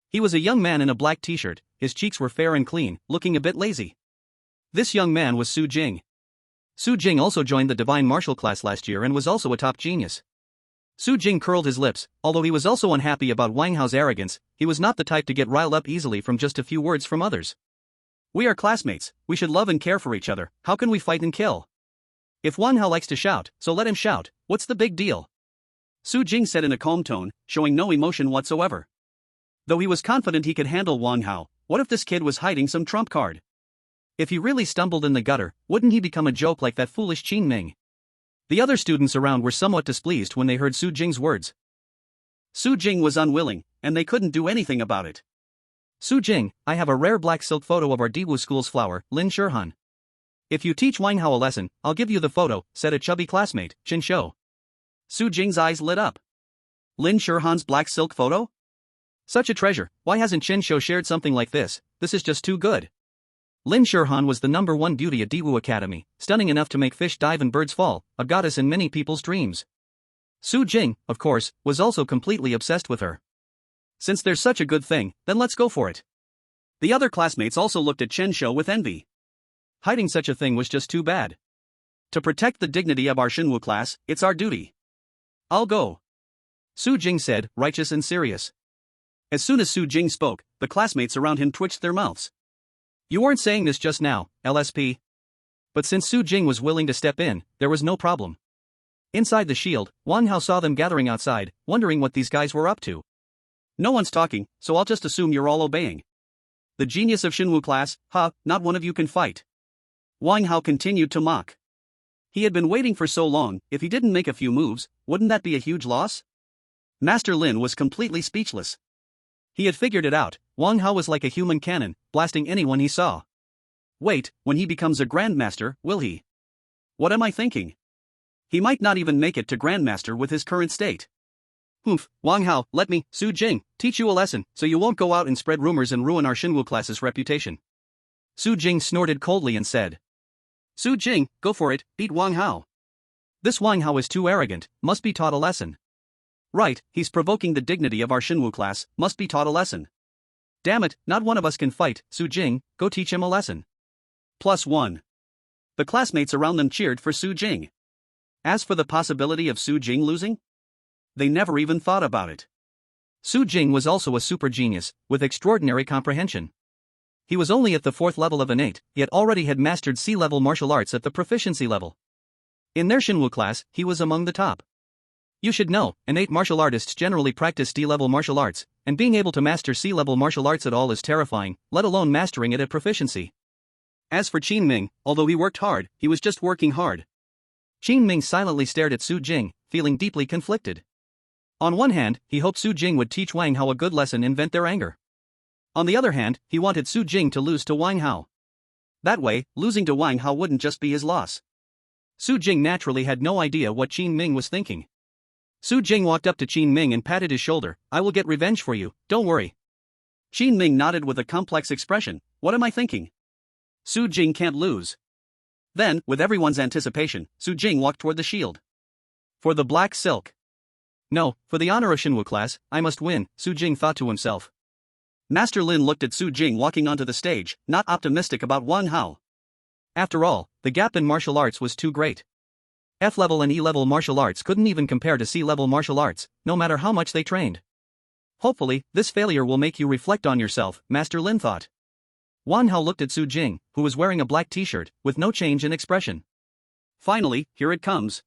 He was a young man in a black t-shirt, his cheeks were fair and clean, looking a bit lazy. This young man was Su Jing. Su Jing also joined the Divine Martial Class last year and was also a top genius. Su Jing curled his lips. Although he was also unhappy about Wang Hao's arrogance, he was not the type to get riled up easily from just a few words from others. We are classmates, we should love and care for each other, how can we fight and kill? If Wang Hao likes to shout, so let him shout, what's the big deal? Su Jing said in a calm tone, showing no emotion whatsoever. Though he was confident he could handle Wang Hao, what if this kid was hiding some trump card? If he really stumbled in the gutter, wouldn't he become a joke like that foolish Qin Ming? The other students around were somewhat displeased when they heard Su Jing's words. Su Jing was unwilling, and they couldn't do anything about it. Su Jing, I have a rare black silk photo of our Diwu school's flower, Lin Shurhan. If you teach Wang Hao a lesson, I'll give you the photo, said a chubby classmate, Chen Shou. Su Jing's eyes lit up. Lin Shurhan's black silk photo? Such a treasure, why hasn't Chen Shou shared something like this? This is just too good. Lin Shurhan was the #1 beauty at Diwu Academy, stunning enough to make fish dive and birds fall, a goddess in many people's dreams. Su Jing, of course, was also completely obsessed with her. Since there's such a good thing, then let's go for it. The other classmates also looked at Chen Shou with envy. Hiding such a thing was just too bad. To protect the dignity of our Xinwu class, it's our duty. I'll go. Su Jing said, righteous and serious. As soon as Su Jing spoke, the classmates around him twitched their mouths. You weren't saying this just now, LSP. But since Su Jing was willing to step in, there was no problem. Inside the shield, Wang Hao saw them gathering outside, wondering what these guys were up to. No one's talking, so I'll just assume you're all obeying. The genius of Xinwu class, not one of you can fight. Wang Hao continued to mock. He had been waiting for so long, if he didn't make a few moves, wouldn't that be a huge loss? Master Lin was completely speechless. He had figured it out, Wang Hao was like a human cannon, blasting anyone he saw. Wait, when he becomes a Grandmaster, will he? What am I thinking? He might not even make it to Grandmaster with his current state. Humph, Wang Hao, let me, Su Jing, teach you a lesson, so you won't go out and spread rumors and ruin our Xinwu class's reputation. Su Jing snorted coldly and said. Su Jing, go for it, beat Wang Hao. This Wang Hao is too arrogant, must be taught a lesson. Right, he's provoking the dignity of our Xinwu class, must be taught a lesson. Damn it, not one of us can fight, Su Jing, go teach him a lesson. +1. The classmates around them cheered for Su Jing. As for the possibility of Su Jing losing? They never even thought about it. Su Jing was also a super genius, with extraordinary comprehension. He was only at the 4th level of innate, yet already had mastered C-level martial arts at the proficiency level. In their Xinwu class, he was among the top. You should know, innate martial artists generally practice D-level martial arts, and being able to master C-level martial arts at all is terrifying, let alone mastering it at proficiency. As for Qin Ming, although he worked hard, he was just working hard. Qin Ming silently stared at Su Jing, feeling deeply conflicted. On one hand, he hoped Su Jing would teach Wang Hao a good lesson and vent their anger. On the other hand, he wanted Su Jing to lose to Wang Hao. That way, losing to Wang Hao wouldn't just be his loss. Su Jing naturally had no idea what Qin Ming was thinking. Su Jing walked up to Qin Ming and patted his shoulder. I will get revenge for you, don't worry. Qin Ming nodded with a complex expression. What am I thinking? Su Jing can't lose. Then, with everyone's anticipation, Su Jing walked toward the shield. For the black silk. No, for the honor of Xinwu class, I must win, Su Jing thought to himself. Master Lin looked at Su Jing walking onto the stage, not optimistic about Wang Hao. After all, the gap in martial arts was too great. F-level and E-level martial arts couldn't even compare to C-level martial arts, no matter how much they trained. Hopefully, this failure will make you reflect on yourself, Master Lin thought. Wang Hao looked at Su Jing, who was wearing a black t-shirt, with no change in expression. Finally, here it comes.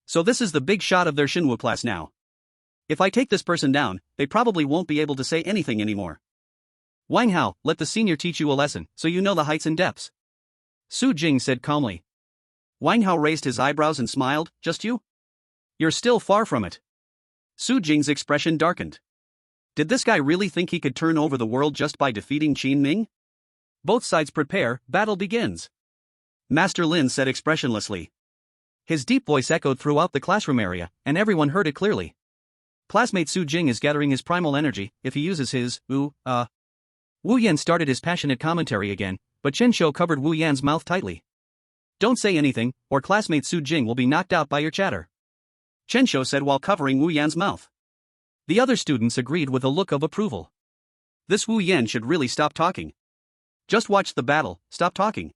So this is the big shot of their Xinwu class now. If I take this person down, they probably won't be able to say anything anymore. Wang Hao, let the senior teach you a lesson, so you know the heights and depths. Su Jing said calmly. Wang Hao raised his eyebrows and smiled, just you? You're still far from it. Su Jing's expression darkened. Did this guy really think he could turn over the world just by defeating Qin Ming? Both sides prepare, battle begins. Master Lin said expressionlessly. His deep voice echoed throughout the classroom area, and everyone heard it clearly. Classmate Su Jing is gathering his primal energy. If he uses his, Wu Yan started his passionate commentary again, but Chen Shou covered Wu Yan's mouth tightly. Don't say anything, or classmate Su Jing will be knocked out by your chatter. Chen Shou said while covering Wu Yan's mouth. The other students agreed with a look of approval. This Wu Yan should really stop talking. Just watch the battle, stop talking.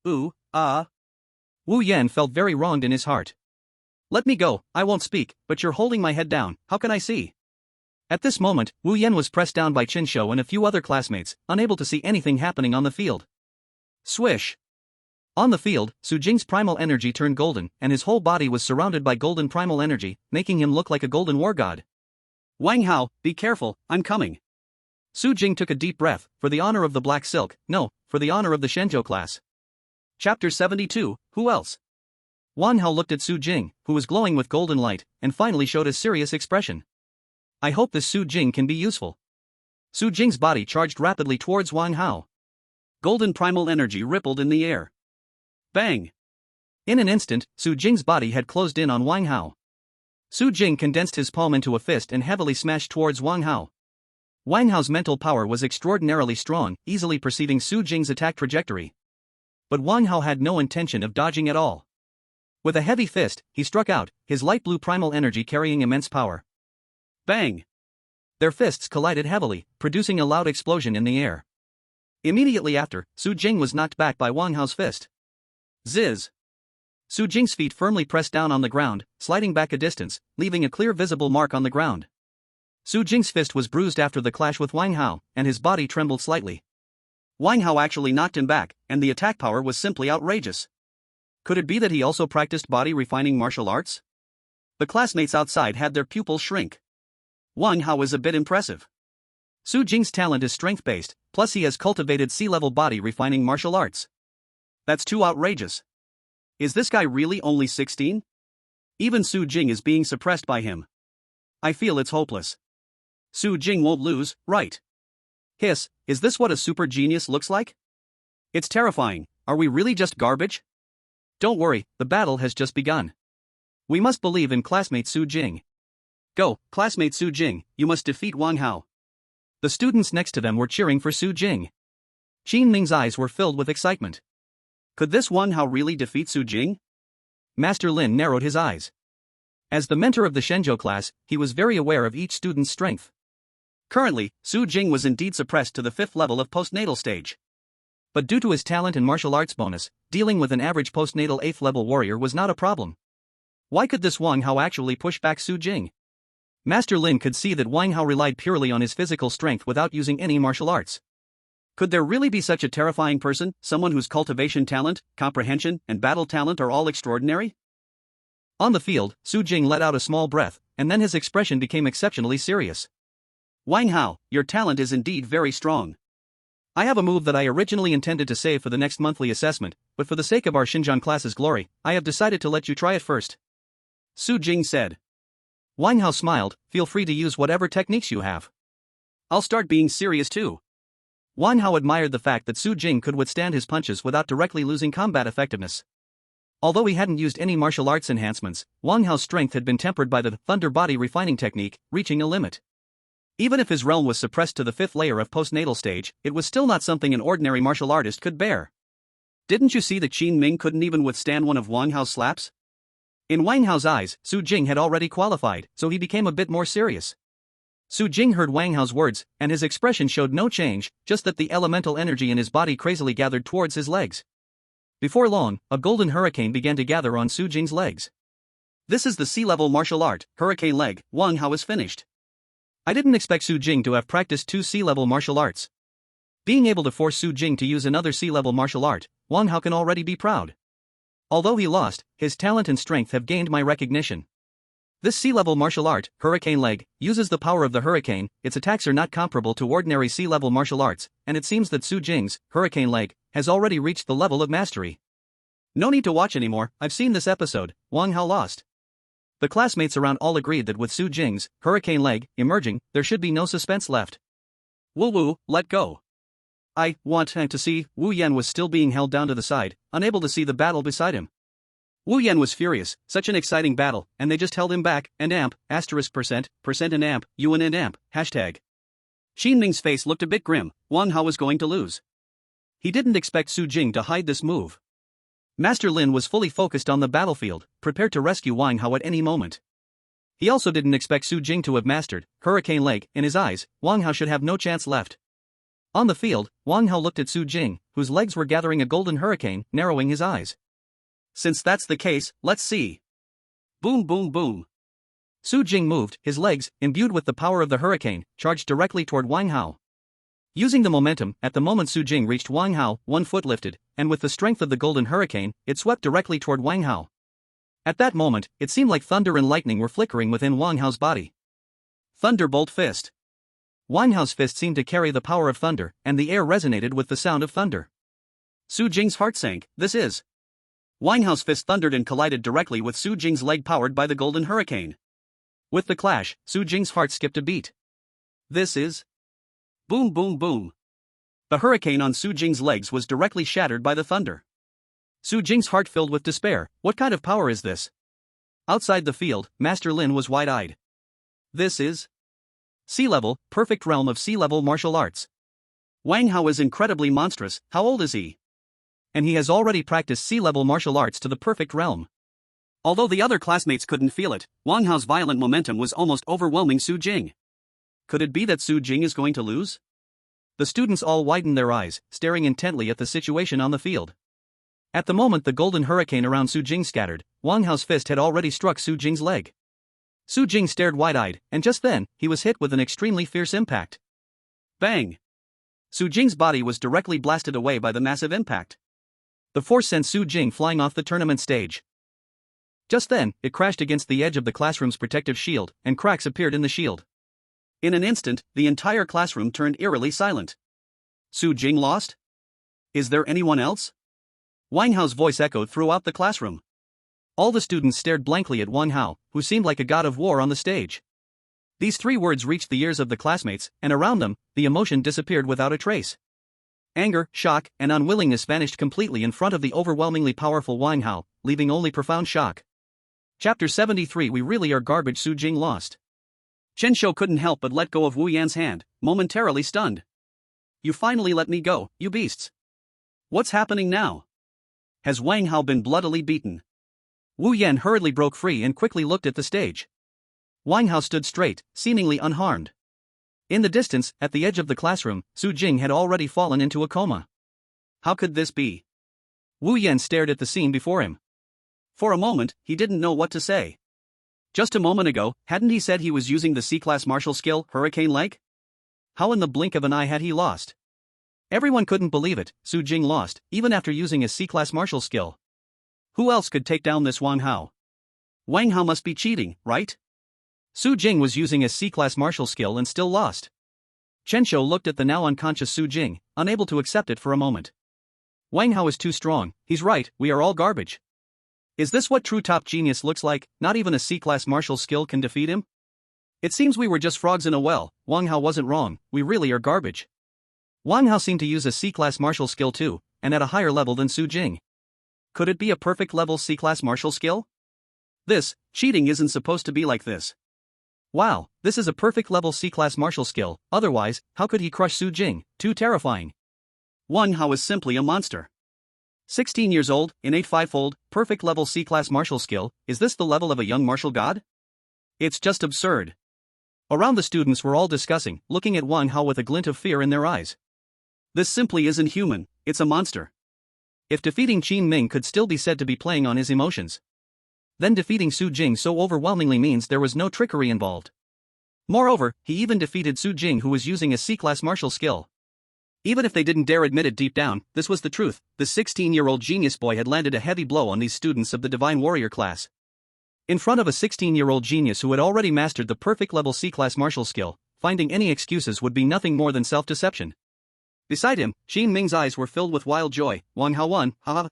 Wu Yan felt very wronged in his heart. Let me go, I won't speak, but you're holding my head down, how can I see? At this moment, Wu Yan was pressed down by Chen Shou and a few other classmates, unable to see anything happening on the field. Swish! On the field, Su Jing's primal energy turned golden, and his whole body was surrounded by golden primal energy, making him look like a golden war god. Wang Hao, be careful, I'm coming. Su Jing took a deep breath, for the honor of the black silk, no, for the honor of the Shenzhou class. Chapter 72, Who else? Wang Hao looked at Su Jing, who was glowing with golden light, and finally showed a serious expression. I hope this Su Jing can be useful. Su Jing's body charged rapidly towards Wang Hao. Golden primal energy rippled in the air. Bang! In an instant, Su Jing's body had closed in on Wang Hao. Su Jing condensed his palm into a fist and heavily smashed towards Wang Hao. Wang Hao's mental power was extraordinarily strong, easily perceiving Su Jing's attack trajectory. But Wang Hao had no intention of dodging at all. With a heavy fist, he struck out, his light blue primal energy carrying immense power. Bang! Their fists collided heavily, producing a loud explosion in the air. Immediately after, Su Jing was knocked back by Wang Hao's fist. Ziz! Su Jing's feet firmly pressed down on the ground, sliding back a distance, leaving a clear visible mark on the ground. Su Jing's fist was bruised after the clash with Wang Hao, and his body trembled slightly. Wang Hao actually knocked him back, and the attack power was simply outrageous. Could it be that he also practiced body-refining martial arts? The classmates outside had their pupils shrink. Wang Hao is a bit impressive. Su Jing's talent is strength-based, plus he has cultivated sea-level body-refining martial arts. That's too outrageous. Is this guy really only 16? Even Su Jing is being suppressed by him. I feel it's hopeless. Su Jing won't lose, right? Hiss, is this what a super genius looks like? It's terrifying. Are we really just garbage? Don't worry, the battle has just begun. We must believe in classmate Su Jing. Go, classmate Su Jing, you must defeat Wang Hao. The students next to them were cheering for Su Jing. Qin Ming's eyes were filled with excitement. Could this Wang Hao really defeat Su Jing? Master Lin narrowed his eyes. As the mentor of the Shenzhou class, he was very aware of each student's strength. Currently, Su Jing was indeed suppressed to the 5th level of postnatal stage. But due to his talent and martial arts bonus, dealing with an average postnatal 8th level warrior was not a problem. Why could this Wang Hao actually push back Su Jing? Master Lin could see that Wang Hao relied purely on his physical strength without using any martial arts. Could there really be such a terrifying person, someone whose cultivation talent, comprehension, and battle talent are all extraordinary? On the field, Su Jing let out a small breath, and then his expression became exceptionally serious. Wang Hao, your talent is indeed very strong. I have a move that I originally intended to save for the next monthly assessment, but for the sake of our Xinjiang class's glory, I have decided to let you try it first. Su Jing said. Wang Hao smiled, feel free to use whatever techniques you have. I'll start being serious too. Wang Hao admired the fact that Su Jing could withstand his punches without directly losing combat effectiveness. Although he hadn't used any martial arts enhancements, Wang Hao's strength had been tempered by the thunder body refining technique, reaching a limit. Even if his realm was suppressed to the 5th layer of postnatal stage, it was still not something an ordinary martial artist could bear. Didn't you see that Qin Ming couldn't even withstand one of Wang Hao's slaps? In Wang Hao's eyes, Su Jing had already qualified, so he became a bit more serious. Su Jing heard Wang Hao's words, and his expression showed no change, just that the elemental energy in his body crazily gathered towards his legs. Before long, a golden hurricane began to gather on Su Jing's legs. This is the sea-level martial art, Hurricane Leg. Wang Hao is finished. I didn't expect Su Jing to have practiced 2 sea-level martial arts. Being able to force Su Jing to use another sea-level martial art, Wang Hao can already be proud. Although he lost, his talent and strength have gained my recognition. This sea-level martial art, Hurricane Leg, uses the power of the hurricane. Its attacks are not comparable to ordinary sea-level martial arts, and it seems that Su Jing's Hurricane Leg has already reached the level of mastery. No need to watch anymore, I've seen this episode. Wang Hao lost. The classmates around all agreed that with Su Jing's Hurricane Leg emerging, there should be no suspense left. Wu Wu, let go. I want to see. Wu Yan was still being held down to the side, unable to see the battle beside him. Wu Yan was furious, such an exciting battle, and they just held him back, and amp, %, percent and amp, UN and amp, hashtag. Qin Ming's face looked a bit grim. Wang Hao was going to lose. He didn't expect Su Jing to hide this move. Master Lin was fully focused on the battlefield, prepared to rescue Wang Hao at any moment. He also didn't expect Su Jing to have mastered Hurricane Leg. In his eyes, Wang Hao should have no chance left. On the field, Wang Hao looked at Su Jing, whose legs were gathering a golden hurricane, narrowing his eyes. Since that's the case, let's see. Boom boom boom. Su Jing moved, his legs, imbued with the power of the hurricane, charged directly toward Wang Hao. Using the momentum, at the moment Su Jing reached Wang Hao, one foot lifted, and with the strength of the golden hurricane, it swept directly toward Wang Hao. At that moment, it seemed like thunder and lightning were flickering within Wang Hao's body. Thunderbolt fist. Wang Hao's fist seemed to carry the power of thunder, and the air resonated with the sound of thunder. Su Jing's heart sank. This is. Wang Hao's fist thundered and collided directly with Su Jing's leg powered by the golden hurricane. With the clash, Su Jing's heart skipped a beat. This is. Boom boom boom. The hurricane on Su Jing's legs was directly shattered by the thunder. Su Jing's heart filled with despair. What kind of power is this? Outside the field, Master Lin was wide-eyed. This is sea level, perfect realm of sea level martial arts. Wang Hao is incredibly monstrous. How old is he? And he has already practiced sea level martial arts to the perfect realm. Although the other classmates couldn't feel it, Wang Hao's violent momentum was almost overwhelming Su Jing. Could it be that Su Jing is going to lose? The students all widened their eyes, staring intently at the situation on the field. At the moment the golden hurricane around Su Jing scattered, Wang Hao's fist had already struck Su Jing's leg. Su Jing stared wide-eyed, and just then, he was hit with an extremely fierce impact. Bang! Su Jing's body was directly blasted away by the massive impact. The force sent Su Jing flying off the tournament stage. Just then, it crashed against the edge of the classroom's protective shield, and cracks appeared in the shield. In an instant, the entire classroom turned eerily silent. Su Jing lost? Is there anyone else? Wang Hao's voice echoed throughout the classroom. All the students stared blankly at Wang Hao, who seemed like a god of war on the stage. These 3 words reached the ears of the classmates, and around them, the emotion disappeared without a trace. Anger, shock, and unwillingness vanished completely in front of the overwhelmingly powerful Wang Hao, leaving only profound shock. Chapter 73 We really are garbage. Su Jing lost. Chen Shou couldn't help but let go of Wu Yan's hand, momentarily stunned. You finally let me go, you beasts. What's happening now? Has Wang Hao been bloodily beaten? Wu Yan hurriedly broke free and quickly looked at the stage. Wang Hao stood straight, seemingly unharmed. In the distance, at the edge of the classroom, Su Jing had already fallen into a coma. How could this be? Wu Yan stared at the scene before him. For a moment, he didn't know what to say. Just a moment ago, hadn't he said he was using the C-class martial skill, Hurricane Leg? How in the blink of an eye had he lost? Everyone couldn't believe it, Su Jing lost, even after using his C-class martial skill. Who else could take down this Wang Hao? Wang Hao must be cheating, right? Su Jing was using his C-class martial skill and still lost. Chen Shou looked at the now unconscious Su Jing, unable to accept it for a moment. Wang Hao is too strong, he's right, we are all garbage. Is this what true top genius looks like? Not even a C-class martial skill can defeat him? It seems we were just frogs in a well. Wang Hao wasn't wrong, we really are garbage. Wang Hao seemed to use a C-class martial skill too, and at a higher level than Su Jing. Could it be a perfect level C-class martial skill? Cheating isn't supposed to be like this. Wow, this is a perfect level C-class martial skill, otherwise, how could he crush Su Jing? Too terrifying. Wang Hao is simply a monster. 16 years old, innate 5-fold, perfect level C-class martial skill, is this the level of a young martial god? It's just absurd. Around the students were all discussing, looking at Wang Hao with a glint of fear in their eyes. This simply isn't human, it's a monster. If defeating Qin Ming could still be said to be playing on his emotions, then defeating Su Jing so overwhelmingly means there was no trickery involved. Moreover, he even defeated Su Jing, who was using a C-class martial skill. Even if they didn't dare admit it deep down, this was the truth. The 16-year-old genius boy had landed a heavy blow on these students of the Divine Warrior class. In front of a 16-year-old genius who had already mastered the perfect level C-class martial skill, finding any excuses would be nothing more than self-deception. Beside him, Qin Ming's eyes were filled with wild joy. Wang Hao won, haha.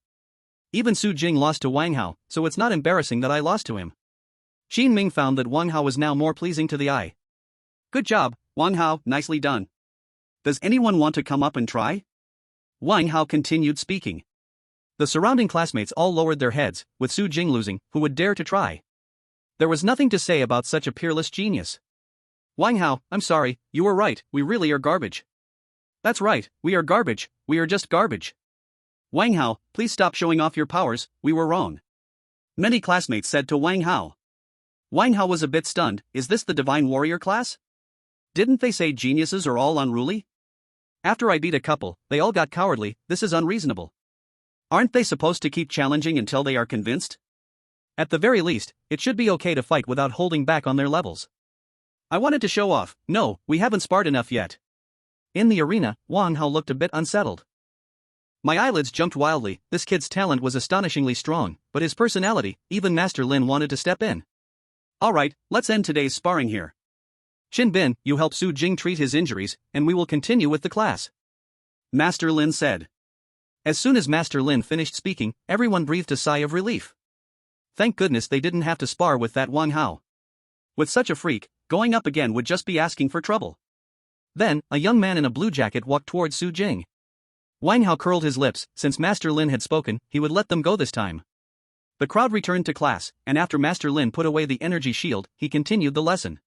Even Su Jing lost to Wang Hao, so it's not embarrassing that I lost to him. Qin Ming found that Wang Hao was now more pleasing to the eye. Good job, Wang Hao, nicely done. Does anyone want to come up and try? Wang Hao continued speaking. The surrounding classmates all lowered their heads, with Su Jing losing, who would dare to try? There was nothing to say about such a peerless genius. Wang Hao, I'm sorry, you were right, we really are garbage. That's right, we are garbage, we are just garbage. Wang Hao, please stop showing off your powers, we were wrong. Many classmates said to Wang Hao. Wang Hao was a bit stunned, is this the Divine Warrior class? Didn't they say geniuses are all unruly? After I beat a couple, they all got cowardly, this is unreasonable. Aren't they supposed to keep challenging until they are convinced? At the very least, it should be okay to fight without holding back on their levels. I wanted to show off, no, we haven't sparred enough yet. In the arena, Wang Hao looked a bit unsettled. My eyelids jumped wildly, this kid's talent was astonishingly strong, but his personality, even Master Lin wanted to step in. Alright, let's end today's sparring here. Qin Bin, you help Su Jing treat his injuries, and we will continue with the class. Master Lin said. As soon as Master Lin finished speaking, everyone breathed a sigh of relief. Thank goodness they didn't have to spar with that Wang Hao. With such a freak, going up again would just be asking for trouble. Then, a young man in a blue jacket walked towards Su Jing. Wang Hao curled his lips. Since Master Lin had spoken, he would let them go this time. The crowd returned to class, and after Master Lin put away the energy shield, he continued the lesson.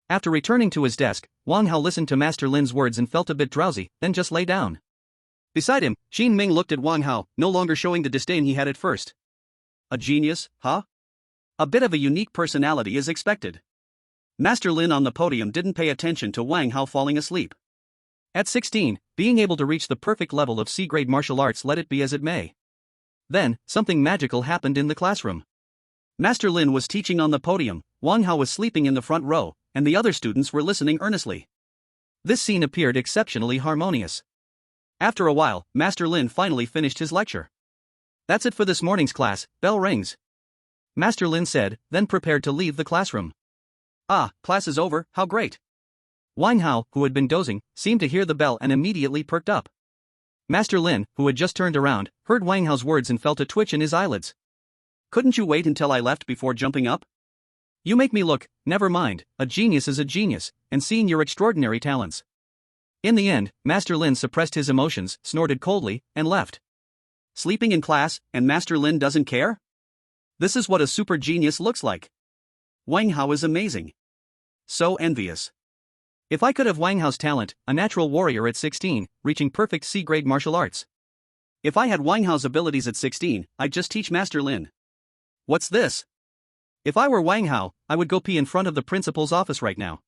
After returning to his desk, Wang Hao listened to Master Lin's words and felt a bit drowsy, then just lay down. Beside him, Xin Ming looked at Wang Hao, no longer showing the disdain he had at first. A genius, huh? A bit of a unique personality is expected. Master Lin on the podium didn't pay attention to Wang Hao falling asleep. At 16, being able to reach the perfect level of C-grade martial arts, let it be as it may. Then, something magical happened in the classroom. Master Lin was teaching on the podium, Wang Hao was sleeping in the front row, and the other students were listening earnestly. This scene appeared exceptionally harmonious. After a while, Master Lin finally finished his lecture. That's it for this morning's class, bell rings. Master Lin said, then prepared to leave the classroom. Ah, class is over, how great. Wang Hao, who had been dozing, seemed to hear the bell and immediately perked up. Master Lin, who had just turned around, heard Wang Hao's words and felt a twitch in his eyelids. Couldn't you wait until I left before jumping up? You make me look, never mind, a genius is a genius, and seeing your extraordinary talents. In the end, Master Lin suppressed his emotions, snorted coldly, and left. Sleeping in class, and Master Lin doesn't care? This is what a super genius looks like. Wang Hao is amazing. So envious. If I could have Wang Hao's talent, a natural warrior at 16, reaching perfect C-grade martial arts. If I had Wang Hao's abilities at 16, I'd just teach Master Lin. What's this? If I were Wang Hao, I would go pee in front of the principal's office right now.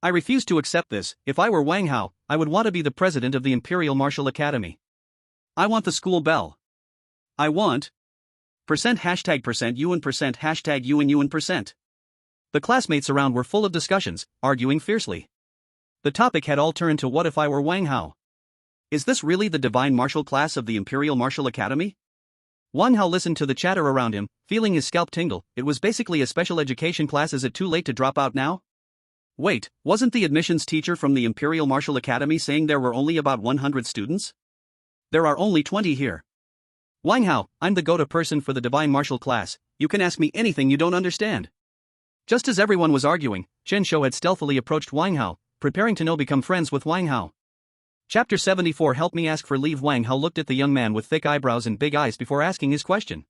I refuse to accept this. If I were Wang Hao, I would want to be the president of the Imperial Martial Academy. I want the school bell. I want %#%UN %#UN%. The classmates around were full of discussions, arguing fiercely. The topic had all turned to what if I were Wang Hao? Is this really the divine martial class of the Imperial Martial Academy? Wang Hao listened to the chatter around him, feeling his scalp tingle. It was basically a special education class. Is it too late to drop out now? Wait, wasn't the admissions teacher from the Imperial Martial Academy saying there were only about 100 students? There are only 20 here. Wang Hao, I'm the go-to person for the divine martial class. You can ask me anything you don't understand. Just as everyone was arguing, Chen Shou had stealthily approached Wang Hao, preparing to become friends with Wang Hao. Chapter 74. Help me ask for leave. Wang Hao looked at the young man with thick eyebrows and big eyes before asking his question.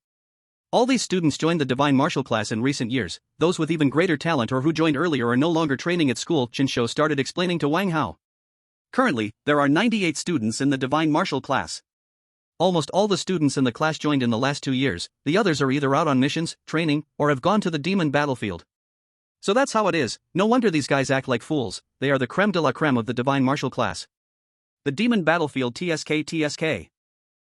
All these students joined the divine martial class in recent years. Those with even greater talent or who joined earlier are no longer training at school. Chen Shou started explaining to Wang Hao. Currently, there are 98 students in the divine martial class. Almost all the students in the class joined in the last 2 years. The others are either out on missions, training, or have gone to the demon battlefield. So that's how it is. No wonder these guys act like fools. They are the creme de la creme of the divine martial class. The demon battlefield. TSK.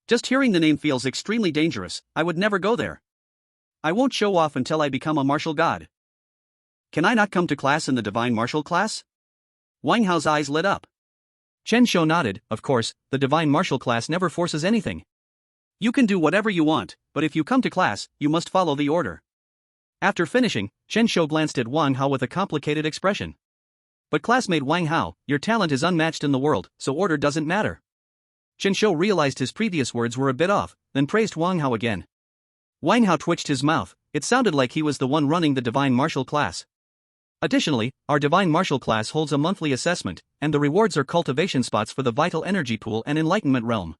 Just hearing the name feels extremely dangerous. I would never go there. I won't show off until I become a martial god. Can I not come to class in the divine martial class? Wang Hao's eyes lit up. Chen Shou nodded. Of course, the divine martial class never forces anything. You can do whatever you want, but if you come to class, you must follow the order. After finishing, Chen Shou glanced at Wang Hao with a complicated expression. But classmate Wang Hao, your talent is unmatched in the world, so order doesn't matter. Chen Shou realized his previous words were a bit off, then praised Wang Hao again. Wang Hao twitched his mouth. It sounded like he was the one running the divine martial class. Additionally, our divine martial class holds a monthly assessment, and the rewards are cultivation spots for the vital energy pool and enlightenment realm.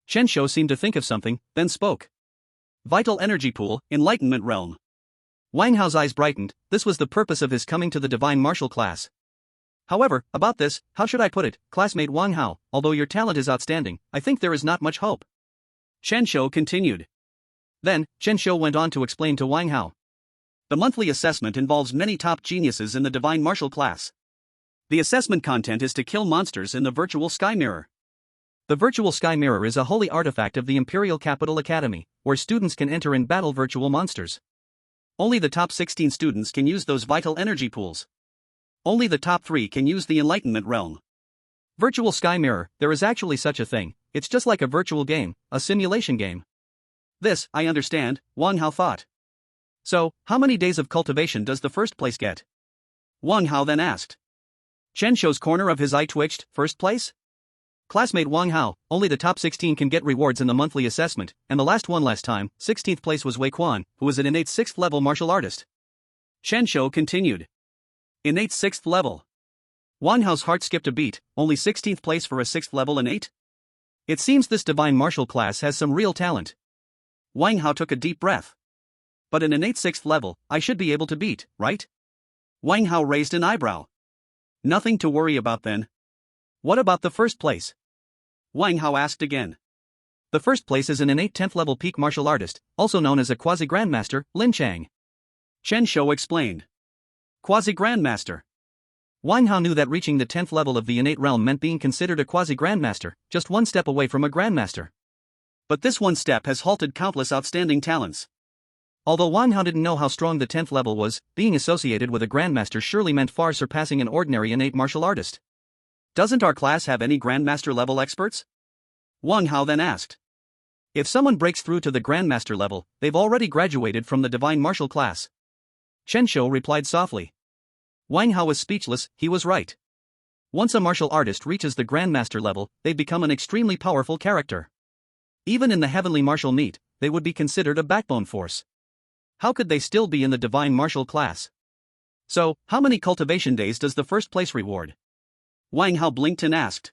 Chen Shou seemed to think of something, then spoke. Vital energy pool, enlightenment realm. Wang Hao's eyes brightened. This was the purpose of his coming to the divine martial class. However, about this, how should I put it, classmate Wang Hao, although your talent is outstanding, I think there is not much hope. Chen Shou continued. Then, Chen Shou went on to explain to Wang Hao. The monthly assessment involves many top geniuses in the divine martial class. The assessment content is to kill monsters in the virtual sky mirror. The virtual sky mirror is a holy artifact of the Imperial Capital Academy, where students can enter and battle virtual monsters. Only the top 16 students can use those vital energy pools. Only the top 3 can use the enlightenment realm. Virtual sky mirror, there is actually such a thing. It's just like a virtual game, a simulation game. This, I understand, Wang Hao thought. So, how many days of cultivation does the first place get? Wang Hao then asked. Chen Shou's corner of his eye twitched. First place? Classmate Wang Hao, only the top 16 can get rewards in the monthly assessment, and the last time, 16th place was Wei Quan, who is an innate 6th level martial artist. Chen Shou continued. Innate 6th level. Wang Hao's heart skipped a beat, only 16th place for a 6th level in 8? It seems this divine martial class has some real talent. Wang Hao took a deep breath. But in an 6th level, I should be able to beat, right? Wang Hao raised an eyebrow. Nothing to worry about then. What about the first place? Wang Hao asked again. The first place is an innate 10th level peak martial artist, also known as a quasi-grandmaster, Lin Chang. Chen Shou explained. Quasi-grandmaster. Wang Hao knew that reaching the 10th level of the innate realm meant being considered a quasi-grandmaster, just one step away from a grandmaster. But this one step has halted countless outstanding talents. Although Wang Hao didn't know how strong the 10th level was, being associated with a grandmaster surely meant far surpassing an ordinary innate martial artist. Doesn't our class have any grandmaster level experts? Wang Hao then asked. If someone breaks through to the grandmaster level, they've already graduated from the divine martial class. Chen Shou replied softly. Wang Hao was speechless. He was right. Once a martial artist reaches the grandmaster level, they become an extremely powerful character. Even in the heavenly martial meet, they would be considered a backbone force. How could they still be in the divine martial class? So, how many cultivation days does the first place reward? Wang Hao blinked and asked.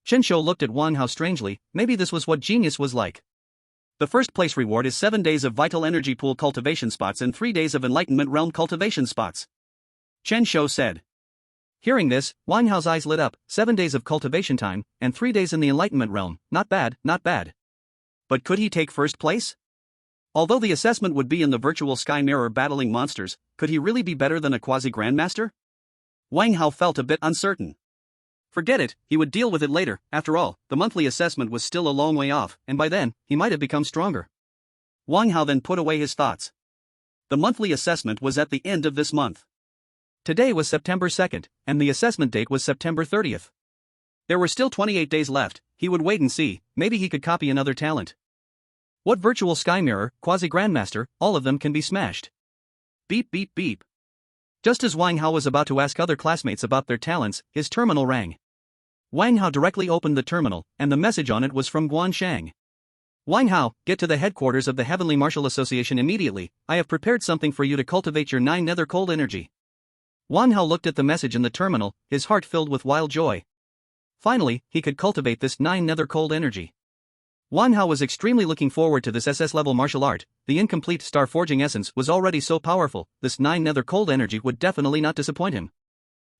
Chen Shou looked at Wang Hao strangely. Maybe this was what genius was like. The first place reward is 7 days of vital energy pool cultivation spots and 3 days of enlightenment realm cultivation spots. Chen Shou said. Hearing this, Wang Hao's eyes lit up. 7 days of cultivation time, and 3 days in the enlightenment realm. Not bad, not bad. But could he take first place? Although the assessment would be in the virtual sky mirror battling monsters, could he really be better than a quasi-grandmaster? Wang Hao felt a bit uncertain. Forget it, he would deal with it later. After all, the monthly assessment was still a long way off, and by then, he might have become stronger. Wang Hao then put away his thoughts. The monthly assessment was at the end of this month. Today was September 2nd, and the assessment date was September 30th. There were still 28 days left. He would wait and see, maybe he could copy another talent. What virtual sky mirror, quasi-grandmaster, all of them can be smashed. Beep beep beep. Just as Wang Hao was about to ask other classmates about their talents, his terminal rang. Wang Hao directly opened the terminal, and the message on it was from Guan Shang. Wang Hao, get to the headquarters of the Heavenly Martial Association immediately. I have prepared something for you to cultivate your 9 nether cold energy. Wang Hao looked at the message in the terminal, his heart filled with wild joy. Finally, he could cultivate this 9 nether cold energy. Wang Hao was extremely looking forward to this SS-level martial art. The incomplete star forging essence was already so powerful, this 9 nether cold energy would definitely not disappoint him.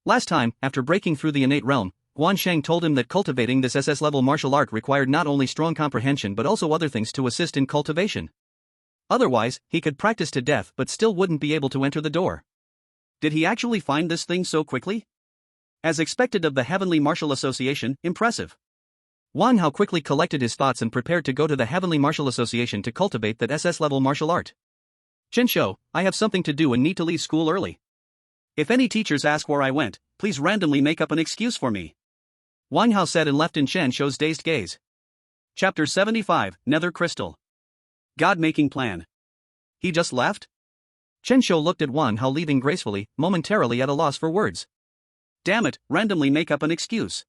Last time, after breaking through the innate realm, Guan Shang told him that cultivating this SS-level martial art required not only strong comprehension but also other things to assist in cultivation. Otherwise, he could practice to death but still wouldn't be able to enter the door. Did he actually find this thing so quickly? As expected of the Heavenly Martial Association, impressive. Wang Hao quickly collected his thoughts and prepared to go to the Heavenly Martial Association to cultivate that SS-level martial art. Chen Shou, I have something to do and need to leave school early. If any teachers ask where I went, please randomly make up an excuse for me. Wang Hao said and left in Chen Shou's dazed gaze. Chapter 75, Nether Crystal. God-making plan. He just left? Chen Shou looked at Wang Hao leaving gracefully, momentarily at a loss for words. Damn it, randomly make up an excuse.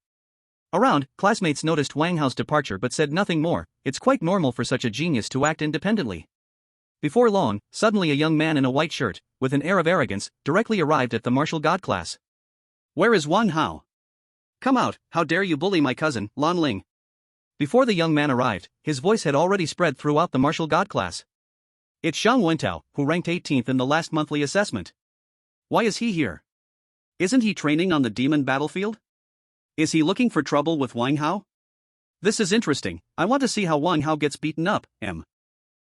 Around, classmates noticed Wang Hao's departure but said nothing more. It's quite normal for such a genius to act independently. Before long, suddenly a young man in a white shirt, with an air of arrogance, directly arrived at the martial god class. Where is Wang Hao? Come out, how dare you bully my cousin, Lan Ling? Before the young man arrived, his voice had already spread throughout the martial god class. It's Xiang Wentao, who ranked 18th in the last monthly assessment. Why is he here? Isn't he training on the demon battlefield? Is he looking for trouble with Wang Hao? This is interesting. I want to see how Wang Hao gets beaten up,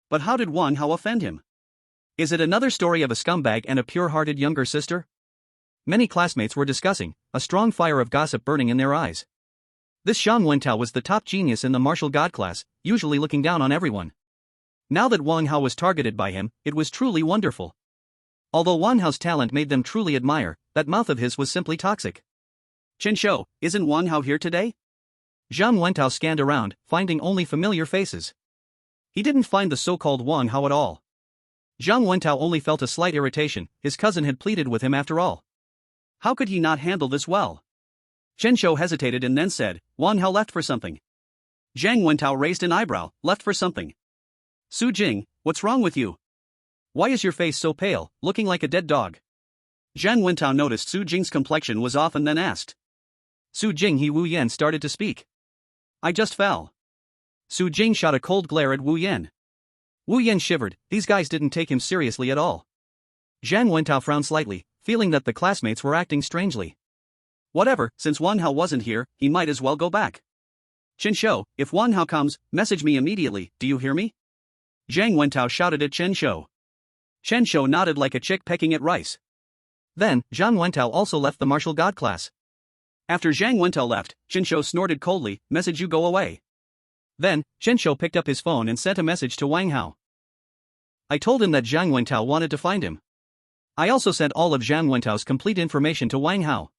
But how did Wang Hao offend him? Is it another story of a scumbag and a pure-hearted younger sister? Many classmates were discussing, a strong fire of gossip burning in their eyes. This Xiang Wentao was the top genius in the martial god class, usually looking down on everyone. Now that Wang Hao was targeted by him, it was truly wonderful. Although Wang Hao's talent made them truly admire, that mouth of his was simply toxic. Chen Shou, isn't Wang Hao here today? Xiang Wentao scanned around, finding only familiar faces. He didn't find the so-called Wang Hao at all. Xiang Wentao only felt a slight irritation. His cousin had pleaded with him after all. How could he not handle this well? Chen Shou hesitated and then said, Wang Hao left for something. Xiang Wentao raised an eyebrow, left for something. Su Jing, what's wrong with you? Why is your face so pale, looking like a dead dog? Zhang Wentao noticed Su Jing's complexion was off and then asked. Su Jing. He Wu Yan started to speak. I just fell. Su Jing shot a cold glare at Wu Yan. Wu Yan shivered. These guys didn't take him seriously at all. Zhang Wentao frowned slightly, feeling that the classmates were acting strangely. Whatever, since Wang Hao wasn't here, he might as well go back. Chen Shou, if Wang Hao comes, message me immediately, do you hear me? Zhang Wentao shouted at Chen Shou. Chen Shou nodded like a chick pecking at rice. Then, Zhang Wentao also left the martial god class. After Zhang Wentao left, Chen Shou snorted coldly, message you go away. Then, Chen Shou picked up his phone and sent a message to Wang Hao. I told him that Zhang Wentao wanted to find him. I also sent all of Zhang Wentao's complete information to Wang Hao.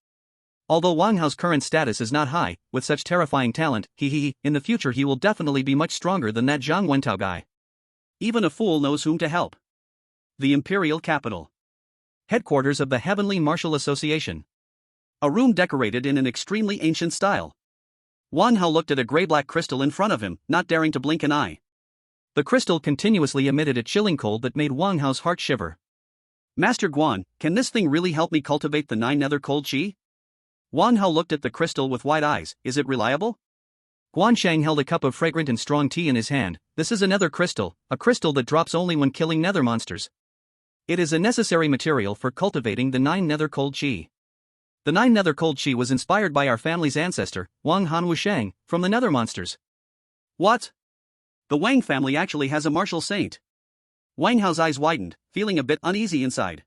Although Wang Hao's current status is not high, with such terrifying talent, in the future he will definitely be much stronger than that Zhang Wentao guy. Even a fool knows whom to help. The Imperial Capital. Headquarters of the Heavenly Martial Association. A room decorated in an extremely ancient style. Wang Hao looked at a gray-black crystal in front of him, not daring to blink an eye. The crystal continuously emitted a chilling cold that made Wang Hao's heart shiver. Master Guan, can this thing really help me cultivate the 9 nether cold chi? Wang Hao looked at the crystal with wide eyes. Is it reliable? Guan Shang held a cup of fragrant and strong tea in his hand. This is a nether crystal, a crystal that drops only when killing nether monsters. It is a necessary material for cultivating the 9 nether cold chi. The 9 nether cold chi was inspired by our family's ancestor, Wang Hanwu Shang, from the nether monsters. What? The Wang family actually has a martial saint. Wang Hao's eyes widened, feeling a bit uneasy inside.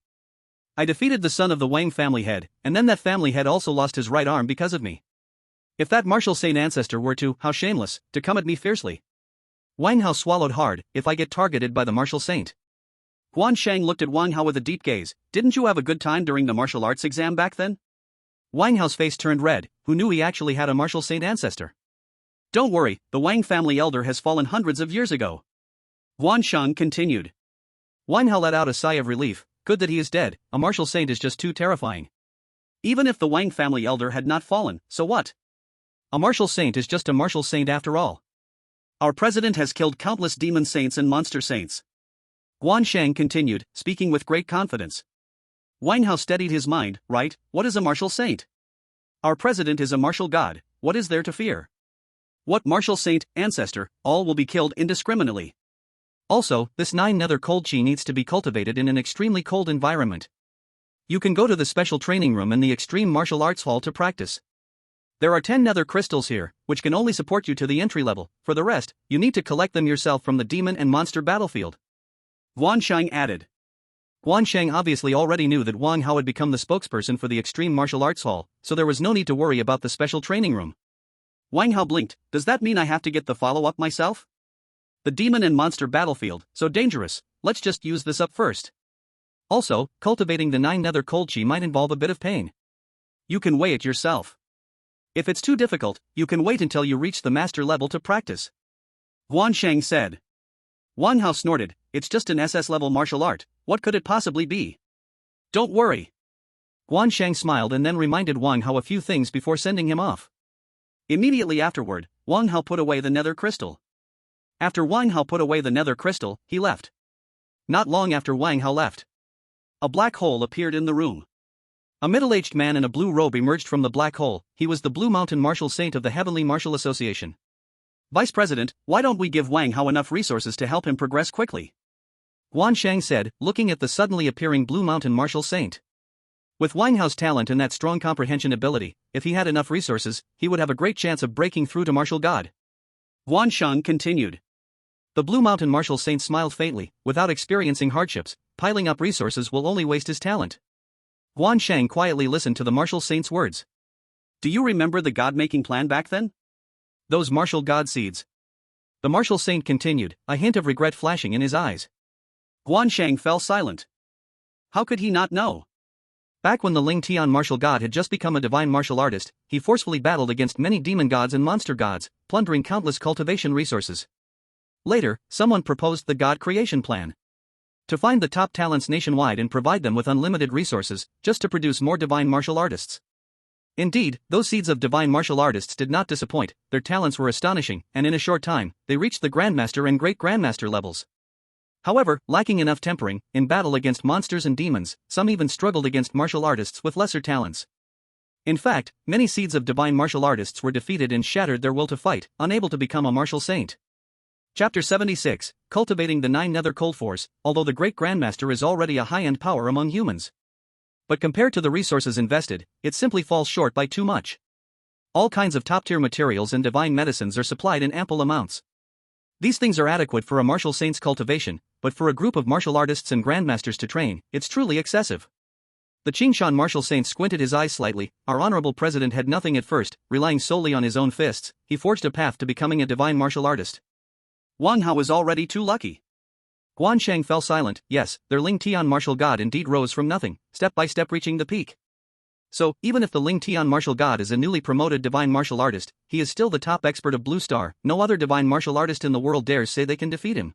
I defeated the son of the Wang family head, and then that family head also lost his right arm because of me. If that martial saint ancestor were to, how shameless, to come at me fiercely. Wang Hao swallowed hard. If I get targeted by the martial saint. Guan Shang looked at Wang Hao with a deep gaze. Didn't you have a good time during the martial arts exam back then? Wang Hao's face turned red. Who knew he actually had a martial saint ancestor? Don't worry, the Wang family elder has fallen hundreds of years ago. Guan Shang continued. Wang Hao let out a sigh of relief. Good that he is dead. A martial saint is just too terrifying. Even if the Wang family elder had not fallen, so what? A martial saint is just a martial saint after all. Our president has killed countless demon saints and monster saints. Guan Shang continued, speaking with great confidence. Wang Hao steadied his mind. Right, what is a martial saint? Our president is a martial god. What is there to fear? What martial saint, ancestor, all will be killed indiscriminately. Also, this 9 nether cold chi needs to be cultivated in an extremely cold environment. You can go to the special training room in the Extreme Martial Arts Hall to practice. There are 10 nether crystals here, which can only support you to the entry level. For the rest, you need to collect them yourself from the demon and monster battlefield. Guan Shang added. Guan Shang obviously already knew that Wang Hao had become the spokesperson for the Extreme Martial Arts Hall, so there was no need to worry about the special training room. Wang Hao blinked. Does that mean I have to get the follow-up myself? The demon and monster battlefield, so dangerous, let's just use this up first. Also, cultivating the 9 nether cold chi might involve a bit of pain. You can weigh it yourself. If it's too difficult, you can wait until you reach the master level to practice. Guan Shang said. Wang Hao snorted, it's just an SS level martial art, what could it possibly be? Don't worry. Guan Shang smiled and then reminded Wang Hao a few things before sending him off. Immediately afterward, Wang Hao put away the nether crystal. After Wang Hao put away the nether crystal, he left. Not long after Wang Hao left, a black hole appeared in the room. A middle-aged man in a blue robe emerged from the black hole. He was the Blue Mountain Martial Saint of the Heavenly Martial Association. Vice President, why don't we give Wang Hao enough resources to help him progress quickly? Guan Shang said, looking at the suddenly appearing Blue Mountain Martial Saint. With Wang Hao's talent and that strong comprehension ability, if he had enough resources, he would have a great chance of breaking through to Martial God. Guan Shang continued. The Blue Mountain Martial Saint smiled faintly. Without experiencing hardships, piling up resources will only waste his talent. Guan Shang quietly listened to the Martial Saint's words. Do you remember the god-making plan back then? Those martial god seeds. The Martial Saint continued, a hint of regret flashing in his eyes. Guan Shang fell silent. How could he not know? Back when the Ling Tian martial god had just become a divine martial artist, he forcefully battled against many demon gods and monster gods, plundering countless cultivation resources. Later, someone proposed the God creation plan. To find the top talents nationwide and provide them with unlimited resources, just to produce more divine martial artists. Indeed, those seeds of divine martial artists did not disappoint, their talents were astonishing, and in a short time, they reached the Grandmaster and Great Grandmaster levels. However, lacking enough tempering, in battle against monsters and demons, some even struggled against martial artists with lesser talents. In fact, many seeds of divine martial artists were defeated and shattered their will to fight, unable to become a martial saint. Chapter 76, Cultivating the Nine Nether Cold Force. Although the Great Grandmaster is already a high-end power among humans, but compared to the resources invested, it simply falls short by too much. All kinds of top-tier materials and divine medicines are supplied in ample amounts. These things are adequate for a martial saint's cultivation, but for a group of martial artists and grandmasters to train, it's truly excessive. The Qingshan martial saint squinted his eyes slightly. Our honorable president had nothing at first, relying solely on his own fists. He forged a path to becoming a divine martial artist. Wang Hao is already too lucky. Guan Sheng fell silent. Yes, their Ling Tian martial god indeed rose from nothing, step by step reaching the peak. So, even if the Ling Tian martial god is a newly promoted divine martial artist, he is still the top expert of Blue Star. No other divine martial artist in the world dares say they can defeat him.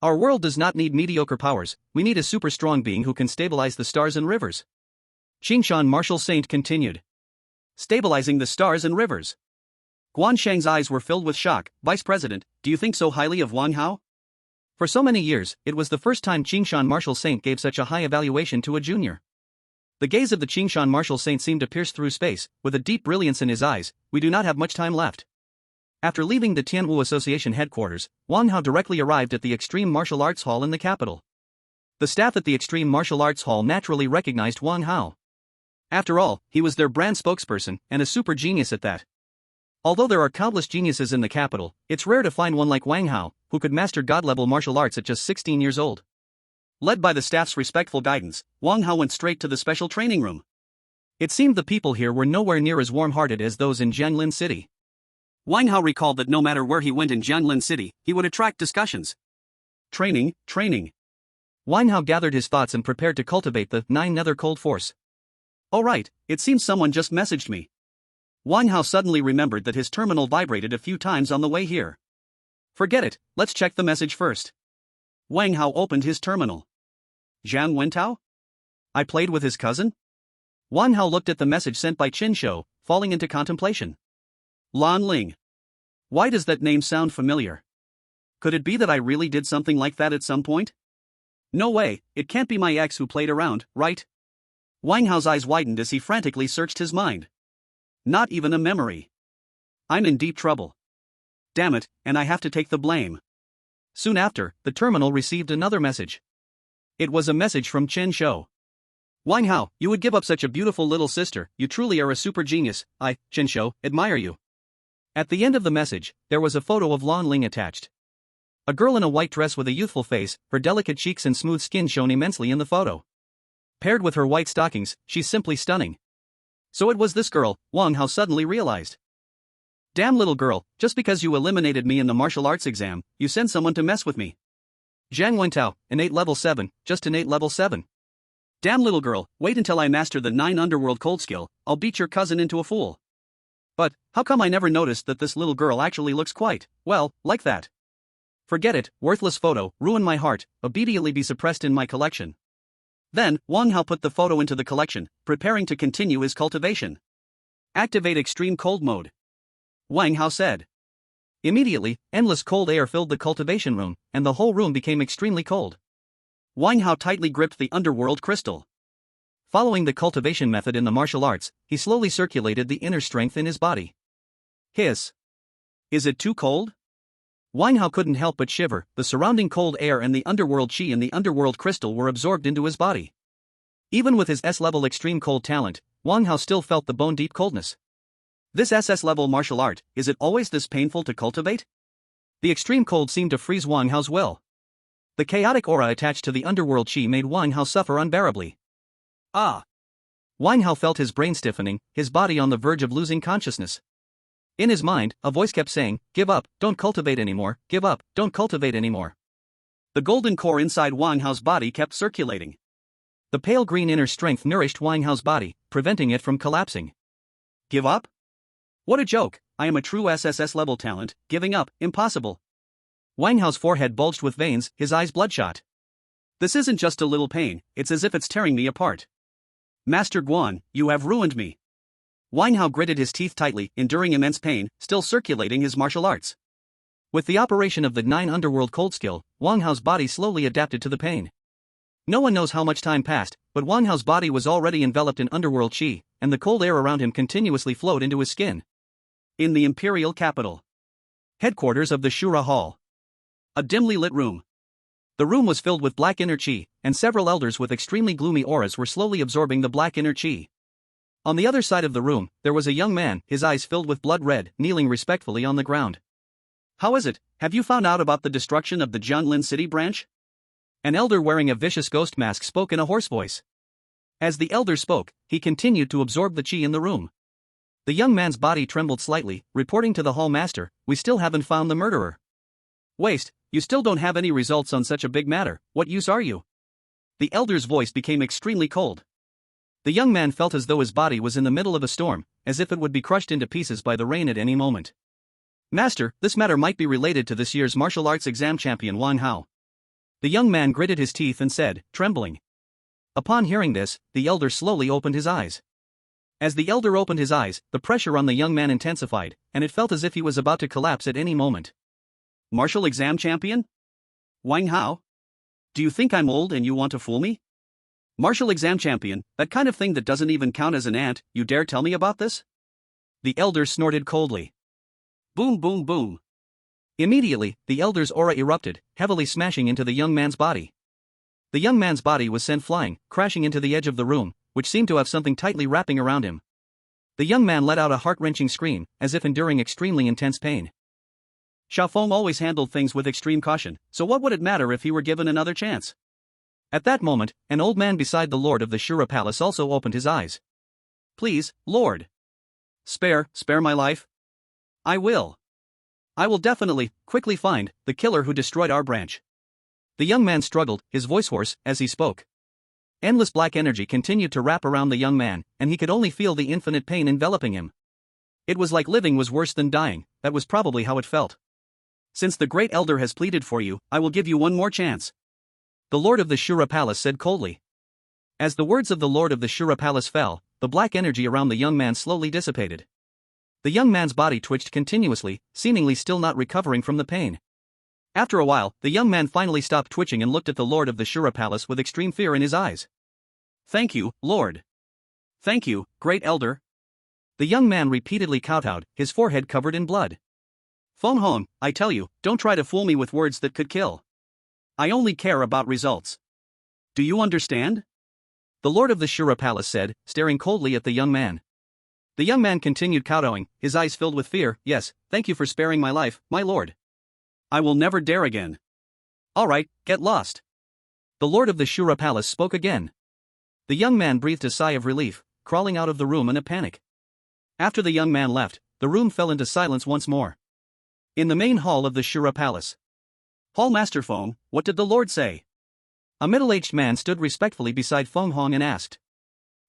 Our world does not need mediocre powers, we need a super strong being who can stabilize the stars and rivers. Qingshan martial saint continued. Stabilizing the stars and rivers. Guan Sheng's eyes were filled with shock. Vice President, do you think so highly of Wang Hao? For so many years, it was the first time Qingshan martial saint gave such a high evaluation to a junior. The gaze of the Qingshan martial saint seemed to pierce through space, with a deep brilliance in his eyes. We do not have much time left. After leaving the Tianwu Association headquarters, Wang Hao directly arrived at the Extreme Martial Arts Hall in the capital. The staff at the Extreme Martial Arts Hall naturally recognized Wang Hao. After all, he was their brand spokesperson, and a super genius at that. Although there are countless geniuses in the capital, it's rare to find one like Wang Hao, who could master god-level martial arts at just 16 years old. Led by the staff's respectful guidance, Wang Hao went straight to the special training room. It seemed the people here were nowhere near as warm-hearted as those in Jianlin City. Wang Hao recalled that no matter where he went in Jianlin City, he would attract discussions. Training. Wang Hao gathered his thoughts and prepared to cultivate the Nine Nether Cold Force. Oh right, it seems someone just messaged me. Wang Hao suddenly remembered that his terminal vibrated a few times on the way here. Forget it, let's check the message first. Wang Hao opened his terminal. Zhang Wentao? I played with his cousin? Wang Hao looked at the message sent by Qin Shou, falling into contemplation. Lan Ling. Why does that name sound familiar? Could it be that I really did something like that at some point? No way, it can't be my ex who played around, right? Wang Hao's eyes widened as he frantically searched his mind. Not even a memory. I'm in deep trouble. Damn it, and I have to take the blame. Soon after, the terminal received another message. It was a message from Chen Shou. Wang Hao, you would give up such a beautiful little sister, you truly are a super genius, I, Chen Shou, admire you. At the end of the message, there was a photo of Lan Ling attached. A girl in a white dress with a youthful face, her delicate cheeks and smooth skin shone immensely in the photo. Paired with her white stockings, she's simply stunning. So it was this girl, Wang Hao suddenly realized. Damn little girl, just because you eliminated me in the martial arts exam, you send someone to mess with me. Zhang Wentao, innate level 7, just innate level 7. Damn little girl, wait until I master the 9 underworld cold skill, I'll beat your cousin into a fool. But, how come I never noticed that this little girl actually looks quite, well, like that? Forget it, worthless photo, ruin my heart, obediently be suppressed in my collection. Then, Wang Hao put the photo into the collection, preparing to continue his cultivation. Activate extreme cold mode. Wang Hao said. Immediately, endless cold air filled the cultivation room, and the whole room became extremely cold. Wang Hao tightly gripped the underworld crystal. Following the cultivation method in the martial arts, he slowly circulated the inner strength in his body. Hiss. Is it too cold? Wang Hao couldn't help but shiver. The surrounding cold air and the underworld chi in the underworld crystal were absorbed into his body. Even with his S-level extreme cold talent, Wang Hao still felt the bone-deep coldness. This SS-level martial art, is it always this painful to cultivate? The extreme cold seemed to freeze Wang Hao's will. The chaotic aura attached to the underworld chi made Wang Hao suffer unbearably. Ah! Wang Hao felt his brain stiffening, his body on the verge of losing consciousness. In his mind, a voice kept saying, give up, don't cultivate anymore, give up, don't cultivate anymore. The golden core inside Wang Hao's body kept circulating. The pale green inner strength nourished Wang Hao's body, preventing it from collapsing. Give up? What a joke, I am a true SSS level talent, giving up, impossible. Wang Hao's forehead bulged with veins, his eyes bloodshot. This isn't just a little pain, it's as if it's tearing me apart. Master Guan, you have ruined me. Wang Hao gritted his teeth tightly, enduring immense pain, still circulating his martial arts. With the operation of the 9 underworld cold skill, Wang Hao's body slowly adapted to the pain. No one knows how much time passed, but Wang Hao's body was already enveloped in underworld qi, and the cold air around him continuously flowed into his skin. In the imperial capital. Headquarters of the Shura Hall. A dimly lit room. The room was filled with black inner qi, and several elders with extremely gloomy auras were slowly absorbing the black inner qi. On the other side of the room, there was a young man, his eyes filled with blood red, kneeling respectfully on the ground. How is it, have you found out about the destruction of the Jianlin City branch? An elder wearing a vicious ghost mask spoke in a hoarse voice. As the elder spoke, he continued to absorb the qi in the room. The young man's body trembled slightly, reporting to the hall master, "We still haven't found the murderer." "Waste, you still don't have any results on such a big matter, what use are you?" The elder's voice became extremely cold. The young man felt as though his body was in the middle of a storm, as if it would be crushed into pieces by the rain at any moment. "Master, this matter might be related to this year's martial arts exam champion Wang Hao." The young man gritted his teeth and said, trembling. Upon hearing this, the elder slowly opened his eyes. As the elder opened his eyes, the pressure on the young man intensified, and it felt as if he was about to collapse at any moment. "Martial exam champion? Wang Hao? Do you think I'm old and you want to fool me? Martial exam champion, that kind of thing that doesn't even count as an ant, you dare tell me about this?" The elder snorted coldly. Boom boom boom. Immediately, the elder's aura erupted, heavily smashing into the young man's body. The young man's body was sent flying, crashing into the edge of the room, which seemed to have something tightly wrapping around him. The young man let out a heart-wrenching scream, as if enduring extremely intense pain. Xiaofeng always handled things with extreme caution, so what would it matter if he were given another chance? At that moment, an old man beside the lord of the Shura Palace also opened his eyes. "Please, lord. Spare my life. I will definitely, quickly find the killer who destroyed our branch." The young man struggled, his voice hoarse, as he spoke. Endless black energy continued to wrap around the young man, and he could only feel the infinite pain enveloping him. It was like living was worse than dying, that was probably how it felt. "Since the great elder has pleaded for you, I will give you one more chance," the lord of the Shura Palace said coldly. As the words of the lord of the Shura Palace fell, the black energy around the young man slowly dissipated. The young man's body twitched continuously, seemingly still not recovering from the pain. After a while, the young man finally stopped twitching and looked at the lord of the Shura Palace with extreme fear in his eyes. "Thank you, lord. Thank you, great elder." The young man repeatedly kowtowed, his forehead covered in blood. "Feng Hong, I tell you, don't try to fool me with words that could kill. I only care about results. Do you understand?" The lord of the Shura Palace said, staring coldly at the young man. The young man continued kowtowing, his eyes filled with fear. "Yes, thank you for sparing my life, my lord. I will never dare again." "All right, get lost." The lord of the Shura Palace spoke again. The young man breathed a sigh of relief, crawling out of the room in a panic. After the young man left, the room fell into silence once more. In the main hall of the Shura Palace. "Hall Master Feng, what did the lord say?" A middle-aged man stood respectfully beside Feng Hong and asked.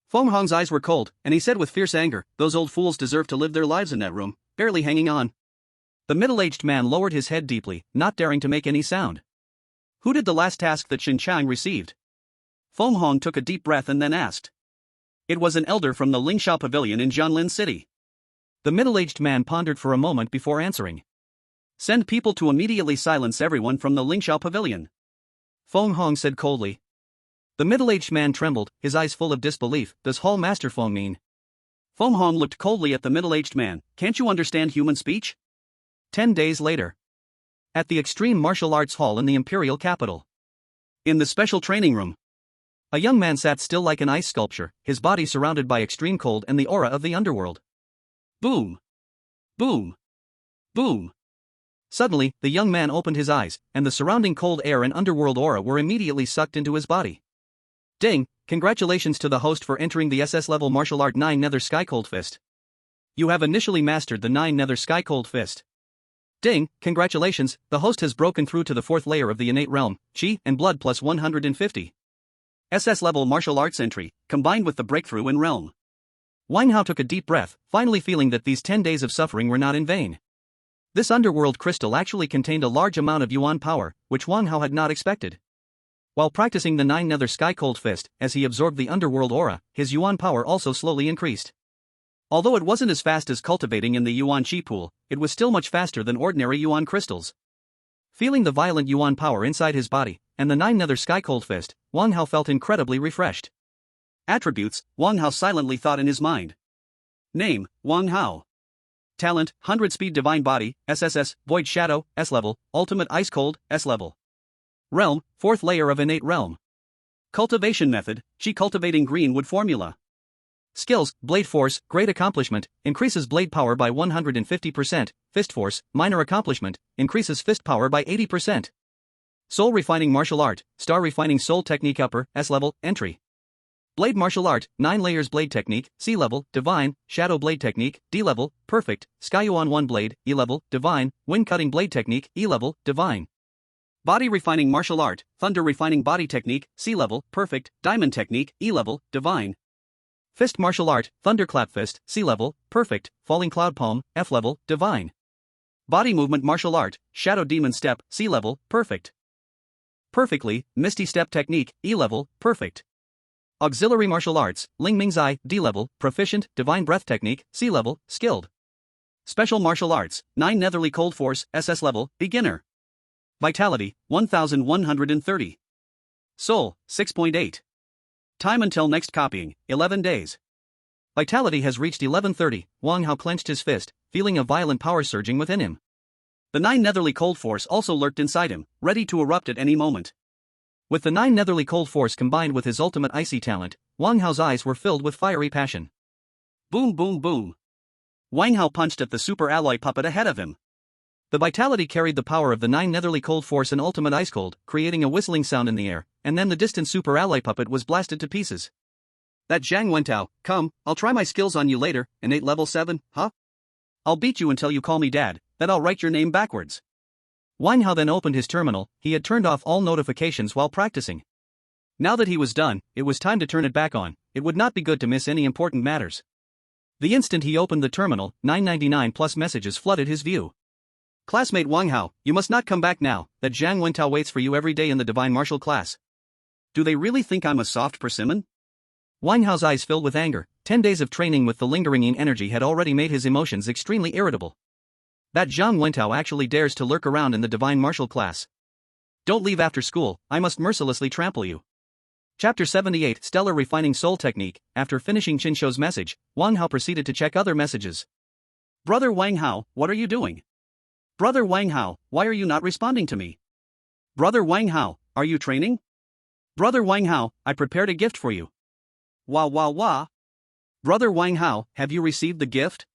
Feng Hong's eyes were cold, and he said with fierce anger, "Those old fools deserve to live their lives in that room, barely hanging on." The middle-aged man lowered his head deeply, not daring to make any sound. "Who did the last task that Xin Chang received?" Feng Hong took a deep breath and then asked. "It was an elder from the Lingxiao Pavilion in Jianlin City." The middle-aged man pondered for a moment before answering. "Send people to immediately silence everyone from the Lingxiao Pavilion," Feng Hong said coldly. The middle-aged man trembled, his eyes full of disbelief. "Does Hall Master Feng mean?" Feng Hong looked coldly at the middle-aged man. "Can't you understand human speech?" 10 days later. At the Extreme Martial Arts Hall in the Imperial Capital. In the special training room. A young man sat still like an ice sculpture, his body surrounded by extreme cold and the aura of the underworld. Boom! Boom! Boom! Suddenly, the young man opened his eyes, and the surrounding cold air and underworld aura were immediately sucked into his body. Ding! Congratulations to the host for entering the SS level martial art 9 Nether Sky Cold Fist. You have initially mastered the 9 Nether Sky Cold Fist. Ding! Congratulations, the host has broken through to the 4th layer of the innate realm, Qi and Blood plus 150. SS level martial arts entry, combined with the breakthrough in realm. Wang Hao took a deep breath, finally feeling that these 10 days of suffering were not in vain. This underworld crystal actually contained a large amount of yuan power, which Wang Hao had not expected. While practicing the 9 Nether Sky Cold Fist, as he absorbed the underworld aura, his yuan power also slowly increased. Although it wasn't as fast as cultivating in the Yuan Chi pool, it was still much faster than ordinary Yuan crystals. Feeling the violent Yuan power inside his body, and the 9 nether sky cold fist, Wang Hao felt incredibly refreshed. Attributes, Wang Hao silently thought in his mind. Name, Wang Hao. Talent, 100 speed divine body, SSS, void shadow, S level, ultimate ice cold, S level. Realm, 4th layer of innate realm. Cultivation method, Qi cultivating greenwood formula. Skills, blade force, great accomplishment, increases blade power by 150%, fist force, minor accomplishment, increases fist power by 80%. Soul refining martial art, star refining soul technique upper, S level, entry. Blade martial art, 9 layers blade technique, C level, divine, shadow blade technique, D level, perfect, Skyuan 1 blade, E level, divine, wind cutting blade technique, E level, divine. Body refining martial art, thunder refining body technique, C level, perfect, diamond technique, E level, divine. Fist martial art, thunderclap fist, C level, perfect, falling cloud palm, F level, divine. Body movement martial art, shadow demon step, C level, perfect. Perfectly, misty step technique, E level, perfect. Auxiliary martial arts, Ling Ming's Eye, D level, proficient, divine breath technique, C level, skilled. Special martial arts, 9 netherly cold force, SS level, beginner. Vitality, 1130. Soul, 6.8. Time until next copying, 11 days. Vitality has reached 1130, Wang Hao clenched his fist, feeling a violent power surging within him. The 9 netherly cold force also lurked inside him, ready to erupt at any moment. With the 9 netherly cold force combined with his ultimate icy talent, Wang Hao's eyes were filled with fiery passion. Boom boom boom. Wang Hao punched at the super alloy puppet ahead of him. The vitality carried the power of the 9 netherly cold force and ultimate ice cold, creating a whistling sound in the air, and then the distant super alloy puppet was blasted to pieces. That Zhang Wentao, come, I'll try my skills on you later, innate level 7, huh? I'll beat you until you call me dad, then I'll write your name backwards. Wang Hao then opened his terminal. He had turned off all notifications while practicing. Now that he was done, it was time to turn it back on. It would not be good to miss any important matters. The instant he opened the terminal, 999 plus messages flooded his view. Classmate Wang Hao, you must not come back now, that Zhang Wentao waits for you every day in the divine martial class. Do they really think I'm a soft persimmon? Wang Hao's eyes filled with anger. 10 days of training with the lingering yin energy had already made his emotions extremely irritable. That Zhang Wentao actually dares to lurk around in the divine martial class. Don't leave after school, I must mercilessly trample you. Chapter 78 Stellar Refining Soul Technique. After finishing Qinshuo's message, Wang Hao proceeded to check other messages. Brother Wang Hao, what are you doing? Brother Wang Hao, why are you not responding to me? Brother Wang Hao, are you training? Brother Wang Hao, I prepared a gift for you. Wah wah wah. Brother Wang Hao, have you received the gift?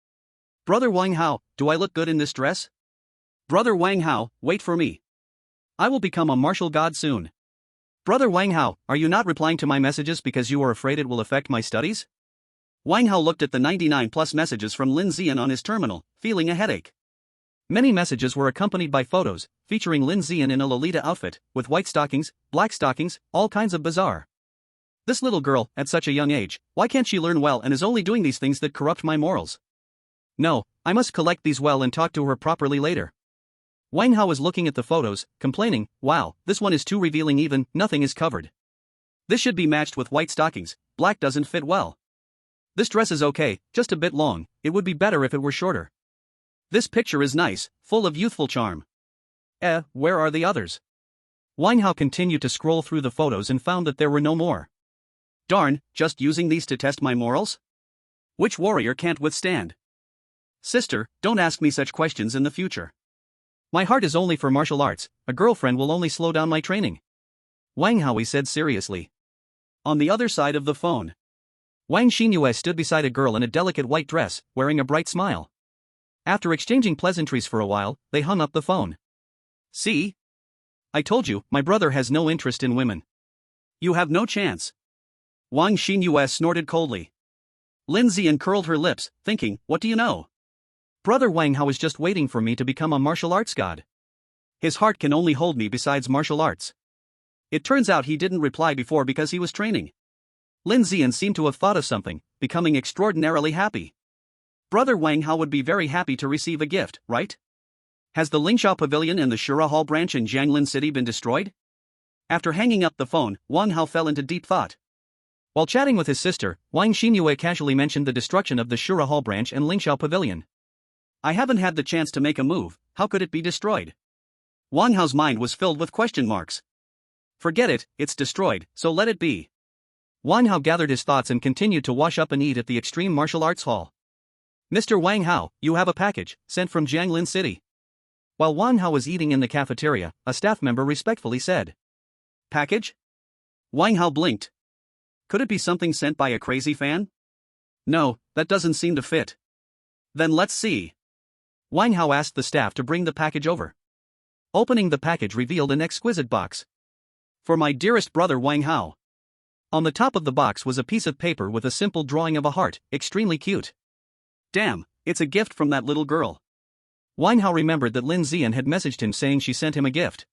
Brother Wang Hao, do I look good in this dress? Brother Wang Hao, wait for me. I will become a martial god soon. Brother Wang Hao, are you not replying to my messages because you are afraid it will affect my studies? Wang Hao looked at the 99 plus messages from Lin Zian on his terminal, feeling a headache. Many messages were accompanied by photos, featuring Lin Zian in a Lolita outfit, with white stockings, black stockings, all kinds of bizarre. This little girl, at such a young age, why can't she learn well and is only doing these things that corrupt my morals? No, I must collect these well and talk to her properly later. Wang Hao was looking at the photos, complaining, wow, this one is too revealing, even, nothing is covered. This should be matched with white stockings, black doesn't fit well. This dress is okay, just a bit long, it would be better if it were shorter. This picture is nice, full of youthful charm. Where are the others? Wang Hao continued to scroll through the photos and found that there were no more. Darn, just using these to test my morals? Which warrior can't withstand? Sister, don't ask me such questions in the future. My heart is only for martial arts, a girlfriend will only slow down my training. Wang Hao said seriously. On the other side of the phone, Wang Xinyue stood beside a girl in a delicate white dress, wearing a bright smile. After exchanging pleasantries for a while, they hung up the phone. See? I told you, my brother has no interest in women. You have no chance. Wang Xinyue snorted coldly. Lin Zian curled her lips, thinking, what do you know? Brother Wang Hao is just waiting for me to become a martial arts god. His heart can only hold me besides martial arts. It turns out he didn't reply before because he was training. Lin Zian seemed to have thought of something, becoming extraordinarily happy. Brother Wang Hao would be very happy to receive a gift, right? Has the Lingsha Pavilion and the Shura Hall branch in Jianglin City been destroyed? After hanging up the phone, Wang Hao fell into deep thought. While chatting with his sister, Wang Xinyue casually mentioned the destruction of the Shura Hall branch and Lingxiao Pavilion. I haven't had the chance to make a move, how could it be destroyed? Wang Hao's mind was filled with question marks. Forget it, it's destroyed, so let it be. Wang Hao gathered his thoughts and continued to wash up and eat at the Extreme Martial Arts Hall. Mr. Wang Hao, you have a package, sent from Jianglin City. While Wang Hao was eating in the cafeteria, a staff member respectfully said. Package? Wang Hao blinked. Could it be something sent by a crazy fan? No, that doesn't seem to fit. Then let's see. Wang Hao asked the staff to bring the package over. Opening the package revealed an exquisite box. For my dearest brother Wang Hao. On the top of the box was a piece of paper with a simple drawing of a heart, extremely cute. Damn, it's a gift from that little girl. Wang Hao remembered that Lin Zian had messaged him saying she sent him a gift.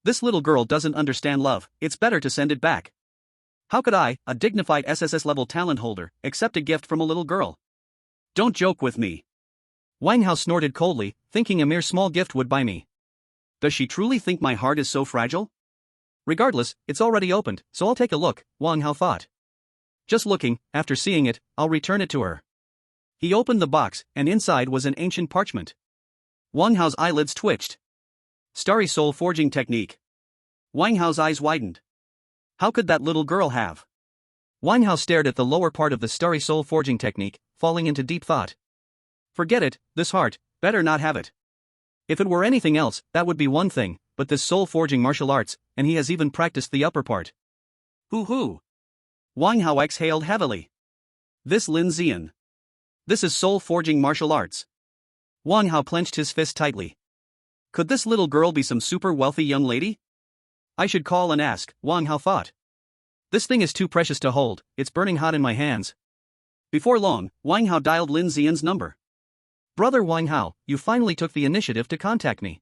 This little girl doesn't understand love, it's better to send it back. How could I, a dignified SSS level talent holder, accept a gift from a little girl? Don't joke with me. Wang Hao snorted coldly, thinking a mere small gift would buy me. Does she truly think my heart is so fragile? Regardless, it's already opened, so I'll take a look, Wang Hao thought. Just looking, after seeing it, I'll return it to her. He opened the box, and inside was an ancient parchment. Wang Hao's eyelids twitched. Starry soul forging technique. Wang Hao's eyes widened. How could that little girl have? Wang Hao stared at the lower part of the starry soul forging technique, falling into deep thought. Forget it, this heart, better not have it. If it were anything else, that would be one thing, but this soul forging martial arts, and he has even practiced the upper part. Hoo-hoo. Wang Hao exhaled heavily. This Lin Zian. This is soul forging martial arts. Wang Hao clenched his fist tightly. Could this little girl be some super wealthy young lady? I should call and ask, Wang Hao thought. This thing is too precious to hold, it's burning hot in my hands. Before long, Wang Hao dialed Lin Zian's number. Brother Wang Hao, you finally took the initiative to contact me.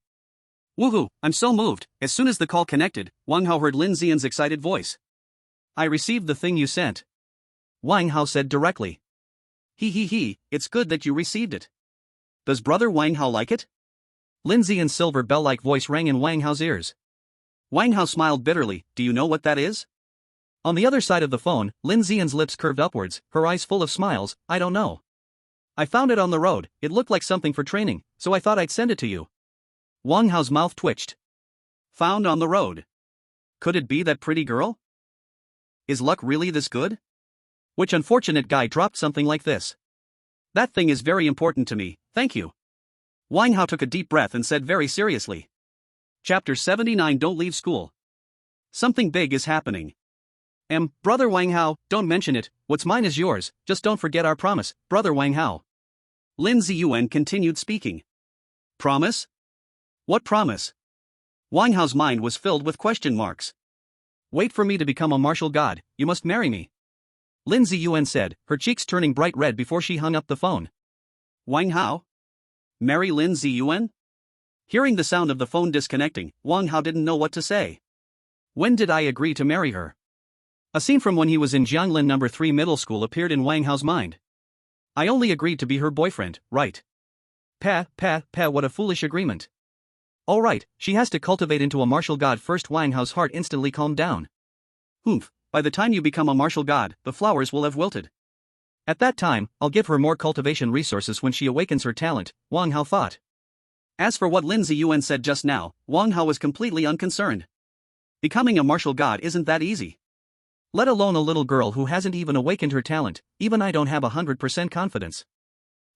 Woohoo, I'm so moved. As soon as the call connected, Wang Hao heard Lin Zian's excited voice. I received the thing you sent. Wang Hao said directly. He, it's good that you received it. Does brother Wang Hao like it? Lin Zian's silver bell-like voice rang in Wang Hao's ears. Wang Hao smiled bitterly, do you know what that is? On the other side of the phone, Lin Zian's lips curved upwards, her eyes full of smiles, I don't know. I found it on the road, it looked like something for training, so I thought I'd send it to you. Wang Hao's mouth twitched. Found on the road. Could it be that pretty girl? Is luck really this good? Which unfortunate guy dropped something like this? That thing is very important to me, thank you. Wang Hao took a deep breath and said very seriously. Chapter 79 Don't leave school. Something big is happening. Brother Wang Hao, don't mention it, what's mine is yours, just don't forget our promise, brother Wang Hao. Lin Ziyuan continued speaking. Promise? What promise? Wang Hao's mind was filled with question marks. Wait for me to become a martial god, you must marry me. Lin Ziyuan said, her cheeks turning bright red before she hung up the phone. Wang Hao? Marry Lin Ziyuan? Hearing the sound of the phone disconnecting, Wang Hao didn't know what to say. When did I agree to marry her? A scene from when he was in Jianglin No. 3 middle school appeared in Wang Hao's mind. I only agreed to be her boyfriend, right? What a foolish agreement. Alright, she has to cultivate into a martial god first. Wang Hao's heart instantly calmed down. Humph, by the time you become a martial god, the flowers will have wilted. At that time, I'll give her more cultivation resources when she awakens her talent, Wang Hao thought. As for what Lin Ziyuan said just now, Wang Hao was completely unconcerned. Becoming a martial god isn't that easy. Let alone a little girl who hasn't even awakened her talent, even I don't have 100% confidence.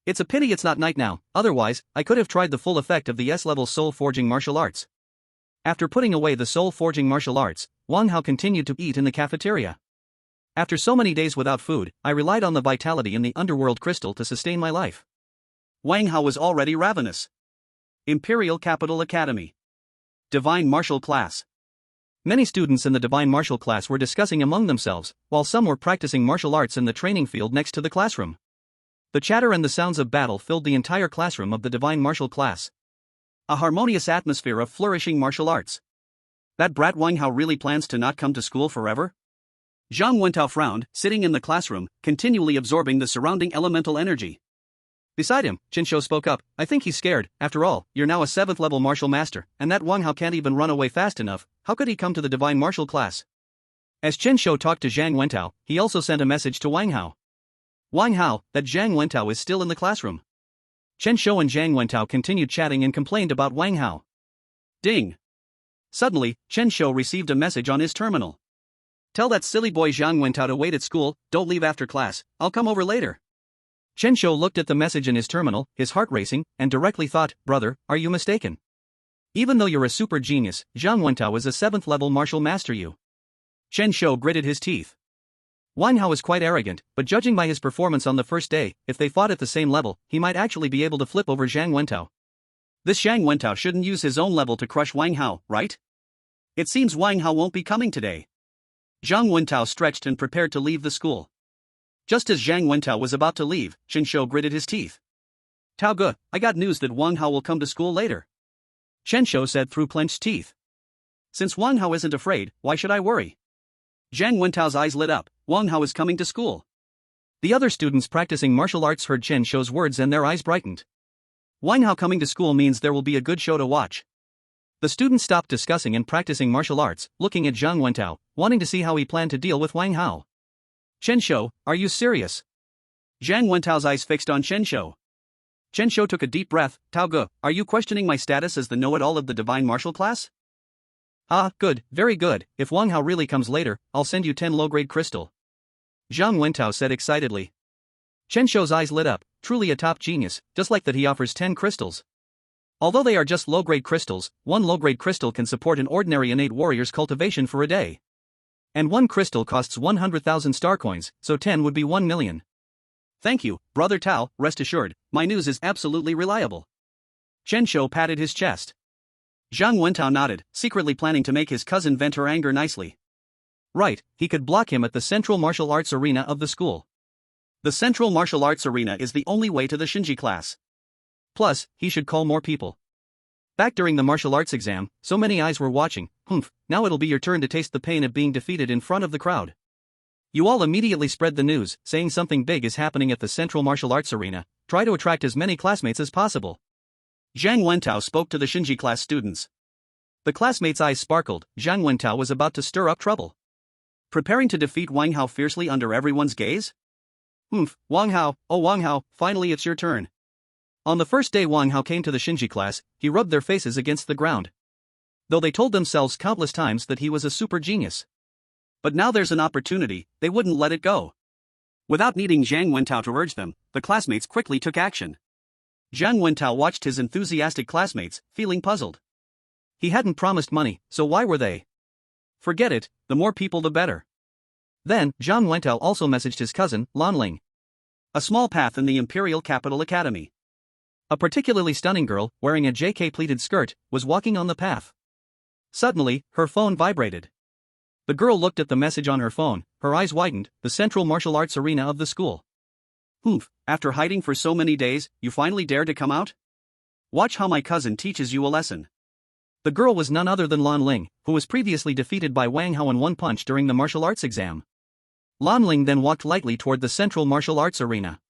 It's a pity it's not night now, otherwise, I could have tried the full effect of the S-level soul forging martial arts. After putting away the soul forging martial arts, Wang Hao continued to eat in the cafeteria. After so many days without food, I relied on the vitality in the underworld crystal to sustain my life. Wang Hao was already ravenous. Imperial Capital Academy. Divine Martial Class. Many students in the Divine Martial class were discussing among themselves, while some were practicing martial arts in the training field next to the classroom. The chatter and the sounds of battle filled the entire classroom of the Divine Martial class. A harmonious atmosphere of flourishing martial arts. That brat Wang Hao really plans to not come to school forever? Zhang Wentao frowned, sitting in the classroom, continually absorbing the surrounding elemental energy. Beside him, Qin Shou spoke up, I think he's scared, after all, you're now a 7th level martial master, and that Wang Hao can't even run away fast enough, how could he come to the Divine Martial class? As Chen Shou talked to Zhang Wentao, he also sent a message to Wang Hao. Wang Hao, that Zhang Wentao is still in the classroom. Chen Shou and Zhang Wentao continued chatting and complained about Wang Hao. Ding! Suddenly, Chen Shou received a message on his terminal. Tell that silly boy Zhang Wentao to wait at school, don't leave after class, I'll come over later. Chen Shou looked at the message in his terminal, his heart racing, and directly thought, brother, are you mistaken? Even though you're a super genius, Zhang Wentao is a 7th level martial master you. Chen Shou gritted his teeth. Wang Hao is quite arrogant, but judging by his performance on the first day, if they fought at the same level, he might actually be able to flip over Zhang Wentao. This Zhang Wentao shouldn't use his own level to crush Wang Hao, right? It seems Wang Hao won't be coming today. Zhang Wentao stretched and prepared to leave the school. Just as Zhang Wentao was about to leave, Chen Shou gritted his teeth. Tao Ge, I got news that Wang Hao will come to school later. Chen Shou said through clenched teeth. Since Wang Hao isn't afraid, why should I worry? Zhang Wentao's eyes lit up. Wang Hao is coming to school. The other students practicing martial arts heard Chen Shou's words and their eyes brightened. Wang Hao coming to school means there will be a good show to watch. The students stopped discussing and practicing martial arts, looking at Zhang Wentao, wanting to see how he planned to deal with Wang Hao. Chen Shou, are you serious? Zhang Wentao's eyes fixed on Chen Shou. Chen Shou took a deep breath. Tao Ge, are you questioning my status as the know-it-all of the divine martial class? Ah, good, very good, if Wang Hao really comes later, I'll send you 10 low-grade crystal. Zhang Wentao said excitedly. Chen Shou's eyes lit up, truly a top genius, just like that he offers 10 crystals. Although they are just low-grade crystals, 1 low-grade crystal can support an ordinary innate warrior's cultivation for a day. And 1 crystal costs 100,000 star coins, so 10 would be 1 million. Thank you, Brother Tao, rest assured, my news is absolutely reliable. Chen Shou patted his chest. Zhang Wentao nodded, secretly planning to make his cousin vent her anger nicely. Right, he could block him at the Central Martial Arts Arena of the school. The Central Martial Arts Arena is the only way to the Shinji class. Plus, he should call more people. Back during the martial arts exam, so many eyes were watching. Now it'll be your turn to taste the pain of being defeated in front of the crowd. You all immediately spread the news, saying something big is happening at the Central Martial Arts Arena. Try to attract as many classmates as possible. Zhang Wentao spoke to the Shinji class students. The classmates' eyes sparkled. Zhang Wentao was about to stir up trouble. Preparing to defeat Wang Hao fiercely under everyone's gaze? Wang Hao, oh Wang Hao, finally it's your turn. On the first day Wang Hao came to the Shinji class, he rubbed their faces against the ground. Though they told themselves countless times that he was a super genius. But now there's an opportunity, they wouldn't let it go. Without needing Zhang Wentao to urge them, the classmates quickly took action. Zhang Wentao watched his enthusiastic classmates, feeling puzzled. He hadn't promised money, so why were they? Forget it, the more people the better. Then, Zhang Wentao also messaged his cousin, Lan Ling. A small path in the Imperial Capital Academy. A particularly stunning girl, wearing a JK pleated skirt, was walking on the path. Suddenly, her phone vibrated. The girl looked at the message on her phone, her eyes widened. The Central Martial Arts Arena of the school. After hiding for so many days, you finally dared to come out? Watch how my cousin teaches you a lesson. The girl was none other than Lan Ling, who was previously defeated by Wang Hao in one punch during the martial arts exam. Lan Ling then walked lightly toward the Central Martial Arts Arena.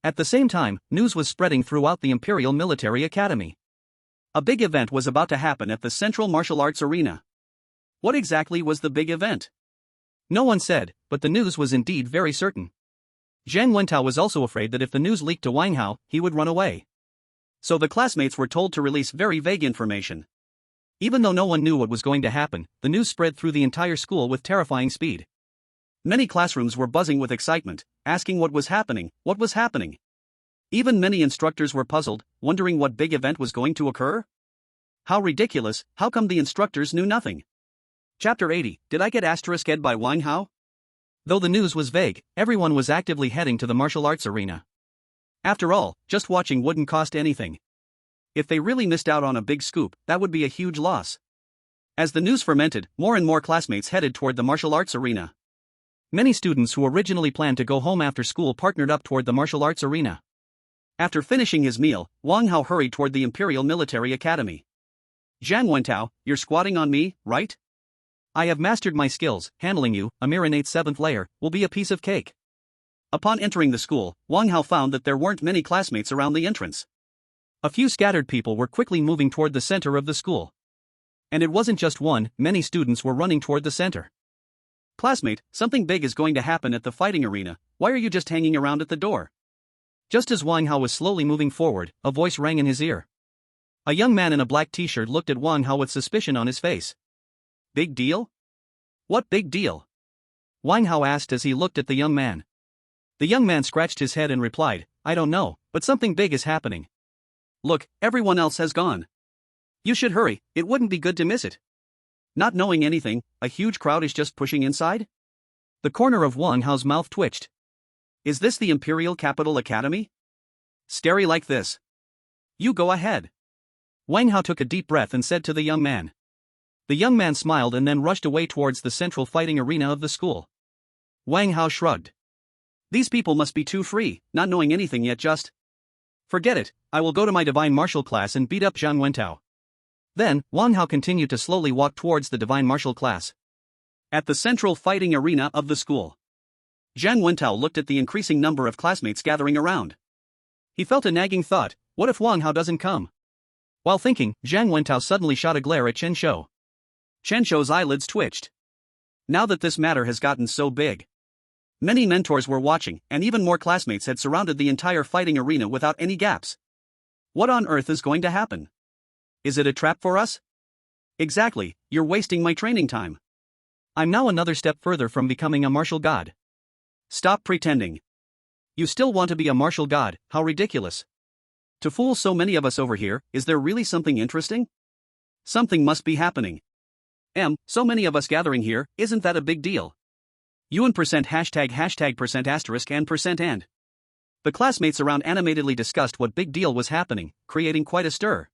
At the same time, news was spreading throughout the Imperial Military Academy. A big event was about to happen at the Central Martial Arts Arena. What exactly was the big event? No one said, but the news was indeed very certain. Zhang Wentao was also afraid that if the news leaked to Wang Hao, he would run away. So the classmates were told to release very vague information. Even though no one knew what was going to happen, the news spread through the entire school with terrifying speed. Many classrooms were buzzing with excitement, asking what was happening. Even many instructors were puzzled, wondering what big event was going to occur. How ridiculous, how come the instructors knew nothing? Chapter 80, Did I get *ed by Wang Hao? Though the news was vague, everyone was actively heading to the martial arts arena. After all, just watching wouldn't cost anything. If they really missed out on a big scoop, that would be a huge loss. As the news fermented, more and more classmates headed toward the martial arts arena. Many students who originally planned to go home after school partnered up toward the martial arts arena. After finishing his meal, Wang Hao hurried toward the Imperial Military Academy. Zhang Wentao, you're squatting on me, right? I have mastered my skills, handling you, a mere innate 7th layer, will be a piece of cake. Upon entering the school, Wang Hao found that there weren't many classmates around the entrance. A few scattered people were quickly moving toward the center of the school. And it wasn't just one, many students were running toward the center. Classmate, something big is going to happen at the fighting arena, why are you just hanging around at the door? Just as Wang Hao was slowly moving forward, a voice rang in his ear. A young man in a black t-shirt looked at Wang Hao with suspicion on his face. Big deal? What big deal? Wang Hao asked as he looked at the young man. The young man scratched his head and replied, I don't know, but something big is happening. Look, everyone else has gone. You should hurry, it wouldn't be good to miss it. Not knowing anything, a huge crowd is just pushing inside? The corner of Wang Hao's mouth twitched. Is this the Imperial Capital Academy? Scary like this. You go ahead. Wang Hao took a deep breath and said to the young man. The young man smiled and then rushed away towards the central fighting arena of the school. Wang Hao shrugged. These people must be too free, not knowing anything yet just. Forget it, I will go to my divine martial class and beat up Zhang Wentao. Then, Wang Hao continued to slowly walk towards the divine martial class. At the central fighting arena of the school, Zhang Wentao looked at the increasing number of classmates gathering around. He felt a nagging thought, what if Wang Hao doesn't come? While thinking, Zhang Wentao suddenly shot a glare at Chen Shou. Chen Shou's eyelids twitched. Now that this matter has gotten so big. Many mentors were watching, and even more classmates had surrounded the entire fighting arena without any gaps. What on earth is going to happen? Is it a trap for us? Exactly, you're wasting my training time. I'm now another step further from becoming a martial god. Stop pretending. You still want to be a martial god, how ridiculous. To fool so many of us over here, is there really something interesting? Something must be happening. So many of us gathering here, isn't that a big deal? You and percent hashtag percent asterisk and percent and. The classmates around animatedly discussed what big deal was happening, creating quite a stir.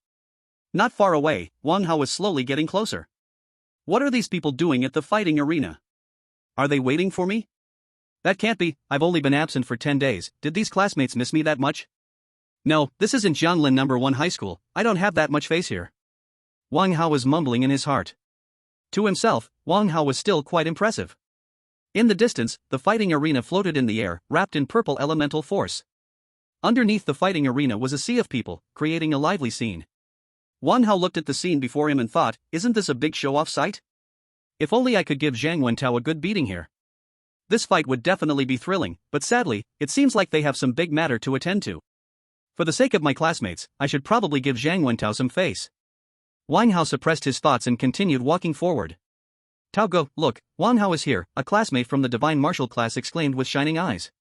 Not far away, Wang Hao was slowly getting closer. What are these people doing at the fighting arena? Are they waiting for me? That can't be, I've only been absent for 10 days, did these classmates miss me that much? No, this isn't Jianglin No. 1 high school, I don't have that much face here. Wang Hao was mumbling in his heart. To himself, Wang Hao was still quite impressive. In the distance, the fighting arena floated in the air, wrapped in purple elemental force. Underneath the fighting arena was a sea of people, creating a lively scene. Wang Hao looked at the scene before him and thought, isn't this a big show-off sight? If only I could give Zhang Wentao a good beating here. This fight would definitely be thrilling, but sadly, it seems like they have some big matter to attend to. For the sake of my classmates, I should probably give Zhang Wentao some face. Wang Hao suppressed his thoughts and continued walking forward. Tao Go, look, Wang Hao is here, a classmate from the divine martial class exclaimed with shining eyes.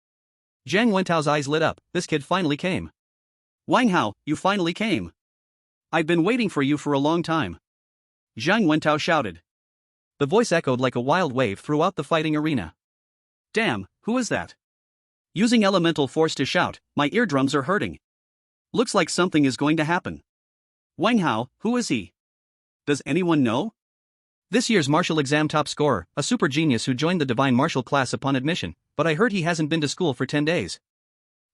Zhang Wentao's eyes lit up, this kid finally came. Wang Hao, you finally came. I've been waiting for you for a long time. Zhang Wentao shouted. The voice echoed like a wild wave throughout the fighting arena. Damn, who is that? Using elemental force to shout, my eardrums are hurting. Looks like something is going to happen. Wang Hao, who is he? Does anyone know? This year's martial exam top scorer, a super genius who joined the divine martial class upon admission, but I heard he hasn't been to school for 10 days.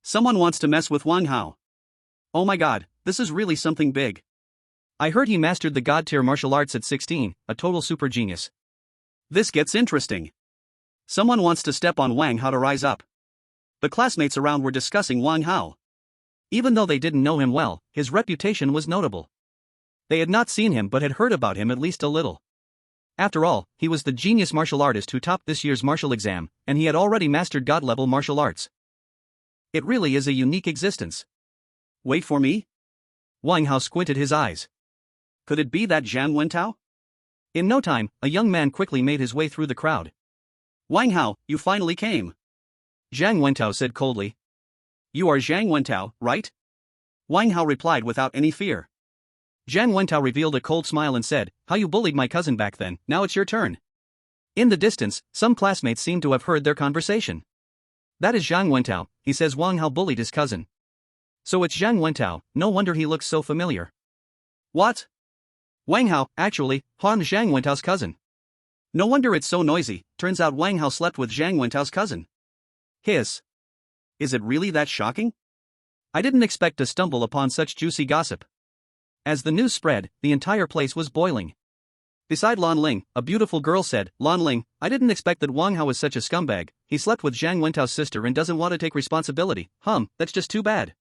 Someone wants to mess with Wang Hao. Oh my god, this is really something big. I heard he mastered the god tier martial arts at 16, a total super genius. This gets interesting. Someone wants to step on Wang Hao to rise up. The classmates around were discussing Wang Hao. Even though they didn't know him well, his reputation was notable. They had not seen him but had heard about him at least a little. After all, he was the genius martial artist who topped this year's martial exam, and he had already mastered god-level martial arts. It really is a unique existence. Wait for me? Wang Hao squinted his eyes. Could it be that Zhang Wentao? In no time, a young man quickly made his way through the crowd. Wang Hao, you finally came. Zhang Wentao said coldly. You are Zhang Wentao, right? Wang Hao replied without any fear. Zhang Wentao revealed a cold smile and said, how you bullied my cousin back then, now it's your turn. In the distance, some classmates seemed to have heard their conversation. That is Zhang Wentao, he says Wang Hao bullied his cousin. So it's Zhang Wentao, no wonder he looks so familiar. What? Wang Hao, actually, Han Zhang Wentao's cousin. No wonder it's so noisy, turns out Wang Hao slept with Zhang Wentao's cousin. Hiss. Is it really that shocking? I didn't expect to stumble upon such juicy gossip. As the news spread, the entire place was boiling. Beside Lan Ling, a beautiful girl said, Lan Ling, I didn't expect that Wang Hao was such a scumbag, he slept with Zhang Wentao's sister and doesn't want to take responsibility, that's just too bad.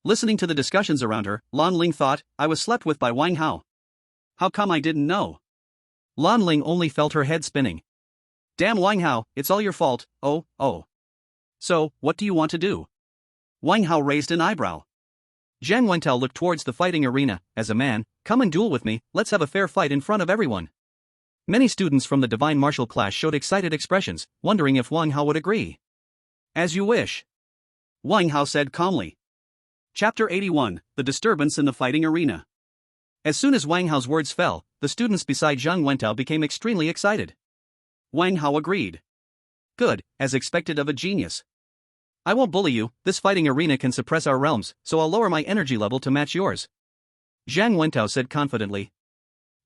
Listening to the discussions around her, Lan Ling thought, I was slept with by Wang Hao. How come I didn't know? Lan Ling only felt her head spinning. Damn Wang Hao, it's all your fault, oh, oh. So, what do you want to do? Wang Hao raised an eyebrow. Zhang Wentao looked towards the fighting arena. As a man, come and duel with me, let's have a fair fight in front of everyone. Many students from the divine martial class showed excited expressions, wondering if Wang Hao would agree. As you wish. Wang Hao said calmly. Chapter 81, The Disturbance in the Fighting Arena. As soon as Wang Hao's words fell, the students beside Zhang Wentao became extremely excited. Wang Hao agreed. Good, as expected of a genius. I won't bully you, this fighting arena can suppress our realms, so I'll lower my energy level to match yours. Zhang Wentao said confidently.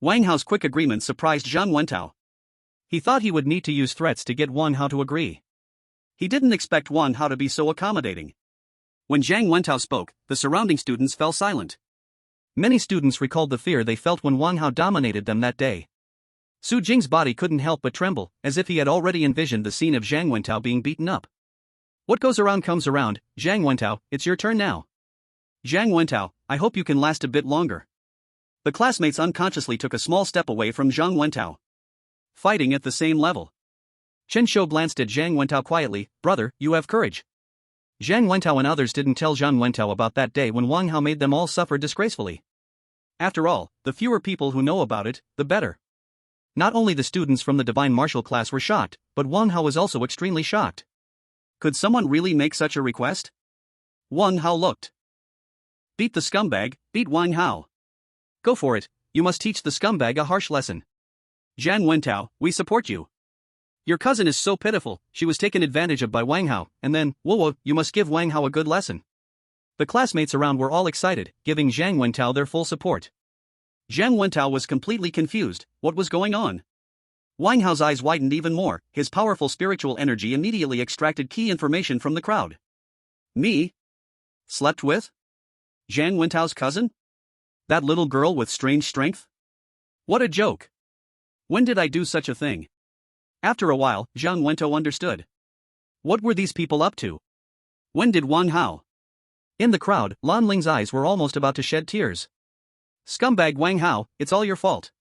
Wang Hao's quick agreement surprised Zhang Wentao. He thought he would need to use threats to get Wang Hao to agree. He didn't expect Wang Hao to be so accommodating. When Zhang Wentao spoke, the surrounding students fell silent. Many students recalled the fear they felt when Wang Hao dominated them that day. Su Jing's body couldn't help but tremble, as if he had already envisioned the scene of Zhang Wentao being beaten up. What goes around comes around, Zhang Wentao, it's your turn now. Zhang Wentao, I hope you can last a bit longer. The classmates unconsciously took a small step away from Zhang Wentao. Fighting at the same level. Chen Shou glanced at Zhang Wentao quietly. Brother, you have courage. Zhang Wentao and others didn't tell Zhang Wentao about that day when Wang Hao made them all suffer disgracefully. After all, the fewer people who know about it, the better. Not only the students from the divine martial class were shocked, but Wang Hao was also extremely shocked. Could someone really make such a request? Wang Hao looked. Beat the scumbag, beat Wang Hao. Go for it, you must teach the scumbag a harsh lesson. Zhang Wentao, we support you. Your cousin is so pitiful, she was taken advantage of by Wang Hao, and then, whoa, you must give Wang Hao a good lesson. The classmates around were all excited, giving Zhang Wentao their full support. Zhang Wentao was completely confused. What was going on? Wang Hao's eyes widened even more, his powerful spiritual energy immediately extracted key information from the crowd. Me? Slept with? Zhang Wentao's cousin? That little girl with strange strength? What a joke. When did I do such a thing? After a while, Zhang Wentao understood. What were these people up to? When did Wang Hao? In the crowd, Lan Ling's eyes were almost about to shed tears. Scumbag Wang Hao, it's all your fault.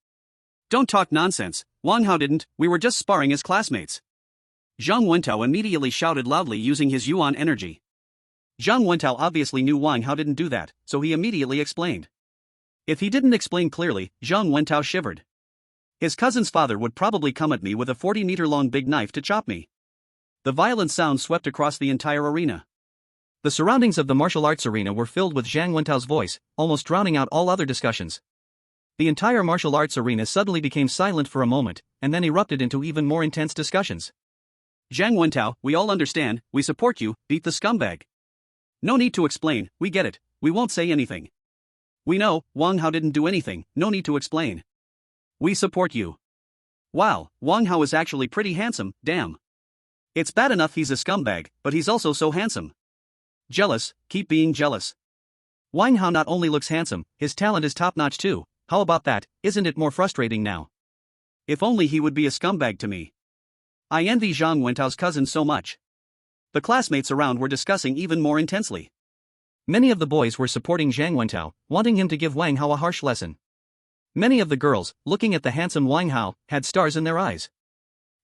Don't talk nonsense, Wang Hao didn't, we were just sparring as classmates. Zhang Wentao immediately shouted loudly using his yuan energy. Zhang Wentao obviously knew Wang Hao didn't do that, so he immediately explained. If he didn't explain clearly, Zhang Wentao shivered. His cousin's father would probably come at me with a 40-meter-long big knife to chop me. The violent sound swept across the entire arena. The surroundings of the martial arts arena were filled with Zhang Wentao's voice, almost drowning out all other discussions. The entire martial arts arena suddenly became silent for a moment, and then erupted into even more intense discussions. Zhang Wentao, we all understand, we support you, beat the scumbag. No need to explain, we get it, we won't say anything. We know, Wang Hao didn't do anything, no need to explain. We support you. Wow, Wang Hao is actually pretty handsome, damn. It's bad enough he's a scumbag, but he's also so handsome. Jealous, keep being jealous. Wang Hao not only looks handsome, his talent is top-notch too, how about that, isn't it more frustrating now? If only he would be a scumbag to me. I envy Zhang Wentao's cousin so much. The classmates around were discussing even more intensely. Many of the boys were supporting Zhang Wentao, wanting him to give Wang Hao a harsh lesson. Many of the girls, looking at the handsome Wang Hao, had stars in their eyes.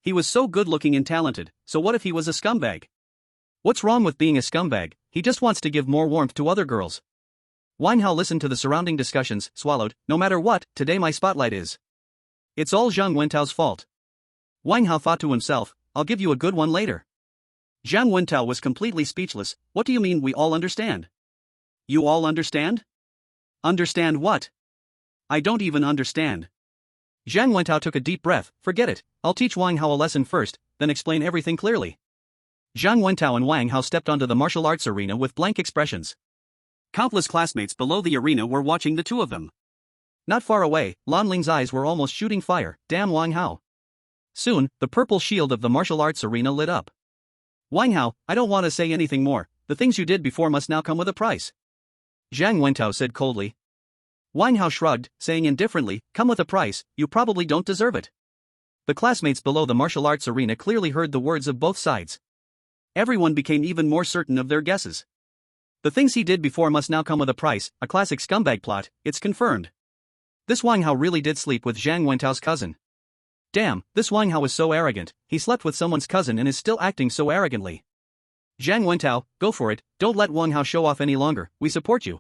He was so good-looking and talented, so what if he was a scumbag? What's wrong with being a scumbag? He just wants to give more warmth to other girls. Wang Hao listened to the surrounding discussions, swallowed. No matter what, today my spotlight is. It's all Zhang Wentao's fault. Wang Hao thought to himself, I'll give you a good one later. Zhang Wentao was completely speechless. What do you mean we all understand? You all understand? Understand what? I don't even understand. Zhang Wentao took a deep breath. Forget it, I'll teach Wang Hao a lesson first, then explain everything clearly. Zhang Wentao and Wang Hao stepped onto the martial arts arena with blank expressions. Countless classmates below the arena were watching the two of them. Not far away, Lan Ling's eyes were almost shooting fire. Damn Wang Hao. Soon, the purple shield of the martial arts arena lit up. Wang Hao, I don't want to say anything more, the things you did before must now come with a price. Zhang Wentao said coldly. Wang Hao shrugged, saying indifferently, come with a price, you probably don't deserve it. The classmates below the martial arts arena clearly heard the words of both sides. Everyone became even more certain of their guesses. The things he did before must now come with a price, a classic scumbag plot, it's confirmed. This Wang Hao really did sleep with Zhang Wentao's cousin. Damn, this Wang Hao is so arrogant, he slept with someone's cousin and is still acting so arrogantly. Zhang Wentao, go for it, don't let Wang Hao show off any longer, we support you.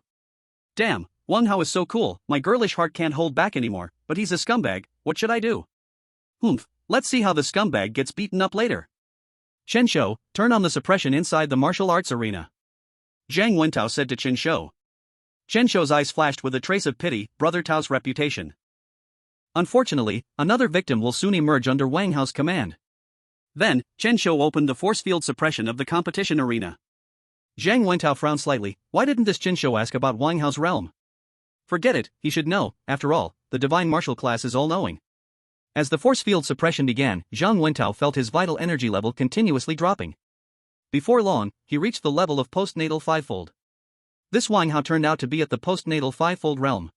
Damn, Wang Hao is so cool, my girlish heart can't hold back anymore, but he's a scumbag, what should I do? Let's see how the scumbag gets beaten up later. Chen Shou, turn on the suppression inside the martial arts arena. Zhang Wentao said to Chen Shou. Chen Shou's eyes flashed with a trace of pity, brother Tao's reputation. Unfortunately, another victim will soon emerge under Wang Hao's command. Then, Chen Shou opened the force field suppression of the competition arena. Zhang Wentao frowned slightly, why didn't this Chen Shou ask about Wang Hao's realm? Forget it, he should know, after all, the divine martial class is all-knowing. As the force field suppression began, Zhang Wentao felt his vital energy level continuously dropping. Before long, he reached the level of postnatal fivefold. This Wang Hao turned out to be at the postnatal fivefold realm.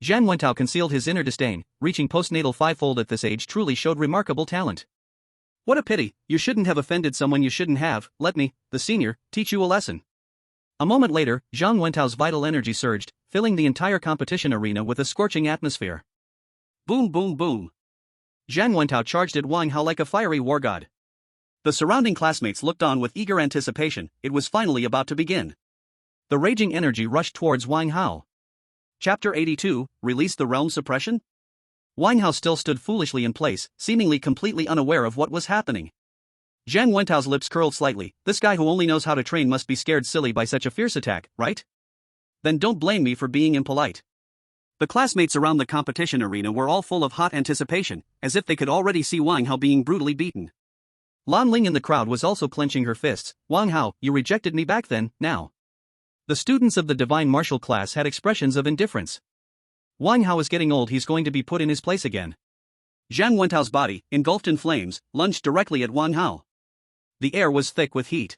Zhang Wentao concealed his inner disdain, reaching postnatal fivefold at this age truly showed remarkable talent. What a pity, you shouldn't have offended someone you shouldn't have, let me, the senior, teach you a lesson. A moment later, Zhang Wentao's vital energy surged, filling the entire competition arena with a scorching atmosphere. Boom boom boom. Zhang Wentao charged at Wang Hao like a fiery war god. The surrounding classmates looked on with eager anticipation, it was finally about to begin. The raging energy rushed towards Wang Hao. Chapter 82, Release the Realm Suppression? Wang Hao still stood foolishly in place, seemingly completely unaware of what was happening. Zhang Wentao's lips curled slightly, this guy who only knows how to train must be scared silly by such a fierce attack, right? Then don't blame me for being impolite. The classmates around the competition arena were all full of hot anticipation, as if they could already see Wang Hao being brutally beaten. Lan Ling in the crowd was also clenching her fists, Wang Hao, you rejected me back then, now. The students of the divine martial class had expressions of indifference. Wang Hao is getting old, he's going to be put in his place again. Zhang Wentao's body, engulfed in flames, lunged directly at Wang Hao. The air was thick with heat.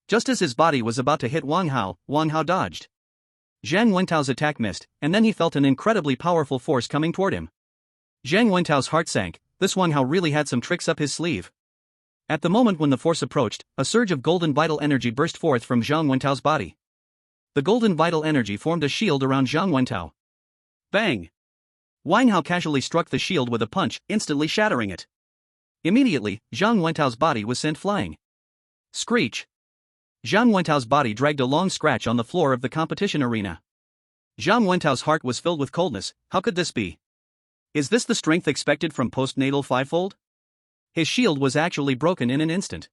Just as his body was about to hit Wang Hao dodged. Zhang Wentao's attack missed, and then he felt an incredibly powerful force coming toward him. Zhang Wentao's heart sank, this Wang Hao really had some tricks up his sleeve. At the moment when the force approached, a surge of golden vital energy burst forth from Zhang Wentao's body. The golden vital energy formed a shield around Zhang Wentao. Bang! Wang Hao casually struck the shield with a punch, instantly shattering it. Immediately, Zhang Wentao's body was sent flying. Screech! Zhang Wentao's body dragged a long scratch on the floor of the competition arena. Zhang Wentao's heart was filled with coldness, how could this be? Is this the strength expected from postnatal fivefold? His shield was actually broken in an instant.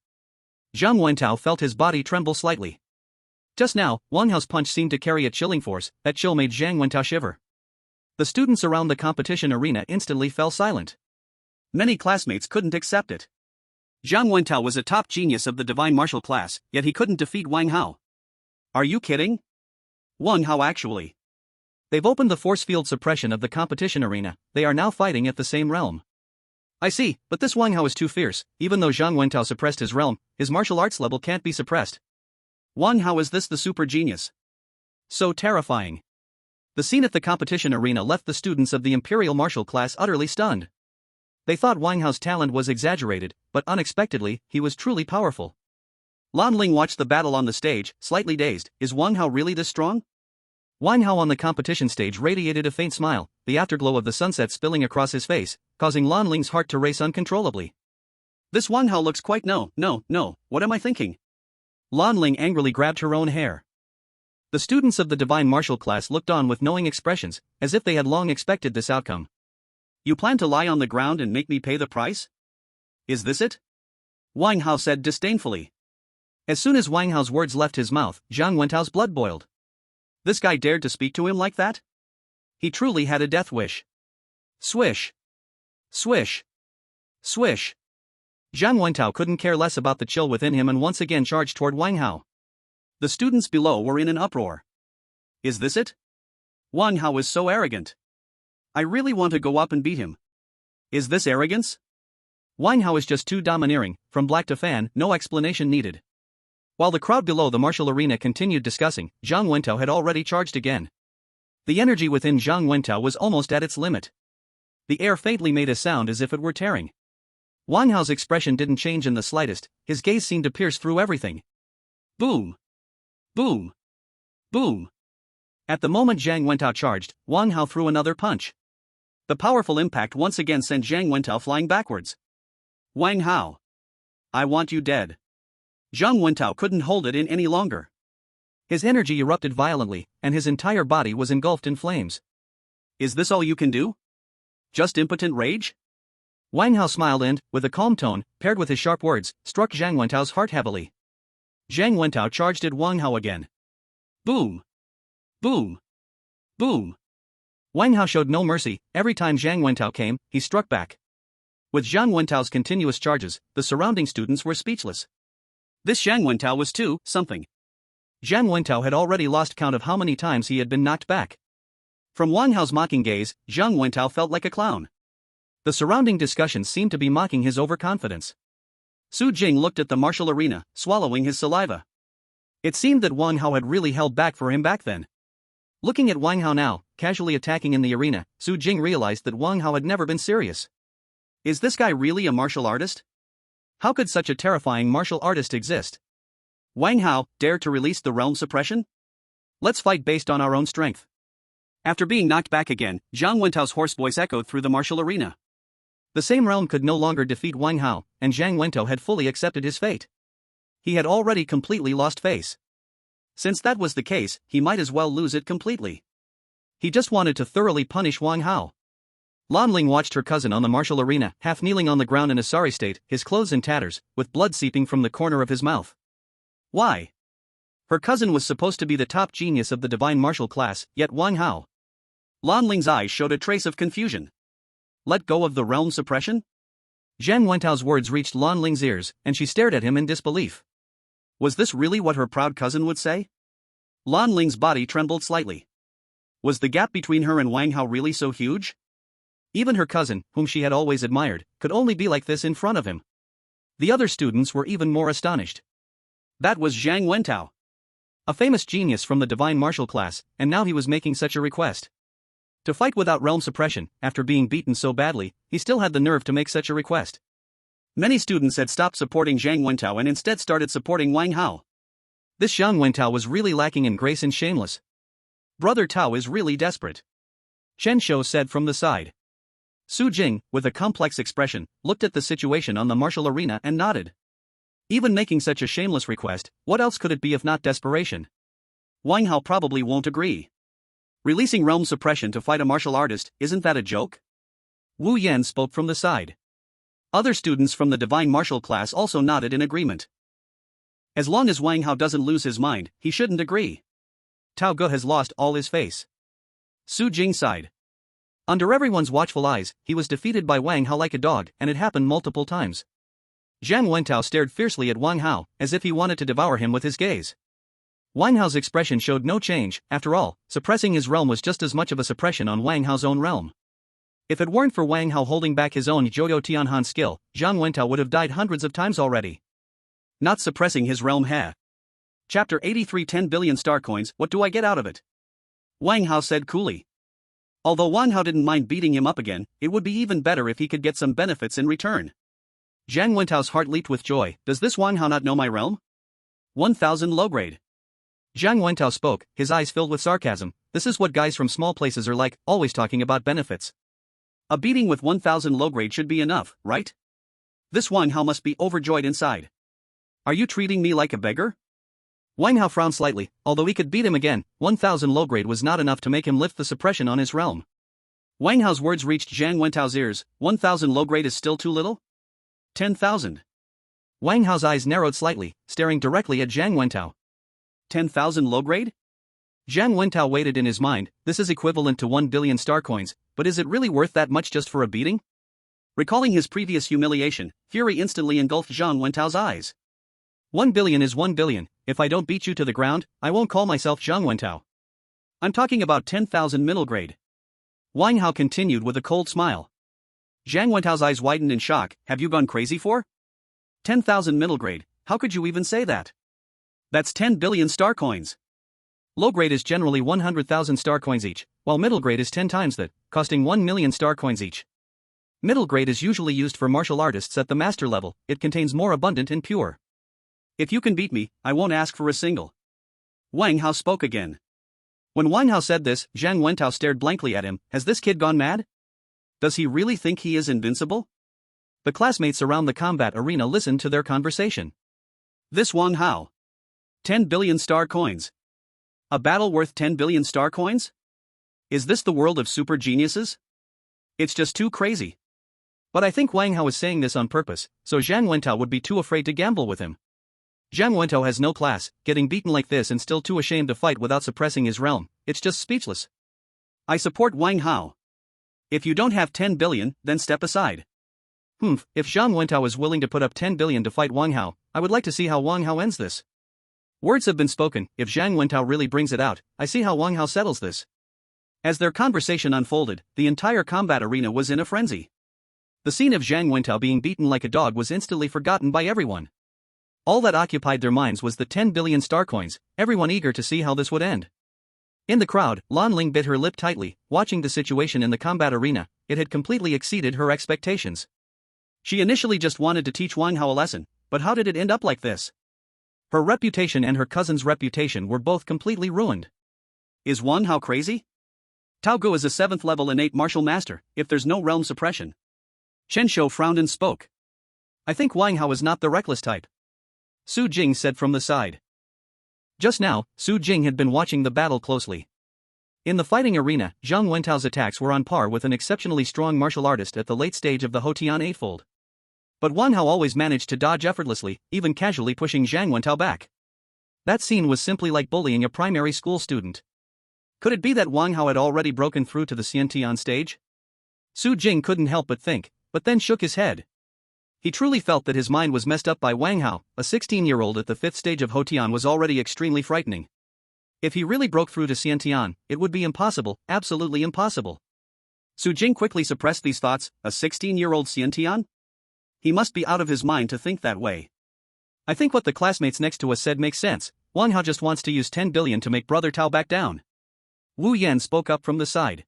Zhang Wentao felt his body tremble slightly. Just now, Wang Hao's punch seemed to carry a chilling force, that chill made Zhang Wentao shiver. The students around the competition arena instantly fell silent. Many classmates couldn't accept it. Zhang Wentao was a top genius of the divine martial class, yet he couldn't defeat Wang Hao. Are you kidding? Wang Hao actually. They've opened the force field suppression of the competition arena, they are now fighting at the same realm. I see, but this Wang Hao is too fierce, even though Zhang Wentao suppressed his realm, his martial arts level can't be suppressed. Wang Hao is this the super genius? So terrifying. The scene at the competition arena left the students of the Imperial Martial class utterly stunned. They thought Wang Hao's talent was exaggerated, but unexpectedly, he was truly powerful. Lan Ling watched the battle on the stage, slightly dazed, is Wang Hao really this strong? Wang Hao on the competition stage radiated a faint smile, the afterglow of the sunset spilling across his face, causing Lan Ling's heart to race uncontrollably. This Wang Hao looks quite no, what am I thinking? Lan Ling angrily grabbed her own hair. The students of the divine martial class looked on with knowing expressions, as if they had long expected this outcome. You plan to lie on the ground and make me pay the price? Is this it? Wang Hao said disdainfully. As soon as Wang Hao's words left his mouth, Zhang Wentao's blood boiled. This guy dared to speak to him like that? He truly had a death wish. Swish! Swish! Swish! Zhang Wentao couldn't care less about the chill within him and once again charged toward Wang Hao. The students below were in an uproar. Is this it? Wang Hao is so arrogant. I really want to go up and beat him. Is this arrogance? Wang Hao is just too domineering, from black to fan, no explanation needed. While the crowd below the martial arena continued discussing, Zhang Wentao had already charged again. The energy within Zhang Wentao was almost at its limit. The air faintly made a sound as if it were tearing. Wang Hao's expression didn't change in the slightest, his gaze seemed to pierce through everything. Boom! Boom! Boom! At the moment Zhang Wentao charged, Wang Hao threw another punch. The powerful impact once again sent Zhang Wentao flying backwards. Wang Hao. I want you dead. Zhang Wentao couldn't hold it in any longer. His energy erupted violently, and his entire body was engulfed in flames. Is this all you can do? Just impotent rage? Wang Hao smiled and, with a calm tone, paired with his sharp words, struck Zhang Wentao's heart heavily. Zhang Wentao charged at Wang Hao again. Boom! Boom! Boom! Wang Hao showed no mercy. Every time Zhang Wentao came, he struck back. With Zhang Wentao's continuous charges, the surrounding students were speechless. This Zhang Wentao was too something. Zhang Wentao had already lost count of how many times he had been knocked back. From Wang Hao's mocking gaze, Zhang Wentao felt like a clown. The surrounding discussions seemed to be mocking his overconfidence. Su Jing looked at the martial arena, swallowing his saliva. It seemed that Wang Hao had really held back for him back then. Looking at Wang Hao now, casually attacking in the arena, Su Jing realized that Wang Hao had never been serious. Is this guy really a martial artist? How could such a terrifying martial artist exist? Wang Hao dared to release the realm suppression? Let's fight based on our own strength. After being knocked back again, Zhang Wentao's hoarse voice echoed through the martial arena. The same realm could no longer defeat Wang Hao, and Zhang Wentao had fully accepted his fate. He had already completely lost face. Since that was the case, he might as well lose it completely. He just wanted to thoroughly punish Wang Hao. Lan Ling watched her cousin on the martial arena, half kneeling on the ground in a sorry state, his clothes in tatters, with blood seeping from the corner of his mouth. Why? Her cousin was supposed to be the top genius of the divine martial class, yet Wang Hao. Lan Ling's eyes showed a trace of confusion. Let go of the realm suppression? Zhang Wentao's words reached Lan Ling's ears, and she stared at him in disbelief. Was this really what her proud cousin would say? Lan Ling's body trembled slightly. Was the gap between her and Wang Hao really so huge? Even her cousin, whom she had always admired, could only be like this in front of him. The other students were even more astonished. That was Zhang Wentao. A famous genius from the divine martial class, and now he was making such a request. To fight without realm suppression, after being beaten so badly, he still had the nerve to make such a request. Many students had stopped supporting Zhang Wentao and instead started supporting Wang Hao. This Zhang Wentao was really lacking in grace and shameless. Brother Tao is really desperate. Chen Shou said from the side. Su Jing, with a complex expression, looked at the situation on the martial arena and nodded. Even making such a shameless request, what else could it be if not desperation? Wang Hao probably won't agree. Releasing realm suppression to fight a martial artist, isn't that a joke? Wu Yan spoke from the side. Other students from the divine martial class also nodded in agreement. As long as Wang Hao doesn't lose his mind, he shouldn't agree. Tao Ge has lost all his face. Su Jing sighed. Under everyone's watchful eyes, he was defeated by Wang Hao like a dog, and it happened multiple times. Zhang Wentao stared fiercely at Wang Hao, as if he wanted to devour him with his gaze. Wang Hao's expression showed no change. After all, suppressing his realm was just as much of a suppression on Wang Hao's own realm. If it weren't for Wang Hao holding back his own Joyo Tianhan skill, Zhang Wentao would have died hundreds of times already. Not suppressing his realm he. Chapter 83 10 billion star coins, what do I get out of it? Wang Hao said coolly. Although Wang Hao didn't mind beating him up again, it would be even better if he could get some benefits in return. Zhang Wentao's heart leaped with joy. Does this Wang Hao not know my realm? 1000 low grade. Zhang Wentao spoke, his eyes filled with sarcasm. This is what guys from small places are like, always talking about benefits. A beating with 1000 low grade should be enough, right? This Wang Hao must be overjoyed inside. Are you treating me like a beggar? Wang Hao frowned slightly. Although he could beat him again, 1000 low grade was not enough to make him lift the suppression on his realm. Wang Hao's words reached Zhang Wentao's ears. 1000 low grade is still too little? 10,000. Wang Hao's eyes narrowed slightly, staring directly at Zhang Wentao. 10,000 low grade? Zhang Wentao waited in his mind. This is equivalent to 1 billion star coins, but is it really worth that much just for a beating? Recalling his previous humiliation, fury instantly engulfed Zhang Wentao's eyes. 1 billion is 1 billion, if I don't beat you to the ground, I won't call myself Zhang Wentao. I'm talking about 10,000 middle grade. Wang Hao continued with a cold smile. Zhang Wentao's eyes widened in shock. Have you gone crazy for? 10,000 middle grade, how could you even say that? That's 10 billion star coins. Low grade is generally 100,000 star coins each, while middle grade is 10 times that, costing 1 million star coins each. Middle grade is usually used for martial artists at the master level. It contains more abundant and pure. If you can beat me, I won't ask for a single. Wang Hao spoke again. When Wang Hao said this, Zhang Wentao stared blankly at him. Has this kid gone mad? Does he really think he is invincible? The classmates around the combat arena listened to their conversation. This Wang Hao. 10 billion star coins. A battle worth 10 billion star coins? Is this the world of super geniuses? It's just too crazy. But I think Wang Hao is saying this on purpose, so Zhang Wentao would be too afraid to gamble with him. Zhang Wentao has no class, getting beaten like this and still too ashamed to fight without suppressing his realm, it's just speechless. I support Wang Hao. If you don't have 10 billion, then step aside. If Zhang Wentao is willing to put up 10 billion to fight Wang Hao, I would like to see how Wang Hao ends this. Words have been spoken, if Zhang Wentao really brings it out, I see how Wang Hao settles this. As their conversation unfolded, the entire combat arena was in a frenzy. The scene of Zhang Wentao being beaten like a dog was instantly forgotten by everyone. All that occupied their minds was the 10 billion star coins, everyone eager to see how this would end. In the crowd, Lan Ling bit her lip tightly, watching the situation in the combat arena. It had completely exceeded her expectations. She initially just wanted to teach Wang Hao a lesson, but how did it end up like this? Her reputation and her cousin's reputation were both completely ruined. Is Wang Hao crazy? Tao Gu is a 7th level innate martial master, if there's no realm suppression. Chen Shou frowned and spoke. I think Wang Hao is not the reckless type. Su Jing said from the side. Just now, Su Jing had been watching the battle closely. In the fighting arena, Zhang Wentao's attacks were on par with an exceptionally strong martial artist at the late stage of the Hotian Eightfold. But Wang Hao always managed to dodge effortlessly, even casually pushing Zhang Wentao back. That scene was simply like bullying a primary school student. Could it be that Wang Hao had already broken through to the Xiantian stage? Su Jing couldn't help but think, but then shook his head. He truly felt that his mind was messed up by Wang Hao. A 16-year-old at the 5th stage of Hotian was already extremely frightening. If he really broke through to Xiantian, it would be impossible, absolutely impossible. Su Jing quickly suppressed these thoughts. A 16-year-old Xiantian? He must be out of his mind to think that way. I think what the classmates next to us said makes sense. Wang Hao just wants to use 10 billion to make Brother Tao back down. Wu Yan spoke up from the side.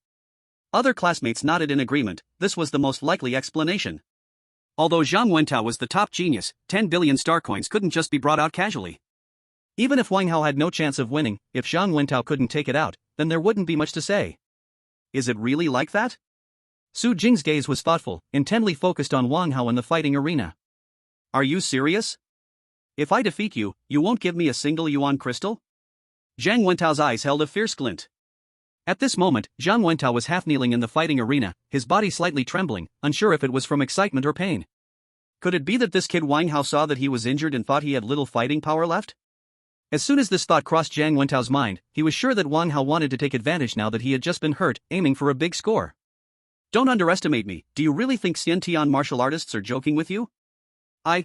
Other classmates nodded in agreement. This was the most likely explanation. Although Zhang Wentao was the top genius, 10 billion star coins couldn't just be brought out casually. Even if Wang Hao had no chance of winning, if Zhang Wentao couldn't take it out, then there wouldn't be much to say. Is it really like that? Su Jing's gaze was thoughtful, intently focused on Wang Hao in the fighting arena. Are you serious? If I defeat you, you won't give me a single yuan crystal? Zhang Wentao's eyes held a fierce glint. At this moment, Zhang Wentao was half kneeling in the fighting arena, his body slightly trembling, unsure if it was from excitement or pain. Could it be that this kid Wang Hao saw that he was injured and thought he had little fighting power left? As soon as this thought crossed Zhang Wentao's mind, he was sure that Wang Hao wanted to take advantage now that he had just been hurt, aiming for a big score. Don't underestimate me. Do you really think Xiantian martial artists are joking with you?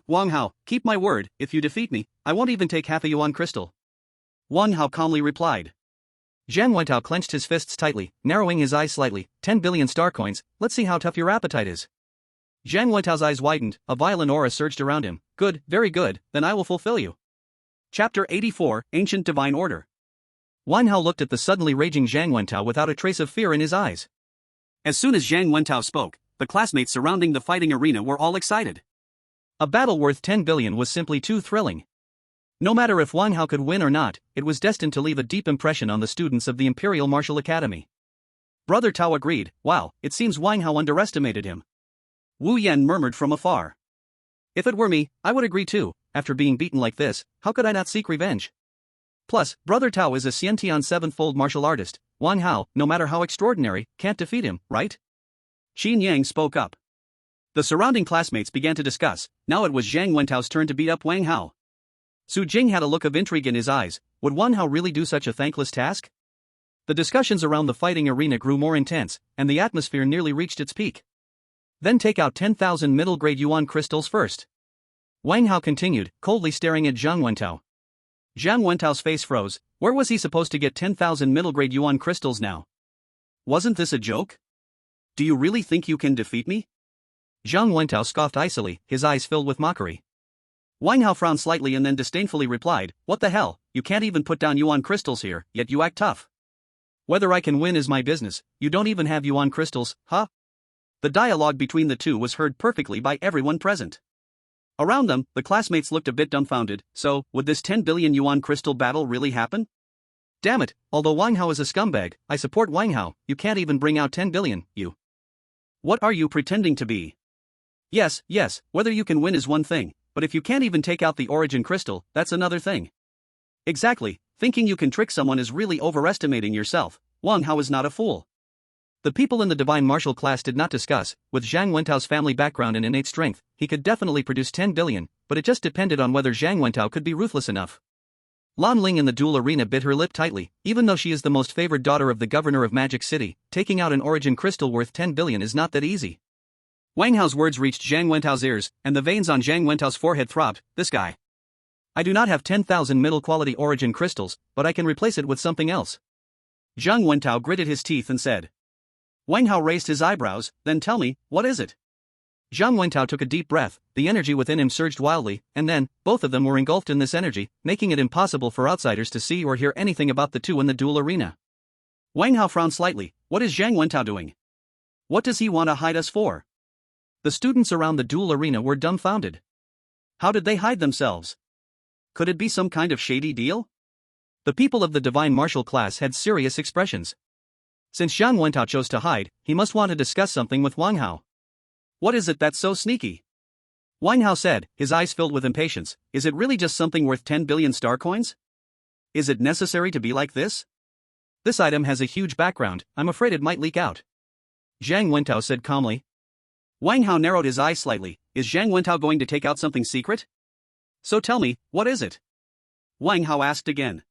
Wang Hao, keep my word, if you defeat me, I won't even take half a yuan crystal. Wang Hao calmly replied. Zhang Wentao clenched his fists tightly, narrowing his eyes slightly. 10 billion star coins, let's see how tough your appetite is. Zhang Wentao's eyes widened, a violent aura surged around him. Good, very good, then I will fulfill you. Chapter 84, Ancient Divine Order. Wang Hao looked at the suddenly raging Zhang Wentao without a trace of fear in his eyes. As soon as Zhang Wentao spoke, the classmates surrounding the fighting arena were all excited. A battle worth 10 billion was simply too thrilling. No matter if Wang Hao could win or not, it was destined to leave a deep impression on the students of the Imperial Martial Academy. Brother Tao agreed. Wow, it seems Wang Hao underestimated him. Wu Yan murmured from afar. If it were me, I would agree too. After being beaten like this, how could I not seek revenge? Plus, Brother Tao is a Xiantian 7th-fold martial artist. Wang Hao, no matter how extraordinary, can't defeat him, right? Xin Yang spoke up. The surrounding classmates began to discuss. Now it was Zhang Wentao's turn to beat up Wang Hao. Su Jing had a look of intrigue in his eyes. Would Wang Hao really do such a thankless task? The discussions around the fighting arena grew more intense, and the atmosphere nearly reached its peak. Then take out 10,000 middle-grade yuan crystals first. Wang Hao continued, coldly staring at Zhang Wentao. Zhang Wentao's face froze. Where was he supposed to get 10,000 middle-grade yuan crystals now? Wasn't this a joke? Do you really think you can defeat me? Zhang Wentao scoffed icily, his eyes filled with mockery. Wang Hao frowned slightly and then disdainfully replied, What the hell, you can't even put down yuan crystals here, yet you act tough. Whether I can win is my business, you don't even have yuan crystals, huh? The dialogue between the two was heard perfectly by everyone present. Around them, the classmates looked a bit dumbfounded. So, would this 10 billion yuan crystal battle really happen? Damn it, although Wang Hao is a scumbag, I support Wang Hao. You can't even bring out 10 billion, you. What are you pretending to be? Yes, whether you can win is one thing, but if you can't even take out the origin crystal, that's another thing. Exactly, thinking you can trick someone is really overestimating yourself. Wang Hao is not a fool. The people in the divine martial class did not discuss. With Zhang Wentao's family background and innate strength, he could definitely produce 10 billion, but it just depended on whether Zhang Wentao could be ruthless enough. Lan Ling in the duel arena bit her lip tightly. Even though she is the most favored daughter of the governor of Magic City, taking out an origin crystal worth 10 billion is not that easy. Wang Hao's words reached Zhang Wentao's ears, and the veins on Zhang Wentao's forehead throbbed. This guy. I do not have 10,000 middle-quality origin crystals, but I can replace it with something else. Zhang Wentao gritted his teeth and said. Wang Hao raised his eyebrows. Then tell me, what is it? Zhang Wentao took a deep breath, the energy within him surged wildly, and then, both of them were engulfed in this energy, making it impossible for outsiders to see or hear anything about the two in the duel arena. Wang Hao frowned slightly. What is Zhang Wentao doing? What does he want to hide us for? The students around the duel arena were dumbfounded. How did they hide themselves? Could it be some kind of shady deal? The people of the divine martial class had serious expressions. Since Zhang Wentao chose to hide, he must want to discuss something with Wang Hao. What is it that's so sneaky? Wang Hao said, his eyes filled with impatience. Is it really just something worth 10 billion star coins? Is it necessary to be like this? This item has a huge background, I'm afraid it might leak out. Zhang Wentao said calmly. Wang Hao narrowed his eyes slightly. Is Zhang Wentao going to take out something secret? So tell me, what is it? Wang Hao asked again.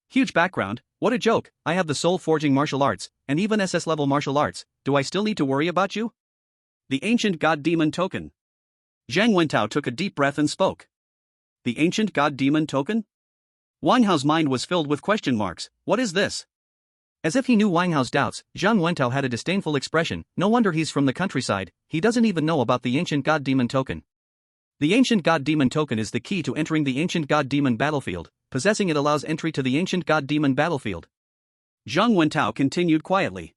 Huge background, what a joke. I have the soul forging martial arts, and even SS level martial arts. Do I still need to worry about you? The ancient god demon token. Zhang Wentao took a deep breath and spoke. The ancient god demon token? Wang Hao's mind was filled with question marks. What is this? As if he knew Wang Hao's doubts, Zhang Wentao had a disdainful expression. No wonder he's from the countryside, he doesn't even know about the ancient god demon token. The ancient god demon token is the key to entering the ancient god demon battlefield. Possessing it allows entry to the ancient god demon battlefield. Zhang Wentao continued quietly.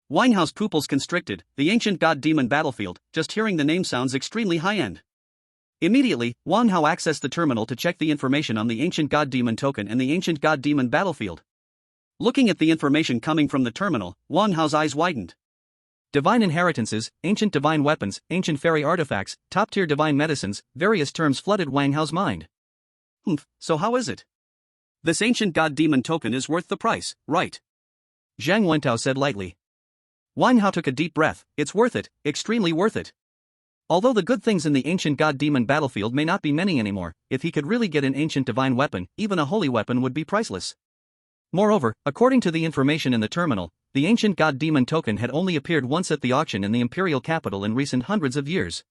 Wang Hao's pupils constricted. The ancient god demon battlefield, just hearing the name sounds extremely high-end. Immediately, Wang Hao accessed the terminal to check the information on the ancient god demon token and the ancient god demon battlefield. Looking at the information coming from the terminal, Wang Hao's eyes widened. Divine inheritances, ancient divine weapons, ancient fairy artifacts, top-tier divine medicines, various terms flooded Wang Hao's mind. So how is it? This ancient god demon token is worth the price, right? Zhang Wentao said lightly. Wang Hao took a deep breath. It's worth it, extremely worth it. Although the good things in the ancient god demon battlefield may not be many anymore, if he could really get an ancient divine weapon, even a holy weapon would be priceless. Moreover, according to the information in the terminal, the ancient god demon token had only appeared once at the auction in the imperial capital in recent hundreds of years.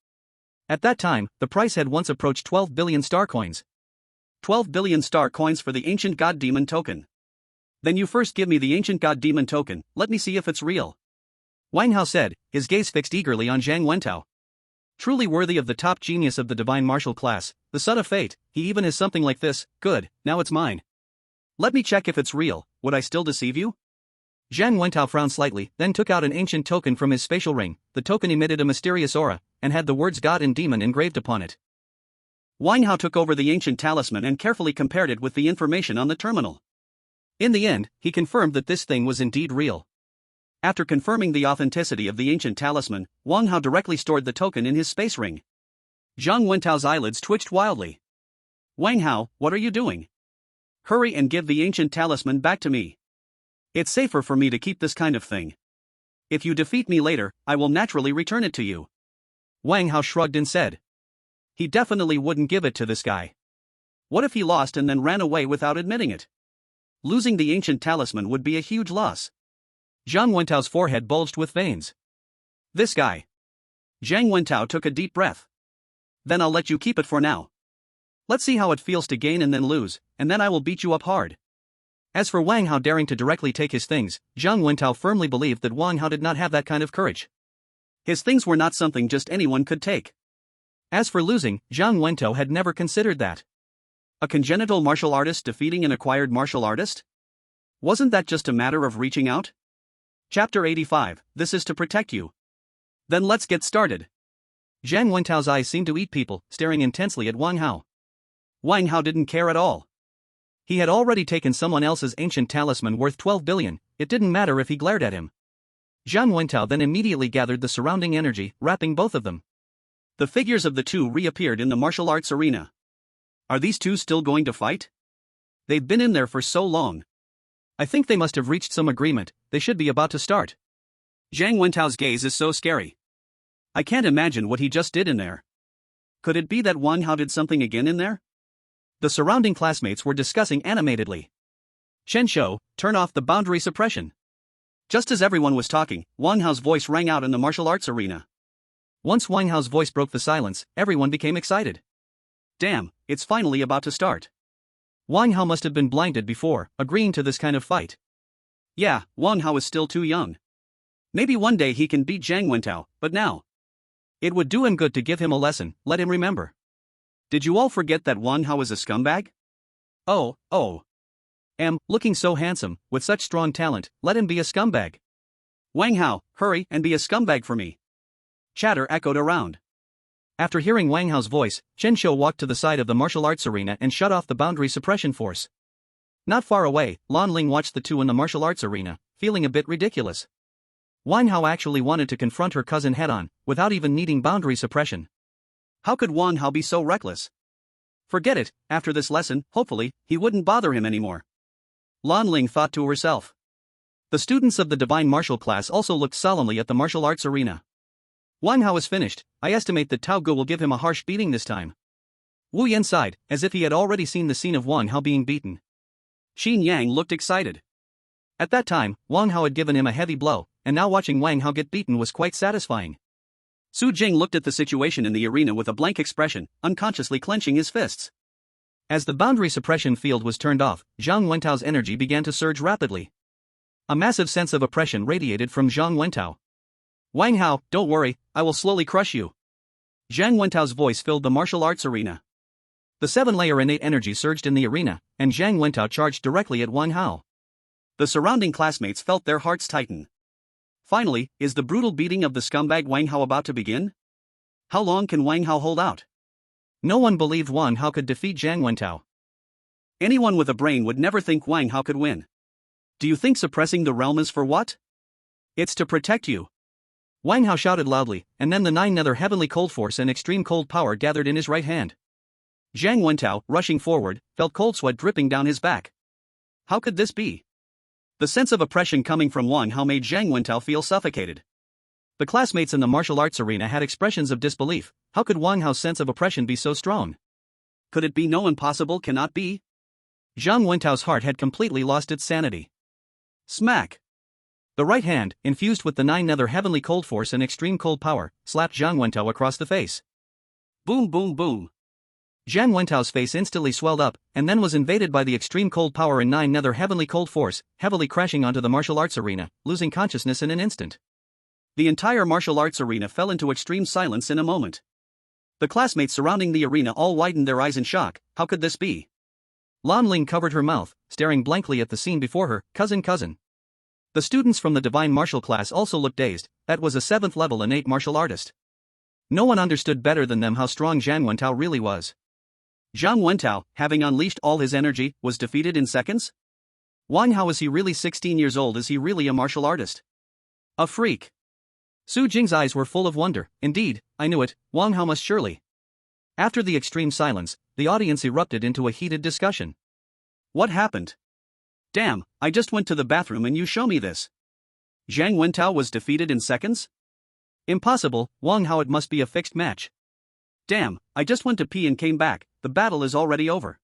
At that time, the price had once approached 12 billion star coins. 12 billion star coins for the ancient god demon token. Then you first give me the ancient god demon token, let me see if it's real. Wang Hao said, his gaze fixed eagerly on Zhang Wentao. Truly worthy of the top genius of the divine martial class, the son of fate, he even has something like this. Good, now it's mine. Let me check if it's real. Would I still deceive you? Zhang Wentao frowned slightly, then took out an ancient token from his spatial ring. The token emitted a mysterious aura, and had the words God and Demon engraved upon it. Wang Hao took over the ancient talisman and carefully compared it with the information on the terminal. In the end, he confirmed that this thing was indeed real. After confirming the authenticity of the ancient talisman, Wang Hao directly stored the token in his space ring. Zhang Wentao's eyelids twitched wildly. Wang Hao, what are you doing? Hurry and give the ancient talisman back to me. It's safer for me to keep this kind of thing. If you defeat me later, I will naturally return it to you. Wang Hao shrugged and said. He definitely wouldn't give it to this guy. What if he lost and then ran away without admitting it? Losing the ancient talisman would be a huge loss. Zhang Wentao's forehead bulged with veins. This guy. Zhang Wentao took a deep breath. Then I'll let you keep it for now. Let's see how it feels to gain and then lose, and then I will beat you up hard. As for Wang Hao daring to directly take his things, Zhang Wentao firmly believed that Wang Hao did not have that kind of courage. His things were not something just anyone could take. As for losing, Zhang Wentao had never considered that. A congenital martial artist defeating an acquired martial artist? Wasn't that just a matter of reaching out? Chapter 85, This is to protect you. Then let's get started. Zhang Wentao's eyes seemed to eat people, staring intensely at Wang Hao. Wang Hao didn't care at all. He had already taken someone else's ancient talisman worth 12 billion, it didn't matter if he glared at him. Zhang Wentao then immediately gathered the surrounding energy, wrapping both of them. The figures of the two reappeared in the martial arts arena. Are these two still going to fight? They've been in there for so long. I think they must have reached some agreement, they should be about to start. Zhang Wentao's gaze is so scary. I can't imagine what he just did in there. Could it be that Wang Hao did something again in there? The surrounding classmates were discussing animatedly. Chen Shou, turn off the boundary suppression. Just as everyone was talking, Wang Hao's voice rang out in the martial arts arena. Once Wang Hao's voice broke the silence, everyone became excited. Damn, it's finally about to start. Wang Hao must have been blinded before, agreeing to this kind of fight. Yeah, Wang Hao is still too young. Maybe one day he can beat Zhang Wentao, but now. It would do him good to give him a lesson, let him remember. Did you all forget that Wang Hao is a scumbag? Oh. Looking so handsome, with such strong talent, let him be a scumbag. Wang Hao, hurry and be a scumbag for me. Chatter echoed around. After hearing Wang Hao's voice, Chen Shou walked to the side of the martial arts arena and shut off the boundary suppression force. Not far away, Lan Ling watched the two in the martial arts arena, feeling a bit ridiculous. Wang Hao actually wanted to confront her cousin head-on, without even needing boundary suppression. How could Wang Hao be so reckless? Forget it, after this lesson, hopefully, he wouldn't bother him anymore. Lan Ling thought to herself. The students of the divine martial class also looked solemnly at the martial arts arena. Wang Hao is finished, I estimate that Tao Gu will give him a harsh beating this time. Wu Yan sighed, as if he had already seen the scene of Wang Hao being beaten. Xin Yang looked excited. At that time, Wang Hao had given him a heavy blow, and now watching Wang Hao get beaten was quite satisfying. Su Jing looked at the situation in the arena with a blank expression, unconsciously clenching his fists. As the boundary suppression field was turned off, Zhang Wentao's energy began to surge rapidly. A massive sense of oppression radiated from Zhang Wentao. Wang Hao, don't worry, I will slowly crush you. Zhang Wentao's voice filled the martial arts arena. The 7-layer innate energy surged in the arena, and Zhang Wentao charged directly at Wang Hao. The surrounding classmates felt their hearts tighten. Finally, is the brutal beating of the scumbag Wang Hao about to begin? How long can Wang Hao hold out? No one believed Wang Hao could defeat Zhang Wentao. Anyone with a brain would never think Wang Hao could win. Do you think suppressing the realm is for what? It's to protect you. Wang Hao shouted loudly, and then the 9 nether heavenly cold force and extreme cold power gathered in his right hand. Zhang Wentao, rushing forward, felt cold sweat dripping down his back. How could this be? The sense of oppression coming from Wang Hao made Zhang Wentao feel suffocated. The classmates in the martial arts arena had expressions of disbelief. How could Wang Hao's sense of oppression be so strong? Could it be no impossible cannot be? Zhang Wentao's heart had completely lost its sanity. Smack! The right hand, infused with the 9 nether heavenly cold force and extreme cold power, slapped Zhang Wentao across the face. Boom boom boom. Zhang Wentao's face instantly swelled up, and then was invaded by the extreme cold power and 9 nether heavenly cold force, heavily crashing onto the martial arts arena, losing consciousness in an instant. The entire martial arts arena fell into extreme silence in a moment. The classmates surrounding the arena all widened their eyes in shock. How could this be? Lan Ling covered her mouth, staring blankly at the scene before her. Cousin. The students from the divine martial class also looked dazed. That was a 7th level innate martial artist. No one understood better than them how strong Zhang Wentao really was. Zhang Wentao, having unleashed all his energy, was defeated in seconds? Wang Hao, is he really 16 years old? Is he really a martial artist? A freak. Su Jing's eyes were full of wonder. Indeed, I knew it, Wang Hao must surely. After the extreme silence, the audience erupted into a heated discussion. What happened? Damn, I just went to the bathroom and you show me this. Zhang Wentao was defeated in seconds? Impossible, Wang Hao, it must be a fixed match. Damn, I just went to pee and came back, the battle is already over.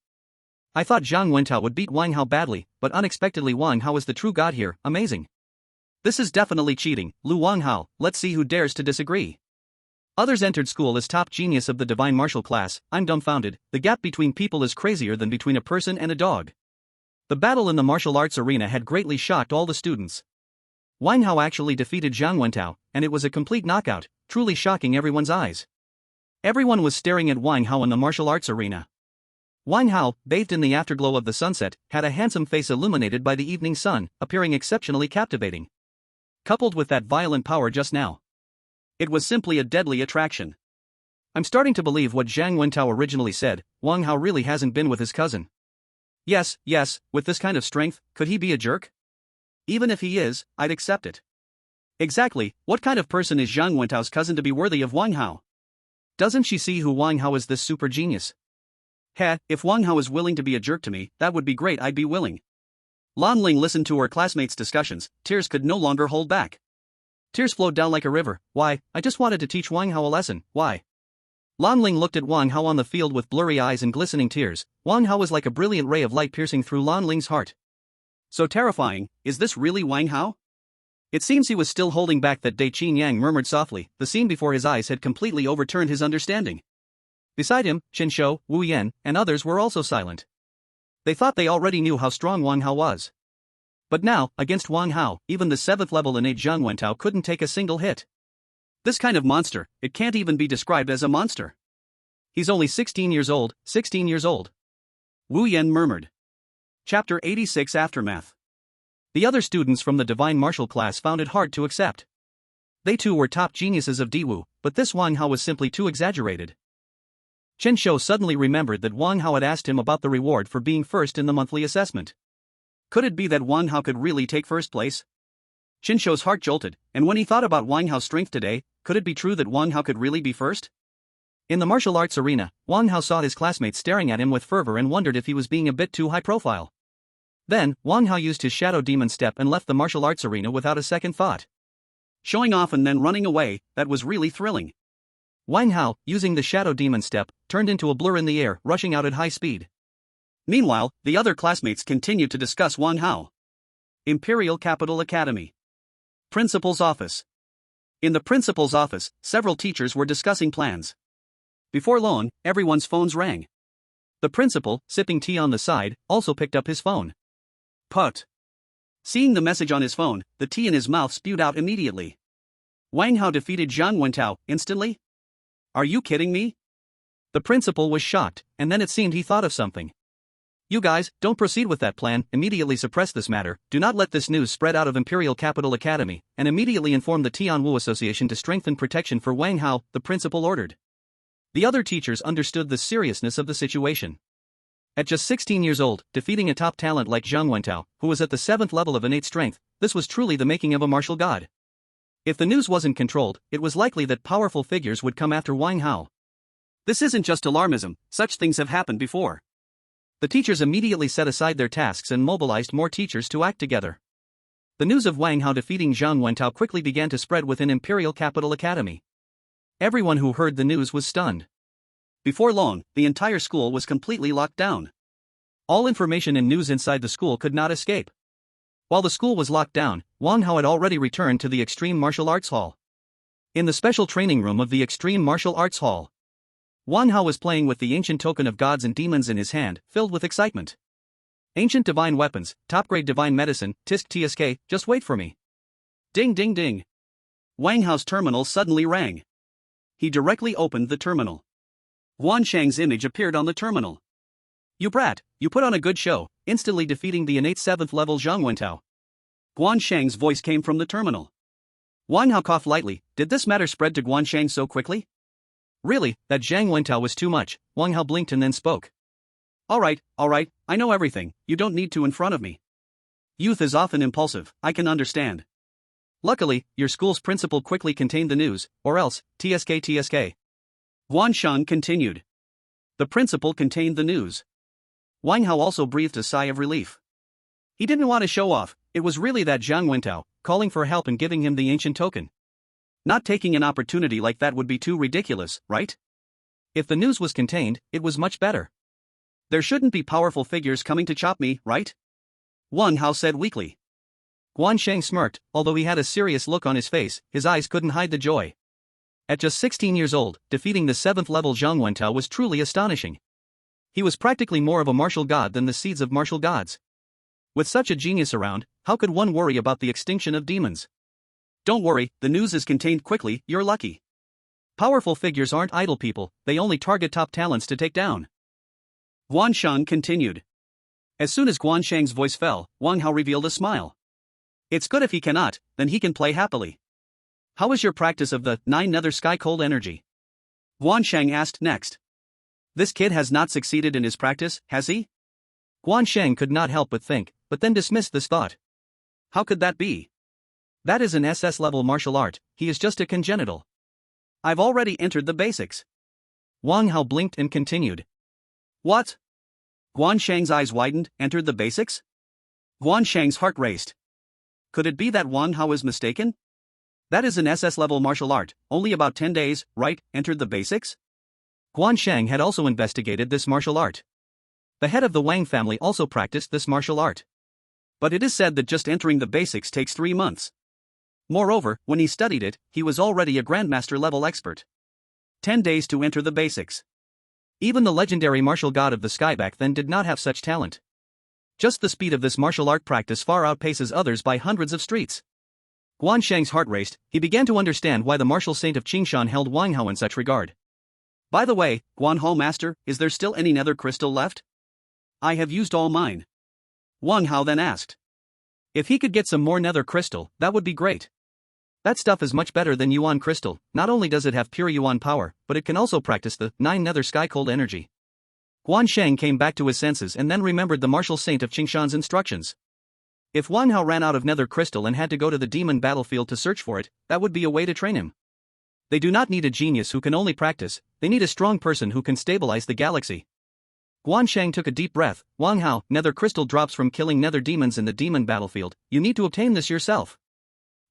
I thought Zhang Wentao would beat Wang Hao badly, but unexpectedly Wang Hao is the true god here, amazing. This is definitely cheating, Lu Wang Hao, let's see who dares to disagree. Others entered school as top genius of the divine martial class. I'm dumbfounded, the gap between people is crazier than between a person and a dog. The battle in the martial arts arena had greatly shocked all the students. Wang Hao actually defeated Zhang Wentao, and it was a complete knockout, truly shocking everyone's eyes. Everyone was staring at Wang Hao in the martial arts arena. Wang Hao, bathed in the afterglow of the sunset, had a handsome face illuminated by the evening sun, appearing exceptionally captivating. Coupled with that violent power just now, it was simply a deadly attraction. I'm starting to believe what Zhang Wentao originally said. Wang Hao really hasn't been with his cousin. Yes, with this kind of strength, could he be a jerk? Even if he is, I'd accept it. Exactly, what kind of person is Zhang Wentao's cousin to be worthy of Wang Hao? Doesn't she see who Wang Hao is, this super genius? Heh, if Wang Hao is willing to be a jerk to me, that would be great, I'd be willing. Lan Ling listened to her classmates' discussions, tears could no longer hold back. Tears flowed down like a river. Why, I just wanted to teach Wang Hao a lesson, why? Lan Ling looked at Wang Hao on the field with blurry eyes and glistening tears. Wang Hao was like a brilliant ray of light piercing through Lan Ling's heart. So terrifying, is this really Wang Hao? It seems he was still holding back that day. Qin Yang murmured softly, the scene before his eyes had completely overturned his understanding. Beside him, Chen Shou, Wu Yan, and others were also silent. They thought they already knew how strong Wang Hao was. But now, against Wang Hao, even the 7th level innate Zhang Wentao couldn't take a single hit. This kind of monster, it can't even be described as a monster. He's only 16 years old, 16 years old. Wu Yan murmured. Chapter 86 Aftermath. The other students from the Divine Martial class found it hard to accept. They too were top geniuses of Diwu, but this Wang Hao was simply too exaggerated. Chen Shou suddenly remembered that Wang Hao had asked him about the reward for being first in the monthly assessment. Could it be that Wang Hao could really take first place? Chen Shou's heart jolted, and when he thought about Wang Hao's strength today, could it be true that Wang Hao could really be first? In the martial arts arena, Wang Hao saw his classmates staring at him with fervor and wondered if he was being a bit too high profile. Then, Wang Hao used his shadow demon step and left the martial arts arena without a second thought. Showing off and then running away, that was really thrilling. Wang Hao, using the shadow demon step, turned into a blur in the air, rushing out at high speed. Meanwhile, the other classmates continued to discuss Wang Hao. Imperial Capital Academy. Principal's office. In the principal's office, several teachers were discussing plans. Before long, everyone's phones rang. The principal, sipping tea on the side, also picked up his phone. Put. Seeing the message on his phone, the tea in his mouth spewed out immediately. Wang Hao defeated Zhang Wentao instantly? Are you kidding me? The principal was shocked, and then it seemed he thought of something. You guys, don't proceed with that plan, immediately suppress this matter, do not let this news spread out of Imperial Capital Academy, and immediately inform the Tianwu Association to strengthen protection for Wang Hao, the principal ordered. The other teachers understood the seriousness of the situation. At just 16 years old, defeating a top talent like Zhang Wentao, who was at the 7th level of innate strength, this was truly the making of a martial god. If the news wasn't controlled, it was likely that powerful figures would come after Wang Hao. This isn't just alarmism, such things have happened before. The teachers immediately set aside their tasks and mobilized more teachers to act together. The news of Wang Hao defeating Zhang Wentao quickly began to spread within Imperial Capital Academy. Everyone who heard the news was stunned. Before long, the entire school was completely locked down. All information and news inside the school could not escape. While the school was locked down, Wang Hao had already returned to the Extreme Martial Arts Hall. In the special training room of the Extreme Martial Arts Hall, Wang Hao was playing with the ancient token of gods and demons in his hand, filled with excitement. Ancient divine weapons, top-grade divine medicine, tisk tsk, just wait for me. Ding ding ding. Wang Hao's terminal suddenly rang. He directly opened the terminal. Guan Shang's image appeared on the terminal. You brat, you put on a good show, instantly defeating the innate 7th level Zhang Wentao. Guan Shang's voice came from the terminal. Wang Hao coughed lightly. Did this matter spread to Guan Shang so quickly? Really, that Zhang Wentao was too much. Wang Hao blinked and then spoke. Alright, I know everything, you don't need to in front of me. Youth is often impulsive, I can understand. Luckily, your school's principal quickly contained the news, or else, tsk. Guan Shang continued. The principal contained the news. Wang Hao also breathed a sigh of relief. He didn't want to show off, it was really that Zhang Wentao, calling for help and giving him the ancient token. Not taking an opportunity like that would be too ridiculous, right? If the news was contained, it was much better. There shouldn't be powerful figures coming to chop me, right? Wang Hao said weakly. Guan Shang smirked, although he had a serious look on his face, his eyes couldn't hide the joy. At just 16 years old, defeating the 7th level Zhang Wentao was truly astonishing. He was practically more of a martial god than the seeds of martial gods. With such a genius around, how could one worry about the extinction of demons? Don't worry, the news is contained quickly, you're lucky. Powerful figures aren't idle people, they only target top talents to take down. Guan Shang continued. As soon as Guan Shang's voice fell, Wang Hao revealed a smile. It's good if he cannot, then he can play happily. How is your practice of the 9 nether sky cold energy? Guan Shang asked next. This kid has not succeeded in his practice, has he? Guan Shang could not help but think, but then dismissed this thought. How could that be? That is an SS level martial art, he is just a congenital. I've already entered the basics. Wang Hao blinked and continued. What? Guan Shang's eyes widened, entered the basics? Guan Shang's heart raced. Could it be that Wang Hao is mistaken? That is an SS level martial art, only about 10 days, right, entered the basics? Guan Shang had also investigated this martial art. The head of the Wang family also practiced this martial art. But it is said that just entering the basics takes 3 months. Moreover, when he studied it, he was already a grandmaster level expert. 10 days to enter the basics. Even the legendary martial god of the sky back then did not have such talent. Just the speed of this martial art practice far outpaces others by hundreds of streets. Guan Shang's heart raced, he began to understand why the martial saint of Qingshan held Wang Hao in such regard. By the way, Guan Hao master, is there still any nether crystal left? I have used all mine. Wang Hao then asked. If he could get some more nether crystal, that would be great. That stuff is much better than Yuan crystal, not only does it have pure Yuan power, but it can also practice the 9 nether sky cold energy. Guan Shang came back to his senses and then remembered the martial saint of Qingshan's instructions. If Wang Hao ran out of nether crystal and had to go to the demon battlefield to search for it, that would be a way to train him. They do not need a genius who can only practice, they need a strong person who can stabilize the galaxy. Guan Shang took a deep breath. Wang Hao, nether crystal drops from killing nether demons in the demon battlefield, you need to obtain this yourself.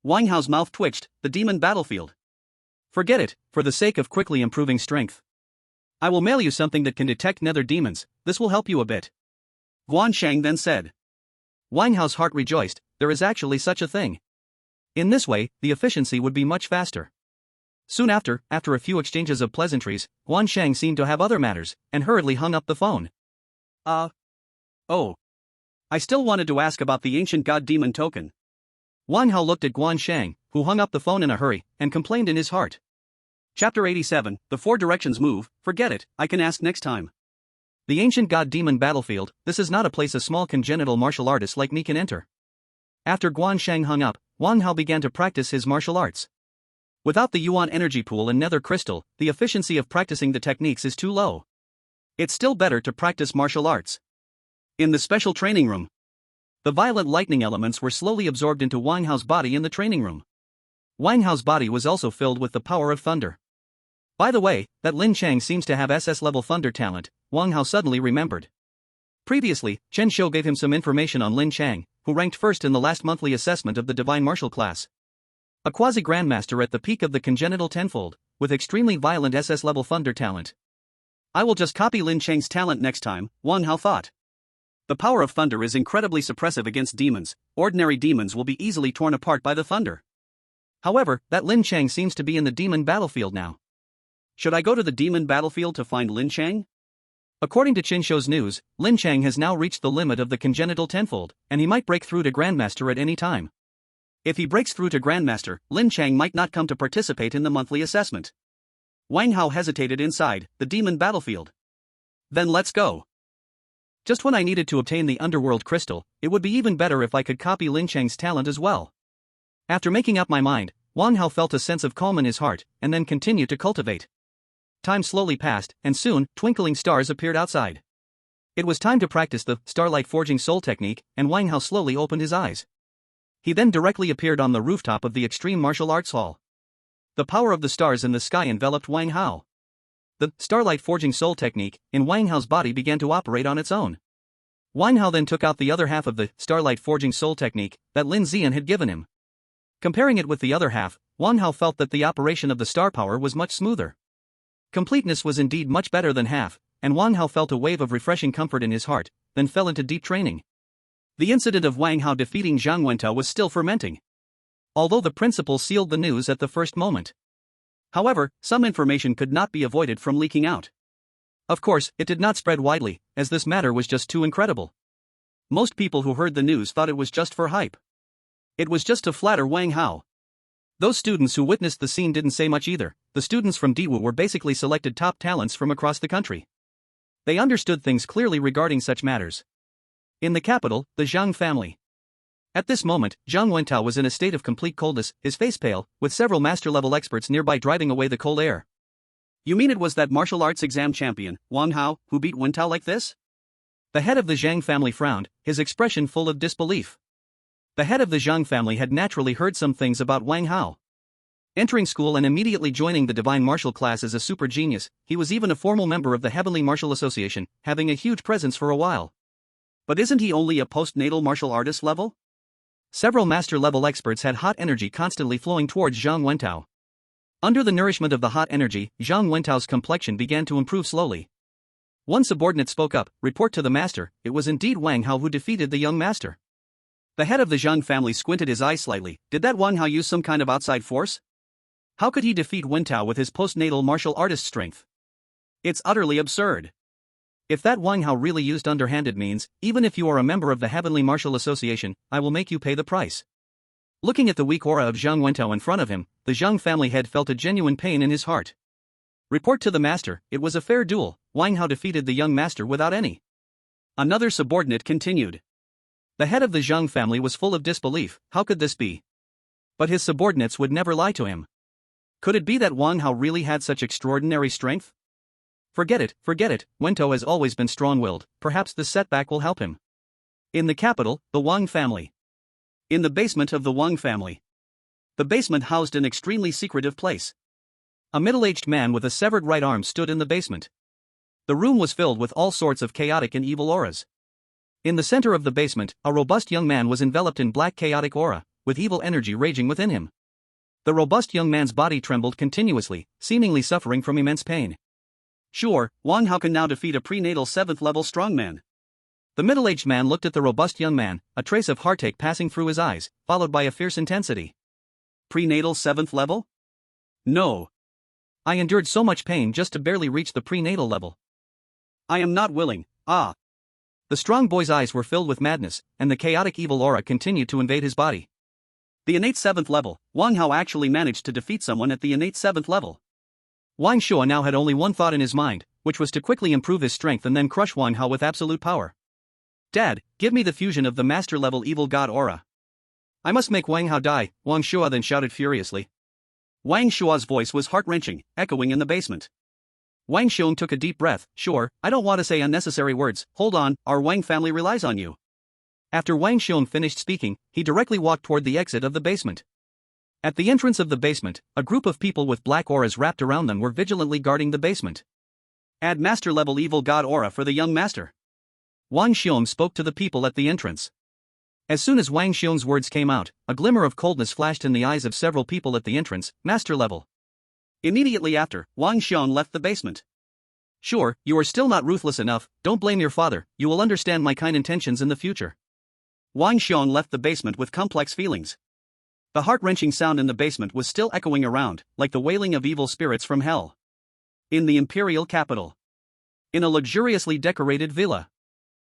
Wang Hao's mouth twitched, the demon battlefield. Forget it, for the sake of quickly improving strength. I will mail you something that can detect nether demons, this will help you a bit. Guan Shang then said. Wang Hao's heart rejoiced, there is actually such a thing. In this way, the efficiency would be much faster. Soon after a few exchanges of pleasantries, Guan Shang seemed to have other matters, and hurriedly hung up the phone. Oh. I still wanted to ask about the ancient god demon token. Wang Hao looked at Guan Shang, who hung up the phone in a hurry, and complained in his heart. Chapter 87, The 4 Directions Move, forget it, I can ask next time. The ancient god demon battlefield, this is not a place a small congenital martial artist like me can enter. After Guan Shang hung up, Wang Hao began to practice his martial arts. Without the Yuan energy pool and nether crystal, the efficiency of practicing the techniques is too low. It's still better to practice martial arts. In the special training room, the violet lightning elements were slowly absorbed into Wang Hao's body in the training room. Wang Hao's body was also filled with the power of thunder. By the way, that Lin Chang seems to have SS level thunder talent, Wang Hao suddenly remembered. Previously, Chen Shou gave him some information on Lin Chang, who ranked first in the last monthly assessment of the Divine Martial class. A quasi-grandmaster at the peak of the congenital tenfold, with extremely violent SS level thunder talent. I will just copy Lin Chang's talent next time, Wang Hao thought. The power of thunder is incredibly suppressive against demons, ordinary demons will be easily torn apart by the thunder. However, that Lin Chang seems to be in the demon battlefield now. Should I go to the demon battlefield to find Lin Chang? According to Chen Shou's news, Lin Chang has now reached the limit of the congenital tenfold, and he might break through to Grandmaster at any time. If he breaks through to Grandmaster, Lin Chang might not come to participate in the monthly assessment. Wang Hao hesitated inside the demon battlefield. Then let's go. Just when I needed to obtain the underworld crystal, it would be even better if I could copy Lin Chang's talent as well. After making up my mind, Wang Hao felt a sense of calm in his heart, and then continued to cultivate. Time slowly passed, and soon, twinkling stars appeared outside. It was time to practice the starlight forging soul technique, and Wang Hao slowly opened his eyes. He then directly appeared on the rooftop of the Extreme Martial Arts Hall. The power of the stars in the sky enveloped Wang Hao. The starlight forging soul technique in Wang Hao's body began to operate on its own. Wang Hao then took out the other half of the starlight forging soul technique that Lin Zian had given him. Comparing it with the other half, Wang Hao felt that the operation of the star power was much smoother. Completeness was indeed much better than half, and Wang Hao felt a wave of refreshing comfort in his heart, then fell into deep training. The incident of Wang Hao defeating Zhang Wentao was still fermenting. Although the principal sealed the news at the first moment. However, some information could not be avoided from leaking out. Of course, it did not spread widely, as this matter was just too incredible. Most people who heard the news thought it was just for hype. It was just to flatter Wang Hao. Those students who witnessed the scene didn't say much either. The students from Diwu were basically selected top talents from across the country. They understood things clearly regarding such matters. In the capital, the Zhang family. At this moment, Zhang Wentao was in a state of complete coldness, his face pale, with several master-level experts nearby driving away the cold air. You mean it was that martial arts exam champion, Wang Hao, who beat Wentao like this? The head of the Zhang family frowned, his expression full of disbelief. The head of the Zhang family had naturally heard some things about Wang Hao. Entering school and immediately joining the divine martial class as a super genius, he was even a formal member of the Heavenly Martial Association, having a huge presence for a while. But isn't he only a postnatal martial artist level? Several master-level experts had hot energy constantly flowing towards Zhang Wentao. Under the nourishment of the hot energy, Zhang Wentao's complexion began to improve slowly. One subordinate spoke up, "Report to the master, it was indeed Wang Hao who defeated the young master." The head of the Zhang family squinted his eyes slightly. Did that Wang Hao use some kind of outside force? How could he defeat Wentao with his postnatal martial artist strength? It's utterly absurd. If that Wang Hao really used underhanded means, even if you are a member of the Heavenly Martial Association, I will make you pay the price. Looking at the weak aura of Zhang Wentao in front of him, the Zhang family head felt a genuine pain in his heart. Report to the master, it was a fair duel, Wang Hao defeated the young master without any. Another subordinate continued. The head of the Zhang family was full of disbelief, how could this be? But his subordinates would never lie to him. Could it be that Wang Hao really had such extraordinary strength? Forget it, Wentao has always been strong-willed, perhaps this setback will help him. In the capital, the Wang family. In the basement of the Wang family. The basement housed an extremely secretive place. A middle-aged man with a severed right arm stood in the basement. The room was filled with all sorts of chaotic and evil auras. In the center of the basement, a robust young man was enveloped in black chaotic aura, with evil energy raging within him. The robust young man's body trembled continuously, seemingly suffering from immense pain. Sure, Wang Hao can now defeat a prenatal 7th level strongman. The middle-aged man looked at the robust young man, a trace of heartache passing through his eyes, followed by a fierce intensity. Prenatal 7th level? No. I endured so much pain just to barely reach the prenatal level. I am not willing, ah. The strong boy's eyes were filled with madness, and the chaotic evil aura continued to invade his body. The innate 7th level, Wang Hao actually managed to defeat someone at the innate 7th level. Wang Shua now had only one thought in his mind, which was to quickly improve his strength and then crush Wang Hao with absolute power. Dad, give me the fusion of the master-level evil god aura. I must make Wang Hao die, Wang Shua then shouted furiously. Wang Shua's voice was heart-wrenching, echoing in the basement. Wang Xiong took a deep breath. Sure, I don't want to say unnecessary words, hold on, our Wang family relies on you. After Wang Xiong finished speaking, he directly walked toward the exit of the basement. At the entrance of the basement, a group of people with black auras wrapped around them were vigilantly guarding the basement. Add master-level evil god aura for the young master. Wang Xiong spoke to the people at the entrance. As soon as Wang Xiong's words came out, a glimmer of coldness flashed in the eyes of several people at the entrance, master level. Immediately after, Wang Xiong left the basement. Sure, you are still not ruthless enough, don't blame your father, you will understand my kind intentions in the future. Wang Xiong left the basement with complex feelings. The heart-wrenching sound in the basement was still echoing around, like the wailing of evil spirits from hell. In the imperial capital. In a luxuriously decorated villa.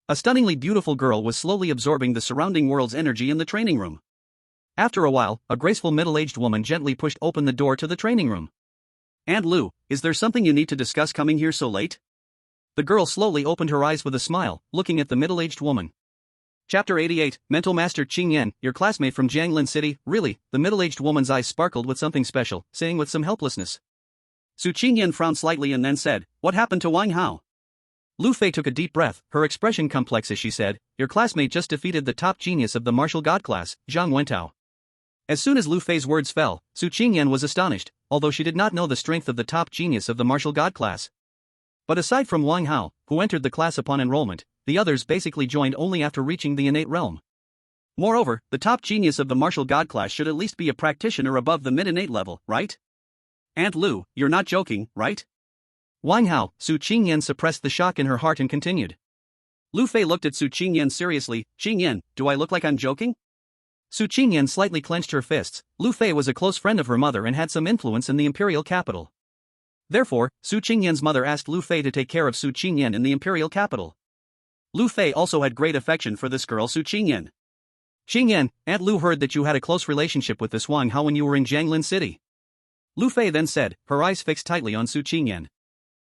A stunningly beautiful girl was slowly absorbing the surrounding world's energy in the training room. After a while, a graceful middle-aged woman gently pushed open the door to the training room. Aunt Lu, is there something you need to discuss coming here so late? The girl slowly opened her eyes with a smile, looking at the middle-aged woman. Chapter 88, Mental Master Qing Yan, your classmate from Jianglin City, really, the middle-aged woman's eyes sparkled with something special, saying with some helplessness. Su Qingyan frowned slightly and then said, what happened to Wang Hao? Lu Fei took a deep breath, her expression complex as she said, your classmate just defeated the top genius of the martial god class, Zhang Wentao. As soon as Lu Fei's words fell, Su Qingyan was astonished, although she did not know the strength of the top genius of the martial god class. But aside from Wang Hao, who entered the class upon enrollment, the others basically joined only after reaching the innate realm. Moreover, the top genius of the martial god class should at least be a practitioner above the mid-innate level, right? Aunt Lu, you're not joking, right? Wang Hao, Su Qingyan suppressed the shock in her heart and continued. Lu Fei looked at Su Qingyan seriously, Qingyan, do I look like I'm joking? Su Qingyan slightly clenched her fists. Lu Fei was a close friend of her mother and had some influence in the imperial capital. Therefore, Su Qingyan's mother asked Lu Fei to take care of Su Qingyan in the imperial capital. Lu Fei also had great affection for this girl Su Qingyan. Qingyan, Aunt Lu heard that you had a close relationship with this Wang Hao when you were in Jianglin City. Lu Fei then said, her eyes fixed tightly on Su Qingyan.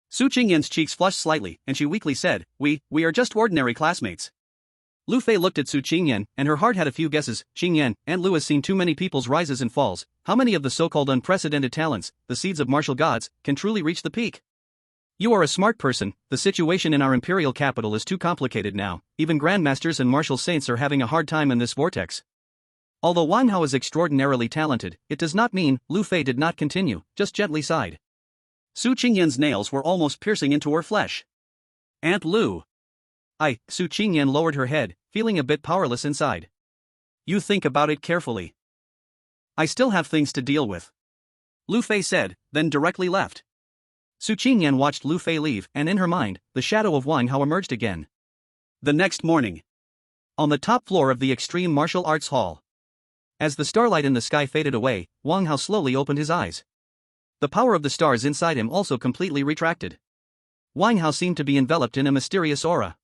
Su Qingyan's cheeks flushed slightly, and she weakly said, we are just ordinary classmates. Lu Fei looked at Su Qingyan, and her heart had a few guesses. Qingyan, Aunt Lu has seen too many people's rises and falls. How many of the so-called unprecedented talents, the seeds of martial gods, can truly reach the peak? You are a smart person, the situation in our imperial capital is too complicated now, even grandmasters and martial saints are having a hard time in this vortex. Although Wang Hao is extraordinarily talented, it does not mean Lu Fei did not continue, just gently sighed. Su Qingyan's nails were almost piercing into her flesh. Aunt Lu. Su Qingyan lowered her head, feeling a bit powerless inside. You think about it carefully. I still have things to deal with. Lu Fei said, then directly left. Su Qingyan watched Lu Fei leave, and in her mind, the shadow of Wang Hao emerged again. The next morning. On the top floor of the Extreme Martial Arts Hall. As the starlight in the sky faded away, Wang Hao slowly opened his eyes. The power of the stars inside him also completely retracted. Wang Hao seemed to be enveloped in a mysterious aura.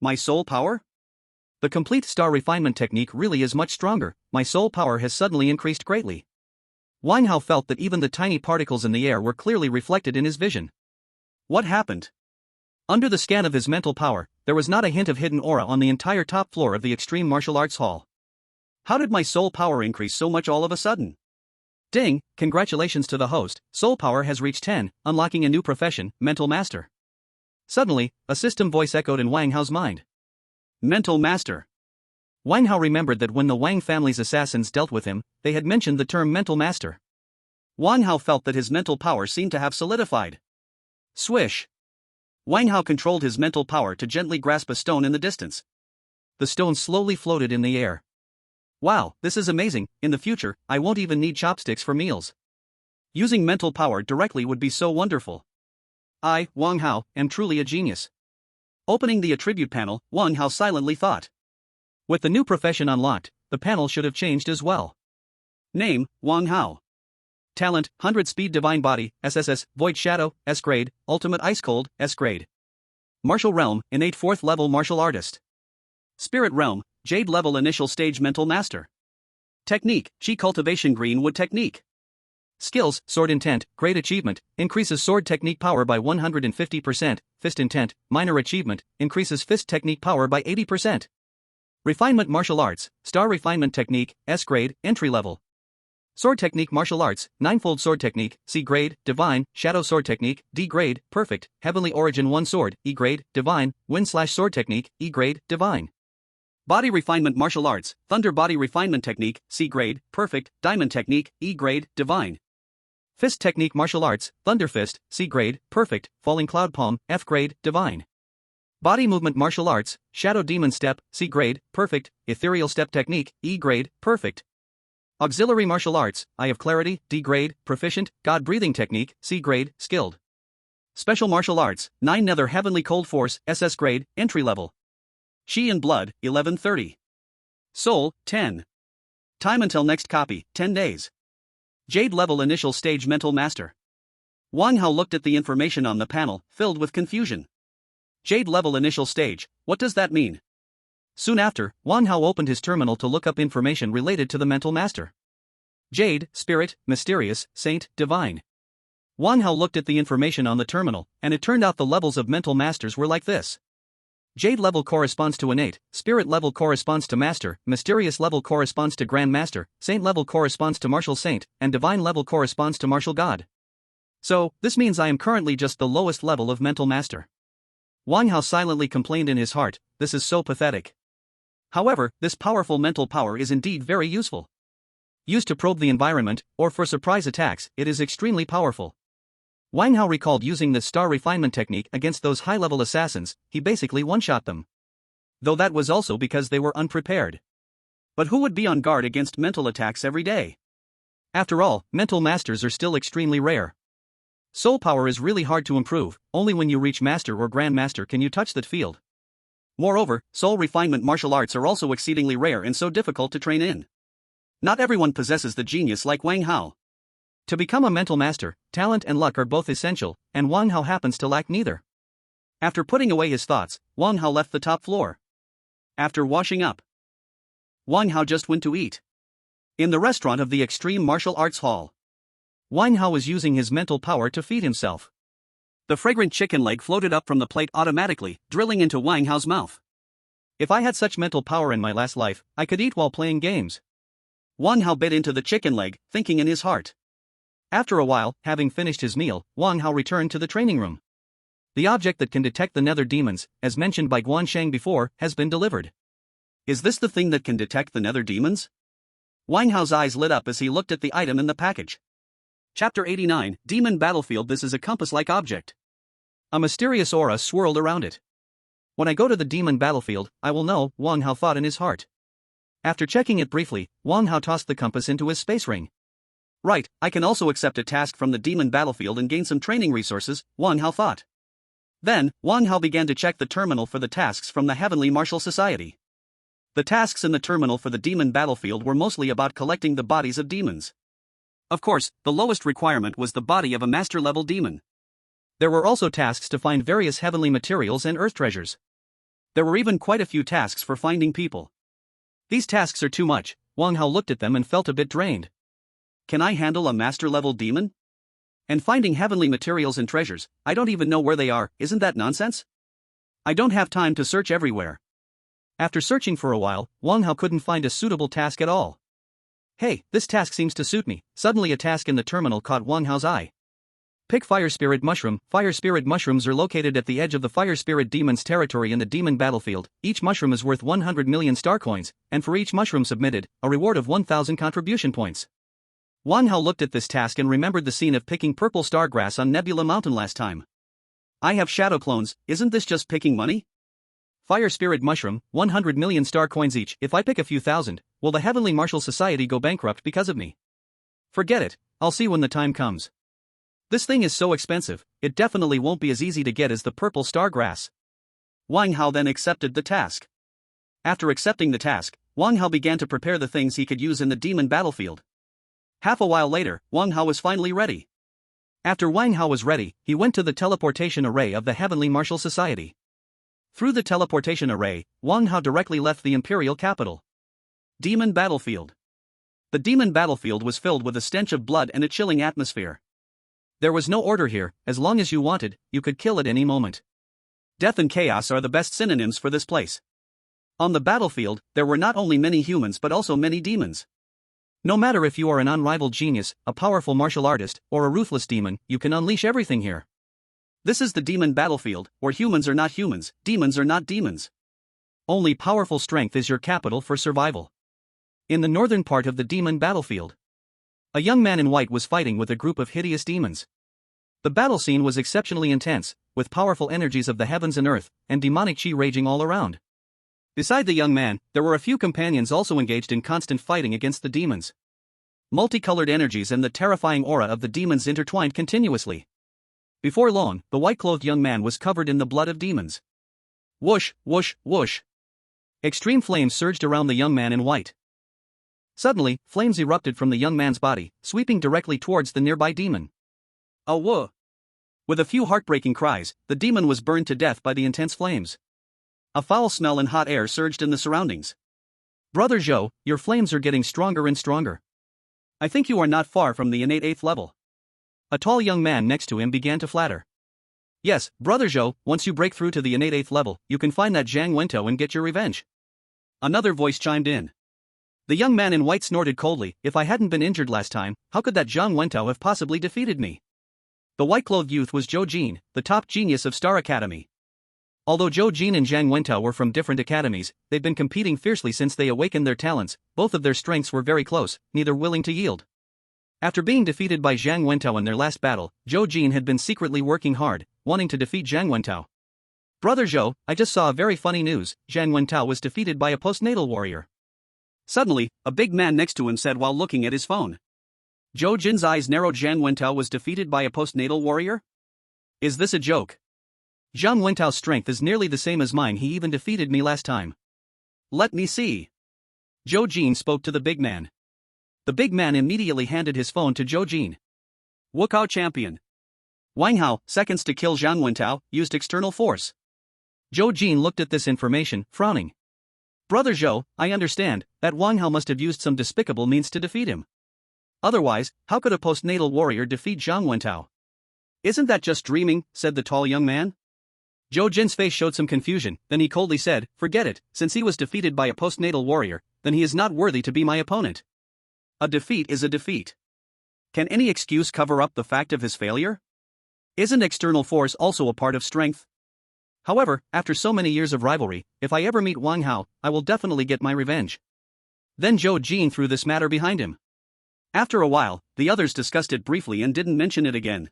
My soul power? The complete star refinement technique really is much stronger. My soul power has suddenly increased greatly. Wang Hao felt that even the tiny particles in the air were clearly reflected in his vision. What happened? Under the scan of his mental power, there was not a hint of hidden aura on the entire top floor of the Extreme Martial Arts Hall. How did my soul power increase so much all of a sudden? Ding, congratulations to the host, soul power has reached 10, unlocking a new profession, Mental Master. Suddenly, a system voice echoed in Wang Hao's mind. Mental Master. Wang Hao remembered that when the Wang family's assassins dealt with him, they had mentioned the term Mental Master. Wang Hao felt that his mental power seemed to have solidified. Swish. Wang Hao controlled his mental power to gently grasp a stone in the distance. The stone slowly floated in the air. Wow, this is amazing. In the future, I won't even need chopsticks for meals. Using mental power directly would be so wonderful. I, Wang Hao, am truly a genius. Opening the attribute panel, Wang Hao silently thought. With the new profession unlocked, the panel should have changed as well. Name, Wang Hao. Talent, 100 Speed Divine Body, SSS, Void Shadow, S grade, Ultimate Ice Cold, S grade. Martial Realm, Innate 4th Level Martial Artist. Spirit Realm, Jade Level Initial Stage Mental Master. Technique, Chi Cultivation Greenwood Technique. Skills, Sword Intent, Great Achievement, increases sword technique power by 150%, Fist Intent, Minor Achievement, increases fist technique power by 80%. Refinement Martial Arts, Star Refinement Technique, S grade, Entry Level. Sword Technique Martial Arts, Ninefold Sword Technique, C grade, Divine, Shadow Sword Technique, D grade, Perfect, Heavenly Origin 1 Sword, E grade, Divine, Wind/Sword Technique, E grade, Divine. Body Refinement Martial Arts, Thunder Body Refinement Technique, C grade, Perfect, Diamond Technique, E grade, Divine. Fist Technique Martial Arts, Thunder Fist, C grade, Perfect, Falling Cloud Palm, F grade, Divine. Body Movement Martial Arts, Shadow Demon Step, C grade, Perfect, Ethereal Step Technique, E grade, Perfect. Auxiliary Martial Arts, Eye of Clarity, D grade, Proficient, God Breathing Technique, C grade, Skilled. Special Martial Arts, 9 Nether Heavenly Cold Force, SS grade, Entry Level. Chi and Blood, 1130. Soul, 10. Time until next copy, 10 days. Jade Level Initial Stage Mental Master. Wang Hao looked at the information on the panel, filled with confusion. Jade Level Initial Stage, what does that mean? Soon after, Wang Hao opened his terminal to look up information related to the Mental Master. Jade, Spirit, Mysterious, Saint, Divine. Wang Hao looked at the information on the terminal, and it turned out the levels of Mental Masters were like this. Jade level corresponds to Innate, Spirit level corresponds to Master, Mysterious level corresponds to Grand Master, Saint level corresponds to Martial Saint, and Divine level corresponds to Martial God. So, this means I am currently just the lowest level of Mental Master. Wang Hao silently complained in his heart, this is so pathetic. However, this powerful mental power is indeed very useful. Used to probe the environment, or for surprise attacks, it is extremely powerful. Wang Hao recalled using this star refinement technique against those high-level assassins, he basically one-shot them. Though that was also because they were unprepared. But who would be on guard against mental attacks every day? After all, mental masters are still extremely rare. Soul power is really hard to improve, only when you reach Master or Grand Master can you touch that field. Moreover, soul refinement martial arts are also exceedingly rare and so difficult to train in. Not everyone possesses the genius like Wang Hao. To become a mental master, talent and luck are both essential, and Wang Hao happens to lack neither. After putting away his thoughts, Wang Hao left the top floor. After washing up, Wang Hao just went to eat. In the restaurant of the Extreme Martial Arts Hall. Wang Hao was using his mental power to feed himself. The fragrant chicken leg floated up from the plate automatically, drilling into Wang Hao's mouth. If I had such mental power in my last life, I could eat while playing games. Wang Hao bit into the chicken leg, thinking in his heart. After a while, having finished his meal, Wang Hao returned to the training room. The object that can detect the nether demons, as mentioned by Guan Sheng before, has been delivered. Is this the thing that can detect the nether demons? Wang Hao's eyes lit up as he looked at the item in the package. Chapter 89, Demon Battlefield. This is a compass-like object. A mysterious aura swirled around it. When I go to the demon battlefield, I will know, Wang Hao thought in his heart. After checking it briefly, Wang Hao tossed the compass into his space ring. Right, I can also accept a task from the demon battlefield and gain some training resources, Wang Hao thought. Then, Wang Hao began to check the terminal for the tasks from the Heavenly Martial Society. The tasks in the terminal for the demon battlefield were mostly about collecting the bodies of demons. Of course, the lowest requirement was the body of a master-level demon. There were also tasks to find various heavenly materials and earth treasures. There were even quite a few tasks for finding people. These tasks are too much. Wang Hao looked at them and felt a bit drained. Can I handle a master-level demon? And finding heavenly materials and treasures, I don't even know where they are, isn't that nonsense? I don't have time to search everywhere. After searching for a while, Wang Hao couldn't find a suitable task at all. Hey, this task seems to suit me. Suddenly a task in the terminal caught Wang Hao's eye. Pick Fire Spirit Mushroom. Fire Spirit Mushrooms are located at the edge of the Fire Spirit Demon's territory in the Demon Battlefield. Each mushroom is worth 100 million star coins, and for each mushroom submitted, a reward of 1,000 contribution points. Wang Hao looked at this task and remembered the scene of picking purple star grass on Nebula Mountain last time. I have shadow clones, isn't this just picking money? Fire Spirit Mushroom, 100 million star coins each. If I pick a few thousand, will the Heavenly Martial Society go bankrupt because of me? Forget it, I'll see when the time comes. This thing is so expensive, it definitely won't be as easy to get as the purple star grass. Wang Hao then accepted the task. After accepting the task, Wang Hao began to prepare the things he could use in the demon battlefield. Half a while later, Wang Hao was finally ready. After Wang Hao was ready, he went to the teleportation array of the Heavenly Martial Society. Through the teleportation array, Wang Hao directly left the imperial capital. Demon Battlefield. The demon battlefield was filled with a stench of blood and a chilling atmosphere. There was no order here. As long as you wanted, you could kill at any moment. Death and chaos are the best synonyms for this place. On the battlefield, there were not only many humans but also many demons. No matter if you are an unrivaled genius, a powerful martial artist, or a ruthless demon, you can unleash everything here. This is the demon battlefield, where humans are not humans, demons are not demons. Only powerful strength is your capital for survival. In the northern part of the demon battlefield, a young man in white was fighting with a group of hideous demons. The battle scene was exceptionally intense, with powerful energies of the heavens and earth, and demonic chi raging all around. Beside the young man, there were a few companions also engaged in constant fighting against the demons. Multicolored energies and the terrifying aura of the demons intertwined continuously. Before long, the white-clothed young man was covered in the blood of demons. Whoosh, whoosh, whoosh. Extreme flames surged around the young man in white. Suddenly, flames erupted from the young man's body, sweeping directly towards the nearby demon. Oh whoa! With a few heartbreaking cries, the demon was burned to death by the intense flames. A foul smell and hot air surged in the surroundings. Brother Zhou, your flames are getting stronger and stronger. I think you are not far from the innate 8th level. A tall young man next to him began to flatter. Yes, Brother Zhou, once you break through to the innate 8th level, you can find that Zhang Wento and get your revenge. Another voice chimed in. The young man in white snorted coldly. If I hadn't been injured last time, how could that Zhang Wento have possibly defeated me? The white-clothed youth was Zhou Jin, the top genius of Star Academy. Although Zhou Jin and Zhang Wento were from different academies, they'd been competing fiercely since they awakened their talents. Both of their strengths were very close, neither willing to yield. After being defeated by Zhang Wento in their last battle, Zhou Jin had been secretly working hard, wanting to defeat Zhang Wento. Brother Zhou, I just saw a very funny news. Zhang Wento was defeated by a postnatal warrior. Suddenly, a big man next to him said while looking at his phone. Zhou Jin's eyes narrowed. Zhang Wento was defeated by a postnatal warrior? Is this a joke? Zhang Wento's strength is nearly the same as mine. He even defeated me last time. Let me see. Zhou Jin spoke to the big man. The big man immediately handed his phone to Zhou Jin. Wukao champion. Wang Hao, seconds to kill Zhang Wento, used external force. Zhou Jin looked at this information, frowning. Brother Zhou, I understand that Wang Hao must have used some despicable means to defeat him. Otherwise, how could a postnatal warrior defeat Zhang Wento? Isn't that just dreaming, said the tall young man. Zhou Jin's face showed some confusion, then he coldly said, forget it, since he was defeated by a postnatal warrior, then he is not worthy to be my opponent. A defeat is a defeat. Can any excuse cover up the fact of his failure? Isn't external force also a part of strength? However, after so many years of rivalry, if I ever meet Wang Hao, I will definitely get my revenge. Then Zhou Jing threw this matter behind him. After a while, the others discussed it briefly and didn't mention it again.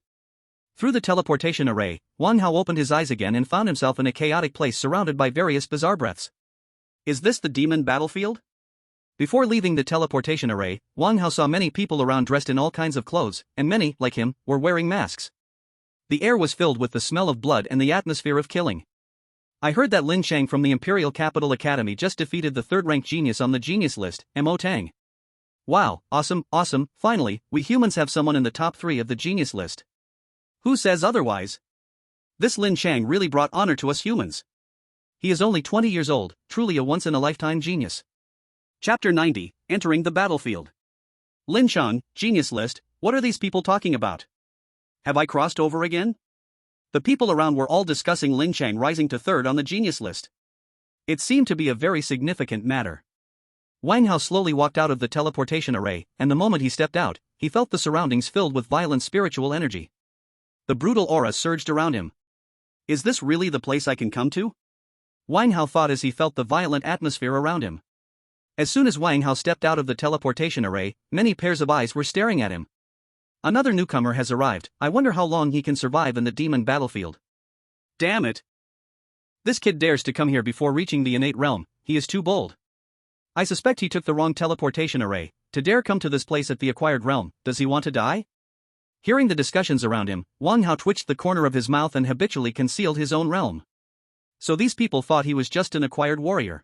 Through the teleportation array, Wang Hao opened his eyes again and found himself in a chaotic place surrounded by various bizarre breaths. Is this the demon battlefield? Before leaving the teleportation array, Wang Hao saw many people around dressed in all kinds of clothes, and many, like him, were wearing masks. The air was filled with the smell of blood and the atmosphere of killing. I heard that Lin Shang from the Imperial Capital Academy just defeated the third-ranked genius on the genius list, Mo Tang. Wow, awesome, finally, we humans have someone in the top 3 of the genius list. Who says otherwise? This Lin Shang really brought honor to us humans. He is only 20 years old, truly a once-in-a-lifetime genius. Chapter 90, Entering the Battlefield. Lin Shang, genius list, what are these people talking about? Have I crossed over again? The people around were all discussing Lin Shang rising to 3rd on the genius list. It seemed to be a very significant matter. Wang Hao slowly walked out of the teleportation array, and the moment he stepped out, he felt the surroundings filled with violent spiritual energy. The brutal aura surged around him. Is this really the place I can come to? Wang Hao thought as he felt the violent atmosphere around him. As soon as Wang Hao stepped out of the teleportation array, many pairs of eyes were staring at him. Another newcomer has arrived, I wonder how long he can survive in the demon battlefield. Damn it! This kid dares to come here before reaching the innate realm, he is too bold. I suspect he took the wrong teleportation array, to dare come to this place at the acquired realm, does he want to die? Hearing the discussions around him, Wang Hao twitched the corner of his mouth and habitually concealed his own realm. So these people thought he was just an acquired warrior.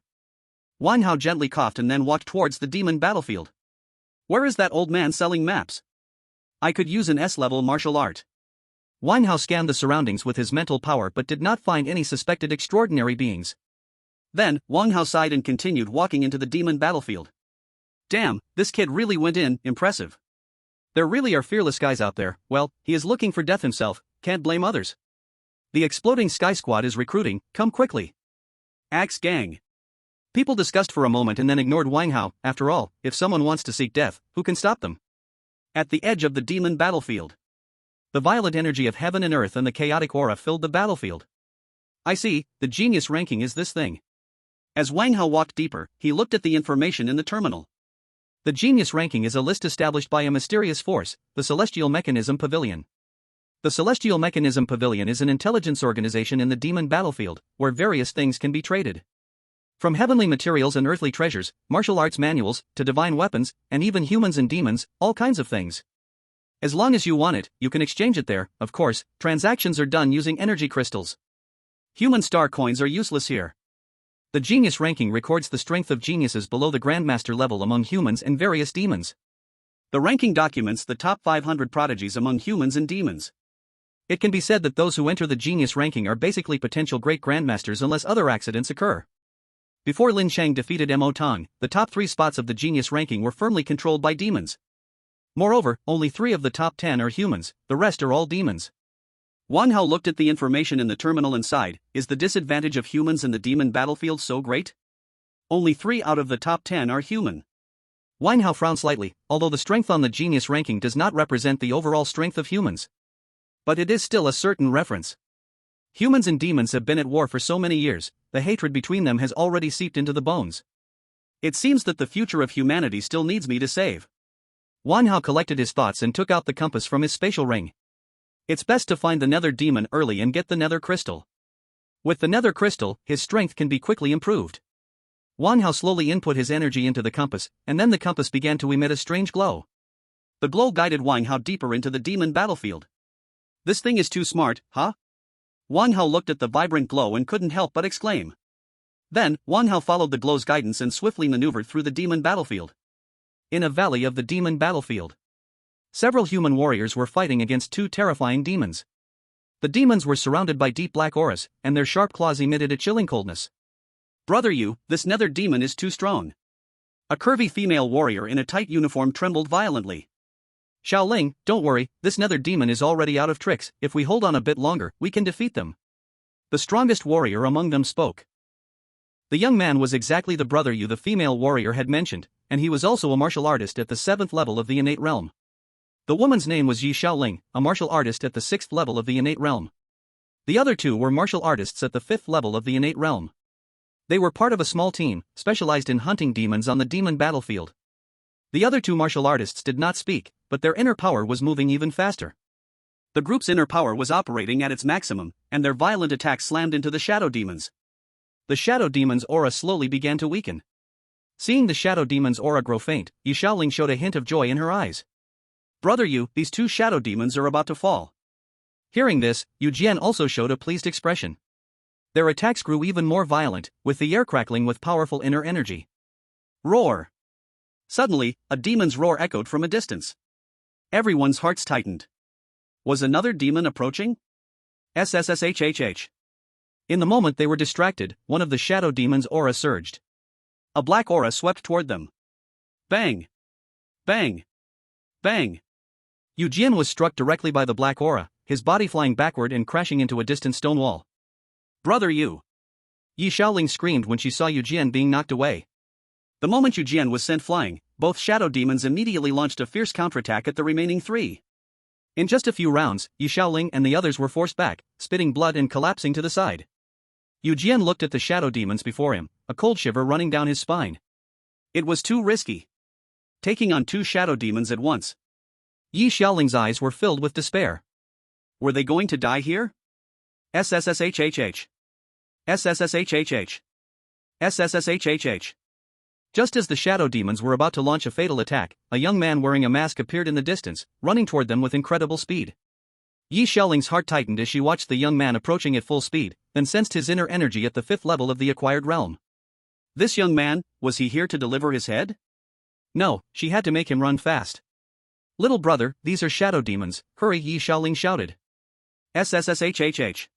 Wang Hao gently coughed and then walked towards the demon battlefield. Where is that old man selling maps? I could use an S-level martial art. Wang Hao scanned the surroundings with his mental power but did not find any suspected extraordinary beings. Then, Wang Hao sighed and continued walking into the demon battlefield. Damn, this kid really went in, impressive. There really are fearless guys out there, well, he is looking for death himself, can't blame others. The exploding Sky Squad is recruiting, come quickly. Axe Gang. People discussed for a moment and then ignored Wang Hao, after all, if someone wants to seek death, who can stop them? At the edge of the demon battlefield. The violent energy of heaven and earth and the chaotic aura filled the battlefield. I see, the genius ranking is this thing. As Wang Hao walked deeper, he looked at the information in the terminal. The genius ranking is a list established by a mysterious force, the Celestial Mechanism Pavilion. The Celestial Mechanism Pavilion is an intelligence organization in the demon battlefield, where various things can be traded. From heavenly materials and earthly treasures, martial arts manuals, to divine weapons, and even humans and demons, all kinds of things. As long as you want it, you can exchange it there, of course, transactions are done using energy crystals. Human star coins are useless here. The genius ranking records the strength of geniuses below the Grandmaster level among humans and various demons. The ranking documents the top 500 prodigies among humans and demons. It can be said that those who enter the genius ranking are basically potential great grandmasters unless other accidents occur. Before Lin Shang defeated Mo Tang, the top 3 spots of the genius ranking were firmly controlled by demons. Moreover, only 3 of the top 10 are humans, the rest are all demons. Wang Hao looked at the information in the terminal and sighed, is the disadvantage of humans in the demon battlefield so great? Only 3 out of the top 10 are human. Wang Hao frowned slightly, although the strength on the genius ranking does not represent the overall strength of humans. But it is still a certain reference. Humans and demons have been at war for so many years, the hatred between them has already seeped into the bones. It seems that the future of humanity still needs me to save. Wang Hao collected his thoughts and took out the compass from his spatial ring. It's best to find the nether demon early and get the nether crystal. With the nether crystal, his strength can be quickly improved. Wang Hao slowly input his energy into the compass, and then the compass began to emit a strange glow. The glow guided Wang Hao deeper into the demon battlefield. This thing is too smart, huh? Wang Hao looked at the vibrant glow and couldn't help but exclaim. Then, Wang Hao followed the glow's guidance and swiftly maneuvered through the demon battlefield. In a valley of the demon battlefield, several human warriors were fighting against 2 terrifying demons. The demons were surrounded by deep black auras, and their sharp claws emitted a chilling coldness. Brother you, this nether demon is too strong. A curvy female warrior in a tight uniform trembled violently. Xiaoling, don't worry, this nether demon is already out of tricks, if we hold on a bit longer, we can defeat them. The strongest warrior among them spoke. The young man was exactly the brother you the female warrior had mentioned, and he was also a martial artist at the 7th level of the innate realm. The woman's name was Yi Xiaoling, a martial artist at the 6th level of the innate realm. The other 2 were martial artists at the 5th level of the innate realm. They were part of a small team, specialized in hunting demons on the demon battlefield. The other two martial artists did not speak, but their inner power was moving even faster. The group's inner power was operating at its maximum, and their violent attacks slammed into the shadow demons. The shadow demon's aura slowly began to weaken. Seeing the shadow demon's aura grow faint, Yi Shaoling showed a hint of joy in her eyes. Brother Yu, these two shadow demons are about to fall. Hearing this, Yu Jian also showed a pleased expression. Their attacks grew even more violent, with the air crackling with powerful inner energy. Roar! Suddenly, a demon's roar echoed from a distance. Everyone's hearts tightened. Was another demon approaching? SSSHHH. In the moment they were distracted, one of the shadow demons' aura surged. A black aura swept toward them. Bang! Bang! Bang! Yu Jian was struck directly by the black aura, his body flying backward and crashing into a distant stone wall. Brother Yu! Yi Shaoling screamed when she saw Yu Jian being knocked away. The moment Yu Jian was sent flying, both shadow demons immediately launched a fierce counterattack at the remaining three. In just a few rounds, Yi Shaoling and the others were forced back, spitting blood and collapsing to the side. Yu Jian looked at the shadow demons before him, a cold shiver running down his spine. It was too risky. Taking on two shadow demons at once. Yi Shaoling's eyes were filled with despair. Were they going to die here? SSSHHH. SSSHHH. SSSHHH. Just as the shadow demons were about to launch a fatal attack, a young man wearing a mask appeared in the distance, running toward them with incredible speed. Yi Shaoling's heart tightened as she watched the young man approaching at full speed, then sensed his inner energy at the 5th level of the acquired realm. This young man, was he here to deliver his head? No, she had to make him run fast. Little brother, these are shadow demons, hurry, Yi Shaoling shouted. SSSHHH.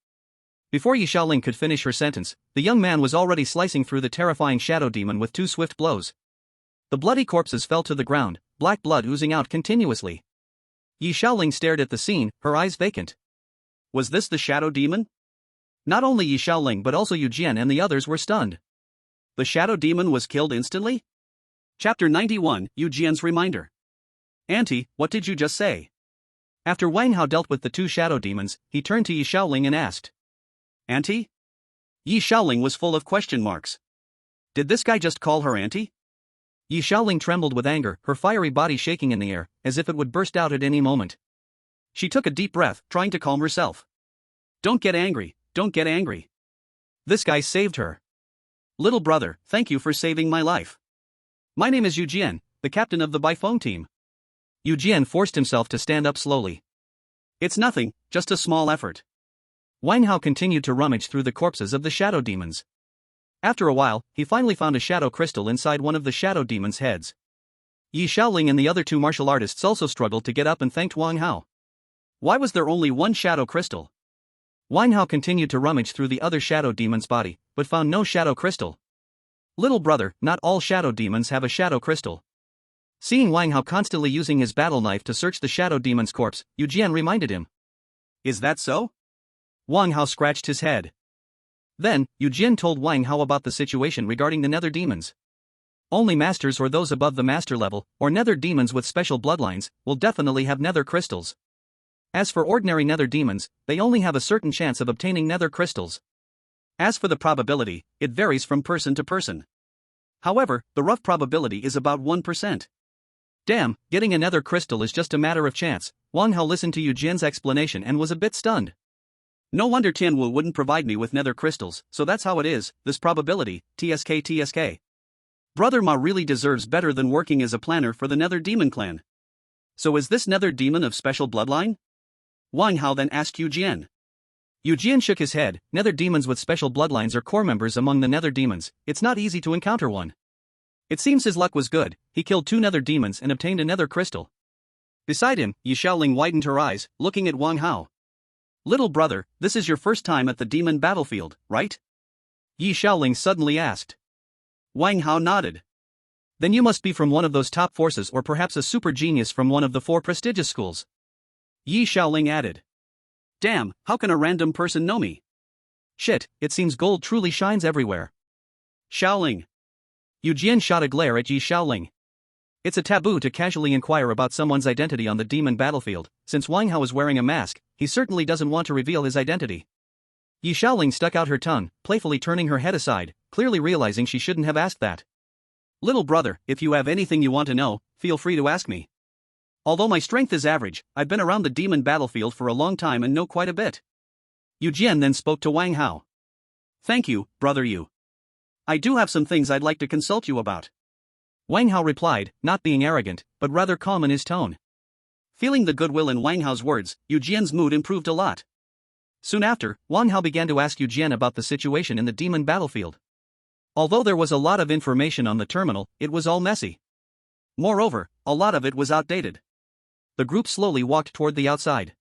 Before Yi Shaoling could finish her sentence, the young man was already slicing through the terrifying shadow demon with 2 swift blows. The bloody corpses fell to the ground, black blood oozing out continuously. Yi Shaoling stared at the scene, her eyes vacant. Was this the shadow demon? Not only Yi Shaoling but also Yu Jian and the others were stunned. The shadow demon was killed instantly? Chapter 91, Yu Jian's reminder. Auntie, what did you just say? After Wang Hao dealt with the 2 shadow demons, he turned to Yi Shaoling and asked. Auntie? Yi Shaoling was full of question marks. Did this guy just call her auntie? Yi Shaoling trembled with anger, her fiery body shaking in the air, as if it would burst out at any moment. She took a deep breath, trying to calm herself. Don't get angry, don't get angry. This guy saved her. Little brother, thank you for saving my life. My name is Yu Jian, the captain of the Baifeng team. Yu Jian forced himself to stand up slowly. It's nothing, just a small effort. Wang Hao continued to rummage through the corpses of the shadow demons. After a while, he finally found a shadow crystal inside one of the shadow demons' heads. Yi Shaoling and the other 2 martial artists also struggled to get up and thanked Wang Hao. Why was there only one shadow crystal? Wang Hao continued to rummage through the other shadow demon's body, but found no shadow crystal. Little brother, not all shadow demons have a shadow crystal. Seeing Wang Hao constantly using his battle knife to search the shadow demon's corpse, Yu Jian reminded him. Is that so? Wang Hao scratched his head. Then, Yu Jian told Wang Hao about the situation regarding the nether demons. Only masters or those above the master level, or nether demons with special bloodlines, will definitely have nether crystals. As for ordinary nether demons, they only have a certain chance of obtaining nether crystals. As for the probability, it varies from person to person. However, the rough probability is about 1%. Damn, getting a nether crystal is just a matter of chance. Wang Hao listened to Yu Jian's explanation and was a bit stunned. No wonder Tianwu wouldn't provide me with nether crystals, so that's how it is, this probability, TSK. Brother Ma really deserves better than working as a planner for the nether demon clan. So is this nether demon of special bloodline? Wang Hao then asked Yu Jian. Yu Jian shook his head. Nether demons with special bloodlines are core members among the nether demons, it's not easy to encounter one. It seems his luck was good, he killed 2 nether demons and obtained a nether crystal. Beside him, Yi Shaoling widened her eyes, looking at Wang Hao. Little brother, this is your first time at the demon battlefield, right? Yi Shaoling suddenly asked. Wang Hao nodded. Then you must be from one of those top forces or perhaps a super genius from one of the 4 prestigious schools. Yi Shaoling added. Damn, how can a random person know me? Shit, it seems gold truly shines everywhere. Shaoling. Yu Jian shot a glare at Yi Shaoling. It's a taboo to casually inquire about someone's identity on the demon battlefield. Since Wang Hao is wearing a mask, he certainly doesn't want to reveal his identity. Yi Shaoling stuck out her tongue, playfully turning her head aside, clearly realizing she shouldn't have asked that. Little brother, if you have anything you want to know, feel free to ask me. Although my strength is average, I've been around the demon battlefield for a long time and know quite a bit. Yu Jian then spoke to Wang Hao. Thank you, brother Yu. I do have some things I'd like to consult you about. Wang Hao replied, not being arrogant, but rather calm in his tone. Feeling the goodwill in Wang Hao's words, Yu Jian's mood improved a lot. Soon after, Wang Hao began to ask Yu Jian about the situation in the demon battlefield. Although there was a lot of information on the terminal, it was all messy. Moreover, a lot of it was outdated. The group slowly walked toward the outside.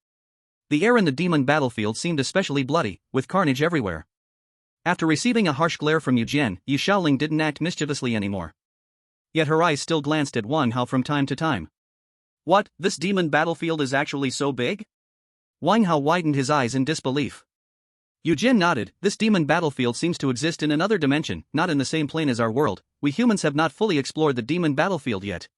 The air in the demon battlefield seemed especially bloody, with carnage everywhere. After receiving a harsh glare from Yu Jian, Yi Shaoling didn't act mischievously anymore. Yet her eyes still glanced at Wang Hao from time to time. What, this demon battlefield is actually so big? Wang Hao widened his eyes in disbelief. Yu Jian nodded, this demon battlefield seems to exist in another dimension, not in the same plane as our world. We humans have not fully explored the demon battlefield yet.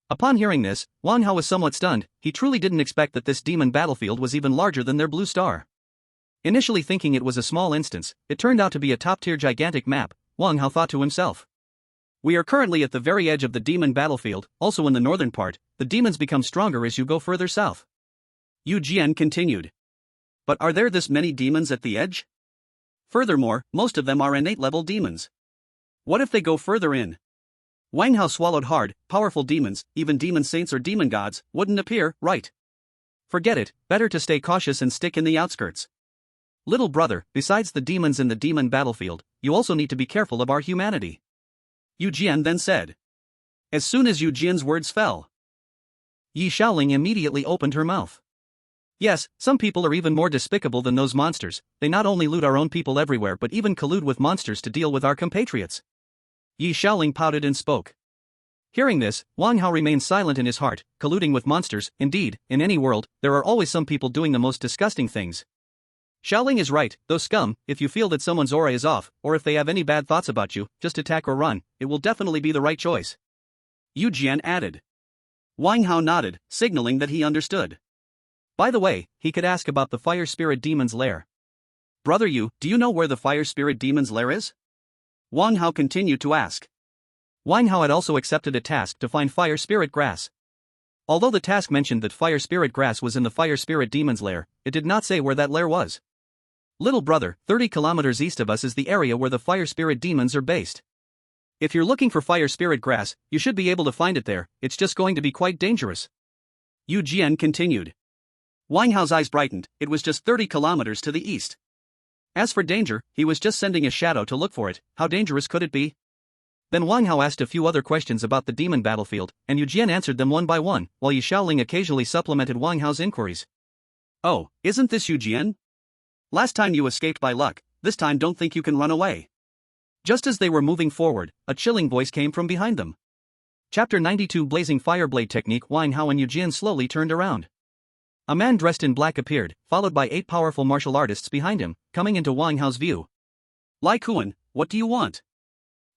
Upon hearing this, Wang Hao was somewhat stunned. He truly didn't expect that this demon battlefield was even larger than their blue star. Initially thinking it was a small instance, it turned out to be a top-tier gigantic map. Wang Hao thought to himself. We are currently at the very edge of the demon battlefield, also in the northern part. The demons become stronger as you go further south. Yu Jian continued. But are there this many demons at the edge? Furthermore, most of them are innate level demons. What if they go further in? Wang Hao swallowed hard. Powerful demons, even demon saints or demon gods, wouldn't appear, right? Forget it, better to stay cautious and stick in the outskirts. Little brother, besides the demons in the demon battlefield, you also need to be careful of our humanity. Yu Jian then said. As soon as Yu Jian's words fell, Yi Shaoling immediately opened her mouth. Yes, some people are even more despicable than those monsters. They not only loot our own people everywhere but even collude with monsters to deal with our compatriots. Yi Shaoling pouted and spoke. Hearing this, Wang Hao remained silent in his heart. Colluding with monsters, indeed, in any world, there are always some people doing the most disgusting things. Shaoling is right, though scum, if you feel that someone's aura is off, or if they have any bad thoughts about you, just attack or run, it will definitely be the right choice. Yu Jian added. Wang Hao nodded, signaling that he understood. By the way, he could ask about the fire spirit demon's lair. Brother Yu, do you know where the fire spirit demon's lair is? Wang Hao continued to ask. Wang Hao had also accepted a task to find fire spirit grass. Although the task mentioned that fire spirit grass was in the fire spirit demon's lair, it did not say where that lair was. Little brother, 30 kilometers east of us is the area where the fire spirit demons are based. If you're looking for fire spirit grass, you should be able to find it there. It's just going to be quite dangerous. Yu Jian continued. Wang Hao's eyes brightened. It was just 30 kilometers to the east. As for danger, he was just sending a shadow to look for it. How dangerous could it be? Then Wang Hao asked a few other questions about the demon battlefield, and Yu Jian answered them one by one, while Yi Shaoling occasionally supplemented Wang Hao's inquiries. Oh, isn't this Yu Jian? Last time you escaped by luck, this time don't think you can run away. Just as they were moving forward, a chilling voice came from behind them. Chapter 92 Blazing Fireblade Technique. Wang Hao and Yu Jian slowly turned around. A man dressed in black appeared, followed by 8 powerful martial artists behind him, coming into Wang Hao's view. Lai Kuan, what do you want?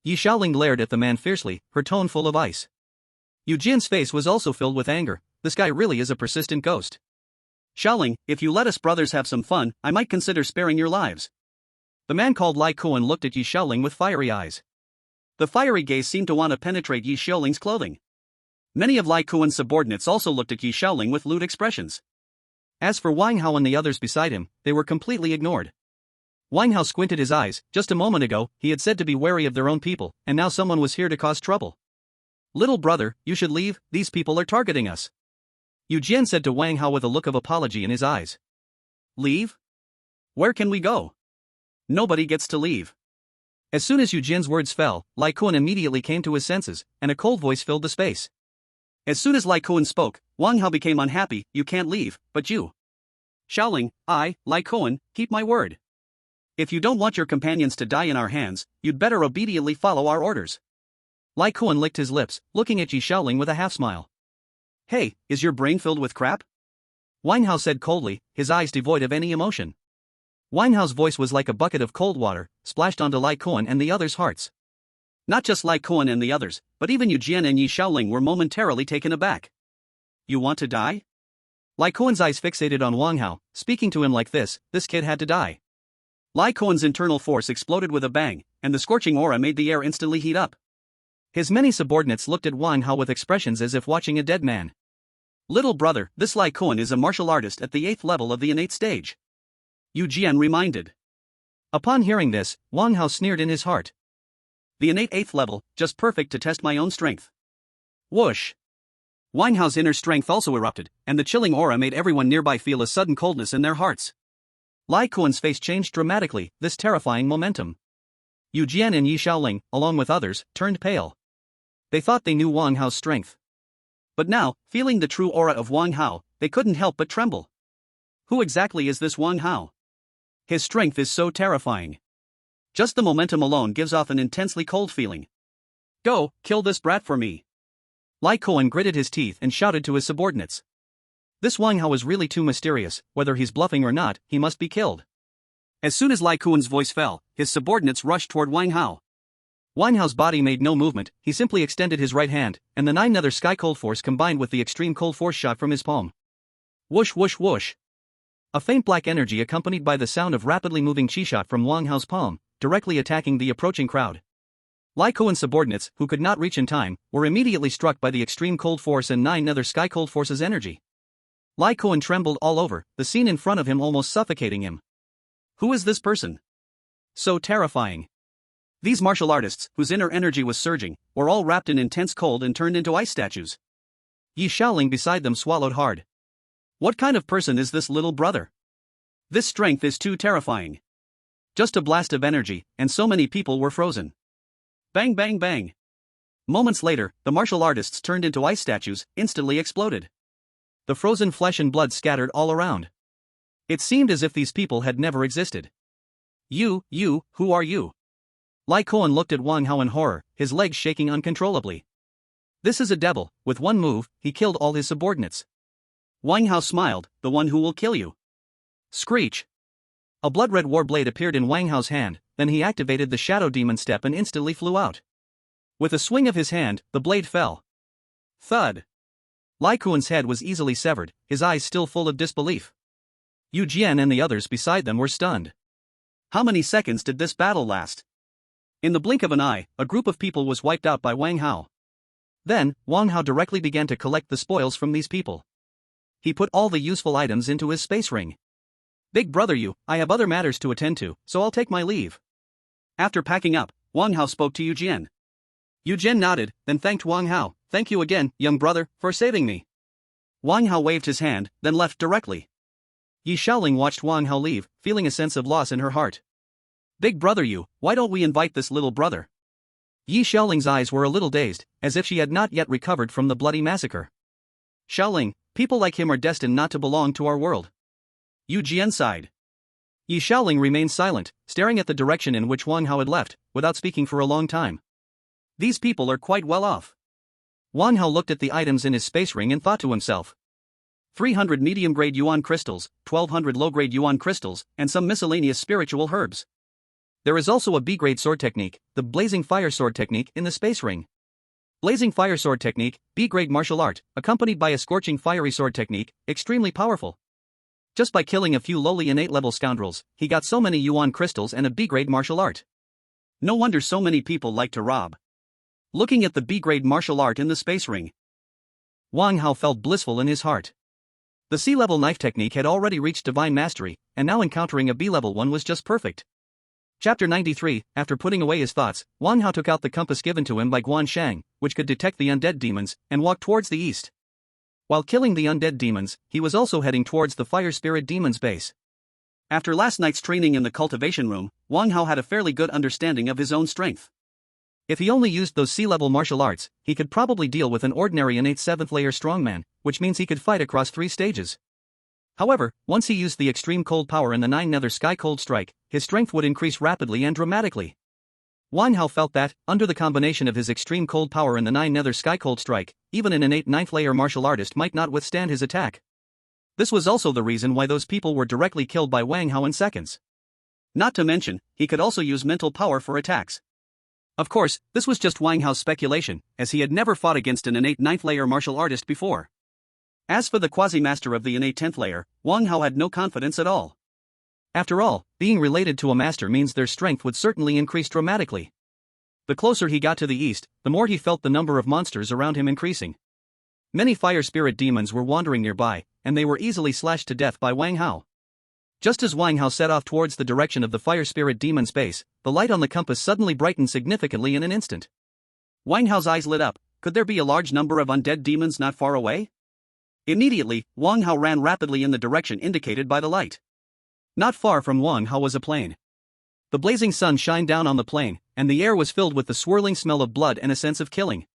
Yi Shaoling glared at the man fiercely, her tone full of ice. Yu Jian's face was also filled with anger. This guy really is a persistent ghost. Shaoling, if you let us brothers have some fun, I might consider sparing your lives. The man called Lai Kuan looked at Yi Shaoling with fiery eyes. The fiery gaze seemed to want to penetrate Yi Shaoling's clothing. Many of Lai Kuan's subordinates also looked at Yi Shaoling with lewd expressions. As for Wang Hao and the others beside him, they were completely ignored. Wang Hao squinted his eyes. Just a moment ago, he had said to be wary of their own people, and now someone was here to cause trouble. Little brother, you should leave, these people are targeting us. Yu Jian said to Wang Hao with a look of apology in his eyes. Leave? Where can we go? Nobody gets to leave. As soon as Yu Jian's words fell, Lai Kuan immediately came to his senses, and a cold voice filled the space. As soon as Lai Kuan spoke, Wang Hao became unhappy. You can't leave, but you. Shaoling, Lai Kuan, keep my word. If you don't want your companions to die in our hands, you'd better obediently follow our orders. Lai Kuan licked his lips, looking at Yi Shaoling with a half-smile. Hey, is your brain filled with crap? Wang Hao said coldly, his eyes devoid of any emotion. Wang Hao's voice was like a bucket of cold water, splashed onto Lai Kuan and the others' hearts. Not just Lai Kuan and the others, but even Yu Jian and Yi Shaoling were momentarily taken aback. You want to die? Lai Kuan's eyes fixated on Wang Hao. Speaking to him like this kid had to die. Lai Kuan's internal force exploded with a bang, and the scorching aura made the air instantly heat up. His many subordinates looked at Wang Hao with expressions as if watching a dead man. Little brother, this Lai Kuan is a martial artist at the 8th level of the innate stage. Yu Jian reminded. Upon hearing this, Wang Hao sneered in his heart. The innate 8th level, just perfect to test my own strength. Whoosh! Wang Hao's inner strength also erupted, and the chilling aura made everyone nearby feel a sudden coldness in their hearts. Lai Kuan's face changed dramatically, this terrifying momentum. Yu Jian and Yi Shaoling, along with others, turned pale. They thought they knew Wang Hao's strength. But now, feeling the true aura of Wang Hao, they couldn't help but tremble. Who exactly is this Wang Hao? His strength is so terrifying. Just the momentum alone gives off an intensely cold feeling. Go, kill this brat for me. Lai Kuan gritted his teeth and shouted to his subordinates. This Wang Hao is really too mysterious, whether he's bluffing or not, he must be killed. As soon as Lai Kuan's voice fell, his subordinates rushed toward Wang Hao. Wang Hao's body made no movement, he simply extended his right hand, and the 9 nether sky cold force combined with the extreme cold force shot from his palm. Whoosh whoosh whoosh. A faint black energy accompanied by the sound of rapidly moving chi shot from Wang Hao's palm, directly attacking the approaching crowd. Lai Kuan's subordinates, who could not reach in time, were immediately struck by the extreme cold force and 9 nether sky cold force's energy. Lai Kuan trembled all over, the scene in front of him almost suffocating him. Who is this person? So terrifying. These martial artists, whose inner energy was surging, were all wrapped in intense cold and turned into ice statues. Yi Shaoling beside them swallowed hard. What kind of person is this little brother? This strength is too terrifying. Just a blast of energy, and so many people were frozen. Bang bang bang. Moments later, the martial artists turned into ice statues, instantly exploded. The frozen flesh and blood scattered all around. It seemed as if these people had never existed. You, who are you? Lai Kuan looked at Wang Hao in horror, his legs shaking uncontrollably. This is a devil, with one move, he killed all his subordinates. Wang Hao smiled, the one who will kill you. Screech. A blood-red war blade appeared in Wang Hao's hand, then he activated the shadow demon step and instantly flew out. With a swing of his hand, the blade fell. Thud. Lai Kuan's head was easily severed, his eyes still full of disbelief. Yu Jian and the others beside them were stunned. How many seconds did this battle last? In the blink of an eye, a group of people was wiped out by Wang Hao. Then, Wang Hao directly began to collect the spoils from these people. He put all the useful items into his space ring. Big brother I have other matters to attend to, so I'll take my leave. After packing up, Wang Hao spoke to Yu Jian. Yu Jian nodded, then thanked Wang Hao. Thank you again, young brother, for saving me. Wang Hao waved his hand, then left directly. Yi Shaoling watched Wang Hao leave, feeling a sense of loss in her heart. Big brother why don't we invite this little brother? Yi Shaoling's eyes were a little dazed, as if she had not yet recovered from the bloody massacre. Shaoling, people like him are destined not to belong to our world. Yu Jian sighed. Yi Shaoling remained silent, staring at the direction in which Wang Hao had left, without speaking for a long time. These people are quite well off. Wang Hao looked at the items in his space ring and thought to himself. 300 medium-grade yuan crystals, 1200 low-grade yuan crystals, and some miscellaneous spiritual herbs. There is also a B-grade sword technique, the Blazing Fire Sword technique, in the space ring. Blazing Fire Sword technique, B-grade martial art, accompanied by a scorching fiery sword technique, extremely powerful. Just by killing a few lowly innate level scoundrels, he got so many yuan crystals and a B-grade martial art. No wonder so many people like to rob. Looking at the B-grade martial art in the space ring, Wang Hao felt blissful in his heart. The C-level knife technique had already reached divine mastery, and now encountering a B-level one was just perfect. Chapter 93, after putting away his thoughts, Wang Hao took out the compass given to him by Guan Shang, which could detect the undead demons, and walked towards the east. While killing the undead demons, he was also heading towards the fire spirit demon's base. After last night's training in the cultivation room, Wang Hao had a fairly good understanding of his own strength. If he only used those C-level martial arts, he could probably deal with an ordinary innate 7th layer strongman, which means he could fight across 3 stages. However, once he used the extreme cold power and the 9 nether sky cold strike, his strength would increase rapidly and dramatically. Wang Hao felt that, under the combination of his extreme cold power and the 9 nether sky cold strike, even an innate 9th layer martial artist might not withstand his attack. This was also the reason why those people were directly killed by Wang Hao in seconds. Not to mention, he could also use mental power for attacks. Of course, this was just Wang Hao's speculation, as he had never fought against an innate 9th layer martial artist before. As for the quasi-master of the innate 10th layer, Wang Hao had no confidence at all. After all, being related to a master means their strength would certainly increase dramatically. The closer he got to the east, the more he felt the number of monsters around him increasing. Many fire spirit demons were wandering nearby, and they were easily slashed to death by Wang Hao. Just as Wang Hao set off towards the direction of the fire spirit demon's base, the light on the compass suddenly brightened significantly in an instant. Wang Hao's eyes lit up. Could there be a large number of undead demons not far away? Immediately, Wang Hao ran rapidly in the direction indicated by the light. Not far from Wang Hao was a plain. The blazing sun shined down on the plain, and the air was filled with the swirling smell of blood and a sense of killing.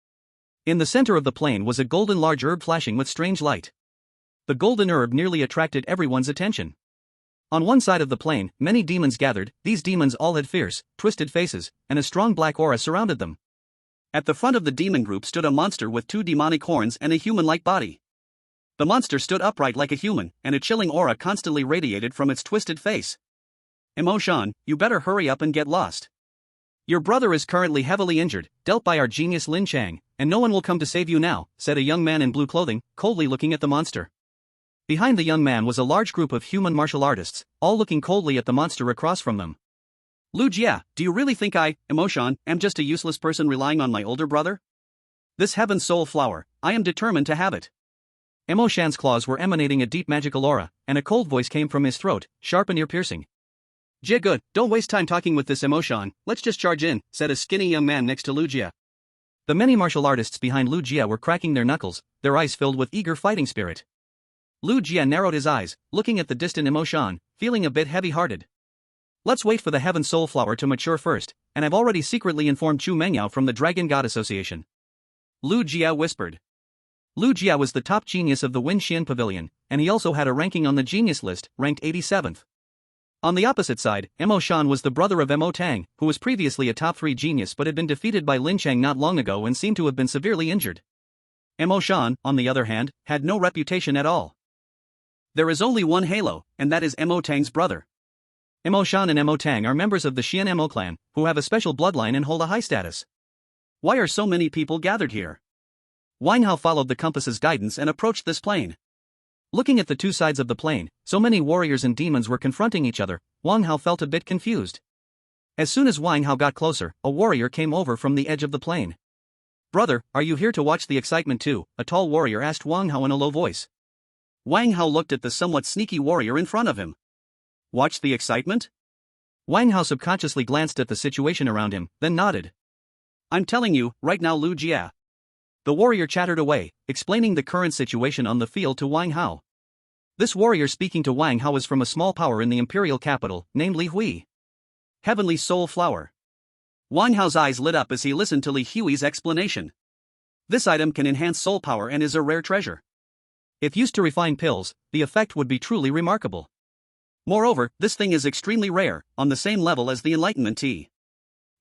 In the center of the plain was a golden large herb flashing with strange light. The golden herb nearly attracted everyone's attention. On one side of the plain, many demons gathered. These demons all had fierce, twisted faces, and a strong black aura surrounded them. At the front of the demon group stood a monster with 2 demonic horns and a human-like body. The monster stood upright like a human, and a chilling aura constantly radiated from its twisted face. "Emo-shan, you better hurry up and get lost. Your brother is currently heavily injured, dealt by our genius Lin Chang, and no one will come to save you now," said a young man in blue clothing, coldly looking at the monster. Behind the young man was a large group of human martial artists, all looking coldly at the monster across from them. "Lu Jia, do you really think I, Emo-shan, am just a useless person relying on my older brother? This Heaven's Soul Flower, I am determined to have it." Emo-shan's claws were emanating a deep magical aura, and a cold voice came from his throat, sharp and ear-piercing. "Jia good, don't waste time talking with this Emo-shan, let's just charge in," said a skinny young man next to Lu Jia. The many martial artists behind Lu Jia were cracking their knuckles, their eyes filled with eager fighting spirit. Lu Jia narrowed his eyes, looking at the distant Emo-shan, feeling a bit heavy-hearted. "Let's wait for the Heaven Soul Flower to mature first, and I've already secretly informed Chu Mengyao from the Dragon God Association," Lu Jia whispered. Lu Jia was the top genius of the Wen Xian Pavilion, and he also had a ranking on the genius list, ranked 87th. On the opposite side, Emo-shan was the brother of Emo Tang, who was previously a top 3 genius but had been defeated by Lin Chang not long ago and seemed to have been severely injured. Emo-shan, on the other hand, had no reputation at all. There is only one Halo, and that is Emo Tang's brother. Emo-shan and Emo Tang are members of the Xian Emo clan, who have a special bloodline and hold a high status. Why are so many people gathered here? Wang Hao followed the compass's guidance and approached this plain. Looking at the two sides of the plain, so many warriors and demons were confronting each other, Wang Hao felt a bit confused. As soon as Wang Hao got closer, a warrior came over from the edge of the plain. "Brother, are you here to watch the excitement too?" a tall warrior asked Wang Hao in a low voice. Wang Hao looked at the somewhat sneaky warrior in front of him. "Watch the excitement?" Wang Hao subconsciously glanced at the situation around him, then nodded. "I'm telling you, right now Lu Jia." The warrior chattered away, explaining the current situation on the field to Wang Hao. This warrior speaking to Wang Hao was from a small power in the imperial capital, named Li Hui. Heavenly Soul Flower. Wang Hao's eyes lit up as he listened to Li Hui's explanation. This item can enhance soul power and is a rare treasure. If used to refine pills, the effect would be truly remarkable. Moreover, this thing is extremely rare, on the same level as the Enlightenment Tea.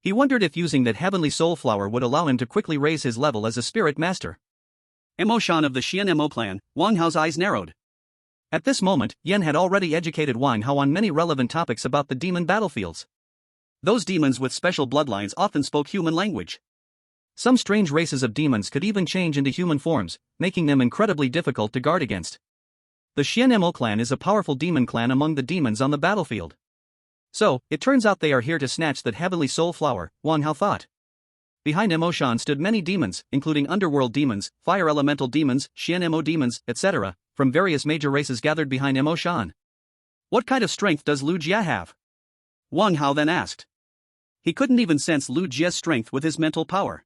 He wondered if using that Heavenly Soul Flower would allow him to quickly raise his level as a spirit master. Emo-shan of the Xian Emo clan, Wang Hao's eyes narrowed. At this moment, Yen had already educated Wang Hao on many relevant topics about the demon battlefields. Those demons with special bloodlines often spoke human language. Some strange races of demons could even change into human forms, making them incredibly difficult to guard against. The Xian Emo clan is a powerful demon clan among the demons on the battlefield. So, it turns out they are here to snatch that Heavenly Soul Flower, Wang Hao thought. Behind Emo-shan stood many demons, including underworld demons, fire elemental demons, Xian Emo demons, etc., from various major races gathered behind Emo-shan. "What kind of strength does Lu Jia have?" Wang Hao then asked. He couldn't even sense Lu Jia's strength with his mental power.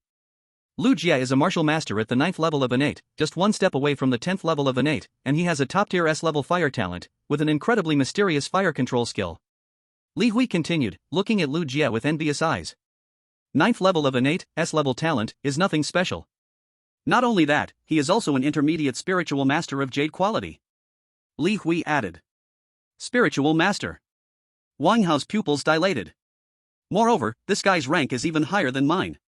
Lu Jia is a martial master at the 9th level of innate, just one step away from the 10th level of innate, and he has a top-tier S-level fire talent, with an incredibly mysterious fire control skill. Li Hui continued, looking at Lu Jia with envious eyes. 9th level of innate, S-level talent, is nothing special. Not only that, he is also an intermediate spiritual master of jade quality. Li Hui added. Spiritual master. Wang Hao's pupils dilated. Moreover, this guy's rank is even higher than mine.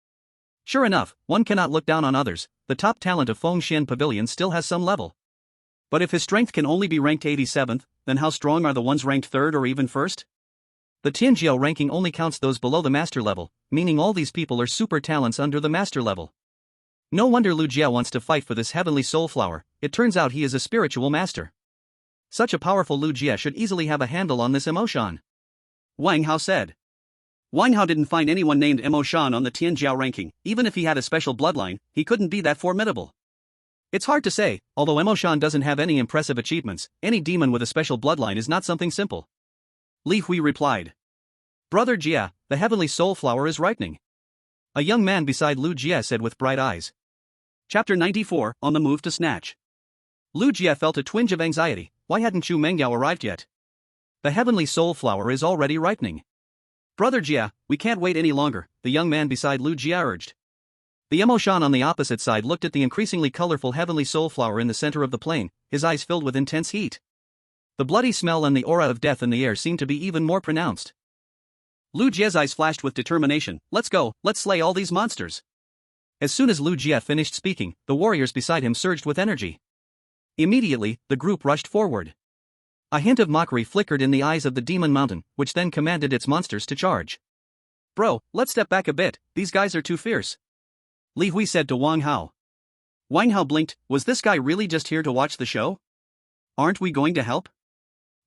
Sure enough, one cannot look down on others. The top talent of Fengxian Pavilion still has some level. But if his strength can only be ranked 87th, then how strong are the ones ranked 3rd or even 1st? The Tianjiao ranking only counts those below the master level, meaning all these people are super talents under the master level. No wonder Lu Jia wants to fight for this Heavenly Soul Flower. It turns out he is a spiritual master. Such a powerful Lu Jie should easily have a handle on this emotion. Wang Hao said. Wang Hao didn't find anyone named Emotion on the Tianjiao ranking. Even if he had a special bloodline, he couldn't be that formidable. It's hard to say, although Emotion doesn't have any impressive achievements, any demon with a special bloodline is not something simple. Li Hui replied. Brother Jia, the heavenly soul flower is ripening. A young man beside Lu Jie said with bright eyes. Chapter 94, On the Move to Snatch. Lu Jie felt a twinge of anxiety. Why hadn't Chu Mengyao arrived yet? The heavenly soul flower is already ripening. Brother Jia, we can't wait any longer, the young man beside Lu Jia urged. The Emoshan on the opposite side looked at the increasingly colorful heavenly soul flower in the center of the plain, his eyes filled with intense heat. The bloody smell and the aura of death in the air seemed to be even more pronounced. Lu Jie's eyes flashed with determination. Let's go, let's slay all these monsters. As soon as Lu Jie finished speaking, the warriors beside him surged with energy. Immediately, the group rushed forward. A hint of mockery flickered in the eyes of the demon mountain, which then commanded its monsters to charge. Bro, let's step back a bit, these guys are too fierce. Li Hui said to Wang Hao. Wang Hao blinked. Was this guy really just here to watch the show? Aren't we going to help?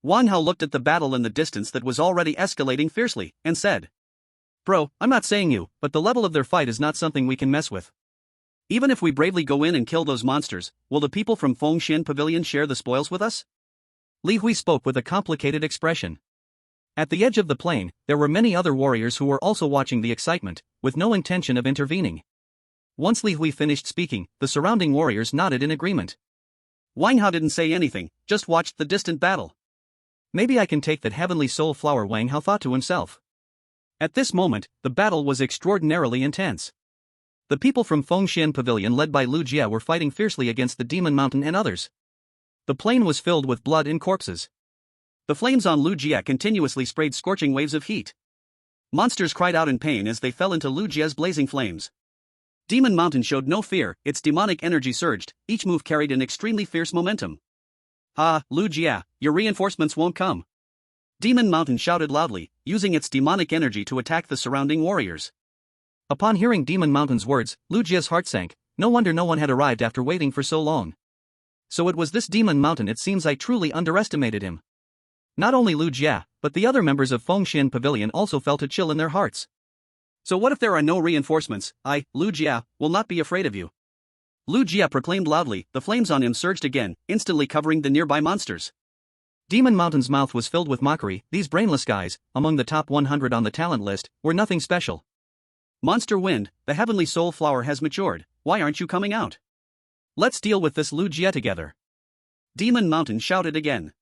Wang Hao looked at the battle in the distance that was already escalating fiercely, and said. Bro, I'm not saying you, but the level of their fight is not something we can mess with. Even if we bravely go in and kill those monsters, will the people from Fengxian Pavilion share the spoils with us? Li Hui spoke with a complicated expression. At the edge of the plain, there were many other warriors who were also watching the excitement, with no intention of intervening. Once Li Hui finished speaking, the surrounding warriors nodded in agreement. Wang Hao didn't say anything, just watched the distant battle. Maybe I can take that heavenly soul flower, Wang Hao thought to himself. At this moment, the battle was extraordinarily intense. The people from Fengxian Pavilion led by Lu Jie were fighting fiercely against the Demon Mountain and others. The plain was filled with blood and corpses. The flames on Lu Jie continuously sprayed scorching waves of heat. Monsters cried out in pain as they fell into Lu Jie's blazing flames. Demon Mountain showed no fear, its demonic energy surged, each move carried an extremely fierce momentum. Ah, Lu Jie, your reinforcements won't come. Demon Mountain shouted loudly, using its demonic energy to attack the surrounding warriors. Upon hearing Demon Mountain's words, Lu Jie's heart sank. No wonder no one had arrived after waiting for so long. So it was this Demon Mountain. It seems I truly underestimated him. Not only Lu Jie, but the other members of Fengxian Pavilion also felt a chill in their hearts. So what if there are no reinforcements? I, Lu Jie, will not be afraid of you. Lu Jie proclaimed loudly. The flames on him surged again, instantly covering the nearby monsters. Demon Mountain's mouth was filled with mockery. These brainless guys, among the top 100 on the talent list, were nothing special. Monster Wind, the heavenly soul flower has matured. Why aren't you coming out? Let's deal with this Lu Jie together. Demon Mountain shouted again.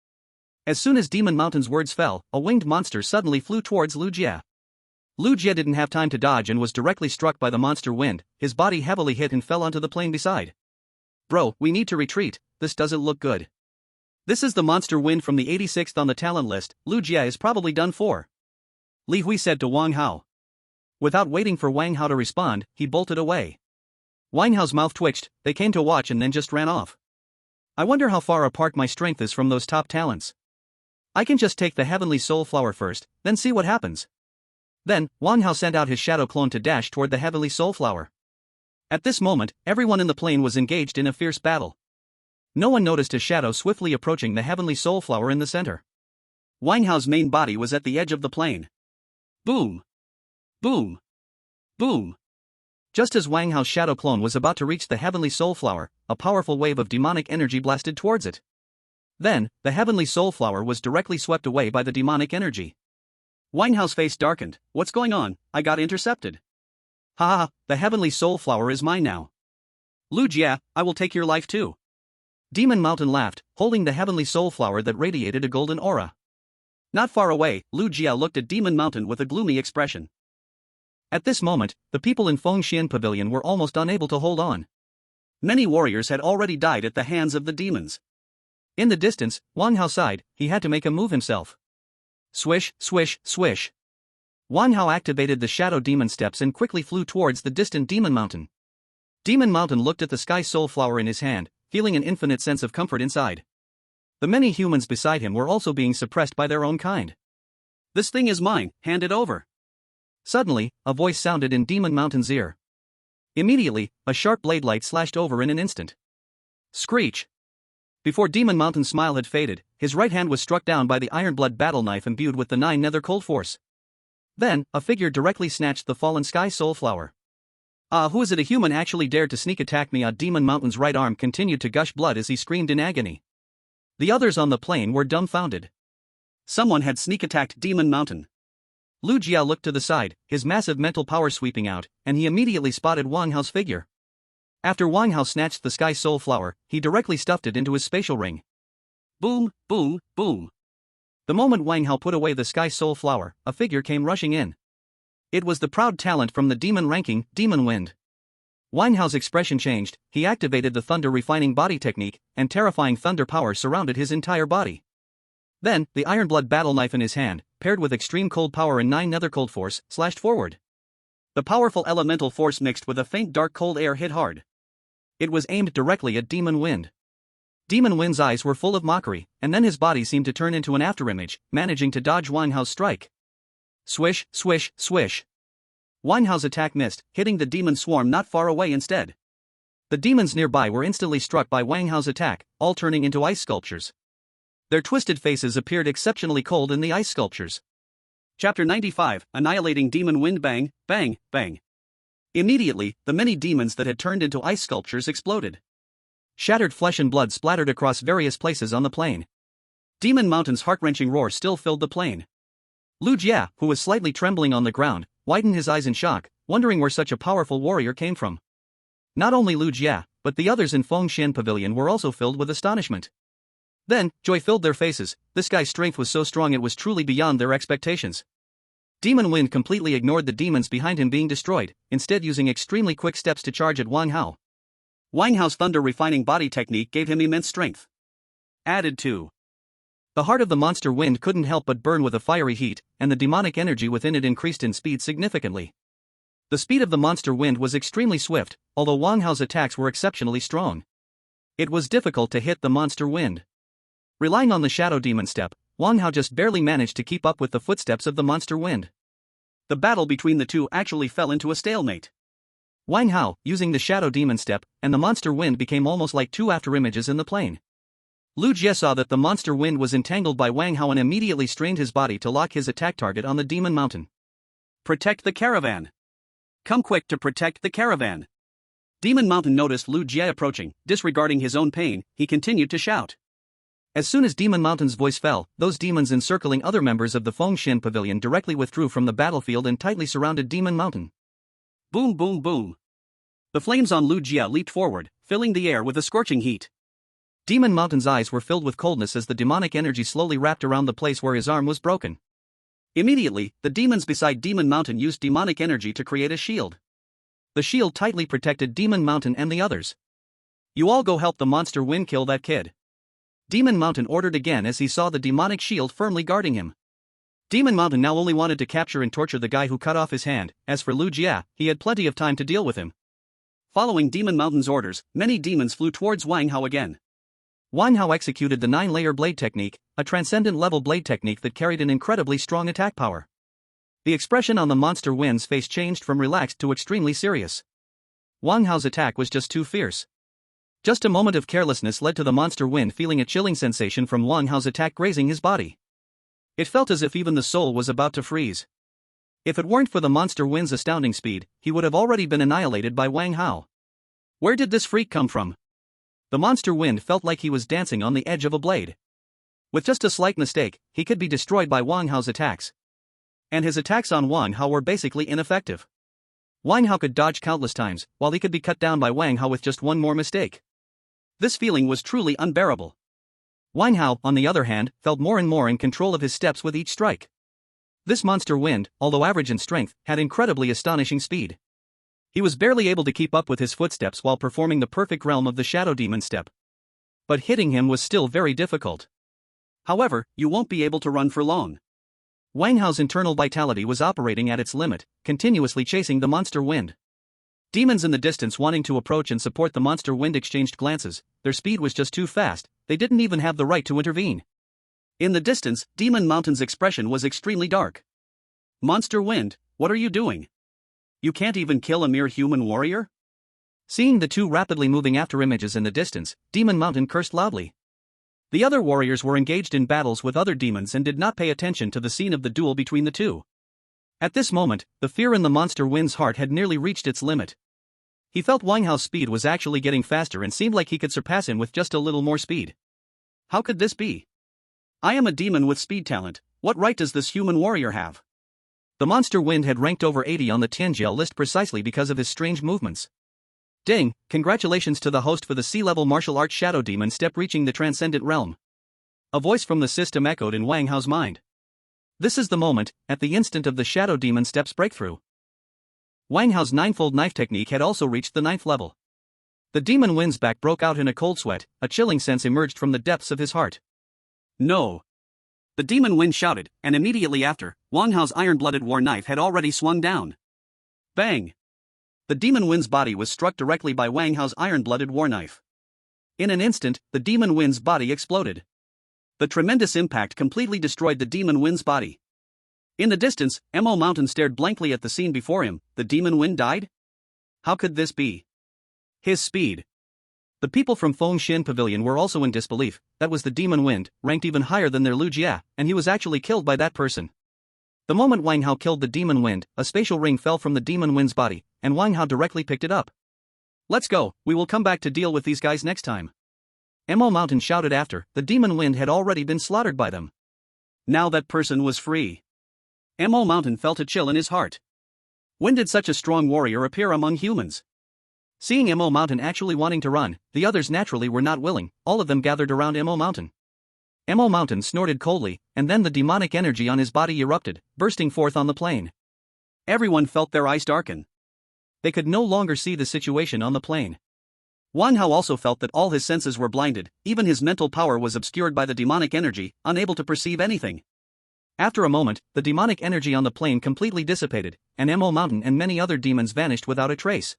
As soon as Demon Mountain's words fell, a winged monster suddenly flew towards Lu Jie. Lu Jie didn't have time to dodge and was directly struck by the monster wind. His body heavily hit and fell onto the plain beside. Bro, we need to retreat, this doesn't look good. This is the monster wind from the 86th on the talent list. Lu Jie is probably done for. Li Hui said to Wang Hao. Without waiting for Wang Hao to respond, he bolted away. Wang Hao's mouth twitched. They came to watch and then just ran off. I wonder how far apart my strength is from those top talents. I can just take the heavenly soul flower first, then see what happens. Then, Wang Hao sent out his shadow clone to dash toward the heavenly soul flower. At this moment, everyone in the plain was engaged in a fierce battle. No one noticed his shadow swiftly approaching the heavenly soul flower in the center. Wang Hao's main body was at the edge of the plain. Boom! Boom! Boom! Just as Wang Hao's shadow clone was about to reach the heavenly soul flower, a powerful wave of demonic energy blasted towards it. Then, the heavenly soul flower was directly swept away by the demonic energy. Wang Hao's face darkened. What's going on? I got intercepted. Ha ha, the heavenly soul flower is mine now. Lu Jie, I will take your life too. Demon Mountain laughed, holding the heavenly soul flower that radiated a golden aura. Not far away, Lu Jie looked at Demon Mountain with a gloomy expression. At this moment, the people in Fengxian Pavilion were almost unable to hold on. Many warriors had already died at the hands of the demons. In the distance, Wang Hao sighed. He had to make a move himself. Swish, swish, swish. Wang Hao activated the shadow demon steps and quickly flew towards the distant Demon Mountain. Demon Mountain looked at the sky soul flower in his hand, feeling an infinite sense of comfort inside. The many humans beside him were also being suppressed by their own kind. This thing is mine, hand it over. Suddenly, a voice sounded in Demon Mountain's ear. Immediately, a sharp blade light slashed over in an instant. Screech! Before Demon Mountain's smile had faded, his right hand was struck down by the Ironblood battle knife imbued with the 9 nether cold force. Then, a figure directly snatched the fallen Sky Soul Flower. Who is it? A human actually dared to sneak attack me. Demon Mountain's right arm continued to gush blood as he screamed in agony. The others on the plane were dumbfounded. Someone had sneak attacked Demon Mountain. Lu Jia looked to the side, his massive mental power sweeping out, and he immediately spotted Wang Hao's figure. After Wang Hao snatched the Sky Soul Flower, he directly stuffed it into his spatial ring. Boom, boom, boom. The moment Wang Hao put away the Sky Soul Flower, a figure came rushing in. It was the proud talent from the demon ranking, Demon Wind. Wang Hao's expression changed, he activated the thunder refining body technique, and terrifying thunder power surrounded his entire body. Then, the Ironblood battle knife in his hand, paired with extreme cold power and 9 nether cold force, slashed forward. The powerful elemental force mixed with a faint dark cold air hit hard. It was aimed directly at Demon Wind. Demon Wind's eyes were full of mockery, and then his body seemed to turn into an afterimage, managing to dodge Wang Hao's strike. Swish, swish, swish. Wang Hao's attack missed, hitting the demon swarm not far away instead. The demons nearby were instantly struck by Wang Hao's attack, all turning into ice sculptures. Their twisted faces appeared exceptionally cold in the ice sculptures. Chapter 95, Annihilating Demon Wind. Bang, bang, bang. Immediately, the many demons that had turned into ice sculptures exploded. Shattered flesh and blood splattered across various places on the plain. Demon Mountain's heart-wrenching roar still filled the plain. Lu Jia, who was slightly trembling on the ground, widened his eyes in shock, wondering where such a powerful warrior came from. Not only Lu Jia, but the others in Fengshan Pavilion were also filled with astonishment. Then, joy filled their faces. This guy's strength was so strong it was truly beyond their expectations. Demon Wind completely ignored the demons behind him being destroyed, instead using extremely quick steps to charge at Wang Hao. Wang Hao's thunder refining body technique gave him immense strength. Added to the heart of the monster wind couldn't help but burn with a fiery heat, and the demonic energy within it increased in speed significantly. The speed of the monster wind was extremely swift, although Wang Hao's attacks were exceptionally strong. It was difficult to hit the monster wind. Relying on the Shadow Demon step, Wang Hao just barely managed to keep up with the footsteps of the monster wind. The battle between the two actually fell into a stalemate. Wang Hao, using the Shadow Demon step, and the monster wind became almost like two afterimages in the plane. Lu Jie saw that the monster wind was entangled by Wang Hao and immediately strained his body to lock his attack target on the Demon Mountain. Protect the caravan. Come quick to protect the caravan. Demon Mountain noticed Lu Jie approaching. Disregarding his own pain, he continued to shout. As soon as Demon Mountain's voice fell, those demons encircling other members of the Fengshan Pavilion directly withdrew from the battlefield and tightly surrounded Demon Mountain. Boom, boom, boom. The flames on Lu Jie leaped forward, filling the air with a scorching heat. Demon Mountain's eyes were filled with coldness as the demonic energy slowly wrapped around the place where his arm was broken. Immediately, the demons beside Demon Mountain used demonic energy to create a shield. The shield tightly protected Demon Mountain and the others. You all go help the monster wind kill that kid. Demon Mountain ordered again as he saw the demonic shield firmly guarding him. Demon Mountain now only wanted to capture and torture the guy who cut off his hand. As for Lu Jie, he had plenty of time to deal with him. Following Demon Mountain's orders, many demons flew towards Wang Hao again. Wang Hao executed the 9-layer blade technique, a transcendent-level blade technique that carried an incredibly strong attack power. The expression on the monster wind's face changed from relaxed to extremely serious. Wang Hao's attack was just too fierce. Just a moment of carelessness led to the monster wind feeling a chilling sensation from Wang Hao's attack grazing his body. It felt as if even the soul was about to freeze. If it weren't for the monster wind's astounding speed, he would have already been annihilated by Wang Hao. Where did this freak come from? The monster wind felt like he was dancing on the edge of a blade. With just a slight mistake, he could be destroyed by Wang Hao's attacks. And his attacks on Wang Hao were basically ineffective. Wang Hao could dodge countless times, while he could be cut down by Wang Hao with just one more mistake. This feeling was truly unbearable. Wang Hao, on the other hand, felt more and more in control of his steps with each strike. This monster wind, although average in strength, had incredibly astonishing speed. He was barely able to keep up with his footsteps while performing the perfect realm of the Shadow Demon step. But hitting him was still very difficult. However, you won't be able to run for long. Wang Hao's internal vitality was operating at its limit, continuously chasing the monster wind. Demons in the distance wanting to approach and support the monster wind exchanged glances. Their speed was just too fast, they didn't even have the right to intervene. In the distance, Demon Mountain's expression was extremely dark. Monster wind, what are you doing? You can't even kill a mere human warrior? Seeing the two rapidly moving afterimages in the distance, Demon Mountain cursed loudly. The other warriors were engaged in battles with other demons and did not pay attention to the scene of the duel between the two. At this moment, the fear in the monster Wind's heart had nearly reached its limit. He felt Wang Hao's speed was actually getting faster and seemed like he could surpass him with just a little more speed. How could this be? I am a demon with speed talent, what right does this human warrior have? The monster Wind had ranked over 80 on the Tianjiao list precisely because of his strange movements. Ding, congratulations to the host for the C-level martial arts shadow demon step reaching the transcendent realm. A voice from the system echoed in Wang Hao's mind. This is the moment, at the instant of the shadow demon step's breakthrough. Wang Hao's ninefold knife technique had also reached the 9th level. The demon Wind's back broke out in a cold sweat, a chilling sense emerged from the depths of his heart. No! The demon Wind shouted, and immediately after, Wang Hao's iron-blooded war knife had already swung down. Bang! The demon Wind's body was struck directly by Wang Hao's iron-blooded war knife. In an instant, the demon Wind's body exploded. The tremendous impact completely destroyed the demon Wind's body. In the distance, Mo Mountain stared blankly at the scene before him. The demon Wind died? How could this be? His speed. The people from Fengshan Pavilion were also in disbelief. That was the demon Wind, ranked even higher than their Lu Jia, and he was actually killed by that person. The moment Wang Hao killed the demon Wind, a spatial ring fell from the demon Wind's body, and Wang Hao directly picked it up. Let's go, we will come back to deal with these guys next time. Mo Mountain shouted after, the demon Wind had already been slaughtered by them. Now that person was free. Mo Mountain felt a chill in his heart. When did such a strong warrior appear among humans? Seeing Mo Mountain actually wanting to run, the others naturally were not willing, all of them gathered around Mo Mountain. Mo Mountain snorted coldly, and then the demonic energy on his body erupted, bursting forth on the plain. Everyone felt their eyes darken. They could no longer see the situation on the plain. Wang Hao also felt that all his senses were blinded, even his mental power was obscured by the demonic energy, unable to perceive anything. After a moment, the demonic energy on the plain completely dissipated, and Mo Mountain and many other demons vanished without a trace.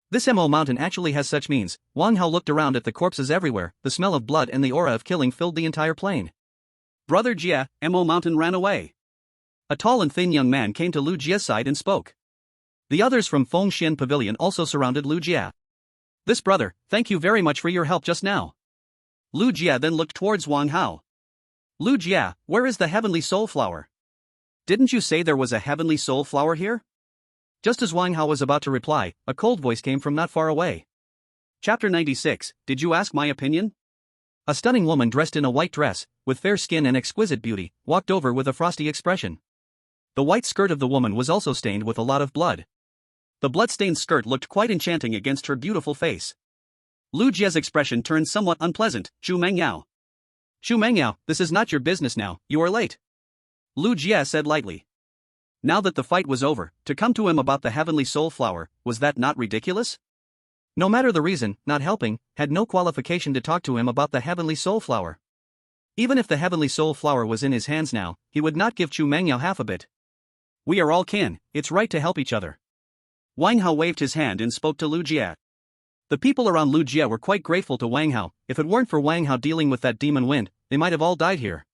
This Mo Mountain actually has such means. Wang Hao looked around at the corpses everywhere, the smell of blood and the aura of killing filled the entire plain. Brother Jia, Mo Mountain ran away. A tall and thin young man came to Lu Jia's side and spoke. The others from Fengshan Pavilion also surrounded Lu Jia. This brother, thank you very much for your help just now. Lu Jia then looked towards Wang Hao. Lu Jia, where is the heavenly soul flower? Didn't you say there was a heavenly soul flower here? Just as Wang Hao was about to reply, a cold voice came from not far away. Chapter 96, Did you ask my opinion? A stunning woman dressed in a white dress, with fair skin and exquisite beauty, walked over with a frosty expression. The white skirt of the woman was also stained with a lot of blood. The blood-stained skirt looked quite enchanting against her beautiful face. Lu Jia's expression turned somewhat unpleasant. Chu Mengyao. Chu Mengyao, this is not your business now, you are late. Lu Jia said lightly. Now that the fight was over, to come to him about the heavenly soul flower, was that not ridiculous? No matter the reason, not helping, had no qualification to talk to him about the heavenly soul flower. Even if the heavenly soul flower was in his hands now, he would not give Chu Mengyao half a bit. We are all kin, it's right to help each other. Wang Hao waved his hand and spoke to Lu Jia. The people around Lu Jia were quite grateful to Wang Hao. If it weren't for Wang Hao dealing with that demon Wind, they might have all died here.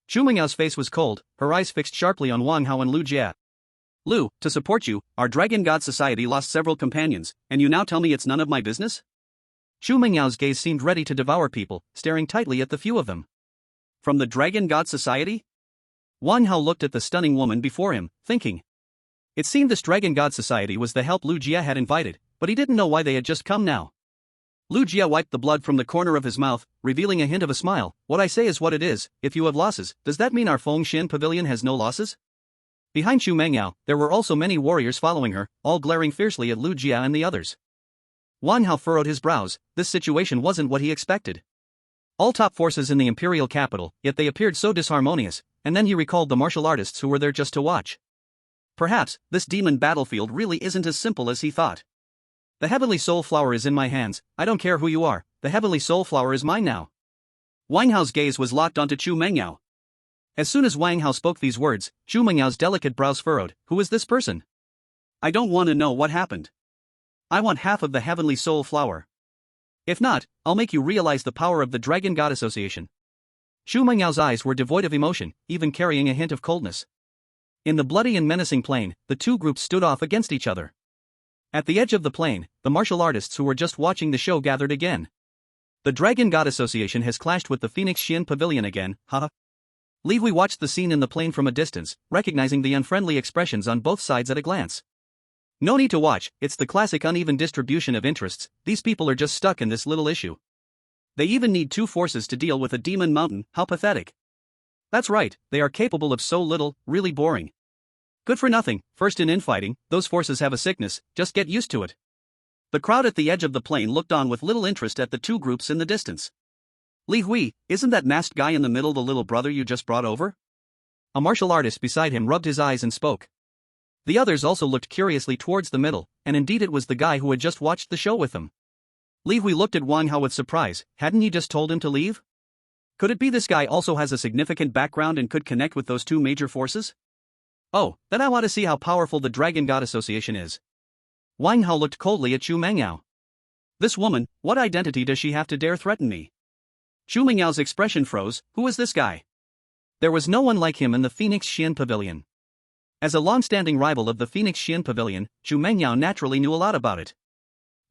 Chu Mengyao's face was cold, her eyes fixed sharply on Wang Hao and Lu Jia. Lu, to support you, our Dragon God Society lost several companions, and you now tell me it's none of my business? Chu Mengyao's gaze seemed ready to devour people, staring tightly at the few of them. From the Dragon God Society? Wang Hao looked at the stunning woman before him, thinking. It seemed this Dragon God Society was the help Lu Jia had invited, but he didn't know why they had just come now. Lu Jia wiped the blood from the corner of his mouth, revealing a hint of a smile. What I say is what it is. If you have losses, does that mean our Fengshan Pavilion has no losses? Behind Chu Mengyao, there were also many warriors following her, all glaring fiercely at Lu Jia and the others. Wang Hao furrowed his brows. This situation wasn't what he expected. All top forces in the imperial capital, yet they appeared so disharmonious, and then he recalled the martial artists who were there just to watch. Perhaps, this demon battlefield really isn't as simple as he thought. The heavenly soul flower is in my hands, I don't care who you are, the heavenly soul flower is mine now. Wang Hao's gaze was locked onto Chu Mengyao. As soon as Wang Hao spoke these words, Chu Mengyao's delicate brows furrowed. Who is this person? I don't want to know what happened. I want half of the heavenly soul flower. If not, I'll make you realize the power of the Dragon God Association. Chu Mengyao's eyes were devoid of emotion, even carrying a hint of coldness. In the bloody and menacing plain, the two groups stood off against each other. At the edge of the plain, the martial artists who were just watching the show gathered again. The Dragon God Association has clashed with the Phoenix Xian Pavilion again, haha. Li Hui watched the scene in the plane from a distance, recognizing the unfriendly expressions on both sides at a glance. No need to watch, it's the classic uneven distribution of interests, these people are just stuck in this little issue. They even need two forces to deal with a demon mountain, how pathetic. That's right, they are capable of so little, really boring. Good for nothing, first in infighting, those forces have a sickness, just get used to it. The crowd at the edge of the plane looked on with little interest at the two groups in the distance. Li Hui, isn't that masked guy in the middle the little brother you just brought over? A martial artist beside him rubbed his eyes and spoke. The others also looked curiously towards the middle, and indeed it was the guy who had just watched the show with them. Li Hui looked at Wang Hao with surprise, hadn't he just told him to leave? Could it be this guy also has a significant background and could connect with those two major forces? Oh, then I want to see how powerful the Dragon God Association is. Wang Hao looked coldly at Chu Mengyao. This woman, what identity does she have to dare threaten me? Chu Mengyao's expression froze, who is this guy? There was no one like him in the Phoenix Xian Pavilion. As a long-standing rival of the Phoenix Xian Pavilion, Chu Mengyao naturally knew a lot about it.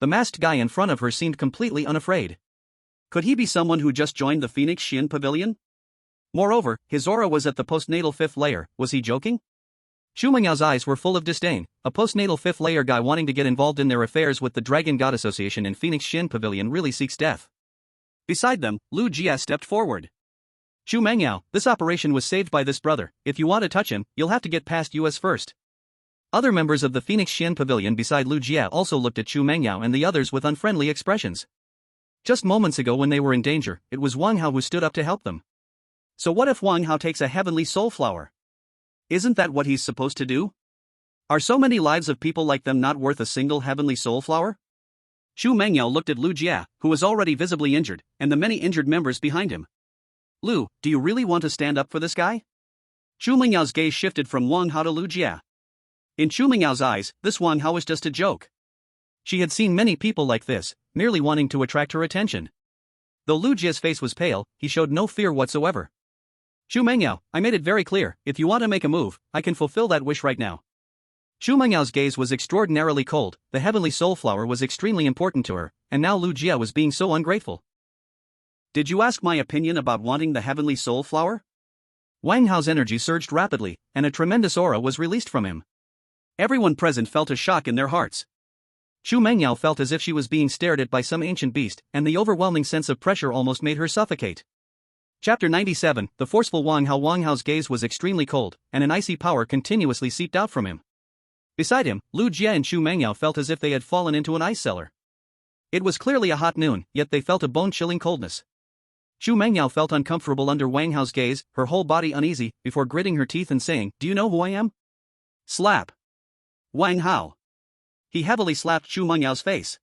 The masked guy in front of her seemed completely unafraid. Could he be someone who just joined the Phoenix Xian Pavilion? Moreover, his aura was at the postnatal fifth layer, was he joking? Chu Mengyao's eyes were full of disdain, a postnatal fifth layer guy wanting to get involved in their affairs with the Dragon God Association in Phoenix Xian Pavilion really seeks death. Beside them, Lu Jia stepped forward. Chu Mengyao, this operation was saved by this brother, if you want to touch him, you'll have to get past US first. Other members of the Phoenix Xian Pavilion beside Lu Jia also looked at Chu Mengyao and the others with unfriendly expressions. Just moments ago when they were in danger, it was Wang Hao who stood up to help them. So what if Wang Hao takes a heavenly soul flower? Isn't that what he's supposed to do? Are so many lives of people like them not worth a single heavenly soul flower? Chu Mengyao looked at Lu Jia, who was already visibly injured, and the many injured members behind him. Lu, do you really want to stand up for this guy? Chu Mengyao's gaze shifted from Wang Hao to Lu Jia. In Chu Mengyao's eyes, this Wang Hao was just a joke. She had seen many people like this, merely wanting to attract her attention. Though Lu Jia's face was pale, he showed no fear whatsoever. Chu Mengyao, I made it very clear, if you want to make a move, I can fulfill that wish right now. Chu Mengyao's gaze was extraordinarily cold, the heavenly soul flower was extremely important to her, and now Lu Jia was being so ungrateful. Did you ask my opinion about wanting the heavenly soul flower? Wang Hao's energy surged rapidly, and a tremendous aura was released from him. Everyone present felt a shock in their hearts. Chu Mengyao felt as if she was being stared at by some ancient beast, and the overwhelming sense of pressure almost made her suffocate. Chapter 97, the forceful Wang Hao's gaze was extremely cold, and an icy power continuously seeped out from him. Beside him, Lu Jia and Chu Mengyao felt as if they had fallen into an ice cellar. It was clearly a hot noon, yet they felt a bone-chilling coldness. Chu Mengyao felt uncomfortable under Wang Hao's gaze, her whole body uneasy, before gritting her teeth and saying, "Do you know who I am?" Slap. Wang Hao. He heavily slapped Chu Mengyao's face.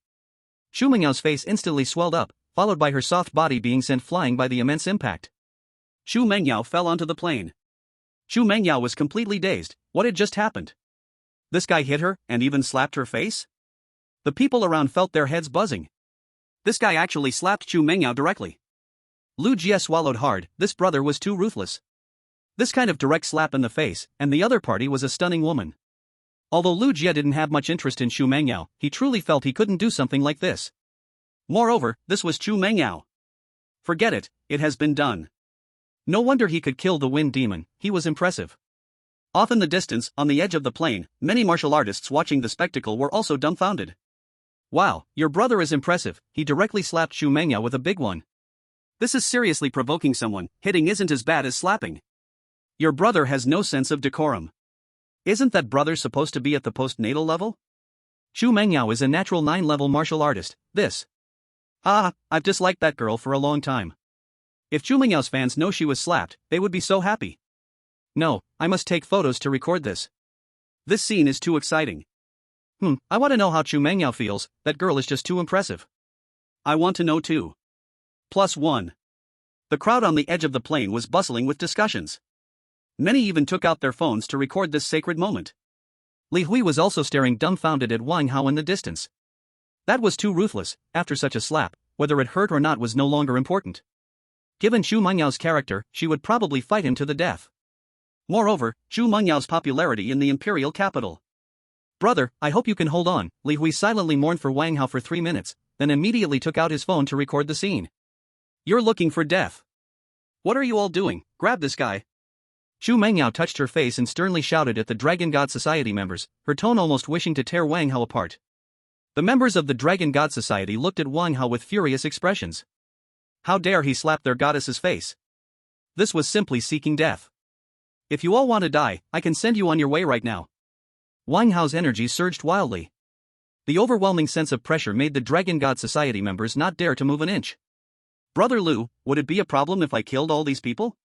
Chu Mengyao's face instantly swelled up, followed by her soft body being sent flying by the immense impact. Chu Mengyao fell onto the plane. Chu Mengyao was completely dazed. What had just happened? This guy hit her, and even slapped her face? The people around felt their heads buzzing. This guy actually slapped Chu Mengyao directly. Lu Jia swallowed hard, this brother was too ruthless. This kind of direct slap in the face, and the other party was a stunning woman. Although Lu Jia didn't have much interest in Chu Mengyao, he truly felt he couldn't do something like this. Moreover, this was Chu Mengyao. Forget it, it has been done. No wonder he could kill the wind demon, he was impressive. Off in the distance, on the edge of the plane, many martial artists watching the spectacle were also dumbfounded. Wow, your brother is impressive, he directly slapped Chu Mengyao with a big one. This is seriously provoking someone, hitting isn't as bad as slapping. Your brother has no sense of decorum. Isn't that brother supposed to be at the postnatal level? Chu Mengyao is a natural 9-level martial artist, this. I've disliked that girl for a long time. If Chu Mengyao's fans know she was slapped, they would be so happy. No, I must take photos to record this. This scene is too exciting. I want to know how Chu Mengyao feels, that girl is just too impressive. I want to know too. +1. The crowd on the edge of the plane was bustling with discussions. Many even took out their phones to record this sacred moment. Li Hui was also staring dumbfounded at Wang Hao in the distance. That was too ruthless, after such a slap, whether it hurt or not was no longer important. Given Chu Mengyao's character, she would probably fight him to the death. Moreover, Chu Mengyao's popularity in the imperial capital. Brother, I hope you can hold on, Li Hui silently mourned for Wang Hao for 3 minutes, then immediately took out his phone to record the scene. "You're looking for death. What are you all doing? Grab this guy." Xu Mengyao touched her face and sternly shouted at the Dragon God Society members, her tone almost wishing to tear Wang Hao apart. The members of the Dragon God Society looked at Wang Hao with furious expressions. How dare he slap their goddess's face? This was simply seeking death. "If you all want to die, I can send you on your way right now." Wang Hao's energy surged wildly. The overwhelming sense of pressure made the Dragon God Society members not dare to move an inch. "Brother Lu, would it be a problem if I killed all these people?"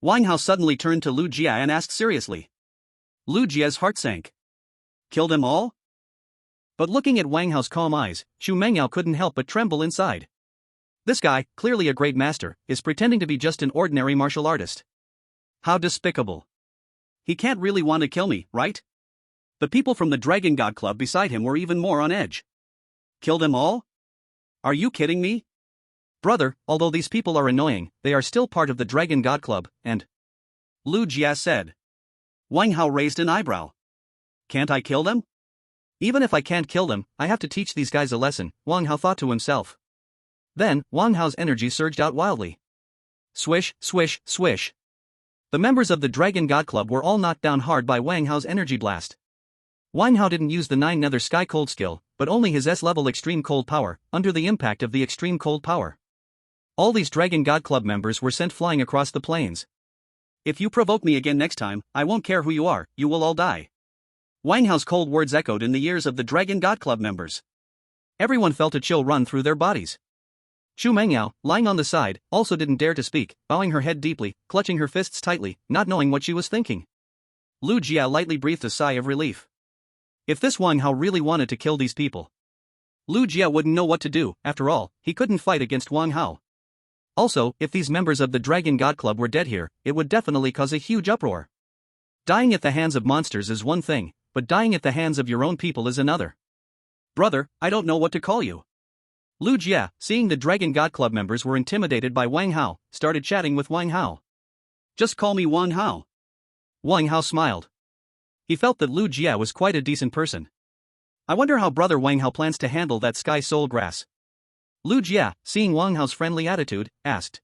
Wang Hao suddenly turned to Lu Jia and asked seriously. Lu Jia's heart sank. "Kill them all?" But looking at Wang Hao's calm eyes, Xu Mengyao couldn't help but tremble inside. This guy, clearly a great master, is pretending to be just an ordinary martial artist. How despicable. He can't really want to kill me, right? The people from the Dragon God Club beside him were even more on edge. Kill them all? Are you kidding me? Brother, although these people are annoying, they are still part of the Dragon God Club, and... Lu Jia said. Wang Hao raised an eyebrow. Can't I kill them? Even if I can't kill them, I have to teach these guys a lesson, Wang Hao thought to himself. Then, Wang Hao's energy surged out wildly. Swish, swish, swish. The members of the Dragon God Club were all knocked down hard by Wang Hao's energy blast. Wang Hao didn't use the 9 Nether Sky Cold skill, but only his S-level Extreme Cold Power, under the impact of the Extreme Cold Power. All these Dragon God Club members were sent flying across the plains. If you provoke me again next time, I won't care who you are, you will all die. Wang Hao's cold words echoed in the ears of the Dragon God Club members. Everyone felt a chill run through their bodies. Xu Mengyao, lying on the side, also didn't dare to speak, bowing her head deeply, clutching her fists tightly, not knowing what she was thinking. Lu Jia lightly breathed a sigh of relief. If this Wang Hao really wanted to kill these people, Lu Jia wouldn't know what to do. After all, he couldn't fight against Wang Hao. Also, if these members of the Dragon God Club were dead here, it would definitely cause a huge uproar. Dying at the hands of monsters is one thing, but dying at the hands of your own people is another. Brother, I don't know what to call you. Lu Jia, seeing the Dragon God Club members were intimidated by Wang Hao, started chatting with Wang Hao. Just call me Wang Hao. Wang Hao smiled. He felt that Lu Jia was quite a decent person. I wonder how brother Wang Hao plans to handle that sky soul grass. Lu Jia, seeing Wang Hao's friendly attitude, asked.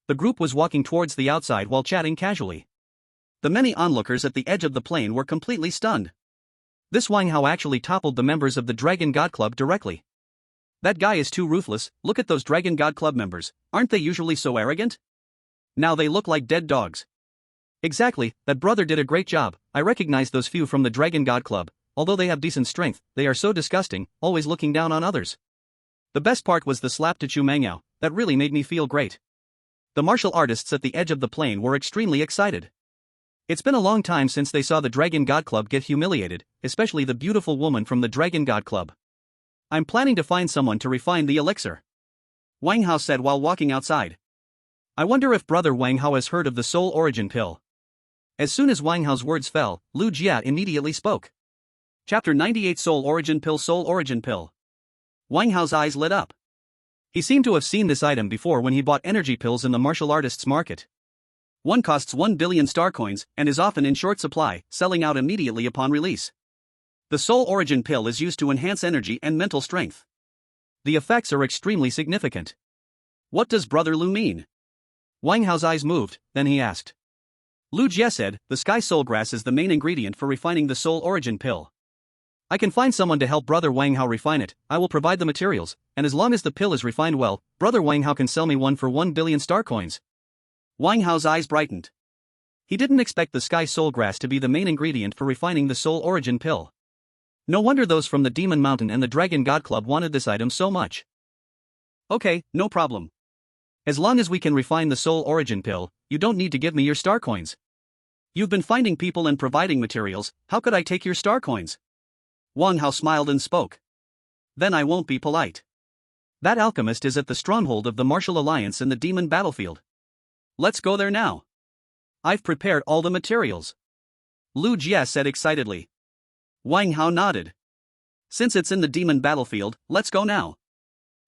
The group was walking towards the outside while chatting casually. The many onlookers at the edge of the plain were completely stunned. This Wang Hao actually toppled the members of the Dragon God Club directly. That guy is too ruthless. Look at those Dragon God Club members, aren't they usually so arrogant? Now they look like dead dogs. Exactly, that brother did a great job. I recognize those few from the Dragon God Club. Although they have decent strength, they are so disgusting, always looking down on others. The best part was the slap to Xu Mengyao, that really made me feel great. The martial artists at the edge of the plain were extremely excited. It's been a long time since they saw the Dragon God Club get humiliated, especially the beautiful woman from the Dragon God Club. I'm planning to find someone to refine the elixir, Wang Hao said while walking outside. I wonder if brother Wang Hao has heard of the Soul Origin Pill. As soon as Wang Hao's words fell, Lu Jia immediately spoke. Chapter 98 Soul Origin Pill. Soul Origin Pill. Wang Hao's eyes lit up. He seemed to have seen this item before when he bought energy pills in the martial artists market. One costs 1 billion star coins and is often in short supply, selling out immediately upon release. The Soul Origin Pill is used to enhance energy and mental strength. The effects are extremely significant. What does brother Lu mean? Wang Hao's eyes moved, then he asked. Lu Jia said, the sky soul grass is the main ingredient for refining the Soul Origin Pill. I can find someone to help brother Wang Hao refine it. I will provide the materials, and as long as the pill is refined well, brother Wang Hao can sell me one for 1 billion star coins. Wang Hao's eyes brightened. He didn't expect the sky soul grass to be the main ingredient for refining the Soul Origin Pill. No wonder those from the Demon Mountain and the Dragon God Club wanted this item so much. Okay, no problem. As long as we can refine the Soul Origin Pill, you don't need to give me your star coins. You've been finding people and providing materials, how could I take your star coins? Wang Hao smiled and spoke. Then I won't be polite. That alchemist is at the stronghold of the Martial Alliance in the Demon Battlefield. Let's go there now. I've prepared all the materials, Lu Jia said excitedly. Wang Hao nodded. Since it's in the Demon Battlefield, let's go now.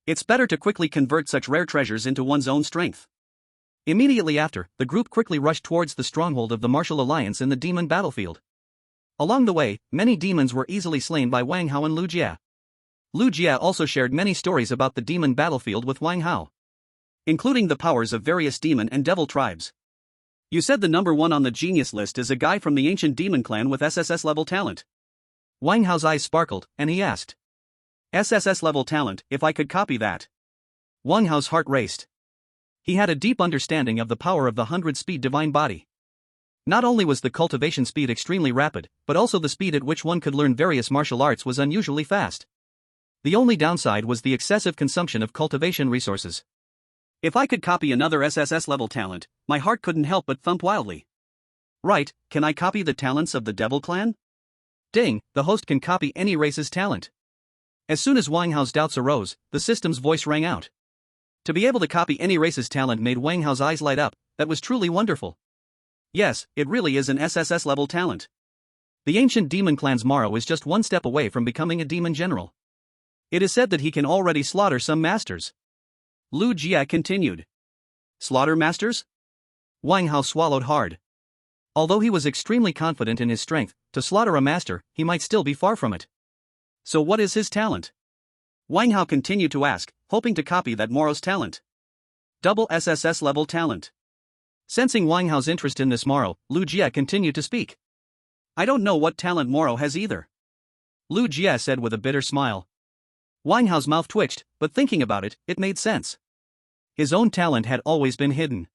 It's better to quickly convert such rare treasures into one's own strength. Immediately after, the group quickly rushed towards the stronghold of the Martial Alliance in the Demon Battlefield. Along the way, many demons were easily slain by Wang Hao and Lu Jia. Lu Jia also shared many stories about the demon battlefield with Wang Hao, including the powers of various demon and devil tribes. You said the number one on the genius list is a guy from the ancient demon clan with SSS level talent. Wang Hao's eyes sparkled, and he asked, SSS level talent, if I could copy that. Wang Hao's heart raced. He had a deep understanding of the power of the 100-speed divine body. Not only was the cultivation speed extremely rapid, but also the speed at which one could learn various martial arts was unusually fast. The only downside was the excessive consumption of cultivation resources. If I could copy another SSS level talent, my heart couldn't help but thump wildly. Right, can I copy the talents of the Devil Clan? Ding, the host can copy any race's talent. As soon as Wang Hao's doubts arose, the system's voice rang out. To be able to copy any race's talent made Wang Hao's eyes light up. That was truly wonderful. Yes, it really is an SSS level talent. The ancient demon clan's Maro is just one step away from becoming a demon general. It is said that he can already slaughter some masters. Lu Jia continued. Slaughter masters? Wang Hao swallowed hard. Although he was extremely confident in his strength, to slaughter a master, he might still be far from it. So what is his talent? Wang Hao continued to ask, hoping to copy that Moro's talent. Double SSS level talent. Sensing Wang Hao's interest in this Moro, Lu Jia continued to speak. I don't know what talent Moro has either. Lu Jia said with a bitter smile. Wang Hao's mouth twitched, but thinking about it, it made sense. His own talent had always been hidden.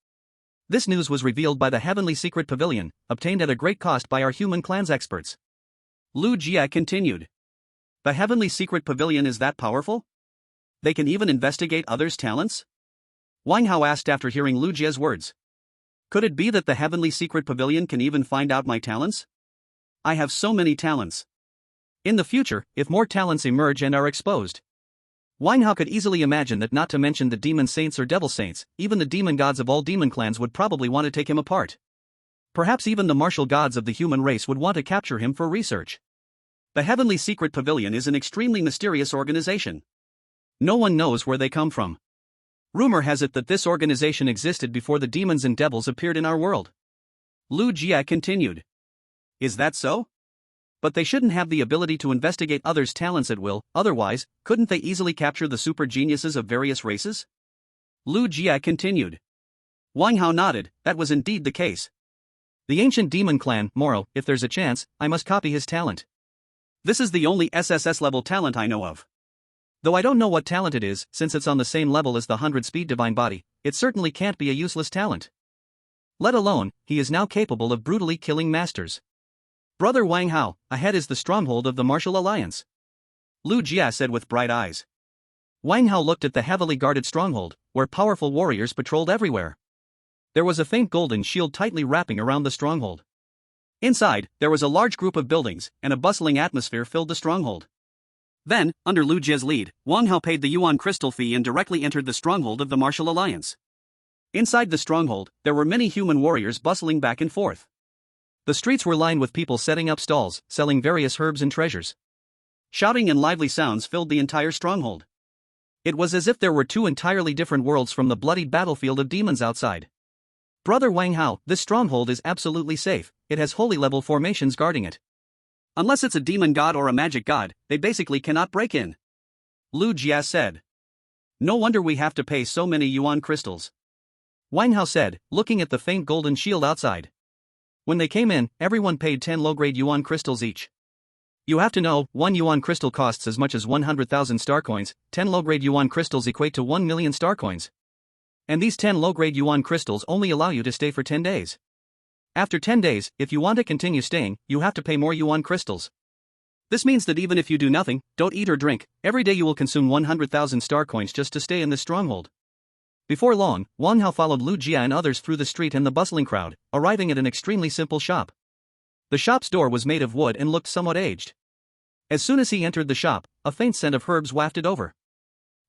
This news was revealed by the Heavenly Secret Pavilion, obtained at a great cost by our human clan's experts. Lu Jia continued. The Heavenly Secret Pavilion is that powerful? They can even investigate others' talents? Wang Hao asked after hearing Lu Jia's words. Could it be that the Heavenly Secret Pavilion can even find out my talents? I have so many talents. In the future, if more talents emerge and are exposed, Wang Hao could easily imagine that, not to mention the demon saints or devil saints, even the demon gods of all demon clans would probably want to take him apart. Perhaps even the martial gods of the human race would want to capture him for research. The Heavenly Secret Pavilion is an extremely mysterious organization. No one knows where they come from. Rumor has it that this organization existed before the demons and devils appeared in our world. Lu Jia continued. Is that so? But they shouldn't have the ability to investigate others' talents at will, otherwise, couldn't they easily capture the super geniuses of various races? Lu Jia continued. Wang Hao nodded, that was indeed the case. The ancient demon clan, Moro, if there's a chance, I must copy his talent. This is the only SSS level talent I know of. Though I don't know what talent it is, since it's on the same level as the 100-speed divine body, it certainly can't be a useless talent. Let alone, he is now capable of brutally killing masters. Brother Wang Hao, ahead is the stronghold of the Martial Alliance. Lu Jia said with bright eyes. Wang Hao looked at the heavily guarded stronghold, where powerful warriors patrolled everywhere. There was a faint golden shield tightly wrapping around the stronghold. Inside, there was a large group of buildings, and a bustling atmosphere filled the stronghold. Then, under Lu Jia's lead, Wang Hao paid the Yuan crystal fee and directly entered the stronghold of the Martial Alliance. Inside the stronghold, there were many human warriors bustling back and forth. The streets were lined with people setting up stalls, selling various herbs and treasures. Shouting and lively sounds filled the entire stronghold. It was as if there were two entirely different worlds from the bloody battlefield of demons outside. Brother Wang Hao, this stronghold is absolutely safe, it has holy level formations guarding it. Unless it's a demon god or a magic god, they basically cannot break in. Lu Jia said. No wonder we have to pay so many yuan crystals. Wang Hao said, looking at the faint golden shield outside. When they came in, everyone paid 10 low-grade yuan crystals each. You have to know, 1 yuan crystal costs as much as 100,000 star coins, 10 low-grade yuan crystals equate to 1 million star coins. And these 10 low-grade yuan crystals only allow you to stay for 10 days. After 10 days, if you want to continue staying, you have to pay more yuan crystals. This means that even if you do nothing, don't eat or drink, every day you will consume 100,000 star coins just to stay in this stronghold. Before long, Wang Hao followed Lu Jia and others through the street and the bustling crowd, arriving at an extremely simple shop. The shop's door was made of wood and looked somewhat aged. As soon as he entered the shop, a faint scent of herbs wafted over.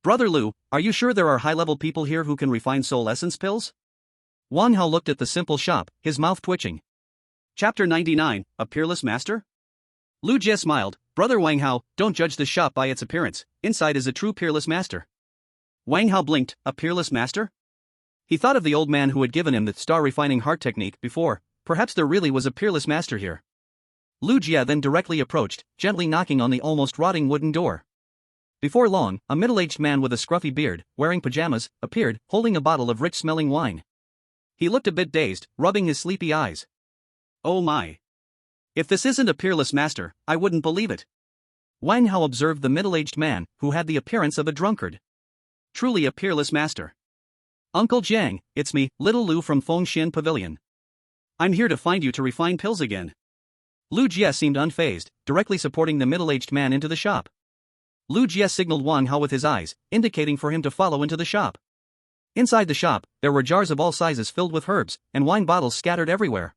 Brother Lu, are you sure there are high-level people here who can refine soul essence pills? Wang Hao looked at the simple shop, his mouth twitching. Chapter 99, A Peerless Master? Lu Jia smiled. Brother Wang Hao, don't judge the shop by its appearance, inside is a true peerless master. Wang Hao blinked, a peerless master? He thought of the old man who had given him the star-refining heart technique before. Perhaps there really was a peerless master here. Lu Jia then directly approached, gently knocking on the almost rotting wooden door. Before long, a middle-aged man with a scruffy beard, wearing pajamas, appeared, holding a bottle of rich-smelling wine. He looked a bit dazed, rubbing his sleepy eyes. Oh my. If this isn't a peerless master, I wouldn't believe it. Wang Hao observed the middle-aged man, who had the appearance of a drunkard. Truly a peerless master. Uncle Jiang, it's me, Little Lu from Fengxian Pavilion. I'm here to find you to refine pills again. Lu Jie seemed unfazed, directly supporting the middle-aged man into the shop. Lu Jie signaled Wang Hao with his eyes, indicating for him to follow into the shop. Inside the shop, there were jars of all sizes filled with herbs, and wine bottles scattered everywhere.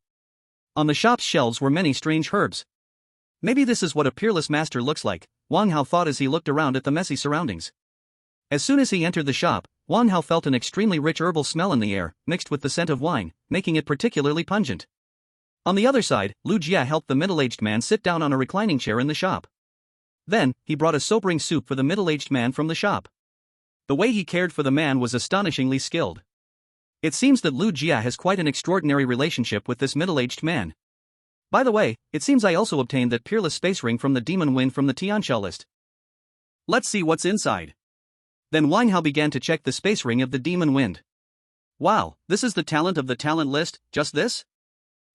On the shop's shelves were many strange herbs. Maybe this is what a peerless master looks like, Wang Hao thought as he looked around at the messy surroundings. As soon as he entered the shop, Wang Hao felt an extremely rich herbal smell in the air, mixed with the scent of wine, making it particularly pungent. On the other side, Lu Jie helped the middle-aged man sit down on a reclining chair in the shop. Then, he brought a sobering soup for the middle-aged man from the shop. The way he cared for the man was astonishingly skilled. It seems that Lu Jie has quite an extraordinary relationship with this middle-aged man. By the way, it seems I also obtained that peerless space ring from the demon wind from the Tianxia list. Let's see what's inside. Then Wang Hao began to check the space ring of the demon wind. Wow, this is the talent of the talent list, just this?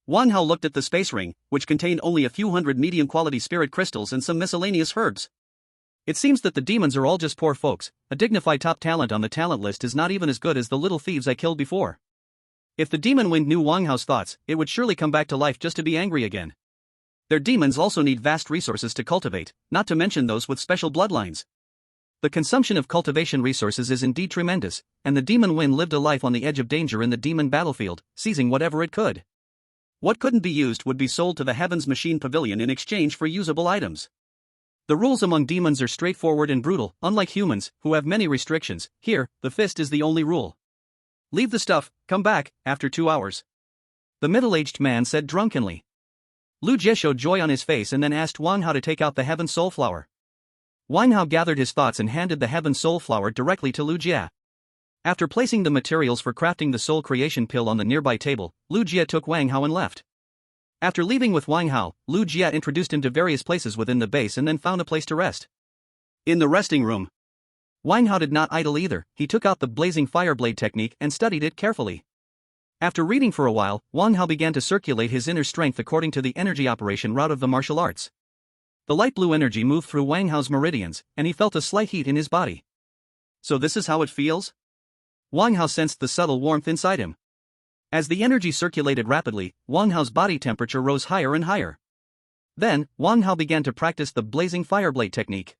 Wang Hao looked at the space ring, which contained only a few hundred medium-quality spirit crystals and some miscellaneous herbs. It seems that the demons are all just poor folks. A dignified top talent on the talent list is not even as good as the little thieves I killed before. If the demon wind knew Wang Hao's thoughts, it would surely come back to life just to be angry again. Their demons also need vast resources to cultivate, not to mention those with special bloodlines. The consumption of cultivation resources is indeed tremendous, and the demon wind lived a life on the edge of danger in the demon battlefield, seizing whatever it could. What couldn't be used would be sold to the Heaven's Machine Pavilion in exchange for usable items. The rules among demons are straightforward and brutal, unlike humans, who have many restrictions. Here, the fist is the only rule. Leave the stuff, come back, after 2 hours. The middle-aged man said drunkenly. Lu Jie showed joy on his face and then asked Wang Hao to take out the Heaven Soul Flower. Wang Hao gathered his thoughts and handed the Heaven Soul Flower directly to Lu Jie. After placing the materials for crafting the soul creation pill on the nearby table, Lu Jie took Wang Hao and left. After leaving with Wang Hao, Lu Jie introduced him to various places within the base and then found a place to rest. In the resting room. Wang Hao did not idle either, he took out the blazing fireblade technique and studied it carefully. After reading for a while, Wang Hao began to circulate his inner strength according to the energy operation route of the martial arts. The light blue energy moved through Wang Hao's meridians, and he felt a slight heat in his body. So this is how it feels? Wang Hao sensed the subtle warmth inside him. As the energy circulated rapidly, Wang Hao's body temperature rose higher and higher. Then, Wang Hao began to practice the blazing fireblade technique.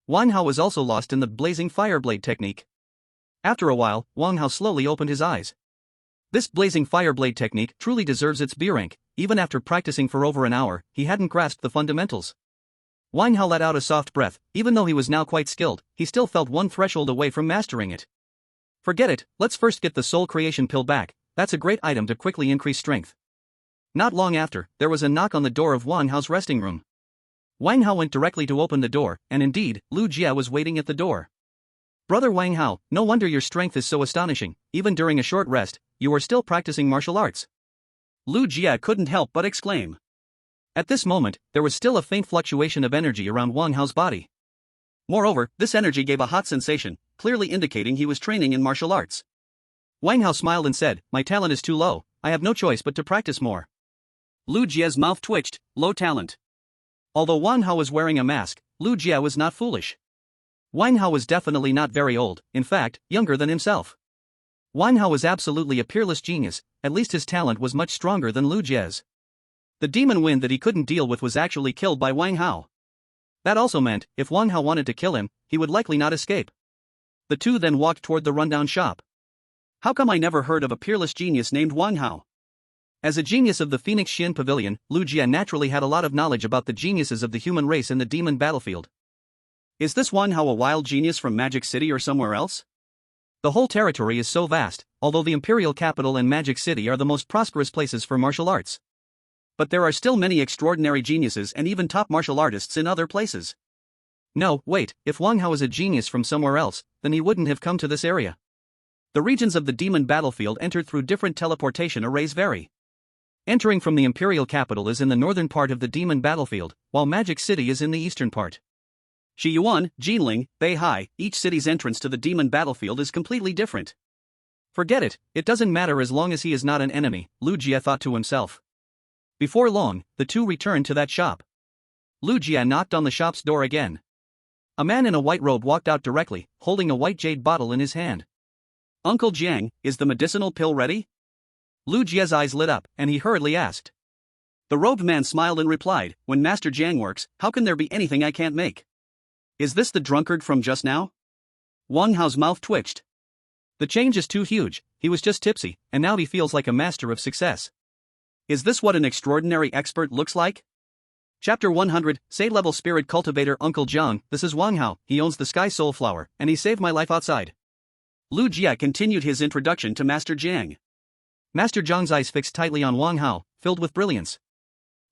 Wang Hao was also lost in the blazing fireblade technique. After a while, Wang Hao slowly opened his eyes. This blazing fireblade technique truly deserves its B rank. Even after practicing for over an hour, he hadn't grasped the fundamentals. Wang Hao let out a soft breath. Even though he was now quite skilled, he still felt one threshold away from mastering it. Forget it, let's first get the soul creation pill back. That's a great item to quickly increase strength. Not long after, there was a knock on the door of Wang Hao's resting room. Wang Hao went directly to open the door, and indeed, Lu Jie was waiting at the door. Brother Wang Hao, no wonder your strength is so astonishing. Even during a short rest, you are still practicing martial arts. Lu Jie couldn't help but exclaim. At this moment, there was still a faint fluctuation of energy around Wang Hao's body. Moreover, this energy gave a hot sensation, clearly indicating he was training in martial arts. Wang Hao smiled and said, "My talent is too low, I have no choice but to practice more." Lu Jie's mouth twitched, low talent. Although Wang Hao was wearing a mask, Lu Jie was not foolish. Wang Hao was definitely not very old, in fact, younger than himself. Wang Hao was absolutely a peerless genius, at least his talent was much stronger than Lu Jie's. The demon wind that he couldn't deal with was actually killed by Wang Hao. That also meant, if Wang Hao wanted to kill him, he would likely not escape. The two then walked toward the rundown shop. How come I never heard of a peerless genius named Wang Hao? As a genius of the Phoenix Xin Pavilion, Lu Jie naturally had a lot of knowledge about the geniuses of the human race in the demon battlefield. Is this Wang Hao a wild genius from Magic City or somewhere else? The whole territory is so vast, although the imperial capital and Magic City are the most prosperous places for martial arts. But there are still many extraordinary geniuses and even top martial artists in other places. No, wait, if Wang Hao is a genius from somewhere else, then he wouldn't have come to this area. The regions of the demon battlefield entered through different teleportation arrays vary. Entering from the imperial capital is in the northern part of the demon battlefield, while Magic City is in the eastern part. Shiyuan, Jinling, Beihai, each city's entrance to the demon battlefield is completely different. Forget it, it doesn't matter as long as he is not an enemy, Lu Jie thought to himself. Before long, the two returned to that shop. Lu Jie knocked on the shop's door again. A man in a white robe walked out directly, holding a white jade bottle in his hand. Uncle Jiang, is the medicinal pill ready? Lu Jie's eyes lit up, and he hurriedly asked. The robed man smiled and replied, when Master Jiang works, how can there be anything I can't make? Is this the drunkard from just now? Wang Hao's mouth twitched. The change is too huge, he was just tipsy, and now he feels like a master of success. Is this what an extraordinary expert looks like? Chapter 100, Say-Level Spirit Cultivator Uncle Jiang, this is Wang Hao, he owns the Sky Soul Flower, and he saved my life outside. Lu Jie continued his introduction to Master Jiang. Master Jiang's eyes fixed tightly on Wang Hao, filled with brilliance.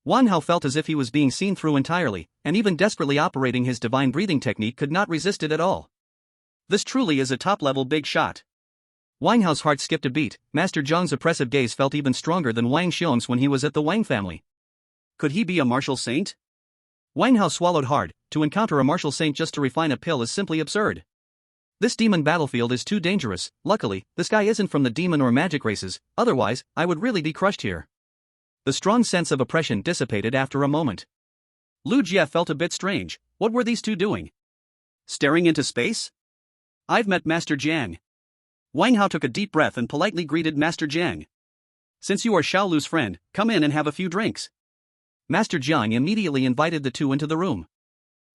Wang Hao felt as if he was being seen through entirely, and even desperately operating his divine breathing technique could not resist it at all. This truly is a top-level big shot. Wang Hao's heart skipped a beat. Master Jiang's oppressive gaze felt even stronger than Wang Xiong's when he was at the Wang family. Could he be a martial saint? Wang Hao swallowed hard. To encounter a martial saint just to refine a pill is simply absurd. This demon battlefield is too dangerous. Luckily, this guy isn't from the demon or magic races, otherwise, I would really be crushed here. The strong sense of oppression dissipated after a moment. Lu Jie felt a bit strange. What were these two doing? Staring into space? I've met Master Jiang. Wang Hao took a deep breath and politely greeted Master Jiang. Since you are Xiaolu's friend, come in and have a few drinks. Master Jiang immediately invited the two into the room.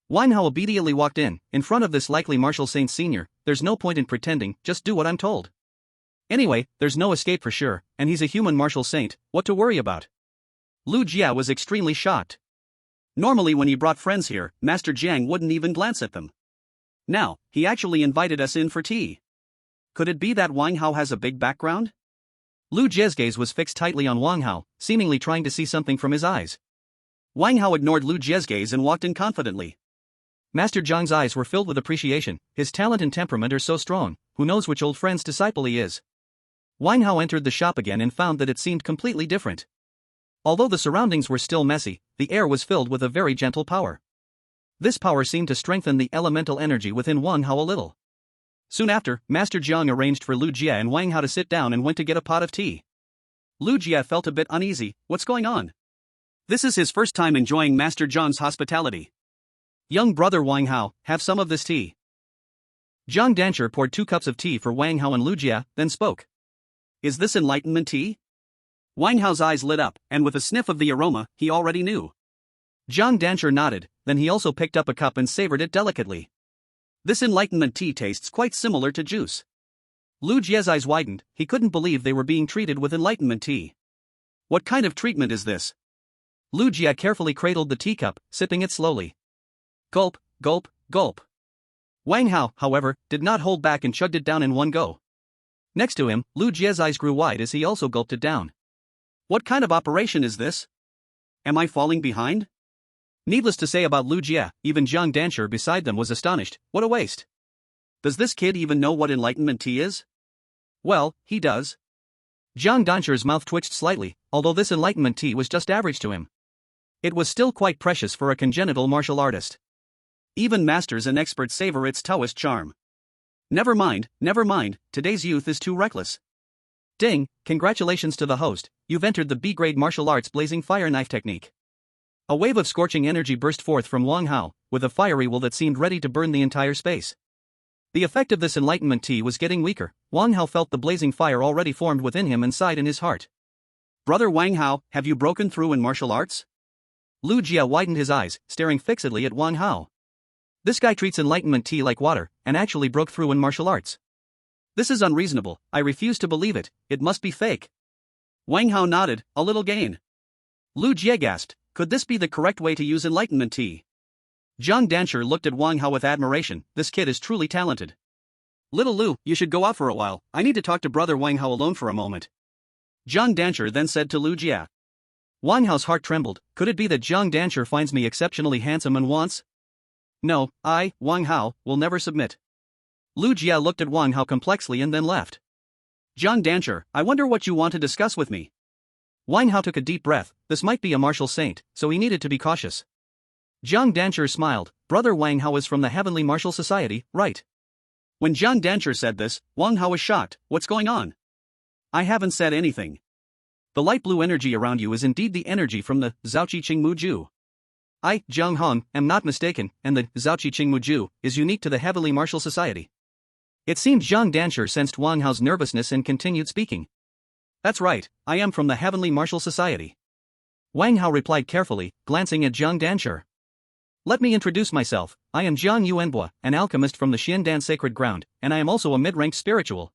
Wang Hao obediently walked in front of this likely martial saint senior, there's no point in pretending, just do what I'm told. Anyway, there's no escape for sure, and he's a human martial saint, what to worry about? Lu Jie was extremely shocked. Normally when he brought friends here, Master Jiang wouldn't even glance at them. Now, he actually invited us in for tea. Could it be that Wang Hao has a big background? Lu Jie's gaze was fixed tightly on Wang Hao, seemingly trying to see something from his eyes. Wang Hao ignored Lu Jie's gaze and walked in confidently. Master Jiang's eyes were filled with appreciation, his talent and temperament are so strong, who knows which old friend's disciple he is. Wang Hao entered the shop again and found that it seemed completely different. Although the surroundings were still messy, the air was filled with a very gentle power. This power seemed to strengthen the elemental energy within Wang Hao a little. Soon after, Master Jiang arranged for Lu Jie and Wang Hao to sit down and went to get a pot of tea. Lu Jie felt a bit uneasy. What's going on? This is his first time enjoying Master Jiang's hospitality. Young brother Wang Hao, have some of this tea. Jiang Dancher poured 2 cups of tea for Wang Hao and Lu Jie, then spoke. Is this enlightenment tea? Wang Hao's eyes lit up, and with a sniff of the aroma, he already knew. Jiang Dancher nodded, then he also picked up a cup and savored it delicately. This enlightenment tea tastes quite similar to juice. Lu Jie's eyes widened, he couldn't believe they were being treated with enlightenment tea. What kind of treatment is this? Lu Jie carefully cradled the teacup, sipping it slowly. Gulp, gulp, gulp. Wang Hao, however, did not hold back and chugged it down in one go. Next to him, Lu Jie's eyes grew wide as he also gulped it down. What kind of operation is this? Am I falling behind? Needless to say about Lu Jie, even Jiang Dancher beside them was astonished. What a waste. Does this kid even know what enlightenment tea is? Well, he does. Jiang Dancher's mouth twitched slightly, although this enlightenment tea was just average to him. It was still quite precious for a congenital martial artist. Even masters and experts savor its Taoist charm. Never mind, today's youth is too reckless. Ding, congratulations to the host, you've entered the B-grade martial arts blazing fire knife technique. A wave of scorching energy burst forth from Wang Hao, with a fiery will that seemed ready to burn the entire space. The effect of this enlightenment tea was getting weaker. Wang Hao felt the blazing fire already formed within him and sighed in his heart. Brother Wang Hao, have you broken through in martial arts? Lu Jie widened his eyes, staring fixedly at Wang Hao. This guy treats enlightenment tea like water, and actually broke through in martial arts. This is unreasonable, I refuse to believe it, it must be fake. Wang Hao nodded, a little gain. Lu Jie gasped, could this be the correct way to use enlightenment tea? Jiang Dancher looked at Wang Hao with admiration, this kid is truly talented. Little Lu, you should go out for a while, I need to talk to brother Wang Hao alone for a moment. Jiang Dancher then said to Lu Jie. Wang Hao's heart trembled, could it be that Jiang Dancher finds me exceptionally handsome and wants? No, I, Wang Hao, will never submit. Lu Jie looked at Wang Hao complexly and then left. Jiang Dancher, I wonder what you want to discuss with me. Wang Hao took a deep breath, this might be a martial saint, so he needed to be cautious. Jiang Dancher smiled, Brother Wang Hao is from the Heavenly Martial Society, right? When Jiang Dancher said this, Wang Hao was shocked. What's going on? I haven't said anything. The light blue energy around you is indeed the energy from the Zhaoqi Qingmu Ju. I, Jiang Hong, am not mistaken, and the Zhaoqi Qingmu Ju is unique to the Heavenly Martial Society. It seemed Jiang Dancher sensed Wang Hao's nervousness and continued speaking. That's right, I am from the Heavenly Martial Society. Wang Hao replied carefully, glancing at Jiang Dancher. Let me introduce myself. I am Jiang Yuanbo, an alchemist from the Xiandan Sacred Ground, and I am also a mid-ranked spiritual.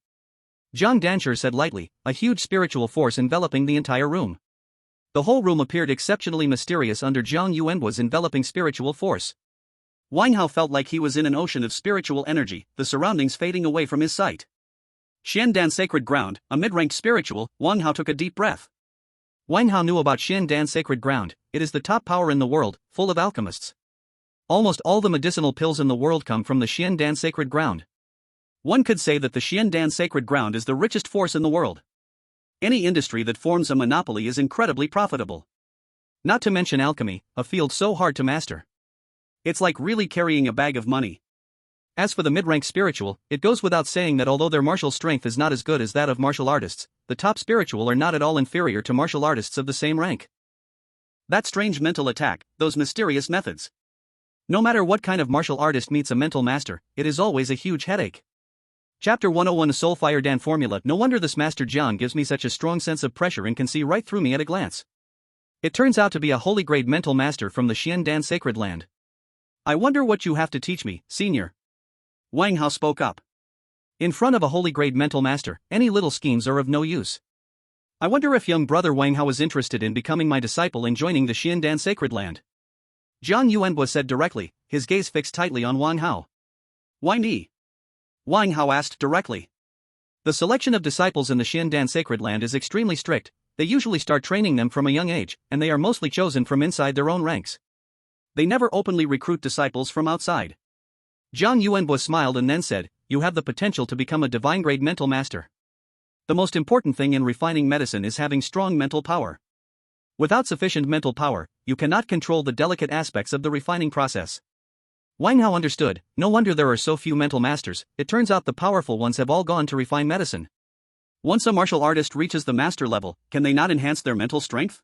Jiang Dancher said lightly, a huge spiritual force enveloping the entire room. The whole room appeared exceptionally mysterious under Jiang Yuanbo's enveloping spiritual force. Wang Hao felt like he was in an ocean of spiritual energy, the surroundings fading away from his sight. Xiandan Sacred Ground, a mid-ranked spiritual, Wang Hao took a deep breath. Wang Hao knew about Xiandan Sacred Ground. It is the top power in the world, full of alchemists. Almost all the medicinal pills in the world come from the Xiandan Sacred Ground. One could say that the Xiandan Sacred Ground is the richest force in the world. Any industry that forms a monopoly is incredibly profitable. Not to mention alchemy, a field so hard to master. It's like really carrying a bag of money. As for the mid-rank spiritual, it goes without saying that although their martial strength is not as good as that of martial artists, the top spiritual are not at all inferior to martial artists of the same rank. That strange mental attack, those mysterious methods. No matter what kind of martial artist meets a mental master, it is always a huge headache. Chapter 101 Soul Fire Dan Formula. No wonder this Master Jiang gives me such a strong sense of pressure and can see right through me at a glance. It turns out to be a holy grade mental master from the Xiandan Sacred Land. I wonder what you have to teach me, senior. Wang Hao spoke up. In front of a holy grade mental master, any little schemes are of no use. I wonder if young brother Wang Hao is interested in becoming my disciple and joining the Xiandan Sacred Land. Jiang Yuanbo said directly, his gaze fixed tightly on Wang Hao. Why me? Wang Hao asked directly. The selection of disciples in the Xiandan Sacred Land is extremely strict. They usually start training them from a young age, and they are mostly chosen from inside their own ranks. They never openly recruit disciples from outside. Jiang Yuanbo smiled and then said, you have the potential to become a divine-grade mental master. The most important thing in refining medicine is having strong mental power. Without sufficient mental power, you cannot control the delicate aspects of the refining process. Wang Hao understood, no wonder there are so few mental masters. It turns out the powerful ones have all gone to refine medicine. Once a martial artist reaches the master level, can they not enhance their mental strength?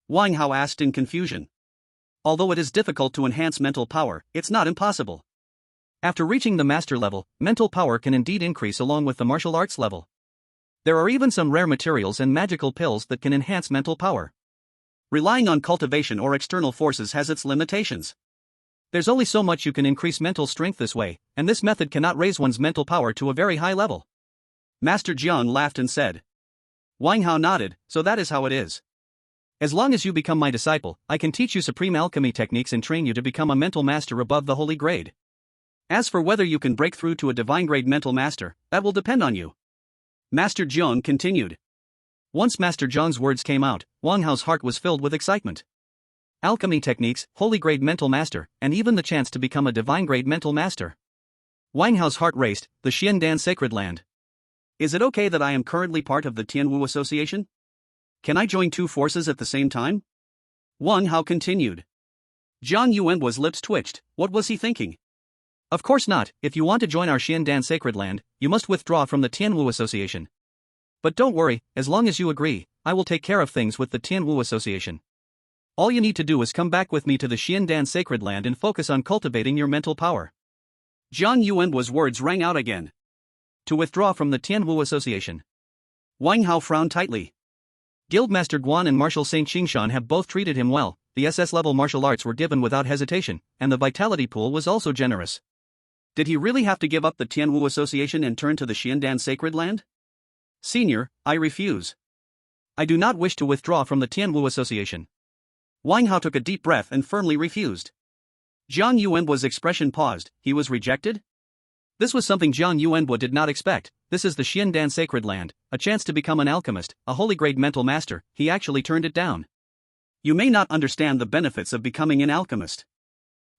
Wang Hao asked in confusion. Although it is difficult to enhance mental power, it's not impossible. After reaching the master level, mental power can indeed increase along with the martial arts level. There are even some rare materials and magical pills that can enhance mental power. Relying on cultivation or external forces has its limitations. There's only so much you can increase mental strength this way, and this method cannot raise one's mental power to a very high level. Master Jiang laughed and said. Wang Hao nodded, so that is how it is. As long as you become my disciple, I can teach you supreme alchemy techniques and train you to become a mental master above the holy grade. As for whether you can break through to a divine grade mental master, that will depend on you. Master Jiang continued. Once Master Jiang's words came out, Wang Hao's heart was filled with excitement. Alchemy techniques, holy grade mental master, and even the chance to become a divine grade mental master. Wang Hao's heart raced. The Xiandan Sacred Land. Is it okay that I am currently part of the Tianwu Association? Can I join two forces at the same time? Wang Hao continued. Jiang Yuanbo's lips twitched. What was he thinking? Of course not. If you want to join our Xiandan Sacred Land, you must withdraw from the Tianwu Association. But don't worry, as long as you agree, I will take care of things with the Tianwu Association. All you need to do is come back with me to the Xiandan Sacred Land and focus on cultivating your mental power. Jiang Yuanbo's words rang out again. To withdraw from the Tianwu Association. Wang Hao frowned tightly. Guildmaster Guan and Marshal Saint Qingshan have both treated him well. The SS-level martial arts were given without hesitation, and the vitality pool was also generous. Did he really have to give up the Tianwu Association and turn to the Xiandan Sacred Land? Senior, I refuse. I do not wish to withdraw from the Tianwu Association. Wang Hao took a deep breath and firmly refused. Jiang Yuanbo's expression paused. He was rejected? This was something Jiang Yuanbo did not expect. This is the Xiandan Sacred Land, a chance to become an alchemist, a holy grade mental master. He actually turned it down. You may not understand the benefits of becoming an alchemist.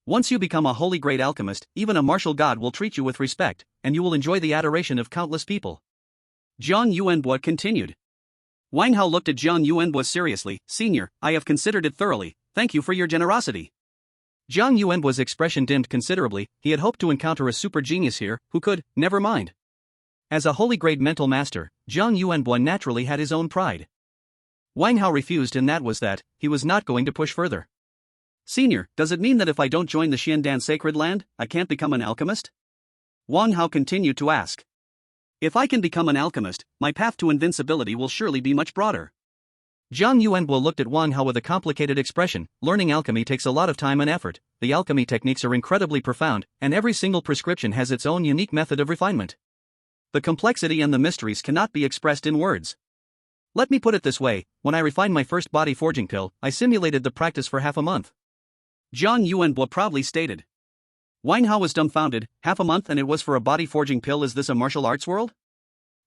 Once you become a holy grade alchemist, even a martial god will treat you with respect, and you will enjoy the adoration of countless people. Jiang Yuanbo continued. Wang Hao looked at Jiang Yuanbo seriously. Senior, I have considered it thoroughly. Thank you for your generosity. Jiang Yuanbu's expression dimmed considerably. He had hoped to encounter a super genius here who could, never mind. As a holy grade mental master, Jiang Yuanbu naturally had his own pride. Wang Hao refused, and that was that. He was not going to push further. Senior, does it mean that if I don't join the Xiandan Sacred Land, I can't become an alchemist? Wang Hao continued to ask. If I can become an alchemist, my path to invincibility will surely be much broader. Jiang Yuanbu looked at Wang Hao with a complicated expression. Learning alchemy takes a lot of time and effort. The alchemy techniques are incredibly profound, and every single prescription has its own unique method of refinement. The complexity and the mysteries cannot be expressed in words. Let me put it this way, when I refined my first body forging pill, I simulated the practice for half a month. Jiang Yuanbu proudly stated. Wang Hao was dumbfounded. Half a month, and it was for a body forging pill? Is this a martial arts world?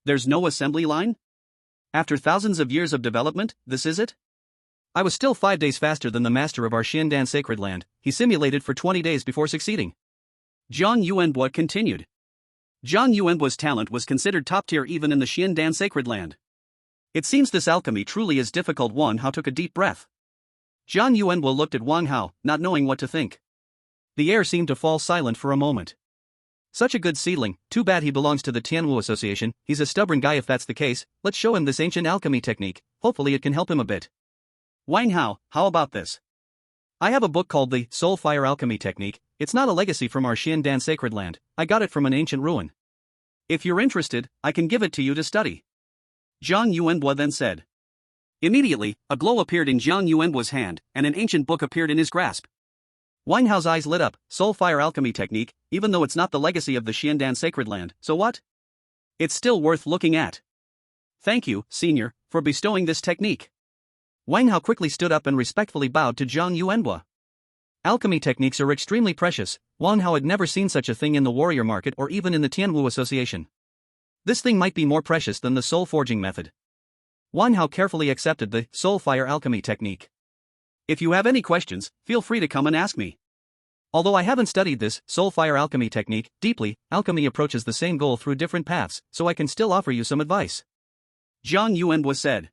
There's no assembly line? After thousands of years of development, this is it? I was still 5 days faster than the master of our Xiandan Sacred Land. He simulated for 20 days before succeeding. Jiang Yuanbu continued. Jiang Yuanbu's talent was considered top tier even in the Xiandan Sacred Land. It seems this alchemy truly is difficult. Wang Hao took a deep breath. Jiang Yuanbu looked at Wang Hao, not knowing what to think. The air seemed to fall silent for a moment. Such a good seedling, too bad he belongs to the Tianwu Association. He's a stubborn guy. If that's the case, let's show him this ancient alchemy technique. Hopefully it can help him a bit. Wang Hao, how about this? I have a book called the Soul Fire Alchemy Technique. It's not a legacy from our Xiandan Sacred Land. I got it from an ancient ruin. If you're interested, I can give it to you to study. Jiang Yuanbu then said. Immediately, a glow appeared in Jiang Yuanbu's hand, and an ancient book appeared in his grasp. Wang Hao's eyes lit up. Soul Fire Alchemy Technique, even though it's not the legacy of the Xiandan Sacred Land, so what? It's still worth looking at. Thank you, Senior, for bestowing this technique. Wang Hao quickly stood up and respectfully bowed to Jiang Yuanbu. Alchemy techniques are extremely precious. Wang Hao had never seen such a thing in the warrior market or even in the Tianwu Association. This thing might be more precious than the soul forging method. Wang Hao carefully accepted the Soul Fire Alchemy Technique. If you have any questions, feel free to come and ask me. Although I haven't studied this Soul Fire Alchemy Technique deeply, alchemy approaches the same goal through different paths, so I can still offer you some advice. Jiang Yuanbu said.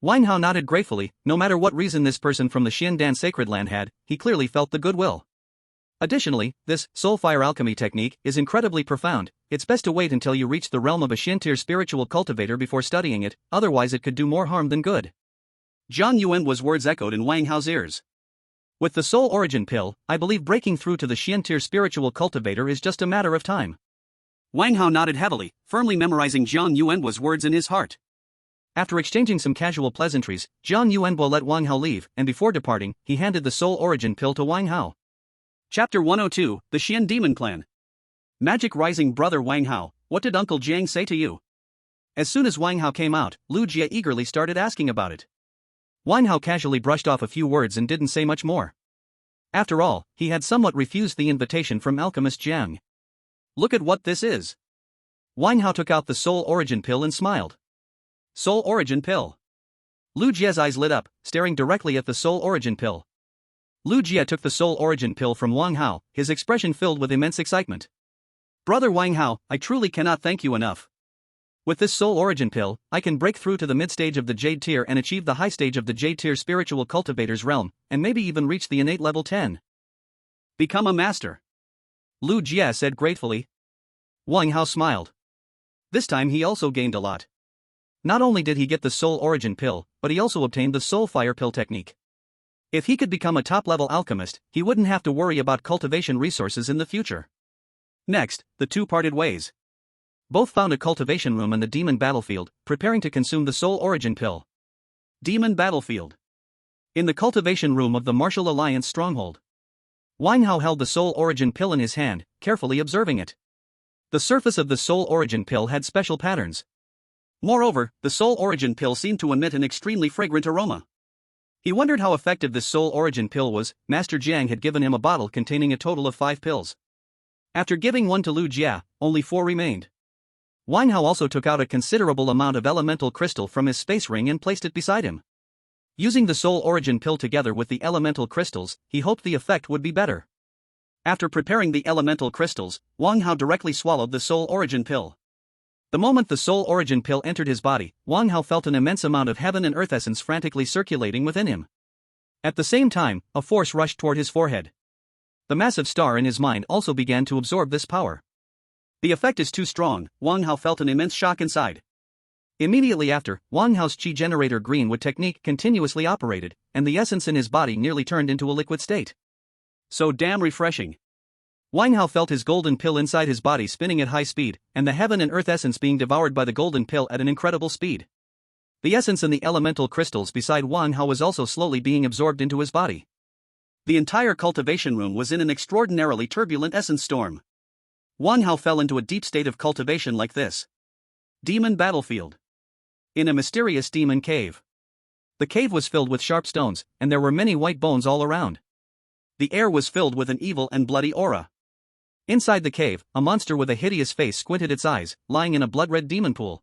Wang Hao nodded gratefully. No matter what reason this person from the Xiandan Sacred Land had, he clearly felt the goodwill. Additionally, this Soul Fire Alchemy Technique is incredibly profound. It's best to wait until you reach the realm of a Shintir spiritual cultivator before studying it, otherwise it could do more harm than good. Jiang Yuanbu's words echoed in Wang Hao's ears. With the Soul Origin Pill, I believe breaking through to the Shintir spiritual cultivator is just a matter of time. Wang Hao nodded heavily, firmly memorizing Jiang Yuanbu's words in his heart. After exchanging some casual pleasantries, Jiang Yuanbu let Wang Hao leave, and before departing, he handed the Soul Origin Pill to Wang Hao. Chapter 102, The Xian Demon Clan. Magic Rising. Brother Wang Hao, what did Uncle Jiang say to you? As soon as Wang Hao came out, Lu Jie eagerly started asking about it. Wang Hao casually brushed off a few words and didn't say much more. After all, he had somewhat refused the invitation from alchemist Jiang. Look at what this is. Wang Hao took out the Soul Origin Pill and smiled. Soul Origin Pill. Lu Jie's eyes lit up, staring directly at the Soul Origin Pill. Lu Jie took the Soul Origin Pill from Wang Hao, his expression filled with immense excitement. Brother Wang Hao, I truly cannot thank you enough. With this Soul Origin Pill, I can break through to the mid-stage of the Jade Tier and achieve the high stage of the Jade Tier spiritual cultivator's realm, and maybe even reach the innate level 10. Become a master. Lu Jie said gratefully. Wang Hao smiled. This time he also gained a lot. Not only did he get the Soul Origin Pill, but he also obtained the Soul Fire Pill technique. If he could become a top-level alchemist, he wouldn't have to worry about cultivation resources in the future. Next, the two parted ways. Both found a cultivation room in the Demon Battlefield, preparing to consume the Soul Origin Pill. Demon Battlefield. In the cultivation room of the Martial Alliance stronghold. Wang Hao held the Soul Origin Pill in his hand, carefully observing it. The surface of the Soul Origin Pill had special patterns. Moreover, the Soul Origin Pill seemed to emit an extremely fragrant aroma. He wondered how effective this Soul Origin Pill was. Master Jiang had given him a bottle containing a total of 5 pills. After giving one to Lu Jie, only 4 remained. Wang Hao also took out a considerable amount of elemental crystal from his space ring and placed it beside him. Using the Soul Origin Pill together with the elemental crystals, he hoped the effect would be better. After preparing the elemental crystals, Wang Hao directly swallowed the Soul Origin Pill. The moment the Soul Origin Pill entered his body, Wang Hao felt an immense amount of heaven and earth essence frantically circulating within him. At the same time, a force rushed toward his forehead. The massive star in his mind also began to absorb this power. The effect is too strong, Wang Hao felt an immense shock inside. Immediately after, Wang Hao's chi generator Greenwood technique continuously operated, and the essence in his body nearly turned into a liquid state. So damn refreshing. Wang Hao felt his golden pill inside his body spinning at high speed, and the heaven and earth essence being devoured by the golden pill at an incredible speed. The essence in the elemental crystals beside Wang Hao was also slowly being absorbed into his body. The entire cultivation room was in an extraordinarily turbulent essence storm. Wang Hao fell into a deep state of cultivation like this. Demon battlefield. In a mysterious demon cave. The cave was filled with sharp stones, and there were many white bones all around. The air was filled with an evil and bloody aura. Inside the cave, a monster with a hideous face squinted its eyes, lying in a blood-red demon pool.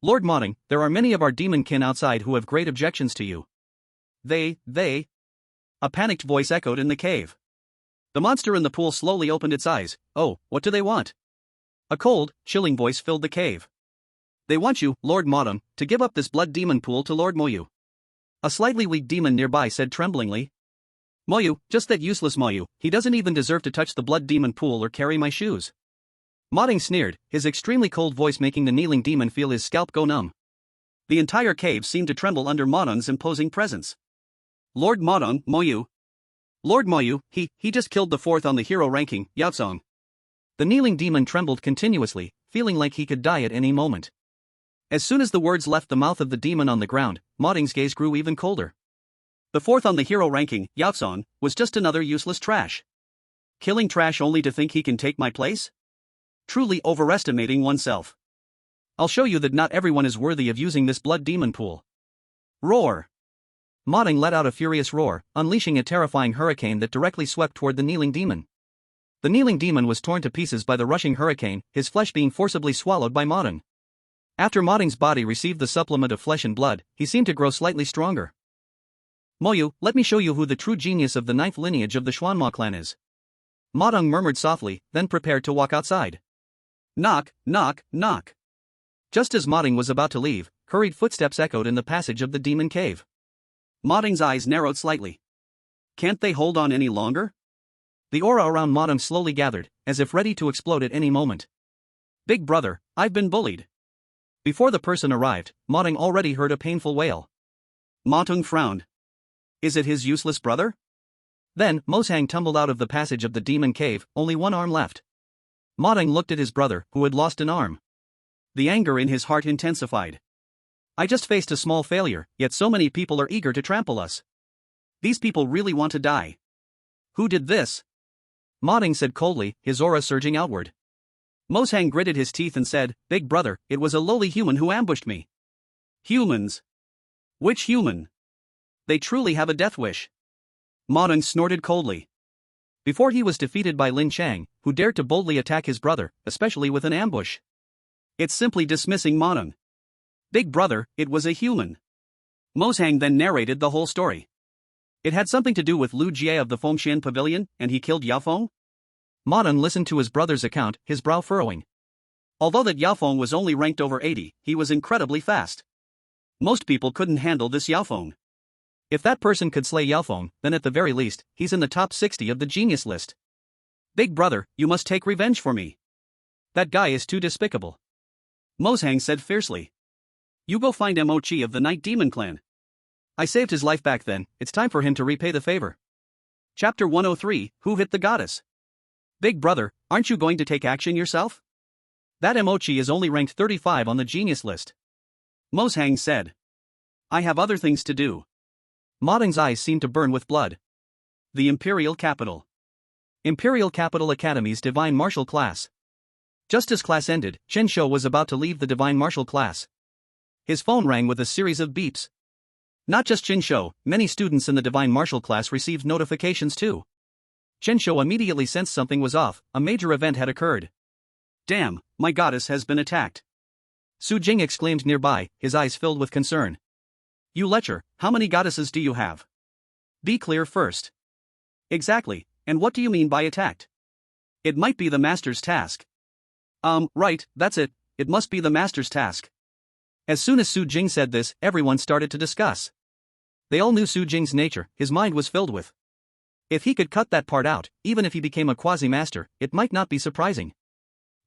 Lord Modding, there are many of our demon kin outside who have great objections to you. They. A panicked voice echoed in the cave. The monster in the pool slowly opened its eyes. Oh, what do they want? A cold, chilling voice filled the cave. They want you, Lord Modding, to give up this blood demon pool to Lord Moyu. A slightly weak demon nearby said tremblingly. Moyu, just that useless Moyu, he doesn't even deserve to touch the blood demon pool or carry my shoes. Modding sneered, his extremely cold voice making the kneeling demon feel his scalp go numb. The entire cave seemed to tremble under Modding's imposing presence. Lord Modding, Moyu. Lord Moyu, he just killed the fourth on the hero ranking, Yaozong. The kneeling demon trembled continuously, feeling like he could die at any moment. As soon as the words left the mouth of the demon on the ground, Modding's gaze grew even colder. The fourth on the hero ranking, Yaozong, was just another useless trash. Killing trash only to think he can take my place? Truly overestimating oneself. I'll show you that not everyone is worthy of using this blood demon pool. Roar! Modding let out a furious roar, unleashing a terrifying hurricane that directly swept toward the kneeling demon. The kneeling demon was torn to pieces by the rushing hurricane, his flesh being forcibly swallowed by Modding. After Modding's body received the supplement of flesh and blood, he seemed to grow slightly stronger. Moyu, let me show you who the true genius of the ninth lineage of the Xuanma clan is. Modding murmured softly, then prepared to walk outside. Knock, knock, knock. Just as Modding was about to leave, hurried footsteps echoed in the passage of the demon cave. Modding's eyes narrowed slightly. Can't they hold on any longer? The aura around Modding slowly gathered, as if ready to explode at any moment. Big brother, I've been bullied. Before the person arrived, Modding already heard a painful wail. Modding frowned. Is it his useless brother? Then, Mosang tumbled out of the passage of the demon cave, only one arm left. Modding looked at his brother, who had lost an arm. The anger in his heart intensified. I just faced a small failure, yet so many people are eager to trample us. These people really want to die. Who did this? Modding said coldly, his aura surging outward. Mosang gritted his teeth and said, Big brother, it was a lowly human who ambushed me. Humans? Which human? They truly have a death wish. Modding snorted coldly. Before he was defeated by Lin Chang, who dared to boldly attack his brother, especially with an ambush. It's simply dismissing Modding. Big brother, it was a human. Mosang then narrated the whole story. It had something to do with Lu Jie of the Fengxian Pavilion, and he killed Yafeng? Modding listened to his brother's account, his brow furrowing. Although that Yafeng was only ranked over 80, he was incredibly fast. Most people couldn't handle this Yafeng. If that person could slay Yafeng, then at the very least, he's in the top 60 of the genius list. Big brother, you must take revenge for me. That guy is too despicable. Mosang said fiercely. You go find Mo-Chi of the Night Demon Clan. I saved his life back then, it's time for him to repay the favor. Chapter 103, Who Hit the Goddess? Big brother, aren't you going to take action yourself? That Mo-Chi is only ranked 35 on the genius list. Mosang said. I have other things to do. Modding's eyes seemed to burn with blood. The Imperial Capital. Imperial Capital Academy's Divine Martial Class. Just as class ended, Chen Shou was about to leave the Divine Martial Class. His phone rang with a series of beeps. Not just Chen Shou, many students in the Divine Martial Class received notifications too. Chen Shou immediately sensed something was off, a major event had occurred. Damn, my goddess has been attacked. Su Jing exclaimed nearby, his eyes filled with concern. You lecher, how many goddesses do you have? Be clear first. Exactly, and what do you mean by attacked? It might be the master's task. Right, that's it, it must be the master's task. As soon as Su Jing said this, everyone started to discuss. They all knew Su Jing's nature, his mind was filled with. If he could cut that part out, even if he became a quasi-master, it might not be surprising.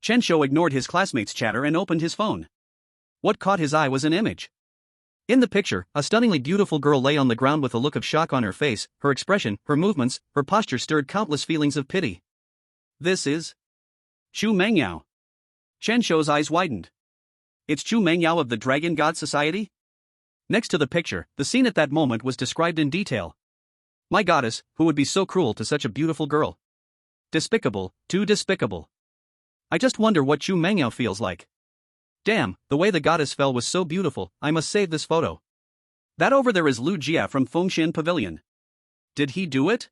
Chen Shou ignored his classmates' chatter and opened his phone. What caught his eye was an image. In the picture, a stunningly beautiful girl lay on the ground with a look of shock on her face. Her expression, her movements, her posture stirred countless feelings of pity. This is Chu Mengyao. Chen Shou's eyes widened. It's Chu Mengyao of the Dragon God Society? Next to the picture, the scene at that moment was described in detail. My goddess, who would be so cruel to such a beautiful girl? Despicable, too despicable. I just wonder what Chu Mengyao feels like. Damn, the way the goddess fell was so beautiful, I must save this photo. That over there is Lu Jia from Fengshan Pavilion. Did he do it?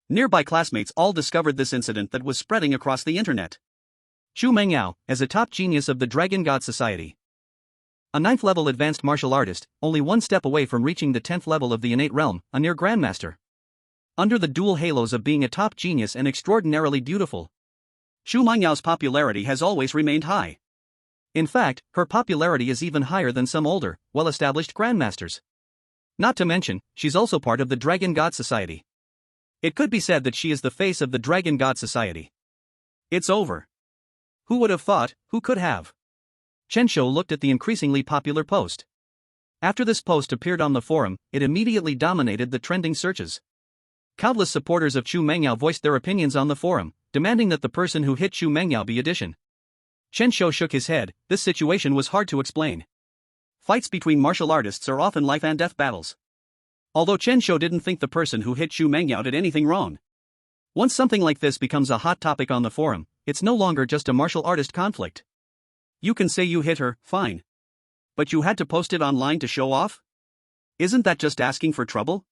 Nearby classmates all discovered this incident that was spreading across the internet. Chu Mengyao, as a top genius of the Dragon God Society. A 9th level advanced martial artist, only one step away from reaching the 10th level of the innate realm, a near grandmaster. Under the dual halos of being a top genius and extraordinarily beautiful, Chu Menyao's popularity has always remained high. In fact, her popularity is even higher than some older, well-established grandmasters. Not to mention, she's also part of the Dragon God Society. It could be said that she is the face of the Dragon God Society. It's over. Who would have thought, who could have? Chen Shou looked at the increasingly popular post. After this post appeared on the forum, it immediately dominated the trending searches. Countless supporters of Chu Mengyao voiced their opinions on the forum, demanding that the person who hit Chu Mengyao be auditioned. Chen Shou shook his head. This situation was hard to explain. Fights between martial artists are often life and death battles. Although Chen Shou didn't think the person who hit Chu Mengyao did anything wrong. Once something like this becomes a hot topic on the forum, it's no longer just a martial artist conflict. You can say you hit her, fine. But you had to post it online to show off? Isn't that just asking for trouble?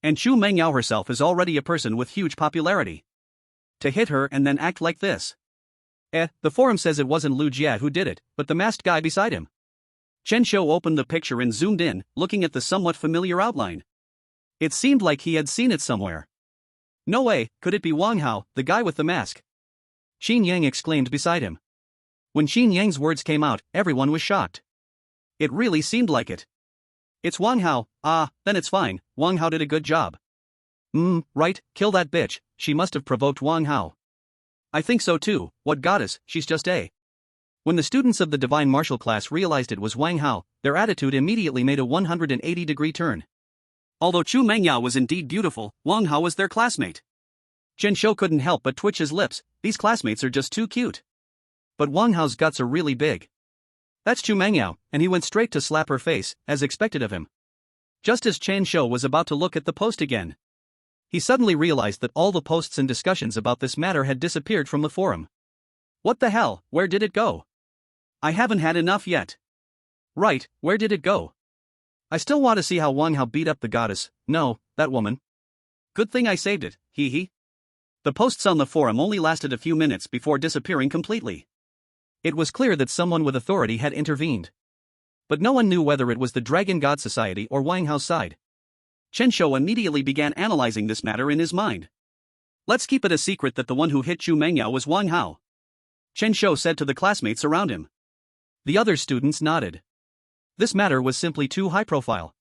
And Chu Mengyao herself is already a person with huge popularity. To hit her and then act like this. The forum says it wasn't Lu Jia who did it, but the masked guy beside him. Chen Shou opened the picture and zoomed in, looking at the somewhat familiar outline. It seemed like he had seen it somewhere. No way, could it be Wang Hao, the guy with the mask? Xin Yang exclaimed beside him. When Xin Yang's words came out, everyone was shocked. It really seemed like it. It's Wang Hao. Then it's fine, Wang Hao did a good job. Right, kill that bitch, she must have provoked Wang Hao. I think so too, what goddess, she's just a. When the students of the divine martial class realized it was Wang Hao, their attitude immediately made a 180-degree turn. Although Chu Mengyao was indeed beautiful, Wang Hao was their classmate. Chen Shou couldn't help but twitch his lips. These classmates are just too cute. But Wang Hao's guts are really big. That's Chu Mengyao, and he went straight to slap her face, as expected of him. Just as Chen Shou was about to look at the post again, he suddenly realized that all the posts and discussions about this matter had disappeared from the forum. What the hell, where did it go? I haven't had enough yet. Right, where did it go? I still want to see how Wang Hao beat up the goddess, no, that woman. Good thing I saved it, hee hee. The posts on the forum only lasted a few minutes before disappearing completely. It was clear that someone with authority had intervened. But no one knew whether it was the Dragon God Society or Wang Hao's side. Chen Shou immediately began analyzing this matter in his mind. Let's keep it a secret that the one who hit Chu Mengyao was Wang Hao, Chen Shou said to the classmates around him. The other students nodded. This matter was simply too high profile.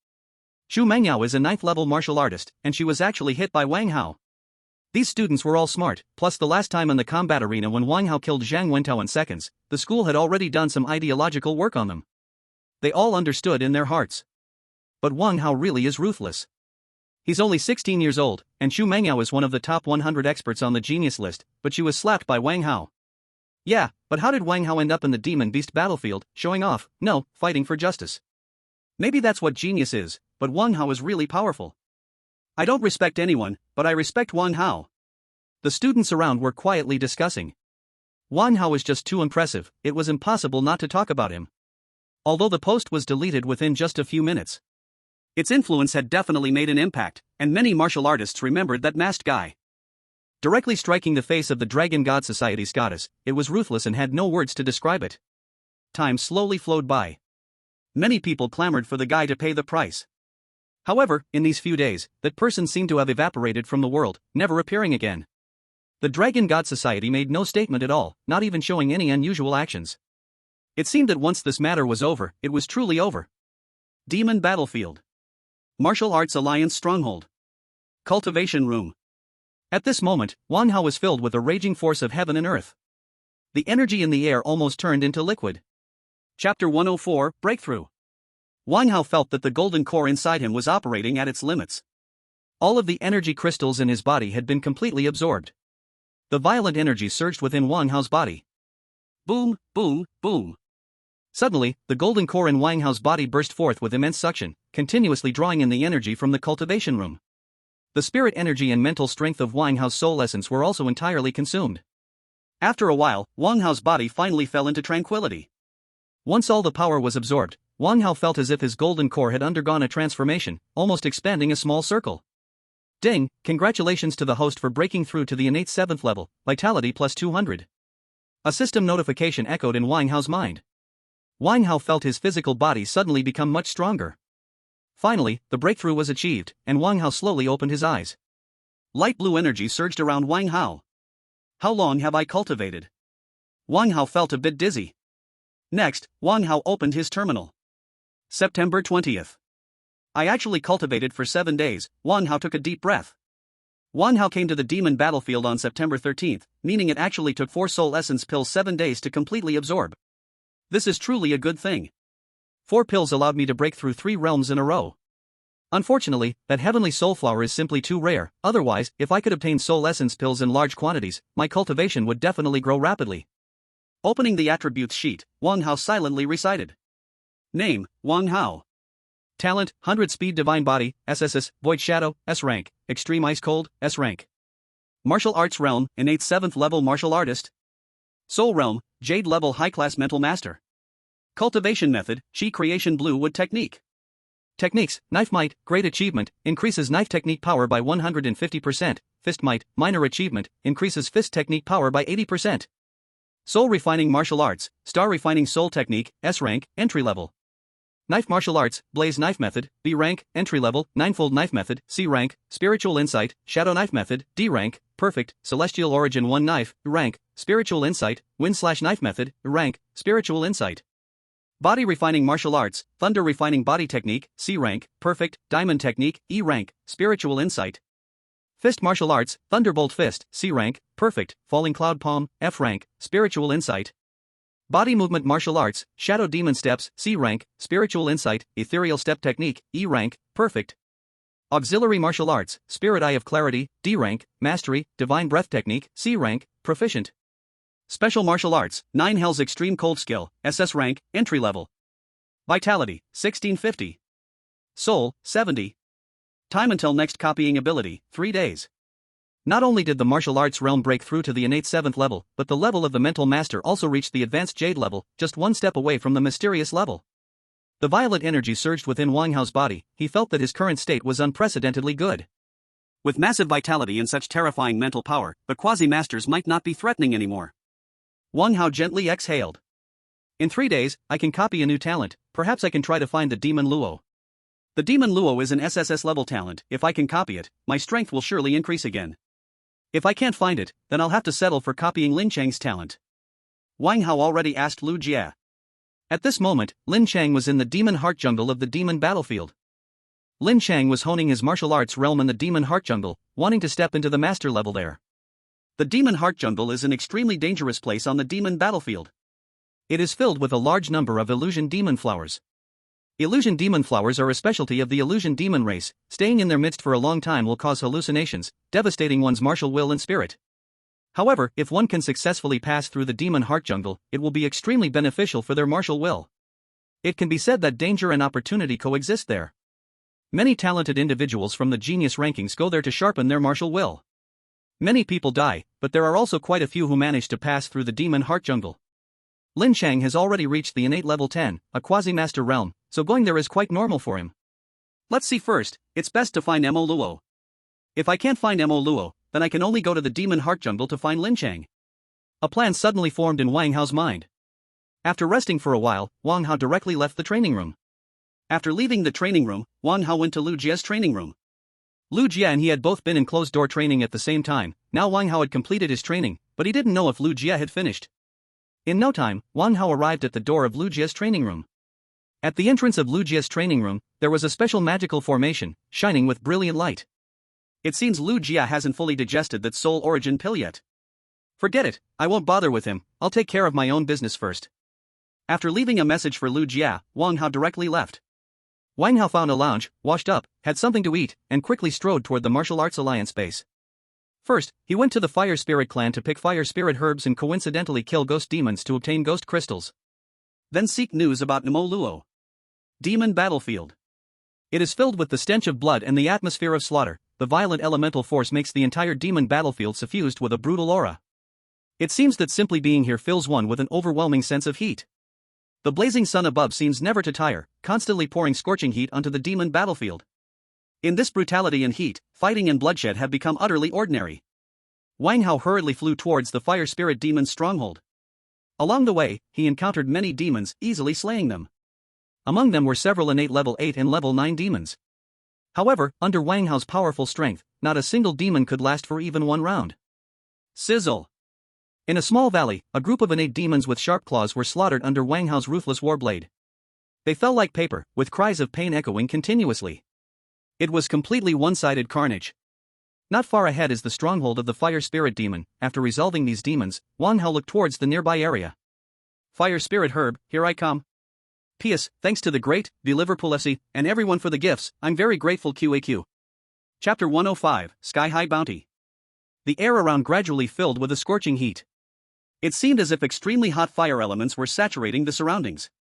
Chu Mengyao is a 9th level martial artist, and she was actually hit by Wang Hao. These students were all smart, plus the last time in the combat arena when Wang Hao killed Zhang Wentao in seconds, the school had already done some ideological work on them. They all understood in their hearts. But Wang Hao really is ruthless. He's only 16 years old, and Chu Mengyao is one of the top 100 experts on the genius list, but she was slapped by Wang Hao. Yeah, but how did Wang Hao end up in the Demon Beast battlefield, showing off, no, fighting for justice? Maybe that's what genius is, but Wang Hao is really powerful. I don't respect anyone, but I respect Wang Hao. The students around were quietly discussing. Wang Hao is just too impressive, it was impossible not to talk about him. Although the post was deleted within just a few minutes, its influence had definitely made an impact, and many martial artists remembered that masked guy. Directly striking the face of the Dragon God Society's goddess, it was ruthless and had no words to describe it. Time slowly flowed by. Many people clamored for the guy to pay the price. However, in these few days, that person seemed to have evaporated from the world, never appearing again. The Dragon God Society made no statement at all, not even showing any unusual actions. It seemed that once this matter was over, it was truly over. Demon Battlefield. Martial Arts Alliance Stronghold. Cultivation Room. At this moment, Wang Hao was filled with a raging force of heaven and earth. The energy in the air almost turned into liquid. Chapter 104, Breakthrough. Wang Hao felt that the golden core inside him was operating at its limits. All of the energy crystals in his body had been completely absorbed. The violent energy surged within Wang Hao's body. Boom, boom, boom. Suddenly, the golden core in Wang Hao's body burst forth with immense suction, continuously drawing in the energy from the cultivation room. The spirit energy and mental strength of Wang Hao's soul essence were also entirely consumed. After a while, Wang Hao's body finally fell into tranquility. Once all the power was absorbed, Wang Hao felt as if his golden core had undergone a transformation, almost expanding a small circle. Ding, congratulations to the host for breaking through to the innate 7th level, vitality plus 200. A system notification echoed in Wang Hao's mind. Wang Hao felt his physical body suddenly become much stronger. Finally, the breakthrough was achieved, and Wang Hao slowly opened his eyes. Light blue energy surged around Wang Hao. How long have I cultivated? Wang Hao felt a bit dizzy. Next, Wang Hao opened his terminal. September 20th. I actually cultivated for 7 days. Wang Hao took a deep breath. Wang Hao came to the demon battlefield on September 13th, meaning it actually took 4 soul essence pills 7 days to completely absorb. This is truly a good thing. 4 pills allowed me to break through 3 realms in a row. Unfortunately, that heavenly soul flower is simply too rare, otherwise, if I could obtain soul essence pills in large quantities, my cultivation would definitely grow rapidly. Opening the attributes sheet, Wang Hao silently recited. Name, Wang Hao. Talent, 100 Speed Divine Body, SSS, Void Shadow, S rank, Extreme Ice Cold, S rank. Martial Arts Realm, Innate 7th Level Martial Artist. Soul Realm, Jade Level High Class Mental Master. Cultivation Method, Chi Creation Blue Wood Technique. Techniques, Knife Might, Great Achievement, increases knife technique power by 150%, Fist Might, Minor Achievement, increases fist technique power by 80%. Soul Refining Martial Arts, Star Refining Soul Technique, S rank, Entry Level. Knife Martial Arts, Blaze Knife Method, B rank, Entry Level, Ninefold Knife Method, C rank, Spiritual Insight, Shadow Knife Method, D rank, Perfect, Celestial Origin 1 Knife, rank, Spiritual Insight, Wind/Knife Method, rank, Spiritual Insight. Body Refining Martial Arts, Thunder Refining Body Technique, C rank, Perfect, Diamond Technique, E rank, Spiritual Insight. Fist Martial Arts, Thunderbolt Fist, C rank, Perfect, Falling Cloud Palm, F rank, Spiritual Insight. Body Movement Martial Arts, Shadow Demon Steps, C rank, Spiritual Insight, Ethereal Step Technique, E rank, Perfect. Auxiliary Martial Arts, Spirit Eye of Clarity, D rank, Mastery, Divine Breath Technique, C rank, Proficient. Special Martial Arts, 9 Hells Extreme Cold Skill, SS rank, Entry Level. Vitality, 1650. Soul, 70. Time until next copying ability, 3 days. Not only did the martial arts realm break through to the innate 7th level, but the level of the mental master also reached the advanced jade level, just 1 step away from the mysterious level. The violet energy surged within Wang Hao's body. He felt that his current state was unprecedentedly good. With massive vitality and such terrifying mental power, the quasi-masters might not be threatening anymore. Wang Hao gently exhaled. In 3 days, I can copy a new talent. Perhaps I can try to find the Demon Luo. The Demon Luo is an SSS level talent. If I can copy it, my strength will surely increase again. If I can't find it, then I'll have to settle for copying Lin Chang's talent. Wang Hao already asked Lu Jie. At this moment, Lin Chang was in the demon heart jungle of the demon battlefield. Lin Chang was honing his martial arts realm in the demon heart jungle, wanting to step into the master level there. The demon heart jungle is an extremely dangerous place on the demon battlefield. It is filled with a large number of illusion demon flowers. Illusion demon flowers are a specialty of the illusion demon race. Staying in their midst for a long time will cause hallucinations, devastating one's martial will and spirit. However, if one can successfully pass through the demon heart jungle, it will be extremely beneficial for their martial will. It can be said that danger and opportunity coexist there. Many talented individuals from the genius rankings go there to sharpen their martial will. Many people die, but there are also quite a few who manage to pass through the demon heart jungle. Lin Chang has already reached the innate level 10, a quasi-master realm, so going there is quite normal for him. Let's see first, it's best to find Mo Luo. If I can't find Mo Luo, then I can only go to the demon heart jungle to find Lin Chang. A plan suddenly formed in Wang Hao's mind. After resting for a while, Wang Hao directly left the training room. After leaving the training room, Wang Hao went to Lu Jie's training room. Lu Jie and he had both been in closed-door training at the same time. Now Wang Hao had completed his training, but he didn't know if Lu Jie had finished. In no time, Wang Hao arrived at the door of Lu Jie's training room. At the entrance of Lu Jie's training room, there was a special magical formation, shining with brilliant light. It seems Lu Jia hasn't fully digested that soul origin pill yet. Forget it, I won't bother with him, I'll take care of my own business first. After leaving a message for Lu Jia, Wang Hao directly left. Wang Hao found a lounge, washed up, had something to eat, and quickly strode toward the Martial Arts Alliance base. First, he went to the Fire Spirit clan to pick fire spirit herbs and coincidentally kill ghost demons to obtain ghost crystals. Then seek news about Nemo Luo. Demon Battlefield. It is filled with the stench of blood and the atmosphere of slaughter. The violent elemental force makes the entire demon battlefield suffused with a brutal aura. It seems that simply being here fills one with an overwhelming sense of heat. The blazing sun above seems never to tire, constantly pouring scorching heat onto the demon battlefield. In this brutality and heat, fighting and bloodshed have become utterly ordinary. Wang Hao hurriedly flew towards the fire spirit demon's stronghold. Along the way, he encountered many demons, easily slaying them. Among them were several innate level 8 and level 9 demons. However, under Wang Hao's powerful strength, not a single demon could last for even one round. Sizzle! In a small valley, a group of innate demons with sharp claws were slaughtered under Wang Hao's ruthless warblade. They fell like paper, with cries of pain echoing continuously. It was completely one-sided carnage. Not far ahead is the stronghold of the Fire Spirit Demon. After resolving these demons, Wang Hao looked towards the nearby area. Fire Spirit Herb, here I come. P.S. Thanks to the great, the Liverpool FC, and everyone for the gifts, I'm very grateful QAQ. Chapter 105, Sky High Bounty. The air around gradually filled with a scorching heat. It seemed as if extremely hot fire elements were saturating the surroundings.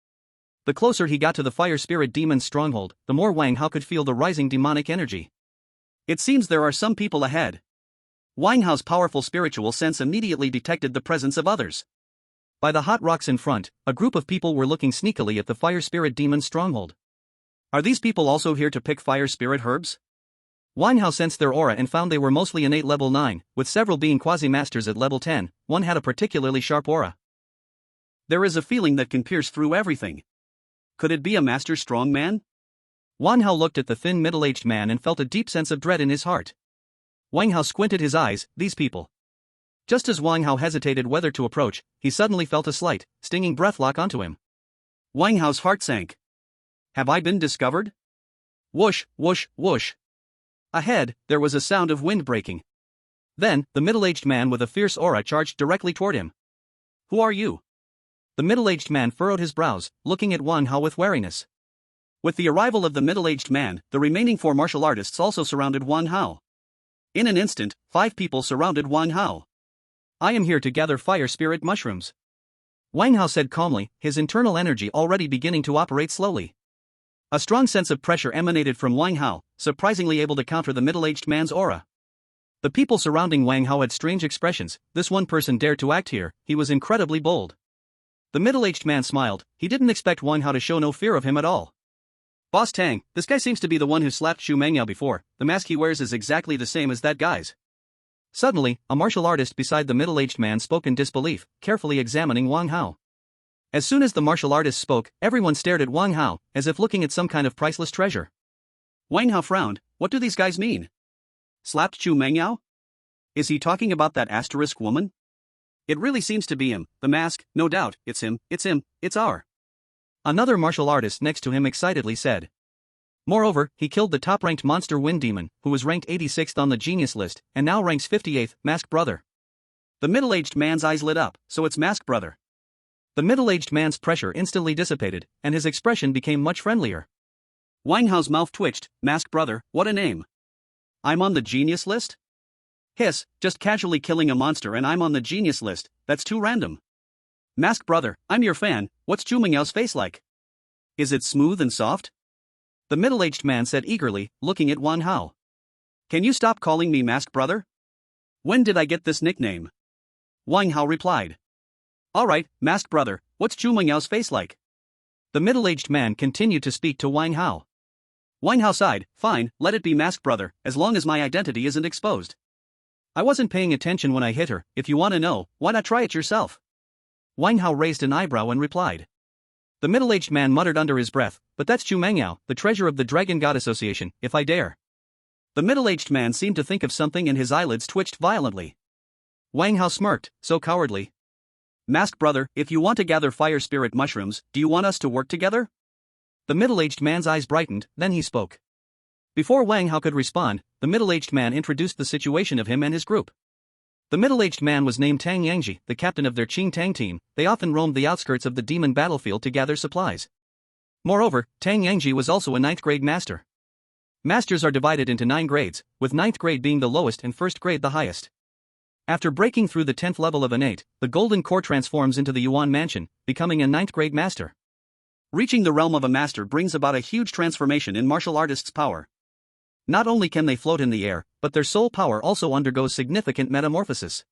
The closer he got to the Fire Spirit Demon's stronghold, the more Wang Hao could feel the rising demonic energy. It seems there are some people ahead. Wang Hao's powerful spiritual sense immediately detected the presence of others. By the hot rocks in front, a group of people were looking sneakily at the Fire Spirit Demon's stronghold. Are these people also here to pick fire spirit herbs? Wang Hao sensed their aura and found they were mostly innate level 9, with several being quasi-masters at level 10, one had a particularly sharp aura. There is a feeling that can pierce through everything. Could it be a master strong man? Wang Hao looked at the thin middle-aged man and felt a deep sense of dread in his heart. Wang Hao squinted his eyes, these people. Just as Wang Hao hesitated whether to approach, he suddenly felt a slight, stinging breath lock onto him. Wang Hao's heart sank. Have I been discovered? Whoosh, whoosh, whoosh. Ahead, there was a sound of wind breaking. Then, the middle-aged man with a fierce aura charged directly toward him. Who are you? The middle-aged man furrowed his brows, looking at Wang Hao with wariness. With the arrival of the middle-aged man, the remaining 4 martial artists also surrounded Wang Hao. In an instant, 5 people surrounded Wang Hao. I am here to gather fire spirit mushrooms. Wang Hao said calmly, his internal energy already beginning to operate slowly. A strong sense of pressure emanated from Wang Hao, surprisingly able to counter the middle-aged man's aura. The people surrounding Wang Hao had strange expressions. This one person dared to act here, he was incredibly bold. The middle-aged man smiled, he didn't expect Wang Hao to show no fear of him at all. Boss Tang, this guy seems to be the one who slapped Xu Mengyao before, the mask he wears is exactly the same as that guy's. Suddenly, a martial artist beside the middle-aged man spoke in disbelief, carefully examining Wang Hao. As soon as the martial artist spoke, everyone stared at Wang Hao, as if looking at some kind of priceless treasure. Wang Hao frowned, what do these guys mean? Slapped Xu Mengyao? Is he talking about that asterisk woman? It really seems to be him, the mask, no doubt, it's him, it's our. Another martial artist next to him excitedly said. Moreover, he killed the top-ranked monster wind demon, who was ranked 86th on the genius list, and now ranks 58th, Mask Brother. The middle-aged man's eyes lit up, so it's Mask Brother. The middle-aged man's pressure instantly dissipated, and his expression became much friendlier. Wang Hao's mouth twitched, Mask Brother, what a name. I'm on the genius list? Hiss, just casually killing a monster and I'm on the genius list, that's too random. Mask Brother, I'm your fan, what's Zhu Mingyao's face like? Is it smooth and soft? The middle-aged man said eagerly, looking at Wang Hao. Can you stop calling me Mask Brother? When did I get this nickname? Wang Hao replied. Alright, Mask Brother, what's Zhu Mingyao's face like? The middle-aged man continued to speak to Wang Hao. Wang Hao sighed, fine, let it be Mask Brother, as long as my identity isn't exposed. I wasn't paying attention when I hit her, if you want to know, why not try it yourself? Wang Hao raised an eyebrow and replied. The middle-aged man muttered under his breath, but that's Zhu Mengyao, the treasure of the Dragon God Association, if I dare. The middle-aged man seemed to think of something and his eyelids twitched violently. Wang Hao smirked, so cowardly. Mask Brother, if you want to gather fire spirit mushrooms, do you want us to work together? The middle-aged man's eyes brightened, then he spoke. Before Wang Hao could respond, the middle-aged man introduced the situation of him and his group. The middle-aged man was named Tang Yangji, the captain of their Qing Tang team. They often roamed the outskirts of the demon battlefield to gather supplies. Moreover, Tang Yangji was also a 9th grade master. Masters are divided into 9 grades, with 9th grade being the lowest and 1st grade the highest. After breaking through the 10th level of innate, the golden core transforms into the Yuan mansion, becoming a 9th grade master. Reaching the realm of a master brings about a huge transformation in martial artists' power. Not only can they float in the air, but their soul power also undergoes significant metamorphosis.